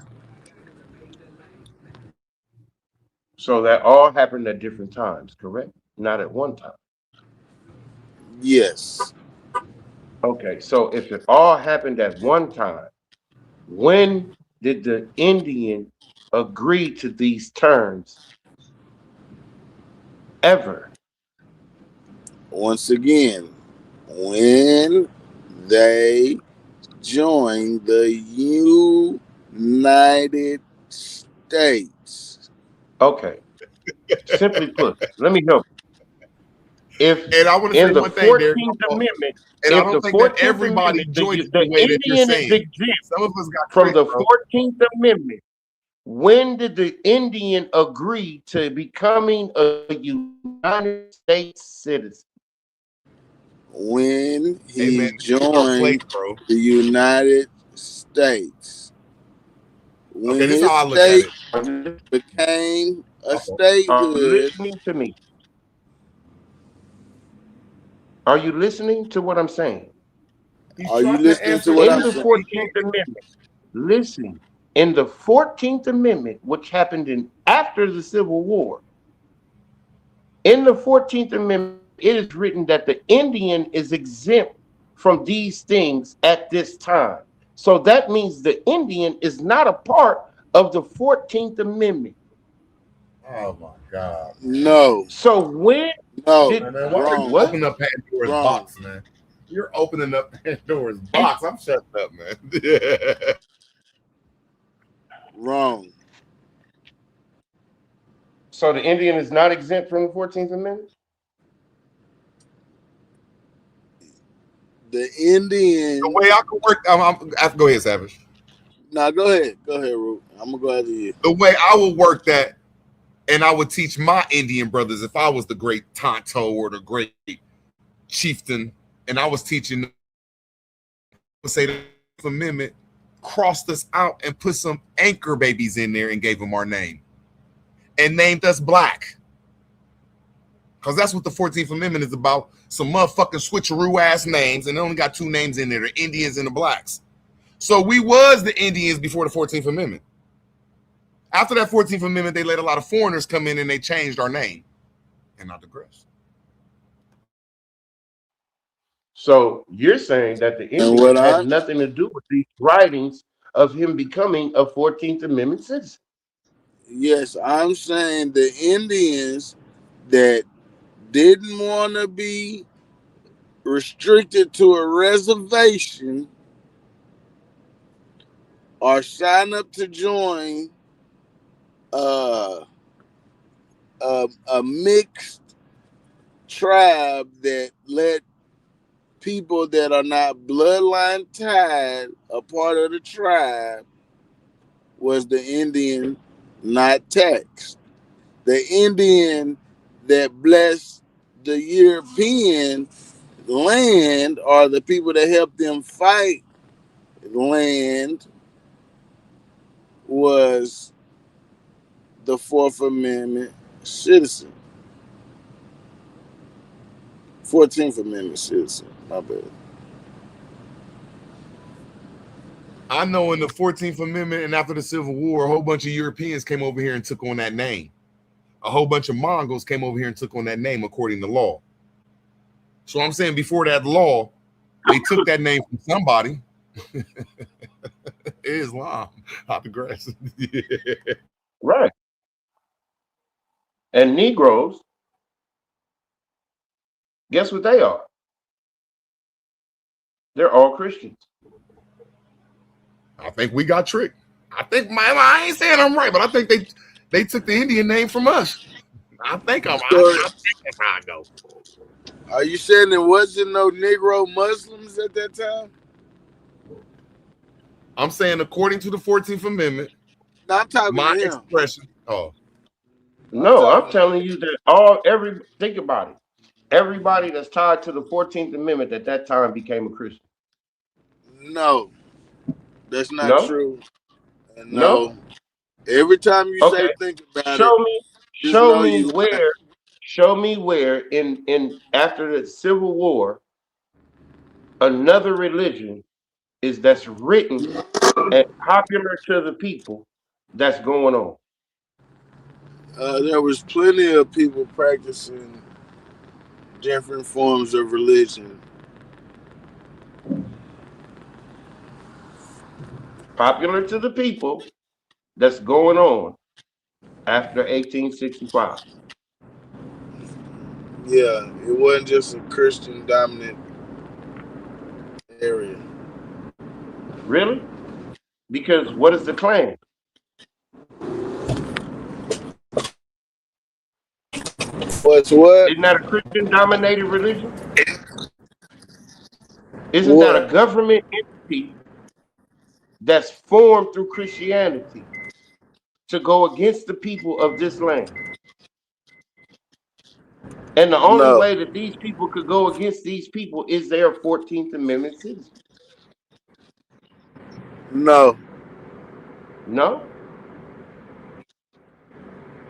So that all happened at different times, correct? Not at one time. Yes. Okay, so if it all happened at one time, when did the Indian agree to these terms ever? Once again, when they joined the United States. Okay, simply put, let me help you. If And I want to say in the one thing, Derek. 14th Amendment, And I if don't the think that 14th everybody Amendment, joined it the the way that you're Indian is saying. exempt Some of us got from tricked, the bro. 14th Amendment, when did the Indian agree to becoming a United States citizen? When Hey man, he this is our place, joined bro. the United States. Okay, When this is how his I look at state it. became a Are you statehood. listening to me? Are you listening to what I'm saying? He's Are you trying to listening to answer what In I'm the saying? 14th Amendment, listen, in the 14th Amendment, which happened after the Civil War, in the 14th Amendment, it is written that the Indian is exempt from these things at this time. So that means the Indian is not a part of the 14th Amendment. Oh my God, man. No, So when no, did Man, why are you wrong, what? opening up Pandora's wrong. box, man? You're opening up Pandora's box. I'm shut up, man. Yeah. Wrong. So the Indian is not exempt from the 14th Amendment? The The Indian. way I could work, go ahead, Savage. Now go ahead. Go ahead, Root. I'm gonna go after you. The way I would work that, and I would teach my Indian brothers if I was the great Tonto or the great chieftain, and I was teaching them, say the amendment, crossed us out and put some anchor babies in there and gave them our name and named us Black. Because that's what the 14th Amendment is about. Some motherfucking switcheroo ass names, and they only got two names in there, the Indians and the blacks. So we was the Indians before the 14th Amendment. After that 14th Amendment, they let a lot of foreigners come in and they changed our name. And I digress. So you're saying that the And what Indians had nothing to do with these writings of him becoming a 14th Amendment citizen? Yes, I'm saying the Indians that didn't want to be restricted to a reservation or sign up to join uh, a mixed tribe that let people that are not bloodline tied a part of the tribe was the Indian not taxed. The Indian that blessed the European land or the people that helped them fight land was the Fourth Amendment citizen. 14th Amendment citizen. My bad. I know in the 14th Amendment and after the Civil War, a whole bunch of Europeans came over here and took on that name. A whole bunch of Mongols came over here and took on that name according to law. So I'm saying before that law, they took that name from somebody. Islam, I digress. Yeah. Right. And Negroes, guess what they are? They're all Christians. I think we got tricked. I ain't saying I'm right, but I think they took the Indian name from us. I think that's how I go. Are you saying there wasn't no Negro Muslims at that time? I'm saying according to the 14th Amendment, No, I'm talking my to him. expression. Oh. No, I'm telling you that think about it. Everybody that's tied to the 14th Amendment at that time became a Christian. No, that's not No? true. No? No. Every time you say Okay. think about it, Show me just know you lying. show me where in after the Civil War another religion that's written and popular to the people that's going on. There was plenty of people practicing different forms of religion. Popular to the people that's going on after 1865. Yeah, it wasn't just a Christian dominant area. Really? Because what is the Klan? What's what? Isn't that a Christian dominated religion? Isn't that a What? government entity that's formed through Christianity to go against the people of this land? And the only No. way that these people could go against these people is their 14th Amendment citizens. No. No?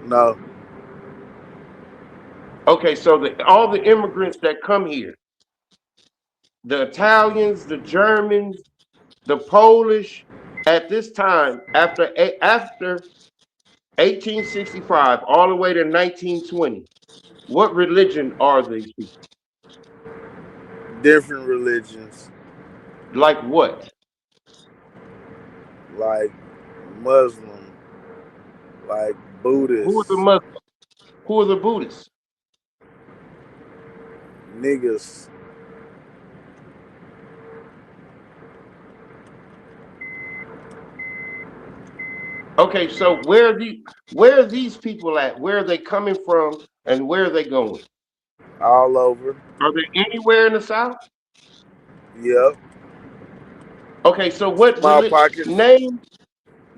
No. Okay, so all the immigrants that come here, the Italians, the Germans, the Polish, at this time, after 1865, all the way to 1920, what religion are these people? Different religions. Like what? Like Muslim, like Who are the Buddhists, Muslims? Who are the Buddhists? niggas. Okay, so where are these people at? Where are they coming from and where are they going? All over. Are they anywhere in the South? Yep. Okay, so what Small pockets. name?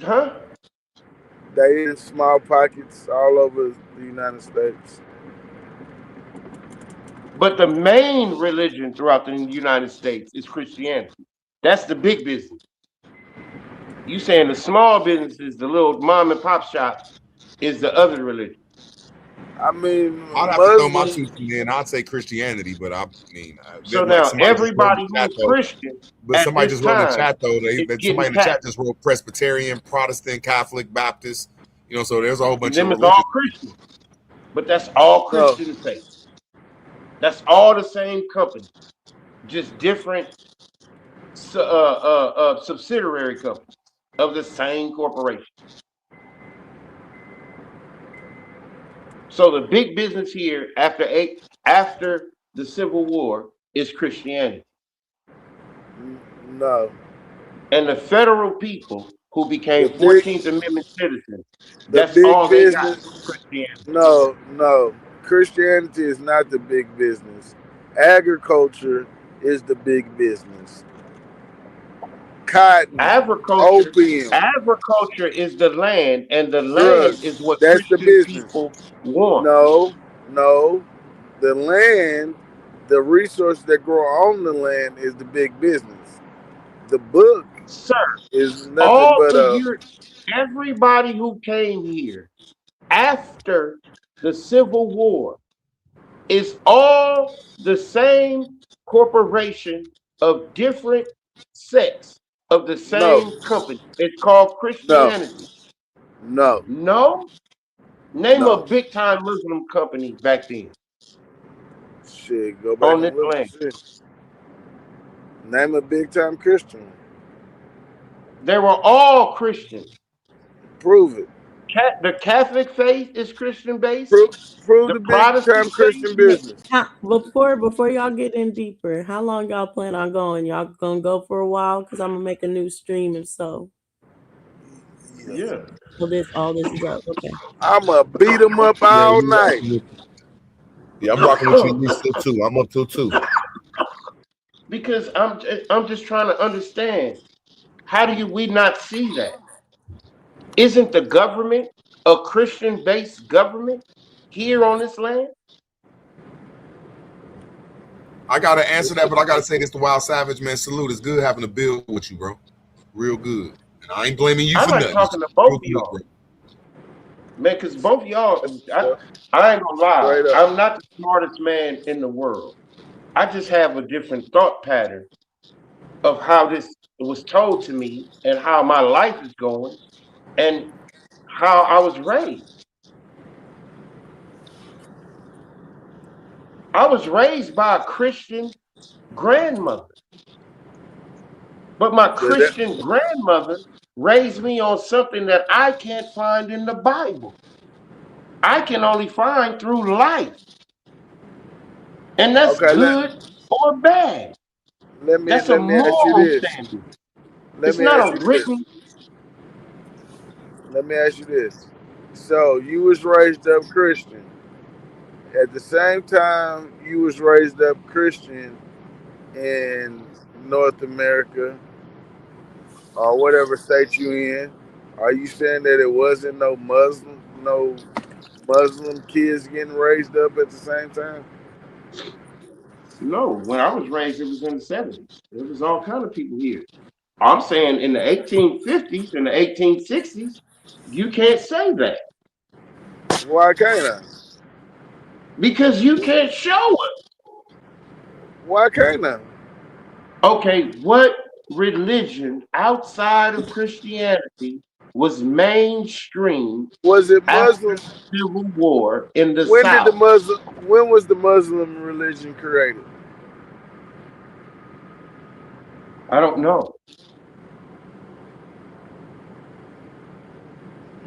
Huh? They in small pockets all over the United States. But the main religion throughout the United States is Christianity. That's the big business. You saying the small businesses, the little mom and pop shops, is the other religion. I mean, I'd have to throw my Muslims. 2 cents in. I'd say Christianity, but I mean, So like now somebody just wrote in everybody the chat who's though. Christian But at somebody this just wrote in the time chat though. is Somebody getting in the chat taxed. just wrote Presbyterian, Protestant, Catholic, Baptist. So there's a whole bunch of Them is all religions. Christian, but that's all No, Christian faith. That's all the same company, just different subsidiary companies of the same corporation. So the big business here after the Civil War is Christianity. no. And the federal people who became The 14th Amendment citizens, that's big all they got business. was Christianity. No. Christianity is not the big business. Agriculture is the big business. Cotton, opium, Agriculture is the land, and the land is drugs. what That's the Christian business. people want. No. The land, the resource that grow on the land is the big business. The book Sir, is nothing all but of a everybody who came here after the Civil War is all the same corporation of different sects of the no, same company. It's called no, Christianity. no, No? Name a no. big time Muslim company back then Shit, go back on this and look and land. see. Name a big time Christian. They were all Christian. Prove it. The Catholic faith is Christian based. Prove The the big Protestant time Christian business. Before y'all get in deeper, how long y'all plan on going? Y'all gonna go for a while? Because I'm gonna make a new stream if so. Yeah. So all this is up. Okay. I'ma beat them up Yeah, all you night. rocking with I'm rocking with you at least till 2. I'm up till 2. Because I'm just trying to understand. How do we not see that? Isn't the government a Christian based government here on this land? I gotta answer that, but I gotta say this to Wild Savage, man. Salute. It's good having a build with you, bro. Real good. And I ain't blaming you I for like nothing. It's talking to just both real of good, y'all. bro. Man, because both of y'all, I ain't gonna lie, Straight up. I'm not the smartest man in the world. I just have a different thought pattern of how this was told to me and how my life is going and how I was raised. I was raised by a Christian grandmother, but my Christian grandmother raised me on something that I can't find in the Bible. I can only find through life. And that's Okay, good or bad. let me That's a ask you moral this. standard. Let It's me not ask a you this. written. Let me ask you this. So you was raised up Christian. At the same time you was raised up Christian in North America or whatever state you in, are you saying that it wasn't no Muslim kids getting raised up at the same time? No, when I was raised, it was in the 70s. There was all kind of people here. I'm saying in the 1850s and the 1860s, you can't say that. Why can't I? Because you can't show it. Why can't I? Okay, what religion outside of Christianity was mainstream Was it after Muslim? the Civil War in the When did the South? Muslim? When was the Muslim religion created? I don't know.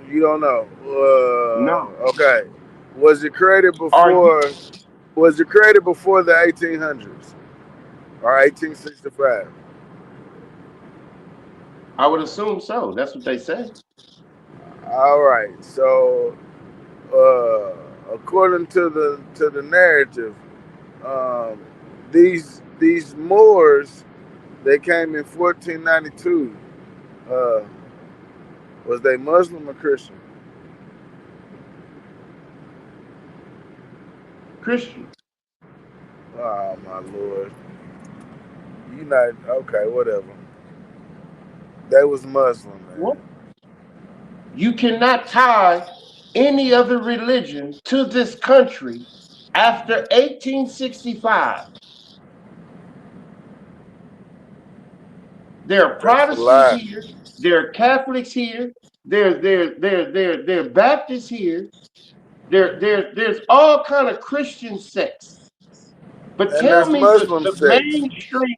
You don't know. No. Okay. Was it created Are you? before? Was it created before the 1800s or 1865? I would assume so. That's what they say. All right. So, according to the narrative, um, these Moors, they came in 1492. Uh, was they Muslim or Christian? Christian. Oh my lord! You not okay? Whatever. They was Muslim, man. What? You cannot tie any other religion to this country after 1865. There are That's a Protestants lie. here, there are Catholics here, there are Baptists here, there's all kind of Christian sects. But And tell there's me Muslim the sects. mainstream,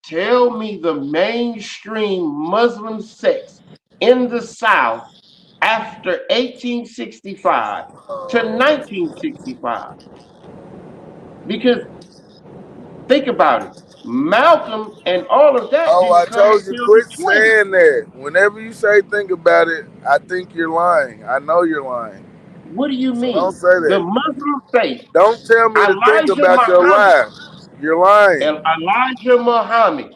tell me the mainstream Muslim sects in the South after 1865 to 1965. Because think about it, Malcolm and all of that Oh, didn't I come told you, until the quit 20s. saying that. Whenever you say think about it, I think you're lying. I know you're lying. What do you So don't mean? say The that. Muslim faith, Don't tell me to think Elijah about your Muhammad, lie. You're lying. Elijah Muhammad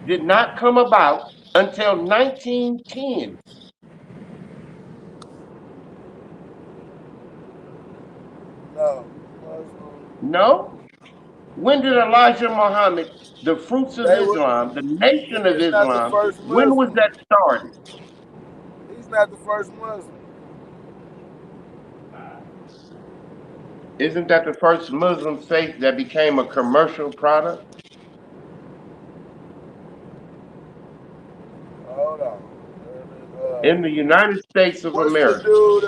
did not come about until 1910. No. No? When did Elijah Muhammad, the fruits of They were, Islam, the nation of he's not the Islam, first when was Muslim. that started? He's not the first Muslim. Isn't that the first Muslim faith that became a commercial product? Hold on. In the United States of What's the America. dude?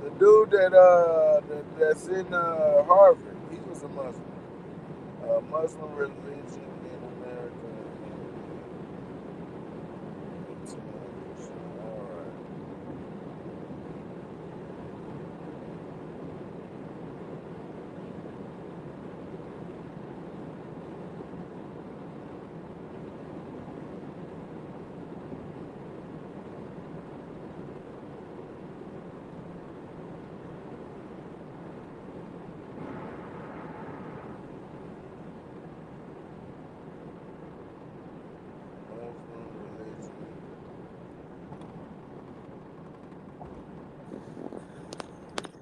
The dude that's in Harvard. He was a Muslim. Muslim religion in America. All right.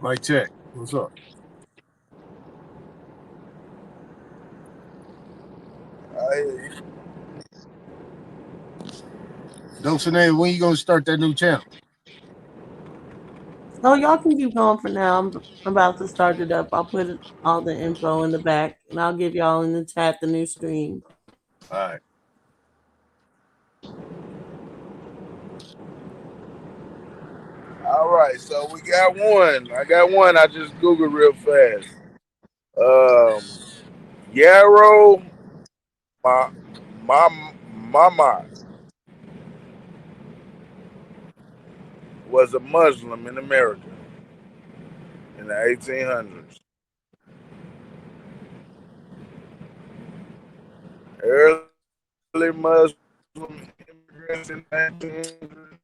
Mike check. What's up? I hear you. Dulcinea, when you gonna start that new channel? No, y'all can keep going for now. I'm about to start it up. I'll put all the info in the back, and I'll give y'all in the chat the new stream. All right. All right, so we got one. I got one. I just Googled real fast. Yarrow Mama was a Muslim in America in the 1800s. Early Muslim immigrants in the 1800s.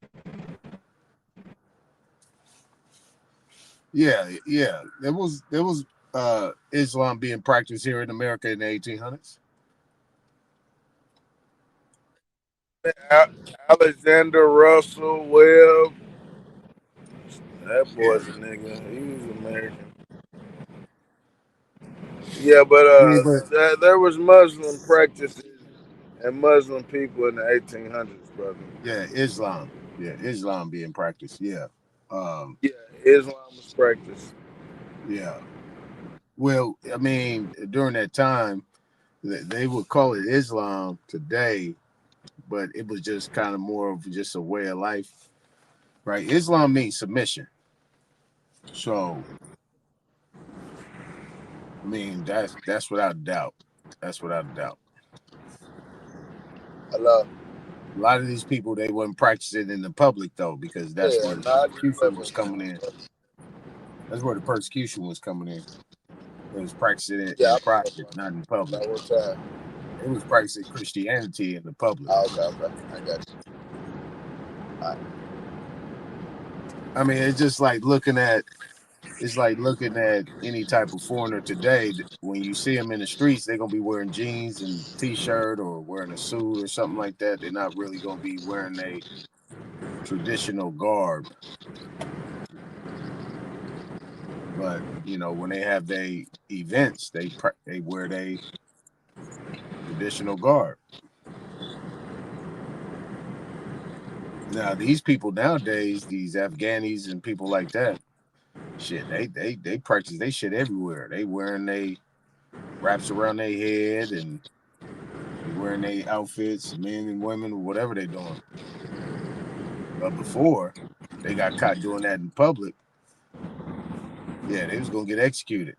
Yeah. There was Islam being practiced here in America in the 1800s. Alexander Russell Webb. That Yeah. boy's a nigga. He was American. Yeah, but But there was Muslim practices and Muslim people in the 1800s, brother. yeah, Islam. Yeah, Islam being practiced. Yeah. Yeah, Islam was practiced. Yeah. Well, I mean, during that time, they would call it Islam today, but it was just kind of more of just a way of life, right? Islam means submission. So, I mean, that's without a doubt. That's without a doubt. Allah. A lot of these people they wouldn't practice it in the public though, because that's Yeah, where the not persecution was coming in. That's where the persecution was coming in. It was practicing it Yeah, in private, not in public. that one time. It was practicing Christianity in the public. Oh, okay. I got you. All right. I mean, it's just like looking at any type of foreigner today. When you see them in the streets, they're gonna be wearing jeans and t-shirt or wearing a suit or something like that. They're not really gonna be wearing a traditional garb. But when they have their events, they wear their traditional garb. Now these people nowadays, these Afghanis and people like that, shit, they practice they shit everywhere. They wearing they wraps around their head and they wearing their outfits, men and women, whatever they doing. But before they got caught doing that in public, yeah, they was gonna get executed.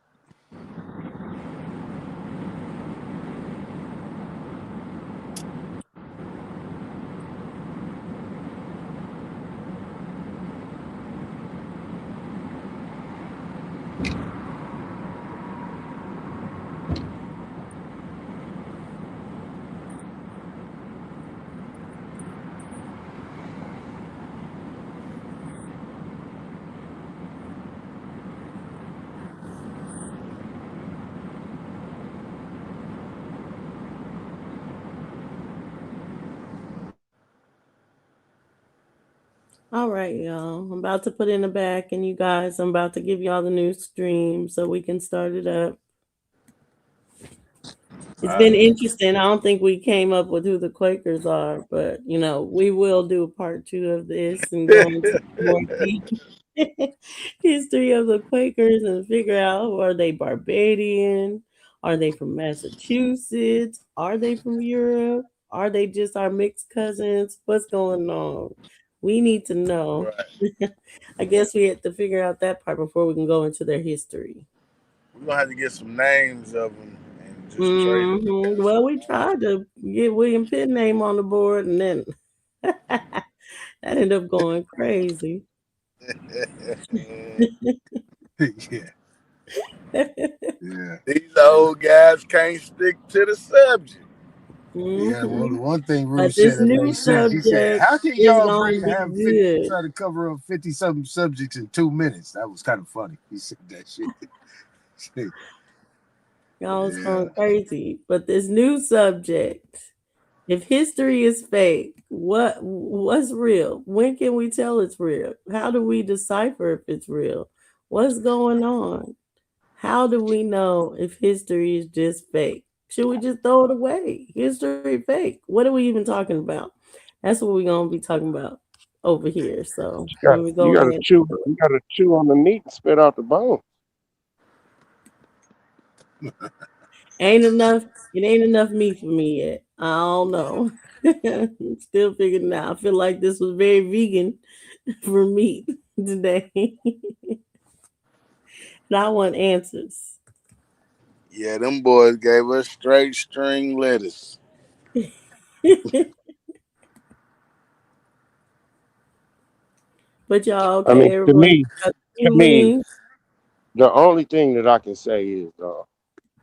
All right, y'all. I'm about to put in the back, and you guys, I'm about to give y'all the new stream so we can start it up. It's been interesting. I don't think we came up with who the Quakers are, but we will do a part 2 of this and go into more deep history of the Quakers and figure out, are they Barbadian? Are they from Massachusetts? Are they from Europe? Are they just our mixed cousins? What's going on? We need to know. Right. I guess we had to figure out that part before we can go into their history. We're gonna have to get some names of them and just trade them. Well, we tried to get William Pitt name on the board, and then that ended up going crazy. Yeah. Yeah. These old guys can't stick to the subject. Yeah, well, the one thing But Ruth this said that new made sense. He said, subject "How can is y'all going to be have 50, good. try to cover up 50-something subjects in 2 minutes?" That was kind of funny. He said that shit. Y'all was going crazy. But this new subject, if history is fake, what's real? When can we tell it's real? How do we decipher if it's real? What's going on? How do we know if history is just fake? Should we just throw it away? History fake. What are we even talking about? That's what we're gonna be talking about over here. So let me You go gotta ahead. chew on the meat and spit out the bone. Ain't enough. It ain't enough meat for me yet. I don't know. I'm still figuring it out. I feel like this was very vegan for meat today. And I want answers. Yeah, them boys gave us straight string lettuce. But y'all, I okay, mean, everyone got to new me, wings. the only thing that I can say is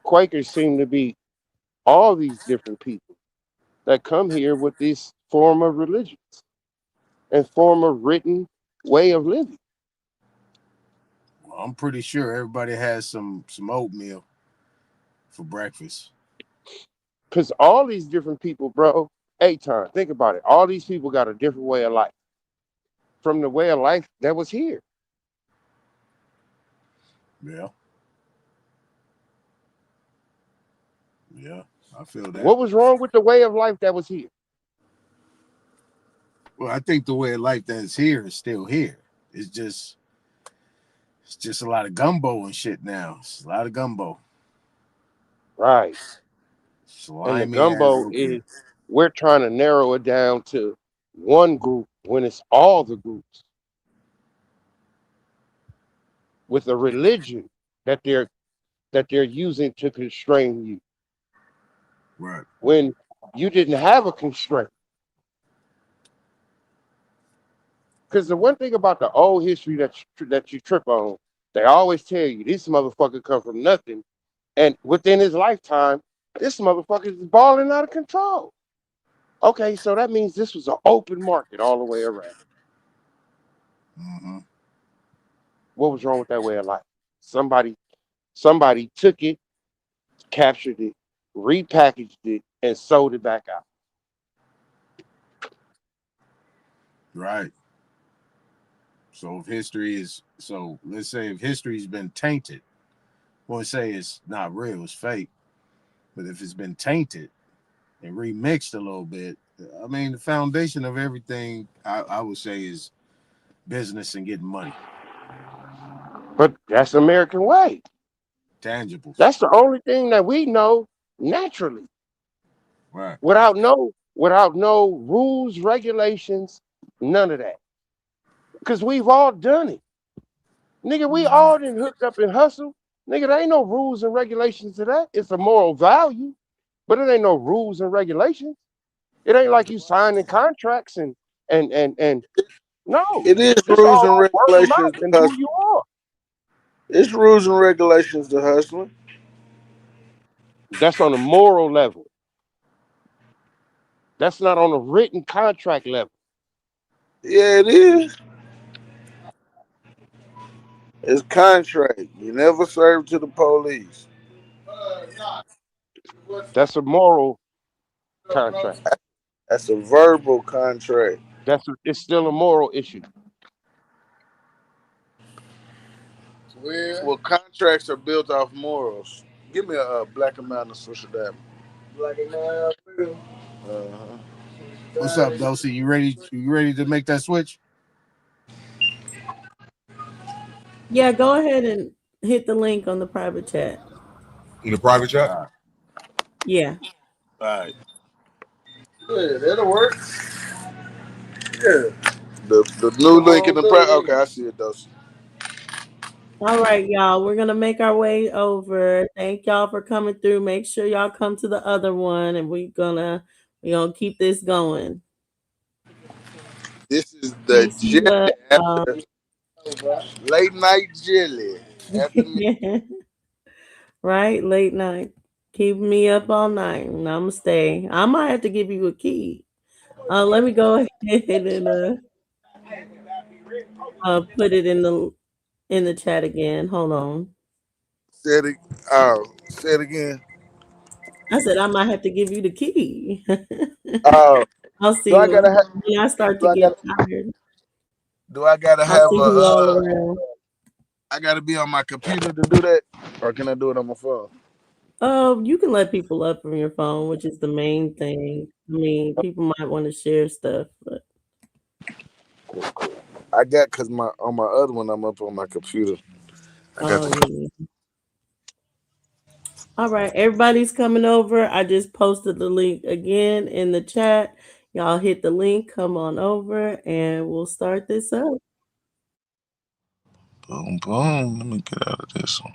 Quakers seem to be all these different people that come here with this form of religions and form of written way of living. Well, I'm pretty sure everybody has some oatmeal for breakfast. Because all these different people, bro, time, think about it. All these people got a different way of life from the way of life that was here. Yeah. Yeah, I feel that. What was wrong with the way of life that was here? Well, I think the way of life that's here is still here. It's just a lot of gumbo and shit now. It's a lot of gumbo. Right. And the Slimy ass gumbo looking. is, we're trying to narrow it down to one group when it's all the groups with a religion that they're using to constrain you. Right. When you didn't have a constraint. Because the one thing about the old history that you trip on, they always tell you this motherfucker come from nothing, and within his lifetime, this motherfucker is balling out of control. Okay, so that means this was an open market all the way around. Mm-hmm. What was wrong with that way of life? Somebody took it, captured it, repackaged it, and sold it back out. Right. So if history is let's say if history's been tainted, won't say it's not real, it's fake. But if it's been tainted and remixed a little bit, I mean, the foundation of everything, I would say, is business and getting money. But that's the American way. Tangibles. That's the only thing that we know naturally. Right. Without no rules, regulations, none of that. Because we've all done it. Nigga, we all done hooked up and hustle. Nigga, there ain't no rules and regulations to that. It's a moral value, but it ain't no rules and regulations. It ain't like you signing contracts and no. It is It's rules all and on word of regulations mouth to and who hustling. you are. It's rules and regulations to hustling. That's on a moral level. That's not on a written contract level. Yeah, it is. It's contract. You never serve to the police. That's a moral contract. That's a verbal contract. It's still a moral issue. Well, contracts are built off morals. Give me a black amount of social damage. Black amount. Uh-huh. What's up, Dulcie? You ready? You ready to make that switch? Yeah, go ahead and hit the link on the private chat. In the private chat? Yeah. All right. Yeah, that'll work. Yeah. The new link in the okay, I see it though. All right, y'all. We're gonna make our way over. Thank y'all for coming through. Make sure y'all come to the other one, and we're gonna keep this going. This is the Peace you jelly up. after late night jelly after me. Yeah. Right, late night. Keep me up all night, and I'm gonna stay. I might have to give you a key. Let me go ahead and put it in the chat again. Hold on. Said it. Say it again. I said I might have to give you the key. Oh, I'll do see I gotta when have? I start to Do I get gotta? tired. Do I gotta I'll have see who all a? around. I gotta be on my computer to do that, or can I do it on my phone? You can let people up from your phone, which is the main thing. I mean, people might want to share stuff, but I got because my on my other one I'm up on my computer. I got oh the. yeah. All right, everybody's coming over. I just posted the link again in the chat. Y'all hit the link, come on over, and we'll start this up. Boom boom. Let me get out of this one.